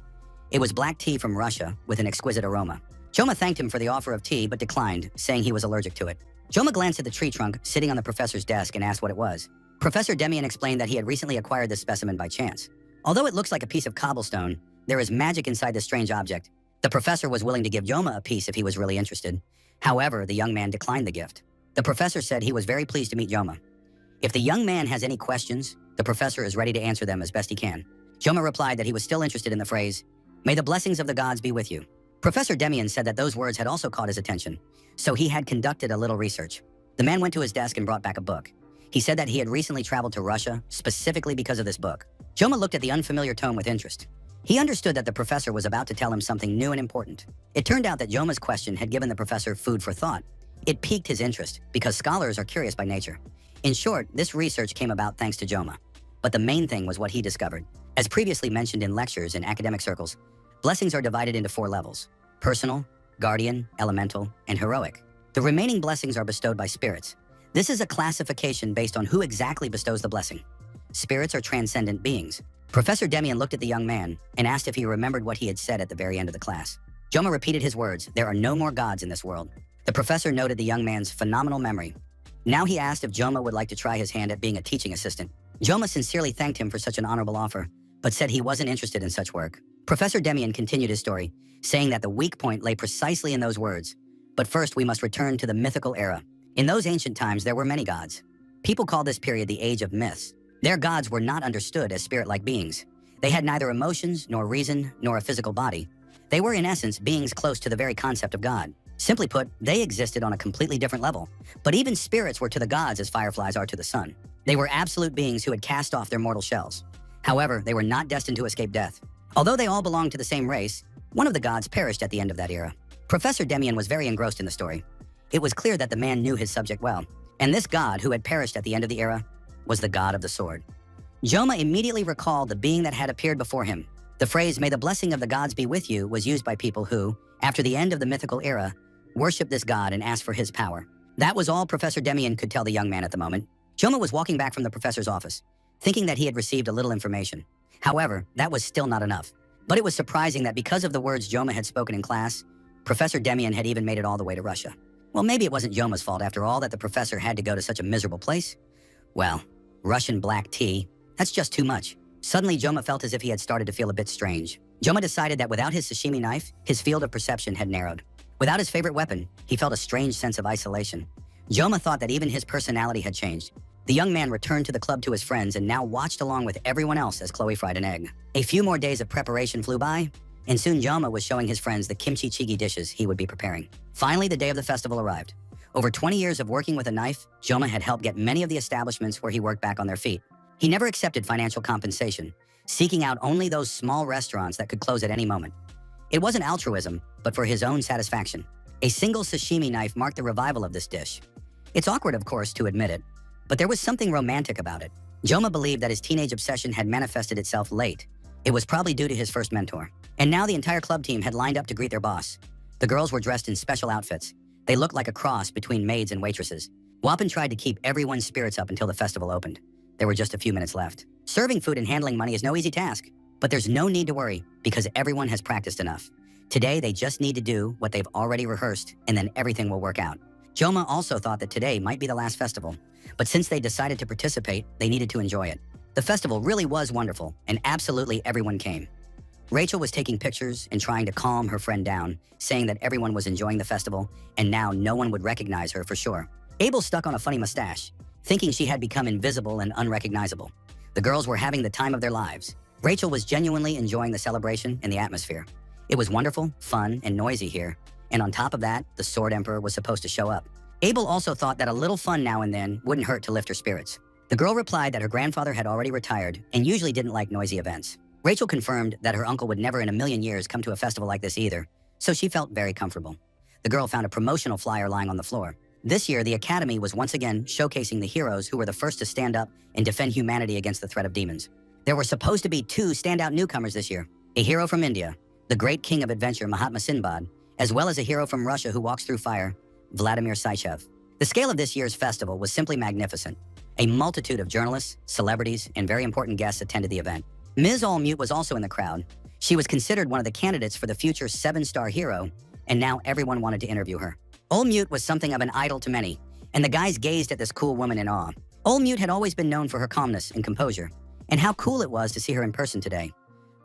It was black tea from Russia with an exquisite aroma. Joma thanked him for the offer of tea but declined, saying he was allergic to it. Joma glanced at the tree trunk sitting on the professor's desk and asked what it was. Professor Demian explained that he had recently acquired this specimen by chance. Although it looks like a piece of cobblestone, there is magic inside this strange object. The professor was willing to give Joma a piece if he was really interested. However, the young man declined the gift. The professor said he was very pleased to meet Joma. If the young man has any questions, the professor is ready to answer them as best he can. Joma replied that he was still interested in the phrase, "May the blessings of the gods be with you." Professor Demian said that those words had also caught his attention, so he had conducted a little research. The man went to his desk and brought back a book. He said that he had recently traveled to Russia specifically because of this book. Joma looked at the unfamiliar tome with interest. He understood that the professor was about to tell him something new and important. It turned out that Joma's question had given the professor food for thought. It piqued his interest because scholars are curious by nature. In short, this research came about thanks to Joma. But the main thing was what he discovered. As previously mentioned in lectures in academic circles, blessings are divided into 4 levels: personal, guardian, elemental, and heroic. The remaining blessings are bestowed by spirits. This is a classification based on who exactly bestows the blessing. Spirits are transcendent beings. Professor Demian looked at the young man and asked if he remembered what he had said at the very end of the class. Joma repeated his words, "There are no more gods in this world." The professor noted the young man's phenomenal memory. Now he asked if Joma would like to try his hand at being a teaching assistant. Joma sincerely thanked him for such an honorable offer, but said he wasn't interested in such work. Professor Demian continued his story, saying that the weak point lay precisely in those words. But first, we must return to the mythical era. In those ancient times, there were many gods. People call this period the Age of Myths. Their gods were not understood as spirit-like beings. They had neither emotions, nor reason, nor a physical body. They were, in essence, beings close to the very concept of God. Simply put, they existed on a completely different level. But even spirits were to the gods as fireflies are to the sun. They were absolute beings who had cast off their mortal shells. However, they were not destined to escape death. Although they all belonged to the same race, one of the gods perished at the end of that era. Professor Demian was very engrossed in the story. It was clear that the man knew his subject well. And this god, who had perished at the end of the era, was the god of the sword. Joma immediately recalled the being that had appeared before him. The phrase, "May the blessing of the gods be with you," was used by people who, after the end of the mythical era, worshipped this god and asked for his power. That was all Professor Demian could tell the young man at the moment. Joma was walking back from the professor's office, thinking that he had received a little information. However, that was still not enough. But it was surprising that because of the words Joma had spoken in class, Professor Demian had even made it all the way to Russia. Well, maybe it wasn't Joma's fault after all that the professor had to go to such a miserable place. Well, Russian black tea, that's just too much. Suddenly, Joma felt as if he had started to feel a bit strange. Joma decided that without his sashimi knife, his field of perception had narrowed. Without his favorite weapon, he felt a strange sense of isolation. Joma thought that even his personality had changed. The young man returned to the club to his friends and now watched along with everyone else as Chloe fried an egg. A few more days of preparation flew by, and soon Joma was showing his friends the kimchi chigi dishes he would be preparing. Finally, the day of the festival arrived. Over 20 years of working with a knife, Joma had helped get many of the establishments where he worked back on their feet. He never accepted financial compensation, seeking out only those small restaurants that could close at any moment. It wasn't altruism, but for his own satisfaction. A single sashimi knife marked the revival of this dish. It's awkward, of course, to admit it, but there was something romantic about it. Joma believed that his teenage obsession had manifested itself late. It was probably due to his first mentor. And now the entire club team had lined up to greet their boss. The girls were dressed in special outfits. They looked like a cross between maids and waitresses. Wapan tried to keep everyone's spirits up until the festival opened. There were just a few minutes left. Serving food and handling money is no easy task, but there's no need to worry because everyone has practiced enough. Today, they just need to do what they've already rehearsed, and then everything will work out. Joma also thought that today might be the last festival, but since they decided to participate, they needed to enjoy it. The festival really was wonderful, and absolutely everyone came. Rachel was taking pictures and trying to calm her friend down, saying that everyone was enjoying the festival and now no one would recognize her for sure. Abel stuck on a funny mustache, thinking she had become invisible and unrecognizable. The girls were having the time of their lives. Rachel was genuinely enjoying the celebration and the atmosphere. It was wonderful, fun, and noisy here, and on top of that, the Sword Emperor was supposed to show up. Abel also thought that a little fun now and then wouldn't hurt to lift her spirits. The girl replied that her grandfather had already retired and usually didn't like noisy events. Rachel confirmed that her uncle would never in a million years come to a festival like this either, so she felt very comfortable. The girl found a promotional flyer lying on the floor. This year, the Academy was once again showcasing the heroes who were the first to stand up and defend humanity against the threat of demons. There were supposed to be 2 standout newcomers this year, a hero from India, the great king of adventure Mahatma Sinbad, as well as a hero from Russia who walks through fire, Vladimir Saichev. The scale of this year's festival was simply magnificent. A multitude of journalists, celebrities, and very important guests attended the event. Ms. Allmute was also in the crowd. She was considered one of the candidates for the future 7-star hero, and now everyone wanted to interview her. Allmute was something of an idol to many, and the guys gazed at this cool woman in awe. Allmute had always been known for her calmness and composure, and how cool it was to see her in person today.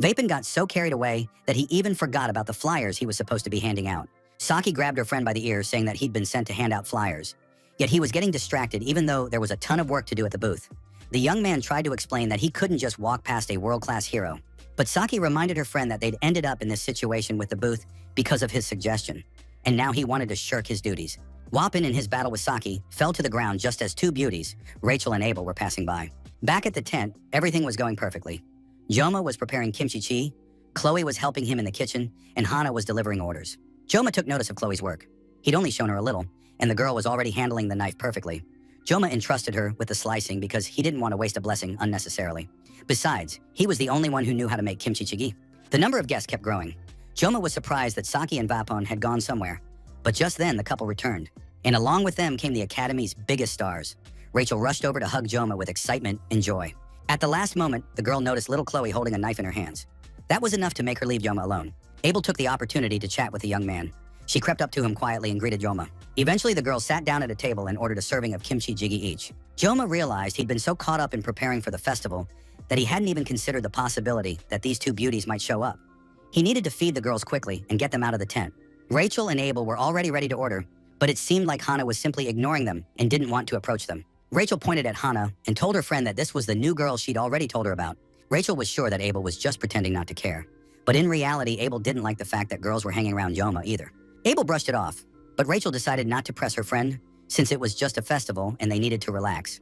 Vapin got so carried away that he even forgot about the flyers he was supposed to be handing out. Saki grabbed her friend by the ear, saying that he'd been sent to hand out flyers. Yet he was getting distracted even though there was a ton of work to do at the booth. The young man tried to explain that he couldn't just walk past a world-class hero. But Saki reminded her friend that they'd ended up in this situation with the booth because of his suggestion, and now he wanted to shirk his duties. Wapin, in his battle with Saki, fell to the ground just as 2 beauties, Rachel and Abel, were passing by. Back at the tent, everything was going perfectly. Joma was preparing kimchi chi, Chloe was helping him in the kitchen, and Hana was delivering orders. Joma took notice of Chloe's work. He'd only shown her a little, and the girl was already handling the knife perfectly. Joma entrusted her with the slicing because he didn't want to waste a blessing unnecessarily. Besides, he was the only one who knew how to make kimchi jjigae. The number of guests kept growing. Joma was surprised that Saki and Vapon had gone somewhere, but just then the couple returned, and along with them came the Academy's biggest stars. Rachel rushed over to hug Joma with excitement and joy. At the last moment, the girl noticed little Chloe holding a knife in her hands. That was enough to make her leave Joma alone. Abel took the opportunity to chat with the young man. She crept up to him quietly and greeted Joma. Eventually, the girl sat down at a table and ordered a serving of kimchi jjigae each. Joma realized he'd been so caught up in preparing for the festival that he hadn't even considered the possibility that these 2 beauties might show up. He needed to feed the girls quickly and get them out of the tent. Rachel and Abel were already ready to order, but it seemed like Hana was simply ignoring them and didn't want to approach them. Rachel pointed at Hana and told her friend that this was the new girl she'd already told her about. Rachel was sure that Abel was just pretending not to care. But in reality, Abel didn't like the fact that girls were hanging around Joma either. Abel brushed it off, but Rachel decided not to press her friend since it was just a festival and they needed to relax.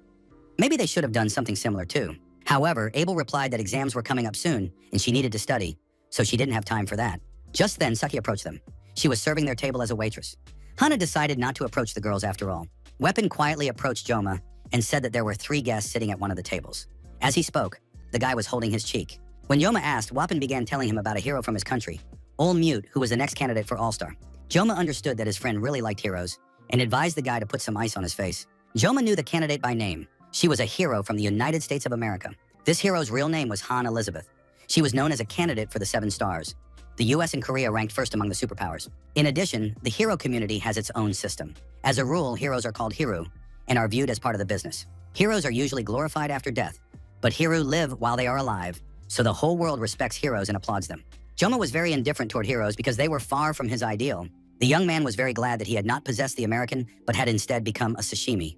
Maybe they should have done something similar too. However, Abel replied that exams were coming up soon and she needed to study, so she didn't have time for that. Just then, Saki approached them. She was serving their table as a waitress. Hana decided not to approach the girls after all. Weapon quietly approached Joma and said that there were 3 guests sitting at one of the tables. As he spoke, the guy was holding his cheek. When Joma asked, Wapin began telling him about a hero from his country, Allmute, who was the next candidate for All-Star. Joma understood that his friend really liked heroes and advised the guy to put some ice on his face. Joma knew the candidate by name. She was a hero from the United States of America. This hero's real name was Han Elizabeth. She was known as a candidate for the 7 stars. The US and Korea ranked first among the superpowers. In addition, the hero community has its own system. As a rule, heroes are called hiru and are viewed as part of the business. Heroes are usually glorified after death, but hiru live while they are alive, so the whole world respects heroes and applauds them. Joma was very indifferent toward heroes because they were far from his ideal. The young man was very glad that he had not possessed the American, but had instead become a sashimi.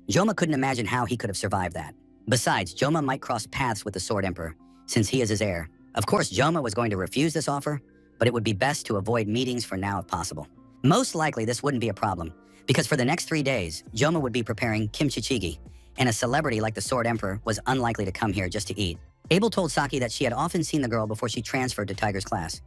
Joma couldn't imagine how he could have survived that. Besides, Joma might cross paths with the Sword Emperor, since he is his heir. Of course, Joma was going to refuse this offer, but it would be best to avoid meetings for now if possible. Most likely, this wouldn't be a problem, because for the next 3 days, Joma would be preparing kimchi jjigae, and a celebrity like the Sword Emperor was unlikely to come here just to eat. Abel told Saki that she had often seen the girl before she transferred to Tiger's class.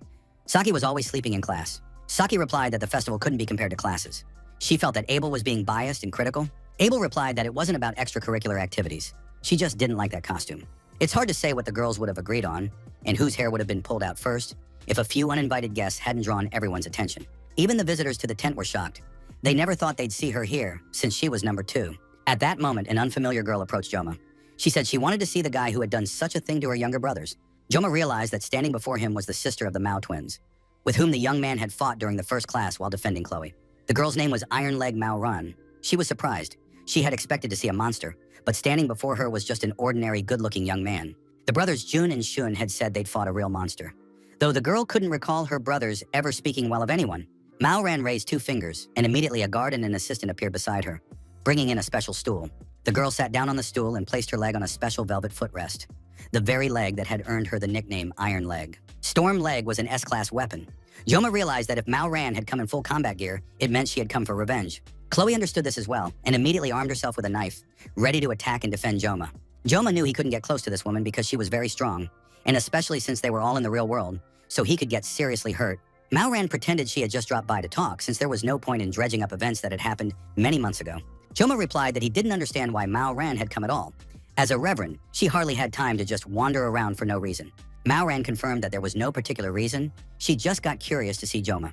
Saki was always sleeping in class. Saki replied that the festival couldn't be compared to classes. She felt that Abel was being biased and critical. Abel replied that it wasn't about extracurricular activities. She just didn't like that costume. It's hard to say what the girls would have agreed on, and whose hair would have been pulled out first, if a few uninvited guests hadn't drawn everyone's attention. Even the visitors to the tent were shocked. They never thought they'd see her here, since she was number 2. At that moment, an unfamiliar girl approached Joma. She said she wanted to see the guy who had done such a thing to her younger brothers. Joma realized that standing before him was the sister of the Mao twins, with whom the young man had fought during the first class while defending Chloe. The girl's name was Iron Leg Mao Ran. She was surprised. She had expected to see a monster, but standing before her was just an ordinary, good-looking young man. The brothers Jun and Shun had said they'd fought a real monster. Though the girl couldn't recall her brothers ever speaking well of anyone, Mao Ran raised 2 fingers, and immediately a guard and an assistant appeared beside her, bringing in a special stool. The girl sat down on the stool and placed her leg on a special velvet footrest, the very leg that had earned her the nickname Iron Leg. Storm Leg was an S-class weapon. Joma realized that if Mao Ran had come in full combat gear, it meant she had come for revenge. Chloe understood this as well, and immediately armed herself with a knife, ready to attack and defend Joma. Joma knew he couldn't get close to this woman because she was very strong, and especially since they were all in the real world, so he could get seriously hurt. Mao Ran pretended she had just dropped by to talk, since there was no point in dredging up events that had happened many months ago. Joma replied that he didn't understand why Mao Ran had come at all. As a reverend, she hardly had time to just wander around for no reason. Mao Ran confirmed that there was no particular reason, she just got curious to see Joma.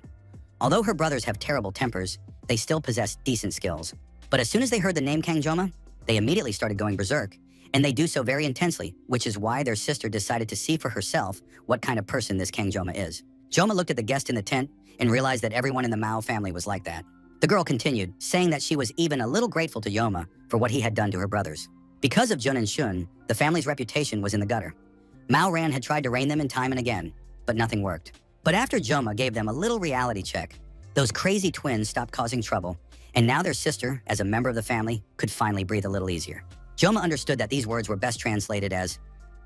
Although her brothers have terrible tempers, they still possess decent skills. But as soon as they heard the name Kang Joma, they immediately started going berserk, and they do so very intensely, which is why their sister decided to see for herself what kind of person this Kang Joma is. Joma looked at the guest in the tent and realized that everyone in the Mao family was like that. The girl continued, saying that she was even a little grateful to Joma for what he had done to her brothers. Because of Jun and Shun, the family's reputation was in the gutter. Mao Ran had tried to rein them in time and again, but nothing worked. But after Joma gave them a little reality check, those crazy twins stopped causing trouble, and now their sister, as a member of the family, could finally breathe a little easier. Joma understood that these words were best translated as,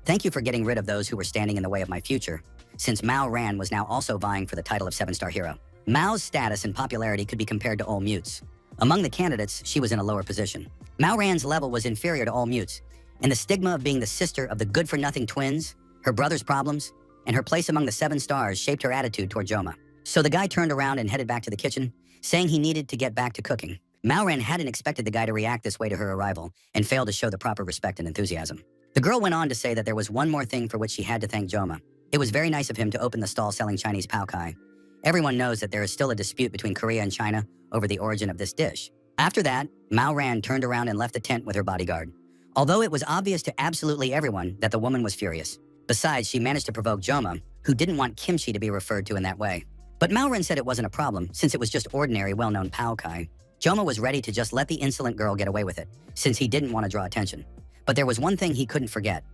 "Thank you for getting rid of those who were standing in the way of my future," since Mao Ran was now also vying for the title of 7-star hero. Mao's status and popularity could be compared to all mutes. Among the candidates, she was in a lower position. Mao Ran's level was inferior to all mutes, and the stigma of being the sister of the good-for-nothing twins, her brother's problems, and her place among the 7 stars shaped her attitude toward Joma. So the guy turned around and headed back to the kitchen, saying he needed to get back to cooking. Mao Ran hadn't expected the guy to react this way to her arrival and failed to show the proper respect and enthusiasm. The girl went on to say that there was one more thing for which she had to thank Joma. It was very nice of him to open the stall selling Chinese pao kai. Everyone knows that there is still a dispute between Korea and China over the origin of this dish. After that, Mao Ran turned around and left the tent with her bodyguard. Although it was obvious to absolutely everyone that the woman was furious. Besides, she managed to provoke Joma, who didn't want kimchi to be referred to in that way. But Mao Ran said it wasn't a problem, since it was just ordinary, well-known pao kai. Joma was ready to just let the insolent girl get away with it, since he didn't want to draw attention. But there was one thing he couldn't forget.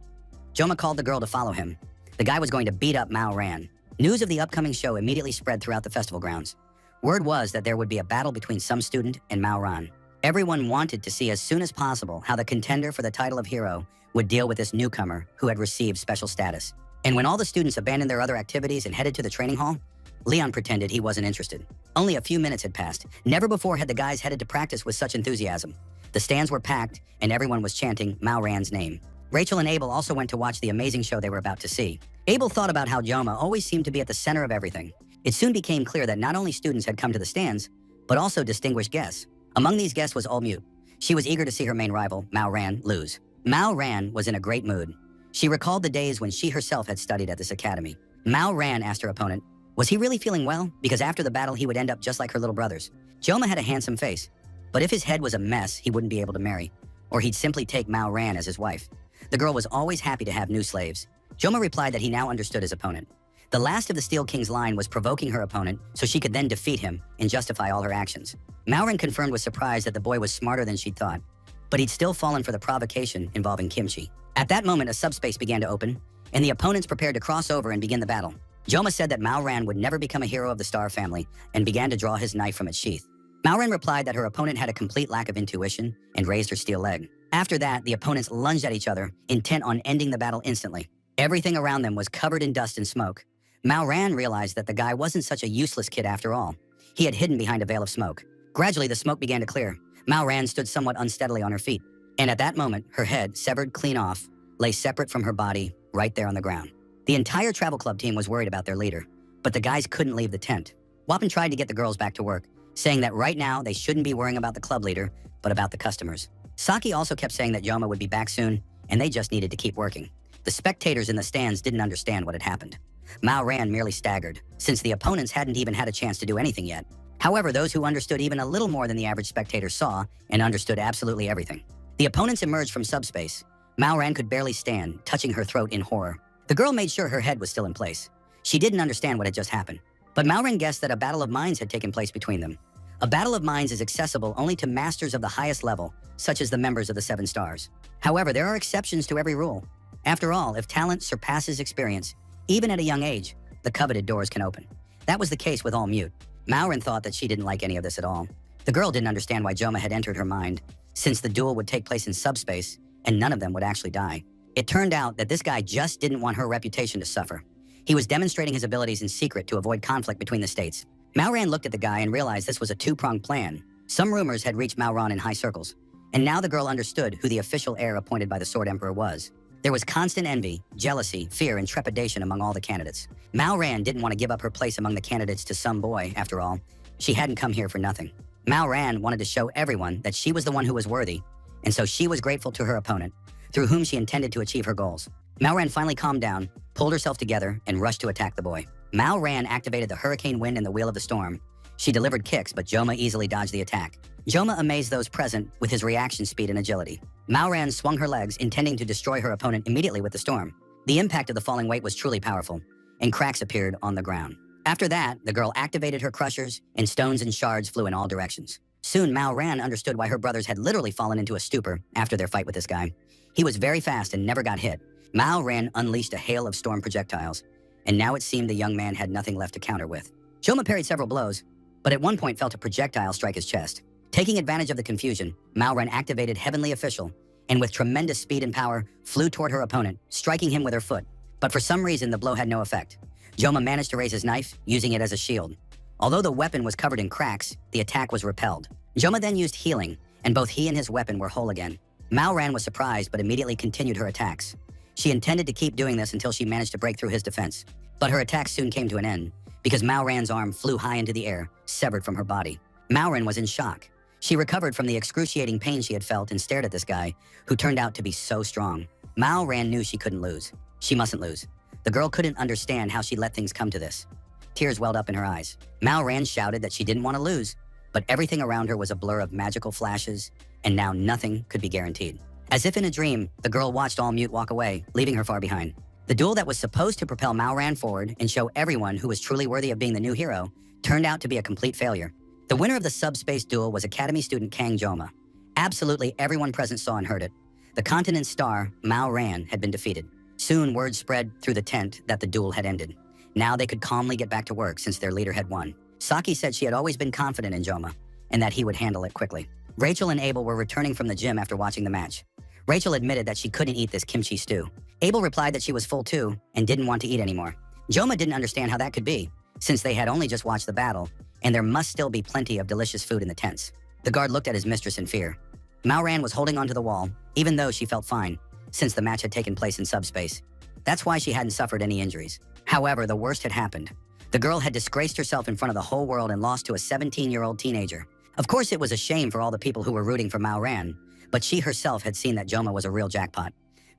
Joma called the girl to follow him. The guy was going to beat up Mao Ran. News of the upcoming show immediately spread throughout the festival grounds. Word was that there would be a battle between some student and Mao Ran. Everyone wanted to see as soon as possible how the contender for the title of hero would deal with this newcomer who had received special status. And when all the students abandoned their other activities and headed to the training hall, Leon pretended he wasn't interested. Only a few minutes had passed. Never before had the guys headed to practice with such enthusiasm. The stands were packed, and everyone was chanting Mao Ran's name. Rachel and Abel also went to watch the amazing show they were about to see. Abel thought about how Joma always seemed to be at the center of everything. It soon became clear that not only students had come to the stands, but also distinguished guests. Among these guests was Olmute. She was eager to see her main rival, Mao Ran, lose. Mao Ran was in a great mood. She recalled the days when she herself had studied at this academy. Mao Ran asked her opponent, was he really feeling well? Because after the battle, he would end up just like her little brothers. Joma had a handsome face, but if his head was a mess, he wouldn't be able to marry, or he'd simply take Mao Ran as his wife. The girl was always happy to have new slaves. Joma replied that he now understood his opponent. The last of the Steel King's line was provoking her opponent so she could then defeat him and justify all her actions. Mao Ran confirmed with surprise that the boy was smarter than she'd thought, but he'd still fallen for the provocation involving kimchi. At that moment, a subspace began to open, and the opponents prepared to cross over and begin the battle. Joma said that Mao Ran would never become a hero of the Star family and began to draw his knife from its sheath. Mao Ran replied that her opponent had a complete lack of intuition and raised her steel leg. After that, the opponents lunged at each other, intent on ending the battle instantly. Everything around them was covered in dust and smoke. Mao Ran realized that the guy wasn't such a useless kid after all. He had hidden behind a veil of smoke. Gradually, the smoke began to clear. Mao Ran stood somewhat unsteadily on her feet, and at that moment, her head, severed clean off, lay separate from her body, right there on the ground. The entire travel club team was worried about their leader, but the guys couldn't leave the tent. Wappen tried to get the girls back to work, saying that right now they shouldn't be worrying about the club leader, but about the customers. Saki also kept saying that Joma would be back soon, and they just needed to keep working. The spectators in the stands didn't understand what had happened. Mao Ran merely staggered, since the opponents hadn't even had a chance to do anything yet. However, those who understood even a little more than the average spectator saw and understood absolutely everything. The opponents emerged from subspace. Mao Ran could barely stand, touching her throat in horror. The girl made sure her head was still in place. She didn't understand what had just happened, but Mao Ran guessed that a battle of minds had taken place between them. A battle of minds is accessible only to masters of the highest level, such as the members of the 7 stars. However, there are exceptions to every rule. After all, if talent surpasses experience, even at a young age, the coveted doors can open. That was the case with All Mute. Maoran thought that she didn't like any of this at all. The girl didn't understand why Joma had entered her mind, since the duel would take place in subspace, and none of them would actually die. It turned out that this guy just didn't want her reputation to suffer. He was demonstrating his abilities in secret to avoid conflict between the states. Maoran looked at the guy and realized this was a two-pronged plan. Some rumors had reached Maoran in high circles, and now the girl understood who the official heir appointed by the Sword Emperor was. There was constant envy, jealousy, fear, and trepidation among all the candidates. Maoran didn't want to give up her place among the candidates to some boy, after all. She hadn't come here for nothing. Maoran wanted to show everyone that she was the one who was worthy, and so she was grateful to her opponent, through whom she intended to achieve her goals. Maoran finally calmed down, pulled herself together, and rushed to attack the boy. Maoran activated the hurricane wind and the wheel of the storm. She delivered kicks, but Joma easily dodged the attack. Joma amazed those present with his reaction speed and agility. Maoran swung her legs, intending to destroy her opponent immediately with the storm. The impact of the falling weight was truly powerful, and cracks appeared on the ground. After that, the girl activated her crushers, and stones and shards flew in all directions. Soon, Maoran understood why her brothers had literally fallen into a stupor after their fight with this guy. He was very fast and never got hit. Maoran unleashed a hail of storm projectiles, and now it seemed the young man had nothing left to counter with. Joma parried several blows, but at one point felt a projectile strike his chest. Taking advantage of the confusion, Maoran activated Heavenly Official, and with tremendous speed and power, flew toward her opponent, striking him with her foot. But for some reason, the blow had no effect. Joma managed to raise his knife, using it as a shield. Although the weapon was covered in cracks, the attack was repelled. Joma then used healing, and both he and his weapon were whole again. Maoran was surprised, but immediately continued her attacks. She intended to keep doing this until she managed to break through his defense. But her attacks soon came to an end, because Maoran's arm flew high into the air, severed from her body. Maoran was in shock. She recovered from the excruciating pain she had felt and stared at this guy, who turned out to be so strong. Maoran knew she couldn't lose. She mustn't lose. The girl couldn't understand how she let things come to this. Tears welled up in her eyes. Maoran shouted that she didn't want to lose, but everything around her was a blur of magical flashes, and now nothing could be guaranteed. As if in a dream, the girl watched All Mute walk away, leaving her far behind. The duel that was supposed to propel Maoran forward and show everyone who was truly worthy of being the new hero turned out to be a complete failure. The winner of the subspace duel was Academy student Kang Joma. Absolutely everyone present saw and heard it. The continent's star, Maoran, had been defeated. Soon, word spread through the tent that the duel had ended. Now they could calmly get back to work since their leader had won. Saki said she had always been confident in Joma, and that he would handle it quickly. Rachel and Abel were returning from the gym after watching the match. Rachel admitted that she couldn't eat this kimchi stew. Abel replied that she was full too, and didn't want to eat anymore. Joma didn't understand how that could be, since they had only just watched the battle, and there must still be plenty of delicious food in the tents. The guard looked at his mistress in fear. Maoran was holding onto the wall, even though she felt fine, since the match had taken place in subspace. That's why she hadn't suffered any injuries. However, the worst had happened. The girl had disgraced herself in front of the whole world and lost to a 17-year-old teenager. Of course, it was a shame for all the people who were rooting for Maoran, but she herself had seen that Joma was a real jackpot.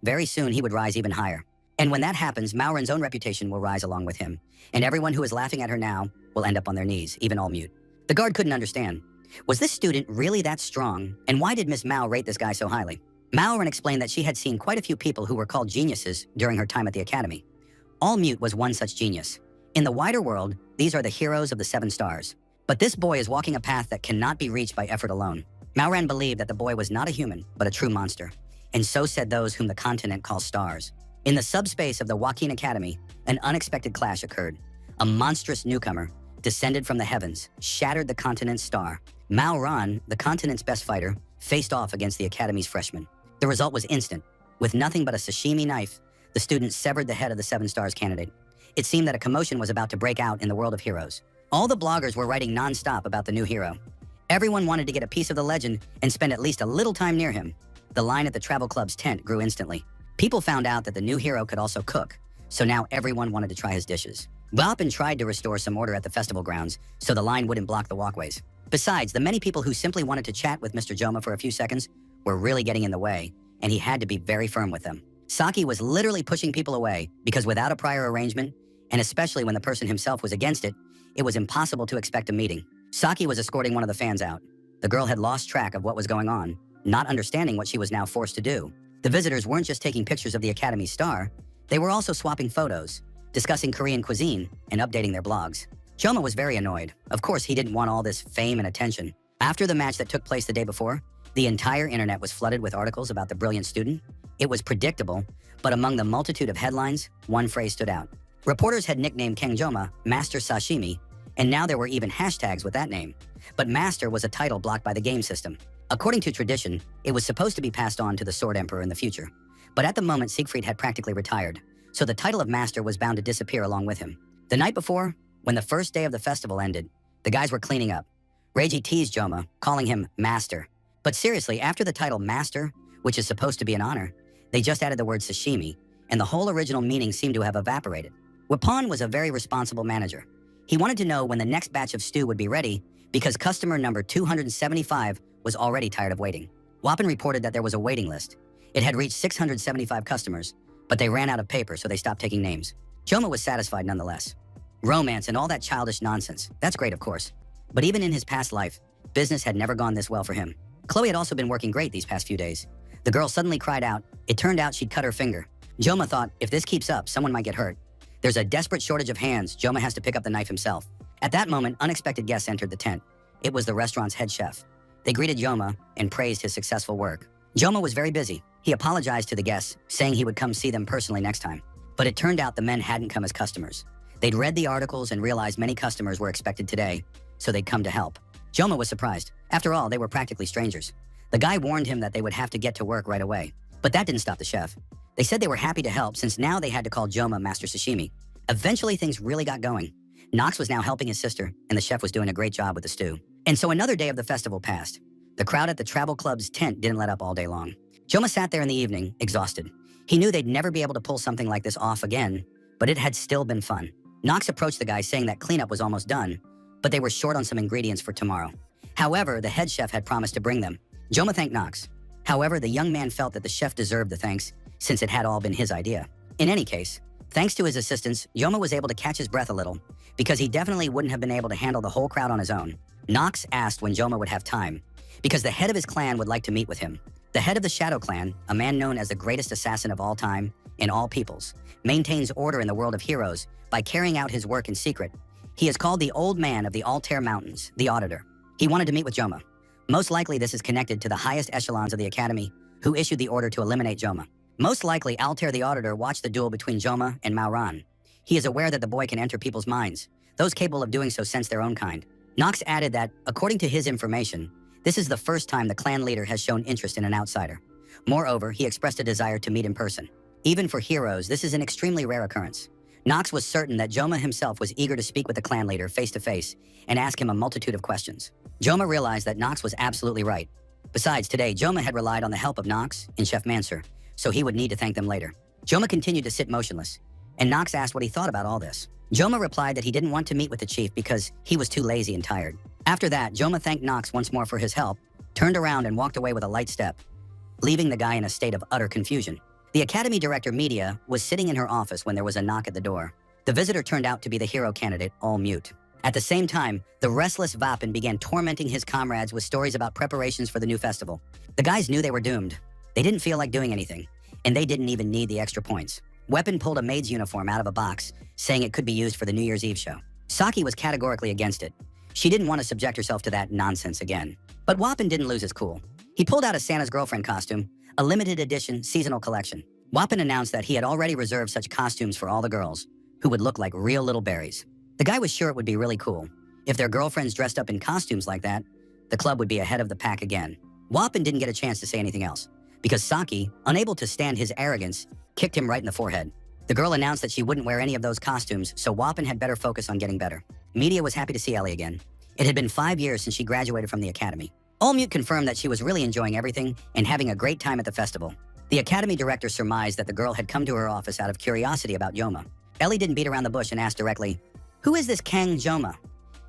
Very soon, he would rise even higher. And when that happens, Maoran's own reputation will rise along with him, and everyone who is laughing at her now will end up on their knees, even All Mute. The guard couldn't understand. Was this student really that strong, and why did Miss Mao rate this guy so highly? Maoran explained that she had seen quite a few people who were called geniuses during her time at the academy. All Mute was one such genius. In the wider world, these are the heroes of the 7 stars. But this boy is walking a path that cannot be reached by effort alone. Maoran believed that the boy was not a human, but a true monster. And so said those whom the continent calls stars. In the subspace of the Joaquin Academy, an unexpected clash occurred. A monstrous newcomer descended from the heavens, shattered the continent's star. Maoran, the continent's best fighter, faced off against the academy's freshman. The result was instant. With nothing but a sashimi knife, the student severed the head of the 7 stars candidate. It seemed that a commotion was about to break out in the world of heroes. All the bloggers were writing non-stop about the new hero. Everyone wanted to get a piece of the legend and spend at least a little time near him. The line at the travel club's tent grew instantly. People found out that the new hero could also cook, so now everyone wanted to try his dishes. Bopin tried to restore some order at the festival grounds so the line wouldn't block the walkways. Besides, the many people who simply wanted to chat with Mr. Joma for a few seconds were really getting in the way, and he had to be very firm with them. Saki was literally pushing people away because without a prior arrangement, and especially when the person himself was against it, it was impossible to expect a meeting. Saki was escorting one of the fans out. The girl had lost track of what was going on, not understanding what she was now forced to do. The visitors weren't just taking pictures of the Academy's star, they were also swapping photos, discussing Korean cuisine, and updating their blogs. Joma was very annoyed. Of course, he didn't want all this fame and attention. After the match that took place the day before, the entire internet was flooded with articles about the brilliant student. It was predictable, but among the multitude of headlines, one phrase stood out. Reporters had nicknamed King Joma Master Sashimi, and now there were even hashtags with that name. But Master was a title blocked by the game system. According to tradition, it was supposed to be passed on to the Sword Emperor in the future. But at the moment, Siegfried had practically retired, so the title of Master was bound to disappear along with him. The night before, when the first day of the festival ended, the guys were cleaning up. Reiji teased Joma, calling him Master. But seriously, after the title Master, which is supposed to be an honor, they just added the word sashimi, and the whole original meaning seemed to have evaporated. Wapon was a very responsible manager. He wanted to know when the next batch of stew would be ready because customer number 275 was already tired of waiting. Wapon reported that there was a waiting list. It had reached 675 customers, but they ran out of paper, so they stopped taking names. Joma was satisfied nonetheless. Romance and all that childish nonsense, that's great of course. But even in his past life, business had never gone this well for him. Chloe had also been working great these past few days. The girl suddenly cried out. It turned out she'd cut her finger. Joma thought, if this keeps up, someone might get hurt. There's a desperate shortage of hands. Joma has to pick up the knife himself. At that moment, unexpected guests entered the tent. It was the restaurant's head chef. They greeted Joma and praised his successful work. Joma was very busy. He apologized to the guests, saying he would come see them personally next time. But it turned out the men hadn't come as customers. They'd read the articles and realized many customers were expected today, so they'd come to help. Joma was surprised. After all, they were practically strangers. The guy warned him that they would have to get to work right away. But that didn't stop the chef. They said they were happy to help since now they had to call Joma Master Sashimi. Eventually, things really got going. Knox was now helping his sister, and the chef was doing a great job with the stew. And so another day of the festival passed. The crowd at the travel club's tent didn't let up all day long. Joma sat there in the evening, exhausted. He knew they'd never be able to pull something like this off again, but it had still been fun. Knox approached the guy saying that cleanup was almost done, but they were short on some ingredients for tomorrow. However, the head chef had promised to bring them. Joma thanked Knox. However, the young man felt that the chef deserved the thanks, since it had all been his idea. In any case, thanks to his assistance, Joma was able to catch his breath a little, because he definitely wouldn't have been able to handle the whole crowd on his own. Knox asked when Joma would have time, because the head of his clan would like to meet with him. The head of the Shadow Clan, a man known as the greatest assassin of all time, in all peoples, maintains order in the world of heroes by carrying out his work in secret. He is called the Old Man of the Altair Mountains, the Auditor. He wanted to meet with Joma. Most likely this is connected to the highest echelons of the Academy, who issued the order to eliminate Joma. Most likely Altair the Auditor watched the duel between Joma and Maoran. He is aware that the boy can enter people's minds. Those capable of doing so sense their own kind. Knox added that, according to his information, this is the first time the clan leader has shown interest in an outsider. Moreover, he expressed a desire to meet in person. Even for heroes, this is an extremely rare occurrence. Knox was certain that Joma himself was eager to speak with the clan leader face to face and ask him a multitude of questions. Joma realized that Knox was absolutely right. Besides, today, Joma had relied on the help of Knox and Chef Mansour, so he would need to thank them later. Joma continued to sit motionless, and Knox asked what he thought about all this. Joma replied that he didn't want to meet with the chief because he was too lazy and tired. After that, Joma thanked Knox once more for his help, turned around and walked away with a light step, leaving the guy in a state of utter confusion. The Academy Director Media was sitting in her office when there was a knock at the door. The visitor turned out to be the hero candidate, All Mute. At the same time, the restless Vapin began tormenting his comrades with stories about preparations for the new festival. The guys knew they were doomed. They didn't feel like doing anything, and they didn't even need the extra points. Weapon pulled a maid's uniform out of a box, saying it could be used for the New Year's Eve show. Saki was categorically against it. She didn't want to subject herself to that nonsense again. But Wapin didn't lose his cool. He pulled out a Santa's girlfriend costume, a limited edition seasonal collection. Wapin announced that he had already reserved such costumes for all the girls, who would look like real little berries. The guy was sure it would be really cool. If their girlfriends dressed up in costumes like that, the club would be ahead of the pack again. Wapin didn't get a chance to say anything else, because Saki, unable to stand his arrogance, kicked him right in the forehead. The girl announced that she wouldn't wear any of those costumes, so Wapin had better focus on getting better. Media was happy to see Ellie again. It had been 5 years since she graduated from the academy. Allmute confirmed that she was really enjoying everything and having a great time at the festival. The academy director surmised that the girl had come to her office out of curiosity about Joma. Ellie didn't beat around the bush and asked directly, "Who is this Kang Joma?"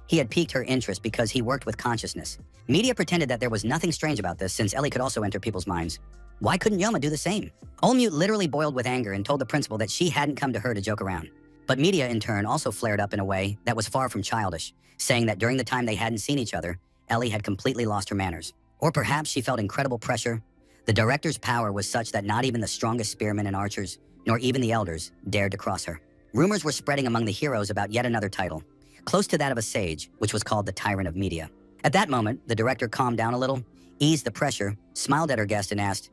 He had piqued her interest because he worked with consciousness. Media pretended that there was nothing strange about this since Ellie could also enter people's minds. Why couldn't Joma do the same? Allmute literally boiled with anger and told the principal that she hadn't come to her to joke around. But Media, in turn, also flared up in a way that was far from childish, saying that during the time they hadn't seen each other, Ellie had completely lost her manners. Or perhaps she felt incredible pressure. The director's power was such that not even the strongest spearmen and archers, nor even the elders, dared to cross her. Rumors were spreading among the heroes about yet another title. close to that of a sage, which was called the tyrant of media. At that moment, the director calmed down a little, eased the pressure, smiled at her guest and asked,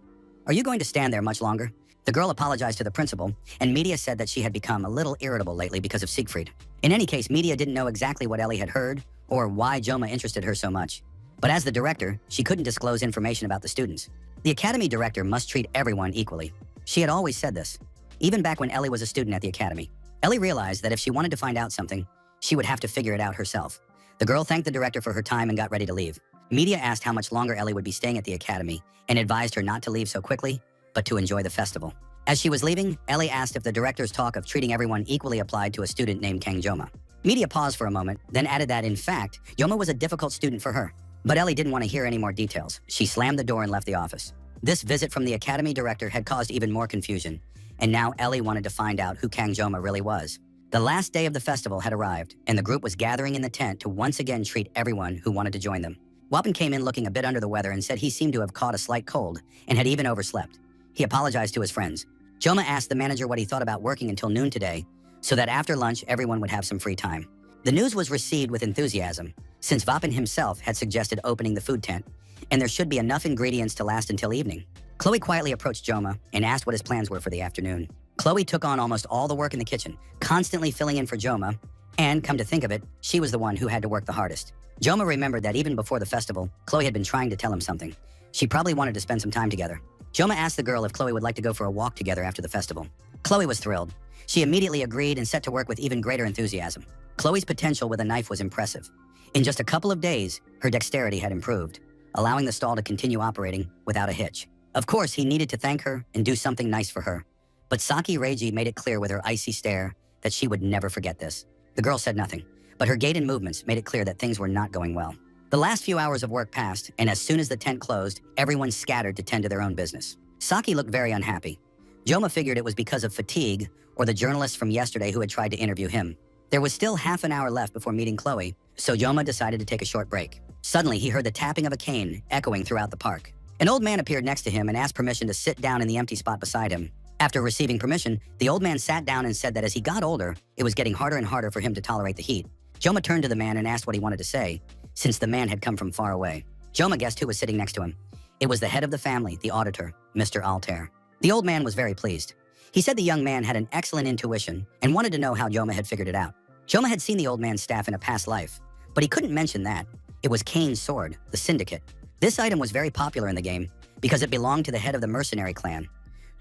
"Are you going to stand there much longer?" The girl apologized to the principal, and Media said that she had become a little irritable lately because of Siegfried. In any case, Media didn't know exactly what Ellie had heard or why Joma interested her so much. But as the director, she couldn't disclose information about the students. The academy director must treat everyone equally. She had always said this, even back when Ellie was a student at the academy. Ellie realized that if she wanted to find out something, she would have to figure it out herself. The girl thanked the director for her time and got ready to leave. Media asked how much longer Ellie would be staying at the academy and advised her not to leave so quickly, but to enjoy the festival. As she was leaving, Ellie asked if the director's talk of treating everyone equally applied to a student named Kang Joma. Media paused for a moment, then added that, in fact, Joma was a difficult student for her. But Ellie didn't want to hear any more details. She slammed the door and left the office. This visit from the academy director had caused even more confusion, and now Ellie wanted to find out who Kang Joma really was. The last day of the festival had arrived, and the group was gathering in the tent to once again treat everyone who wanted to join them. Wapin came in looking a bit under the weather and said he seemed to have caught a slight cold and had even overslept. He apologized to his friends. Joma asked the manager what he thought about working until noon today, so that after lunch everyone would have some free time. The news was received with enthusiasm, since Vapin himself had suggested opening the food tent, and there should be enough ingredients to last until evening. Chloe quietly approached Joma and asked what his plans were for the afternoon. Chloe took on almost all the work in the kitchen, constantly filling in for Joma, and, come to think of it, she was the one who had to work the hardest. Joma remembered that even before the festival, Chloe had been trying to tell him something. She probably wanted to spend some time together. Joma asked the girl if Chloe would like to go for a walk together after the festival. Chloe was thrilled. She immediately agreed and set to work with even greater enthusiasm. Chloe's potential with a knife was impressive. In just a couple of days, her dexterity had improved, allowing the stall to continue operating without a hitch. Of course, he needed to thank her and do something nice for her. But Saki Reiji made it clear with her icy stare that she would never forget this. The girl said nothing, but her gait and movements made it clear that things were not going well. The last few hours of work passed, and as soon as the tent closed, everyone scattered to tend to their own business. Saki looked very unhappy. Joma figured it was because of fatigue or the journalists from yesterday who had tried to interview him. There was still half an hour left before meeting Chloe, so Joma decided to take a short break. Suddenly, he heard the tapping of a cane echoing throughout the park. An old man appeared next to him and asked permission to sit down in the empty spot beside him. After receiving permission, the old man sat down and said that as he got older, it was getting harder and harder for him to tolerate the heat. Joma turned to the man and asked what he wanted to say, since the man had come from far away. Joma guessed who was sitting next to him. It was the head of the family, the auditor, Mr. Altair. The old man was very pleased. He said the young man had an excellent intuition and wanted to know how Joma had figured it out. Joma had seen the old man's staff in a past life, but he couldn't mention that. It was Kane's sword, the Syndicate. This item was very popular in the game because it belonged to the head of the mercenary clan.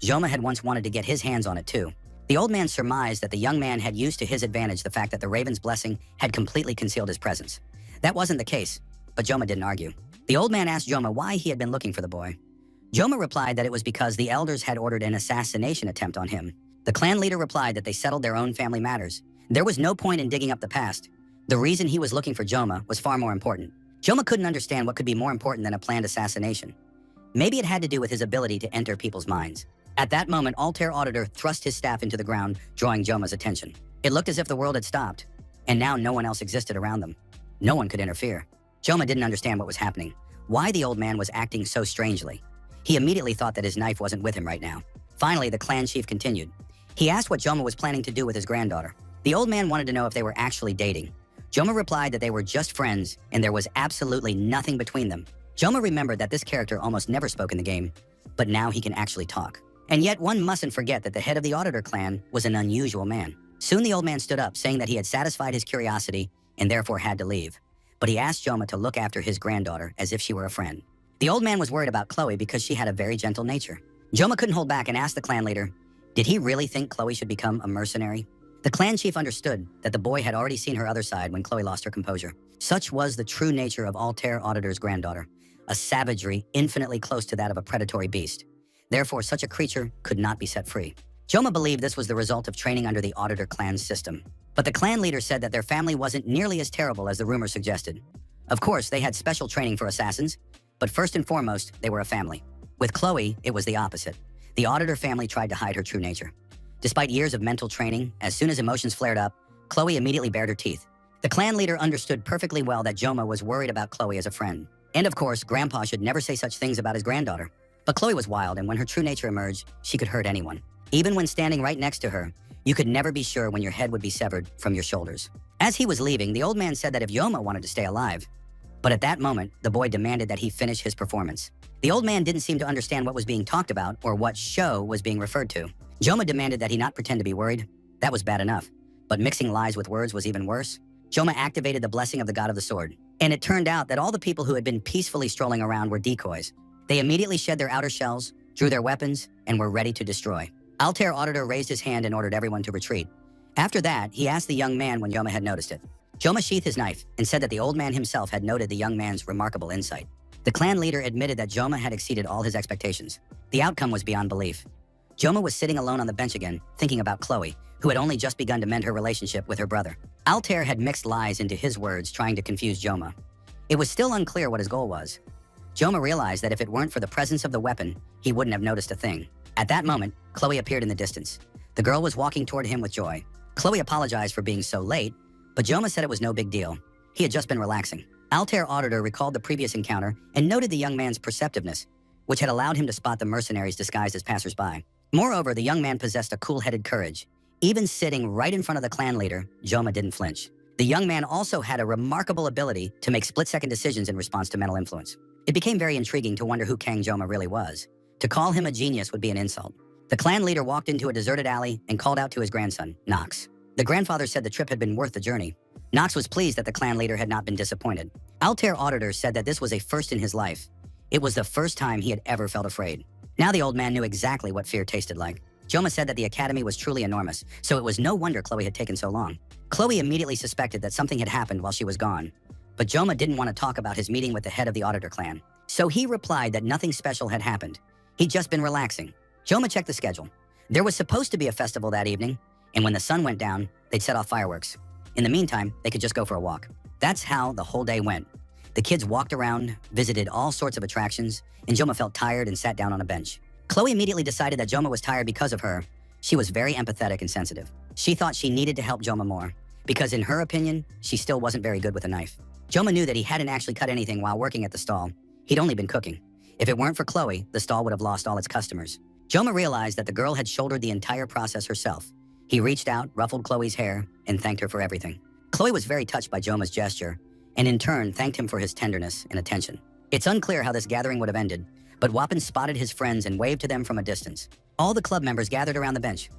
Joma had once wanted to get his hands on it too. The old man surmised that the young man had used to his advantage the fact that the Raven's blessing had completely concealed his presence. That wasn't the case, but Joma didn't argue. The old man asked Joma why he had been looking for the boy. Joma replied that it was because the elders had ordered an assassination attempt on him. The clan leader replied that they settled their own family matters. There was no point in digging up the past. The reason he was looking for Joma was far more important. Joma couldn't understand what could be more important than a planned assassination. Maybe it had to do with his ability to enter people's minds. At that moment, Altair Auditor thrust his staff into the ground, drawing Joma's attention. It looked as if the world had stopped, and now no one else existed around them. No one could interfere. Joma didn't understand what was happening, why the old man was acting so strangely. He immediately thought that his knife wasn't with him right now. Finally, the clan chief continued. He asked what Joma was planning to do with his granddaughter. The old man wanted to know if they were actually dating. Joma replied that they were just friends, and there was absolutely nothing between them. Joma remembered that this character almost never spoke in the game, but now he can actually talk. And yet one mustn't forget that the head of the Auditor clan was an unusual man. Soon the old man stood up, saying that he had satisfied his curiosity and therefore had to leave. But he asked Joma to look after his granddaughter as if she were a friend. The old man was worried about Chloe because she had a very gentle nature. Joma couldn't hold back and asked the clan leader, did he really think Chloe should become a mercenary? The clan chief understood that the boy had already seen her other side when Chloe lost her composure. Such was the true nature of Altair Auditor's granddaughter, a savagery infinitely close to that of a predatory beast. Therefore, such a creature could not be set free. Joma believed this was the result of training under the Auditor clan's system. But the clan leader said that their family wasn't nearly as terrible as the rumor suggested. Of course, they had special training for assassins, but first and foremost, they were a family. With Chloe, it was the opposite. The Auditor family tried to hide her true nature. Despite years of mental training, as soon as emotions flared up, Chloe immediately bared her teeth. The clan leader understood perfectly well that Joma was worried about Chloe as a friend. And of course, Grandpa should never say such things about his granddaughter. But Chloe was wild, and when her true nature emerged, she could hurt anyone. Even when standing right next to her, you could never be sure when your head would be severed from your shoulders. As he was leaving, the old man said that if Yoma wanted to stay alive, but at that moment, the boy demanded that he finish his performance. The old man didn't seem to understand what was being talked about or what show was being referred to. Joma demanded that he not pretend to be worried. That was bad enough. But mixing lies with words was even worse. Joma activated the blessing of the god of the sword. And it turned out that all the people who had been peacefully strolling around were decoys. They immediately shed their outer shells, drew their weapons, and were ready to destroy. Altair Auditor raised his hand and ordered everyone to retreat. After that, he asked the young man when Joma had noticed it. Joma sheathed his knife and said that the old man himself had noted the young man's remarkable insight. The clan leader admitted that Joma had exceeded all his expectations. The outcome was beyond belief. Joma was sitting alone on the bench again, thinking about Chloe, who had only just begun to mend her relationship with her brother. Altair had mixed lies into his words, trying to confuse Joma. It was still unclear what his goal was. Joma realized that if it weren't for the presence of the weapon, he wouldn't have noticed a thing. At that moment, Chloe appeared in the distance. The girl was walking toward him with joy. Chloe apologized for being so late, but Joma said it was no big deal. He had just been relaxing. Altair Auditor recalled the previous encounter and noted the young man's perceptiveness, which had allowed him to spot the mercenaries disguised as passersby. Moreover, the young man possessed a cool-headed courage. Even sitting right in front of the clan leader, Joma didn't flinch. The young man also had a remarkable ability to make split-second decisions in response to mental influence. It became very intriguing to wonder who Kang Joma really was. To call him a genius would be an insult. The clan leader walked into a deserted alley and called out to his grandson, Nox. The grandfather said the trip had been worth the journey. Nox was pleased that the clan leader had not been disappointed. Altair Auditor said that this was a first in his life. It was the first time he had ever felt afraid. Now the old man knew exactly what fear tasted like. Joma said that the academy was truly enormous, so it was no wonder Chloe had taken so long. Chloe immediately suspected that something had happened while she was gone. But Joma didn't want to talk about his meeting with the head of the Auditor clan. So he replied that nothing special had happened. He'd just been relaxing. Joma checked the schedule. There was supposed to be a festival that evening, and when the sun went down, they'd set off fireworks. In the meantime, they could just go for a walk. That's how the whole day went. The kids walked around, visited all sorts of attractions, and Joma felt tired and sat down on a bench. Chloe immediately decided that Joma was tired because of her. She was very empathetic and sensitive. She thought she needed to help Joma more, because in her opinion, she still wasn't very good with a knife. Joma knew that he hadn't actually cut anything while working at the stall. He'd only been cooking. If it weren't for Chloe, the stall would have lost all its customers. Joma realized that the girl had shouldered the entire process herself. He reached out, ruffled Chloe's hair, and thanked her for everything. Chloe was very touched by Joma's gesture, and in turn thanked him for his tenderness and attention. It's unclear how this gathering would have ended, but Wappen spotted his friends and waved to them from a distance. All the club members gathered around the bench.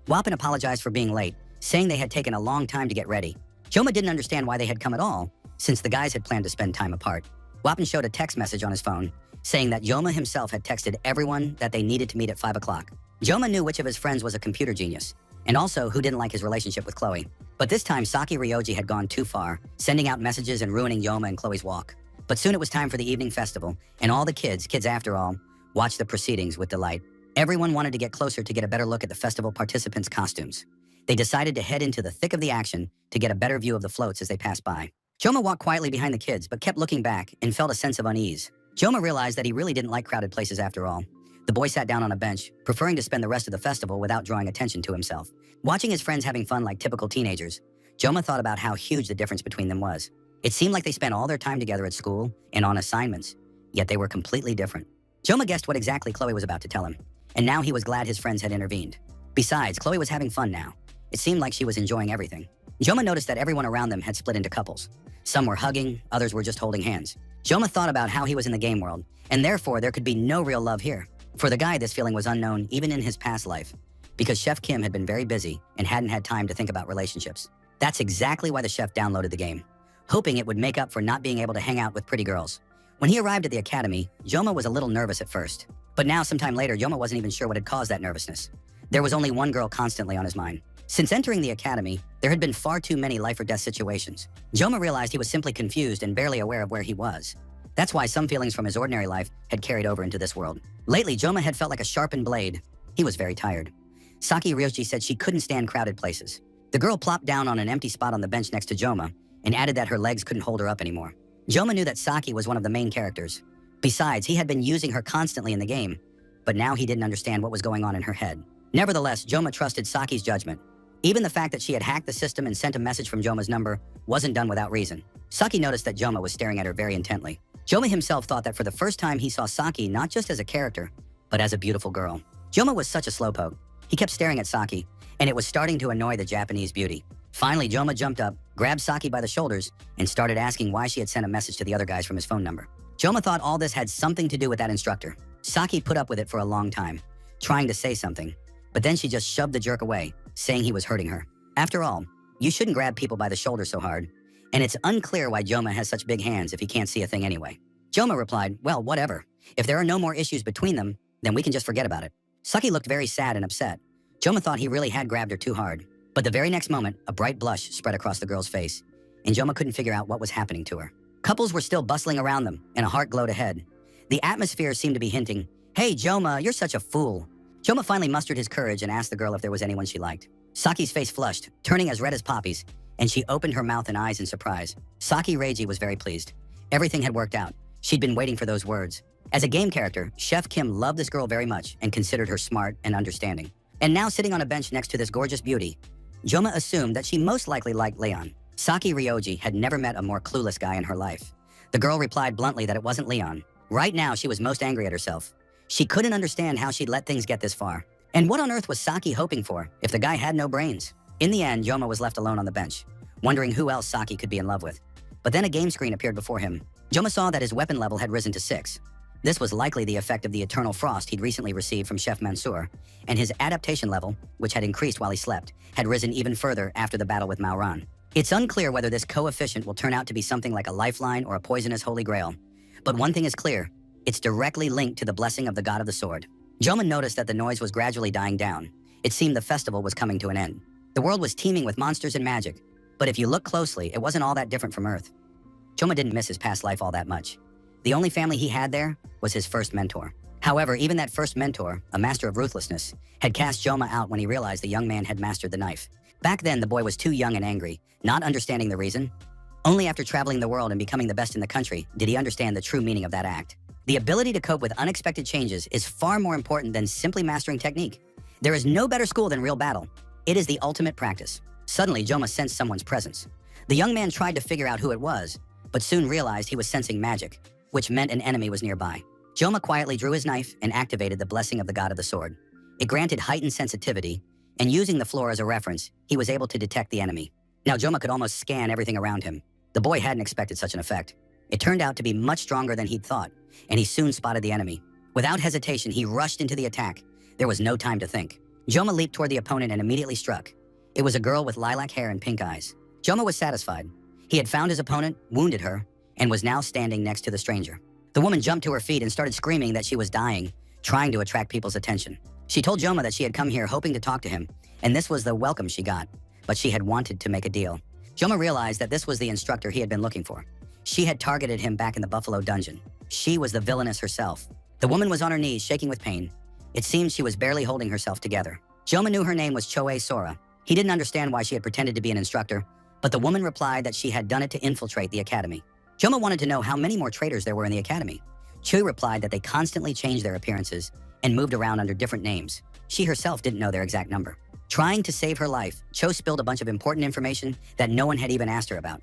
Wappen apologized for being late, saying they had taken a long time to get ready. Joma didn't understand why they had come at all, since the guys had planned to spend time apart. Wappen showed a text message on his phone, saying that Joma himself had texted everyone that they needed to meet at 5 o'clock. Joma knew which of his friends was a computer genius, and also who didn't like his relationship with Chloe. But this time, Saki Ryoji had gone too far, sending out messages and ruining Joma and Chloe's walk. But soon it was time for the evening festival, and all the kids after all, watched the proceedings with delight. Everyone wanted to get closer to get a better look at the festival participants' costumes. They decided to head into the thick of the action to get a better view of the floats as they passed by. Joma walked quietly behind the kids, but kept looking back and felt a sense of unease. Joma realized that he really didn't like crowded places after all. The boy sat down on a bench, preferring to spend the rest of the festival without drawing attention to himself. Watching his friends having fun like typical teenagers, Joma thought about how huge the difference between them was. It seemed like they spent all their time together at school and on assignments, yet they were completely different. Joma guessed what exactly Chloe was about to tell him, and now he was glad his friends had intervened. Besides, Chloe was having fun now. It seemed like she was enjoying everything. Joma noticed that everyone around them had split into couples. Some were hugging, others were just holding hands. Joma thought about how he was in the game world, and therefore there could be no real love here. For the guy, this feeling was unknown even in his past life, because Chef Kim had been very busy and hadn't had time to think about relationships. That's exactly why the chef downloaded the game, hoping it would make up for not being able to hang out with pretty girls. When he arrived at the academy, Joma was a little nervous at first. But now, sometime later, Joma wasn't even sure what had caused that nervousness. There was only one girl constantly on his mind. Since entering the academy, there had been far too many life-or-death situations. Joma realized he was simply confused and barely aware of where he was. That's why some feelings from his ordinary life had carried over into this world. Lately, Joma had felt like a sharpened blade. He was very tired. Saki Ryoji said she couldn't stand crowded places. The girl plopped down on an empty spot on the bench next to Joma and added that her legs couldn't hold her up anymore. Joma knew that Saki was one of the main characters. Besides, he had been using her constantly in the game, but now he didn't understand what was going on in her head. Nevertheless, Joma trusted Saki's judgment. Even the fact that she had hacked the system and sent a message from Joma's number wasn't done without reason. Saki noticed that Joma was staring at her very intently. Joma himself thought that for the first time he saw Saki not just as a character, but as a beautiful girl. Joma was such a slowpoke. He kept staring at Saki, and it was starting to annoy the Japanese beauty. Finally, Joma jumped up, grabbed Saki by the shoulders, and started asking why she had sent a message to the other guys from his phone number. Joma thought all this had something to do with that instructor. Saki put up with it for a long time, trying to say something, but then she just shoved the jerk away, saying he was hurting her. After all, you shouldn't grab people by the shoulder so hard, and it's unclear why Joma has such big hands if he can't see a thing anyway. Joma replied, well, whatever. If there are no more issues between them, then we can just forget about it. Saki looked very sad and upset. Joma thought he really had grabbed her too hard. But the very next moment, a bright blush spread across the girl's face, and Joma couldn't figure out what was happening to her. Couples were still bustling around them, and a heart glowed ahead. The atmosphere seemed to be hinting, hey, Joma, you're such a fool. Joma finally mustered his courage and asked the girl if there was anyone she liked. Saki's face flushed, turning as red as poppies, and she opened her mouth and eyes in surprise. Saki Reiji was very pleased. Everything had worked out. She'd been waiting for those words. As a game character, Chef Kim loved this girl very much and considered her smart and understanding. And now sitting on a bench next to this gorgeous beauty, Joma assumed that she most likely liked Leon. Saki Ryoji had never met a more clueless guy in her life. The girl replied bluntly that it wasn't Leon. Right now, she was most angry at herself. She couldn't understand how she'd let things get this far. And what on earth was Saki hoping for if the guy had no brains? In the end, Joma was left alone on the bench, wondering who else Saki could be in love with. But then a game screen appeared before him. Joma saw that his weapon level had risen to 6. This was likely the effect of the eternal frost he'd recently received from Chef Mansour, and his adaptation level, which had increased while he slept, had risen even further after the battle with Maoran. It's unclear whether this coefficient will turn out to be something like a lifeline or a poisonous holy grail. But one thing is clear, it's directly linked to the blessing of the god of the sword. Joma noticed that the noise was gradually dying down. It seemed the festival was coming to an end. The world was teeming with monsters and magic, but if you look closely, it wasn't all that different from Earth. Joma didn't miss his past life all that much. The only family he had there was his first mentor. However, even that first mentor, a master of ruthlessness, had cast Joma out when he realized the young man had mastered the knife. Back then, the boy was too young and angry, not understanding the reason. Only after traveling the world and becoming the best in the country did he understand the true meaning of that act. The ability to cope with unexpected changes is far more important than simply mastering technique. There is no better school than real battle. It is the ultimate practice. Suddenly, Joma sensed someone's presence. The young man tried to figure out who it was, but soon realized he was sensing magic, which meant an enemy was nearby. Joma quietly drew his knife and activated the blessing of the god of the sword. It granted heightened sensitivity, and using the floor as a reference, he was able to detect the enemy. Now Joma could almost scan everything around him. The boy hadn't expected such an effect. It turned out to be much stronger than he'd thought, and he soon spotted the enemy. Without hesitation, he rushed into the attack. There was no time to think. Joma leaped toward the opponent and immediately struck. It was a girl with lilac hair and pink eyes. Joma was satisfied. He had found his opponent, wounded her, and was now standing next to the stranger. The woman jumped to her feet and started screaming that she was dying, trying to attract people's attention. She told Joma that she had come here hoping to talk to him, and this was the welcome she got, but she had wanted to make a deal. Joma realized that this was the instructor he had been looking for. She had targeted him back in the Buffalo Dungeon. She was the villainess herself. The woman was on her knees, shaking with pain. It seemed she was barely holding herself together. Joma knew her name was Choe Sora. He didn't understand why she had pretended to be an instructor, but the woman replied that she had done it to infiltrate the academy. Joma wanted to know how many more traitors there were in the academy. Choe replied that they constantly changed their appearances and moved around under different names. She herself didn't know their exact number. Trying to save her life, Cho spilled a bunch of important information that no one had even asked her about.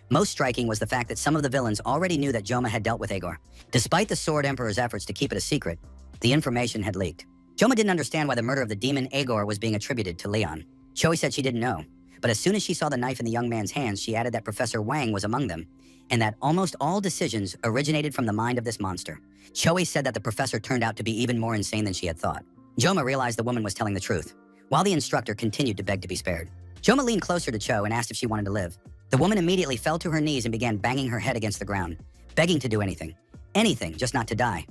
Most striking was the fact that some of the villains already knew that Joma had dealt with Agor. Despite the Sword Emperor's efforts to keep it a secret, the information had leaked. Joma didn't understand why the murder of the demon Agor was being attributed to Leon. Choe said she didn't know, but as soon as she saw the knife in the young man's hands, she added that Professor Wang was among them, and that almost all decisions originated from the mind of this monster. Choe said that the professor turned out to be even more insane than she had thought. Joma realized the woman was telling the truth, while the instructor continued to beg to be spared. Joma leaned closer to Cho and asked if she wanted to live. The woman immediately fell to her knees and began banging her head against the ground, begging to do anything. Anything, just not to die.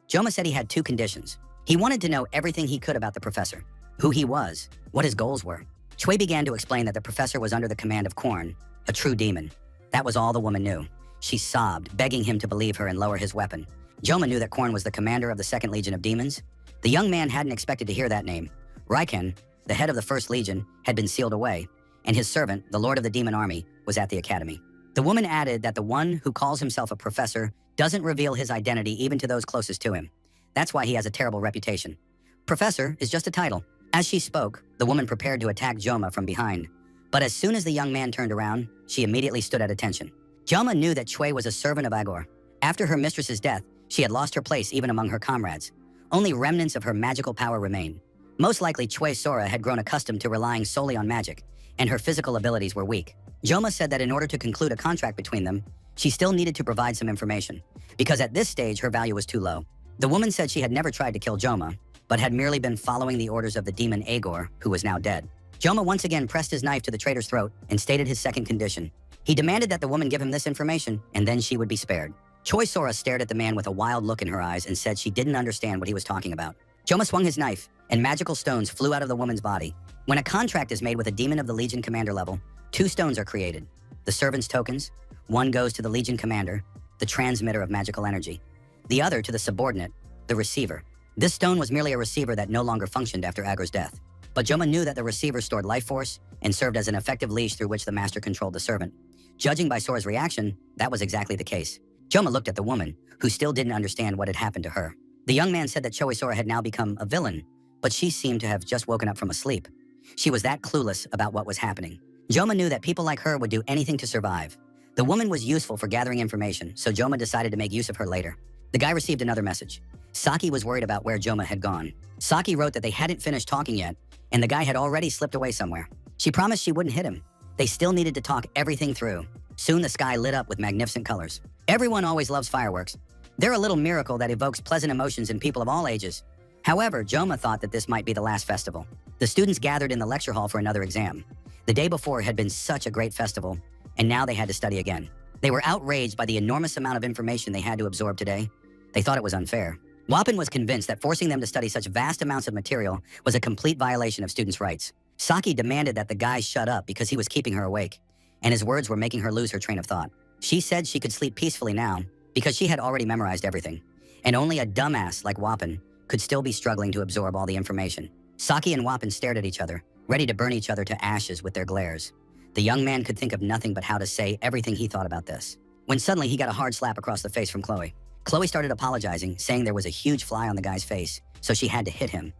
Joma said he had 2 conditions. He wanted to know everything he could about the professor, who he was, what his goals were. Choe began to explain that the professor was under the command of Korn, a true demon. That was all the woman knew. She sobbed, begging him to believe her and lower his weapon. Joma knew that Korn was the commander of the 2nd Legion of Demons. The young man hadn't expected to hear that name. Raiken, the head of the 1st Legion, had been sealed away, and his servant, the Lord of the Demon Army, was at the academy. The woman added that the one who calls himself a professor doesn't reveal his identity even to those closest to him. That's why he has a terrible reputation. Professor is just a title. As she spoke, the woman prepared to attack Joma from behind. But as soon as the young man turned around, she immediately stood at attention. Joma knew that Choe was a servant of Agor. After her mistress's death, she had lost her place even among her comrades. Only remnants of her magical power remained. Most likely, Choe Sora had grown accustomed to relying solely on magic, and her physical abilities were weak. Joma said that in order to conclude a contract between them, she still needed to provide some information, because at this stage her value was too low. The woman said she had never tried to kill Joma, but had merely been following the orders of the demon Agor, who was now dead. Joma once again pressed his knife to the traitor's throat and stated his second condition. He demanded that the woman give him this information, and then she would be spared. Choi Sora stared at the man with a wild look in her eyes and said she didn't understand what he was talking about. Joma swung his knife, and magical stones flew out of the woman's body. When a contract is made with a demon of the Legion Commander level, 2 stones are created. The servant's tokens, one goes to the Legion Commander, the transmitter of magical energy. The other to the subordinate, the receiver. This stone was merely a receiver that no longer functioned after Agor's death. But Joma knew that the receiver stored life force and served as an effective leash through which the master controlled the servant. Judging by Sora's reaction, that was exactly the case. Joma looked at the woman, who still didn't understand what had happened to her. The young man said that Choi Sora had now become a villain, but she seemed to have just woken up from a sleep. She was that clueless about what was happening. Joma knew that people like her would do anything to survive. The woman was useful for gathering information, so Joma decided to make use of her later. The guy received another message. Saki was worried about where Joma had gone. Saki wrote that they hadn't finished talking yet, and the guy had already slipped away somewhere. She promised she wouldn't hit him. They still needed to talk everything through. Soon the sky lit up with magnificent colors. Everyone always loves fireworks. They're a little miracle that evokes pleasant emotions in people of all ages. However, Joma thought that this might be the last festival. The students gathered in the lecture hall for another exam. The day before had been such a great festival, and now they had to study again. They were outraged by the enormous amount of information they had to absorb today. They thought it was unfair. Wapin was convinced that forcing them to study such vast amounts of material was a complete violation of students' rights. Saki demanded that the guy shut up because he was keeping her awake, and his words were making her lose her train of thought. She said she could sleep peacefully now because she had already memorized everything, and only a dumbass like Wapin could still be struggling to absorb all the information. Saki and Wapin stared at each other, ready to burn each other to ashes with their glares. The young man could think of nothing but how to say everything he thought about this, when suddenly he got a hard slap across the face from Chloe. Chloe started apologizing, saying there was a huge fly on the guy's face, so she had to hit him.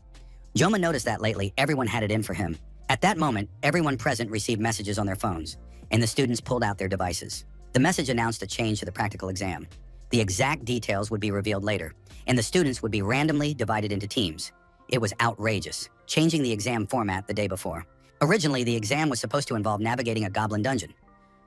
Joma noticed that lately everyone had it in for him. At that moment, everyone present received messages on their phones, and the students pulled out their devices. The message announced a change to the practical exam. The exact details would be revealed later, and the students would be randomly divided into teams. It was outrageous, changing the exam format the day before. Originally, the exam was supposed to involve navigating a goblin dungeon.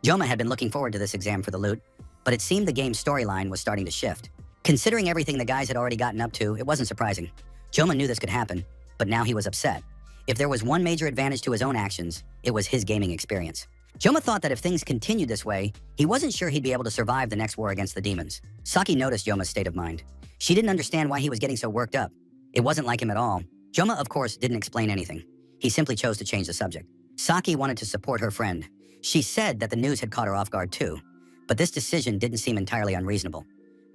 Joma had been looking forward to this exam for the loot, but it seemed the game's storyline was starting to shift. Considering everything the guys had already gotten up to, it wasn't surprising. Joma knew this could happen, but now he was upset. If there was one major advantage to his own actions, it was his gaming experience. Joma thought that if things continued this way, he wasn't sure he'd be able to survive the next war against the demons. Saki noticed Joma's state of mind. She didn't understand why he was getting so worked up. It wasn't like him at all. Joma, of course, didn't explain anything. He simply chose to change the subject. Saki wanted to support her friend. She said that the news had caught her off guard too, but this decision didn't seem entirely unreasonable.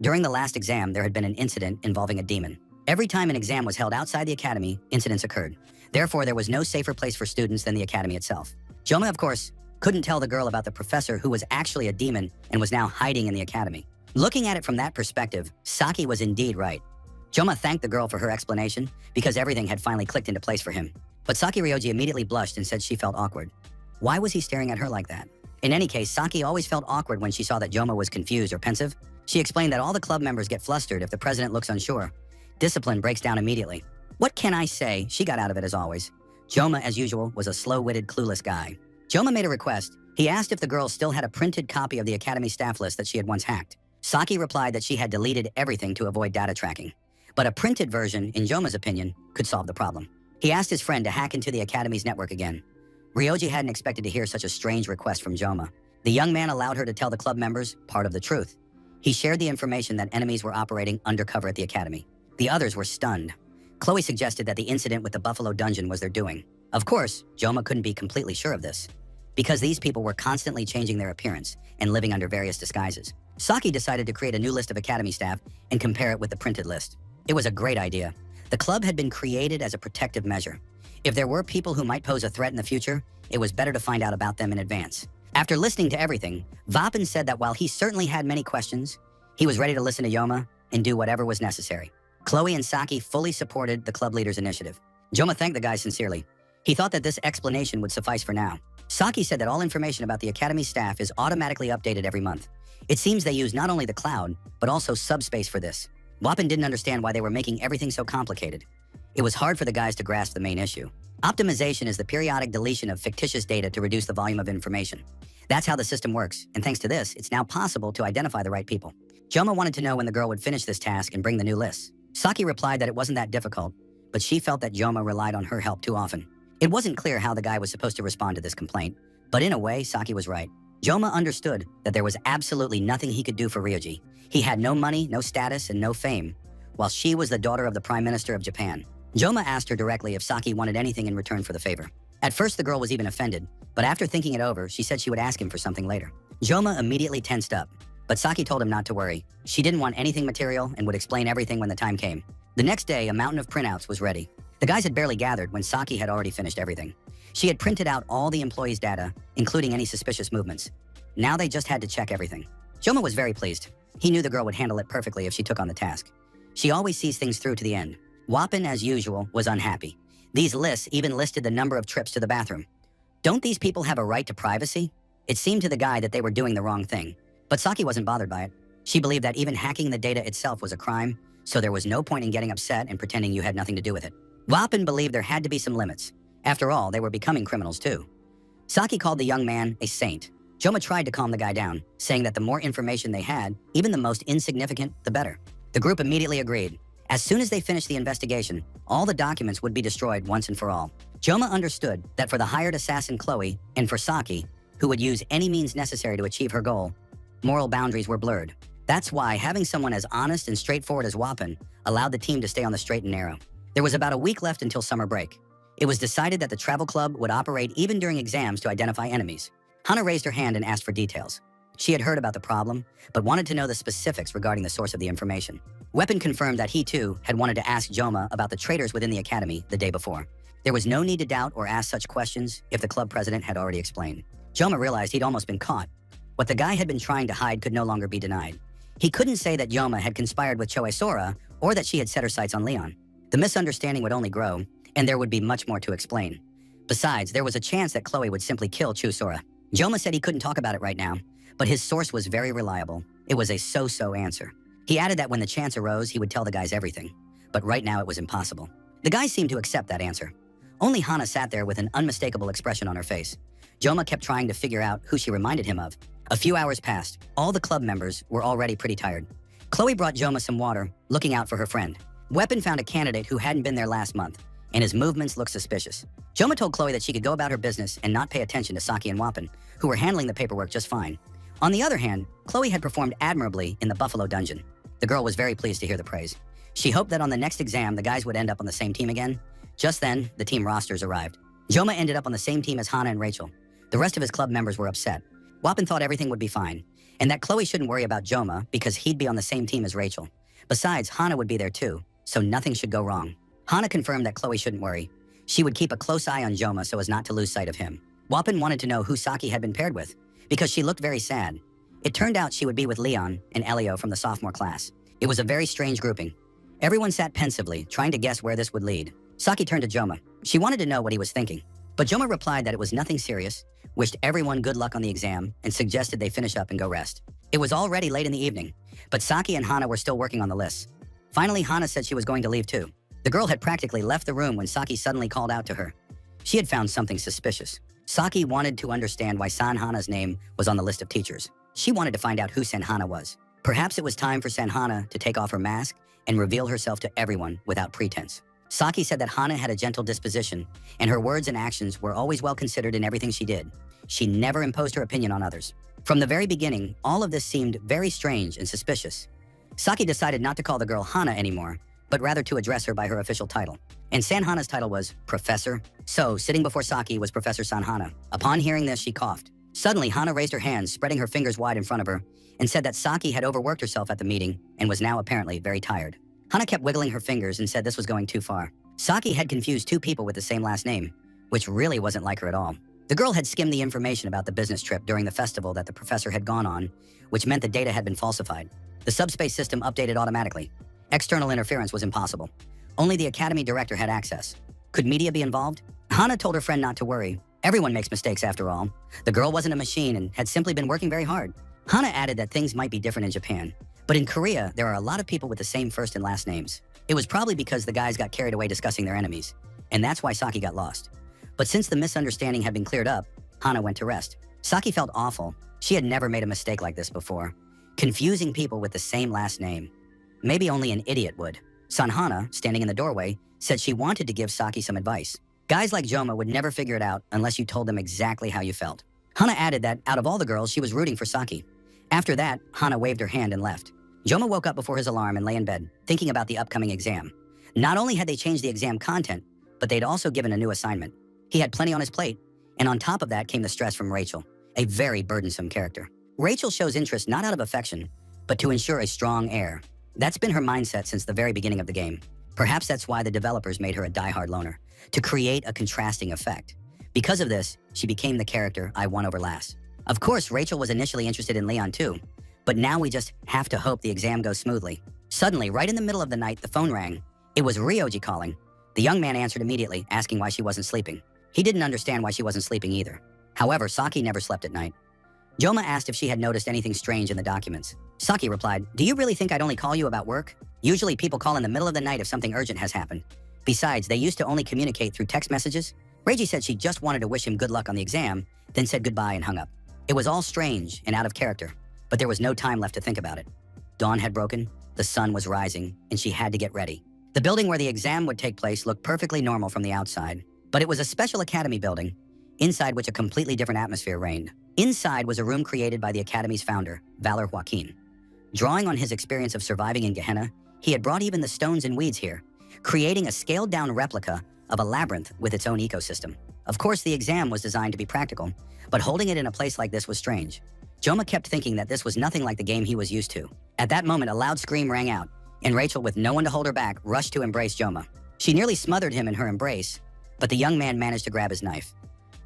During the last exam, there had been an incident involving a demon. Every time an exam was held outside the academy, incidents occurred. Therefore, there was no safer place for students than the academy itself. Joma, of course, couldn't tell the girl about the professor who was actually a demon and was now hiding in the academy. Looking at it from that perspective, Saki was indeed right. Joma thanked the girl for her explanation because everything had finally clicked into place for him. But Saki Ryoji immediately blushed and said she felt awkward. Why was he staring at her like that? In any case, Saki always felt awkward when she saw that Joma was confused or pensive. She explained that all the club members get flustered if the president looks unsure. Discipline breaks down immediately. What can I say? She got out of it as always. Joma, as usual, was a slow-witted, clueless guy. Joma made a request. He asked if the girl still had a printed copy of the academy staff list that she had once hacked. Saki replied that she had deleted everything to avoid data tracking. But a printed version, in Joma's opinion, could solve the problem. He asked his friend to hack into the academy's network again. Ryoji hadn't expected to hear such a strange request from Joma. The young man allowed her to tell the club members part of the truth. He shared the information that enemies were operating undercover at the academy. The others were stunned. Chloe suggested that the incident with the Buffalo Dungeon was their doing. Of course, Joma couldn't be completely sure of this, because these people were constantly changing their appearance and living under various disguises. Saki decided to create a new list of academy staff and compare it with the printed list. It was a great idea. The club had been created as a protective measure. If there were people who might pose a threat in the future, it was better to find out about them in advance. After listening to everything, Vapin said that while he certainly had many questions, he was ready to listen to Joma and do whatever was necessary. Chloe and Saki fully supported the club leader's initiative. Joma thanked the guys sincerely. He thought that this explanation would suffice for now. Saki said that all information about the academy staff is automatically updated every month. It seems they use not only the cloud, but also subspace for this. Wapin didn't understand why they were making everything so complicated. It was hard for the guys to grasp the main issue. Optimization is the periodic deletion of fictitious data to reduce the volume of information. That's how the system works, and thanks to this, it's now possible to identify the right people. Joma wanted to know when the girl would finish this task and bring the new lists. Saki replied that it wasn't that difficult, but she felt that Joma relied on her help too often. It wasn't clear how the guy was supposed to respond to this complaint, but in a way, Saki was right. Joma understood that there was absolutely nothing he could do for Ryoji. He had no money, no status, and no fame, while she was the daughter of the Prime Minister of Japan. Joma asked her directly if Saki wanted anything in return for the favor. At first, the girl was even offended, but after thinking it over, she said she would ask him for something later. Joma immediately tensed up, but Saki told him not to worry. She didn't want anything material and would explain everything when the time came. The next day, a mountain of printouts was ready. The guys had barely gathered when Saki had already finished everything. She had printed out all the employees' data, including any suspicious movements. Now they just had to check everything. Joma was very pleased. He knew the girl would handle it perfectly if she took on the task. She always sees things through to the end. Wappen, as usual, was unhappy. These lists even listed the number of trips to the bathroom. Don't these people have a right to privacy? It seemed to the guy that they were doing the wrong thing. But Saki wasn't bothered by it. She believed that even hacking the data itself was a crime, so there was no point in getting upset and pretending you had nothing to do with it. Wappen believed there had to be some limits. After all, they were becoming criminals too. Saki called the young man a saint. Joma tried to calm the guy down, saying that the more information they had, even the most insignificant, the better. The group immediately agreed. As soon as they finished the investigation, all the documents would be destroyed once and for all. Joma understood that for the hired assassin Chloe, and for Saki, who would use any means necessary to achieve her goal, moral boundaries were blurred. That's why having someone as honest and straightforward as Wappen allowed the team to stay on the straight and narrow. There was about a week left until summer break. It was decided that the travel club would operate even during exams to identify enemies. Hana raised her hand and asked for details. She had heard about the problem, but wanted to know the specifics regarding the source of the information. Weapon confirmed that he too had wanted to ask Joma about the traitors within the academy the day before. There was no need to doubt or ask such questions if the club president had already explained. Joma realized he'd almost been caught. What the guy had been trying to hide could no longer be denied. He couldn't say that Joma had conspired with Choe Sora or that she had set her sights on Leon. The misunderstanding would only grow, and there would be much more to explain. Besides, there was a chance that Chloe would simply kill Chu Sora. Joma said he couldn't talk about it right now, but his source was very reliable. It was a so-so answer. He added that when the chance arose, he would tell the guys everything, but right now it was impossible. The guys seemed to accept that answer. Only Hana sat there with an unmistakable expression on her face. Joma kept trying to figure out who she reminded him of. A few hours passed. All the club members were already pretty tired. Chloe brought Joma some water, looking out for her friend. Weapon found a candidate who hadn't been there last month, and his movements looked suspicious. Joma told Chloe that she could go about her business and not pay attention to Saki and Wappen, who were handling the paperwork just fine. On the other hand, Chloe had performed admirably in the Buffalo Dungeon. The girl was very pleased to hear the praise. She hoped that on the next exam, the guys would end up on the same team again. Just then, the team rosters arrived. Joma ended up on the same team as Hana and Rachel. The rest of his club members were upset. Wappen thought everything would be fine, and that Chloe shouldn't worry about Joma because he'd be on the same team as Rachel. Besides, Hana would be there too, so nothing should go wrong. Hana confirmed that Chloe shouldn't worry. She would keep a close eye on Joma so as not to lose sight of him. Wappen wanted to know who Saki had been paired with, because she looked very sad. It turned out she would be with Leon and Elio from the sophomore class. It was a very strange grouping. Everyone sat pensively, trying to guess where this would lead. Saki turned to Joma. She wanted to know what he was thinking. But Joma replied that it was nothing serious, wished everyone good luck on the exam, and suggested they finish up and go rest. It was already late in the evening, but Saki and Hana were still working on the lists. Finally, Hana said she was going to leave too. The girl had practically left the room when Saki suddenly called out to her. She had found something suspicious. Saki wanted to understand why San Hana's name was on the list of teachers. She wanted to find out who San Hana was. Perhaps it was time for San Hana to take off her mask and reveal herself to everyone without pretense. Saki said that Hana had a gentle disposition, and her words and actions were always well considered in everything she did. She never imposed her opinion on others. From the very beginning, all of this seemed very strange and suspicious. Saki decided not to call the girl Hana anymore, but rather to address her by her official title. And San Hana's title was Professor. So, sitting before Saki was Professor San Hana. Upon hearing this, she coughed. Suddenly, Hana raised her hands, spreading her fingers wide in front of her, and said that Saki had overworked herself at the meeting and was now apparently very tired. Hana kept wiggling her fingers and said this was going too far. Saki had confused two people with the same last name, which really wasn't like her at all. The girl had skimmed the information about the business trip during the festival that the professor had gone on, which meant the data had been falsified. The subspace system updated automatically. External interference was impossible. Only the academy director had access. Could media be involved? Hana told her friend not to worry. Everyone makes mistakes after all. The girl wasn't a machine and had simply been working very hard. Hana added that things might be different in Japan, But in Korea, there are a lot of people with the same first and last names. It was probably because the guys got carried away discussing their enemies, and that's why Saki got lost. But since the misunderstanding had been cleared up, Hana went to rest. Saki felt awful. She had never made a mistake like this before, confusing people with the same last name. Maybe only an idiot would. Sanhana, standing in the doorway, said she wanted to give Saki some advice. Guys like Joma would never figure it out unless you told them exactly how you felt. Hana added that out of all the girls, she was rooting for Saki. After that, Hana waved her hand and left. Joma woke up before his alarm and lay in bed, thinking about the upcoming exam. Not only had they changed the exam content, but they'd also given a new assignment. He had plenty on his plate, and on top of that came the stress from Rachel, a very burdensome character. Rachel shows interest not out of affection, but to ensure a strong heir. That's been her mindset since the very beginning of the game. Perhaps that's why the developers made her a die-hard loner, to create a contrasting effect. Because of this, she became the character I won over last. Of course, Rachel was initially interested in Leon too, but now we just have to hope the exam goes smoothly. Suddenly, right in the middle of the night, the phone rang. It was Ryoji calling. The young man answered immediately, asking why she wasn't sleeping. He didn't understand why she wasn't sleeping either. However, Saki never slept at night. Joma asked if she had noticed anything strange in the documents. Saki replied, "Do you really think I'd only call you about work? Usually people call in the middle of the night if something urgent has happened. Besides, they used to only communicate through text messages." Reiji said she just wanted to wish him good luck on the exam, then said goodbye and hung up. It was all strange and out of character, but there was no time left to think about it. Dawn had broken, the sun was rising, and she had to get ready. The building where the exam would take place looked perfectly normal from the outside, but it was a special academy building, inside which a completely different atmosphere reigned. Inside was a room created by the academy's founder, Valor Joaquin. Drawing on his experience of surviving in Gehenna, he had brought even the stones and weeds here, creating a scaled-down replica of a labyrinth with its own ecosystem. Of course, the exam was designed to be practical, but holding it in a place like this was strange. Joma kept thinking that this was nothing like the game he was used to. At that moment, a loud scream rang out, and Rachel, with no one to hold her back, rushed to embrace Joma. She nearly smothered him in her embrace, but the young man managed to grab his knife.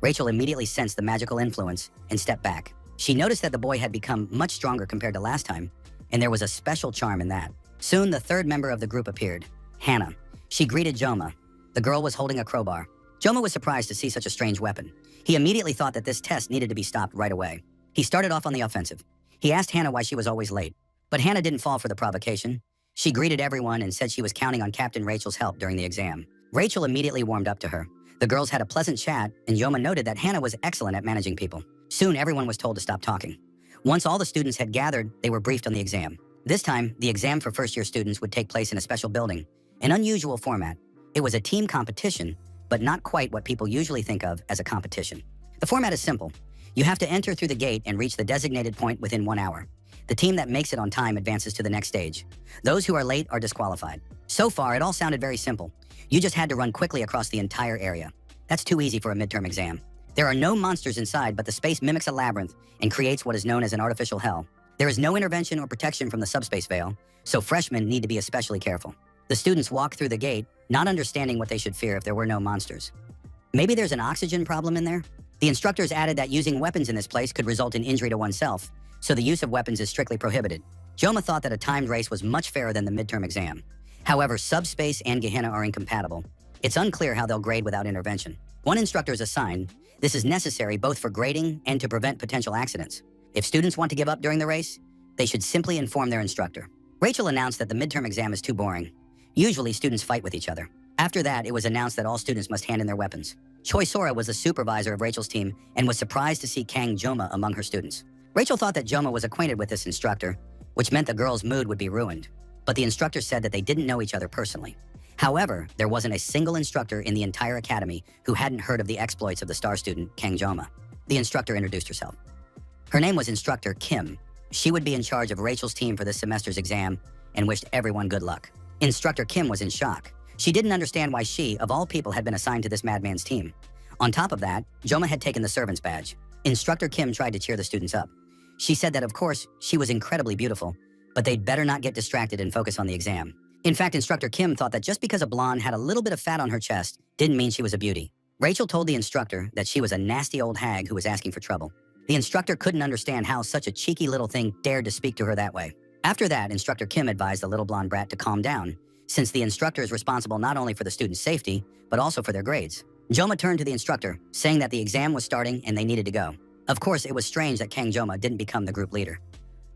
Rachel immediately sensed the magical influence and stepped back. She noticed that the boy had become much stronger compared to last time, and there was a special charm in that. Soon, the third member of the group appeared, Hannah. She greeted Joma. The girl was holding a crowbar. Joma was surprised to see such a strange weapon. He immediately thought that this test needed to be stopped right away. He started off on the offensive. He asked Hannah why she was always late, but Hannah didn't fall for the provocation. She greeted everyone and said she was counting on Captain Rachel's help during the exam. Rachel immediately warmed up to her. The girls had a pleasant chat, and Joma noted that Hannah was excellent at managing people. Soon, everyone was told to stop talking. Once all the students had gathered, they were briefed on the exam. This time, the exam for first-year students would take place in a special building, an unusual format. It was a team competition, but not quite what people usually think of as a competition. The format is simple. You have to enter through the gate and reach the designated point within 1 hour. The team that makes it on time advances to the next stage. Those who are late are disqualified. So far, it all sounded very simple. You just had to run quickly across the entire area. That's too easy for a midterm exam. There are no monsters inside, but the space mimics a labyrinth and creates what is known as an artificial hell. There is no intervention or protection from the subspace veil, so freshmen need to be especially careful. The students walk through the gate, not understanding what they should fear if there were no monsters. Maybe there's an oxygen problem in there? The instructors added that using weapons in this place could result in injury to oneself, so the use of weapons is strictly prohibited. Joma thought that a timed race was much fairer than the midterm exam. However, subspace and Gehenna are incompatible. It's unclear how they'll grade without intervention. One instructor is assigned. This is necessary both for grading and to prevent potential accidents. If students want to give up during the race, they should simply inform their instructor. Rachel announced that the midterm exam is too boring. Usually, students fight with each other. After that, it was announced that all students must hand in their weapons. Choi Sora was the supervisor of Rachel's team and was surprised to see Kang Joma among her students. Rachel thought that Joma was acquainted with this instructor, which meant the girls' mood would be ruined. But the instructor said that they didn't know each other personally. However, there wasn't a single instructor in the entire academy who hadn't heard of the exploits of the star student, Kang Joma. The instructor introduced herself. Her name was Instructor Kim. She would be in charge of Rachel's team for this semester's exam and wished everyone good luck. Instructor Kim was in shock. She didn't understand why she, of all people, had been assigned to this madman's team. On top of that, Joma had taken the servant's badge. Instructor Kim tried to cheer the students up. She said that, of course, she was incredibly beautiful, but they'd better not get distracted and focus on the exam. In fact, Instructor Kim thought that just because a blonde had a little bit of fat on her chest didn't mean she was a beauty. Rachel told the instructor that she was a nasty old hag who was asking for trouble. The instructor couldn't understand how such a cheeky little thing dared to speak to her that way. After that, Instructor Kim advised the little blonde brat to calm down, since the instructor is responsible not only for the students' safety, but also for their grades. Joma turned to the instructor, saying that the exam was starting and they needed to go. Of course, it was strange that Kang Joma didn't become the group leader.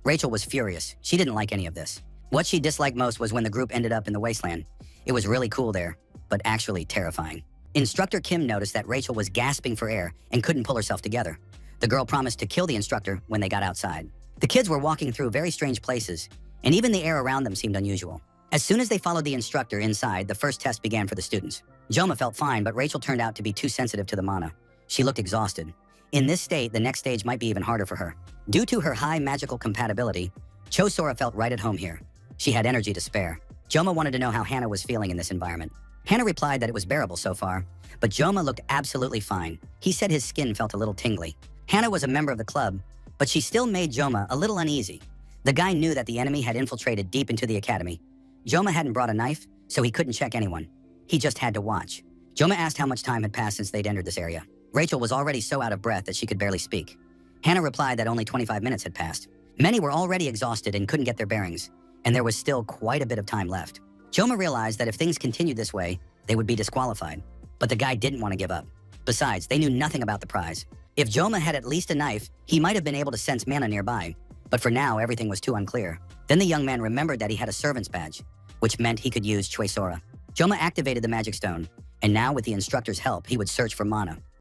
Rachel was furious. She didn't like any of this. What she disliked most was when the group ended up in the wasteland. It was really cool there, but actually terrifying. Instructor Kim noticed that Rachel was gasping for air and couldn't pull herself together. The girl promised to kill the instructor when they got outside. The kids were walking through very strange places, and even the air around them seemed unusual. As soon as they followed the instructor inside, the first test began for the students. Joma felt fine, but Rachel turned out to be too sensitive to the mana. She looked exhausted. In this state, the next stage might be even harder for her. Due to her high magical compatibility, Chosora felt right at home here. She had energy to spare. Joma wanted to know how Hannah was feeling in this environment. Hannah replied that it was bearable so far, but Joma looked absolutely fine. He said his skin felt a little tingly. Hannah was a member of the club, but she still made Joma a little uneasy. The guy knew that the enemy had infiltrated deep into the academy. Joma hadn't brought a knife, so he couldn't check anyone. He just had to watch. Joma asked how much time had passed since they'd entered this area. Rachel was already so out of breath that she could barely speak. Hannah replied that only 25 minutes had passed. Many were already exhausted and couldn't get their bearings, and there was still quite a bit of time left. Joma realized that if things continued this way, they would be disqualified. But the guy didn't want to give up. Besides, they knew nothing about the prize. If Joma had at least a knife, he might have been able to sense mana nearby. But for now, everything was too unclear. Then the young man remembered that he had a servant's badge, which meant he could use Choi Sora. Joma activated the magic stone, and now with the instructor's help, he would search for mana.